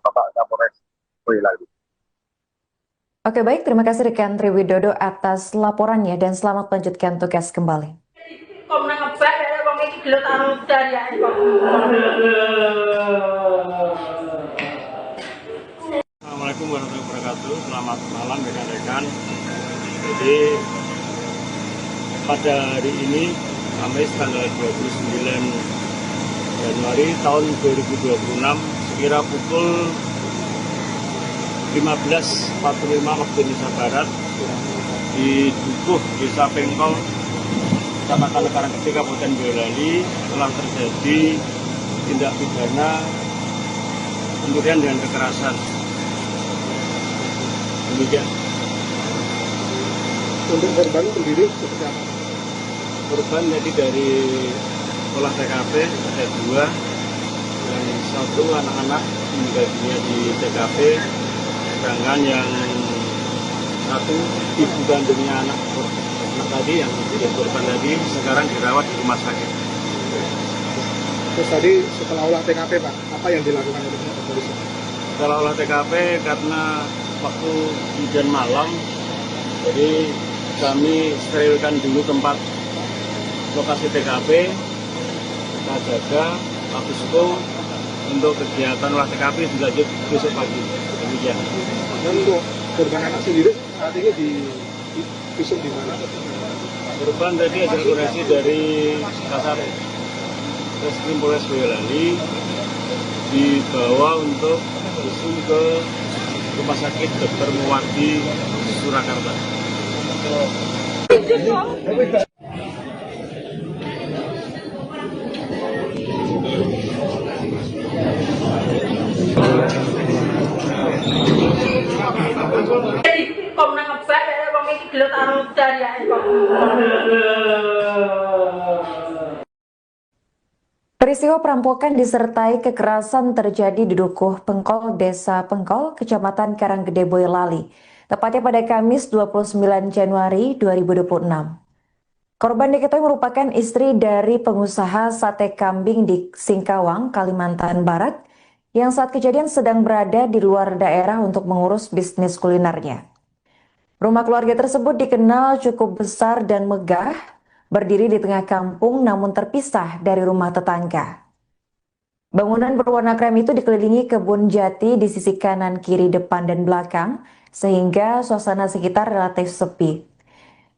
Bapak Kapolres Boyolali. Oke, baik, terima kasih rekan Tri Widodo atas laporannya dan selamat melanjutkan tugas kembali. Assalamualaikum warahmatullahi wabarakatuh. Selamat malam rekan-rekan. Jadi pada hari ini Kamis tanggal 29 Januari tahun 2026 sekira pukul 15.45 waktu Indonesia Barat di Dukuh Desa Pengkol, Kecamatan Karangkiri, Kabupaten Boyolali telah terjadi tindak pidana pencurian dengan kekerasan. Demikian. Untuk korban sendiri seperti apa? Korban jadi dari olah TKP ada 2, yang 1 anak-anak meninggal dunia di TKP, sedangkan yang satu ibu kandungnya anak tadi yang menjadi korban tadi sekarang dirawat di rumah sakit. Terus tadi setelah olah TKP Pak, apa yang dilakukan oleh polisi? Setelah olah TKP karena waktu hujan malam, jadi kami sterilkan dulu tempat lokasi TKP, kita jaga, habis itu untuk kegiatan olah TKP dilanjut besok pagi. Demikian. Dan untuk korban anak sendiri saat ini di visum di mana? Korban tadi hasil koreksi dari Kasar Reskrim Polres Boyolali dibawa untuk visum ke Rumah Sakit Dr. Muwardi Surakarta. Komnas ngebak ya wong iki gelut karo dariake kok. Peristiwa perampokan disertai kekerasan terjadi di Dukuh Pengkol, Desa Pengkol, Kecamatan Karanggede, Boyolali, tepatnya pada Kamis 29 Januari 2026. Korban diketahui merupakan istri dari pengusaha sate kambing di Singkawang, Kalimantan Barat, yang saat kejadian sedang berada di luar daerah untuk mengurus bisnis kulinernya. Rumah keluarga tersebut dikenal cukup besar dan megah, berdiri di tengah kampung namun terpisah dari rumah tetangga. Bangunan berwarna krem itu dikelilingi kebun jati di sisi kanan, kiri, depan, dan belakang, sehingga suasana sekitar relatif sepi.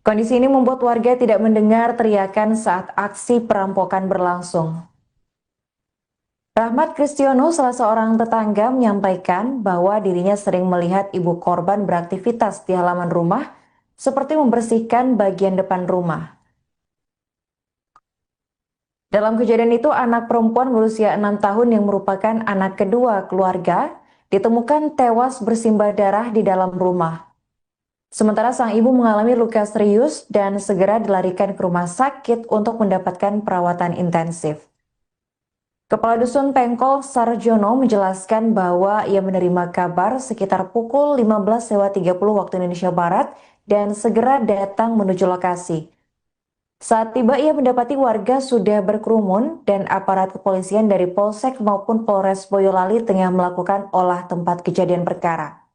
Kondisi ini membuat warga tidak mendengar teriakan saat aksi perampokan berlangsung. Rahmat Kristiono, salah seorang tetangga, menyampaikan bahwa dirinya sering melihat ibu korban beraktivitas di halaman rumah, seperti membersihkan bagian depan rumah. Dalam kejadian itu, anak perempuan berusia 6 tahun yang merupakan anak kedua keluarga ditemukan tewas bersimbah darah di dalam rumah. Sementara sang ibu mengalami luka serius dan segera dilarikan ke rumah sakit untuk mendapatkan perawatan intensif. Kepala Dusun Pengkol Sarjono menjelaskan bahwa ia menerima kabar sekitar pukul 15.30 waktu Indonesia Barat dan segera datang menuju lokasi. Saat tiba ia mendapati warga sudah berkerumun dan aparat kepolisian dari Polsek maupun Polres Boyolali tengah melakukan olah tempat kejadian perkara.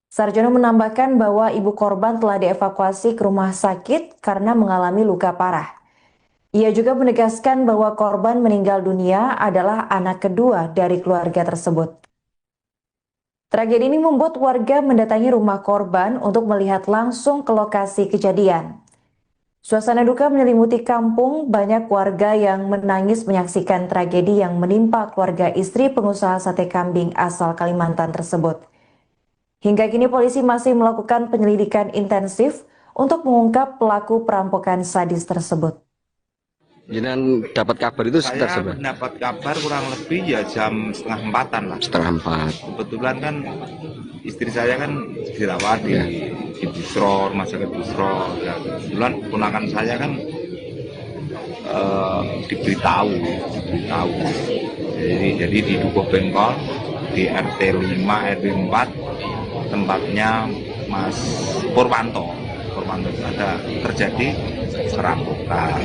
Sarjono menambahkan bahwa ibu korban telah dievakuasi ke rumah sakit karena mengalami luka parah. Ia juga menegaskan bahwa korban meninggal dunia adalah anak kedua dari keluarga tersebut. Tragedi ini membuat warga mendatangi rumah korban untuk melihat langsung ke lokasi kejadian. Suasana duka menyelimuti kampung, banyak warga yang menangis menyaksikan tragedi yang menimpa keluarga istri pengusaha sate kambing asal Kalimantan tersebut. Hingga kini polisi masih melakukan penyelidikan intensif untuk mengungkap pelaku perampokan sadis tersebut. Jenengan dapat kabar itu sekitar Saya seberapa? mendapat kabar kurang lebih ya jam 3:30 lah. 3:30. Kebetulan kan istri saya kan dirawat di Busro, rumah sakit Busro. Ya, kebetulan ponakan saya kan diberitahu. Jadi di Dukuh Pengkol di RT 5 RW 4 tempatnya Mas Purwanto ada terjadi perampokan.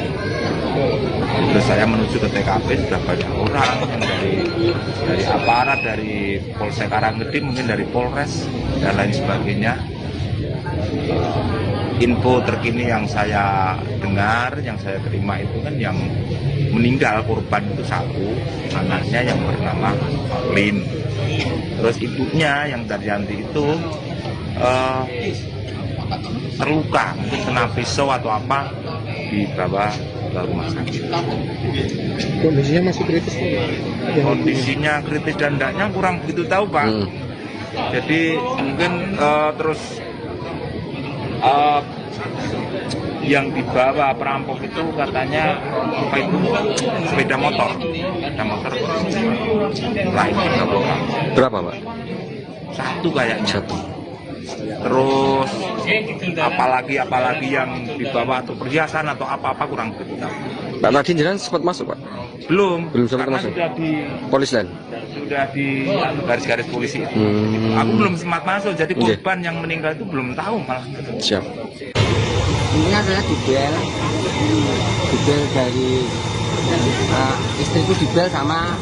Terus saya menuju ke TKP, sudah banyak orang yang dari aparat, dari Polsek Karanggede, mungkin dari Polres dan lain sebagainya. Info terkini yang saya dengar, yang saya terima itu kan yang meninggal korban itu satu, anaknya yang bernama Lin. Terus ibunya yang Daryanti itu terluka, mungkin kena pisau atau apa, dibawa ke rumah sakit. Kondisinya masih kritis Pak? Kondisinya kritis dan tidaknya kurang begitu tahu Pak. Jadi mungkin terus yang dibawa perampok itu katanya apa itu sepeda motor lain dibawa. Berapa Pak? Satu kayaknya. Satu. Terus apalagi yang dibawa atau perhiasan atau apa-apa kurang begitu tahu. Pak tadi jenengan sempat masuk Pak? Belum Sempat karena masuk. sudah di Polis lain. sudah di garis-garis polisi itu. Aku belum sempat masuk, jadi korban yang meninggal itu belum tahu malah. Siap. Intinya saya dibel dari istriku dibel sama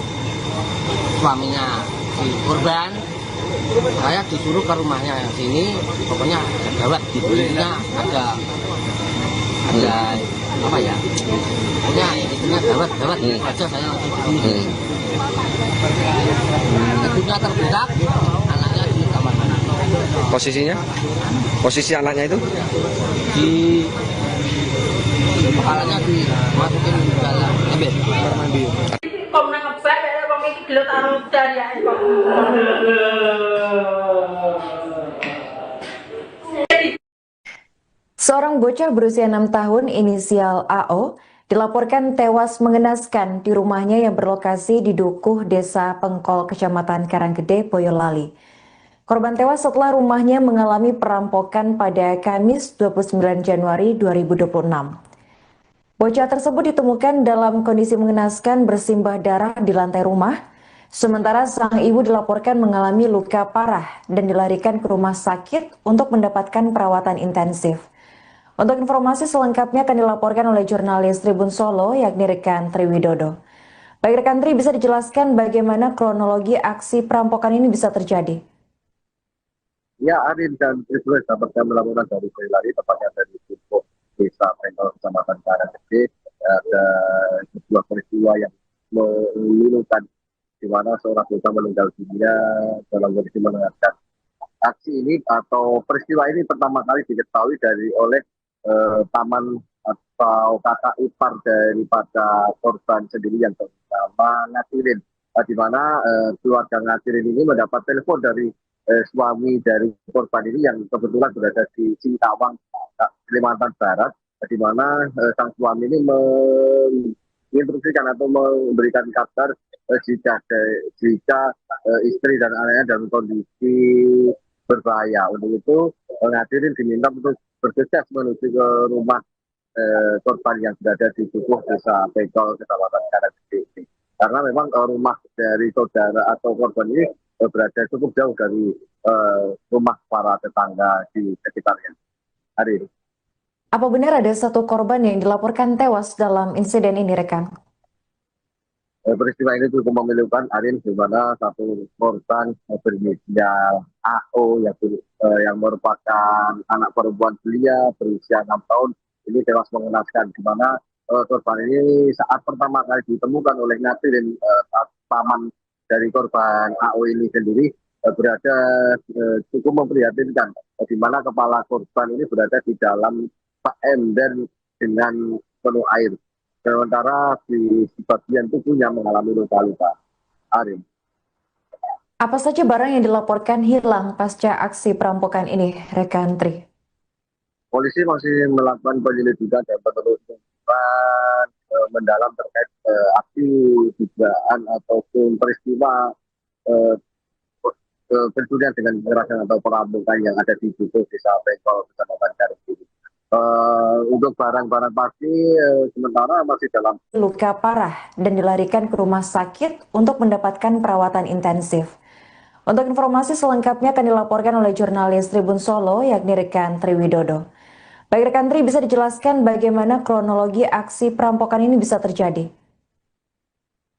suaminya si korban. Saya disuruh ke rumahnya sini, pokoknya ada gawat gitu. Intinya ada apa ya? Pokoknya intinya gawat aja saya langsung begini. Ibunya terbedak, anaknya di kamar mandi. Posisinya? Posisi anaknya itu? Di kepalanya dimasukin ke dalam ember kamar mandi. Kok nang ngebak ya wong iki gelut karo dariake kok. Seorang bocah berusia 6 tahun inisial AO dilaporkan tewas mengenaskan di rumahnya yang berlokasi di Dukuh, Desa Pengkol, Kecamatan Karanggede, Boyolali. Korban tewas setelah rumahnya mengalami perampokan pada Kamis 29 Januari 2026. Bocah tersebut ditemukan dalam kondisi mengenaskan bersimbah darah di lantai rumah, sementara sang ibu dilaporkan mengalami luka parah dan dilarikan ke rumah sakit untuk mendapatkan perawatan intensif. Untuk informasi selengkapnya akan dilaporkan oleh jurnalis Tribun Solo, yakni rekan Triwidodo. Baik rekan Tri, bisa dijelaskan bagaimana kronologi aksi perampokan ini bisa terjadi? Ya, Arin dan Tribun dapat kami laporan dari Boyolali, tepatnya dari Dukuh, Desa Pengkol, Kecamatan Karanggede. Ada sebuah peristiwa yang memilukan, di mana seorang bocah meninggal dunia dalam kondisi mengenaskan. Aksi ini atau peristiwa ini pertama kali diketahui oleh paman atau kakak ipar daripada korban sendiri yang bernama Ngatirin, di mana keluarga Ngatirin ini mendapat telepon dari suami dari korban ini yang kebetulan berada di Singkawang, Kalimantan Barat, di mana sang suami ini menginstruksikan atau memberikan kabar jika istri dan anaknya dalam kondisi berbahaya. Untuk itu Ngatirin diminta untuk bergegas menuju ke rumah korban yang berada di Dukuh, Desa Pengkol, Kecamatan Karanggede. Karena memang rumah dari saudara atau korban ini berada cukup jauh dari rumah para tetangga di sekitarnya. Hari. Apa benar ada satu korban yang dilaporkan tewas dalam insiden ini, rekan? Peristiwa ini cukup memilukan, Arin, di mana satu korban berinisial AO yang merupakan anak perempuan belia berusia 6 tahun ini tewas mengenaskan, di mana korban ini saat pertama kali ditemukan oleh Ngatirin, paman dari korban AO ini sendiri berada cukup memprihatinkan, di mana kepala korban ini berada di dalam ember dengan penuh air. Sementara di bagian tubuhnya mengalami luka-luka. Arin. Apa saja barang yang dilaporkan hilang pasca aksi perampokan ini, rekan Tri? Polisi masih melakukan penyelidikan dan penelusuran mendalam terkait aksi dugaan ataupun peristiwa pencurian dengan kekerasan atau perampokan yang ada di Dukuh, Desa Pengkol, Kecamatan Karanggede. Untuk barang-barang pasti sementara masih dalam luka parah dan dilarikan ke rumah sakit untuk mendapatkan perawatan intensif. Untuk informasi selengkapnya akan dilaporkan oleh jurnalis Tribun Solo, yakni rekan Triwidodo. Baik rekan Tri, bisa dijelaskan bagaimana kronologi aksi perampokan ini bisa terjadi?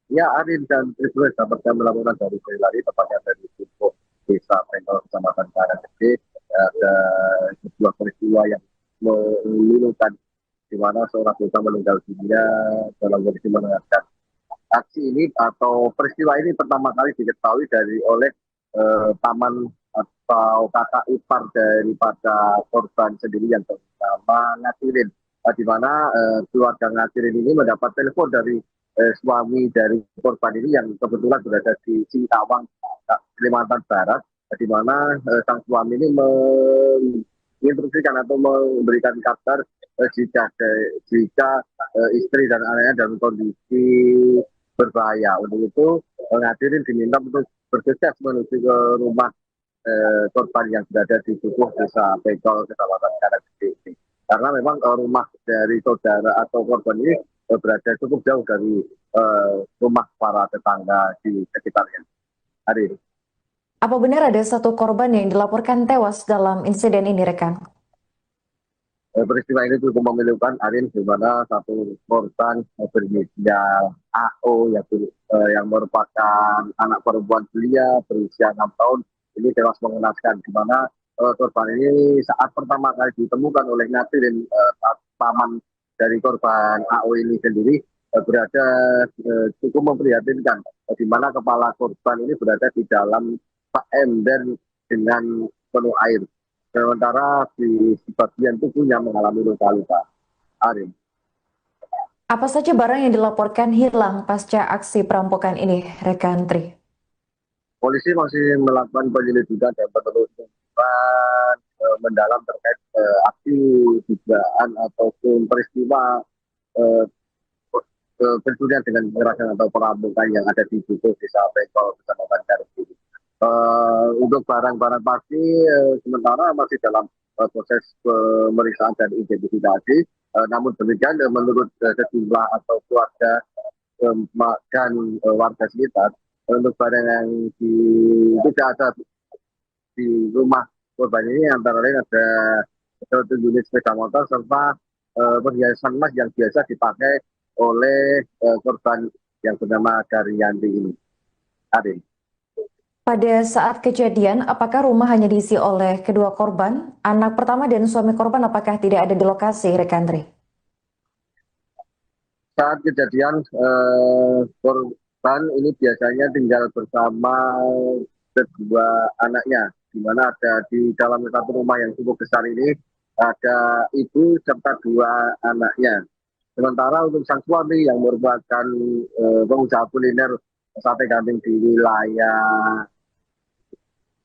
Ya, Arin dan Tribun dapat kami laporan dari Boyolali, tepatnya dari Dukuh, Desa Pengkol, Kecamatan Karanggede. Ada sebuah peristiwa yang memilukan, di mana seorang bocah meninggal dunia dalam kondisi mengenaskan. Aksi ini atau peristiwa ini pertama kali diketahui oleh paman atau kakak ipar daripada korban sendiri yang bernama Ngatirin, di mana keluarga Ngatirin ini mendapat telepon dari suami dari korban ini yang kebetulan berada di Singkawang, Kalimantan Barat, di mana sang suami ini menginstruksikan atau memberikan kabar jika istri dan anaknya dalam kondisi berbahaya. Untuk itu Ngatirin diminta untuk bergegas menuju ke rumah korban yang berada di tubuh desa Pengkol, Kecamatan Karanggede ini. Karena memang rumah dari saudara atau korban ini berada cukup jauh dari rumah para tetangga di sekitarnya. Hari ini. Apa benar ada satu korban yang dilaporkan tewas dalam insiden ini, rekan? Peristiwa ini cukup memilukan, Arin, di mana satu korban berinisial AO yang merupakan anak perempuan belia berusia 6 tahun ini tewas mengenaskan, di mana korban ini saat pertama kali ditemukan oleh Natirin, paman dari korban AO ini sendiri berada cukup memprihatinkan, di mana kepala korban ini berada di dalam ember dengan penuh air. Sementara di bagian tubuhnya mengalami luka-luka. Arin. Apa saja barang yang dilaporkan hilang pasca aksi perampokan ini, rekan Tri? Polisi masih melakukan penyelidikan dan penelusuran mendalam terkait aksi dugaan ataupun peristiwa pencurian dengan kekerasan atau perampokan yang ada di desa Pengkol, Kecamatan Karanggede. Untuk barang-barang pasti sementara masih dalam proses pemeriksaan dan identifikasi. Namun demikian menurut sejumlah atau keluarga dan warga sekitar, untuk barang yang tidak ada di rumah korban ini antara lain ada satu unit sepeda motor serta perhiasan emas yang biasa dipakai oleh korban yang bernama Daryanti ini. Arin. Pada saat kejadian, apakah rumah hanya diisi oleh kedua korban? Anak pertama dan suami korban apakah tidak ada di lokasi, rekan Tri? Saat kejadian, korban ini biasanya tinggal bersama kedua anaknya, di mana ada di dalam satu rumah yang cukup besar ini, ada ibu serta dua anaknya. Sementara untuk sang suami yang merupakan pengusaha kuliner sate kambing di wilayah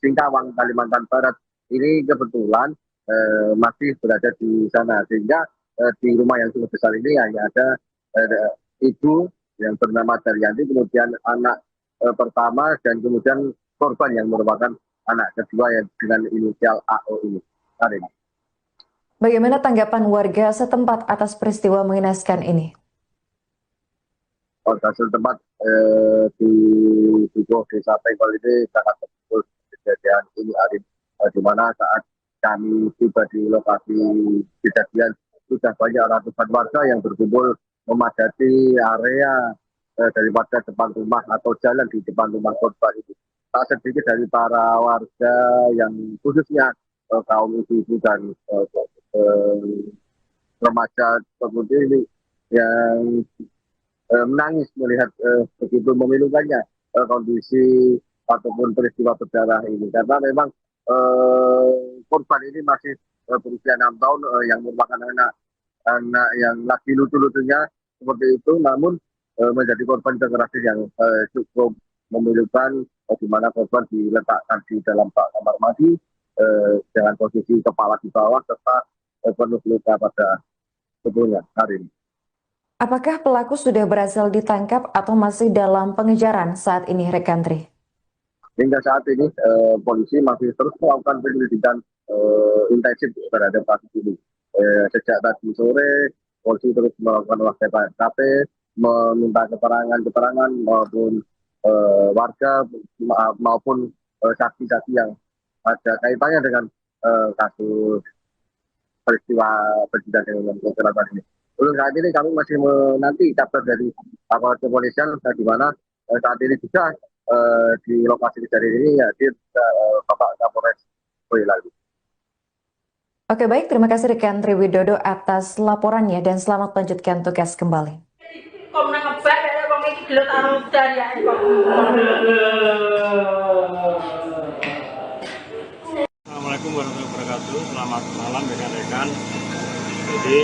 Singkawang, Kalimantan Barat, ini kebetulan masih berada di sana, sehingga di rumah yang cukup besar ini hanya ada ibu yang bernama Daryanti, kemudian anak pertama, dan kemudian korban yang merupakan anak kedua yang dengan inisial AO ini. Hari ini. Bagaimana tanggapan warga setempat atas peristiwa mengenaskan ini? Warga setempat di desa Pengkol ini sangat terpukul kejadian ini, Arif, di mana saat kami tiba di lokasi kejadian sudah banyak ratusan warga yang berkumpul memadati area daripada depan rumah atau jalan di depan rumah korban itu. Tak sedikit dari para warga yang khususnya kaum ibu dan remaja seperti ini yang menangis melihat begitu memilukannya kondisi ataupun peristiwa berdarah ini, karena memang korban ini masih berusia 6 tahun yang merupakan anak yang lagi lucu-lucunya seperti itu, namun menjadi korban kekerasan yang cukup memilukan, di mana korban diletakkan di dalam kamar mandi dengan posisi kepala di bawah serta penuh luka pada tubuhnya. Hari ini. Apakah pelaku sudah berhasil ditangkap atau masih dalam pengejaran saat ini, rekan Tri? Hingga saat ini polisi masih terus melakukan penyelidikan intensif terhadap kasus ini. Sejak tadi sore, polisi terus melakukan olah TKP, meminta keterangan maupun warga maupun saksi-saksi yang ada kaitannya dengan kasus peristiwa dengan kekerasan ini. Untuk saat ini kami masih menanti kabar dari aparat kepolisian, di mana saat ini juga di lokasi kejadian ini hadir Bapak Kapolres Boyolali. Oke, baik, terima kasih rekan Tri Widodo atas laporannya dan selamat melanjutkan tugas kembali. Assalamualaikum warahmatullahi wabarakatuh. Selamat malam rekan-rekan. Jadi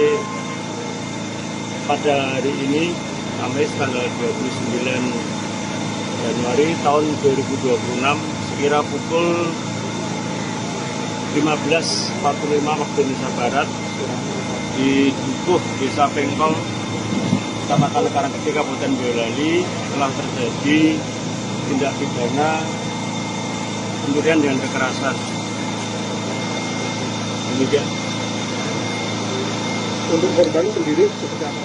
pada hari ini Kamis tanggal 29 Januari tahun 2026 sekira pukul 15.45 waktu Indonesia Barat di Dukuh Desa Pengkol, Kecamatan Karanggede, Kabupaten Boyolali telah terjadi tindak pidana kemudian dengan kekerasan. Demikian. Untuk korban sendiri seperti apa?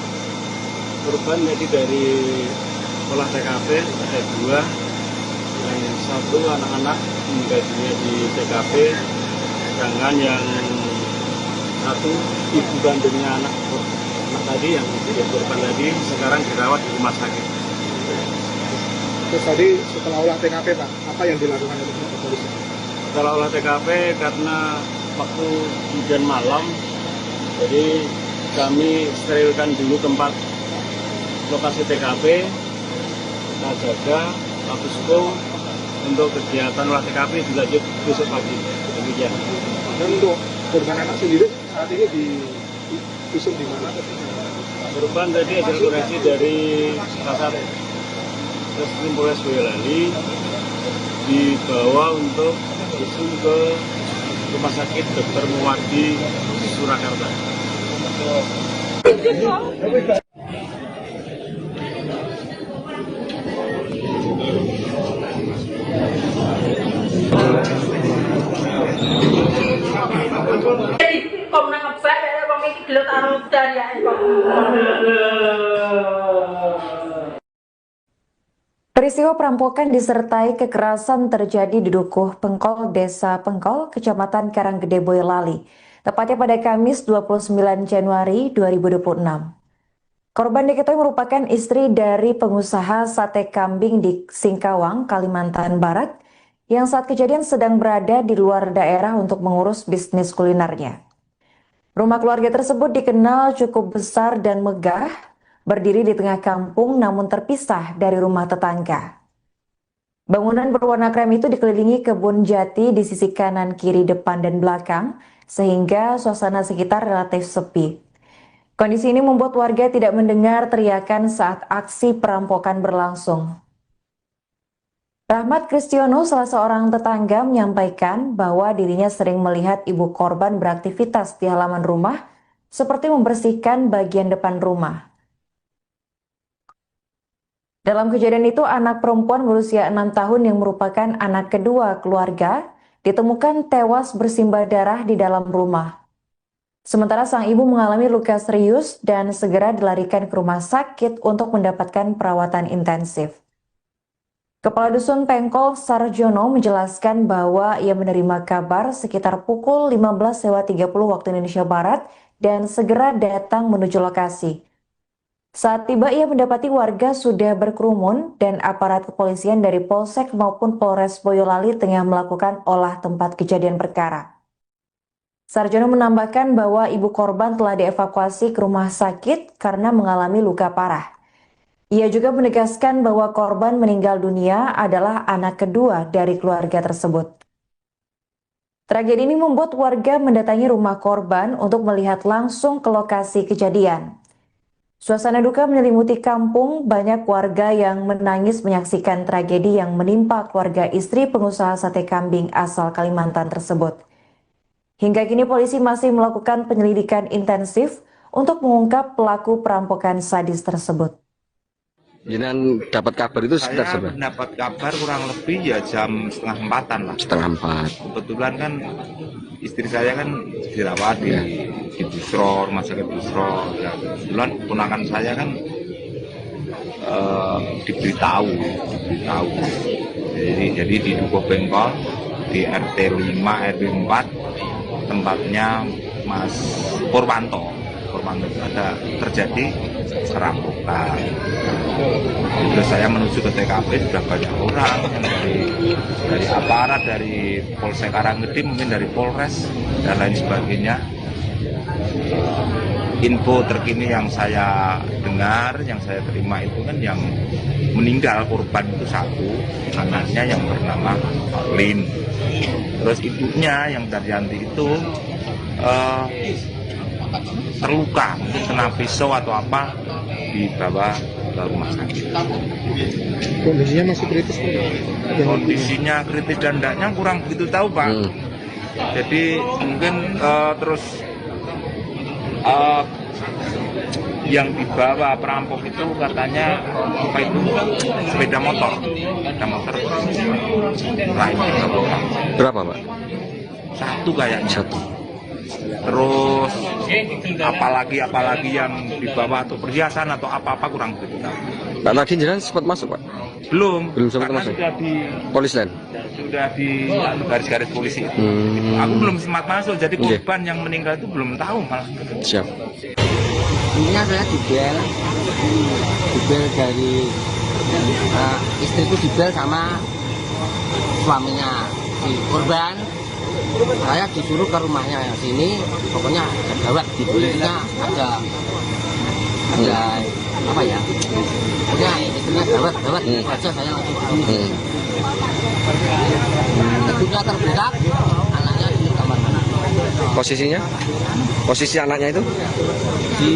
Korban jadi dari olah TKP ada 2, yang satu anak-anak meninggal dunia di TKP, sedangkan yang satu ibu kandungnya anak tadi yang jadi korban tadi sekarang dirawat di rumah sakit. Terus tadi setelah olah TKP Pak, apa yang dilakukan oleh polisi? Setelah olah TKP karena waktu hujan malam, jadi kami sterilkan dulu tempat lokasi TKP, kita jaga, habis itu untuk kegiatan olah TKP dilanjut besok pagi. Demikian. Dan untuk korban anak sendiri saat ini di visum di mana? Korban tadi ada koreksi dari Kasat Reskrim Polres Boyolali, dibawa untuk visum ke Rumah Sakit Dr. Muwardi Surakarta. Kok nang ngebak ya wong iki gelut karo dariake kok. Peristiwa perampokan disertai kekerasan terjadi di Dukuh Pengkol, Desa Pengkol, Kecamatan Karanggede, Boyolali, tepatnya pada Kamis 29 Januari 2026. Korban diketahui merupakan istri dari pengusaha sate kambing di Singkawang, Kalimantan Barat, yang saat kejadian sedang berada di luar daerah untuk mengurus bisnis kulinernya. Rumah keluarga tersebut dikenal cukup besar dan megah, berdiri di tengah kampung namun terpisah dari rumah tetangga. Bangunan berwarna krem itu dikelilingi kebun jati di sisi kanan, kiri, depan, dan belakang, sehingga suasana sekitar relatif sepi. Kondisi ini membuat warga tidak mendengar teriakan saat aksi perampokan berlangsung. Rahmat Kristiono, salah seorang tetangga, menyampaikan bahwa dirinya sering melihat ibu korban beraktivitas di halaman rumah, seperti membersihkan bagian depan rumah. Dalam kejadian itu, anak perempuan berusia 6 tahun yang merupakan anak kedua keluarga ditemukan tewas bersimbah darah di dalam rumah. Sementara sang ibu mengalami luka serius dan segera dilarikan ke rumah sakit untuk mendapatkan perawatan intensif. Kepala Dusun Pengkol Sarjono menjelaskan bahwa ia menerima kabar sekitar pukul 15.30 waktu Indonesia Barat dan segera datang menuju lokasi. Saat tiba, ia mendapati warga sudah berkerumun dan aparat kepolisian dari Polsek maupun Polres Boyolali tengah melakukan olah tempat kejadian perkara. Sarjono menambahkan bahwa ibu korban telah dievakuasi ke rumah sakit karena mengalami luka parah. Ia juga menegaskan bahwa korban meninggal dunia adalah anak kedua dari keluarga tersebut. Tragedi ini membuat warga mendatangi rumah korban untuk melihat langsung ke lokasi kejadian. Suasana duka menyelimuti kampung, banyak warga yang menangis menyaksikan tragedi yang menimpa keluarga istri pengusaha sate kambing asal Kalimantan tersebut. Hingga kini polisi masih melakukan penyelidikan intensif untuk mengungkap pelaku perampokan sadis tersebut. Jangan dapat kabar itu sekitar Saya dapat kabar kurang lebih ya jam 3:30 lah. 3:30. Kebetulan kan istri saya kan dirawat di Busro, rumah sakit Busro. Ya, kebetulan ponakan saya kan diberitahu. Jadi di Dukuh Pengkol di RT 5 RW 4 tempatnya Mas Purwanto ada terjadi perampokan. Terus saya menuju ke TKP, sudah banyak orang yang dari aparat, dari Polsek Karanggede, mungkin dari Polres dan lain sebagainya. Info terkini yang saya dengar, yang saya terima itu kan yang meninggal korban itu satu, anaknya yang bernama Lin. Terus ibunya yang Daryanti itu terluka, mungkin kena pisau atau apa, dibawa ke rumah sakit. Kondisinya masih kritis Pak? Kondisinya kritis dan tidaknya kurang begitu tahu Pak. Jadi mungkin terus yang dibawa perampok itu katanya apa itu sepeda motor lainnya Berapa, Pak? satu kayaknya. Satu. Terus apalagi yang dibawa atau perhiasan atau apa-apa kurang begitu. Pak, tadi jenengan sempat masuk, Pak? Belum sempat karena masuk. Sudah di garis-garis polisi. Aku belum sempat masuk, jadi korban yang meninggal itu belum tahu malah. Siap. Intinya saya dibel dari istriku dibel sama suaminya si korban. Saya disuruh ke rumahnya sini, pokoknya ada gawat di kulitnya, ada apa ya? Pokoknya istrinya gawat aja saya langsung sini. Ketika terberak, anaknya di kamar mandi. Posisinya? Posisi anaknya itu? Di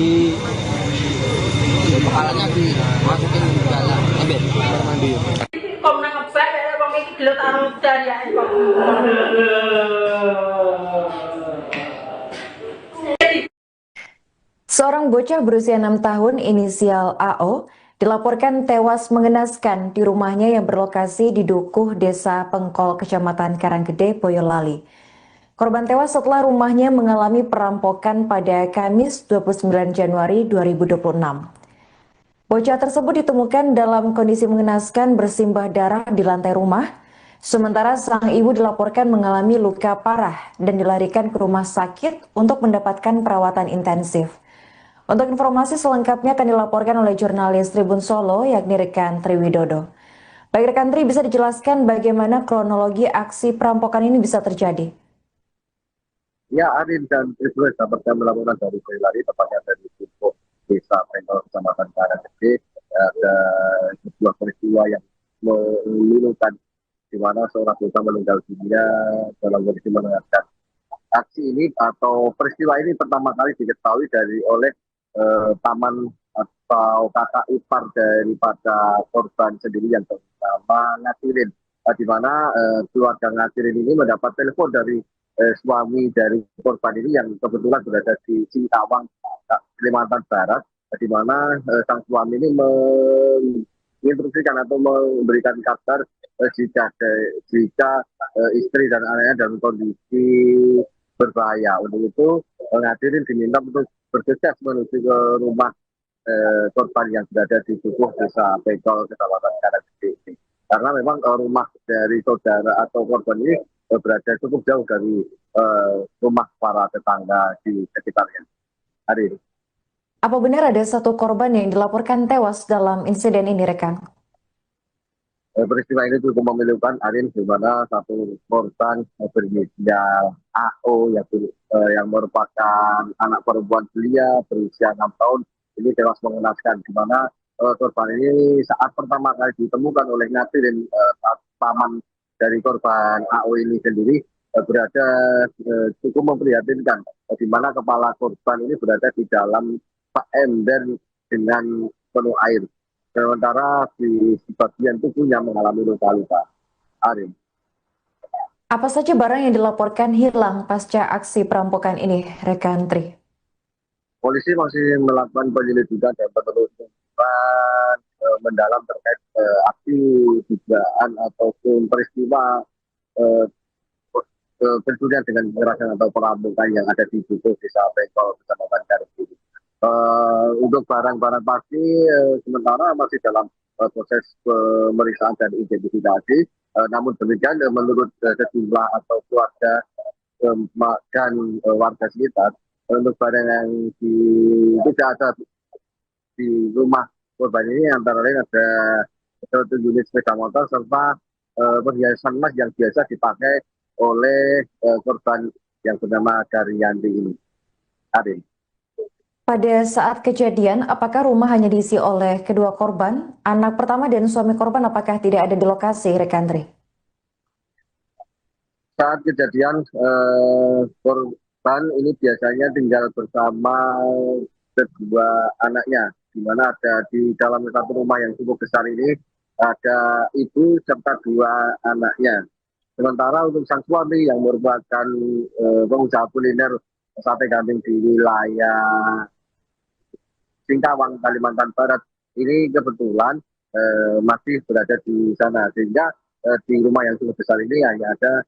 kepalanya dimasukin ke dalam ember kamar mandi. Kok nang ngebak ya wong iki gelut karo dariake kok. Seorang bocah berusia 6 tahun inisial AO dilaporkan tewas mengenaskan di rumahnya yang berlokasi di Dukuh, Desa Pengkol, Kecamatan Karanggede, Boyolali. Korban tewas setelah rumahnya mengalami perampokan pada Kamis 29 Januari 2026. Bocah tersebut ditemukan dalam kondisi mengenaskan bersimbah darah di lantai rumah, sementara sang ibu dilaporkan mengalami luka parah dan dilarikan ke rumah sakit untuk mendapatkan perawatan intensif. Untuk informasi selengkapnya akan dilaporkan oleh jurnalis Tribun Solo, yakni rekan Triwidodo. Baik rekan Tri, bisa dijelaskan bagaimana kronologi aksi perampokan ini bisa terjadi? Ya, Arin dan Tribun dapat kami laporan dari Boyolali, tepatnya dari Dukuh, Desa Pengkol, Kecamatan Karanggede. Ada sebuah peristiwa yang memilukan, di mana seorang bocah meninggal dunia dalam kondisi mengenaskan. Aksi ini atau peristiwa ini pertama kali diketahui oleh paman atau kakak ipar daripada korban sendiri yang bernama Ngatirin, di mana keluarga Ngatirin ini mendapat telepon dari suami dari korban ini yang kebetulan berada di Singkawang, Kalimantan Barat, di mana sang suami ini menginstruksikan atau memberikan kabar jika istri dan anaknya dalam kondisi berbahaya. Untuk itu Ngatirin diminta untuk bergegas menuju ke rumah korban yang berada di Dukuh, Desa Pengkol, Kecamatan Karanggede. Karena memang rumah dari saudara atau korban ini berada cukup jauh dari rumah para tetangga di sekitarnya. Hari ini. Apa benar ada satu korban yang dilaporkan tewas dalam insiden ini, rekan? Peristiwa ini cukup memilukan, Arin, di mana satu korban berinisial AO yang merupakan anak perempuan belia berusia 6 tahun ini tewas mengenaskan, di mana korban ini saat pertama kali ditemukan oleh Ngatirin, paman dari korban AO ini sendiri berada cukup memprihatinkan, di mana kepala korban ini berada di dalam ember dengan penuh air. Sementara di bagian tubuhnya mengalami luka-luka. Arin. Apa saja barang yang dilaporkan hilang pasca aksi perampokan ini, rekan Tri? Polisi masih melakukan penyelidikan dan penelusuran mendalam terkait aksi dugaan ataupun peristiwa pencurian dengan kekerasan atau perampokan yang ada di Dukuh, Desa Pengkol, Kecamatan Karanggede. Untuk barang-barang pasti sementara masih dalam proses pemeriksaan dan identifikasi. Namun demikian menurut sejumlah atau keluarga dan warga sekitar, untuk barang yang tidak ada di rumah korban ini antara lain ada satu unit sepeda motor serta perhiasan emas yang biasa dipakai oleh korban yang bernama Daryanti ini. Arin. Pada saat kejadian, apakah rumah hanya diisi oleh kedua korban? Anak pertama dan suami korban apakah tidak ada di lokasi, rekan Tri? Saat kejadian, korban ini biasanya tinggal bersama kedua anaknya, di mana ada di dalam satu rumah yang cukup besar ini, ada ibu serta dua anaknya. Sementara untuk sang suami yang merupakan pengusaha kuliner sate kambing di wilayah Singkawang, Kalimantan Barat. Ini kebetulan masih berada di sana, sehingga di rumah yang cukup besar ini hanya ada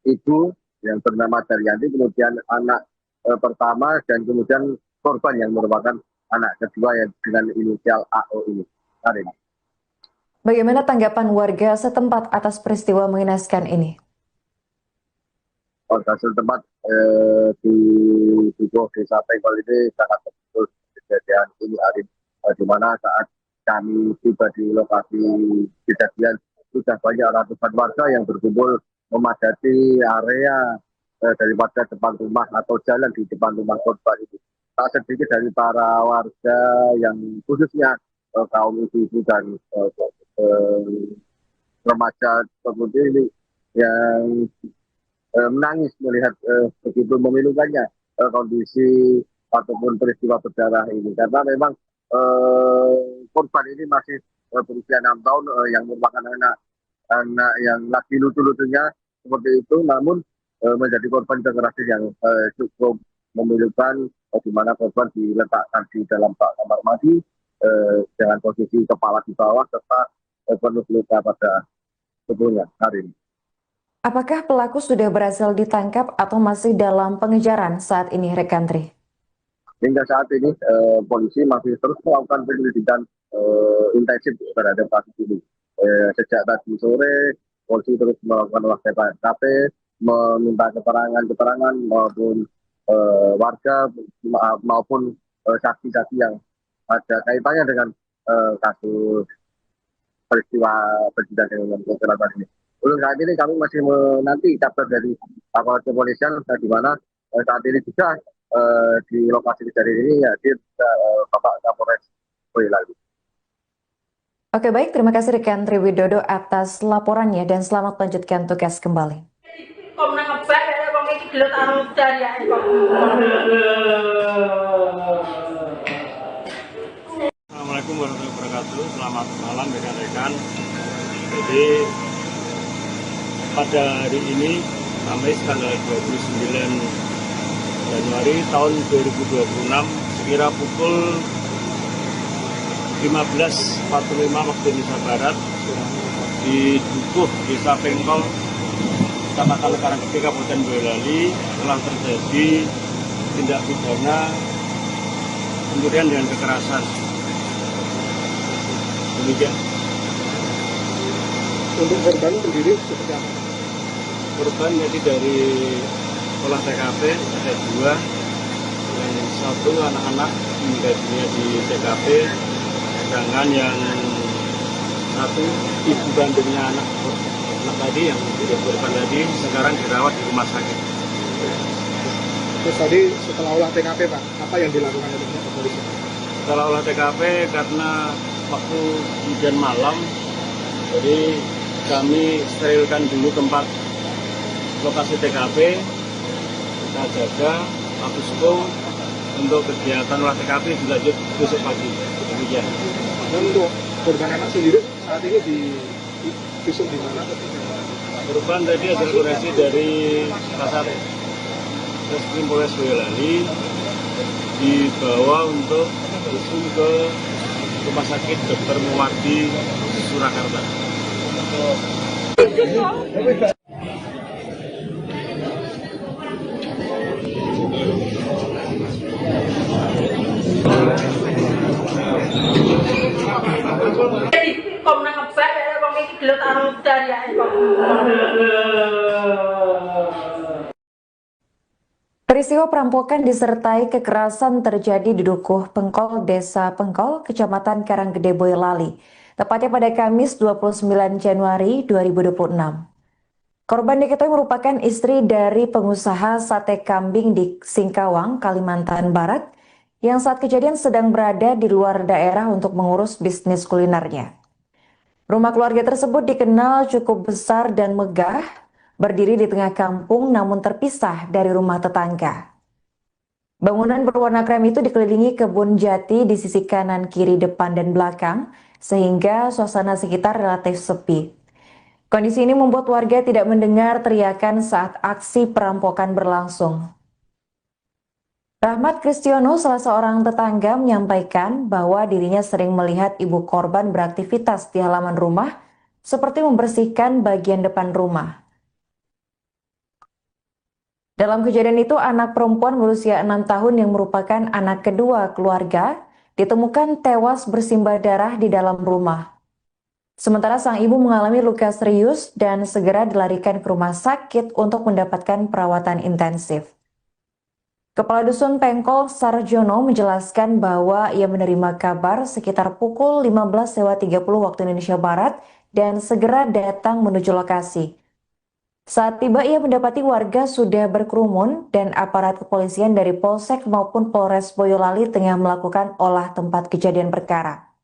ibu yang bernama Daryanti, kemudian anak pertama, dan kemudian korban yang merupakan anak kedua yang dengan inisial AO ini. Karin. Bagaimana tanggapan warga setempat atas peristiwa mengenaskan ini? Warga setempat di Dukuh Desa Pengkol ini sangat betul kejadian ini, Arin, di mana saat kami tiba di lokasi kejadian sudah banyak ratusan warga yang berkumpul memadati area daripada depan rumah atau jalan di depan rumah korban itu. Tak sedikit dari para warga yang khususnya kaum ibu dan remaja seperti ini yang menangis melihat begitu memilukannya kondisi ataupun peristiwa berdarah ini, karena memang korban ini masih berusia 6 tahun yang merupakan anak yang lagi lucu-lucunya seperti itu, namun menjadi korban kekerasan yang cukup memilukan, di mana korban diletakkan di dalam kamar mandi dengan posisi kepala di bawah serta penuh luka pada tubuhnya. Hari ini. Apakah pelaku sudah berhasil ditangkap atau masih dalam pengejaran saat ini, rekan Tri? Hingga saat ini polisi masih terus melakukan penyelidikan intensif terhadap kasus ini. Sejak tadi sore, polisi terus melakukan olah TKP, meminta keterangan maupun warga maupun saksi-saksi yang ada kaitannya dengan kasus peristiwa kejadian dengan kekerasan ini. Untuk saat ini kami masih menanti kabar dari aparat kepolisian, di mana saat ini juga di lokasi kejadian ini hadir Bapak Kapolres Boyolali. Oke, baik, terima kasih rekan Tri Widodo atas laporannya dan selamat melanjutkan tugas kembali. Assalamualaikum warahmatullahi wabarakatuh. Selamat malam rekan-rekan. Jadi pada hari ini, Kamis tanggal 29 Januari tahun 2026, sekira pukul 15.45 waktu Indonesia Barat, di Dukuh Desa Pengkol, Kecamatan Karanggede, Kabupaten Boyolali, telah terjadi tindak pidana pencurian dengan kekerasan. Demikian. Untuk korban sendiri seperti apa? Korban jadi dari olah TKP ada 2, yang 1 anak-anak meninggal dunia di TKP, sedangkan yang 1 ibu kandungnya anak tadi yang tidak korban tadi sekarang dirawat di rumah sakit. Terus tadi setelah olah TKP Pak, apa yang dilakukan oleh polisi? Setelah olah TKP karena waktu hujan malam, jadi kami sterilkan dulu tempat lokasi TKP, kita jaga, Mabespol untuk kegiatan olah TKP dilanjut besok pagi. Demikian. Dan untuk korban anak sendiri saat ini visum di mana? Korban tadi hasil forensik dari Kasat Reskrim Polres Boyolali dibawa untuk visum ke Rumah Sakit Dr. Muwardi Surakarta. Peristiwa perampokan disertai kekerasan terjadi di Dukuh Pengkol, Desa Pengkol, Kecamatan Karanggede, Boyolali, tepatnya pada Kamis 29 Januari 2026. Korban diketahui merupakan istri dari pengusaha sate kambing di Singkawang, Kalimantan Barat, yang saat kejadian sedang berada di luar daerah untuk mengurus bisnis kulinernya. Rumah keluarga tersebut dikenal cukup besar dan megah, berdiri di tengah kampung namun terpisah dari rumah tetangga. Bangunan berwarna krem itu dikelilingi kebun jati di sisi kanan, kiri, depan, dan belakang, sehingga suasana sekitar relatif sepi. Kondisi ini membuat warga tidak mendengar teriakan saat aksi perampokan berlangsung. Rahmat Kristiono, salah seorang tetangga, menyampaikan bahwa dirinya sering melihat ibu korban beraktivitas di halaman rumah, seperti membersihkan bagian depan rumah. Dalam kejadian itu, anak perempuan berusia 6 tahun yang merupakan anak kedua keluarga ditemukan tewas bersimbah darah di dalam rumah. Sementara sang ibu mengalami luka serius dan segera dilarikan ke rumah sakit untuk mendapatkan perawatan intensif. Kepala Dusun Pengkol Sarjono menjelaskan bahwa ia menerima kabar sekitar pukul 15.30 waktu Indonesia Barat dan segera datang menuju lokasi. Saat tiba, ia mendapati warga sudah berkerumun dan aparat kepolisian dari Polsek maupun Polres Boyolali tengah melakukan olah tempat kejadian perkara.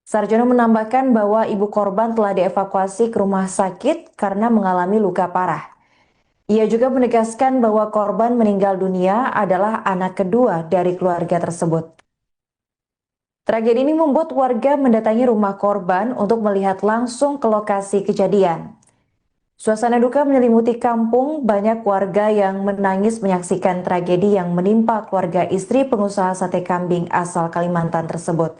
Sarjono menambahkan bahwa ibu korban telah dievakuasi ke rumah sakit karena mengalami luka parah. Ia juga menegaskan bahwa korban meninggal dunia adalah anak kedua dari keluarga tersebut. Tragedi ini membuat warga mendatangi rumah korban untuk melihat langsung ke lokasi kejadian. Suasana duka menyelimuti kampung, banyak warga yang menangis menyaksikan tragedi yang menimpa keluarga istri pengusaha sate kambing asal Kalimantan tersebut.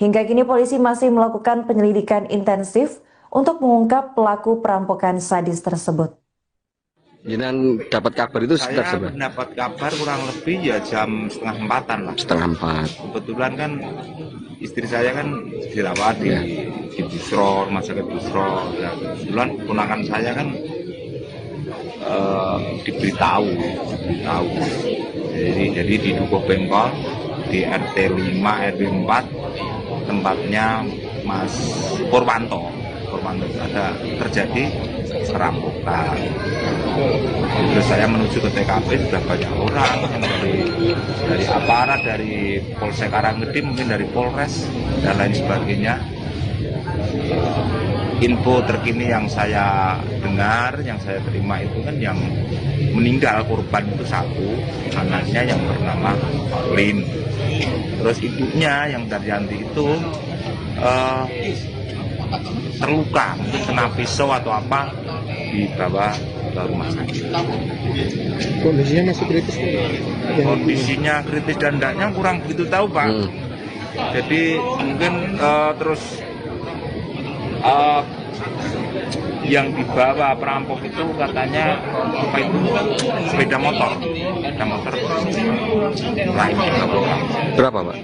Hingga kini polisi masih melakukan penyelidikan intensif untuk mengungkap pelaku perampokan sadis tersebut. Jangan dapat kabar itu sekitar Saya seberapa? mendapat kabar kurang lebih ya jam 3:30 lah. 3:30. Kebetulan kan istri saya kan dirawat di Busro, rumah sakit Busro. Ya, kebetulan ponakan saya kan diberitahu. Jadi di Dukuh Bengkol di RT 5 RW 4 tempatnya Mas Purwanto ada terjadi perampokan. Terus saya menuju ke TKP, sudah banyak orang dari aparat, dari Polsek Karanggede, mungkin dari Polres dan lain sebagainya. Info terkini yang saya dengar, yang saya terima itu kan yang meninggal korban itu satu, anaknya yang bernama Pauline. Terus ibunya yang Daryanti itu terluka, mungkin kena pisau atau apa, dibawa ke rumah sakit. Kondisinya masih kritis kan? Kondisinya kritis dan tidaknya kurang begitu tahu, Pak. Jadi mungkin terus yang dibawa perampok itu katanya apa itu sepeda motor lain. Berapa, Pak?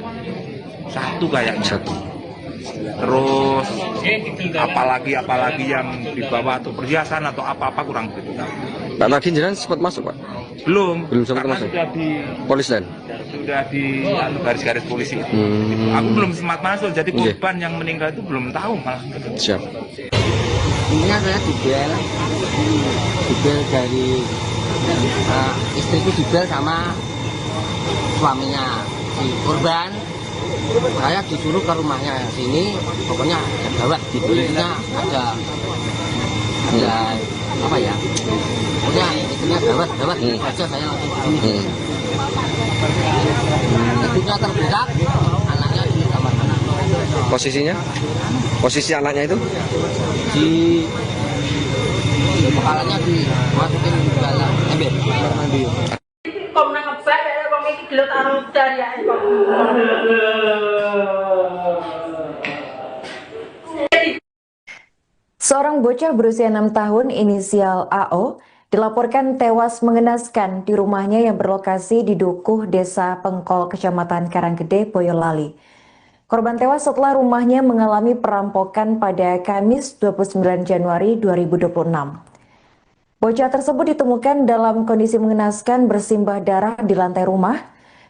Satu kayaknya. Satu. Terus apalagi yang dibawa atau perhiasan atau apa-apa kurang begitu tahu. Pak tadi jenengan sempat masuk, Pak? Belum sempat karena masuk. Sudah di garis-garis polisi itu. Aku belum sempat masuk, jadi korban yang meninggal itu belum tahu malah. Siap. Intinya saya dibel dari istriku dibel sama suaminya si korban. Saya disuruh ke rumahnya sini, pokoknya ada gawat di belakangnya, ada apa ya, pokoknya istrinya gawat aja saya langsung ke sini. Ibunya terberak, anaknya di kamar mana. Posisi anaknya itu? Di kepalanya dimasukin ke dalam ember mandi. Kok nang ngebak ya wong iki gelut karo dariake kok. Seorang bocah berusia 6 tahun inisial AO dilaporkan tewas mengenaskan di rumahnya yang berlokasi di Dukuh, Desa Pengkol, Kecamatan Karanggede, Boyolali. Korban tewas setelah rumahnya mengalami perampokan pada Kamis 29 Januari 2026. Bocah tersebut ditemukan dalam kondisi mengenaskan bersimbah darah di lantai rumah,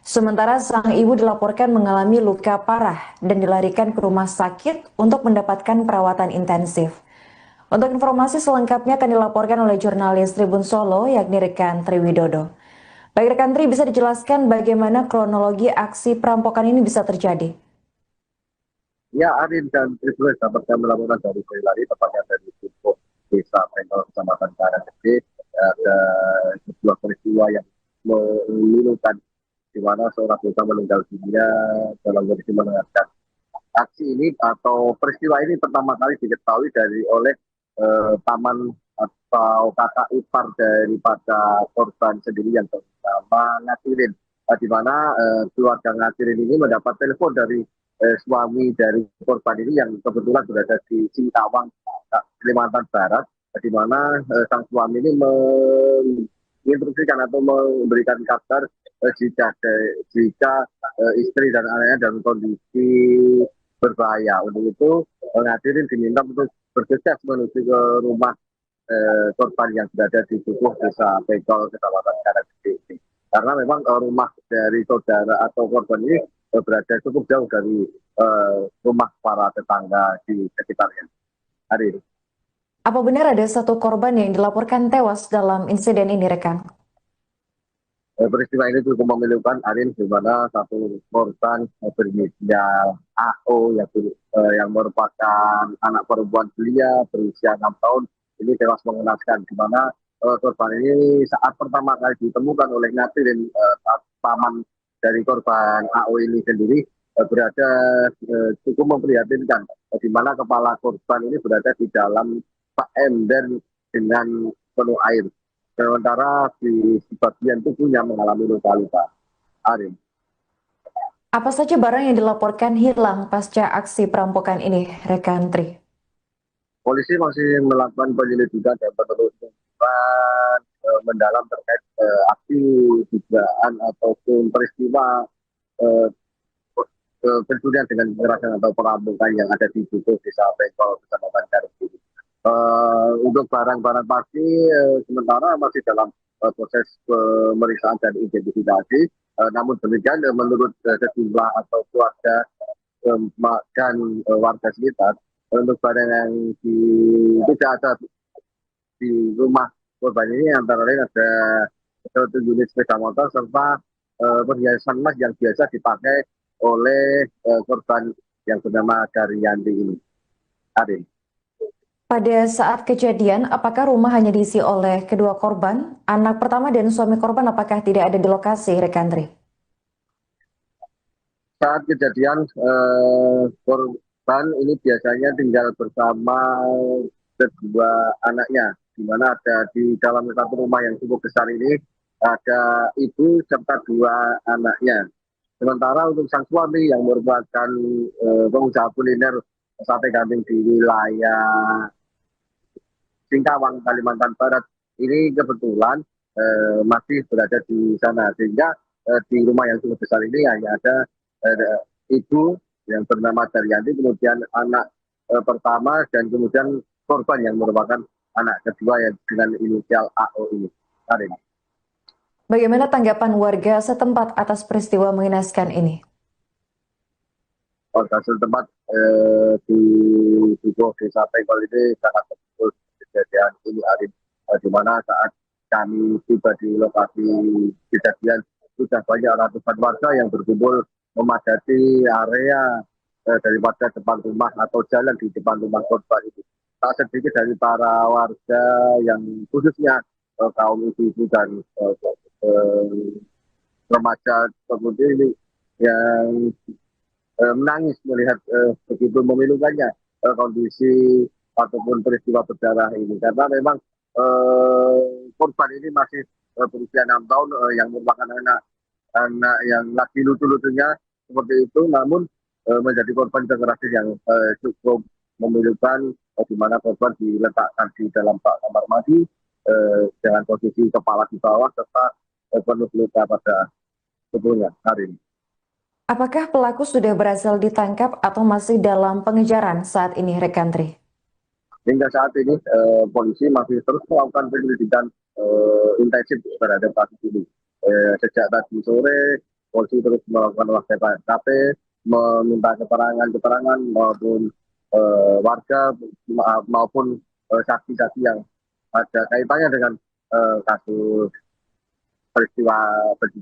sementara sang ibu dilaporkan mengalami luka parah dan dilarikan ke rumah sakit untuk mendapatkan perawatan intensif. Untuk informasi selengkapnya akan dilaporkan oleh jurnalis Tribun Solo, yakni rekan Triwidodo. Baik rekan Tri, bisa dijelaskan bagaimana kronologi aksi perampokan ini bisa terjadi? Ya, Arin dan Tribun dapat kami laporan dari Boyolali, tepatnya dari Dukuh, Desa Pengkol, Kecamatan Karanggede. Ada sebuah peristiwa yang memilukan di mana seorang bocah meninggal dunia dalam kondisi mengenaskan. Aksi ini atau peristiwa ini pertama kali diketahui oleh paman atau kakak ipar daripada korban sendiri yang bernama Ngatirin, di mana keluarga Ngatirin ini mendapat telepon dari suami dari korban ini yang kebetulan berada di Singkawang, Kalimantan Barat, di mana sang suami ini menginstruksikan atau memberikan kabar jika istri dan anaknya dalam kondisi berbahaya. Untuk itu Ngatirin diminta untuk bergegas menuju ke rumah korban yang berada di Dukuh, Desa Pengkol, Kecamatan Karanggede ini. Karena memang rumah dari saudara atau korban ini berada cukup jauh dari rumah para tetangga di sekitarnya. Hari ini. Apa benar ada satu korban yang dilaporkan tewas dalam insiden ini, rekan? Peristiwa ini cukup memilukan, Arin, di mana satu korban berinisial AO yang merupakan anak perempuan belia berusia 6 tahun ini tewas mengenaskan, di mana korban ini saat pertama kali ditemukan oleh Ngatirin, paman dari korban AO ini sendiri berada cukup memprihatinkan, di mana kepala korban ini berada di dalam ember dengan penuh air. Sementara di bagian tubuhnya mengalami luka-luka. Arin. Apa saja barang yang dilaporkan hilang pasca aksi perampokan ini, rekan Tri? Polisi masih melakukan penyelidikan dan penelusuran mendalam terkait aksi dugaan ataupun peristiwa pencurian dengan kekerasan atau perampokan yang ada di Dukuh, Desa Pengkol, Kecamatan Karanggede. Untuk barang-barang pasti sementara masih dalam proses pemeriksaan dan identifikasi. Namun demikian menurut sejumlah atau keluarga dan warga sekitar, untuk barang yang tidak ada di rumah korban ini antara lain ada 1 unit sepeda motor serta perhiasan emas yang biasa dipakai oleh korban yang bernama Daryanti ini. Arin. Pada saat kejadian, apakah rumah hanya diisi oleh kedua korban? Anak pertama dan suami korban apakah tidak ada di lokasi, rekan Tri? Saat kejadian, korban ini biasanya tinggal bersama kedua anaknya, di mana ada di dalam satu rumah yang cukup besar ini, ada ibu serta 2 anaknya. Sementara untuk sang suami yang merupakan pengusaha kuliner sate kambing di wilayah Singkawang, Kalimantan Barat, ini kebetulan masih berada di sana, sehingga di rumah yang cukup besar ini hanya ada ibu yang bernama Daryanti, kemudian anak pertama, dan kemudian korban yang merupakan anak kedua yang dengan inisial AO ini. Hari ini. Bagaimana tanggapan warga setempat atas peristiwa mengenaskan ini? Warga setempat di Dukuh, Desa Pengkol ini sangat betul kejadian ini, Arif, di mana saat kami tiba di lokasi kejadian sudah banyak ratusan warga yang berkumpul memadati area daripada depan rumah atau jalan di depan rumah korban itu. Tak sedikit dari para warga yang khususnya kaum ibu-ibu dan remaja kemudian ini yang menangis melihat begitu memilukannya kondisi ataupun peristiwa berdarah ini, karena memang korban ini masih berusia 6 tahun yang merupakan anak yang lagi lucu-lucunya seperti itu, namun menjadi korban kekerasan yang cukup memilukan, di mana korban diletakkan di dalam kamar mandi dengan posisi kepala di bawah serta penuh luka pada tubuhnya. Hari ini. Apakah pelaku sudah berhasil ditangkap atau masih dalam pengejaran saat ini, rekan Tri? Hingga saat ini polisi masih terus melakukan penyelidikan intensif terhadap kasus ini. Sejak tadi sore, polisi terus melakukan olah TKP, meminta keterangan maupun warga maupun saksi-saksi yang ada kaitannya dengan kasus peristiwa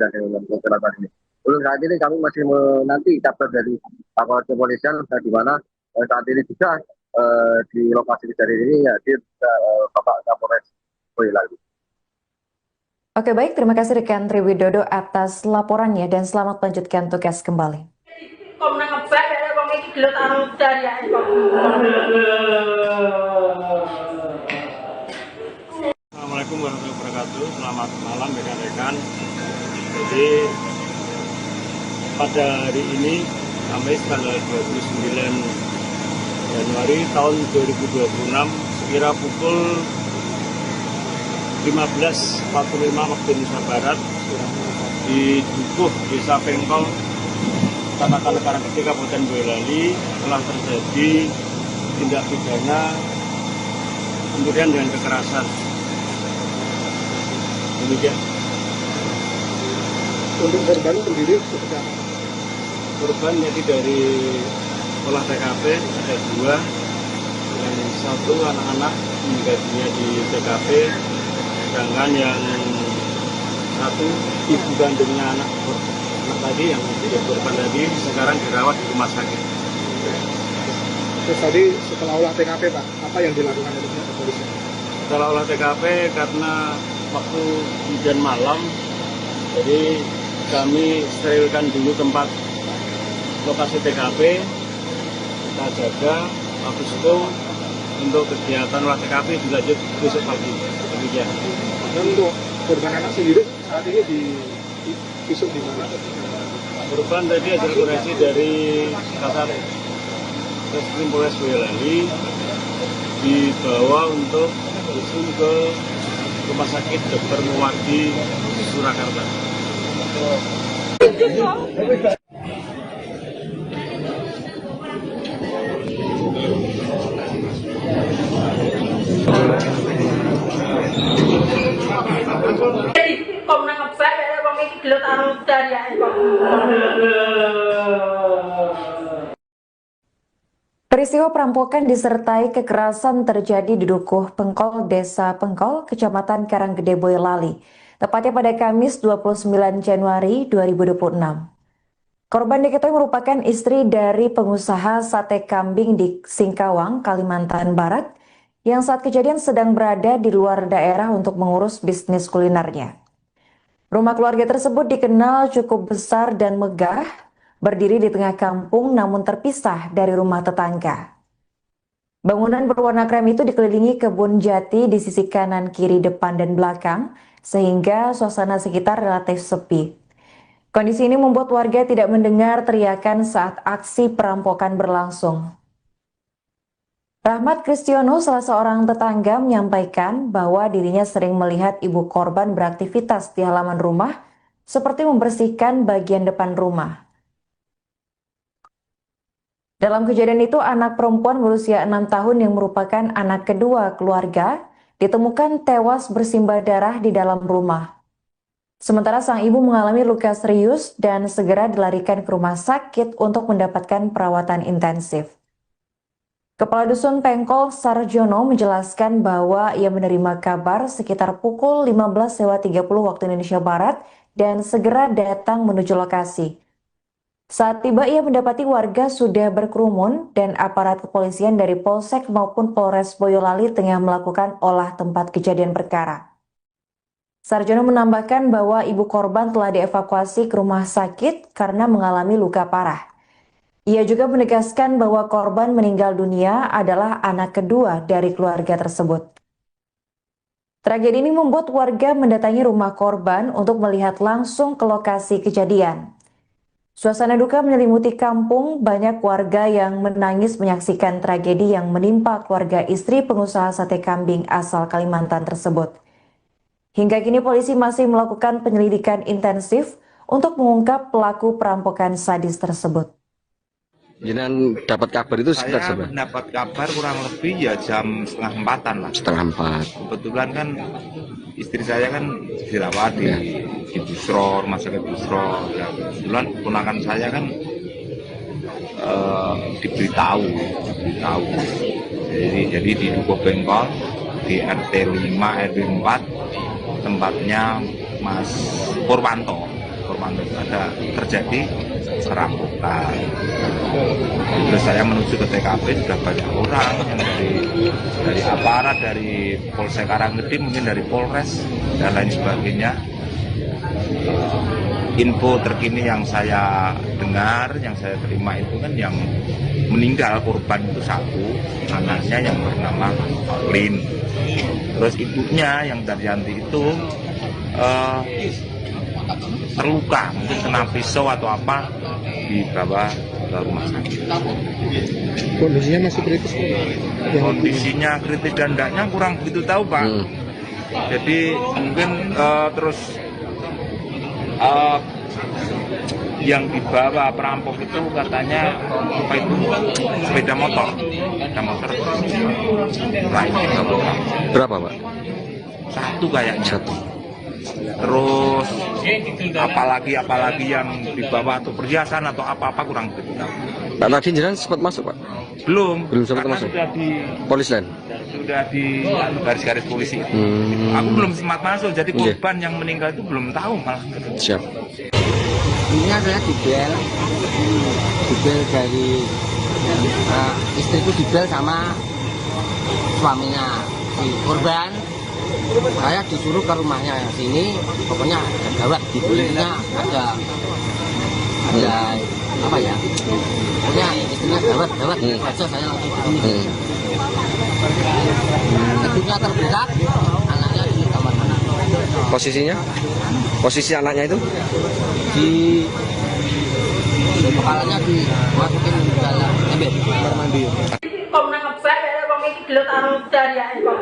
dengan kekerasan ini. Untuk saat ini kami masih menanti kabar dari aparat kepolisian, di mana saat ini juga di lokasi kejadian ini hadir Bapak Kapolres Boyolali. Oke, baik, terima kasih rekan Tri Widodo atas laporannya dan selamat melanjutkan tugas kembali. Komnang ngebak ya wong iki gelut anu dari ya. wabarakatuh. Selamat malam rekan-rekan. Jadi pada hari ini Kamis tanggal 29 Januari tahun 2026 sekira pukul 15.45 waktu Indonesia Barat di Dukuh Desa Pengkol, Kecamatan Karanggede, Kabupaten Boyolali telah terjadi tindak pidana pencurian dengan kekerasan. Demikian. Untuk korban sendiri seperti apa? Korban jadi dari olah TKP ada 2, yang 1 anak-anak meninggal dunia di TKP, sedangkan yang 1 ibu kandungnya anak tadi yang menjadi korban tadi sekarang dirawat di rumah sakit. Terus tadi setelah olah TKP Pak, apa yang dilakukan oleh pihak kepolisian? Setelah olah TKP karena waktu hujan malam, jadi kami sterilkan dulu tempat lokasi TKP, kita jaga, habis itu untuk kegiatan olah TKP dilanjut besok pagi. Demikian. Dan untuk korban anak sendiri saat ini visum di mana? Korban tadi hasil koreksi dari Kasat Reskrim Polres Boyolali dibawa untuk visum ke Rumah Sakit Dr. Muwardi Surakarta. Komnas ngebak ya wong iki gelut karo dariake kok. Peristiwa perampokan disertai kekerasan terjadi di Dukuh Pengkol, Desa Pengkol, Kecamatan Karanggede, Boyolali, tepatnya pada Kamis 29 Januari 2026. Korban diketahui merupakan istri dari pengusaha sate kambing di Singkawang, Kalimantan Barat, yang saat kejadian sedang berada di luar daerah untuk mengurus bisnis kulinernya. Rumah keluarga tersebut dikenal cukup besar dan megah, berdiri di tengah kampung namun terpisah dari rumah tetangga. Bangunan berwarna krem itu dikelilingi kebun jati di sisi kanan, kiri, depan, dan belakang, sehingga suasana sekitar relatif sepi. Kondisi ini membuat warga tidak mendengar teriakan saat aksi perampokan berlangsung. Rahmat Kristiono, salah seorang tetangga, menyampaikan bahwa dirinya sering melihat ibu korban beraktivitas di halaman rumah, seperti membersihkan bagian depan rumah. Dalam kejadian itu, anak perempuan berusia 6 tahun yang merupakan anak kedua keluarga ditemukan tewas bersimbah darah di dalam rumah. Sementara sang ibu mengalami luka serius dan segera dilarikan ke rumah sakit untuk mendapatkan perawatan intensif. Kepala Dusun Pengkol Sarjono menjelaskan bahwa ia menerima kabar sekitar pukul 15.30 waktu Indonesia Barat dan segera datang menuju lokasi. Saat tiba ia mendapati warga sudah berkerumun dan aparat kepolisian dari Polsek maupun Polres Boyolali tengah melakukan olah tempat kejadian perkara. Sarjono menambahkan bahwa ibu korban telah dievakuasi ke rumah sakit karena mengalami luka parah. Ia juga menegaskan bahwa korban meninggal dunia adalah anak kedua dari keluarga tersebut. Tragedi ini membuat warga mendatangi rumah korban untuk melihat langsung ke lokasi kejadian. Suasana duka menyelimuti kampung, banyak warga yang menangis menyaksikan tragedi yang menimpa keluarga istri pengusaha sate kambing asal Kalimantan tersebut. Hingga kini polisi masih melakukan penyelidikan intensif untuk mengungkap pelaku perampokan sadis tersebut. Jenengan dapat kabar itu sekitar Saya berapa? mendapat kabar kurang lebih ya jam 3:30 lah. 3:30. Kebetulan kan istri saya kan dirawat di Busro, rumah sakit Busro. Ya, kebetulan ponakan saya kan diberitahu. Jadi di Dukuh Pengkol di RT 5 RW 4 tempatnya Mas Purwanto ada terjadi perampokan. Terus saya menuju ke TKP, sudah banyak orang yang dari aparat, dari Polsek Karanggede, mungkin dari Polres dan lain sebagainya. Info terkini yang saya dengar, yang saya terima itu kan yang meninggal korban itu 1, anaknya yang bernama Lin. Terus ibunya yang Daryanti itu terluka, mungkin kena pisau atau apa, dibawa ke rumah sakit. Kondisinya masih kritis Pak? Kondisinya kritis dan enggaknya kurang begitu tahu Pak. Jadi mungkin terus yang dibawa perampok itu katanya apa itu sepeda motor lain Berapa Pak? satu kayaknya. Satu. Terus apalagi yang dibawa atau perhiasan atau apa kurang begitu tahu. Pak tadi jenengan sempat masuk Pak? Belum sempat karena masuk. sudah Polis di garis-garis polisi itu. Aku belum sempat masuk, jadi korban yang meninggal itu belum tahu malah. Siap. Ini adalah dibel dari istriku, dibel sama suaminya si korban. Saya disuruh ke rumahnya sini, pokoknya ada gawat di kulitnya, ada apa ya, pokoknya istrinya gawat aja, saya langsung ke sini. Gedungnya terbuka, anaknya di kamar mana. Posisi anaknya itu? Di kepalanya dimasukin ke dalam ember kamar mandi. Kok nangkep saya wong iki gelut karo daryake kok.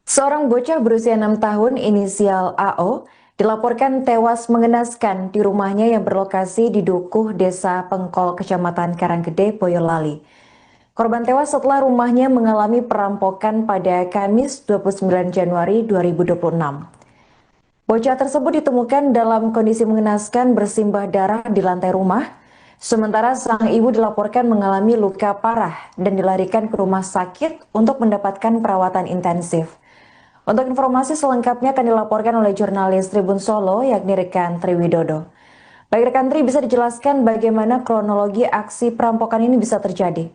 Seorang bocah berusia 6 tahun inisial AO dilaporkan tewas mengenaskan di rumahnya yang berlokasi di Dukuh, Desa Pengkol, Kecamatan Karanggede, Boyolali. Korban tewas setelah rumahnya mengalami perampokan pada Kamis 29 Januari 2026. Bocah tersebut ditemukan dalam kondisi mengenaskan bersimbah darah di lantai rumah, sementara sang ibu dilaporkan mengalami luka parah dan dilarikan ke rumah sakit untuk mendapatkan perawatan intensif. Untuk informasi selengkapnya akan dilaporkan oleh jurnalis Tribun Solo, yakni rekan Triwidodo. Baik rekan Tri, bisa dijelaskan bagaimana kronologi aksi perampokan ini bisa terjadi?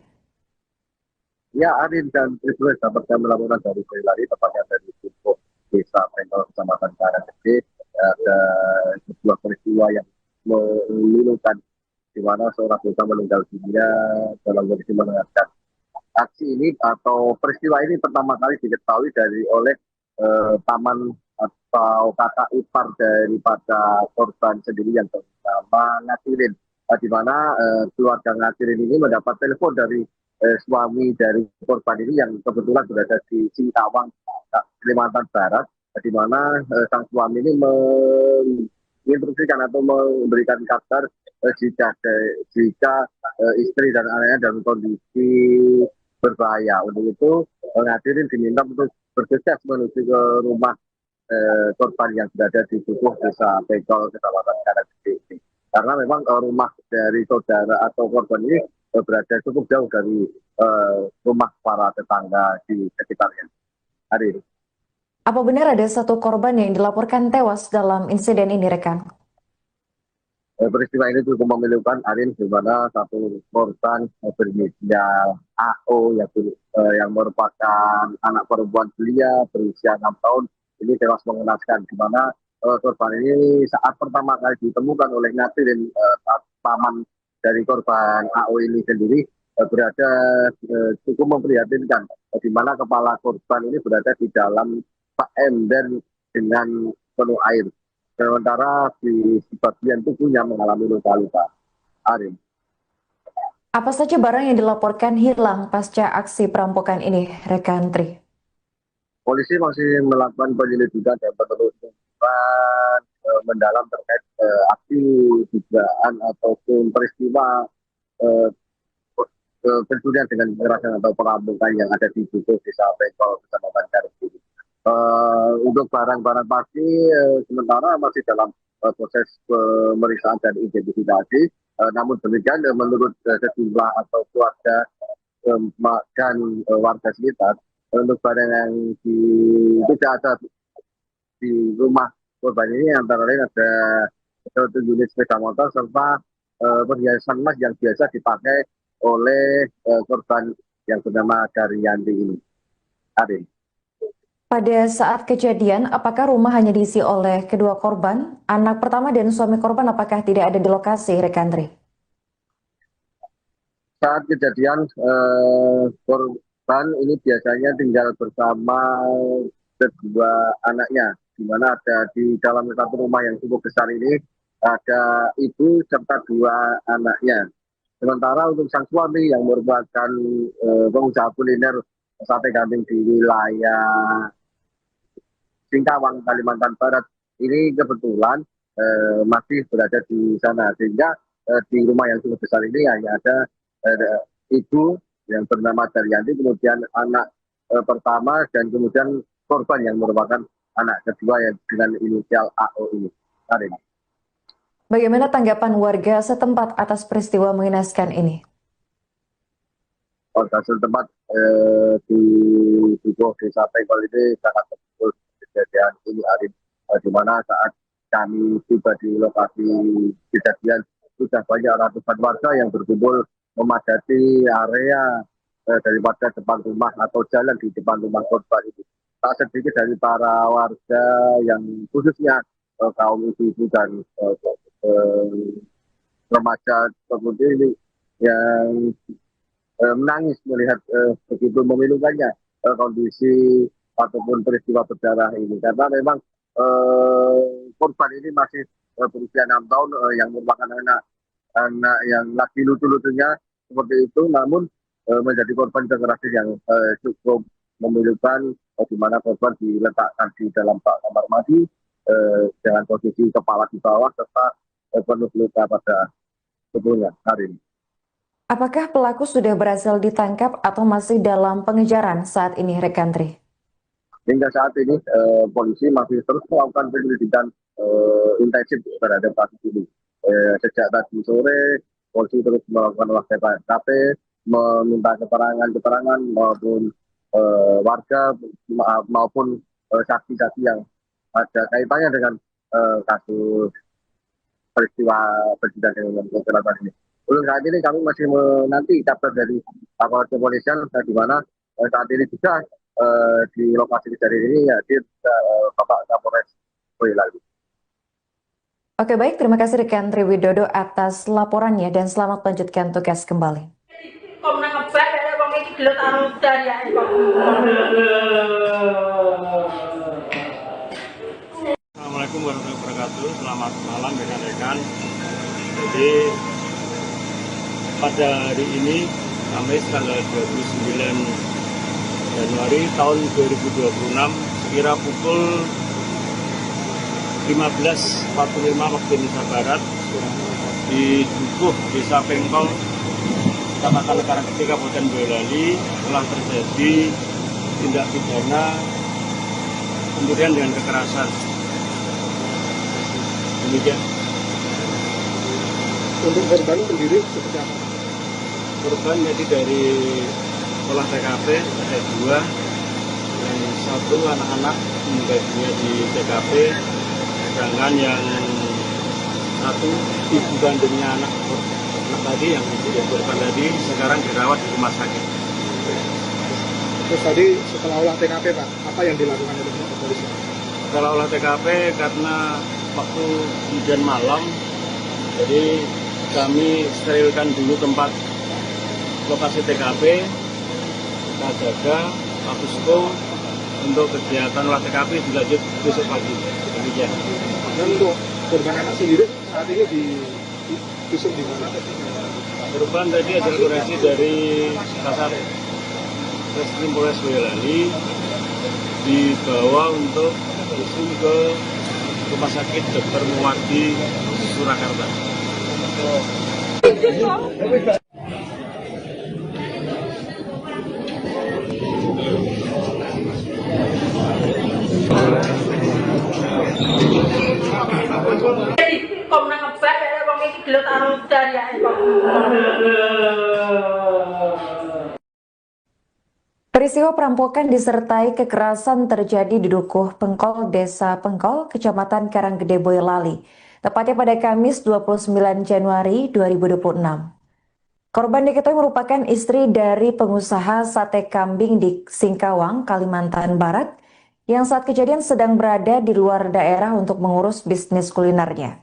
Ya, Arin dan Tribun dapat kami laporan dari Boyolali, tepatnya dari Dukuh, Desa Pengkol, Kecamatan Karanggede. Ada sebuah peristiwa yang memilukan, di mana seorang bocah meninggal dunia dalam kondisi mengenaskan. Aksi ini atau peristiwa ini pertama kali diketahui oleh paman atau kakak ipar daripada korban sendiri yang bernama Ngatirin, di mana keluarga Ngatirin ini mendapat telepon dari suami dari korban ini yang kebetulan berada di Singkawang, Kalimantan Barat, di mana sang suami ini menginstruksikan atau memberikan kabar jika istri dan anaknya dalam kondisi berbahaya. Untuk itu Ngatirin diminta untuk bergegas menuju ke rumah korban yang berada di Dukuh, Desa Pengkol, Kecamatan Karanggede. Karena memang rumah dari saudara atau korban ini berada cukup jauh dari rumah para tetangga di sekitarnya. Hari ini. Apa benar ada satu korban yang dilaporkan tewas dalam insiden ini, rekan? Peristiwa ini cukup memilukan, Arin, di mana satu korban berinisial AO yang merupakan anak perempuan belia berusia 6 tahun ini tewas mengenaskan, di mana korban ini saat pertama kali ditemukan oleh Ngatirin, paman dari korban AO ini sendiri berada cukup memprihatinkan, di mana kepala korban ini berada di dalam ember dengan penuh air. Sementara di bagian tubuhnya mengalami luka-luka. Arin. Apa saja barang yang dilaporkan hilang pasca aksi perampokan ini, rekan Tri? Polisi masih melakukan penyelidikan dan penelusuran mendalam terkait aksi dugaan ataupun peristiwa pencurian dengan kekerasan atau perampokan yang ada di Dukuh, Desa Pengkol, Kecamatan Karanggede. Untuk barang-barang pasti sementara masih dalam proses pemeriksaan dan identifikasi. Namun demikian menurut sejumlah atau keluarga dan warga sekitar, untuk barang yang tidak ada di rumah korban ini antara lain ada satu unit sepeda motor serta perhiasan emas yang biasa dipakai oleh korban yang bernama Daryanti ini. Arin. Pada saat kejadian, apakah rumah hanya diisi oleh kedua korban? Anak pertama dan suami korban apakah tidak ada di lokasi, rekan Tri? Saat kejadian korban ini biasanya tinggal bersama kedua anaknya, di mana ada di dalam satu rumah yang cukup besar ini ada ibu serta dua anaknya. Sementara untuk sang suami yang merupakan pengusaha kuliner sate kambing di wilayah Singkawang, Kalimantan Barat, ini kebetulan masih berada di sana, sehingga di rumah yang cukup besar ini hanya ada ibu yang bernama Daryanti, kemudian anak pertama, dan kemudian korban yang merupakan anak kedua yang dengan inisial AO ini. Karin. Bagaimana tanggapan warga setempat atas peristiwa mengenaskan ini? Warga setempat di Dukuh Desa Pengkol ini sangat terpukul kejadian ini, Arin, di mana saat kami tiba di lokasi kejadian sudah banyak ratusan warga yang berkumpul memadati area daripada depan rumah atau jalan di depan rumah korban itu. Tak sedikit dari para warga yang khususnya kaum ibu dan remaja seperti ini yang menangis melihat begitu memilukannya kondisi ataupun peristiwa berdarah ini, karena memang korban ini masih berusia 6 tahun yang merupakan anak yang lagi lucu-lucunya seperti itu, namun menjadi korban kekerasan yang cukup memilukan, di mana korban diletakkan di dalam kamar mandi dengan posisi kepala di bawah serta penuh luka pada tubuhnya. Hari ini. Apakah pelaku sudah berhasil ditangkap atau masih dalam pengejaran saat ini, rekan Tri? Hingga saat ini polisi masih terus melakukan penyelidikan intensif terhadap kasus ini. Sejak tadi sore, polisi terus melakukan olah TKP, meminta keterangan maupun warga maupun saksi-saksi yang ada kaitannya dengan kasus peristiwa dengan kekerasan ini. Untuk saat ini kami masih menanti kabar dari aparat kepolisian, di mana saat ini juga di lokasi kejadian ini hadir Bapak Kapolres Boyolali. Oke, baik, terima kasih rekan Tri Widodo atas laporannya dan selamat melanjutkan tugas kembali. Assalamualaikum warahmatullahi wabarakatuh. Selamat malam rekan-rekan. Jadi pada hari ini Kamis tanggal 29 Januari tahun 2026 sekira pukul 15.45 waktu Indonesia Barat di Dukuh Desa Pengkol, Kecamatan Karanggede, Kabupaten Boyolali telah terjadi tindak pidana pencurian dengan kekerasan. Demikian. Untuk korban sendiri seperti apa? Korban jadi dari olah TKP ada 2, yang satu anak-anak meninggal dunia di TKP, sedangkan yang satu ibu kandungnya anak tadi yang korban tadi sekarang dirawat di rumah sakit. Terus tadi setelah olah TKP Pak, apa yang dilakukan oleh kepolisian? Setelah olah TKP karena waktu hujan malam, jadi kami sterilkan dulu tempat lokasi TKP, kita jaga Pakusko untuk kegiatan olah TKP dilanjut besok pagi. Demikian. Dan untuk korban anak sendiri saat ini ditusuk di mana? Korban tadi adalah koreksi dari Kasar Reskrim Polres Boyolali, dibawa untuk visum ke Rumah Sakit Dr. Muwardi Surakarta. Peristiwa perampokan disertai kekerasan terjadi di Dukuh Pengkol, Desa Pengkol, Kecamatan Karanggede, Boyolali, tepatnya pada Kamis 29 Januari 2026. Korban diketahui merupakan istri dari pengusaha sate kambing di Singkawang, Kalimantan Barat, yang saat kejadian sedang berada di luar daerah untuk mengurus bisnis kulinernya.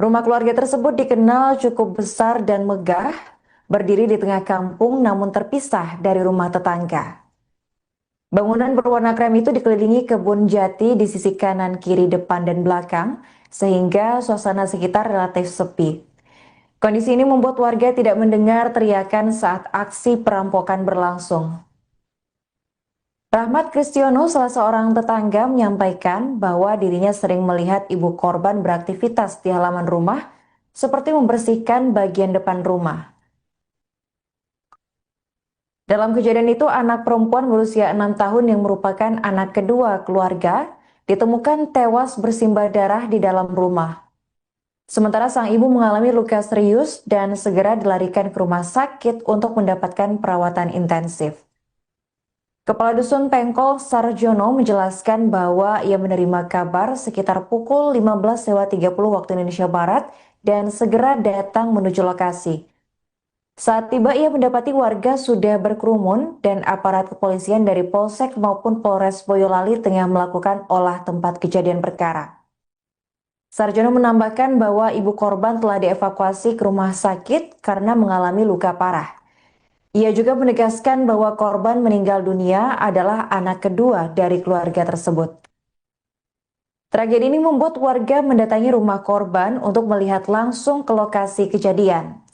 Rumah keluarga tersebut dikenal cukup besar dan megah, berdiri di tengah kampung namun terpisah dari rumah tetangga. Bangunan berwarna krem itu dikelilingi kebun jati di sisi kanan, kiri, depan, dan belakang, sehingga suasana sekitar relatif sepi. Kondisi ini membuat warga tidak mendengar teriakan saat aksi perampokan berlangsung. Rahmat Kristiono, salah seorang tetangga, menyampaikan bahwa dirinya sering melihat ibu korban beraktivitas di halaman rumah, seperti membersihkan bagian depan rumah. Dalam kejadian itu, anak perempuan berusia 6 tahun yang merupakan anak kedua keluarga ditemukan tewas bersimbah darah di dalam rumah. Sementara sang ibu mengalami luka serius dan segera dilarikan ke rumah sakit untuk mendapatkan perawatan intensif. Kepala Dusun Pengkol Sarjono menjelaskan bahwa ia menerima kabar sekitar pukul 15.30 waktu Indonesia Barat dan segera datang menuju lokasi. Saat tiba ia mendapati warga sudah berkerumun dan aparat kepolisian dari Polsek maupun Polres Boyolali tengah melakukan olah tempat kejadian perkara. Sarjono menambahkan bahwa ibu korban telah dievakuasi ke rumah sakit karena mengalami luka parah. Ia juga menegaskan bahwa korban meninggal dunia adalah anak kedua dari keluarga tersebut. Tragedi ini membuat warga mendatangi rumah korban untuk melihat langsung ke lokasi kejadian.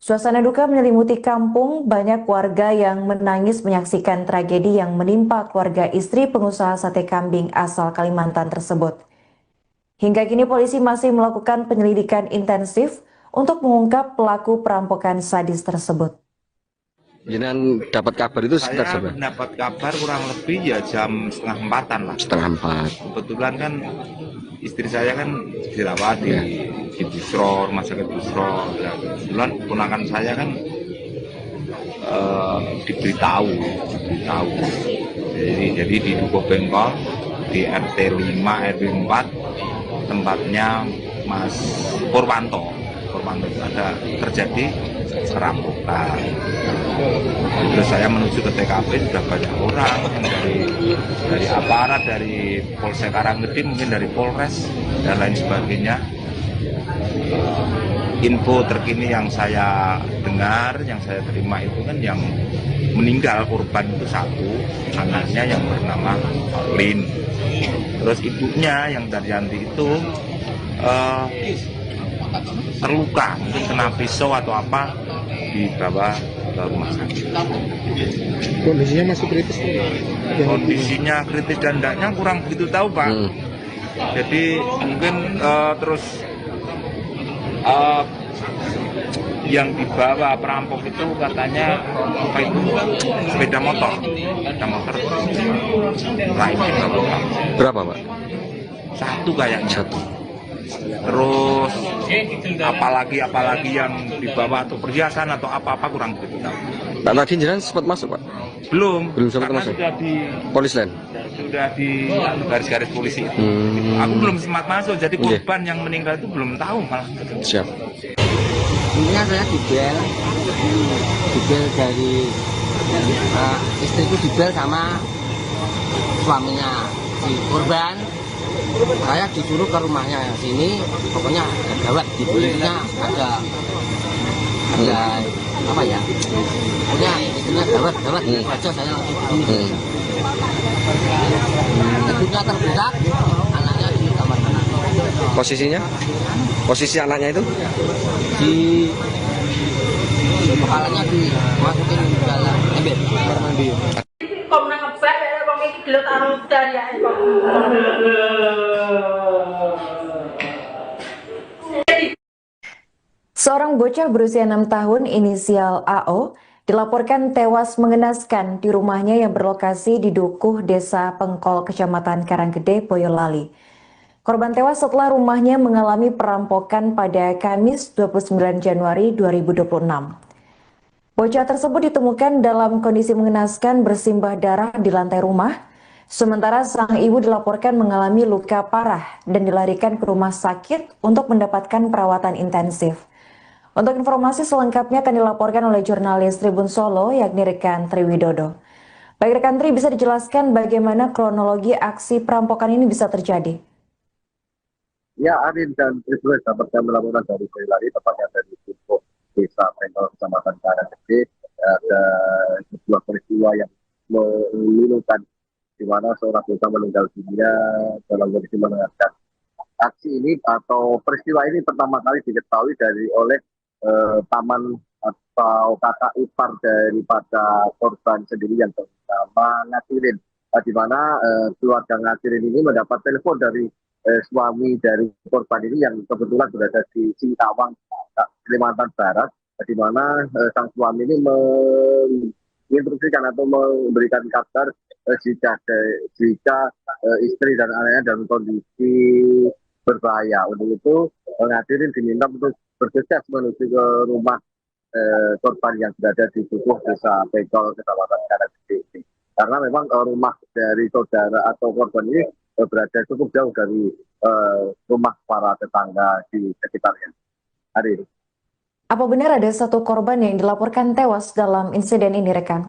Suasana duka menyelimuti kampung, banyak warga yang menangis menyaksikan tragedi yang menimpa keluarga istri pengusaha sate kambing asal Kalimantan tersebut. Hingga kini polisi masih melakukan penyelidikan intensif untuk mengungkap pelaku perampokan sadis tersebut. Jangan dapat kabar itu sekitar Saya berapa? dapat kabar kurang lebih ya jam 3:30 lah. 3:30. Kebetulan kan istri saya kan dirawat di Busro, rumah sakit Busro. Ya, kebetulan ponakan saya kan diberitahu. Jadi di Dukuh Bengkol di RT 5 RW 4 tempatnya Mas Purwanto itu ada terjadi perampokan. Terus saya menuju ke TKP, sudah banyak orang dari aparat, dari Polsek Karanggede, mungkin dari Polres dan lain sebagainya. Info terkini yang saya dengar, yang saya terima itu kan yang meninggal korban itu satu, anaknya yang bernama Lin. Terus ibunya yang Daryanti itu terluka, mungkin kena pisau atau apa, dibawa ke rumah sakit. Kondisinya masih kritis? Kondisinya kritis dan tidaknya kurang begitu tahu, Pak. Jadi mungkin terus yang dibawa perampok itu katanya apa itu sepeda motor lainnya Berapa, Pak? satu kayaknya. Satu. Terus apalagi yang dibawa atau perhiasan atau apa kurang begitu tahu. Pak, tadi jenengan sempat masuk, Pak? Belum sempat masuk. Sudah di Polis lain. Sudah di garis-garis polisi itu. Aku belum sempat masuk, jadi korban yang meninggal itu belum tahu malah. Siap. Intinya saya dibel dari istriku, dibel sama suaminya si korban. Saya disuruh ke rumahnya sini, pokoknya ada gawat, intinya ada apa ya, pokoknya istrinya gawat aja, saya langsung begini. Ibunya terbedak, anaknya di kamar mandi. Posisinya? Posisi anaknya itu? Di kepalanya dimasukin ke dalam ember kamar mandi. Kok nang ngebak ya wong iki gelut arung dariake kok. Seorang bocah berusia 6 tahun inisial AO dilaporkan tewas mengenaskan di rumahnya yang berlokasi di Dukuh, Desa Pengkol, Kecamatan Karanggede, Boyolali. Korban tewas setelah rumahnya mengalami perampokan pada Kamis 29 Januari 2026. Bocah tersebut ditemukan dalam kondisi mengenaskan bersimbah darah di lantai rumah, sementara sang ibu dilaporkan mengalami luka parah dan dilarikan ke rumah sakit untuk mendapatkan perawatan intensif. Untuk informasi selengkapnya akan dilaporkan oleh jurnalis Tribun Solo, yakni rekan Triwidodo. Baik rekan Tri, bisa dijelaskan bagaimana kronologi aksi perampokan ini bisa terjadi? Ya, Arin dan Triswes dapat kami laporan dari Boyolali, tepatnya dari Dukuh Desa Pengkol, Kecamatan Karanggede, ada sebuah peristiwa yang memilukan di mana seorang desa meninggal dunia dalam kondisi mengenaskan. Aksi ini atau peristiwa ini pertama kali diketahui oleh paman atau kakak ipar daripada korban sendiri yang bernama Ngatirin, di mana keluarga Ngatirin ini mendapat telepon dari suami dari korban ini yang kebetulan berada di Singkawang, Kalimantan Barat, di mana sang suami ini menginstruksikan atau memberikan kabar jika istri dan anaknya dalam kondisi berbahaya. Untuk itu Ngatirin diminta untuk bergegas menuju ke rumah korban yang berada di Dukuh, Desa Pengkol, Kecamatan Karanggede. Karena memang rumah dari saudara atau korban ini berada cukup jauh dari rumah para tetangga di sekitarnya. Hari. Apa benar ada satu korban yang dilaporkan tewas dalam insiden ini, rekan?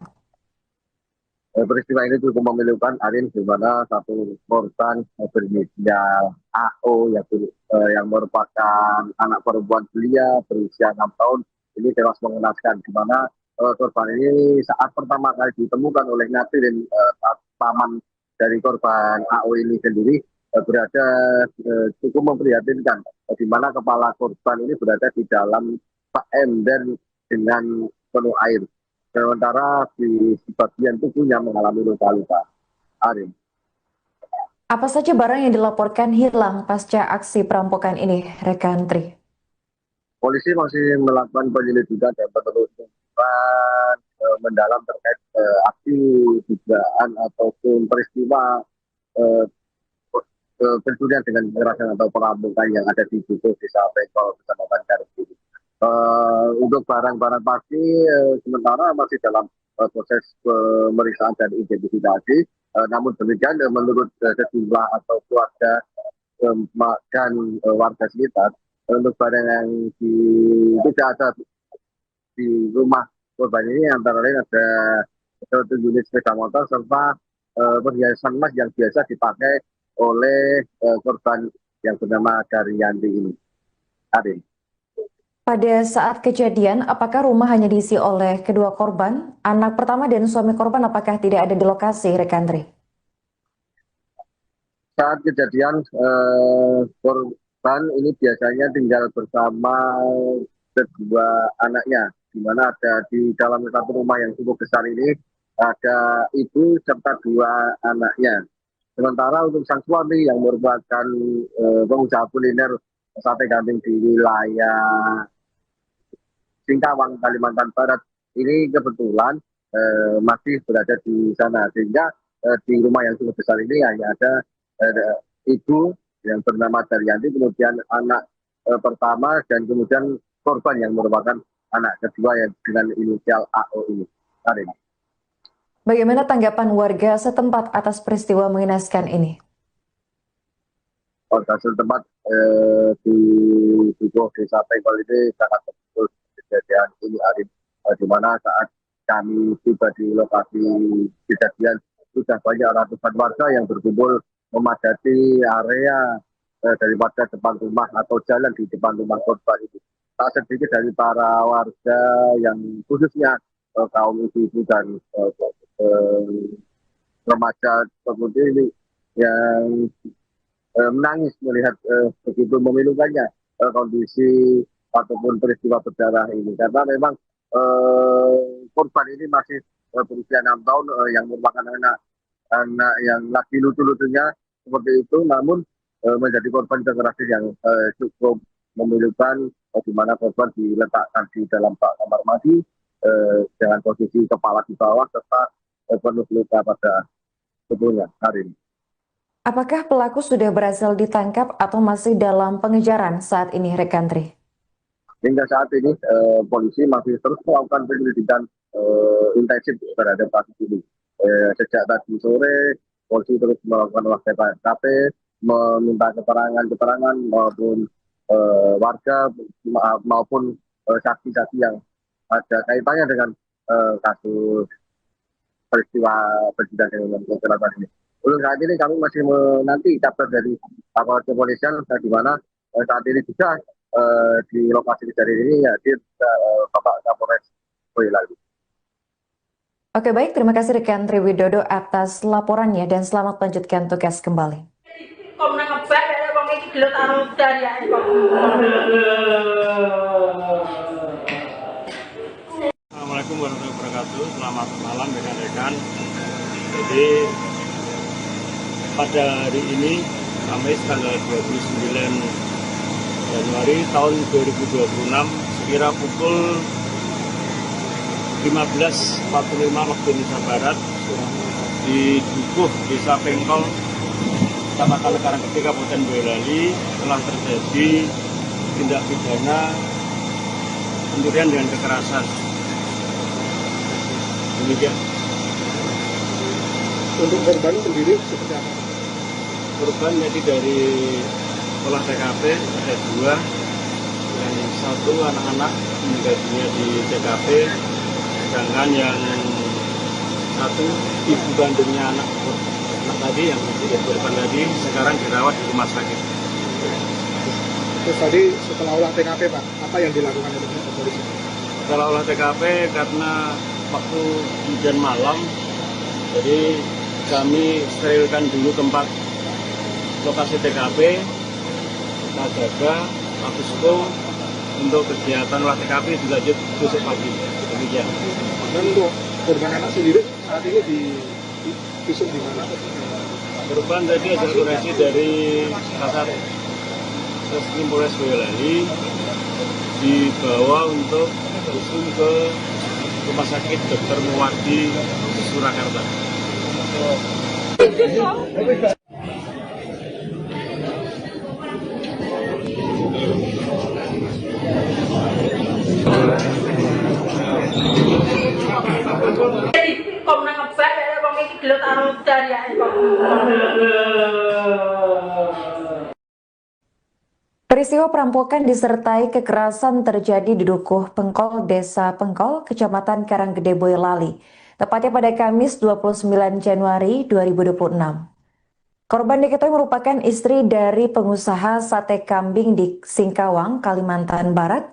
Peristiwa ini cukup memilukan, Arin, di mana satu korban berinisial AO yang merupakan anak perempuan belia berusia 6 tahun ini tewas mengenaskan, di mana korban ini saat pertama kali ditemukan oleh Ngatirin, paman dari korban AO ini sendiri berada cukup memprihatinkan, di mana kepala korban ini berada di dalam ember dengan penuh air. Sementara di bagian tubuhnya mengalami luka-luka. Arin. Apa saja barang yang dilaporkan hilang pasca aksi perampokan ini, rekan Tri? Polisi masih melakukan penyelidikan dan penelusuran mendalam terkait aksi dugaan ataupun peristiwa pencurian dengan kekerasan atau perampokan yang ada di Dukuh, Desa Pengkol, Kecamatan Karanggede. Untuk barang-barang pasti sementara masih dalam proses pemeriksaan dan identifikasi. Namun demikian menurut sejumlah atau keluarga dan warga sekitar, untuk barang yang tidak ada di rumah korban ini antara lain ada 1 unit sepeda motor serta perhiasan emas yang biasa dipakai oleh korban yang bernama Daryanti ini. Arin. Pada saat kejadian, apakah rumah hanya diisi oleh kedua korban? Anak pertama dan suami korban apakah tidak ada di lokasi, rekan Tri? Saat kejadian, korban ini biasanya tinggal bersama kedua anaknya, di mana ada di dalam satu rumah yang cukup besar ini, ada ibu serta 2 anaknya. Sementara untuk sang suami yang merupakan pengusaha kuliner sate kambing di wilayah Singkawang, Kalimantan Barat, ini kebetulan masih berada di sana, sehingga di rumah yang cukup besar ini hanya ada ibu yang bernama Daryanti, kemudian anak pertama, dan kemudian korban yang merupakan anak kedua yang dengan inisial AO ini. Hari ini. Bagaimana tanggapan warga setempat atas peristiwa mengenaskan ini? Warga setempat di Dukuh, Desa Pengkol ini sangat betul kejadian ini, Arif, di mana saat kami tiba di lokasi kejadian sudah banyak ratusan warga yang berkumpul memadati area daripada depan rumah atau jalan di depan rumah korban itu. Tak sedikit dari para warga yang khususnya kaum ibu-ibu dan remaja seperti ini yang menangis melihat begitu memilukannya kondisi ataupun peristiwa berdarah ini, karena memang korban ini masih berusia 6 tahun yang merupakan anak yang lagi lucu-lucunya seperti itu, namun menjadi korban kekerasan yang cukup memilukan, di mana korban diletakkan di dalam kamar mandi dengan posisi kepala di bawah serta penuh luka pada tubuhnya. Hari ini. Apakah pelaku sudah berhasil ditangkap atau masih dalam pengejaran saat ini, rekan Tri? Hingga saat ini polisi masih terus melakukan penyelidikan intensif terhadap kasus ini. Sejak tadi sore, polisi terus melakukan olah TKP, meminta keterangan maupun warga maupun saksi-saksi yang ada kaitannya dengan kasus peristiwa berkaitan dengan kecelakaan ini. Untuk saat ini kami masih menanti kabar dari aparat kepolisian, di mana saat ini juga di lokasi kejadian ini hadir Bapak Kapolres Boyolali. Oke baik, terima kasih rekan Triwidodo atas laporannya dan selamat melanjutkan tugas kembali. Assalamualaikum warahmatullahi wabarakatuh. Selamat malam rekan-rekan. Jadi pada hari ini Kamis tanggal 29 Januari tahun 2026 sekira pukul 15.45 waktu Indonesia Barat di Dukuh Desa Pengkol, Kecamatan Karanggede, Kabupaten Boyolali telah terjadi tindak pidana pencurian dengan kekerasan. Demikian. Untuk korban sendiri seperti apa? Korban jadi dari olah TKP ada 2, yang 1 anak-anak meninggal dunia di TKP, sedangkan yang 1 ibu kandungnya anak tadi yang menjadi korban tadi sekarang dirawat di rumah sakit. Terus tadi setelah olah TKP Pak, apa yang dilakukan oleh polisi? Setelah olah TKP karena waktu hujan malam, jadi kami sterilkan dulu tempat lokasi TKP, kita jaga, habis itu untuk kegiatan olah TKP dilanjut besok pagi. Demikian. Dan untuk korban anak sendiri saat ini visum di mana? Korban tadi ada koreksi dari Kasat Reskrim Polres Boyolali dibawa untuk visum ke Rumah Sakit Dr. Muwardi Surakarta. Peristiwa perampokan disertai kekerasan terjadi di Dukuh Pengkol, Desa Pengkol, Kecamatan Karanggede, Boyolali, tepatnya pada Kamis 29 Januari 2026. Korban diketahui merupakan istri dari pengusaha sate kambing di Singkawang, Kalimantan Barat,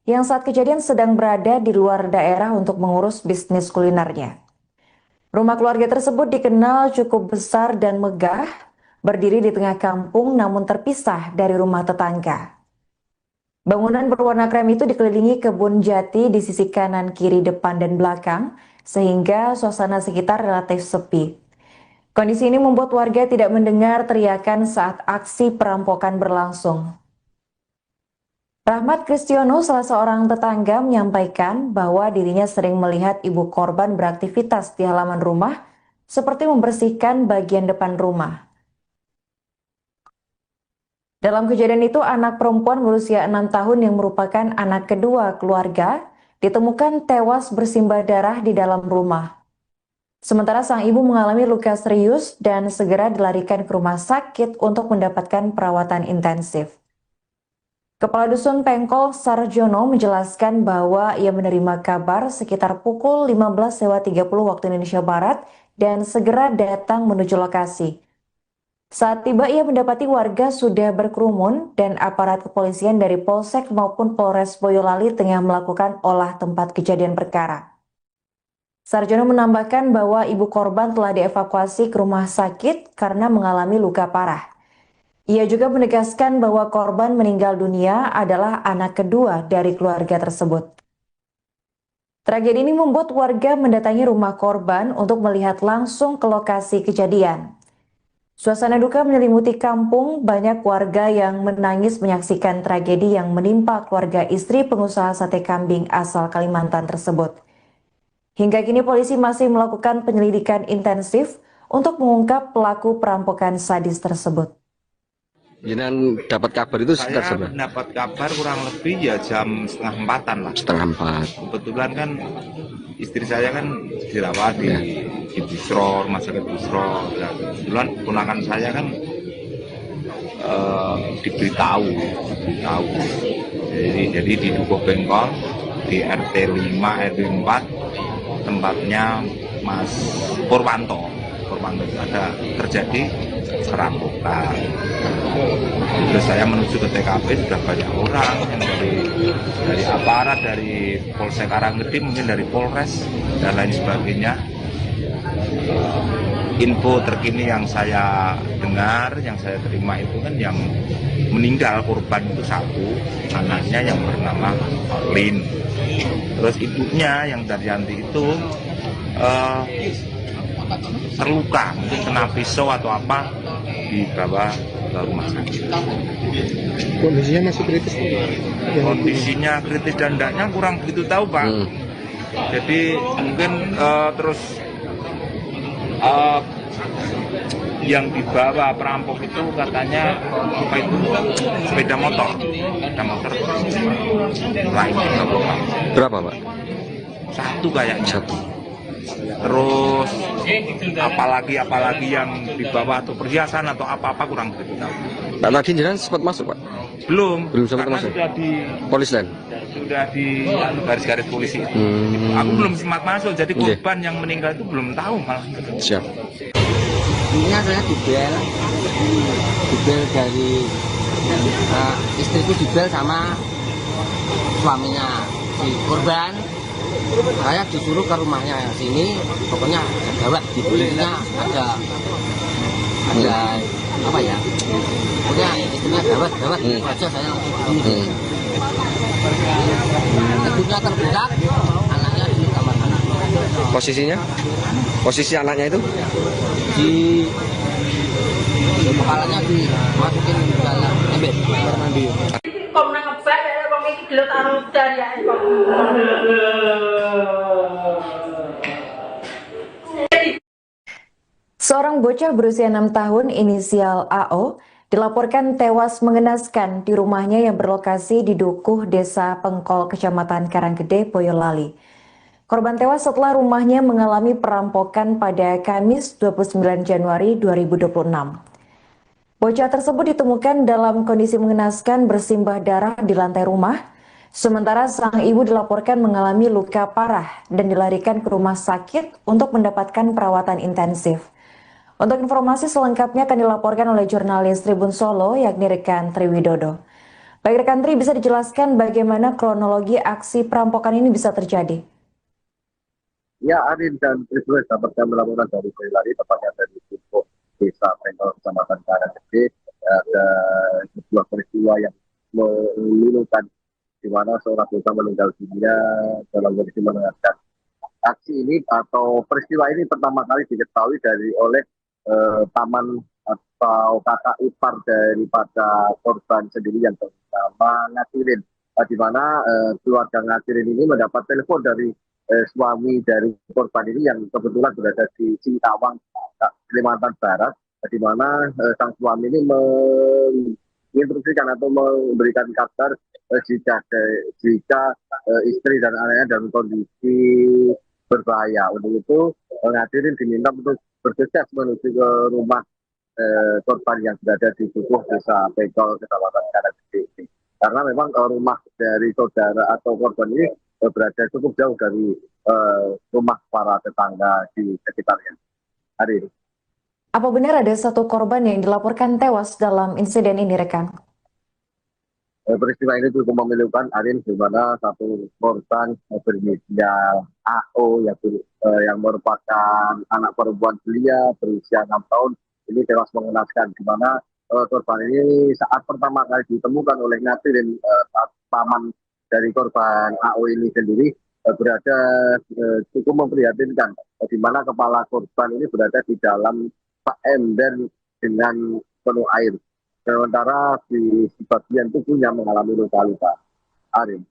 yang saat kejadian sedang berada di luar daerah untuk mengurus bisnis kulinernya. Rumah keluarga tersebut dikenal cukup besar dan megah, berdiri di tengah kampung namun terpisah dari rumah tetangga. Bangunan berwarna krem itu dikelilingi kebun jati di sisi kanan, kiri, depan, dan belakang, sehingga suasana sekitar relatif sepi. Kondisi ini membuat warga tidak mendengar teriakan saat aksi perampokan berlangsung. Rahmat Kristiono, salah seorang tetangga, menyampaikan bahwa dirinya sering melihat ibu korban beraktivitas di halaman rumah, seperti membersihkan bagian depan rumah. Dalam kejadian itu, anak perempuan berusia 6 tahun yang merupakan anak kedua keluarga ditemukan tewas bersimbah darah di dalam rumah. Sementara sang ibu mengalami luka serius dan segera dilarikan ke rumah sakit untuk mendapatkan perawatan intensif. Kepala Dusun Pengkol Sarjono menjelaskan bahwa ia menerima kabar sekitar pukul 15.30 waktu Indonesia Barat dan segera datang menuju lokasi. Saat tiba ia mendapati warga sudah berkerumun dan aparat kepolisian dari Polsek maupun Polres Boyolali tengah melakukan olah tempat kejadian perkara. Sarjono menambahkan bahwa ibu korban telah dievakuasi ke rumah sakit karena mengalami luka parah. Ia juga menegaskan bahwa korban meninggal dunia adalah anak kedua dari keluarga tersebut. Tragedi ini membuat warga mendatangi rumah korban untuk melihat langsung ke lokasi kejadian. Suasana duka menyelimuti kampung, banyak warga yang menangis menyaksikan tragedi yang menimpa keluarga istri pengusaha sate kambing asal Kalimantan tersebut. Hingga kini polisi masih melakukan penyelidikan intensif untuk mengungkap pelaku perampokan sadis tersebut. Jangan dapat kabar itu sekitar Saya seberapa? dapat kabar kurang lebih ya jam 3:30 lah. 3:30. Kebetulan kan istri saya kan dirawat di Busro, rumah sakit Busro. Nah, kebetulan ponakan saya kan diberitahu. Jadi di Dukuh Pengkol di RT 5 RW 4 tempatnya Mas Purwanto ada terjadi serampokan. Terus saya menuju ke TKP, sudah banyak orang yang dari aparat, dari Polsek Karanggede, mungkin dari Polres dan lain sebagainya. Info terkini yang saya dengar, yang saya terima itu kan yang meninggal korban itu satu, anaknya yang bernama Lin. Terus ibunya yang Daryanti itu terluka, mungkin kena pisau atau apa, dibawa ke rumah sakit. Kondisinya masih kritis? Kondisinya kritis dan tidaknya kurang begitu tahu, Pak. Jadi mungkin terus yang dibawa perampok itu katanya apa itu sepeda motor lain Berapa, Pak? satu kayaknya. Satu. Terus apalagi yang dibawa atau perhiasan atau apa kurang begitu tahu. Pak, tadi jenengan sempat masuk, Pak? Belum sempat karena masuk. sudah di Polis lain. Sudah di garis-garis polisi itu. Aku belum sempat masuk, jadi korban yang meninggal itu belum tahu malah. Ini Siap. saya dibel dari istriku, dibel sama suaminya si korban. Saya disuruh ke rumahnya sini, pokoknya gawat, dibulinya ada apa ya, pokoknya istrinya gawat aja. Saya langsung ibunya terbedak, anaknya di kamar anak. Posisi anaknya itu Di kepalanya dimasukin ke dalam ember kamar mandi. Kok nang ngebak ya wong iki gelut karo daryae kok. Seorang bocah berusia 6 tahun inisial AO dilaporkan tewas mengenaskan di rumahnya yang berlokasi di Dukuh, Desa Pengkol, Kecamatan Karanggede, Boyolali. Korban tewas setelah rumahnya mengalami perampokan pada Kamis 29 Januari 2026. Bocah tersebut ditemukan dalam kondisi mengenaskan bersimbah darah di lantai rumah, sementara sang ibu dilaporkan mengalami luka parah dan dilarikan ke rumah sakit untuk mendapatkan perawatan intensif. Untuk informasi selengkapnya akan dilaporkan oleh jurnalis Tribun Solo, yakni rekan Triwidodo. Baik rekan Tri, bisa dijelaskan bagaimana kronologi aksi perampokan ini bisa terjadi? Ya, Arin dan Tribun dapat kami laporan dari Boyolali, tepatnya dari Dukuh, Desa Pengkol, Kecamatan Karanggede. Ada sebuah peristiwa yang memilukan, di mana seorang bocah meninggal dunia dalam kondisi mengenaskan. Aksi ini atau peristiwa ini pertama kali diketahui oleh paman atau kakak ipar daripada korban sendiri yang bernama Ngatirin, di mana keluarga Ngatirin ini mendapat telepon dari suami dari korban ini yang kebetulan berada di Singkawang, Kalimantan Barat, di mana sang suami ini menginstruksikan atau memberikan kabar jika istri dan anaknya dalam kondisi berbahaya. Untuk itu Ngatirin diminta untuk bergegas menuju ke rumah korban yang berada di Dukuh, Desa Pengkol, Kecamatan Karanggede. Karena memang rumah dari saudara atau korban ini berada cukup jauh dari rumah para tetangga di sekitarnya. Hari ini. Apa benar ada satu korban yang dilaporkan tewas dalam insiden ini, rekan? Peristiwa ini cukup memilukan, Arin, di mana satu korban berinisial AO yang merupakan anak perempuan belia berusia 6 tahun ini tewas mengenaskan, di mana korban ini saat pertama kali ditemukan oleh Ngatirin, paman dari korban AO ini sendiri berada cukup memprihatinkan, di mana kepala korban ini berada di dalam ember dengan penuh air. Sementara di bagian tubuhnya mengalami luka-luka. Arin.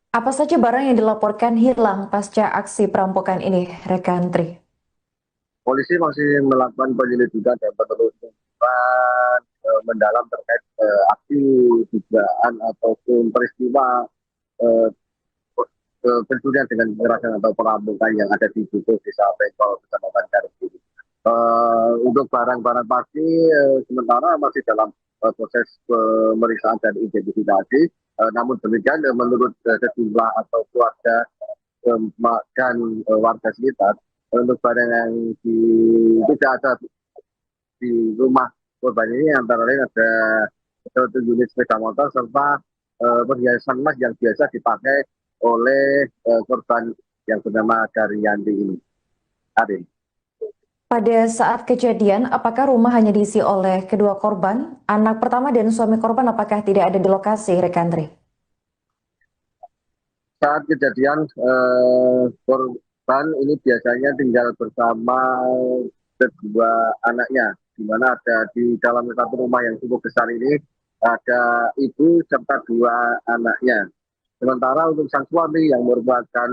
Apa saja barang yang dilaporkan hilang pasca aksi perampokan ini, rekan Tri? Polisi masih melakukan penyelidikan dan penelusuran mendalam terkait aksi dugaan ataupun peristiwa pencurian dengan kekerasan atau perampokan yang ada di Dukuh, Desa Pengkol, Kecamatan Karanggede. Untuk barang-barang pasti sementara masih dalam proses pemeriksaan dan identifikasi. Namun demikian menurut sejumlah atau keluarga dan warga sekitar, untuk barang yang tidak ada di rumah korban ini antara lain ada 1 unit sepeda motor serta perhiasan emas yang biasa dipakai oleh korban yang bernama Daryanti ini. Arin. Pada saat kejadian, apakah rumah hanya diisi oleh kedua korban? Anak pertama dan suami korban apakah tidak ada di lokasi, Rekandri? Saat kejadian korban ini biasanya tinggal bersama kedua anaknya, di mana ada di dalam satu rumah yang cukup besar ini ada ibu serta 2 anaknya. Sementara untuk sang suami yang merupakan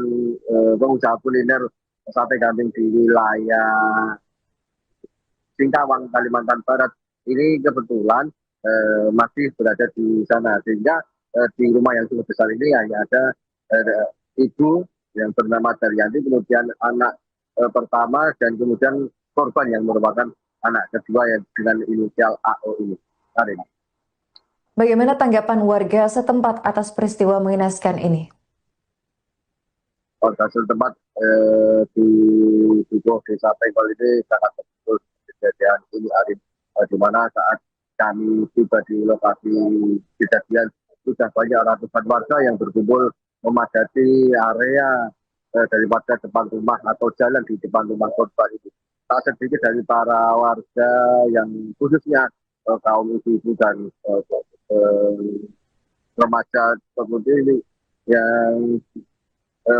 pengusaha kuliner sate kambing di wilayah Singkawang, Kalimantan Barat, ini kebetulan masih berada di sana, sehingga di rumah yang cukup besar ini hanya ada ibu yang bernama Daryanti, kemudian anak pertama, dan kemudian korban yang merupakan anak kedua yang dengan inisial AO ini. Arin. Bagaimana tanggapan warga setempat atas peristiwa mengenaskan ini? Warga setempat di Dukuh Desa Pengkol ini sangat betul kejadian ini, Arin, di mana saat kami tiba di lokasi kejadian sudah banyak ratusan warga yang berkumpul memadati area daripada depan rumah atau jalan di depan rumah korban itu. Tak sedikit dari para warga yang khususnya kaum ibu-ibu dan remaja seperti ini yang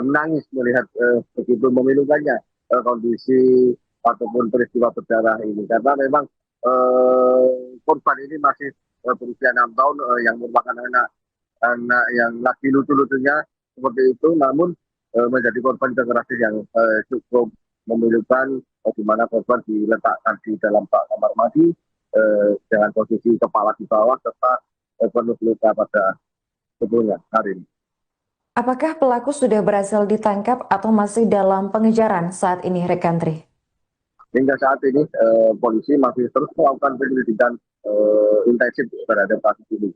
menangis melihat begitu memilukannya kondisi ataupun peristiwa berdarah ini, karena memang korban ini masih berusia 6 tahun yang merupakan anak yang lagi lucu-lucunya seperti itu, namun menjadi korban kekerasan yang cukup memilukan, di mana korban diletakkan di dalam bak kamar mandi dengan posisi kepala di bawah serta penuh luka pada tubuhnya. Hari ini. Apakah pelaku sudah berhasil ditangkap atau masih dalam pengejaran saat ini, Rekandri? Hingga saat ini polisi masih terus melakukan penyelidikan intensif terhadap kasus ini.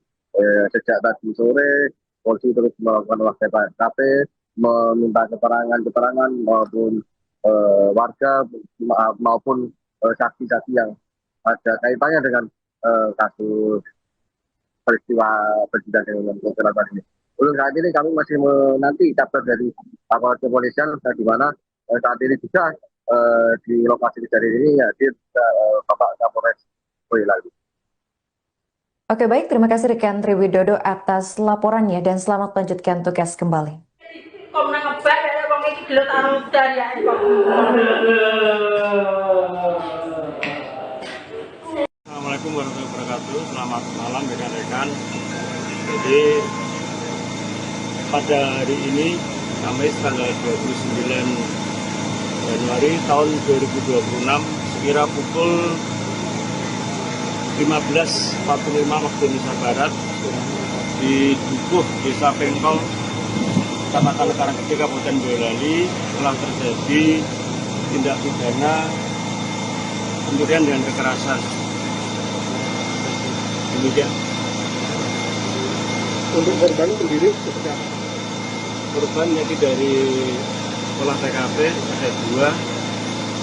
Sejak tadi sore, polisi terus melakukan olah TKP, meminta keterangan maupun warga maupun saksi-saksi yang ada kaitannya dengan kasus peristiwa dengan kekerasan ini. Untuk saat ini kami masih menanti kabar dari aparat kepolisian, di mana saat ini juga di lokasi kejadian ini hadir Bapak Kapolres Boyolali. Oke, baik, terima kasih rekan Triwidodo atas laporannya dan selamat melanjutkan tugas kembali. Assalamualaikum warahmatullahi wabarakatuh. Selamat malam rekan-rekan. Jadi pada hari ini Kamis tanggal 29 Januari tahun 2026 sekira pukul 15.45 waktu Indonesia Barat di Dukuh Desa Pengkol, Kecamatan Karanggede, Kabupaten Boyolali telah terjadi tindak pidana pencurian dengan kekerasan. Demikian. Untuk korban sendiri seperti apa? Korban jadi dari olah TKP ada 2,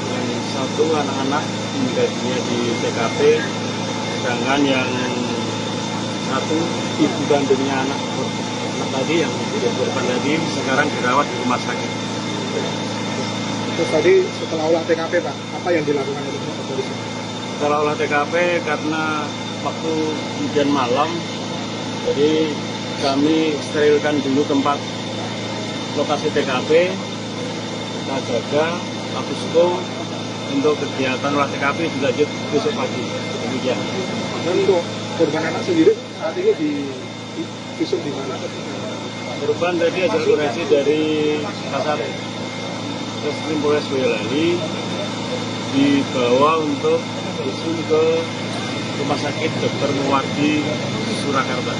yang 1 anak-anak meninggal dunia di TKP, sedangkan yang 1 ibu kandungnya anak tadi yang menjadi korban tadi sekarang dirawat di rumah sakit. Terus tadi setelah olah TKP Pak, apa yang dilakukan oleh polisi? Setelah olah TKP karena waktu hujan malam, jadi kami sterilkan dulu tempat lokasi TKP, kita jaga status quo untuk kegiatan olah TKP dilanjut besok pagi. Demikian. Dan untuk korban anak sendiri saat ini visum di mana? Korban tadi hasil forensik dari Kasat Reskrim Polres Boyolali dibawa untuk visum ke Rumah Sakit Dr. Muwardi Surakarta.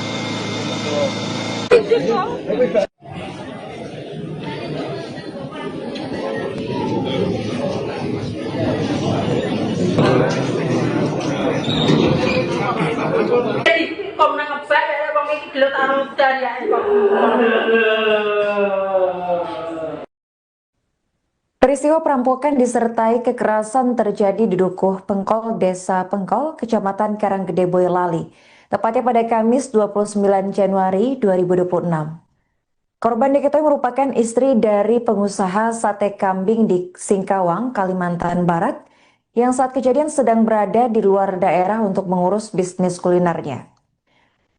Peristiwa perampokan disertai kekerasan terjadi di Dukuh Pengkol, Desa Pengkol, Kecamatan Karanggede, Boyolali, tepatnya pada Kamis 29 Januari 2026. Korban diketahui merupakan istri dari pengusaha sate kambing di Singkawang, Kalimantan Barat, yang saat kejadian sedang berada di luar daerah untuk mengurus bisnis kulinernya.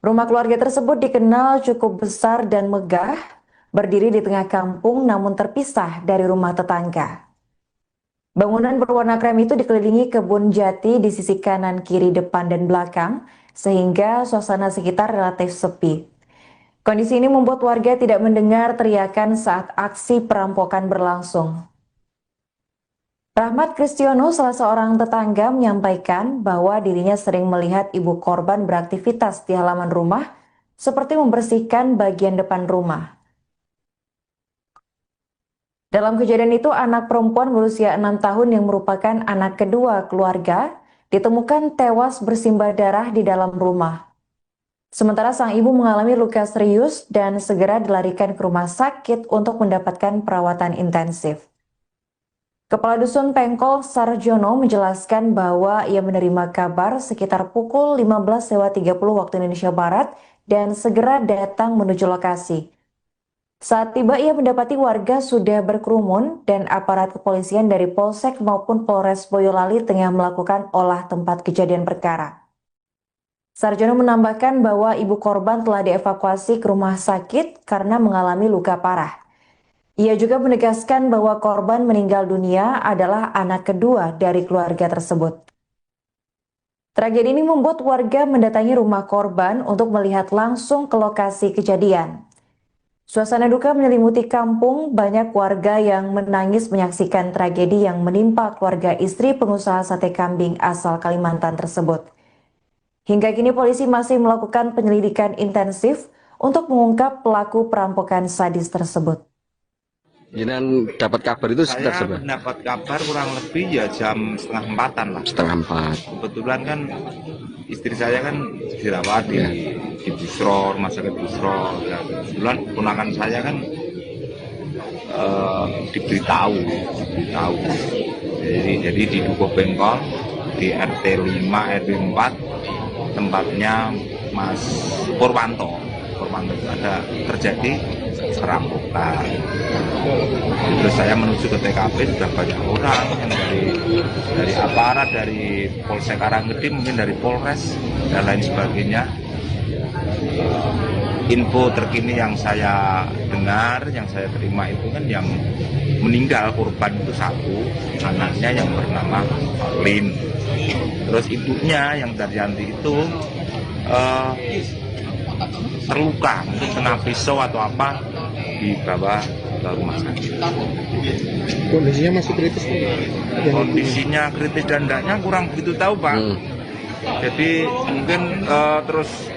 Rumah keluarga tersebut dikenal cukup besar dan megah, berdiri di tengah kampung namun terpisah dari rumah tetangga. Bangunan berwarna krem itu dikelilingi kebun jati di sisi kanan, kiri, depan, dan belakang, sehingga suasana sekitar relatif sepi. Kondisi ini membuat warga tidak mendengar teriakan saat aksi perampokan berlangsung. Rahmat Kristiono, salah seorang tetangga, menyampaikan bahwa dirinya sering melihat ibu korban beraktivitas di halaman rumah, seperti membersihkan bagian depan rumah. Dalam kejadian itu, anak perempuan berusia 6 tahun yang merupakan anak kedua keluarga ditemukan tewas bersimbah darah di dalam rumah. Sementara sang ibu mengalami luka serius dan segera dilarikan ke rumah sakit untuk mendapatkan perawatan intensif. Kepala Dusun Pengkol Sarjono menjelaskan bahwa ia menerima kabar sekitar pukul 15.30 waktu Indonesia Barat dan segera datang menuju lokasi. Saat tiba, ia mendapati warga sudah berkerumun dan aparat kepolisian dari Polsek maupun Polres Boyolali tengah melakukan olah tempat kejadian perkara. Sarjono menambahkan bahwa ibu korban telah dievakuasi ke rumah sakit karena mengalami luka parah. Ia juga menegaskan bahwa korban meninggal dunia adalah anak kedua dari keluarga tersebut. Tragedi ini membuat warga mendatangi rumah korban untuk melihat langsung ke lokasi kejadian. Suasana duka menyelimuti kampung, banyak warga yang menangis menyaksikan tragedi yang menimpa keluarga istri pengusaha sate kambing asal Kalimantan tersebut. Hingga kini polisi masih melakukan penyelidikan intensif untuk mengungkap pelaku perampokan sadis tersebut. Jangan dapat kabar itu sekitar Saya mendapat kabar kurang lebih ya jam 3:30 lah. 3:30. Kebetulan kan istri saya kan dirawat di Busro, rumah sakit Busro. Ya, kebetulan ponakan saya kan diberitahu. Jadi di Dukuh Pengkol di RT 5 RW 4 tempatnya Mas Purwanto ada terjadi perampokan. Terus saya menuju ke TKP, sudah banyak orang yang dari aparat, dari Polsek Karanggede, mungkin dari Polres dan lain sebagainya. Info terkini yang saya dengar, yang saya terima itu kan yang meninggal korban itu satu, anaknya yang bernama Lin. Terus ibunya yang Daryanti itu terluka, mungkin kena pisau atau apa, dibawa ke rumah sakit. Kondisinya masih kritis Pak? Kondisinya kritis dan tidaknya kurang begitu tahu Pak. Jadi mungkin terus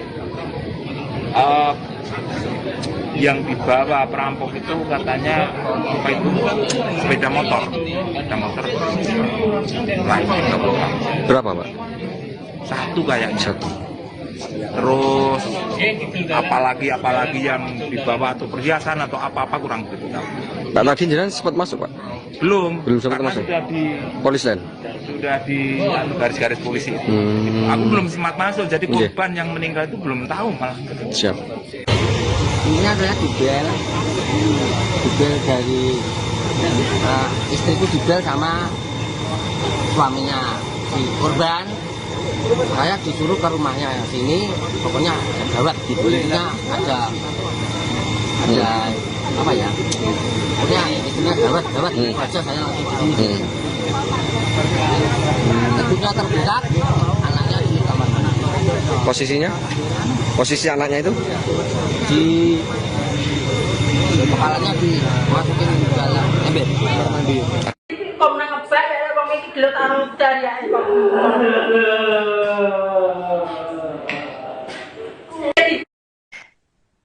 yang dibawa perampok itu katanya apa itu sepeda motor lainnya nggak bohong. Berapa, Pak? Satu kayaknya. Satu. Terus apalagi yang dibawa atau perhiasan atau apa-apa kurang begitu tahu. Pak tadi jenengan sempat masuk, Pak? Belum sempat masuk. Sudah di Polis lain. Sudah di garis-garis polisi itu. Aku belum sempat masuk, jadi korban yang meninggal itu belum tahu malah. Siap. Ini adalah dibel dari istriku dibel sama suaminya si korban. Saya disuruh ke rumahnya sini, pokoknya ada gawat di kulitnya, ada apa ya? Pokoknya istrinya gawat aja saya langsung kesini. Kedua terdekat, anaknya di kamar mandi. Posisinya? Posisi anaknya itu? Di kepalanya dimasukin ke dalam ember kamar mandi. Kok nang ngebak ya wong iki gelut karo dariake kok.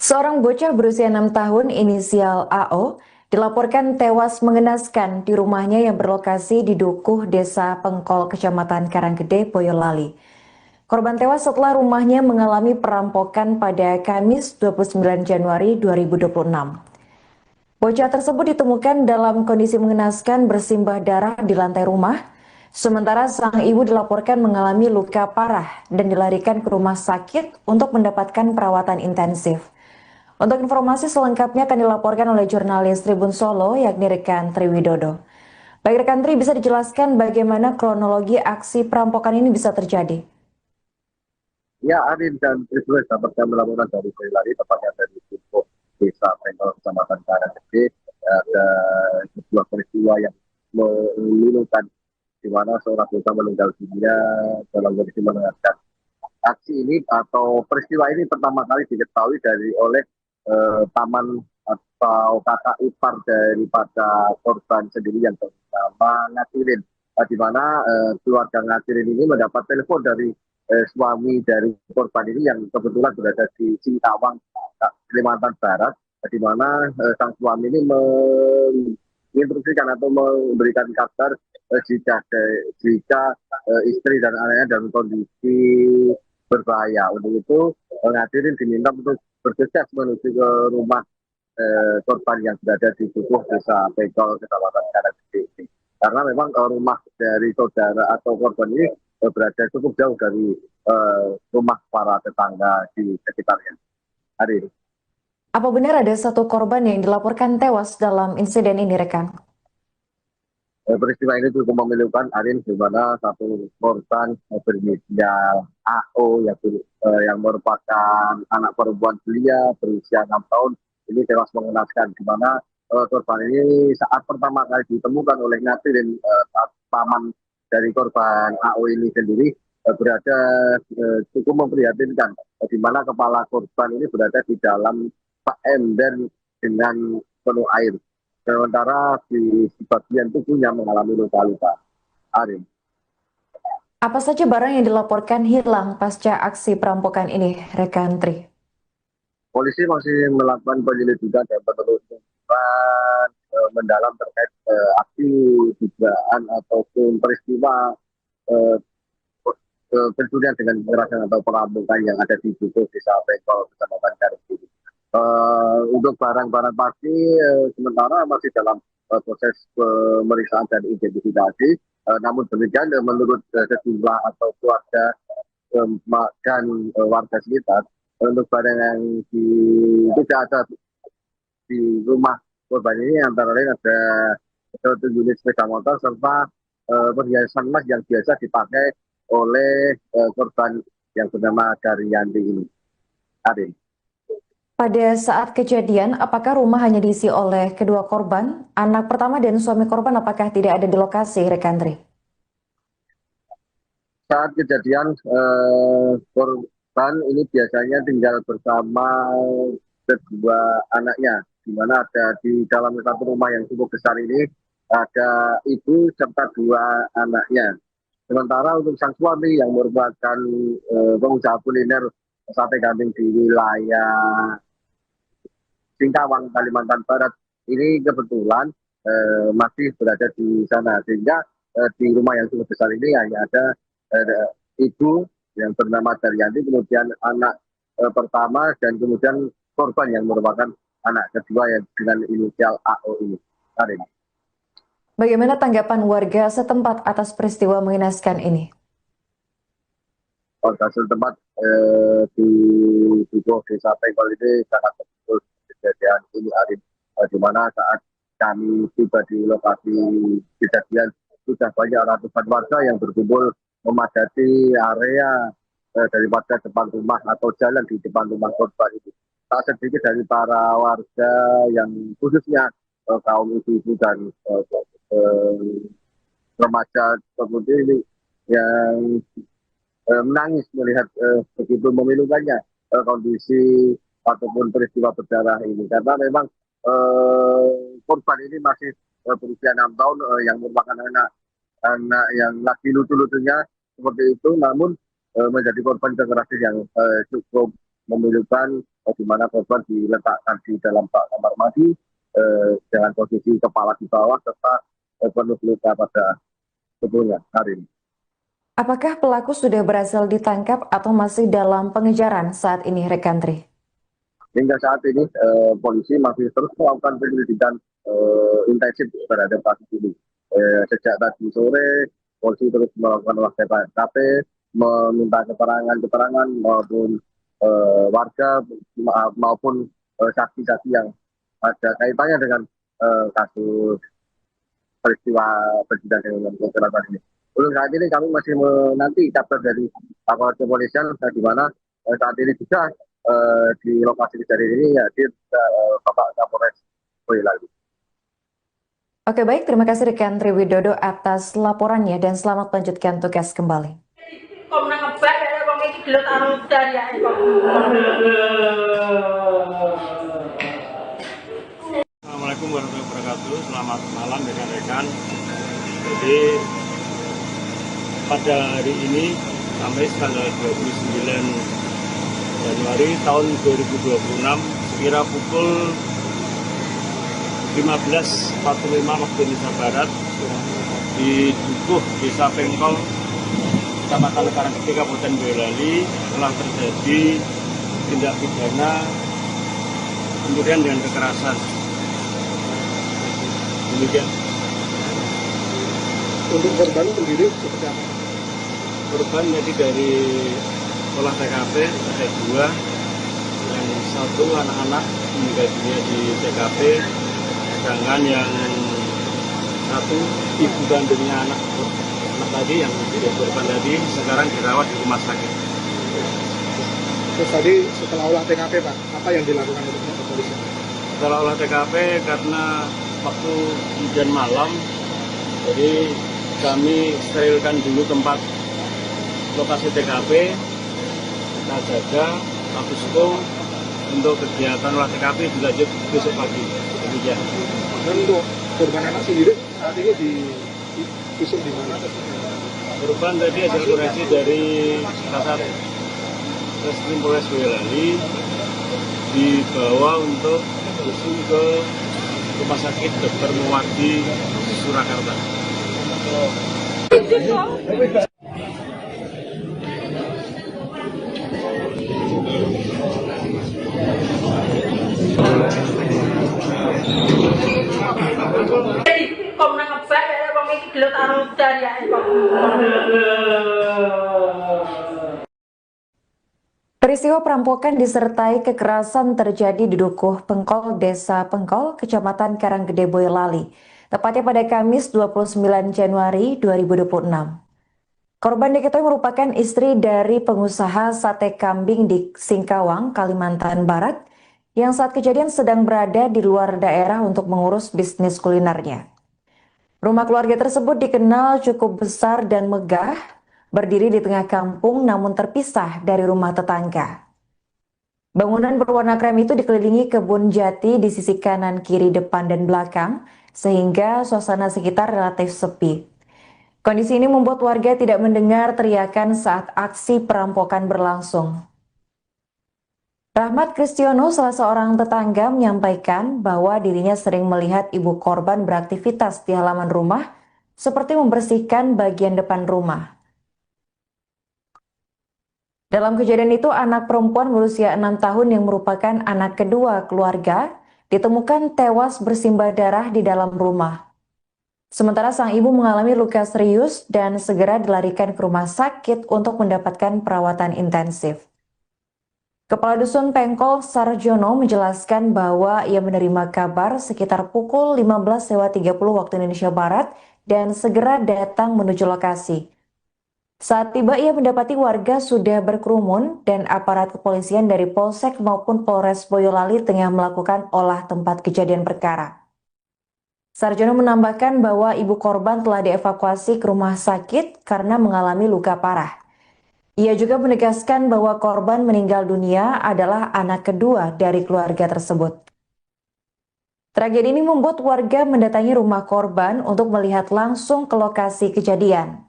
Seorang bocah berusia 6 tahun inisial AO dilaporkan tewas mengenaskan di rumahnya yang berlokasi di Dukuh, Desa Pengkol, Kecamatan Karanggede, Boyolali. Korban tewas setelah rumahnya mengalami perampokan pada Kamis 29 Januari 2026. Bocah tersebut ditemukan dalam kondisi mengenaskan bersimbah darah di lantai rumah. Sementara sang ibu dilaporkan mengalami luka parah dan dilarikan ke rumah sakit untuk mendapatkan perawatan intensif. Untuk informasi selengkapnya akan dilaporkan oleh jurnalis Tribun Solo yakni rekan Triwidodo. Baik rekan Tri, bisa dijelaskan bagaimana kronologi aksi perampokan ini bisa terjadi? Ya, Arin dan Triswes dapat kami melaporkan dari Boyolali, tepatnya dari Tubuh Desa Pengkol, Kecamatan Karanggede. Ada sebuah peristiwa yang memilukan di mana seorang bocah meninggal dunia dalam kondisi mengenaskan. Aksi ini atau peristiwa ini pertama kali diketahui oleh paman atau kakak ipar daripada korban sendiri yang bernama Ngatirin. Di mana keluarga Ngatirin ini mendapat telepon dari suami dari korban ini yang kebetulan berada di Singkawang, Kalimantan Barat, di mana sang suami ini menginstruksikan atau memberikan kabar jika istri dan anaknya dalam kondisi berbahaya. Untuk itu Ngadirin diminta untuk bergegas menuju ke rumah korban yang berada di Tubuh Desa Pengkol, Kecamatan Karanggede. Karena memang rumah dari saudara atau korban ini berada cukup jauh dari rumah para tetangga di sekitarnya. Hari. Apa benar ada satu korban yang dilaporkan tewas dalam insiden ini, rekan? Peristiwa ini cukup memilukan, Arin, di mana satu korban berinisial AO yang merupakan anak perempuan belia berusia 6 tahun ini tewas mengenaskan, di mana korban ini saat pertama kali ditemukan oleh Ngatirin, paman dari korban AO ini sendiri berada cukup memprihatinkan, di mana kepala korban ini berada di dalam ember dengan penuh air. Sementara di bagian tubuhnya mengalami luka-luka. Arin. Apa saja barang yang dilaporkan hilang pasca aksi perampokan ini, rekan Tri? Polisi masih melakukan penyelidikan dan penelusuran mendalam terkait aksi dugaan ataupun peristiwa pencurian dengan kekerasan atau perampokan yang ada di Tubuh Desa Pengkol, Kecamatan Karanggede. Untuk barang-barang pasti sementara masih dalam proses pemeriksaan dan identifikasi. Namun demikian menurut sejumlah atau keluarga dan warga sekitar, untuk barang yang tidak ada di rumah korban ini antara lain ada 1 unit sepeda motor serta perhiasan emas yang biasa dipakai oleh korban yang bernama Daryanti ini. Arin. Pada saat kejadian, apakah rumah hanya diisi oleh kedua korban? Anak pertama dan suami korban apakah tidak ada di lokasi, rekan Tri? Saat kejadian, korban ini biasanya tinggal bersama kedua anaknya, di mana ada di dalam satu rumah yang cukup besar ini, ada ibu serta 2 anaknya. Sementara untuk sang suami yang merupakan pengusaha kuliner sate kambing di wilayah Singkawang, Kalimantan Barat, ini kebetulan masih berada di sana, sehingga di rumah yang cukup besar ini hanya ada ibu yang bernama Daryanti, kemudian anak pertama, dan kemudian korban yang merupakan anak kedua yang dengan inisial AO ini. Karin. Bagaimana tanggapan warga setempat atas peristiwa mengenaskan ini? Warga setempat di Tubuh Desa Pengkol ini sangat betul kejadian ini, Arin, di mana saat kami tiba di lokasi kejadian sudah banyak ratusan warga yang berkumpul memadati area daripada depan rumah atau jalan di depan rumah korban itu. Tak sedikit dari para warga yang khususnya kaum ibu-ibu dan remaja seperti ini yang menangis melihat begitu memilukannya kondisi ataupun peristiwa berdarah ini, karena memang korban ini masih berusia 6 tahun yang merupakan anak yang lagi lucu-lucunya seperti itu, namun menjadi korban kekerasan yang cukup memilukan, di mana korban diletakkan di dalam kamar mandi dengan posisi kepala di bawah serta penuh luka pada tubuhnya. Hari ini. Apakah pelaku sudah berhasil ditangkap atau masih dalam pengejaran saat ini, rekan Tri? Hingga saat ini polisi masih terus melakukan penyelidikan intensif terhadap kasus ini. Sejak tadi sore, polisi terus melakukan olah TKP, meminta keterangan maupun warga maupun saksi-saksi yang ada kaitannya dengan kasus peristiwa berkaitan dengan kecelakaan ini. Untuk saat ini kami masih menanti kabar dari aparat kepolisian di mana saat ini juga di lokasi kejadian ini hadir Bapak Kapolres Boyolali. Oke baik, terima kasih rekan Triwidodo atas laporannya dan selamat melanjutkan tugas kembali. Assalamualaikum warahmatullahi wabarakatuh. Selamat malam rekan-rekan. Jadi pada hari ini sampai tanggal 29 Januari tahun 2026 sekira pukul 15.45 waktu Indonesia Barat di Dukuh Desa Pengkol Kecamatan Karanggede Kabupaten Boyolali telah terjadi tindak pidana kemudian dengan kekerasan. Demikian. Untuk korban sendiri seperti apa? Korban jadi dari olah TKP ada 2, yang 1 anak-anak meninggal dunia di TKP, sedangkan yang 1 ibu kandungnya anak tadi yang menjadi korban tadi sekarang dirawat di rumah sakit. Terus tadi setelah olah TKP Pak, apa yang dilakukan oleh kepolisian? Setelah olah TKP karena waktu hujan malam, jadi kami sterilkan dulu tempat lokasi TKP, kita jaga, habis itu untuk kegiatan olah TKP dilanjut besok pagi. Demikian. Dan untuk korban anak sendiri saat ini divisum di mana? Korban tadi hasil koreksi dari Kasat Reskrim Polres Boyolali dibawa untuk visum ke Rumah Sakit Dr. Muwardi Surakarta. Peristiwa perampokan disertai kekerasan terjadi di Dukuh Pengkol, Desa Pengkol, Kecamatan Karanggede, Boyolali, tepatnya pada Kamis 29 Januari 2026. Korban diketahui merupakan istri dari pengusaha sate kambing di Singkawang, Kalimantan Barat, yang saat kejadian sedang berada di luar daerah untuk mengurus bisnis kulinernya. Rumah keluarga tersebut dikenal cukup besar dan megah, berdiri di tengah kampung namun terpisah dari rumah tetangga. Bangunan berwarna krem itu dikelilingi kebun jati di sisi kanan, kiri, depan, dan belakang, sehingga suasana sekitar relatif sepi. Kondisi ini membuat warga tidak mendengar teriakan saat aksi perampokan berlangsung. Rahmat Kristiono, salah seorang tetangga, menyampaikan bahwa dirinya sering melihat ibu korban beraktivitas di halaman rumah, seperti membersihkan bagian depan rumah. Dalam kejadian itu, anak perempuan berusia 6 tahun yang merupakan anak kedua keluarga ditemukan tewas bersimbah darah di dalam rumah. Sementara sang ibu mengalami luka serius dan segera dilarikan ke rumah sakit untuk mendapatkan perawatan intensif. Kepala Dusun Pengkol Sarjono menjelaskan bahwa ia menerima kabar sekitar pukul 15.30 waktu Indonesia Barat dan segera datang menuju lokasi. Saat tiba ia mendapati warga sudah berkerumun dan aparat kepolisian dari Polsek maupun Polres Boyolali tengah melakukan olah tempat kejadian perkara. Sarjono menambahkan bahwa ibu korban telah dievakuasi ke rumah sakit karena mengalami luka parah. Ia juga menegaskan bahwa korban meninggal dunia adalah anak kedua dari keluarga tersebut. Tragedi ini membuat warga mendatangi rumah korban untuk melihat langsung ke lokasi kejadian.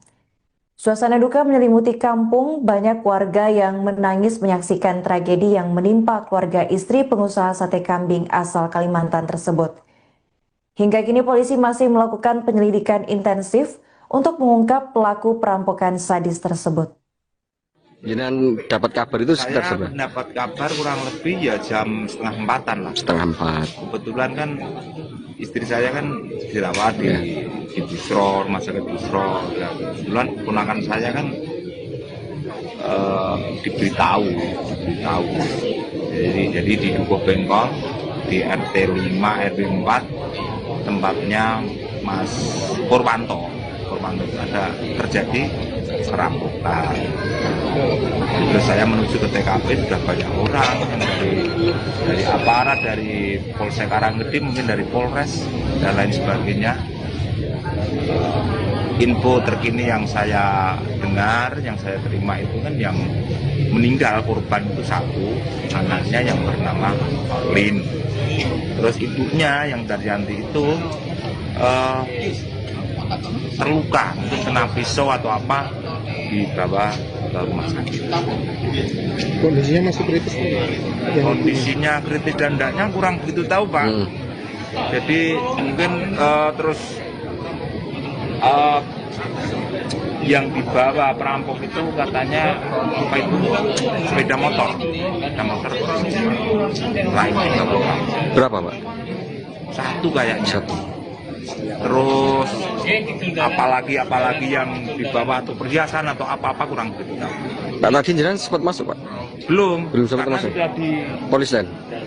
Suasana duka menyelimuti kampung, banyak warga yang menangis menyaksikan tragedi yang menimpa keluarga istri pengusaha sate kambing asal Kalimantan tersebut. Hingga kini polisi masih melakukan penyelidikan intensif untuk mengungkap pelaku perampokan sadis tersebut. Jenengan dapat kabar itu sekitar Saya berapa? mendapat kabar kurang lebih ya jam 3:30 lah. 3:30. Kebetulan kan istri saya kan dirawat di Busro, rumah sakit Busro. Ya, kebetulan ponakan saya kan diberitahu. Jadi di Dukuh Bengkol di RT 5 RW 4 tempatnya Mas Purwanto ada terjadi perampokan. Terus saya menuju ke TKP, sudah banyak orang yang dari aparat, dari Polsek Karanggede, mungkin dari Polres dan lain sebagainya. Info terkini yang saya dengar, yang saya terima itu kan yang meninggal korban itu satu, anaknya yang bernama Lin. Terus ibunya yang Daryanti itu terluka, mungkin kena pisau atau apa, dibawa ke rumah sakit. Kondisinya masih kritis. Kondisinya kritis dan tidaknya kurang begitu tahu, Pak. Jadi mungkin terus yang dibawa perampok itu katanya apa itu sepeda motor lain Berapa, Pak? satu kayaknya. Satu. Terus apalagi yang dibawa atau perhiasan atau apa kurang begitu tahu. Pak, tadi jenengan sempat masuk, Pak? Belum sempat karena masuk.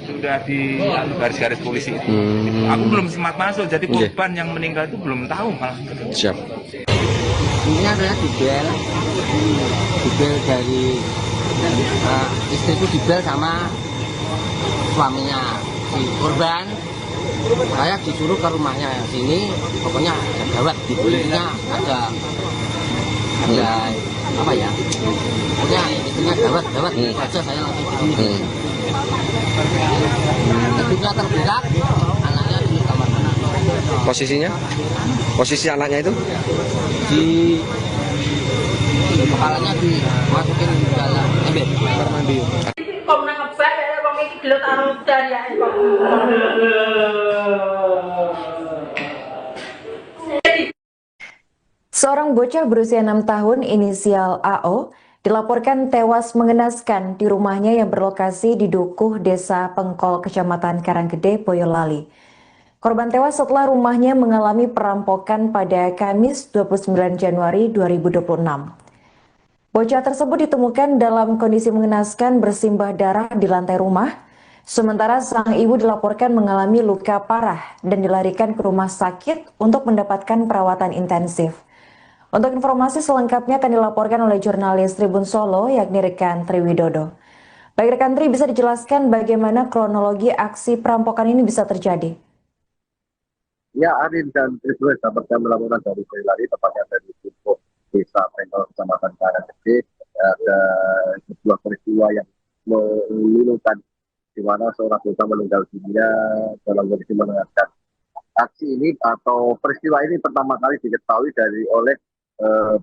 sudah di garis-garis polisi itu. Aku belum sempat masuk, jadi korban yang meninggal itu belum tahu malah. Siap. Ini adalah dibel dari istriku, dibel sama suaminya si korban. Saya disuruh ke rumahnya sini, pokoknya ada gawat di kulitnya, ada apa ya, pokoknya istrinya gawat aja, saya langsung kesini. Ibunya tergerak, anaknya di kamar mana. Posisi anaknya itu? Di kepalanya dimasukin dalam ember kamar mandi. Kok menang ngebak ya wong iki gelut karo dariake kok. Seorang bocah berusia 6 tahun inisial AO dilaporkan tewas mengenaskan di rumahnya yang berlokasi di Dukuh, Desa Pengkol, Kecamatan Karanggede, Boyolali. Korban tewas setelah rumahnya mengalami perampokan pada Kamis 29 Januari 2026. Bocah tersebut ditemukan dalam kondisi mengenaskan bersimbah darah di lantai rumah, sementara sang ibu dilaporkan mengalami luka parah dan dilarikan ke rumah sakit untuk mendapatkan perawatan intensif. Untuk informasi selengkapnya akan dilaporkan oleh jurnalis Tribun Solo, yakni rekan Tri Widodo. Baik rekan Tri, bisa dijelaskan bagaimana kronologi aksi perampokan ini bisa terjadi? Ya, Arin dan Triswes dapat kami laporan dari Boyolali, tepatnya dari Dukuh, Desa Pengkol, Kecamatan Karanggede. Ada sebuah peristiwa yang memilukan, di mana seorang bocah meninggal dunia dalam kondisi mengenaskan. Aksi ini atau peristiwa ini pertama kali diketahui oleh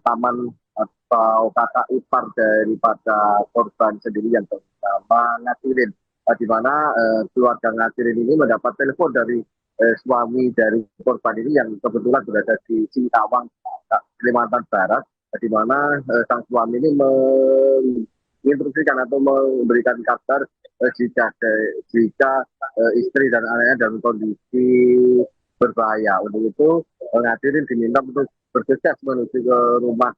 paman atau kakak ipar daripada korban sendiri yang bernama Ngatirin, di mana keluarga Ngatirin ini mendapat telepon dari suami dari korban ini yang kebetulan berada di Singkawang, Kalimantan Barat, di mana sang suami ini menginstruksikan atau memberikan kabar jika istri dan anaknya dalam kondisi berbahaya. Untuk itu Ngatirin diminta untuk bergegas menuju ke rumah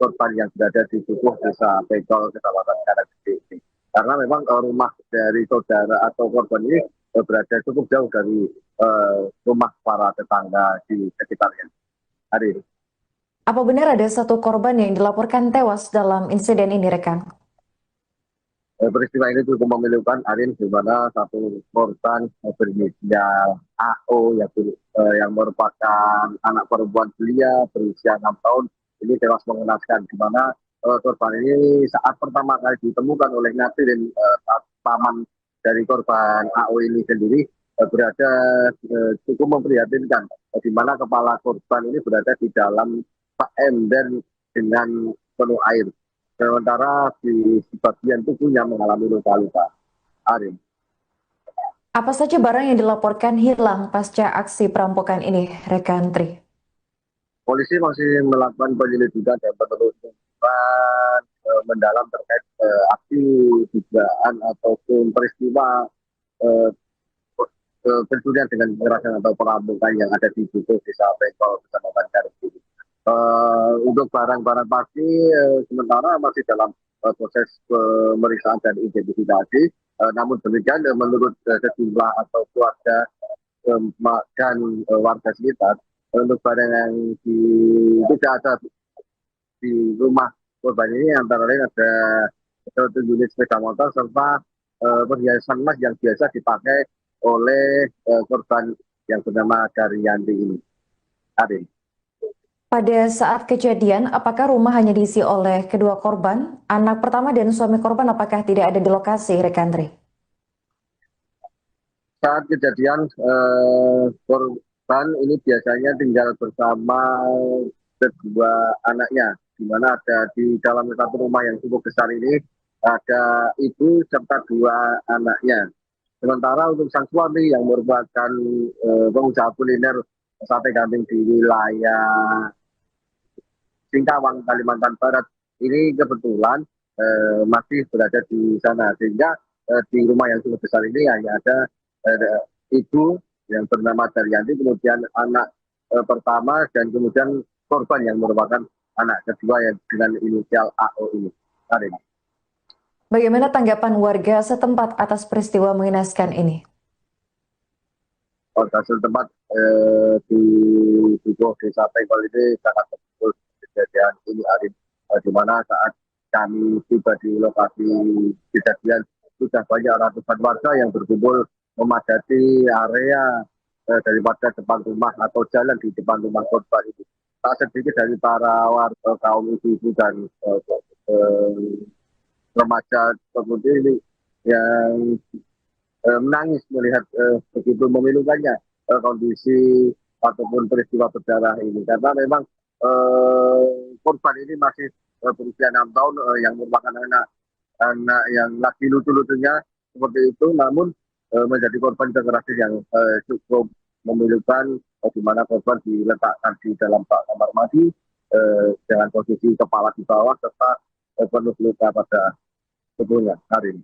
korban yang berada di Dukuh, Desa Pengkol, Kecamatan Karanggede. Karena memang rumah dari saudara atau korban ini berada cukup jauh dari rumah para tetangga di sekitarnya. Hari ini. Apa benar ada satu korban yang dilaporkan tewas dalam insiden ini, rekan? Peristiwa ini cukup memilukan, Arin, di mana satu korban berinisial AO yang merupakan anak perempuan belia berusia 6 tahun ini tewas mengenaskan, di mana korban ini saat pertama kali ditemukan oleh Ngatirin, paman dari korban AO ini sendiri berada cukup memprihatinkan, di mana kepala korban ini berada di dalam ember dengan penuh air. Sementara di bagian tubuhnya mengalami luka-luka. Arin. Apa saja barang yang dilaporkan hilang pasca aksi perampokan ini, rekan Tri? Polisi masih melakukan penyelidikan dan penelusuran mendalam terkait aksi dugaan ataupun peristiwa eh, pencurian dengan kekerasan atau perampokan yang ada di Dukuh Desa Pengkol Kecamatan Karet ini. Untuk barang-barang pasti sementara masih dalam proses pemeriksaan dan identifikasi. Namun demikian menurut sejumlah atau keluarga dan warga sekitar, untuk barang yang tidak ada di rumah korban ini antara lain ada 1 unit sepeda motor serta perhiasan emas yang biasa dipakai oleh korban yang bernama Daryanti ini. Arin. Pada saat kejadian, apakah rumah hanya diisi oleh kedua korban? Anak pertama dan suami korban apakah tidak ada di lokasi, Rekandri? Saat kejadian, korban ini biasanya tinggal bersama kedua anaknya, di mana ada di dalam satu rumah yang cukup besar ini ada ibu serta 2 anaknya. Sementara untuk sang suami yang merupakan pengusaha kuliner sate kambing di wilayah Singkawang, Kalimantan Barat, ini kebetulan masih berada di sana, sehingga di rumah yang cukup besar ini hanya ada ibu yang bernama Daryanti, kemudian anak pertama, dan kemudian korban yang merupakan anak kedua yang dengan inisial AO ini. Karin. Bagaimana tanggapan warga setempat atas peristiwa mengenaskan ini? Warga setempat di Dukuh Desa Pengkol ini sangat betul kejadian ini, Arin, di mana saat kami tiba di lokasi kejadian sudah banyak ratusan warga yang berkumpul memadati area daripada depan rumah atau jalan di depan rumah korban itu. Tak sedikit dari para warga kaum ibu-ibu dan remaja seperti ini yang menangis melihat begitu memilukannya kondisi ataupun peristiwa berdarah ini, karena memang korban ini masih berusia 6 tahun yang merupakan anak yang lagi lucu-lucunya seperti itu, namun menjadi korban kekerasan yang cukup memilukan, di mana korban diletakkan di dalam kamar mandi dengan posisi kepala di bawah serta penuh luka pada tubuhnya. Hari ini.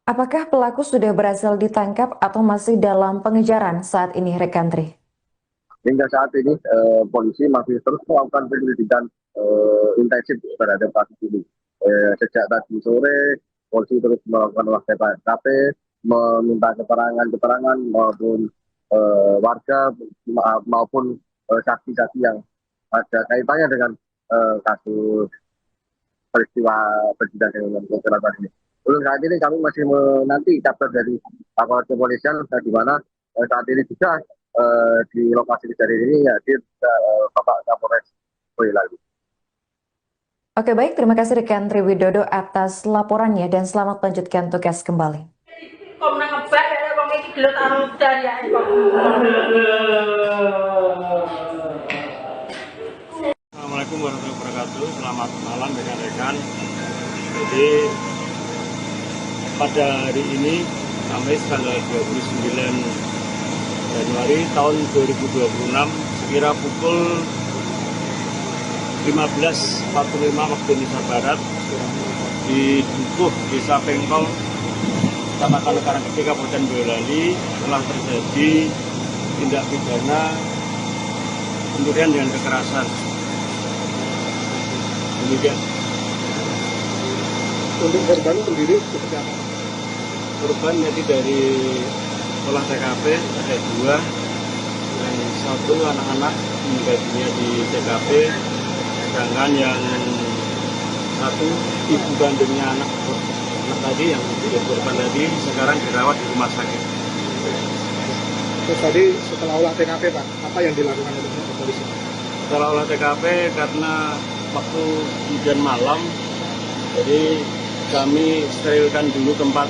Apakah pelaku sudah berhasil ditangkap atau masih dalam pengejaran saat ini, Rekandri? Hingga saat ini polisi masih terus melakukan penyelidikan intensif terhadap kasus ini. Sejak tadi sore, polisi terus melakukan olah TKP, meminta keterangan maupun warga maupun saksi-saksi yang ada kaitannya dengan kasus peristiwa pencurian dengan kekerasan ini. Untuk saat ini kami masih menanti kabar dari aparat kepolisian, di mana saat ini juga di lokasi kejadian ini hadir Bapak Kapolres Boyolali. Oke, baik, terima kasih rekan Triwidodo atas laporannya dan selamat melanjutkan tugas kembali. Assalamualaikum warahmatullahi wabarakatuh. Selamat malam rekan-rekan. Jadi pada hari ini Kamis tanggal 29 Januari tahun 2026 sekira pukul 15.45 waktu Indonesia Barat di Dukuh Desa Pengkol Kecamatan Karanggede Kabupaten Boyolali telah terjadi tindak pidana pencurian dengan kekerasan. Demikian. Untuk korban sendiri seperti apa? Korban jadi dari olah TKP ada 2, yang 1 anak-anak meninggal dunia di TKP, sedangkan yang 1 ibu kandungnya anak tadi yang menjadi korban tadi sekarang dirawat di rumah sakit. Terus tadi setelah olah TKP Pak, apa yang dilakukan oleh polisi? Setelah olah TKP karena waktu hujan malam, jadi kami sterilkan dulu tempat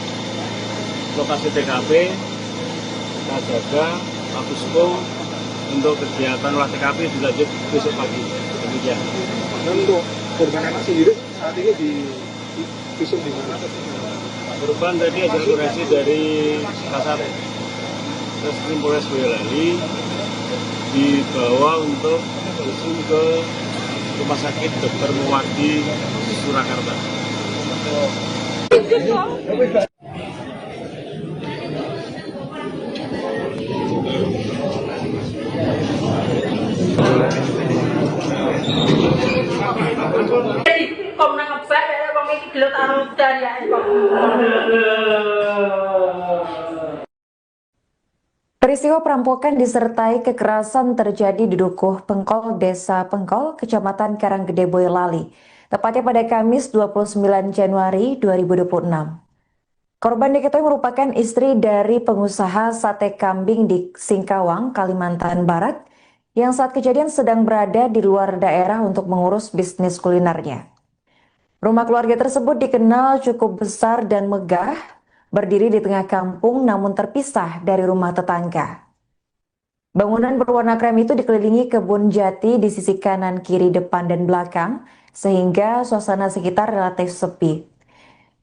lokasi TKP, kita jaga Akusko untuk kegiatan olah TKP dilanjut besok pagi. Demikian. Dan untuk korban anak sendiri saat ini di visum di mana? Korban tadi hasil forensik dari Kasat Reskrim Polres Boyolali dibawa untuk visum ke Rumah Sakit Dr. Muwardi Surakarta. Peristiwa perampokan disertai kekerasan terjadi di Dukuh Pengkol, Desa Pengkol, Kecamatan Karanggede, Boyolali, tepatnya pada Kamis 29 Januari 2026. Korban diketahui merupakan istri dari pengusaha sate kambing di Singkawang, Kalimantan Barat, yang saat kejadian sedang berada di luar daerah untuk mengurus bisnis kulinernya. Rumah keluarga tersebut dikenal cukup besar dan megah, berdiri di tengah kampung namun terpisah dari rumah tetangga. Bangunan berwarna krem itu dikelilingi kebun jati di sisi kanan, kiri, depan, dan belakang, sehingga suasana sekitar relatif sepi.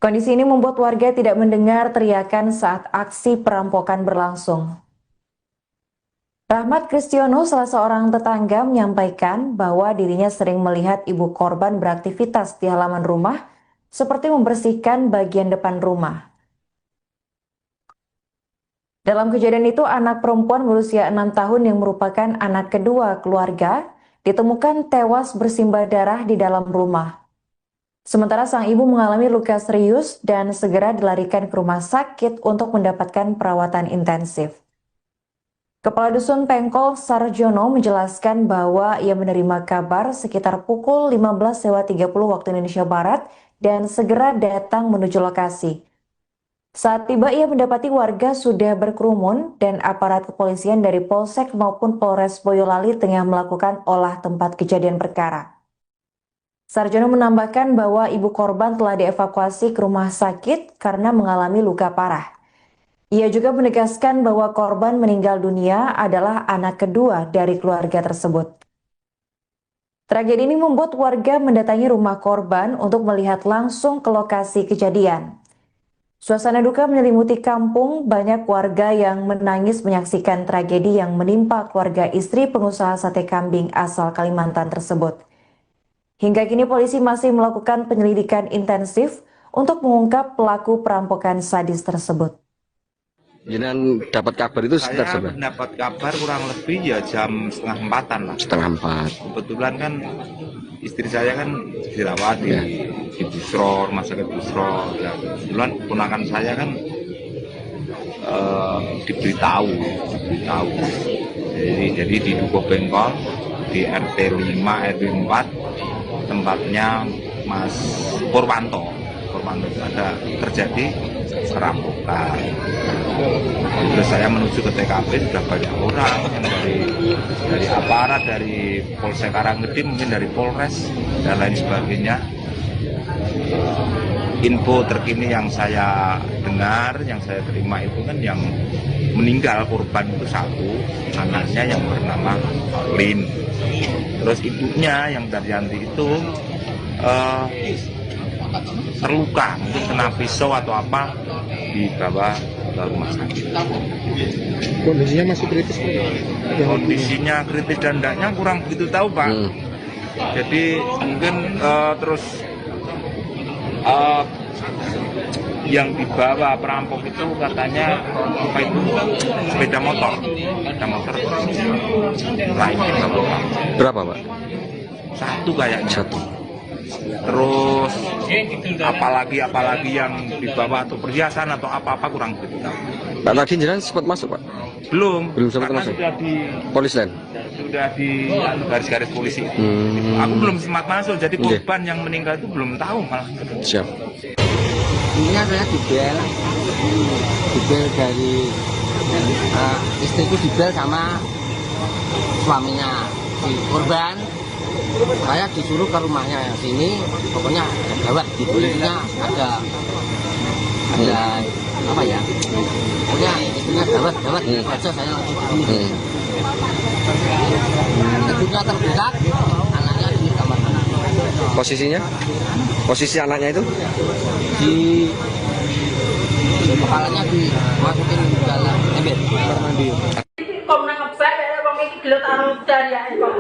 Kondisi ini membuat warga tidak mendengar teriakan saat aksi perampokan berlangsung. Rahmat Kristiono, salah seorang tetangga, menyampaikan bahwa dirinya sering melihat ibu korban beraktivitas di halaman rumah, seperti membersihkan bagian depan rumah. Dalam kejadian itu, anak perempuan berusia 6 tahun yang merupakan anak kedua keluarga ditemukan tewas bersimbah darah di dalam rumah. Sementara sang ibu mengalami luka serius dan segera dilarikan ke rumah sakit untuk mendapatkan perawatan intensif. Kepala Dusun Pengkol Sarjono menjelaskan bahwa ia menerima kabar sekitar pukul 15.30 waktu Indonesia Barat dan segera datang menuju lokasi. Saat tiba, ia mendapati warga sudah berkerumun dan aparat kepolisian dari Polsek maupun Polres Boyolali tengah melakukan olah tempat kejadian perkara. Sarjono menambahkan bahwa ibu korban telah dievakuasi ke rumah sakit karena mengalami luka parah. Ia juga menegaskan bahwa korban meninggal dunia adalah anak kedua dari keluarga tersebut. Tragedi ini membuat warga mendatangi rumah korban untuk melihat langsung ke lokasi kejadian. Suasana duka menyelimuti kampung, banyak warga yang menangis menyaksikan tragedi yang menimpa keluarga istri pengusaha sate kambing asal Kalimantan tersebut. Hingga kini polisi masih melakukan penyelidikan intensif untuk mengungkap pelaku perampokan sadis tersebut. Jangan dapat kabar itu sekitar Saya seberapa? mendapat kabar kurang lebih ya jam 3:30 lah. 3:30. Kebetulan kan istri saya kan dirawat di Busro, rumah sakit Busro. Ya, kebetulan ponakan saya kan diberitahu. Jadi di Dukuh Pengkol di RT 5 RW 4 tempatnya Mas Purwanto ada terjadi perampokan. Terus saya menuju ke TKP, sudah banyak orang yang dari aparat, dari Polsek Karanggede, mungkin dari Polres dan lain sebagainya. Info terkini yang saya dengar, yang saya terima itu kan yang meninggal korban itu satu, anaknya yang bernama Lin. Terus ibunya yang Daryanti itu terluka, mungkin kena pisau atau apa, dibawa ke rumah sakit. Kondisinya masih kritis Pak? Kondisinya kritis dan tidaknya kurang begitu tahu Pak. Jadi mungkin terus yang dibawa perampok itu katanya apa itu sepeda motor lain dibawa. Berapa Pak? Satu kayaknya. Satu. Terus apalagi yang dibawa atau perhiasan atau apa kurang begitu tahu. Pak, tadi jenengan sempat masuk Pak? Belum sempat karena masuk. sudah di Polis lain. Sudah di garis-garis polisi itu. Aku belum sempat masuk, jadi korban yang meninggal itu belum tahu malah. Siap. Ini saya dibel dari istriku, dibel sama suaminya si korban. Saya disuruh ke rumahnya sini, pokoknya ada gawat di kulitnya, ada apa ya, pokoknya istrinya gawat aja, saya langsung ini. Ibunya terbuka, anaknya di kamar mandi. Posisinya? Posisi anaknya itu? Di kepalanya dimasukin ke dalam ember kamar mandi. Kok nang ngebak ya wong iki gelut anu dari ya kok.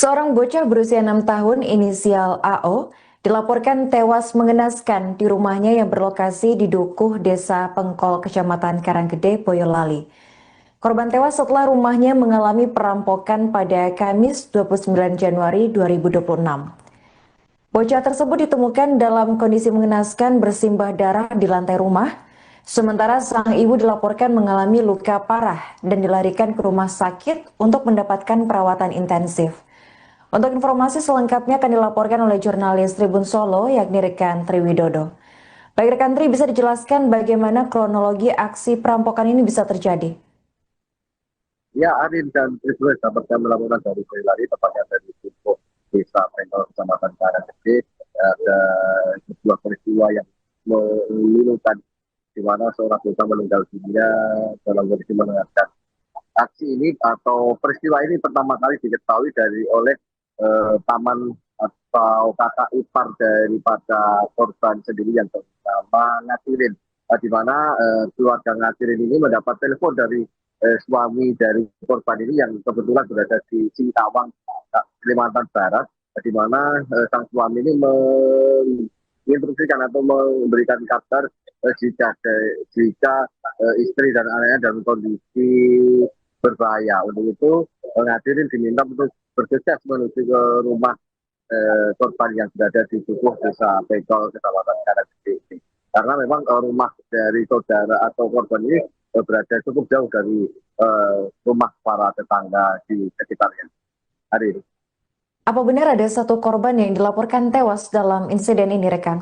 Seorang bocah berusia 6 tahun inisial AO dilaporkan tewas mengenaskan di rumahnya yang berlokasi di Dukuh, Desa Pengkol, Kecamatan Karanggede, Boyolali. Korban tewas setelah rumahnya mengalami perampokan pada Kamis 29 Januari 2026. Bocah tersebut ditemukan dalam kondisi mengenaskan bersimbah darah di lantai rumah, sementara sang ibu dilaporkan mengalami luka parah dan dilarikan ke rumah sakit untuk mendapatkan perawatan intensif. Untuk informasi selengkapnya akan dilaporkan oleh jurnalis Tribun Solo, yakni rekan Triwidodo. Baik rekan Tri, bisa dijelaskan bagaimana kronologi aksi perampokan ini bisa terjadi? Ya, Arin dan Tribun dapat kami melaporkan dari Boyolali, tepatnya dari Dukuh, Desa Pengkol, Kecamatan Karanggede. Ada sebuah peristiwa yang memilukan di mana seorang bocah meninggal dunia dalam kondisi mengenaskan. Aksi ini atau peristiwa ini pertama kali diketahui oleh paman atau kakak ipar daripada korban sendiri yang bernama Ngatirin, di mana keluarga Ngatirin ini mendapat telepon dari suami dari korban ini yang kebetulan berada di Singkawang, Kalimantan Barat, di mana sang suami ini menginstruksikan atau memberikan kabar jika istri dan anaknya dalam kondisi berbahaya. Untuk itu Ngatirin diminta untuk bergegas menuju ke rumah korban yang berada di Dukuh, Desa Pengkol, Kecamatan Karanggede. Karena memang rumah dari saudara atau korban ini berada cukup jauh dari rumah para tetangga di sekitarnya. Hari ini. Apa benar ada satu korban yang dilaporkan tewas dalam insiden ini, rekan?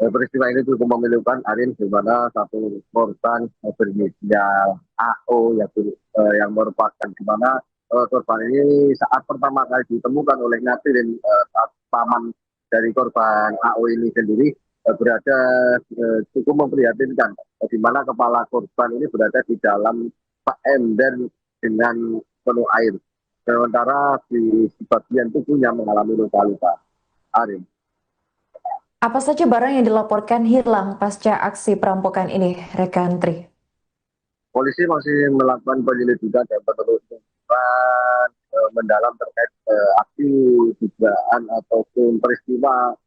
Peristiwa ini cukup memilukan, Arin, di mana satu korban berinisial AO yang merupakan di mana korban ini saat pertama kali ditemukan oleh Ngatirin, paman dari korban AO ini sendiri berada cukup memprihatinkan, di mana kepala korban ini berada di dalam ember dengan penuh air, sementara di bagian tubuhnya mengalami luka-luka. Arin. Apa saja barang yang dilaporkan hilang pasca aksi perampokan ini, rekan Tri? Polisi masih melakukan penyelidikan dan penelusuran mendalam terkait aksi dugaan ataupun peristiwa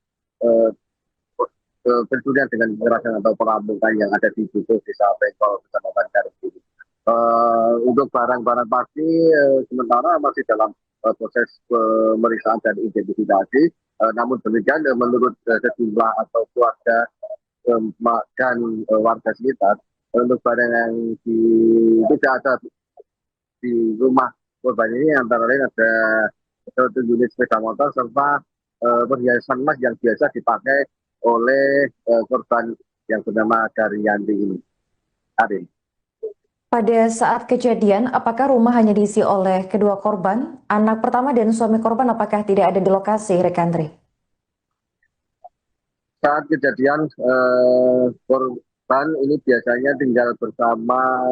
pencurian dengan kekerasan atau perampokan yang ada di Dukuh, Desa Pengkol, Kecamatan Karanggede. Untuk barang-barang pasti sementara masih dalam proses pemeriksaan dan identifikasi. Namun demikian, menurut sejumlah atau keluarga dan warga sekitar, untuk barang yang tidak ada di rumah korban ini antara lain ada satu unit sepeda motor serta perhiasan emas yang biasa dipakai oleh korban yang bernama Daryanti ini. Arin. Pada saat kejadian, apakah rumah hanya diisi oleh kedua korban? Anak pertama dan suami korban apakah tidak ada di lokasi, rekan Tri? Saat kejadian, korban ini biasanya tinggal bersama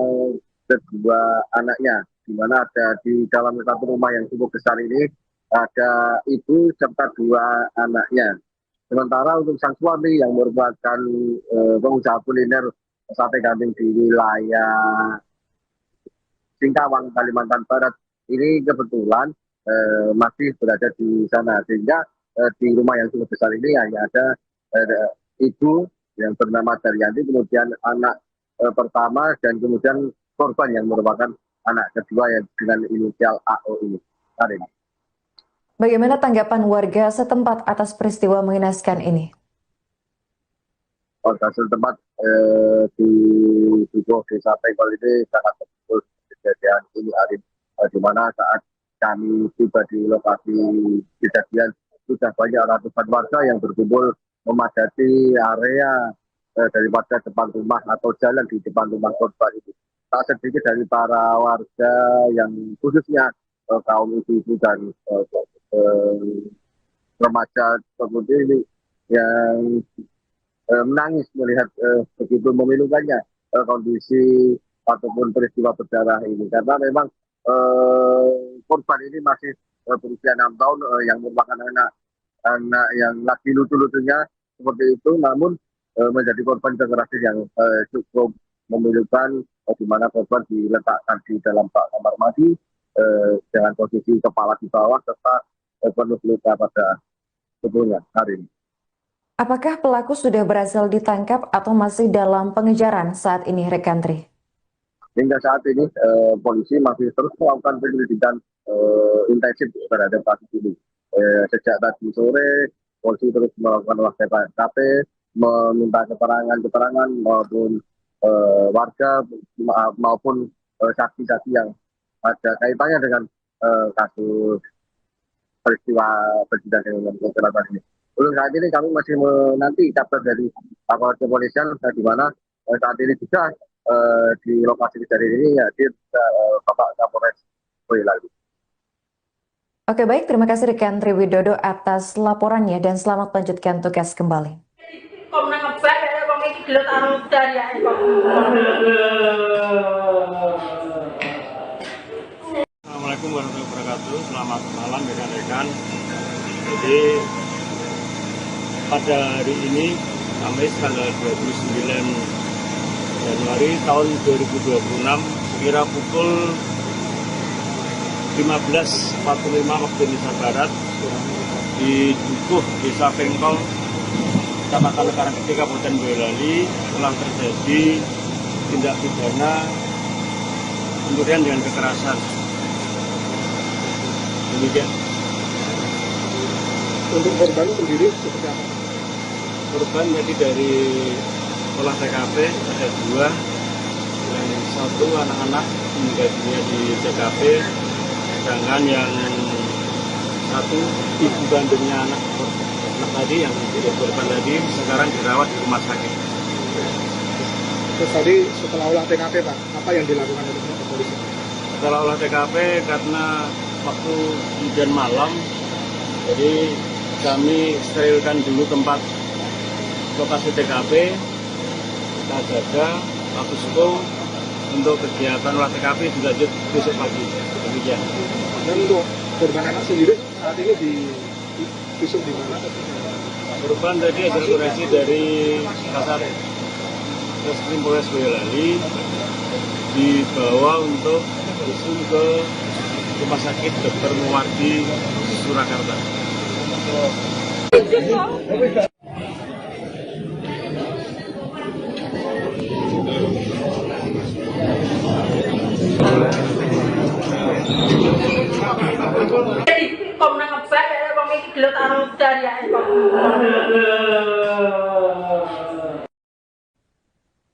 kedua anaknya, di mana ada di dalam satu rumah yang cukup besar ini, ada ibu serta dua anaknya. Sementara untuk sang suami yang merupakan pengusaha kuliner sate kambing di wilayah Singkawang, Kalimantan Barat, ini kebetulan masih berada di sana, sehingga di rumah yang cukup besar ini hanya ada ibu yang bernama Daryanti, kemudian anak pertama, dan kemudian korban yang merupakan anak kedua yang dengan inisial AO ini. Hari ini. Bagaimana tanggapan warga setempat atas peristiwa mengenaskan ini? Warga setempat di Dukuh, Desa Pengkol ini sangat terpukul kejadian ini, Arif, di mana saat kami tiba di lokasi kejadian sudah banyak ratusan warga yang berkumpul memadati area daripada depan rumah atau jalan di depan rumah korban itu. Tak sedikit dari para warga yang khususnya kaum ibu-ibu dan remaja seperti ini yang menangis melihat begitu memilukannya kondisi ataupun peristiwa berdarah ini, karena memang korban ini masih berusia 6 tahun yang merupakan anak yang lagi lucu-lucunya seperti itu, namun menjadi korban kekerasan yang cukup memilukan, di mana korban diletakkan di dalam kamar mandi dengan posisi kepala di bawah serta penuh luka pada tubuhnya hari ini. Apakah pelaku sudah berhasil ditangkap atau masih dalam pengejaran saat ini, rekan Tri? Hingga saat ini polisi masih terus melakukan penyelidikan intensif terhadap kasus ini. Sejak tadi sore polisi terus melakukan olah TKP, meminta keterangan maupun warga maupun saksi-saksi yang ada kaitannya dengan kasus peristiwa kejadian kecelakaan ini. Untuk saat ini kami masih menanti kabar dari aparat kepolisian di mana saat ini juga di lokasi kejadian ini hadir Bapak Kapolres Boyolali. Oke, baik, terima kasih rekan Tri Widodo atas laporannya dan selamat melanjutkan tugas kembali. Assalamualaikum warahmatullahi wabarakatuh. Selamat malam rekan-rekan. Jadi pada hari ini Kamis tanggal 29 Januari tahun 2026 sekira pukul 15.45 waktu Indonesia Barat di Dukuh Desa Pengkol Kecamatan Karanggede Kabupaten Boyolali telah terjadi tindak pidana pencurian dengan kekerasan. Demikian. Untuk korban sendiri seperti apa? Korban tadi dari olah TKP ada 2, yang 1 anak-anak meninggal dunia di TKP, sedangkan yang 1 ibu kandungnya anak tadi yang tidak korban tadi sekarang dirawat di rumah sakit. Terus tadi setelah olah TKP Pak, apa yang dilakukan oleh polisi? Setelah olah TKP karena waktu hujan malam, jadi kami sterilkan dulu tempat lokasi TKP, kita jaga status quo untuk kegiatan olah TKP dilanjut besok pagi. Demikian. Dan untuk korban anak sendiri saat ini divisum di mana? Korban tadi hasil forensik dari Kasar Reskrim Polres Boyolali dibawa untuk visum ke Rumah Sakit Dr. Muwardi Surakarta.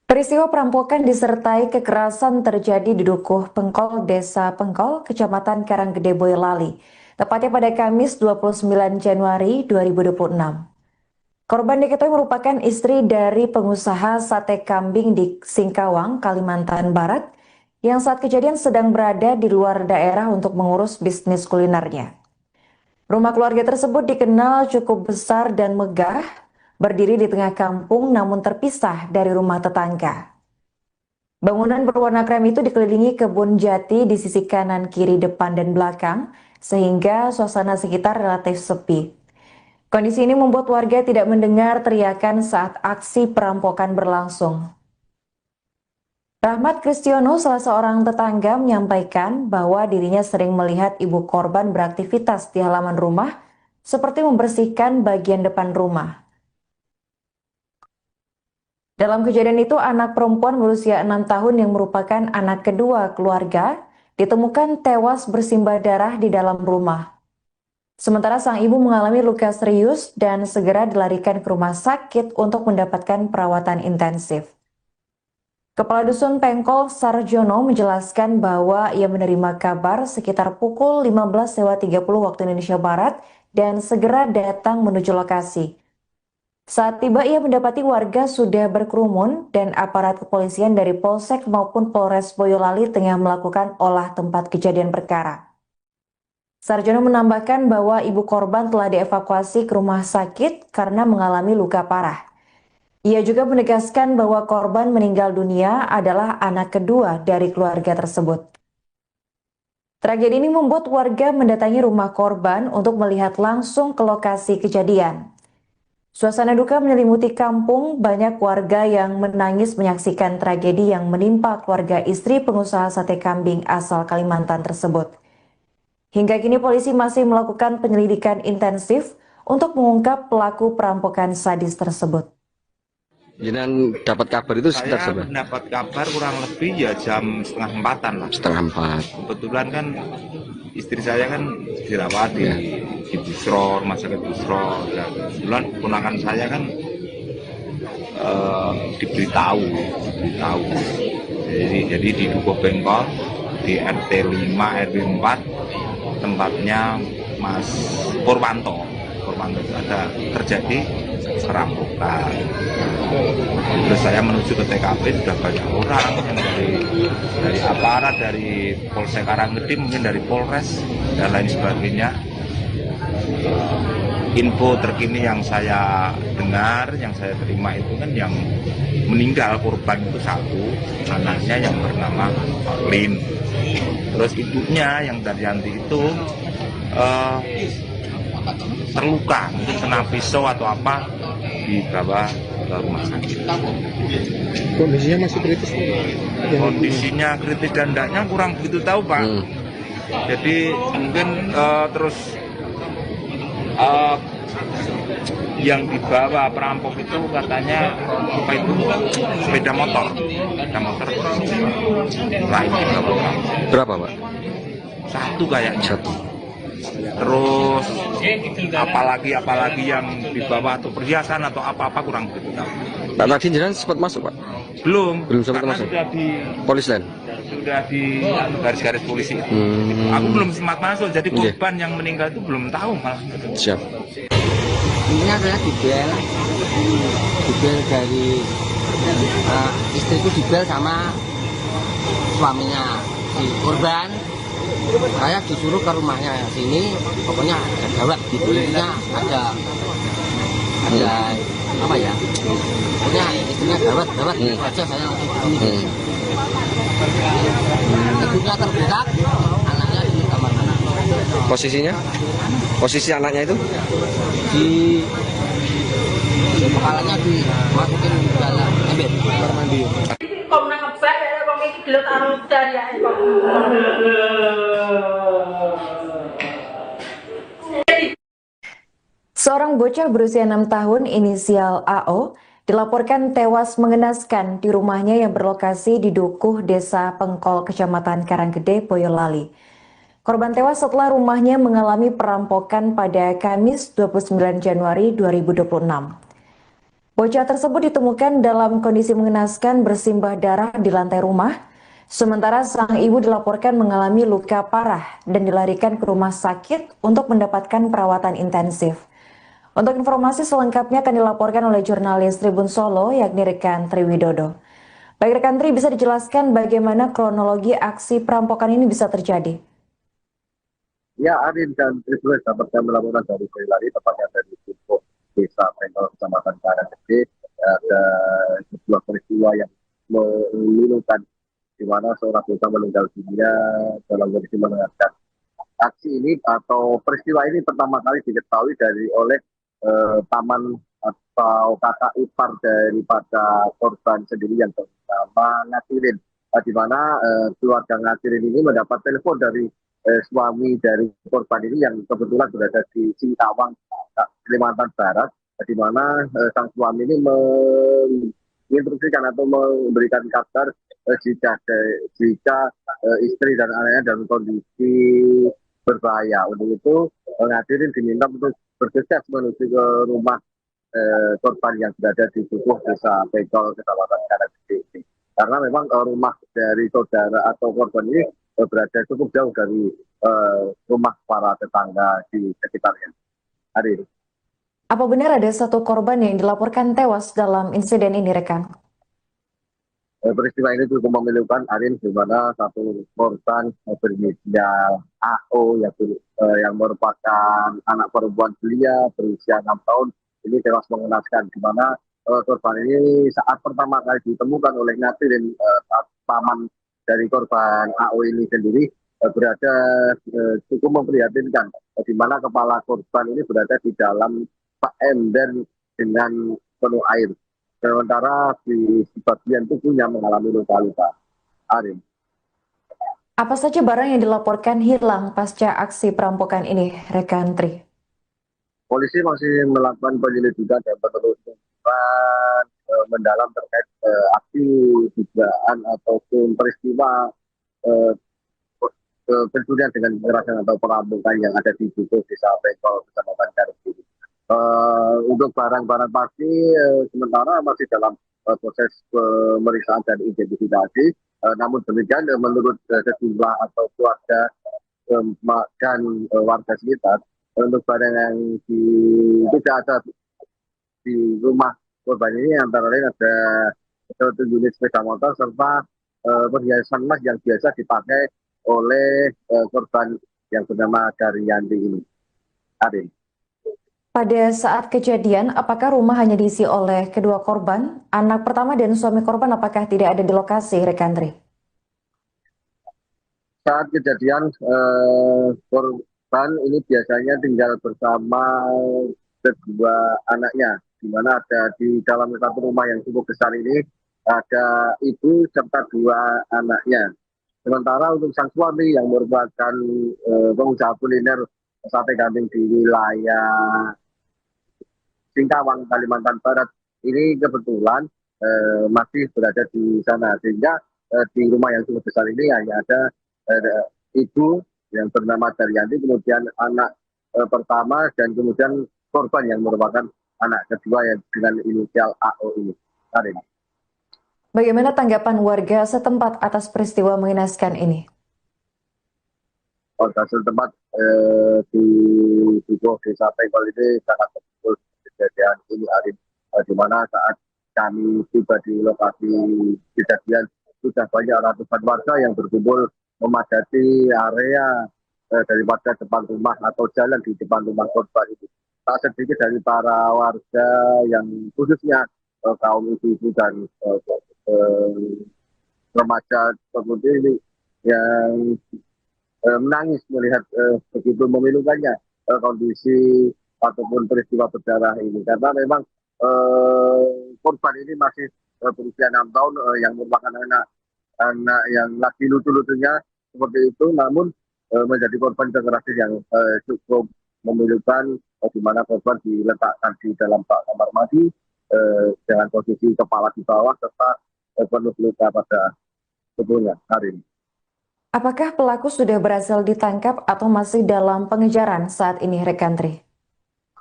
Peristiwa perampokan disertai kekerasan terjadi di Dukuh Pengkol, Desa Pengkol, Kecamatan Karanggede, Boyolali, tepatnya pada Kamis 29 Januari 2026. Korban diketahui merupakan istri dari pengusaha sate kambing di Singkawang, Kalimantan Barat, yang saat kejadian sedang berada di luar daerah untuk mengurus bisnis kulinernya. Rumah keluarga tersebut dikenal cukup besar dan megah, berdiri di tengah kampung namun terpisah dari rumah tetangga. Bangunan berwarna krem itu dikelilingi kebun jati di sisi kanan, kiri, depan, dan belakang, sehingga suasana sekitar relatif sepi. Kondisi ini membuat warga tidak mendengar teriakan saat aksi perampokan berlangsung. Rahmat Kristiono, salah seorang tetangga, menyampaikan bahwa dirinya sering melihat ibu korban beraktivitas di halaman rumah, seperti membersihkan bagian depan rumah. Dalam kejadian itu, anak perempuan berusia 6 tahun yang merupakan anak kedua keluarga ditemukan tewas bersimbah darah di dalam rumah. Sementara sang ibu mengalami luka serius dan segera dilarikan ke rumah sakit untuk mendapatkan perawatan intensif. Kepala Dusun Pengkol Sarjono menjelaskan bahwa ia menerima kabar sekitar pukul 15.30 waktu Indonesia Barat dan segera datang menuju lokasi. Saat tiba ia mendapati warga sudah berkerumun dan aparat kepolisian dari Polsek maupun Polres Boyolali tengah melakukan olah tempat kejadian perkara. Sarjono menambahkan bahwa ibu korban telah dievakuasi ke rumah sakit karena mengalami luka parah. Ia juga menegaskan bahwa korban meninggal dunia adalah anak kedua dari keluarga tersebut. Tragedi ini membuat warga mendatangi rumah korban untuk melihat langsung ke lokasi kejadian. Suasana duka menyelimuti kampung, banyak warga yang menangis menyaksikan tragedi yang menimpa keluarga istri pengusaha sate kambing asal Kalimantan tersebut. Hingga kini polisi masih melakukan penyelidikan intensif untuk mengungkap pelaku perampokan sadis tersebut. Jenengan dapat kabar itu sekitar Saya seberapa? mendapat kabar kurang lebih ya jam 3:30 lah. 3:30. Kebetulan kan istri saya kan dirawat di Busro, rumah sakit Busro. Dan kebetulan ponakan saya kan diberitahu. Jadi di Dukuh Bengkol di RT 5 RW 4 tempatnya Mas Purwanto itu ada terjadi perampokan. Terus saya menuju ke TKP, sudah banyak orang yang dari aparat, dari Polsek Karanggede, mungkin dari Polres dan lain sebagainya. Info terkini yang saya dengar, yang saya terima itu kan yang meninggal korban itu satu, anaknya yang bernama Lin. Terus ibunya yang Daryanti itu terluka, mungkin kena pisau atau apa, dibawa ke rumah sakit. Kondisinya masih kritis? Kondisinya kritis dan tidaknya kurang begitu tahu, Pak. Jadi mungkin terus yang dibawa perampok itu katanya apa itu sepeda motor lain dibawa. Berapa, Pak? Satu kayaknya. Satu. Terus apalagi yang dibawa atau perhiasan atau apa-apa kurang begitu tahu. Pak, tadi jenengan sempat masuk, Pak? Belum sempat karena masuk. sudah di Polis lain. sudah di garis-garis polisi. Aku belum sempat masuk, jadi korban yang meninggal itu belum tahu malah. Siap. Intinya saya dibel dari istriku dibel sama suaminya si korban. Saya disuruh ke rumahnya sini, pokoknya ada gawat di kulitnya, ada apa ya? Pokoknya istrinya gawat aja saya langsung begini. Ibunya terbuka, anaknya di kamar anak. Posisi anaknya itu? Di kepalanya dimasukin ke dalam ember kamar mandi. Kok nang ngebak ya wong iki gelut karo dariake kok. Seorang bocah berusia 6 tahun inisial AO dilaporkan tewas mengenaskan di rumahnya yang berlokasi di Dukuh, Desa Pengkol, Kecamatan Karanggede, Boyolali. Korban tewas setelah rumahnya mengalami perampokan pada Kamis 29 Januari 2026. Bocah tersebut ditemukan dalam kondisi mengenaskan bersimbah darah di lantai rumah, sementara sang ibu dilaporkan mengalami luka parah dan dilarikan ke rumah sakit untuk mendapatkan perawatan intensif. Untuk informasi selengkapnya akan dilaporkan oleh jurnalis Tribun Solo, yakni rekan Triwidodo. Baik rekan Tri, bisa dijelaskan bagaimana kronologi aksi perampokan ini bisa terjadi? Ya, Arin dan Tribun dapat kami laporan dari Boyolali, tepatnya dari Dukuh, Desa Pengkol, Kecamatan Karanggede. Ada sebuah peristiwa yang memilukan, di mana seorang bocah meninggal dunia dalam kondisi mengenaskan. Aksi ini atau peristiwa ini pertama kali diketahui oleh paman atau kakak ipar daripada korban sendiri yang bernama Ngasirin, di mana keluarga Ngasirin ini mendapat telepon dari suami dari korban ini yang kebetulan berada di Singkawang, Kalimantan Barat, di mana sang suami ini menginstruksikan atau memberikan kabar jika istri dan anaknya dalam kondisi berbahaya. Untuk itu Ngasirin diminta untuk bergegas menuju ke rumah korban yang berada di Dukuh, Desa Pengkol, Kecamatan Karanggede. Karena memang rumah dari saudara atau korban ini berada cukup jauh dari rumah para tetangga di sekitarnya. Hari ini. Apa benar ada satu korban yang dilaporkan tewas dalam insiden ini, rekan? Peristiwa ini cukup memilukan, Arin, di mana satu korban berinisial AO yang merupakan anak perempuan belia berusia 6 tahun ini tewas mengenaskan, di mana korban ini saat pertama kali ditemukan oleh Ngasirin, paman dari korban AO ini sendiri berada cukup memprihatinkan, di mana kepala korban ini berada di dalam ember dengan penuh air. Sementara di bagian tubuhnya mengalami luka-luka. Arin. Apa saja barang yang dilaporkan hilang pasca aksi perampokan ini, rekan Tri? Polisi masih melakukan penyelidikan dan penelusuran mendalam terkait aksi dugaan ataupun peristiwa eh, pencurian dengan kekerasan atau perampokan yang ada di Dukuh Desa Bengkol, Kecamatan Garut ini. Untuk barang-barang pasti sementara masih dalam proses pemeriksaan dan identifikasi. Namun demikian menurut sejumlah atau keluarga dan warga sekitar, untuk barang yang tidak ada di rumah korban ini antara lain ada satu unit sepeda motor serta perhiasan emas yang biasa dipakai oleh korban yang bernama Daryanti ini. Arin. Pada saat kejadian, apakah rumah hanya diisi oleh kedua korban? Anak pertama dan suami korban apakah tidak ada di lokasi, rekan Tri? Saat kejadian korban ini biasanya tinggal bersama kedua anaknya, di mana ada di dalam satu rumah yang cukup besar ini ada ibu serta dua anaknya. Sementara untuk sang suami yang merupakan pengusaha kuliner sate kambing di wilayah Singkawang, Kalimantan Barat, ini kebetulan masih berada di sana, sehingga di rumah yang cukup besar ini hanya ada ibu yang bernama Daryanti, kemudian anak pertama, dan kemudian korban yang merupakan anak kedua yang dengan inisial AO ini. Karin. Bagaimana tanggapan warga setempat atas peristiwa mengenaskan ini? Warga setempat di Dukuh Desa Bengkol ini sangat terpukul kejadian ini, Arin, di mana saat kami tiba di lokasi kejadian sudah banyak ratusan warga yang berkumpul memadati area daripada depan rumah atau jalan di depan rumah korban itu. Tak sedikit dari para warga yang khususnya kaum ibu-ibu dan remaja seperti ini yang menangis melihat begitu memilukannya kondisi ataupun peristiwa berdarah ini, karena memang korban ini masih berusia 6 tahun yang merupakan anak yang lagi lucu-lucunya seperti itu, namun menjadi korban kekerasan yang cukup memilukan, di mana korban diletakkan di dalam kamar mandi dengan posisi kepala di bawah serta penuh luka pada tubuhnya. Hari ini. Apakah pelaku sudah berhasil ditangkap atau masih dalam pengejaran saat ini, rekan Tri?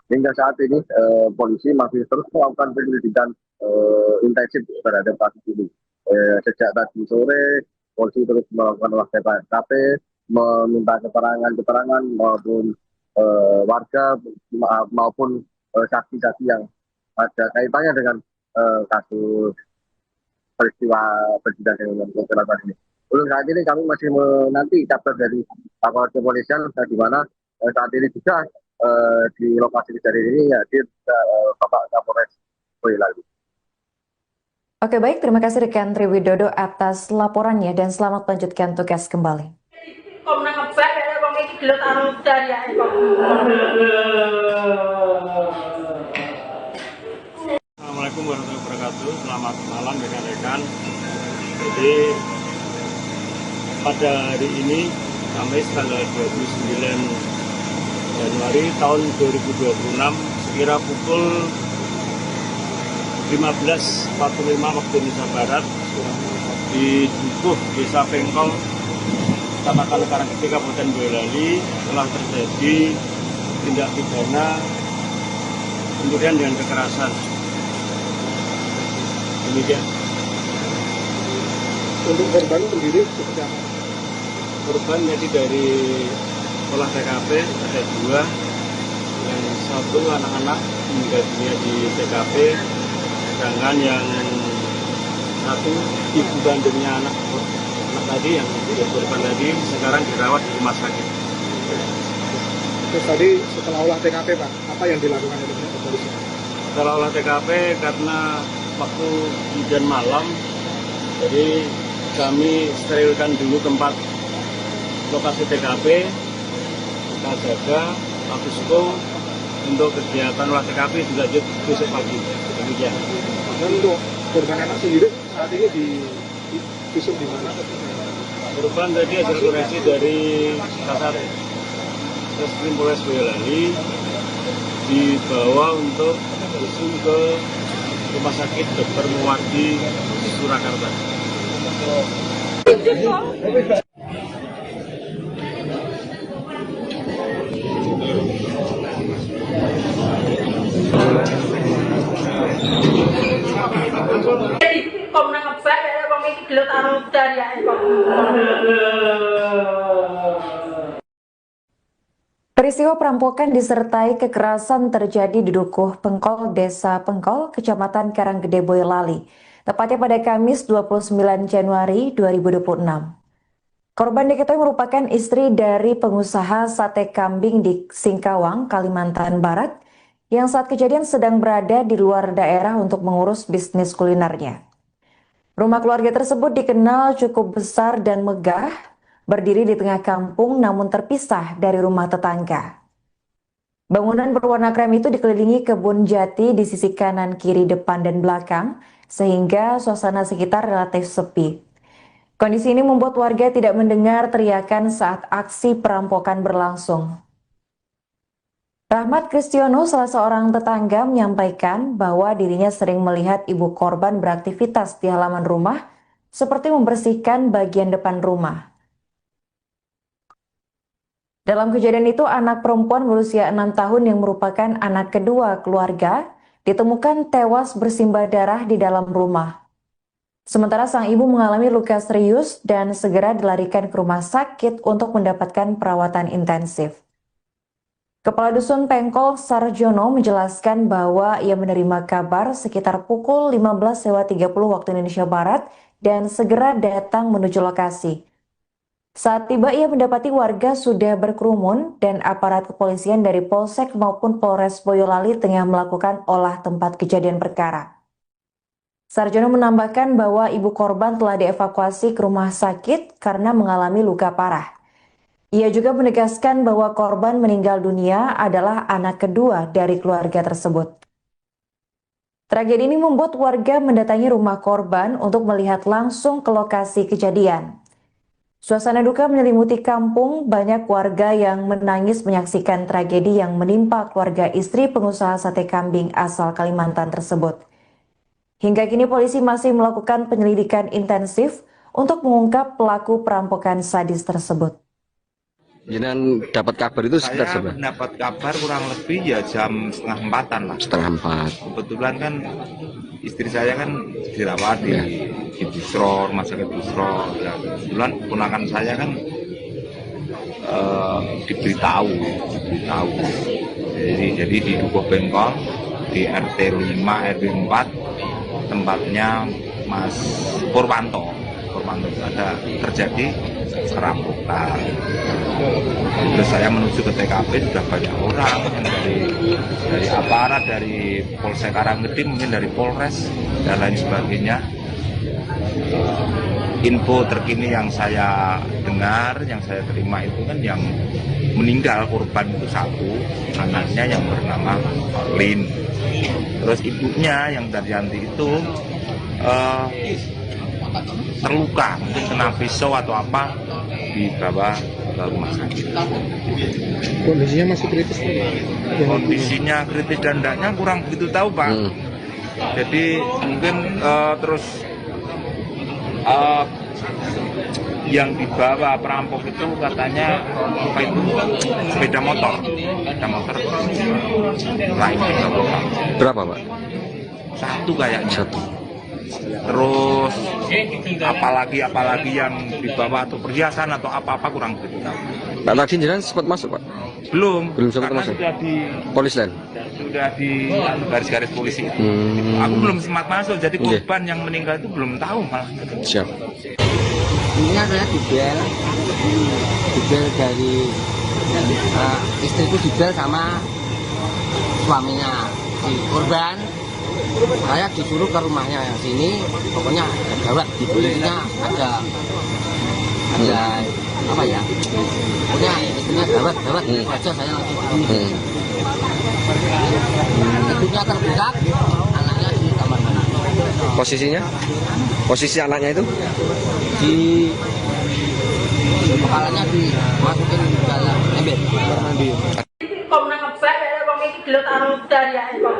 Hingga saat ini polisi masih terus melakukan penyelidikan intensif terhadap kasus ini. Sejak tadi sore, polisi terus melakukan olah TKP, meminta keterangan maupun warga maupun saksi-saksi yang ada kaitannya dengan kasus peristiwa kejadian dengan kecelakaan ini. Untuk saat ini kami masih menanti kabar dari aparat kepolisian, di mana saat ini juga di lokasi kejadian ini hadir Bapak Kapolres Boyolali. Oke, baik, terima kasih rekan Tri Widodo atas laporannya dan selamat melanjutkan tugas kembali. Assalamualaikum warahmatullahi wabarakatuh. Selamat malam rekan-rekan. Jadi pada hari ini Kamis tanggal 29 Januari tahun 2026 sekira pukul 15.45 waktu Indonesia Barat di Dukuh Desa Bengkol, Kecamatan Karanggede, Kabupaten Boyolali telah terjadi tindak pidana pencurian dengan kekerasan. Demikian. Untuk korban sendiri seperti apa? Korban jadi dari olah TKP ada 2, yang satu anak-anak meninggal dunia di TKP, sedangkan yang satu ibu kandungnya anak tadi yang korban tadi sekarang dirawat di rumah sakit. Terus tadi setelah olah TKP Pak, apa yang dilakukan oleh polisi? Setelah olah TKP karena waktu hujan malam, jadi kami sterilkan dulu tempat lokasi TKP, kita jaga Agusko untuk kegiatan olah TKP dilanjut besok pagi. Demikian. Dan untuk korban anak sendiri saat ini di visum di mana? Korban tadi hasil koreksi dari Kasat Reskrim Polres Boyolali dibawa untuk langsung ke Rumah Sakit Dr. Muwardi Surakarta. Kok nang ngebak ya wong iki gelut karo dariake kok. Peristiwa perampokan disertai kekerasan terjadi di Dukuh Pengkol, Desa Pengkol, Kecamatan Karanggede, Boyolali, tepatnya pada Kamis 29 Januari 2026. Korban diketahui merupakan istri dari pengusaha sate kambing di Singkawang, Kalimantan Barat, yang saat kejadian sedang berada di luar daerah untuk mengurus bisnis kulinernya. Rumah keluarga tersebut dikenal cukup besar dan megah, berdiri di tengah kampung namun terpisah dari rumah tetangga. Bangunan berwarna krem itu dikelilingi kebun jati di sisi kanan, kiri, depan, dan belakang, sehingga suasana sekitar relatif sepi. Kondisi ini membuat warga tidak mendengar teriakan saat aksi perampokan berlangsung. Rahmat Kristiono, salah seorang tetangga, menyampaikan bahwa dirinya sering melihat ibu korban beraktivitas di halaman rumah, seperti membersihkan bagian depan rumah. Dalam kejadian itu, anak perempuan berusia 6 tahun yang merupakan anak kedua keluarga ditemukan tewas bersimbah darah di dalam rumah. Sementara sang ibu mengalami luka serius dan segera dilarikan ke rumah sakit untuk mendapatkan perawatan intensif. Kepala Dusun Pengkol Sarjono menjelaskan bahwa ia menerima kabar sekitar pukul 15.30 waktu Indonesia Barat dan segera datang menuju lokasi. Saat tiba, ia mendapati warga sudah berkerumun dan aparat kepolisian dari Polsek maupun Polres Boyolali tengah melakukan olah tempat kejadian perkara. Sarjono menambahkan bahwa ibu korban telah dievakuasi ke rumah sakit karena mengalami luka parah. Ia juga menegaskan bahwa korban meninggal dunia adalah anak kedua dari keluarga tersebut. Tragedi ini membuat warga mendatangi rumah korban untuk melihat langsung ke lokasi kejadian. Suasana duka menyelimuti kampung, banyak warga yang menangis menyaksikan tragedi yang menimpa keluarga istri pengusaha sate kambing asal Kalimantan tersebut. Hingga kini polisi masih melakukan penyelidikan intensif untuk mengungkap pelaku perampokan sadis tersebut. Jangan dapat kabar itu sekitar Saya seberapa? dapat kabar kurang lebih ya jam 3:30 lah. 3:30. Kebetulan kan istri saya kan dirawat di Busro, rumah sakit Busro. Ya, kebetulan ponakan saya kan diberitahu. Jadi di Dukuh Pengkol di RT 5 RW 4 tempatnya Mas Purwanto ada terjadi perampokan. Terus saya menuju ke TKP, sudah banyak orang yang dari aparat, dari Polsek Karanggede, mungkin dari Polres dan lain sebagainya. Info terkini yang saya dengar, yang saya terima itu kan yang meninggal korban itu satu, anaknya yang bernama Lin. Terus ibunya yang Daryanti itu terluka, mungkin kena pisau atau apa, dibawa ke rumah sakit. Kondisinya masih kritis? Kondisinya kritis dan tidaknya kurang begitu tahu, Pak. Jadi mungkin terus yang dibawa perampok itu katanya apa itu sepeda motor lainnya. Berapa, Pak? Satu kayaknya. Satu. Terus apalagi yang dibawa atau perhiasan atau apa-apa kurang begitu tahu. Pak, tadi jenengan sempat masuk, Pak? Belum sempat karena masuk. sudah di Polis lain. Sudah di garis-garis polisi itu. Aku belum sempat masuk, jadi korban yang meninggal itu belum tahu malah. Siap. Ini saya dibel dari istriku, dibel sama suaminya si korban. Saya disuruh ke rumahnya yang sini, pokoknya ada gawat di belakangnya, ada apa ya, pokoknya istrinya gawat aja, saya langsung begini. Ibunya terbuka, anaknya di kamar mandi. Posisinya? Posisi anaknya itu? Di kepalanya dimasukin ke dalam ember. Kok nangkep saya wong iki gelut karo dariake kok.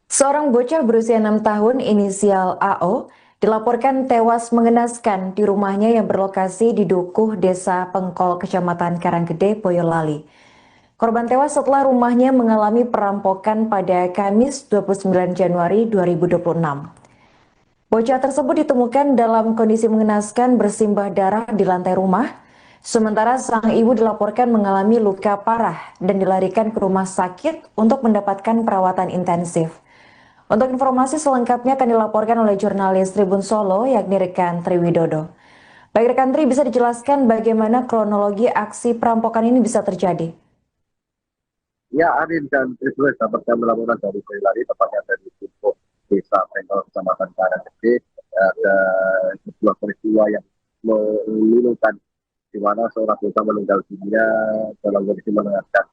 Seorang bocah berusia 6 tahun inisial AO dilaporkan tewas mengenaskan di rumahnya yang berlokasi di Dukuh, Desa Pengkol, Kecamatan Karanggede, Boyolali. Korban tewas setelah rumahnya mengalami perampokan pada Kamis 29 Januari 2026. Bocah tersebut ditemukan dalam kondisi mengenaskan bersimbah darah di lantai rumah, sementara sang ibu dilaporkan mengalami luka parah dan dilarikan ke rumah sakit untuk mendapatkan perawatan intensif. Untuk informasi selengkapnya akan dilaporkan oleh jurnalis Tribun Solo, yakni rekan Tri Widodo. Baik rekan Tri, bisa dijelaskan bagaimana kronologi aksi perampokan ini bisa terjadi? Ya, Arin dan Tribun dapat kami laporan dari Boyolali, tepatnya dari Dukuh, Desa Pengkol, Kecamatan Karanggede. Ada sebuah peristiwa yang memilukan, di mana seorang bocah meninggal dunia dalam kondisi mengenaskan.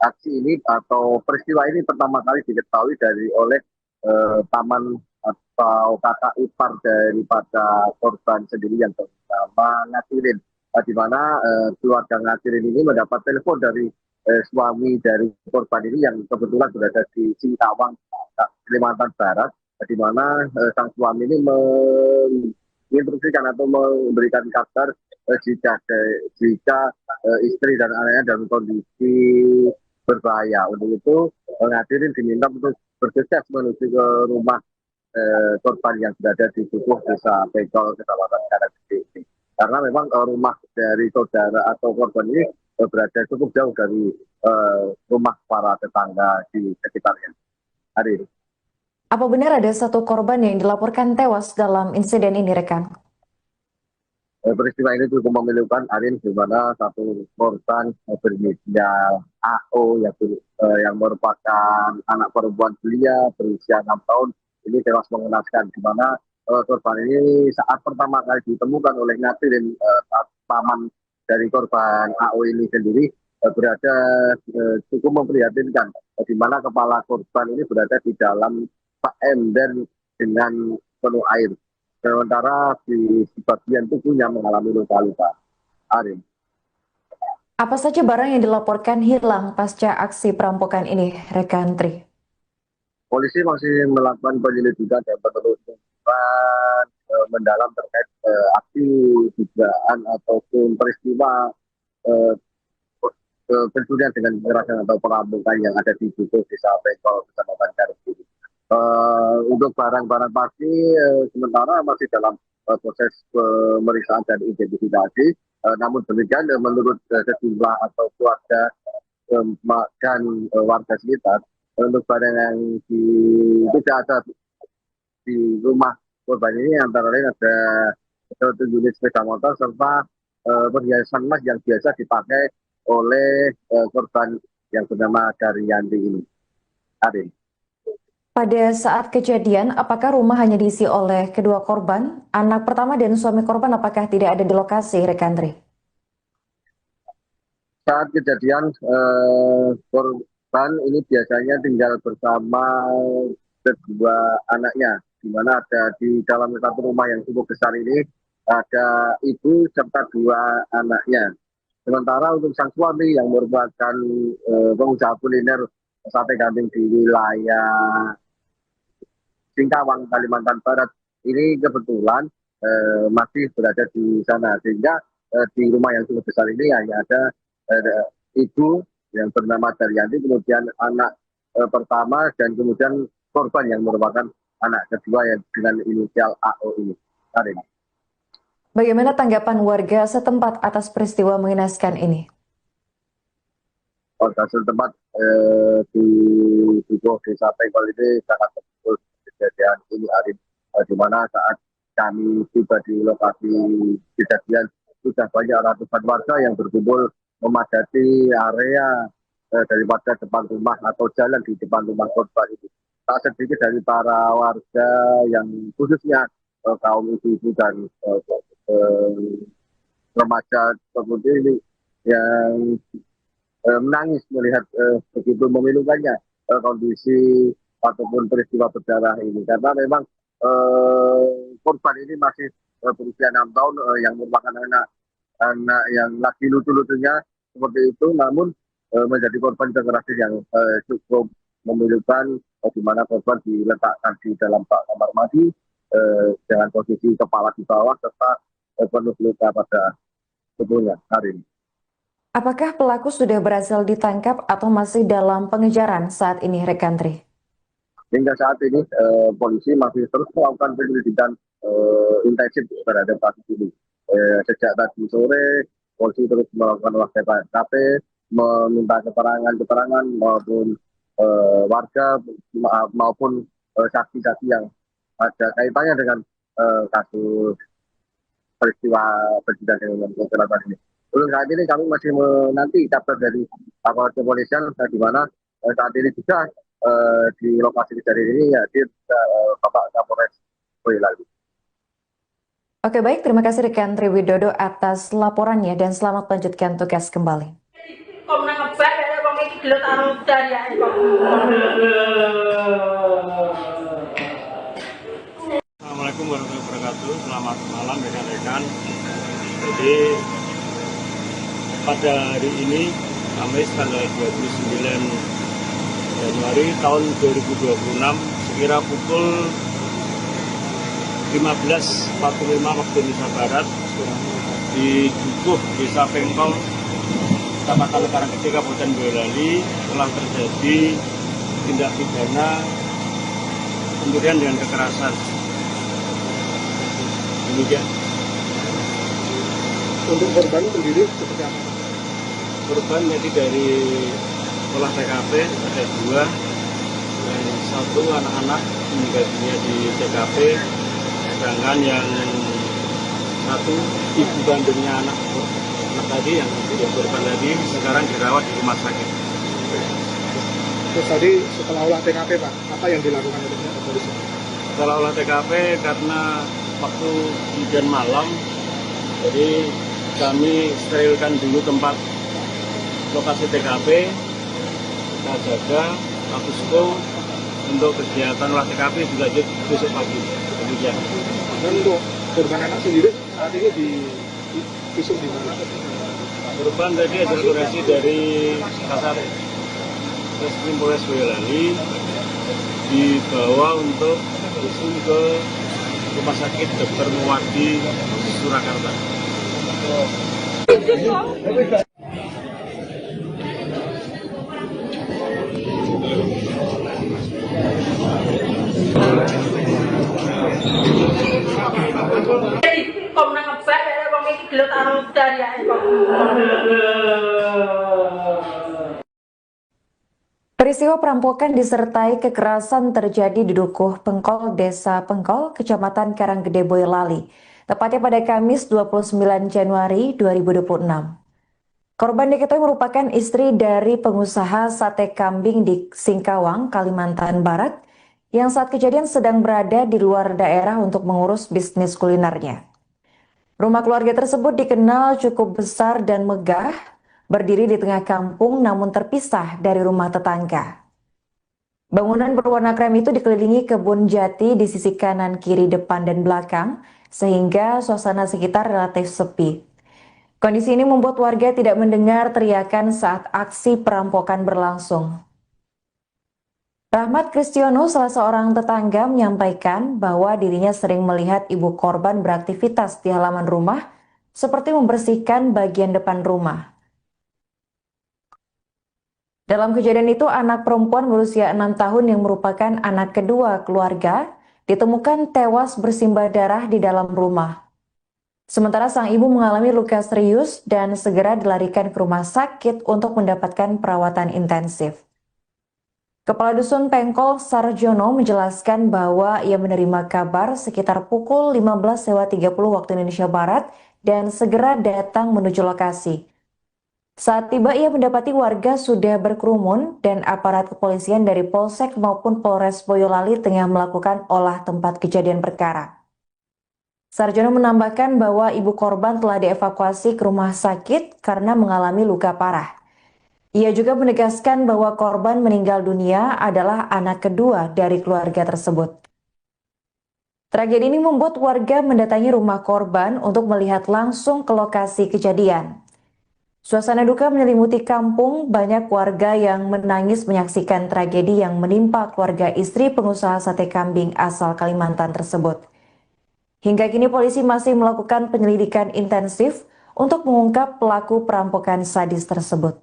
Aksi ini atau peristiwa ini pertama kali diketahui oleh paman atau kakak ipar daripada korban sendiri yang bernama Ngatirin, di mana keluarga Ngatirin ini mendapat telepon dari suami dari korban ini yang kebetulan berada di Singkawang, Kalimantan Barat, di mana sang suami ini menginstruksikan atau memberikan kabar jika istri dan anaknya dalam kondisi berbahaya. Untuk itu Ngatirin diminta untuk bergegas menuju ke rumah korban yang berada di Dukuh, Desa Pengkol, Kecamatan Karanggede. Karena memang rumah dari saudara atau korban ini berada cukup jauh dari rumah para tetangga di sekitarnya. Hari ini. Apa benar ada satu korban yang dilaporkan tewas dalam insiden ini, rekan? Peristiwa ini cukup memilukan, Arin, di mana satu korban berinisial AO yang merupakan anak perempuan belia berusia 6 tahun ini tewas mengenaskan, di mana korban ini saat pertama kali ditemukan oleh Ngatirin, paman dari korban AO ini sendiri berada cukup memprihatinkan, di mana kepala korban ini berada di dalam ember dengan penuh air. Sementara di bagian tubuhnya mengalami luka-luka. Arin. Apa saja barang yang dilaporkan hilang pasca aksi perampokan ini, rekan Tri? Polisi masih melakukan penyelidikan dan penelusuran mendalam terkait aksi dugaan ataupun peristiwa pencurian dengan kekerasan atau perampokan yang ada di Dukuh, Desa Pengkol, Kecamatan Karanggede. Untuk barang-barang pasti sementara masih dalam proses pemeriksaan dan identifikasi. Namun demikian menurut sejumlah atau keluarga dan warga sekitar, untuk barang yang tidak ada di rumah korban ini antara lain ada satu unit sepeda motor serta perhiasan emas yang biasa dipakai oleh korban yang bernama Daryanti ini. Arin. Pada saat kejadian, apakah rumah hanya diisi oleh kedua korban? Anak pertama dan suami korban apakah tidak ada di lokasi, rekan Tri? Saat kejadian, korban ini biasanya tinggal bersama kedua anaknya, di mana ada di dalam satu rumah yang cukup besar ini, ada ibu serta dua anaknya. Sementara untuk sang suami yang merupakan pengusaha kuliner sate kambing di wilayah Singkawang, Kalimantan Barat, ini kebetulan masih berada di sana, sehingga di rumah yang cukup besar ini hanya ada ibu yang bernama Daryanti, kemudian anak pertama, dan kemudian korban yang merupakan anak kedua yang dengan inisial AO ini. Karin. Bagaimana tanggapan warga setempat atas peristiwa mengenaskan ini? Warga setempat di Dukuh, Desa Pengkol ini sangat betul kejadian ini, Arin, di mana saat kami tiba di lokasi kejadian sudah banyak ratusan warga yang berkumpul memadati area daripada depan rumah atau jalan di depan rumah korban itu. Tak sedikit dari para warga yang khususnya kaum ibu-ibu dan remaja seperti ini yang menangis melihat begitu memilukannya kondisi ataupun peristiwa berdarah ini, karena memang korban ini masih berusia 6 tahun, yang merupakan anak yang lagi lucu-lucunya seperti itu, namun menjadi korban kekerasan yang cukup memilukan, di mana korban diletakkan di dalam kamar mandi dengan posisi kepala di bawah serta penuh luka pada tubuhnya hari ini. Apakah pelaku sudah berhasil ditangkap atau masih dalam pengejaran saat ini, rekan Tri? Hingga saat ini polisi masih terus melakukan penyelidikan intensif terhadap kasus ini. Sejak tadi sore, polisi terus melakukan olah TKP, meminta keterangan maupun warga maupun saksi-saksi yang ada kaitannya dengan kasus peristiwa dengan kecelakaan ini. Untuk saat ini kami masih menanti kabar dari aparat kepolisian, di mana saat ini juga di lokasi kejadian ini hadir Bapak Kapolres Boyolali. Oke, baik, terima kasih rekan Tri Widodo atas laporannya dan selamat melanjutkan tugas kembali. Assalamualaikum warahmatullahi wabarakatuh. Selamat malam rekan-rekan. Jadi pada hari ini Kamis tanggal 29 Januari tahun 2026 sekira pukul 15.45 waktu Indonesia Barat di Dukuh Desa Pengkol, Kecamatan Karangkecil, Kabupaten Boyolali telah terjadi tindak pidana pencurian dengan kekerasan. Demikian. Untuk korban sendiri seperti apa? Korban jadi dari olah TKP ada 2, yang 1 anak-anak meninggal dunia di TKP, sedangkan yang 1 ibu kandungnya anak tadi yang korban tadi sekarang dirawat di rumah sakit. Terus tadi setelah olah TKP Pak, apa yang dilakukan oleh polisi? Setelah olah TKP karena waktu hujan malam, jadi kami sterilkan dulu tempat lokasi TKP, kita jaga Agustus untuk kegiatan olah TKP dilanjut besok pagi. Demikian. Dan untuk korban anak sendiri saat ini di visum di mana? Korban tadi hasil koreksi dari Kasar Reskrim Polres Boyolali dibawa untuk visum ke Rumah Sakit Dr. Muwardi Surakarta. Peristiwa perampokan disertai kekerasan terjadi di Dukuh Pengkol, Desa Pengkol, Kecamatan Karanggede, Boyolali, tepatnya pada Kamis 29 Januari 2026. Korban diketahui merupakan istri dari pengusaha sate kambing di Singkawang, Kalimantan Barat, yang saat kejadian sedang berada di luar daerah untuk mengurus bisnis kulinernya. Rumah keluarga tersebut dikenal cukup besar dan megah, berdiri di tengah kampung namun terpisah dari rumah tetangga. Bangunan berwarna krem itu dikelilingi kebun jati di sisi kanan, kiri, depan, dan belakang, sehingga suasana sekitar relatif sepi. Kondisi ini membuat warga tidak mendengar teriakan saat aksi perampokan berlangsung. Rahmat Kristiono, salah seorang tetangga, menyampaikan bahwa dirinya sering melihat ibu korban beraktivitas di halaman rumah, seperti membersihkan bagian depan rumah. Dalam kejadian itu, anak perempuan berusia 6 tahun yang merupakan anak kedua keluarga ditemukan tewas bersimbah darah di dalam rumah. Sementara sang ibu mengalami luka serius dan segera dilarikan ke rumah sakit untuk mendapatkan perawatan intensif. Kepala Dusun Pengkol Sarjono menjelaskan bahwa ia menerima kabar sekitar pukul 15.30 waktu Indonesia Barat dan segera datang menuju lokasi. Saat tiba ia mendapati warga sudah berkerumun dan aparat kepolisian dari Polsek maupun Polres Boyolali tengah melakukan olah tempat kejadian perkara. Sarjono menambahkan bahwa ibu korban telah dievakuasi ke rumah sakit karena mengalami luka parah. Ia juga menegaskan bahwa korban meninggal dunia adalah anak kedua dari keluarga tersebut. Tragedi ini membuat warga mendatangi rumah korban untuk melihat langsung ke lokasi kejadian. Suasana duka menyelimuti kampung, banyak warga yang menangis menyaksikan tragedi yang menimpa keluarga istri pengusaha sate kambing asal Kalimantan tersebut. Hingga kini polisi masih melakukan penyelidikan intensif untuk mengungkap pelaku perampokan sadis tersebut.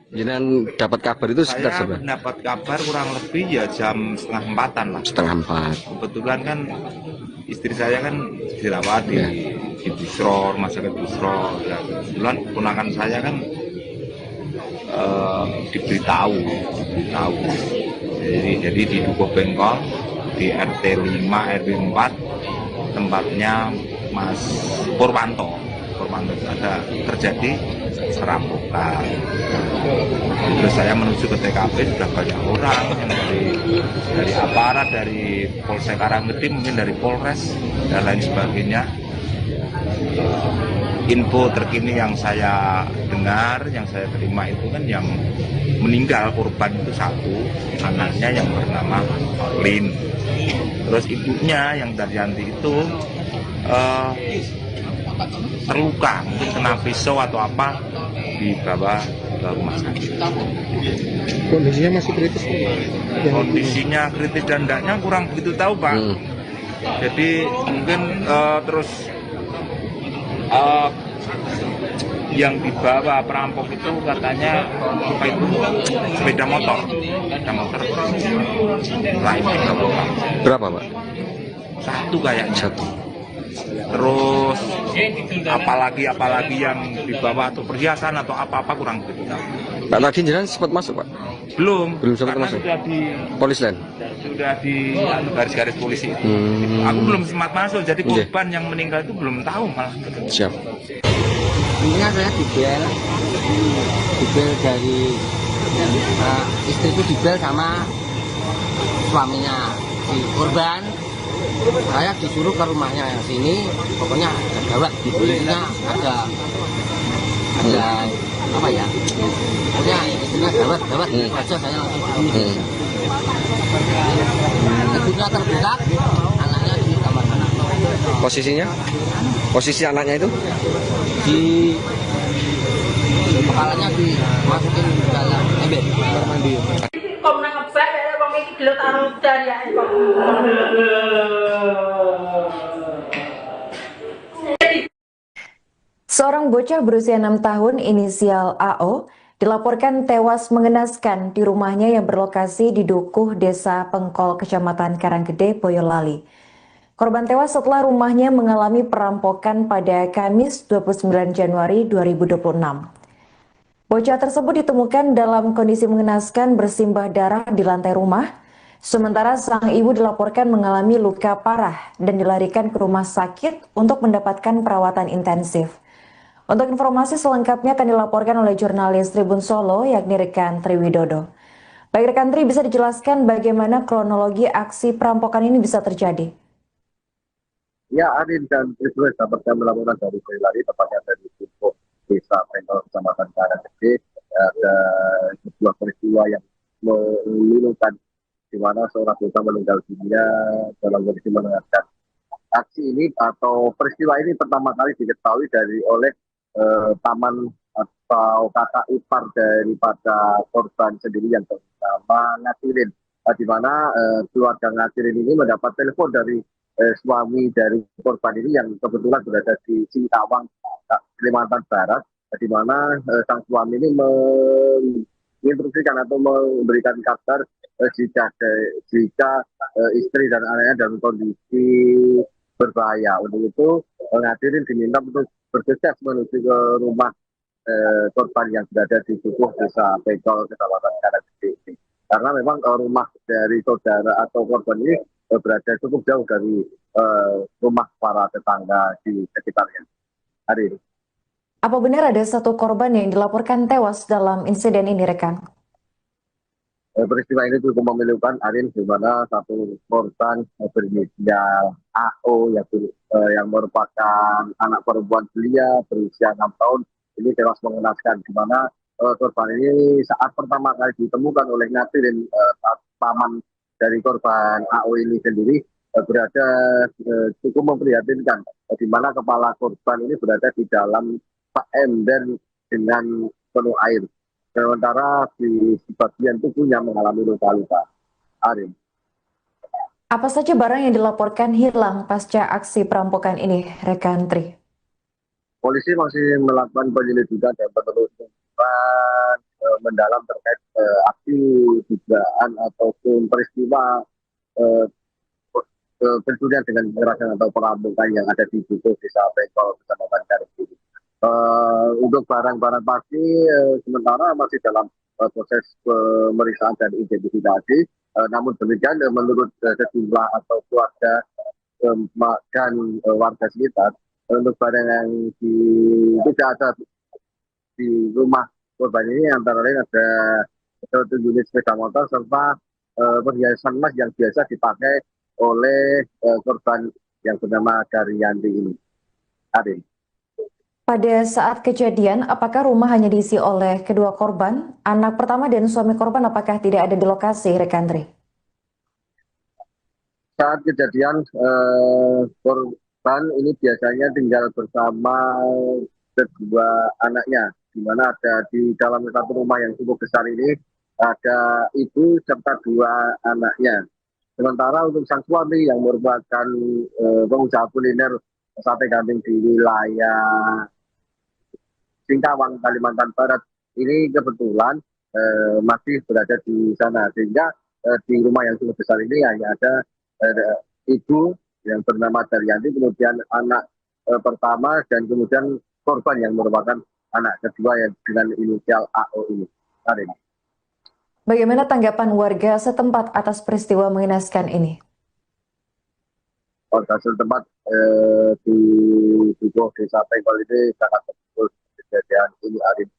Jenengan dapat kabar itu sekitar Saya seberapa? mendapat kabar kurang lebih ya jam 3:30 lah. 3:30. Kebetulan kan istri saya kan dirawat di Busro, rumah sakit Busro. Ya, kebetulan keponakan saya kan diberitahu. Jadi di Dukuh Bengkol di RT 5 RW 4 tempatnya Mas Purwanto ada terjadi perampokan. Terus saya menuju ke TKP, sudah banyak orang yang dari aparat, dari Polsek Karanggede, mungkin dari Polres dan lain sebagainya. Info terkini yang saya dengar, yang saya terima itu kan yang meninggal korban itu satu, anaknya yang bernama Lin. Terus ibunya yang Daryanti itu terluka, mungkin kena pisau atau apa, dibawa ke rumah sakit. Kondisinya masih kritis Pak? Kondisinya kritis dan tidaknya kurang begitu tahu Pak. Jadi mungkin terus yang dibawa perampok itu katanya apa itu sepeda motor lain dibawa. Berapa, Pak? Satu kayaknya. Satu. Terus apalagi yang dibawa atau perhiasan atau apa-apa kurang begitu tahu. Pak, tadi jenengan sempat masuk, Pak? Belum sempat karena masuk. sudah di garis-garis polisi itu. Aku belum sempat masuk, jadi korban yang meninggal itu belum tahu malah. Siap. Intinya saya dibel dari istriku dibel sama suaminya si korban. Saya disuruh ke rumahnya yang sini, pokoknya ada gawat di kulitnya, ada apa ya? Pokoknya istrinya gawat aja saya langsung sini. Ibunya terbuka, anaknya di kamar mana? Posisinya? Posisi anaknya itu? Di kepalanya dimasukin ke dalam ember kamar mandi. Kok nang ngeblek ya wong iki gelut karo dariake kok. Seorang bocah berusia 6 tahun inisial AO dilaporkan tewas mengenaskan di rumahnya yang berlokasi di Dukuh, Desa Pengkol, Kecamatan Karanggede, Boyolali. Korban tewas setelah rumahnya mengalami perampokan pada Kamis 29 Januari 2026. Bocah tersebut ditemukan dalam kondisi mengenaskan bersimbah darah di lantai rumah, sementara sang ibu dilaporkan mengalami luka parah dan dilarikan ke rumah sakit untuk mendapatkan perawatan intensif. Untuk informasi selengkapnya akan dilaporkan oleh jurnalis Tribun Solo, yakni rekan Triwidodo. Baik rekan Tri, bisa dijelaskan bagaimana kronologi aksi perampokan ini bisa terjadi? Ya, Arin dan Triswes dapat kami laporan dari Boyolali, tepatnya dari Dukuh Desa Pengkol, Kecamatan Karanggede. Ada sebuah peristiwa yang memilukan di mana seorang bocah meninggal dunia dalam kondisi mengenaskan. Aksi ini atau peristiwa ini pertama kali diketahui oleh paman atau kakak ipar daripada korban sendiri yang bernama Ngasirin, di mana keluarga Ngasirin ini mendapat telepon dari suami dari korban ini yang kebetulan berada di Singkawang, Kalimantan Barat, di mana sang suami ini menginstruksikan atau memberikan kabar jika istri dan anaknya dalam kondisi berbahaya. Untuk itu Ngasirin diminta untuk bergegas menuju ke rumah korban yang berada di Dukuh Desa Pengkol, Kecamatan Karanggede. Karena memang rumah dari saudara atau korban ini berada cukup jauh dari rumah para tetangga di sekitarnya. Hari ini. Apa benar ada satu korban yang dilaporkan tewas dalam insiden ini, rekan? Peristiwa ini cukup memilukan, Arin, di mana satu korban berinisial AO yang merupakan anak perempuan belia berusia 6 tahun ini tewas mengenaskan, di mana korban ini saat pertama kali ditemukan oleh Ngasirin, paman dari korban AO ini sendiri, berada cukup memprihatinkan, di mana kepala korban ini berada di dalam ember dengan penuh air. Sementara di bagian tubuhnya mengalami luka-luka. Arin. Apa saja barang yang dilaporkan hilang pasca aksi perampokan ini, rekan Tri? Polisi masih melakukan penyelidikan dan penelusuran mendalam terkait aksi dugaan ataupun peristiwa pencurian dengan kekerasan atau perampokan yang ada di Dukuh Desa Pengkol, Kecamatan Karet ini. Untuk barang-barang pasti sementara masih dalam proses pemeriksaan dan identifikasi. Namun demikian menurut sejumlah atau keluarga dan warga sekitar, untuk barang yang tidak ada di rumah korban ini antara lain ada satu unit sepeda motor serta perhiasan emas yang biasa dipakai oleh korban yang bernama Daryanti ini. Ade. Pada saat kejadian, apakah rumah hanya diisi oleh kedua korban? Anak pertama dan suami korban apakah tidak ada di lokasi, rekan Tri? Saat kejadian, korban ini biasanya tinggal bersama kedua anaknya, di mana ada di dalam satu rumah yang cukup besar ini, ada ibu serta dua anaknya. Sementara untuk sang suami yang merupakan pengusaha kuliner sate kambing di wilayah Singkawang, Kalimantan Barat, ini kebetulan masih berada di sana. Sehingga di rumah yang cukup besar ini hanya ada ibu yang bernama Daryanti, kemudian anak pertama, dan kemudian korban yang merupakan anak kedua yang dengan inisial AO ini. Karin. Bagaimana tanggapan warga setempat atas peristiwa mengenaskan ini? Warga setempat di Dukuh Desa Pengkol ini sangat terpukul kejadian ini, Arif,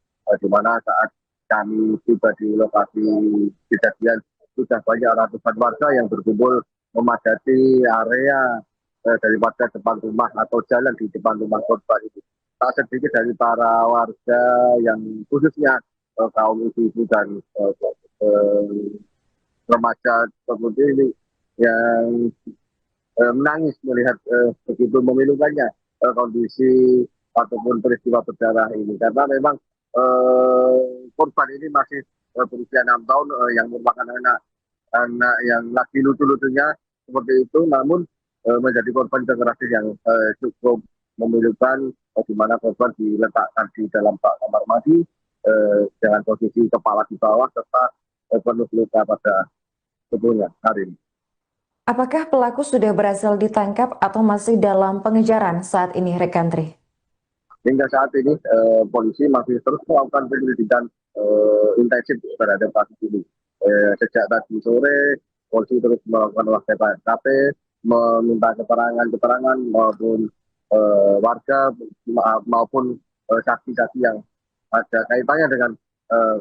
di mana saat kami tiba di lokasi kejadian sudah banyak ratusan warga yang berkumpul memadati area daripada depan rumah atau jalan di depan rumah korban itu. Tak sedikit dari para warga yang khususnya kaum ibu-ibu dan remaja seperti ini yang menangis melihat begitu memilukannya kondisi ataupun peristiwa berdarah ini, karena memang korban ini masih berusia 6 tahun yang merupakan anak yang lagi lucu-lucunya seperti itu, namun menjadi korban kekerasan yang cukup memilukan, di mana korban diletakkan di dalam kamar mandi dengan posisi kepala di bawah serta penuh luka pada tubuhnya. Hari ini. Apakah pelaku sudah berhasil ditangkap atau masih dalam pengejaran saat ini, rekan Tri? Hingga saat ini polisi masih terus melakukan penyelidikan intensif terhadap kasus ini. Sejak tadi sore, polisi terus melakukan olah TKP, meminta keterangan maupun warga maupun saksi-saksi yang ada kaitannya dengan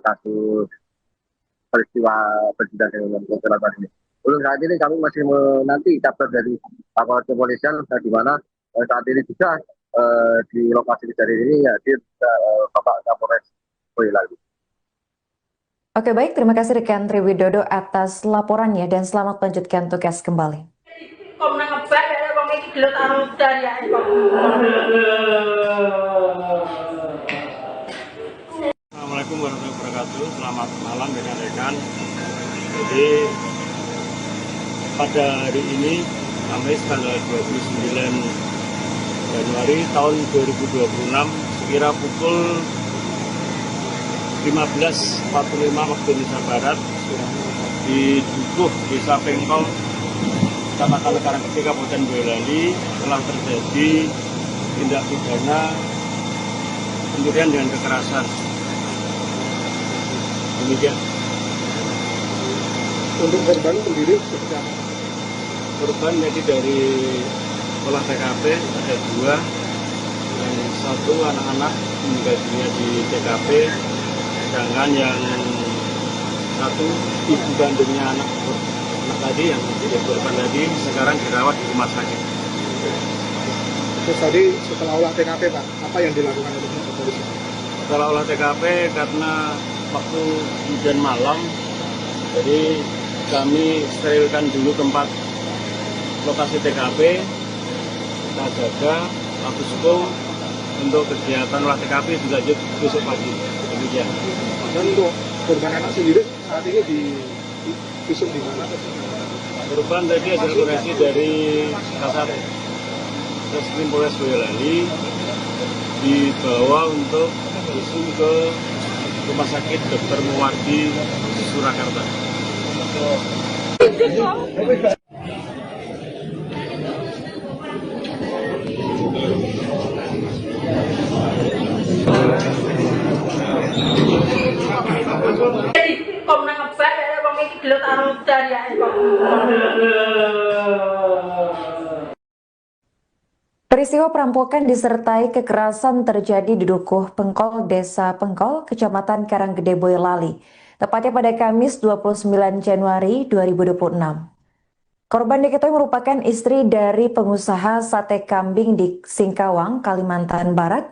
kasus peristiwa berkaitan dengan kecelakaan ini. Untuk saat ini kami masih menanti kabar dari aparat kepolisian, di mana saat ini juga di lokasi kejadian ini hadir Bapak Kapolres Boyolali. Oke, baik, terima kasih rekan Tri Widodo atas laporannya dan selamat melanjutkan tugas kembali. Assalamualaikum warahmatullahi wabarakatuh. Selamat malam rekan-rekan. Jadi pada hari ini Kamis tanggal 29 Januari tahun 2026 sekira pukul 15.45 waktu Indonesia Barat di Dukuh Desa Pengkol, Kecamatan Karanggede, Kabupaten Boyolali telah terjadi tindak pidana pencurian dengan kekerasan. Demikian. Untuk korban sendiri seperti apa? Korban jadi dari olah TKP ada 2, yang satu anak-anak meninggal dunia di TKP, sedangkan yang satu ibu kandungnya anak tadi yang menjadi korban tadi sekarang dirawat di rumah sakit. Terus tadi setelah olah TKP Pak, apa yang dilakukan oleh polisi? Setelah olah TKP karena waktu hujan malam, jadi kami sterilkan dulu tempat lokasi TKP, kita jaga posko untuk kegiatan olah TKP dilanjut besok pagi. Demikian. Dan untuk korban anak sendiri saat ini di visum di mana? Korban tadi hasil forensik dari Kasat Reskrim Polres Boyolali dibawa untuk visum ke Rumah Sakit Dr. Muwardi Surakarta. Kok nang ngebak ya wong iki gelut arung dariake kok. Peristiwa perampokan disertai kekerasan terjadi di Dukuh Pengkol, Desa Pengkol, Kecamatan Karanggede, Boyolali, tepatnya pada Kamis 29 Januari 2026. Korban diketahui merupakan istri dari pengusaha sate kambing di Singkawang, Kalimantan Barat,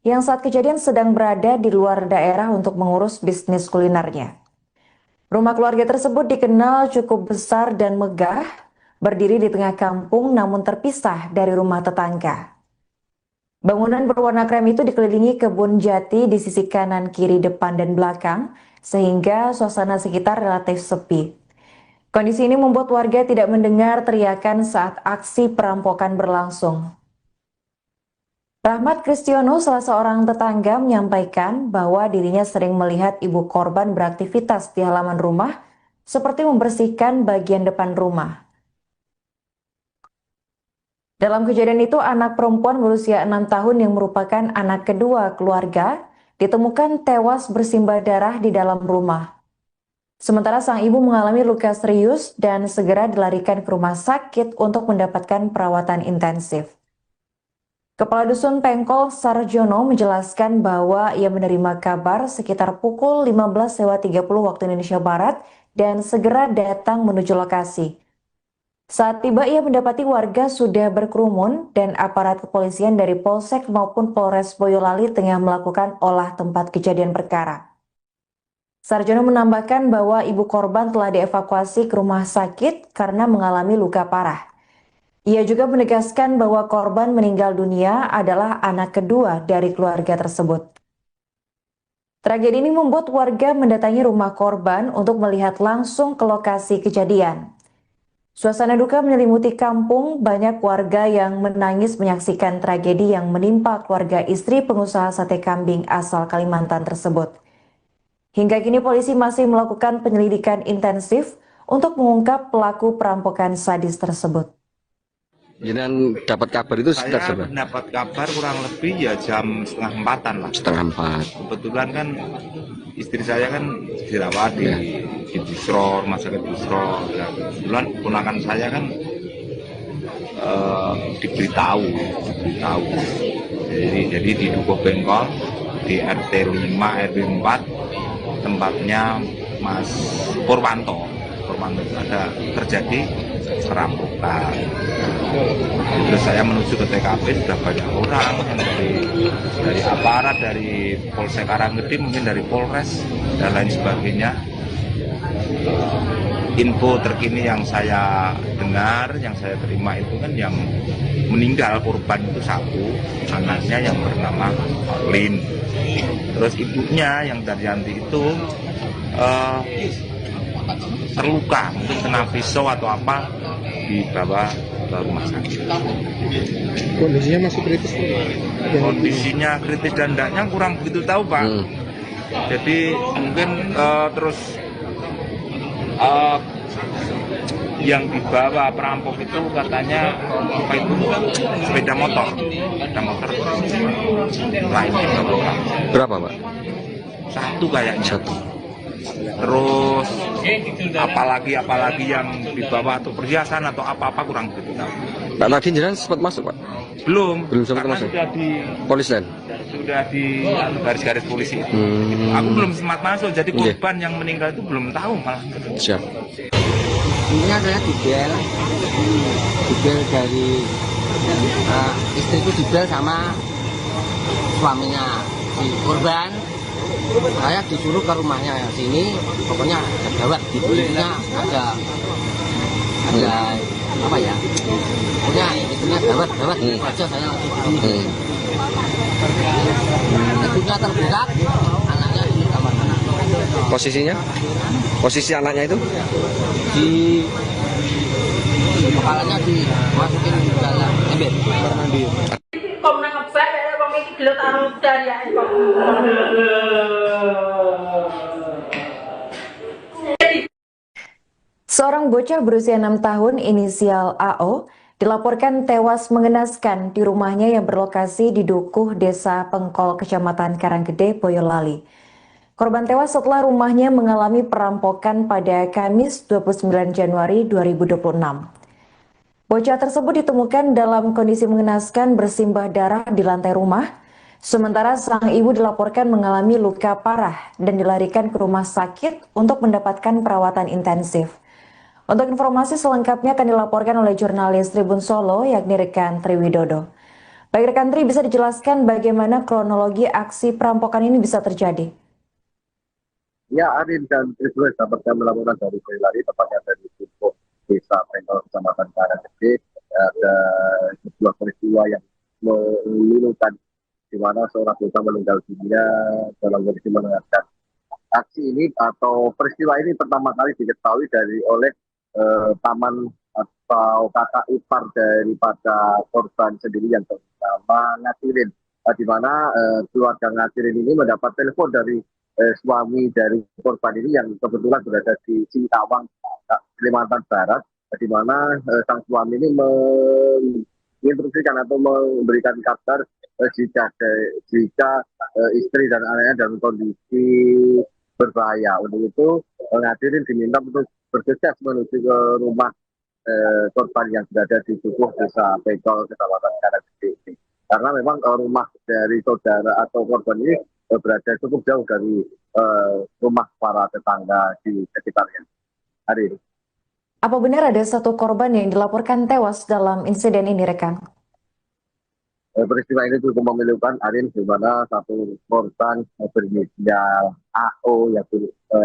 yang saat kejadian sedang berada di luar daerah untuk mengurus bisnis kulinernya. Rumah keluarga tersebut dikenal cukup besar dan megah, berdiri di tengah kampung namun terpisah dari rumah tetangga. Bangunan berwarna krem itu dikelilingi kebun jati di sisi kanan, kiri, depan, dan belakang, sehingga suasana sekitar relatif sepi. Kondisi ini membuat warga tidak mendengar teriakan saat aksi perampokan berlangsung. Rahmat Kristiono, salah seorang tetangga, menyampaikan bahwa dirinya sering melihat ibu korban beraktivitas di halaman rumah, seperti membersihkan bagian depan rumah. Dalam kejadian itu, anak perempuan berusia 6 tahun yang merupakan anak kedua keluarga ditemukan tewas bersimbah darah di dalam rumah. Sementara sang ibu mengalami luka serius dan segera dilarikan ke rumah sakit untuk mendapatkan perawatan intensif. Kepala Dusun Pengkol Sarjono menjelaskan bahwa ia menerima kabar sekitar pukul 15.30 waktu Indonesia Barat dan segera datang menuju lokasi. Saat tiba, ia mendapati warga sudah berkerumun dan aparat kepolisian dari Polsek maupun Polres Boyolali tengah melakukan olah tempat kejadian perkara. Sarjono menambahkan bahwa ibu korban telah dievakuasi ke rumah sakit karena mengalami luka parah. Ia juga menegaskan bahwa korban meninggal dunia adalah anak kedua dari keluarga tersebut. Tragedi ini membuat warga mendatangi rumah korban untuk melihat langsung ke lokasi kejadian. Suasana duka menyelimuti kampung, banyak warga yang menangis menyaksikan tragedi yang menimpa keluarga istri pengusaha sate kambing asal Kalimantan tersebut. Hingga kini polisi masih melakukan penyelidikan intensif untuk mengungkap pelaku perampokan sadis tersebut. Jangan dapat kabar itu sekitar Saya berapa? dapat kabar kurang lebih ya jam 3:30 lah. 3:30. Kebetulan kan istri saya kan dirawat di Busro, rumah sakit Busro. Ya, kebetulan ponakan saya kan diberitahu. Jadi di Dukuh Pengkol di RT 5 RW 4 tempatnya Mas Purwanto ada terjadi perampokan. Terus saya menuju ke TKP, sudah banyak orang yang dari aparat, dari Polsek Karanggede, mungkin dari Polres dan lain sebagainya. Info terkini yang saya dengar, yang saya terima itu kan yang meninggal korban itu satu, anaknya yang bernama Lin. Terus ibunya yang Daryanti itu terluka, mungkin kena pisau atau apa, dibawa ke rumah sakit. Kondisinya masih kritis? Kondisinya kritis dan tidaknya kurang begitu tahu, Pak. Jadi mungkin terus yang dibawa perampok itu katanya apa itu sepeda motor lainnya Berapa, Pak? satu kayaknya. Satu. Terus apalagi yang dibawa atau perhiasan atau apa kurang begitu tahu. Pak, tadi jenengan sempat masuk, Pak? Belum sempat karena masuk. sudah di Polisian. sudah di garis-garis polisi itu. Aku belum sempat masuk, jadi korban yang meninggal itu belum tahu malah. Siap. Intinya saya dibel dari istriku dibel sama suaminya si korban. Saya disuruh ke rumahnya sini, pokoknya ada gawat, di pintunya ada apa ya, punya itunya gawat aja saya langsung begini. Ibunya terbuka, anaknya di kamar mana. Posisinya? Posisi anaknya itu? Di kepalanya dimasukin ke dalam ember. Kok nang ngeflek ya wong iki gelut karo dariake kok. Seorang bocah berusia 6 tahun inisial AO dilaporkan tewas mengenaskan di rumahnya yang berlokasi di Dukuh, Desa Pengkol, Kecamatan Karanggede, Boyolali. Korban tewas setelah rumahnya mengalami perampokan pada Kamis 29 Januari 2026. Bocah tersebut ditemukan dalam kondisi mengenaskan bersimbah darah di lantai rumah, sementara sang ibu dilaporkan mengalami luka parah dan dilarikan ke rumah sakit untuk mendapatkan perawatan intensif. Untuk informasi selengkapnya akan dilaporkan oleh jurnalis Tribun Solo, yakni rekan Triwidodo. Baik rekan Tri, bisa dijelaskan bagaimana kronologi aksi perampokan ini bisa terjadi? Ya, Arin dan Tribun dapat kami laporan dari Boyolali, tepatnya dari Dukuh, Desa Pengkol, Kecamatan Karanggede. Ada sebuah peristiwa yang memilukan, di mana seorang bocah meninggal dunia dalam kondisi mengenaskan. Aksi ini atau peristiwa ini pertama kali diketahui oleh paman atau kakak ipar daripada korban sendiri yang bernama Ngasirin, di mana keluarga Ngasirin ini mendapat telepon dari suami dari korban ini yang kebetulan berada di Singkawang, Kalimantan Barat, di mana sang suami ini menginstruksikan atau memberikan kabar jika istri dan anaknya dalam kondisi berbahaya. Untuk itu Ngasirin diminta untuk bergegas menuju ke rumah korban yang berada di Dukuh, Desa Pengkol, Kecamatan Karanggede. Karena memang rumah dari saudara atau korban ini berada cukup jauh dari rumah para tetangga di sekitarnya. Hari ini. Apa benar ada satu korban yang dilaporkan tewas dalam insiden ini, rekan? Peristiwa ini cukup memilukan, Arin, di mana satu korban berinisial AO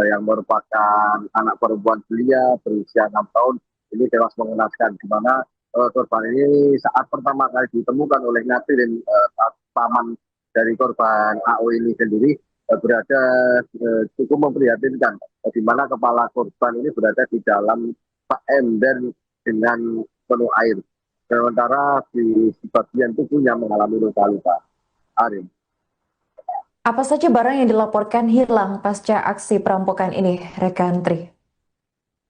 yang merupakan anak perempuan belia berusia 6 tahun ini tewas mengenaskan, di mana korban ini saat pertama kali ditemukan oleh Ngasirin, paman dari korban AO ini sendiri berada cukup memprihatinkan, di mana kepala korban ini berada di dalam ember dengan penuh air. Sementara di bagian tubuhnya mengalami luka-luka. Arin. Apa saja barang yang dilaporkan hilang pasca aksi perampokan ini, rekan Tri?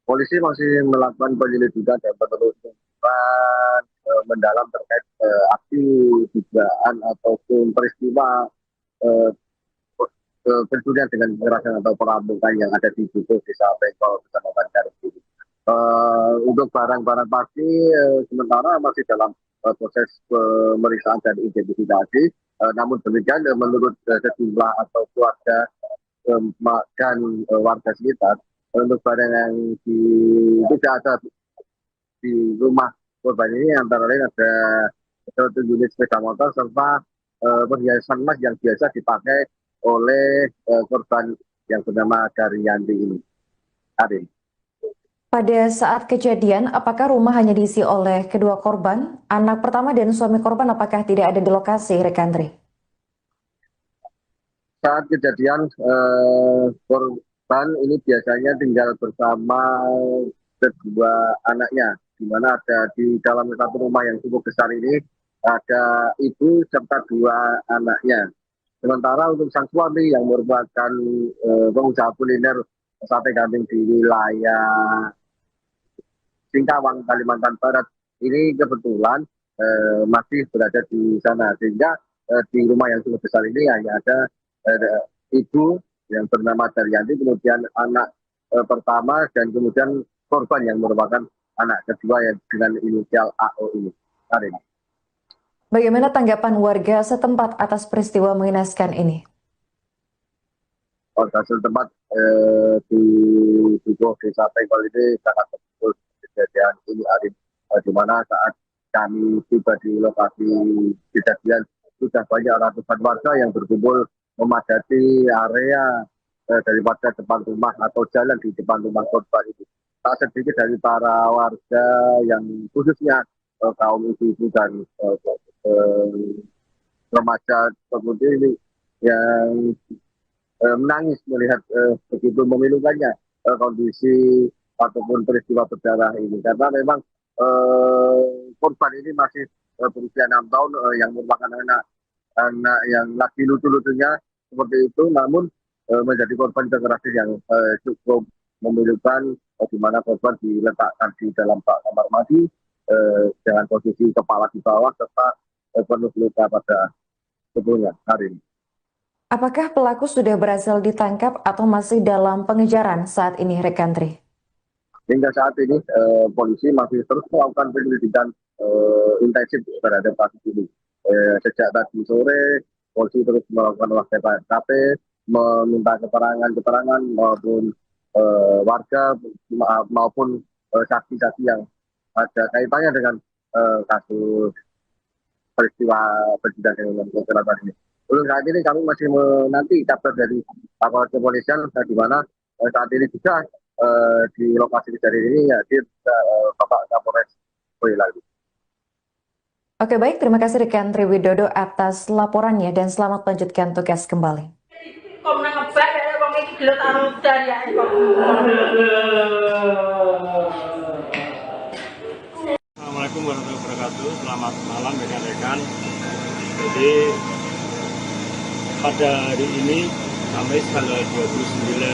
Polisi masih melakukan penyelidikan dan penelusuran mendalam terkait aksi dugaan ataupun peristiwa pencurian dengan kekerasan atau perampokan yang ada di Dukuh, Desa Pengkol, Kecamatan Karanggede. Untuk barang-barang pasti sementara masih dalam proses pemeriksaan dan identifikasi. Namun demikian menurut sejumlah atau keluarga dan warga sekitar, untuk barang yang tidak ada di rumah korban ini antara lain ada satu unit sepeda motor serta perhiasan emas yang biasa dipakai oleh korban yang bernama Daryanti ini. Arin. Pada saat kejadian, apakah rumah hanya diisi oleh kedua korban? Anak pertama dan suami korban apakah tidak ada di lokasi, rekan Tri? Saat kejadian, korban ini biasanya tinggal bersama kedua anaknya, di mana ada di dalam satu rumah yang cukup besar ini, ada ibu serta dua anaknya. Sementara untuk sang suami yang merupakan pengusaha kuliner sate kambing di wilayah Singkawang, Kalimantan Barat, ini kebetulan masih berada di sana, sehingga di rumah yang cukup besar ini hanya ada ibu yang bernama Daryanti, kemudian anak pertama, dan kemudian korban yang merupakan anak kedua yang dengan inisial AO ini. Karin. Bagaimana tanggapan warga setempat atas peristiwa mengenaskan ini? Warga setempat di Dukuh, Desa Pengkol ini sangat terpukul kejadian ini, Arif, di mana saat kami tiba di lokasi kejadian sudah banyak ratusan warga yang berkumpul memadati area daripada depan rumah atau jalan di depan rumah korban itu. tak sedikit dari para warga yang khususnya kaum ibu-ibu dan remaja seperti ini yang menangis melihat begitu memilukannya kondisi ataupun peristiwa berdarah ini, karena memang korban ini masih berusia 6 tahun yang merupakan anak yang lagi lucu-lucunya seperti itu, namun menjadi korban kekerasan yang cukup memilukan, di mana korban diletakkan di dalam kamar mandi dengan posisi kepala di bawah serta penuh luka pada tubuhnya hari ini. Apakah pelaku sudah berhasil ditangkap atau masih dalam pengejaran saat ini, rekan Tri? Hingga saat ini polisi masih terus melakukan penyelidikan intensif terhadap kasus ini. Sejak tadi sore, polisi terus melakukan olah TKP, meminta keterangan maupun warga maupun saksi-saksi yang ada kaitannya dengan kasus peristiwa kejadian yang kecelakaan ini. Untuk saat ini kami masih menanti kabar dari aparat kepolisian, di mana saat ini juga di lokasi kejadian ini hadir Bapak Kapolres Boyolali. Oke, baik, terima kasih rekan Tri Widodo atas laporannya dan selamat melanjutkan tugas kembali. Assalamualaikum warahmatullahi wabarakatuh. Selamat malam rekan-rekan. Jadi pada hari ini Kamis tanggal 29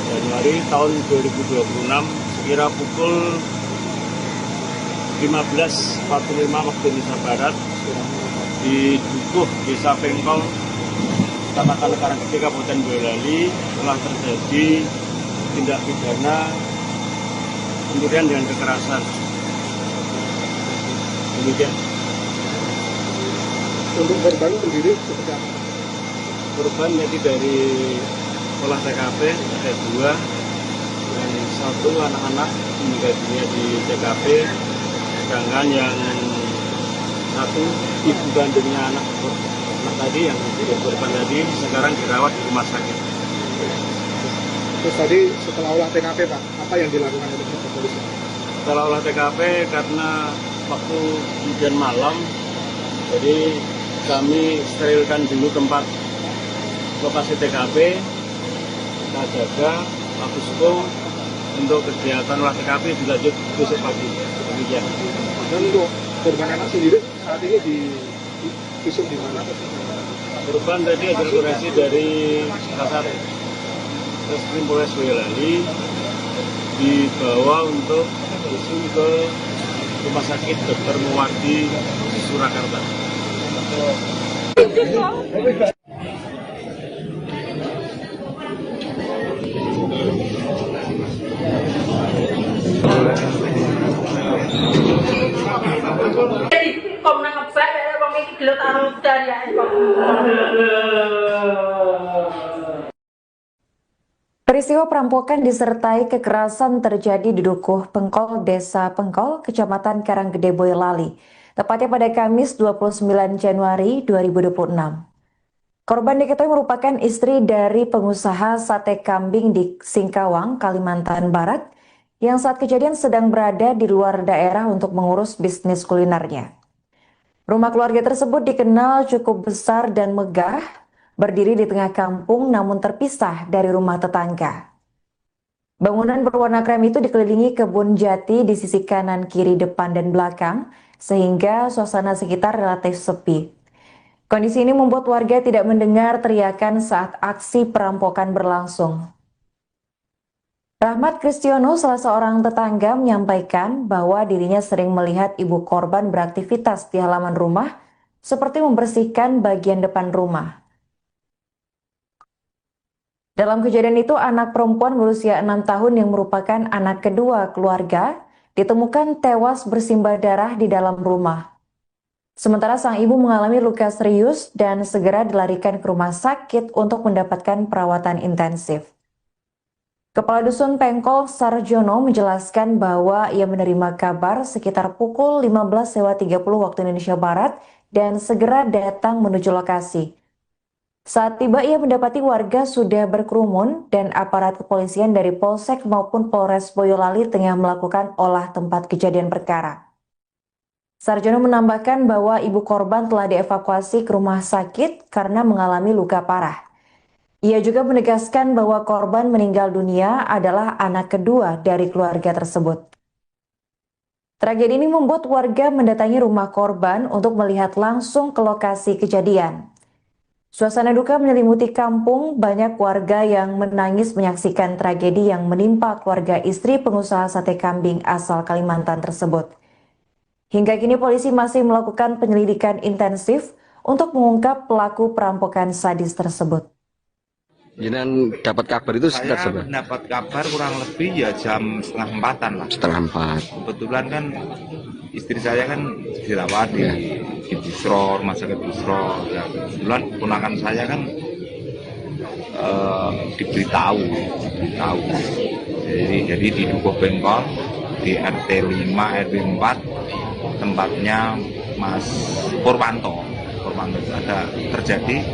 Januari tahun 2026 sekira pukul 15.45 waktu Indonesia Barat di Dukuh Desa Pengkol, Kecamatan Karanggede, Kabupaten Boyolali telah terjadi tindak pidana pencurian dengan kekerasan. Demikian. Untuk korban sendiri seperti apa? Korban jadi dari olah TKP ada 2 dan 1 anak-anak meninggal dunia di TKP, sedangkan yang 1 ibu kandungnya anak tadi yang jadi korban tadi sekarang dirawat di rumah sakit. Terus tadi setelah olah TKP Pak, apa yang dilakukan oleh polisi? Setelah olah TKP karena waktu hujan malam, jadi kami sterilkan dulu tempat lokasi TKP, kita jaga posko untuk kegiatan olah TKP dilanjut besok pagi. Demikian. Dan untuk korban anak sendiri saat ini di visum di mana? Korban tadi hasil forensik dari Kasat Reskrim Polres Boyolali dibawa untuk visum ke Rumah Sakit Dr. Muwardi Surakarta. Peristiwa perampokan disertai kekerasan terjadi di Dukuh Pengkol, Desa Pengkol, Kecamatan Karanggede, Boyolali, tepatnya pada Kamis 29 Januari 2026. Korban diketahui merupakan istri dari pengusaha sate kambing di Singkawang, Kalimantan Barat, yang saat kejadian sedang berada di luar daerah untuk mengurus bisnis kulinernya. Rumah keluarga tersebut dikenal cukup besar dan megah, berdiri di tengah kampung namun terpisah dari rumah tetangga. Bangunan berwarna krem itu dikelilingi kebun jati di sisi kanan, kiri, depan, dan belakang, sehingga suasana sekitar relatif sepi. Kondisi ini membuat warga tidak mendengar teriakan saat aksi perampokan berlangsung. Rahmat Kristiono, salah seorang tetangga, menyampaikan bahwa dirinya sering melihat ibu korban beraktivitas di halaman rumah, seperti membersihkan bagian depan rumah. Dalam kejadian itu, anak perempuan berusia 6 tahun yang merupakan anak kedua keluarga ditemukan tewas bersimbah darah di dalam rumah. Sementara sang ibu mengalami luka serius dan segera dilarikan ke rumah sakit untuk mendapatkan perawatan intensif. Kepala Dusun Pengkol Sarjono menjelaskan bahwa ia menerima kabar sekitar pukul 15.30 waktu Indonesia Barat dan segera datang menuju lokasi. Saat tiba ia mendapati warga sudah berkerumun dan aparat kepolisian dari Polsek maupun Polres Boyolali tengah melakukan olah tempat kejadian perkara. Sarjono menambahkan bahwa ibu korban telah dievakuasi ke rumah sakit karena mengalami luka parah. Ia juga menegaskan bahwa korban meninggal dunia adalah anak kedua dari keluarga tersebut. Tragedi ini membuat warga mendatangi rumah korban untuk melihat langsung ke lokasi kejadian. Suasana duka menyelimuti kampung, banyak warga yang menangis menyaksikan tragedi yang menimpa keluarga istri pengusaha sate kambing asal Kalimantan tersebut. Hingga kini polisi masih melakukan penyelidikan intensif untuk mengungkap pelaku perampokan sadis tersebut. Jangan dapat kabar itu sekitar Saya seberapa? dapat kabar kurang lebih ya jam 3:30 lah. 3:30. Kebetulan kan istri saya kan dirawat di Busro, rumah sakit Busro. Ya, kebetulan ponakan saya kan diberitahu. Jadi di Dukuh Bengkol di RT 5 RW 4 tempatnya Mas Purwanto itu ada terjadi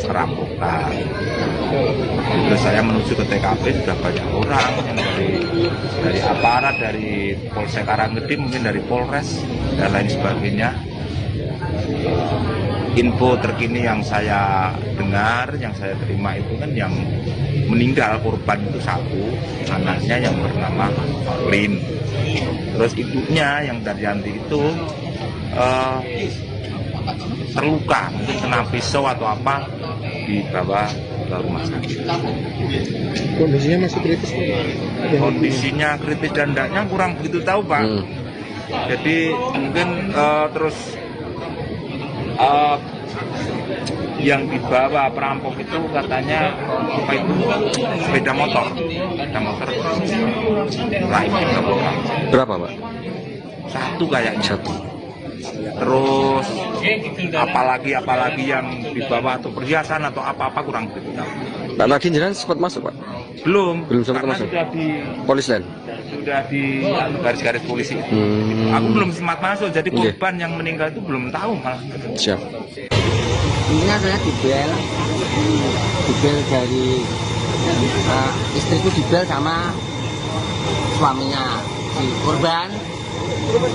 perampokan. Terus saya menuju ke TKP, sudah banyak orang yang dari aparat, dari Polsek Karanggede, mungkin dari Polres dan lain sebagainya. Info terkini yang saya dengar, yang saya terima itu kan yang meninggal korban itu satu, anaknya yang bernama Lin. Terus ibunya yang Daryanti itu terluka, mungkin kena pisau atau apa, dibawa ke rumah sakit. Kondisinya masih kritis, Pak? Kondisinya kritis dan tidaknya kurang begitu tahu, Pak. Jadi mungkin terus yang dibawa perampok itu katanya apa itu sepeda motor lain Berapa, Pak? satu kayaknya. Satu. Terus apalagi yang dibawa atau perhiasan atau apa kurang begitu tahu. Pak tadi jenengan sempat masuk, Pak? Belum sempat karena masuk. sudah di Polis lain. sudah di garis-garis polisi. Aku belum sempat masuk, jadi korban yang meninggal itu belum tahu malah. Siap. Intinya saya dibel dari istriku, dibel sama suaminya si korban.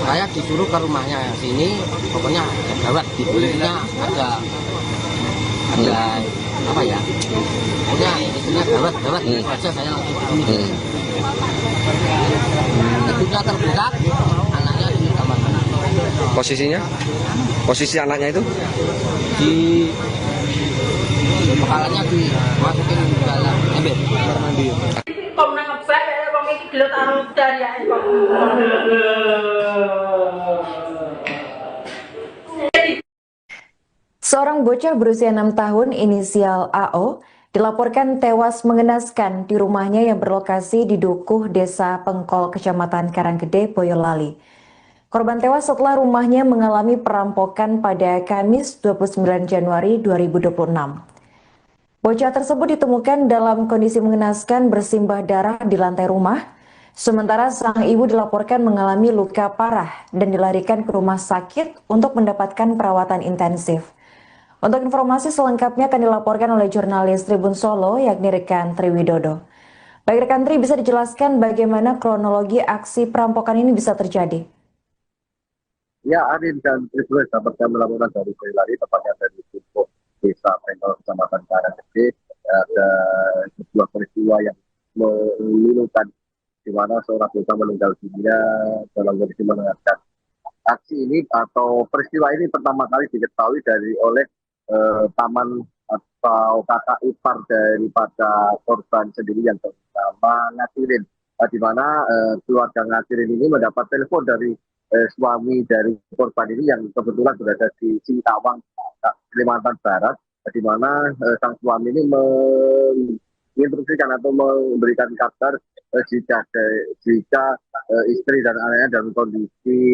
Saya disuruh ke rumahnya sini, pokoknya ada gawat di kulitnya, ada apa ya, pokoknya istrinya gawat aja, saya langsung begini. Ibunya terbuka, anaknya di kamar. Posisinya? Posisi anaknya itu? Di kepalanya dimasukin ke dalam ember kamar mandi. Kok nang ngebak ya wong iki gelut karo daryae kok. Seorang bocah berusia 6 tahun inisial AO dilaporkan tewas mengenaskan di rumahnya yang berlokasi di Dukuh, Desa Pengkol, Kecamatan Karanggede, Boyolali. Korban tewas setelah rumahnya mengalami perampokan pada Kamis 29 Januari 2026. Bocah tersebut ditemukan dalam kondisi mengenaskan bersimbah darah di lantai rumah, sementara sang ibu dilaporkan mengalami luka parah dan dilarikan ke rumah sakit untuk mendapatkan perawatan intensif. Untuk informasi selengkapnya akan dilaporkan oleh jurnalis Tribun Solo, yakni rekan Tri Widodo. Baik rekan Tri, bisa dijelaskan bagaimana kronologi aksi perampokan ini bisa terjadi? Ya, Arin dan Tribun dapat kami laporan dari Boyolali, tepatnya dari Dukuh, Desa Pengkol, Kecamatan Karanggede. Ada sebuah peristiwa yang memilukan, di mana seorang bocah meninggal dunia dalam kondisi mengenaskan. Aksi ini atau peristiwa ini pertama kali diketahui oleh paman atau kakak ipar daripada korban sendiri yang bernama Ngasirin, di mana keluarga Ngasirin ini mendapat telepon dari suami dari korban ini yang kebetulan berada di Singkawang, Kalimantan Barat, di mana sang suami ini menginstruksikan atau memberikan kabar jika istri dan anaknya dalam kondisi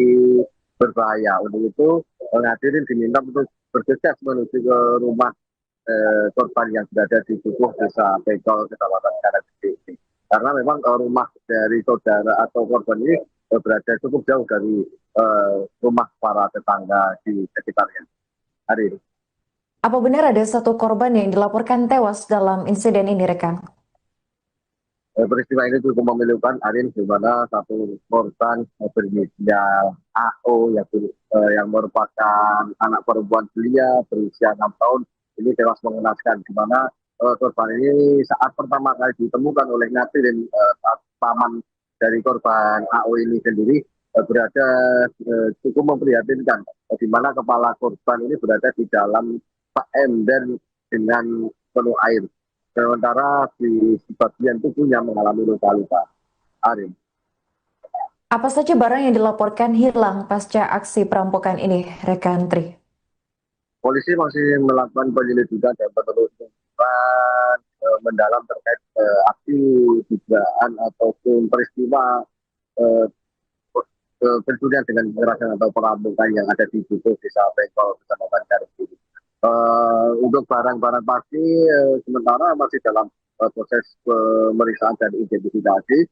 berbahaya. Untuk itu Ngasirin diminta untuk bergegas menuju ke rumah korban yang berada di Dukuh, Desa Pengkol, Kecamatan Karanggede. Karena memang rumah dari saudara atau korban ini berada cukup jauh dari rumah para tetangga di sekitarnya. Hari ini. Apa benar ada satu korban yang dilaporkan tewas dalam insiden ini, rekan? Peristiwa ini cukup memilukan, Arin, di mana satu korban berinisial AO yang merupakan anak perempuan belia berusia 6 tahun ini tewas mengenaskan, di mana korban ini saat pertama kali ditemukan oleh Ngatirin, paman dari korban AO ini sendiri, berada cukup memprihatinkan, di mana kepala korban ini berada di dalam ember dengan penuh air. Sementara di bagian tubuhnya mengalami luka-luka. Arin. Apa saja barang yang dilaporkan hilang pasca aksi perampokan ini, rekan Tri? Polisi masih melakukan penyelidikan dan penelusuran mendalam terkait aksi dugaan ataupun peristiwa pencurian dengan kekerasan atau perampokan yang ada di Dukuh Desa Bengkol, Kecamatan Garut ini. Untuk barang-barang pasti sementara masih dalam proses pemeriksaan dan identifikasi.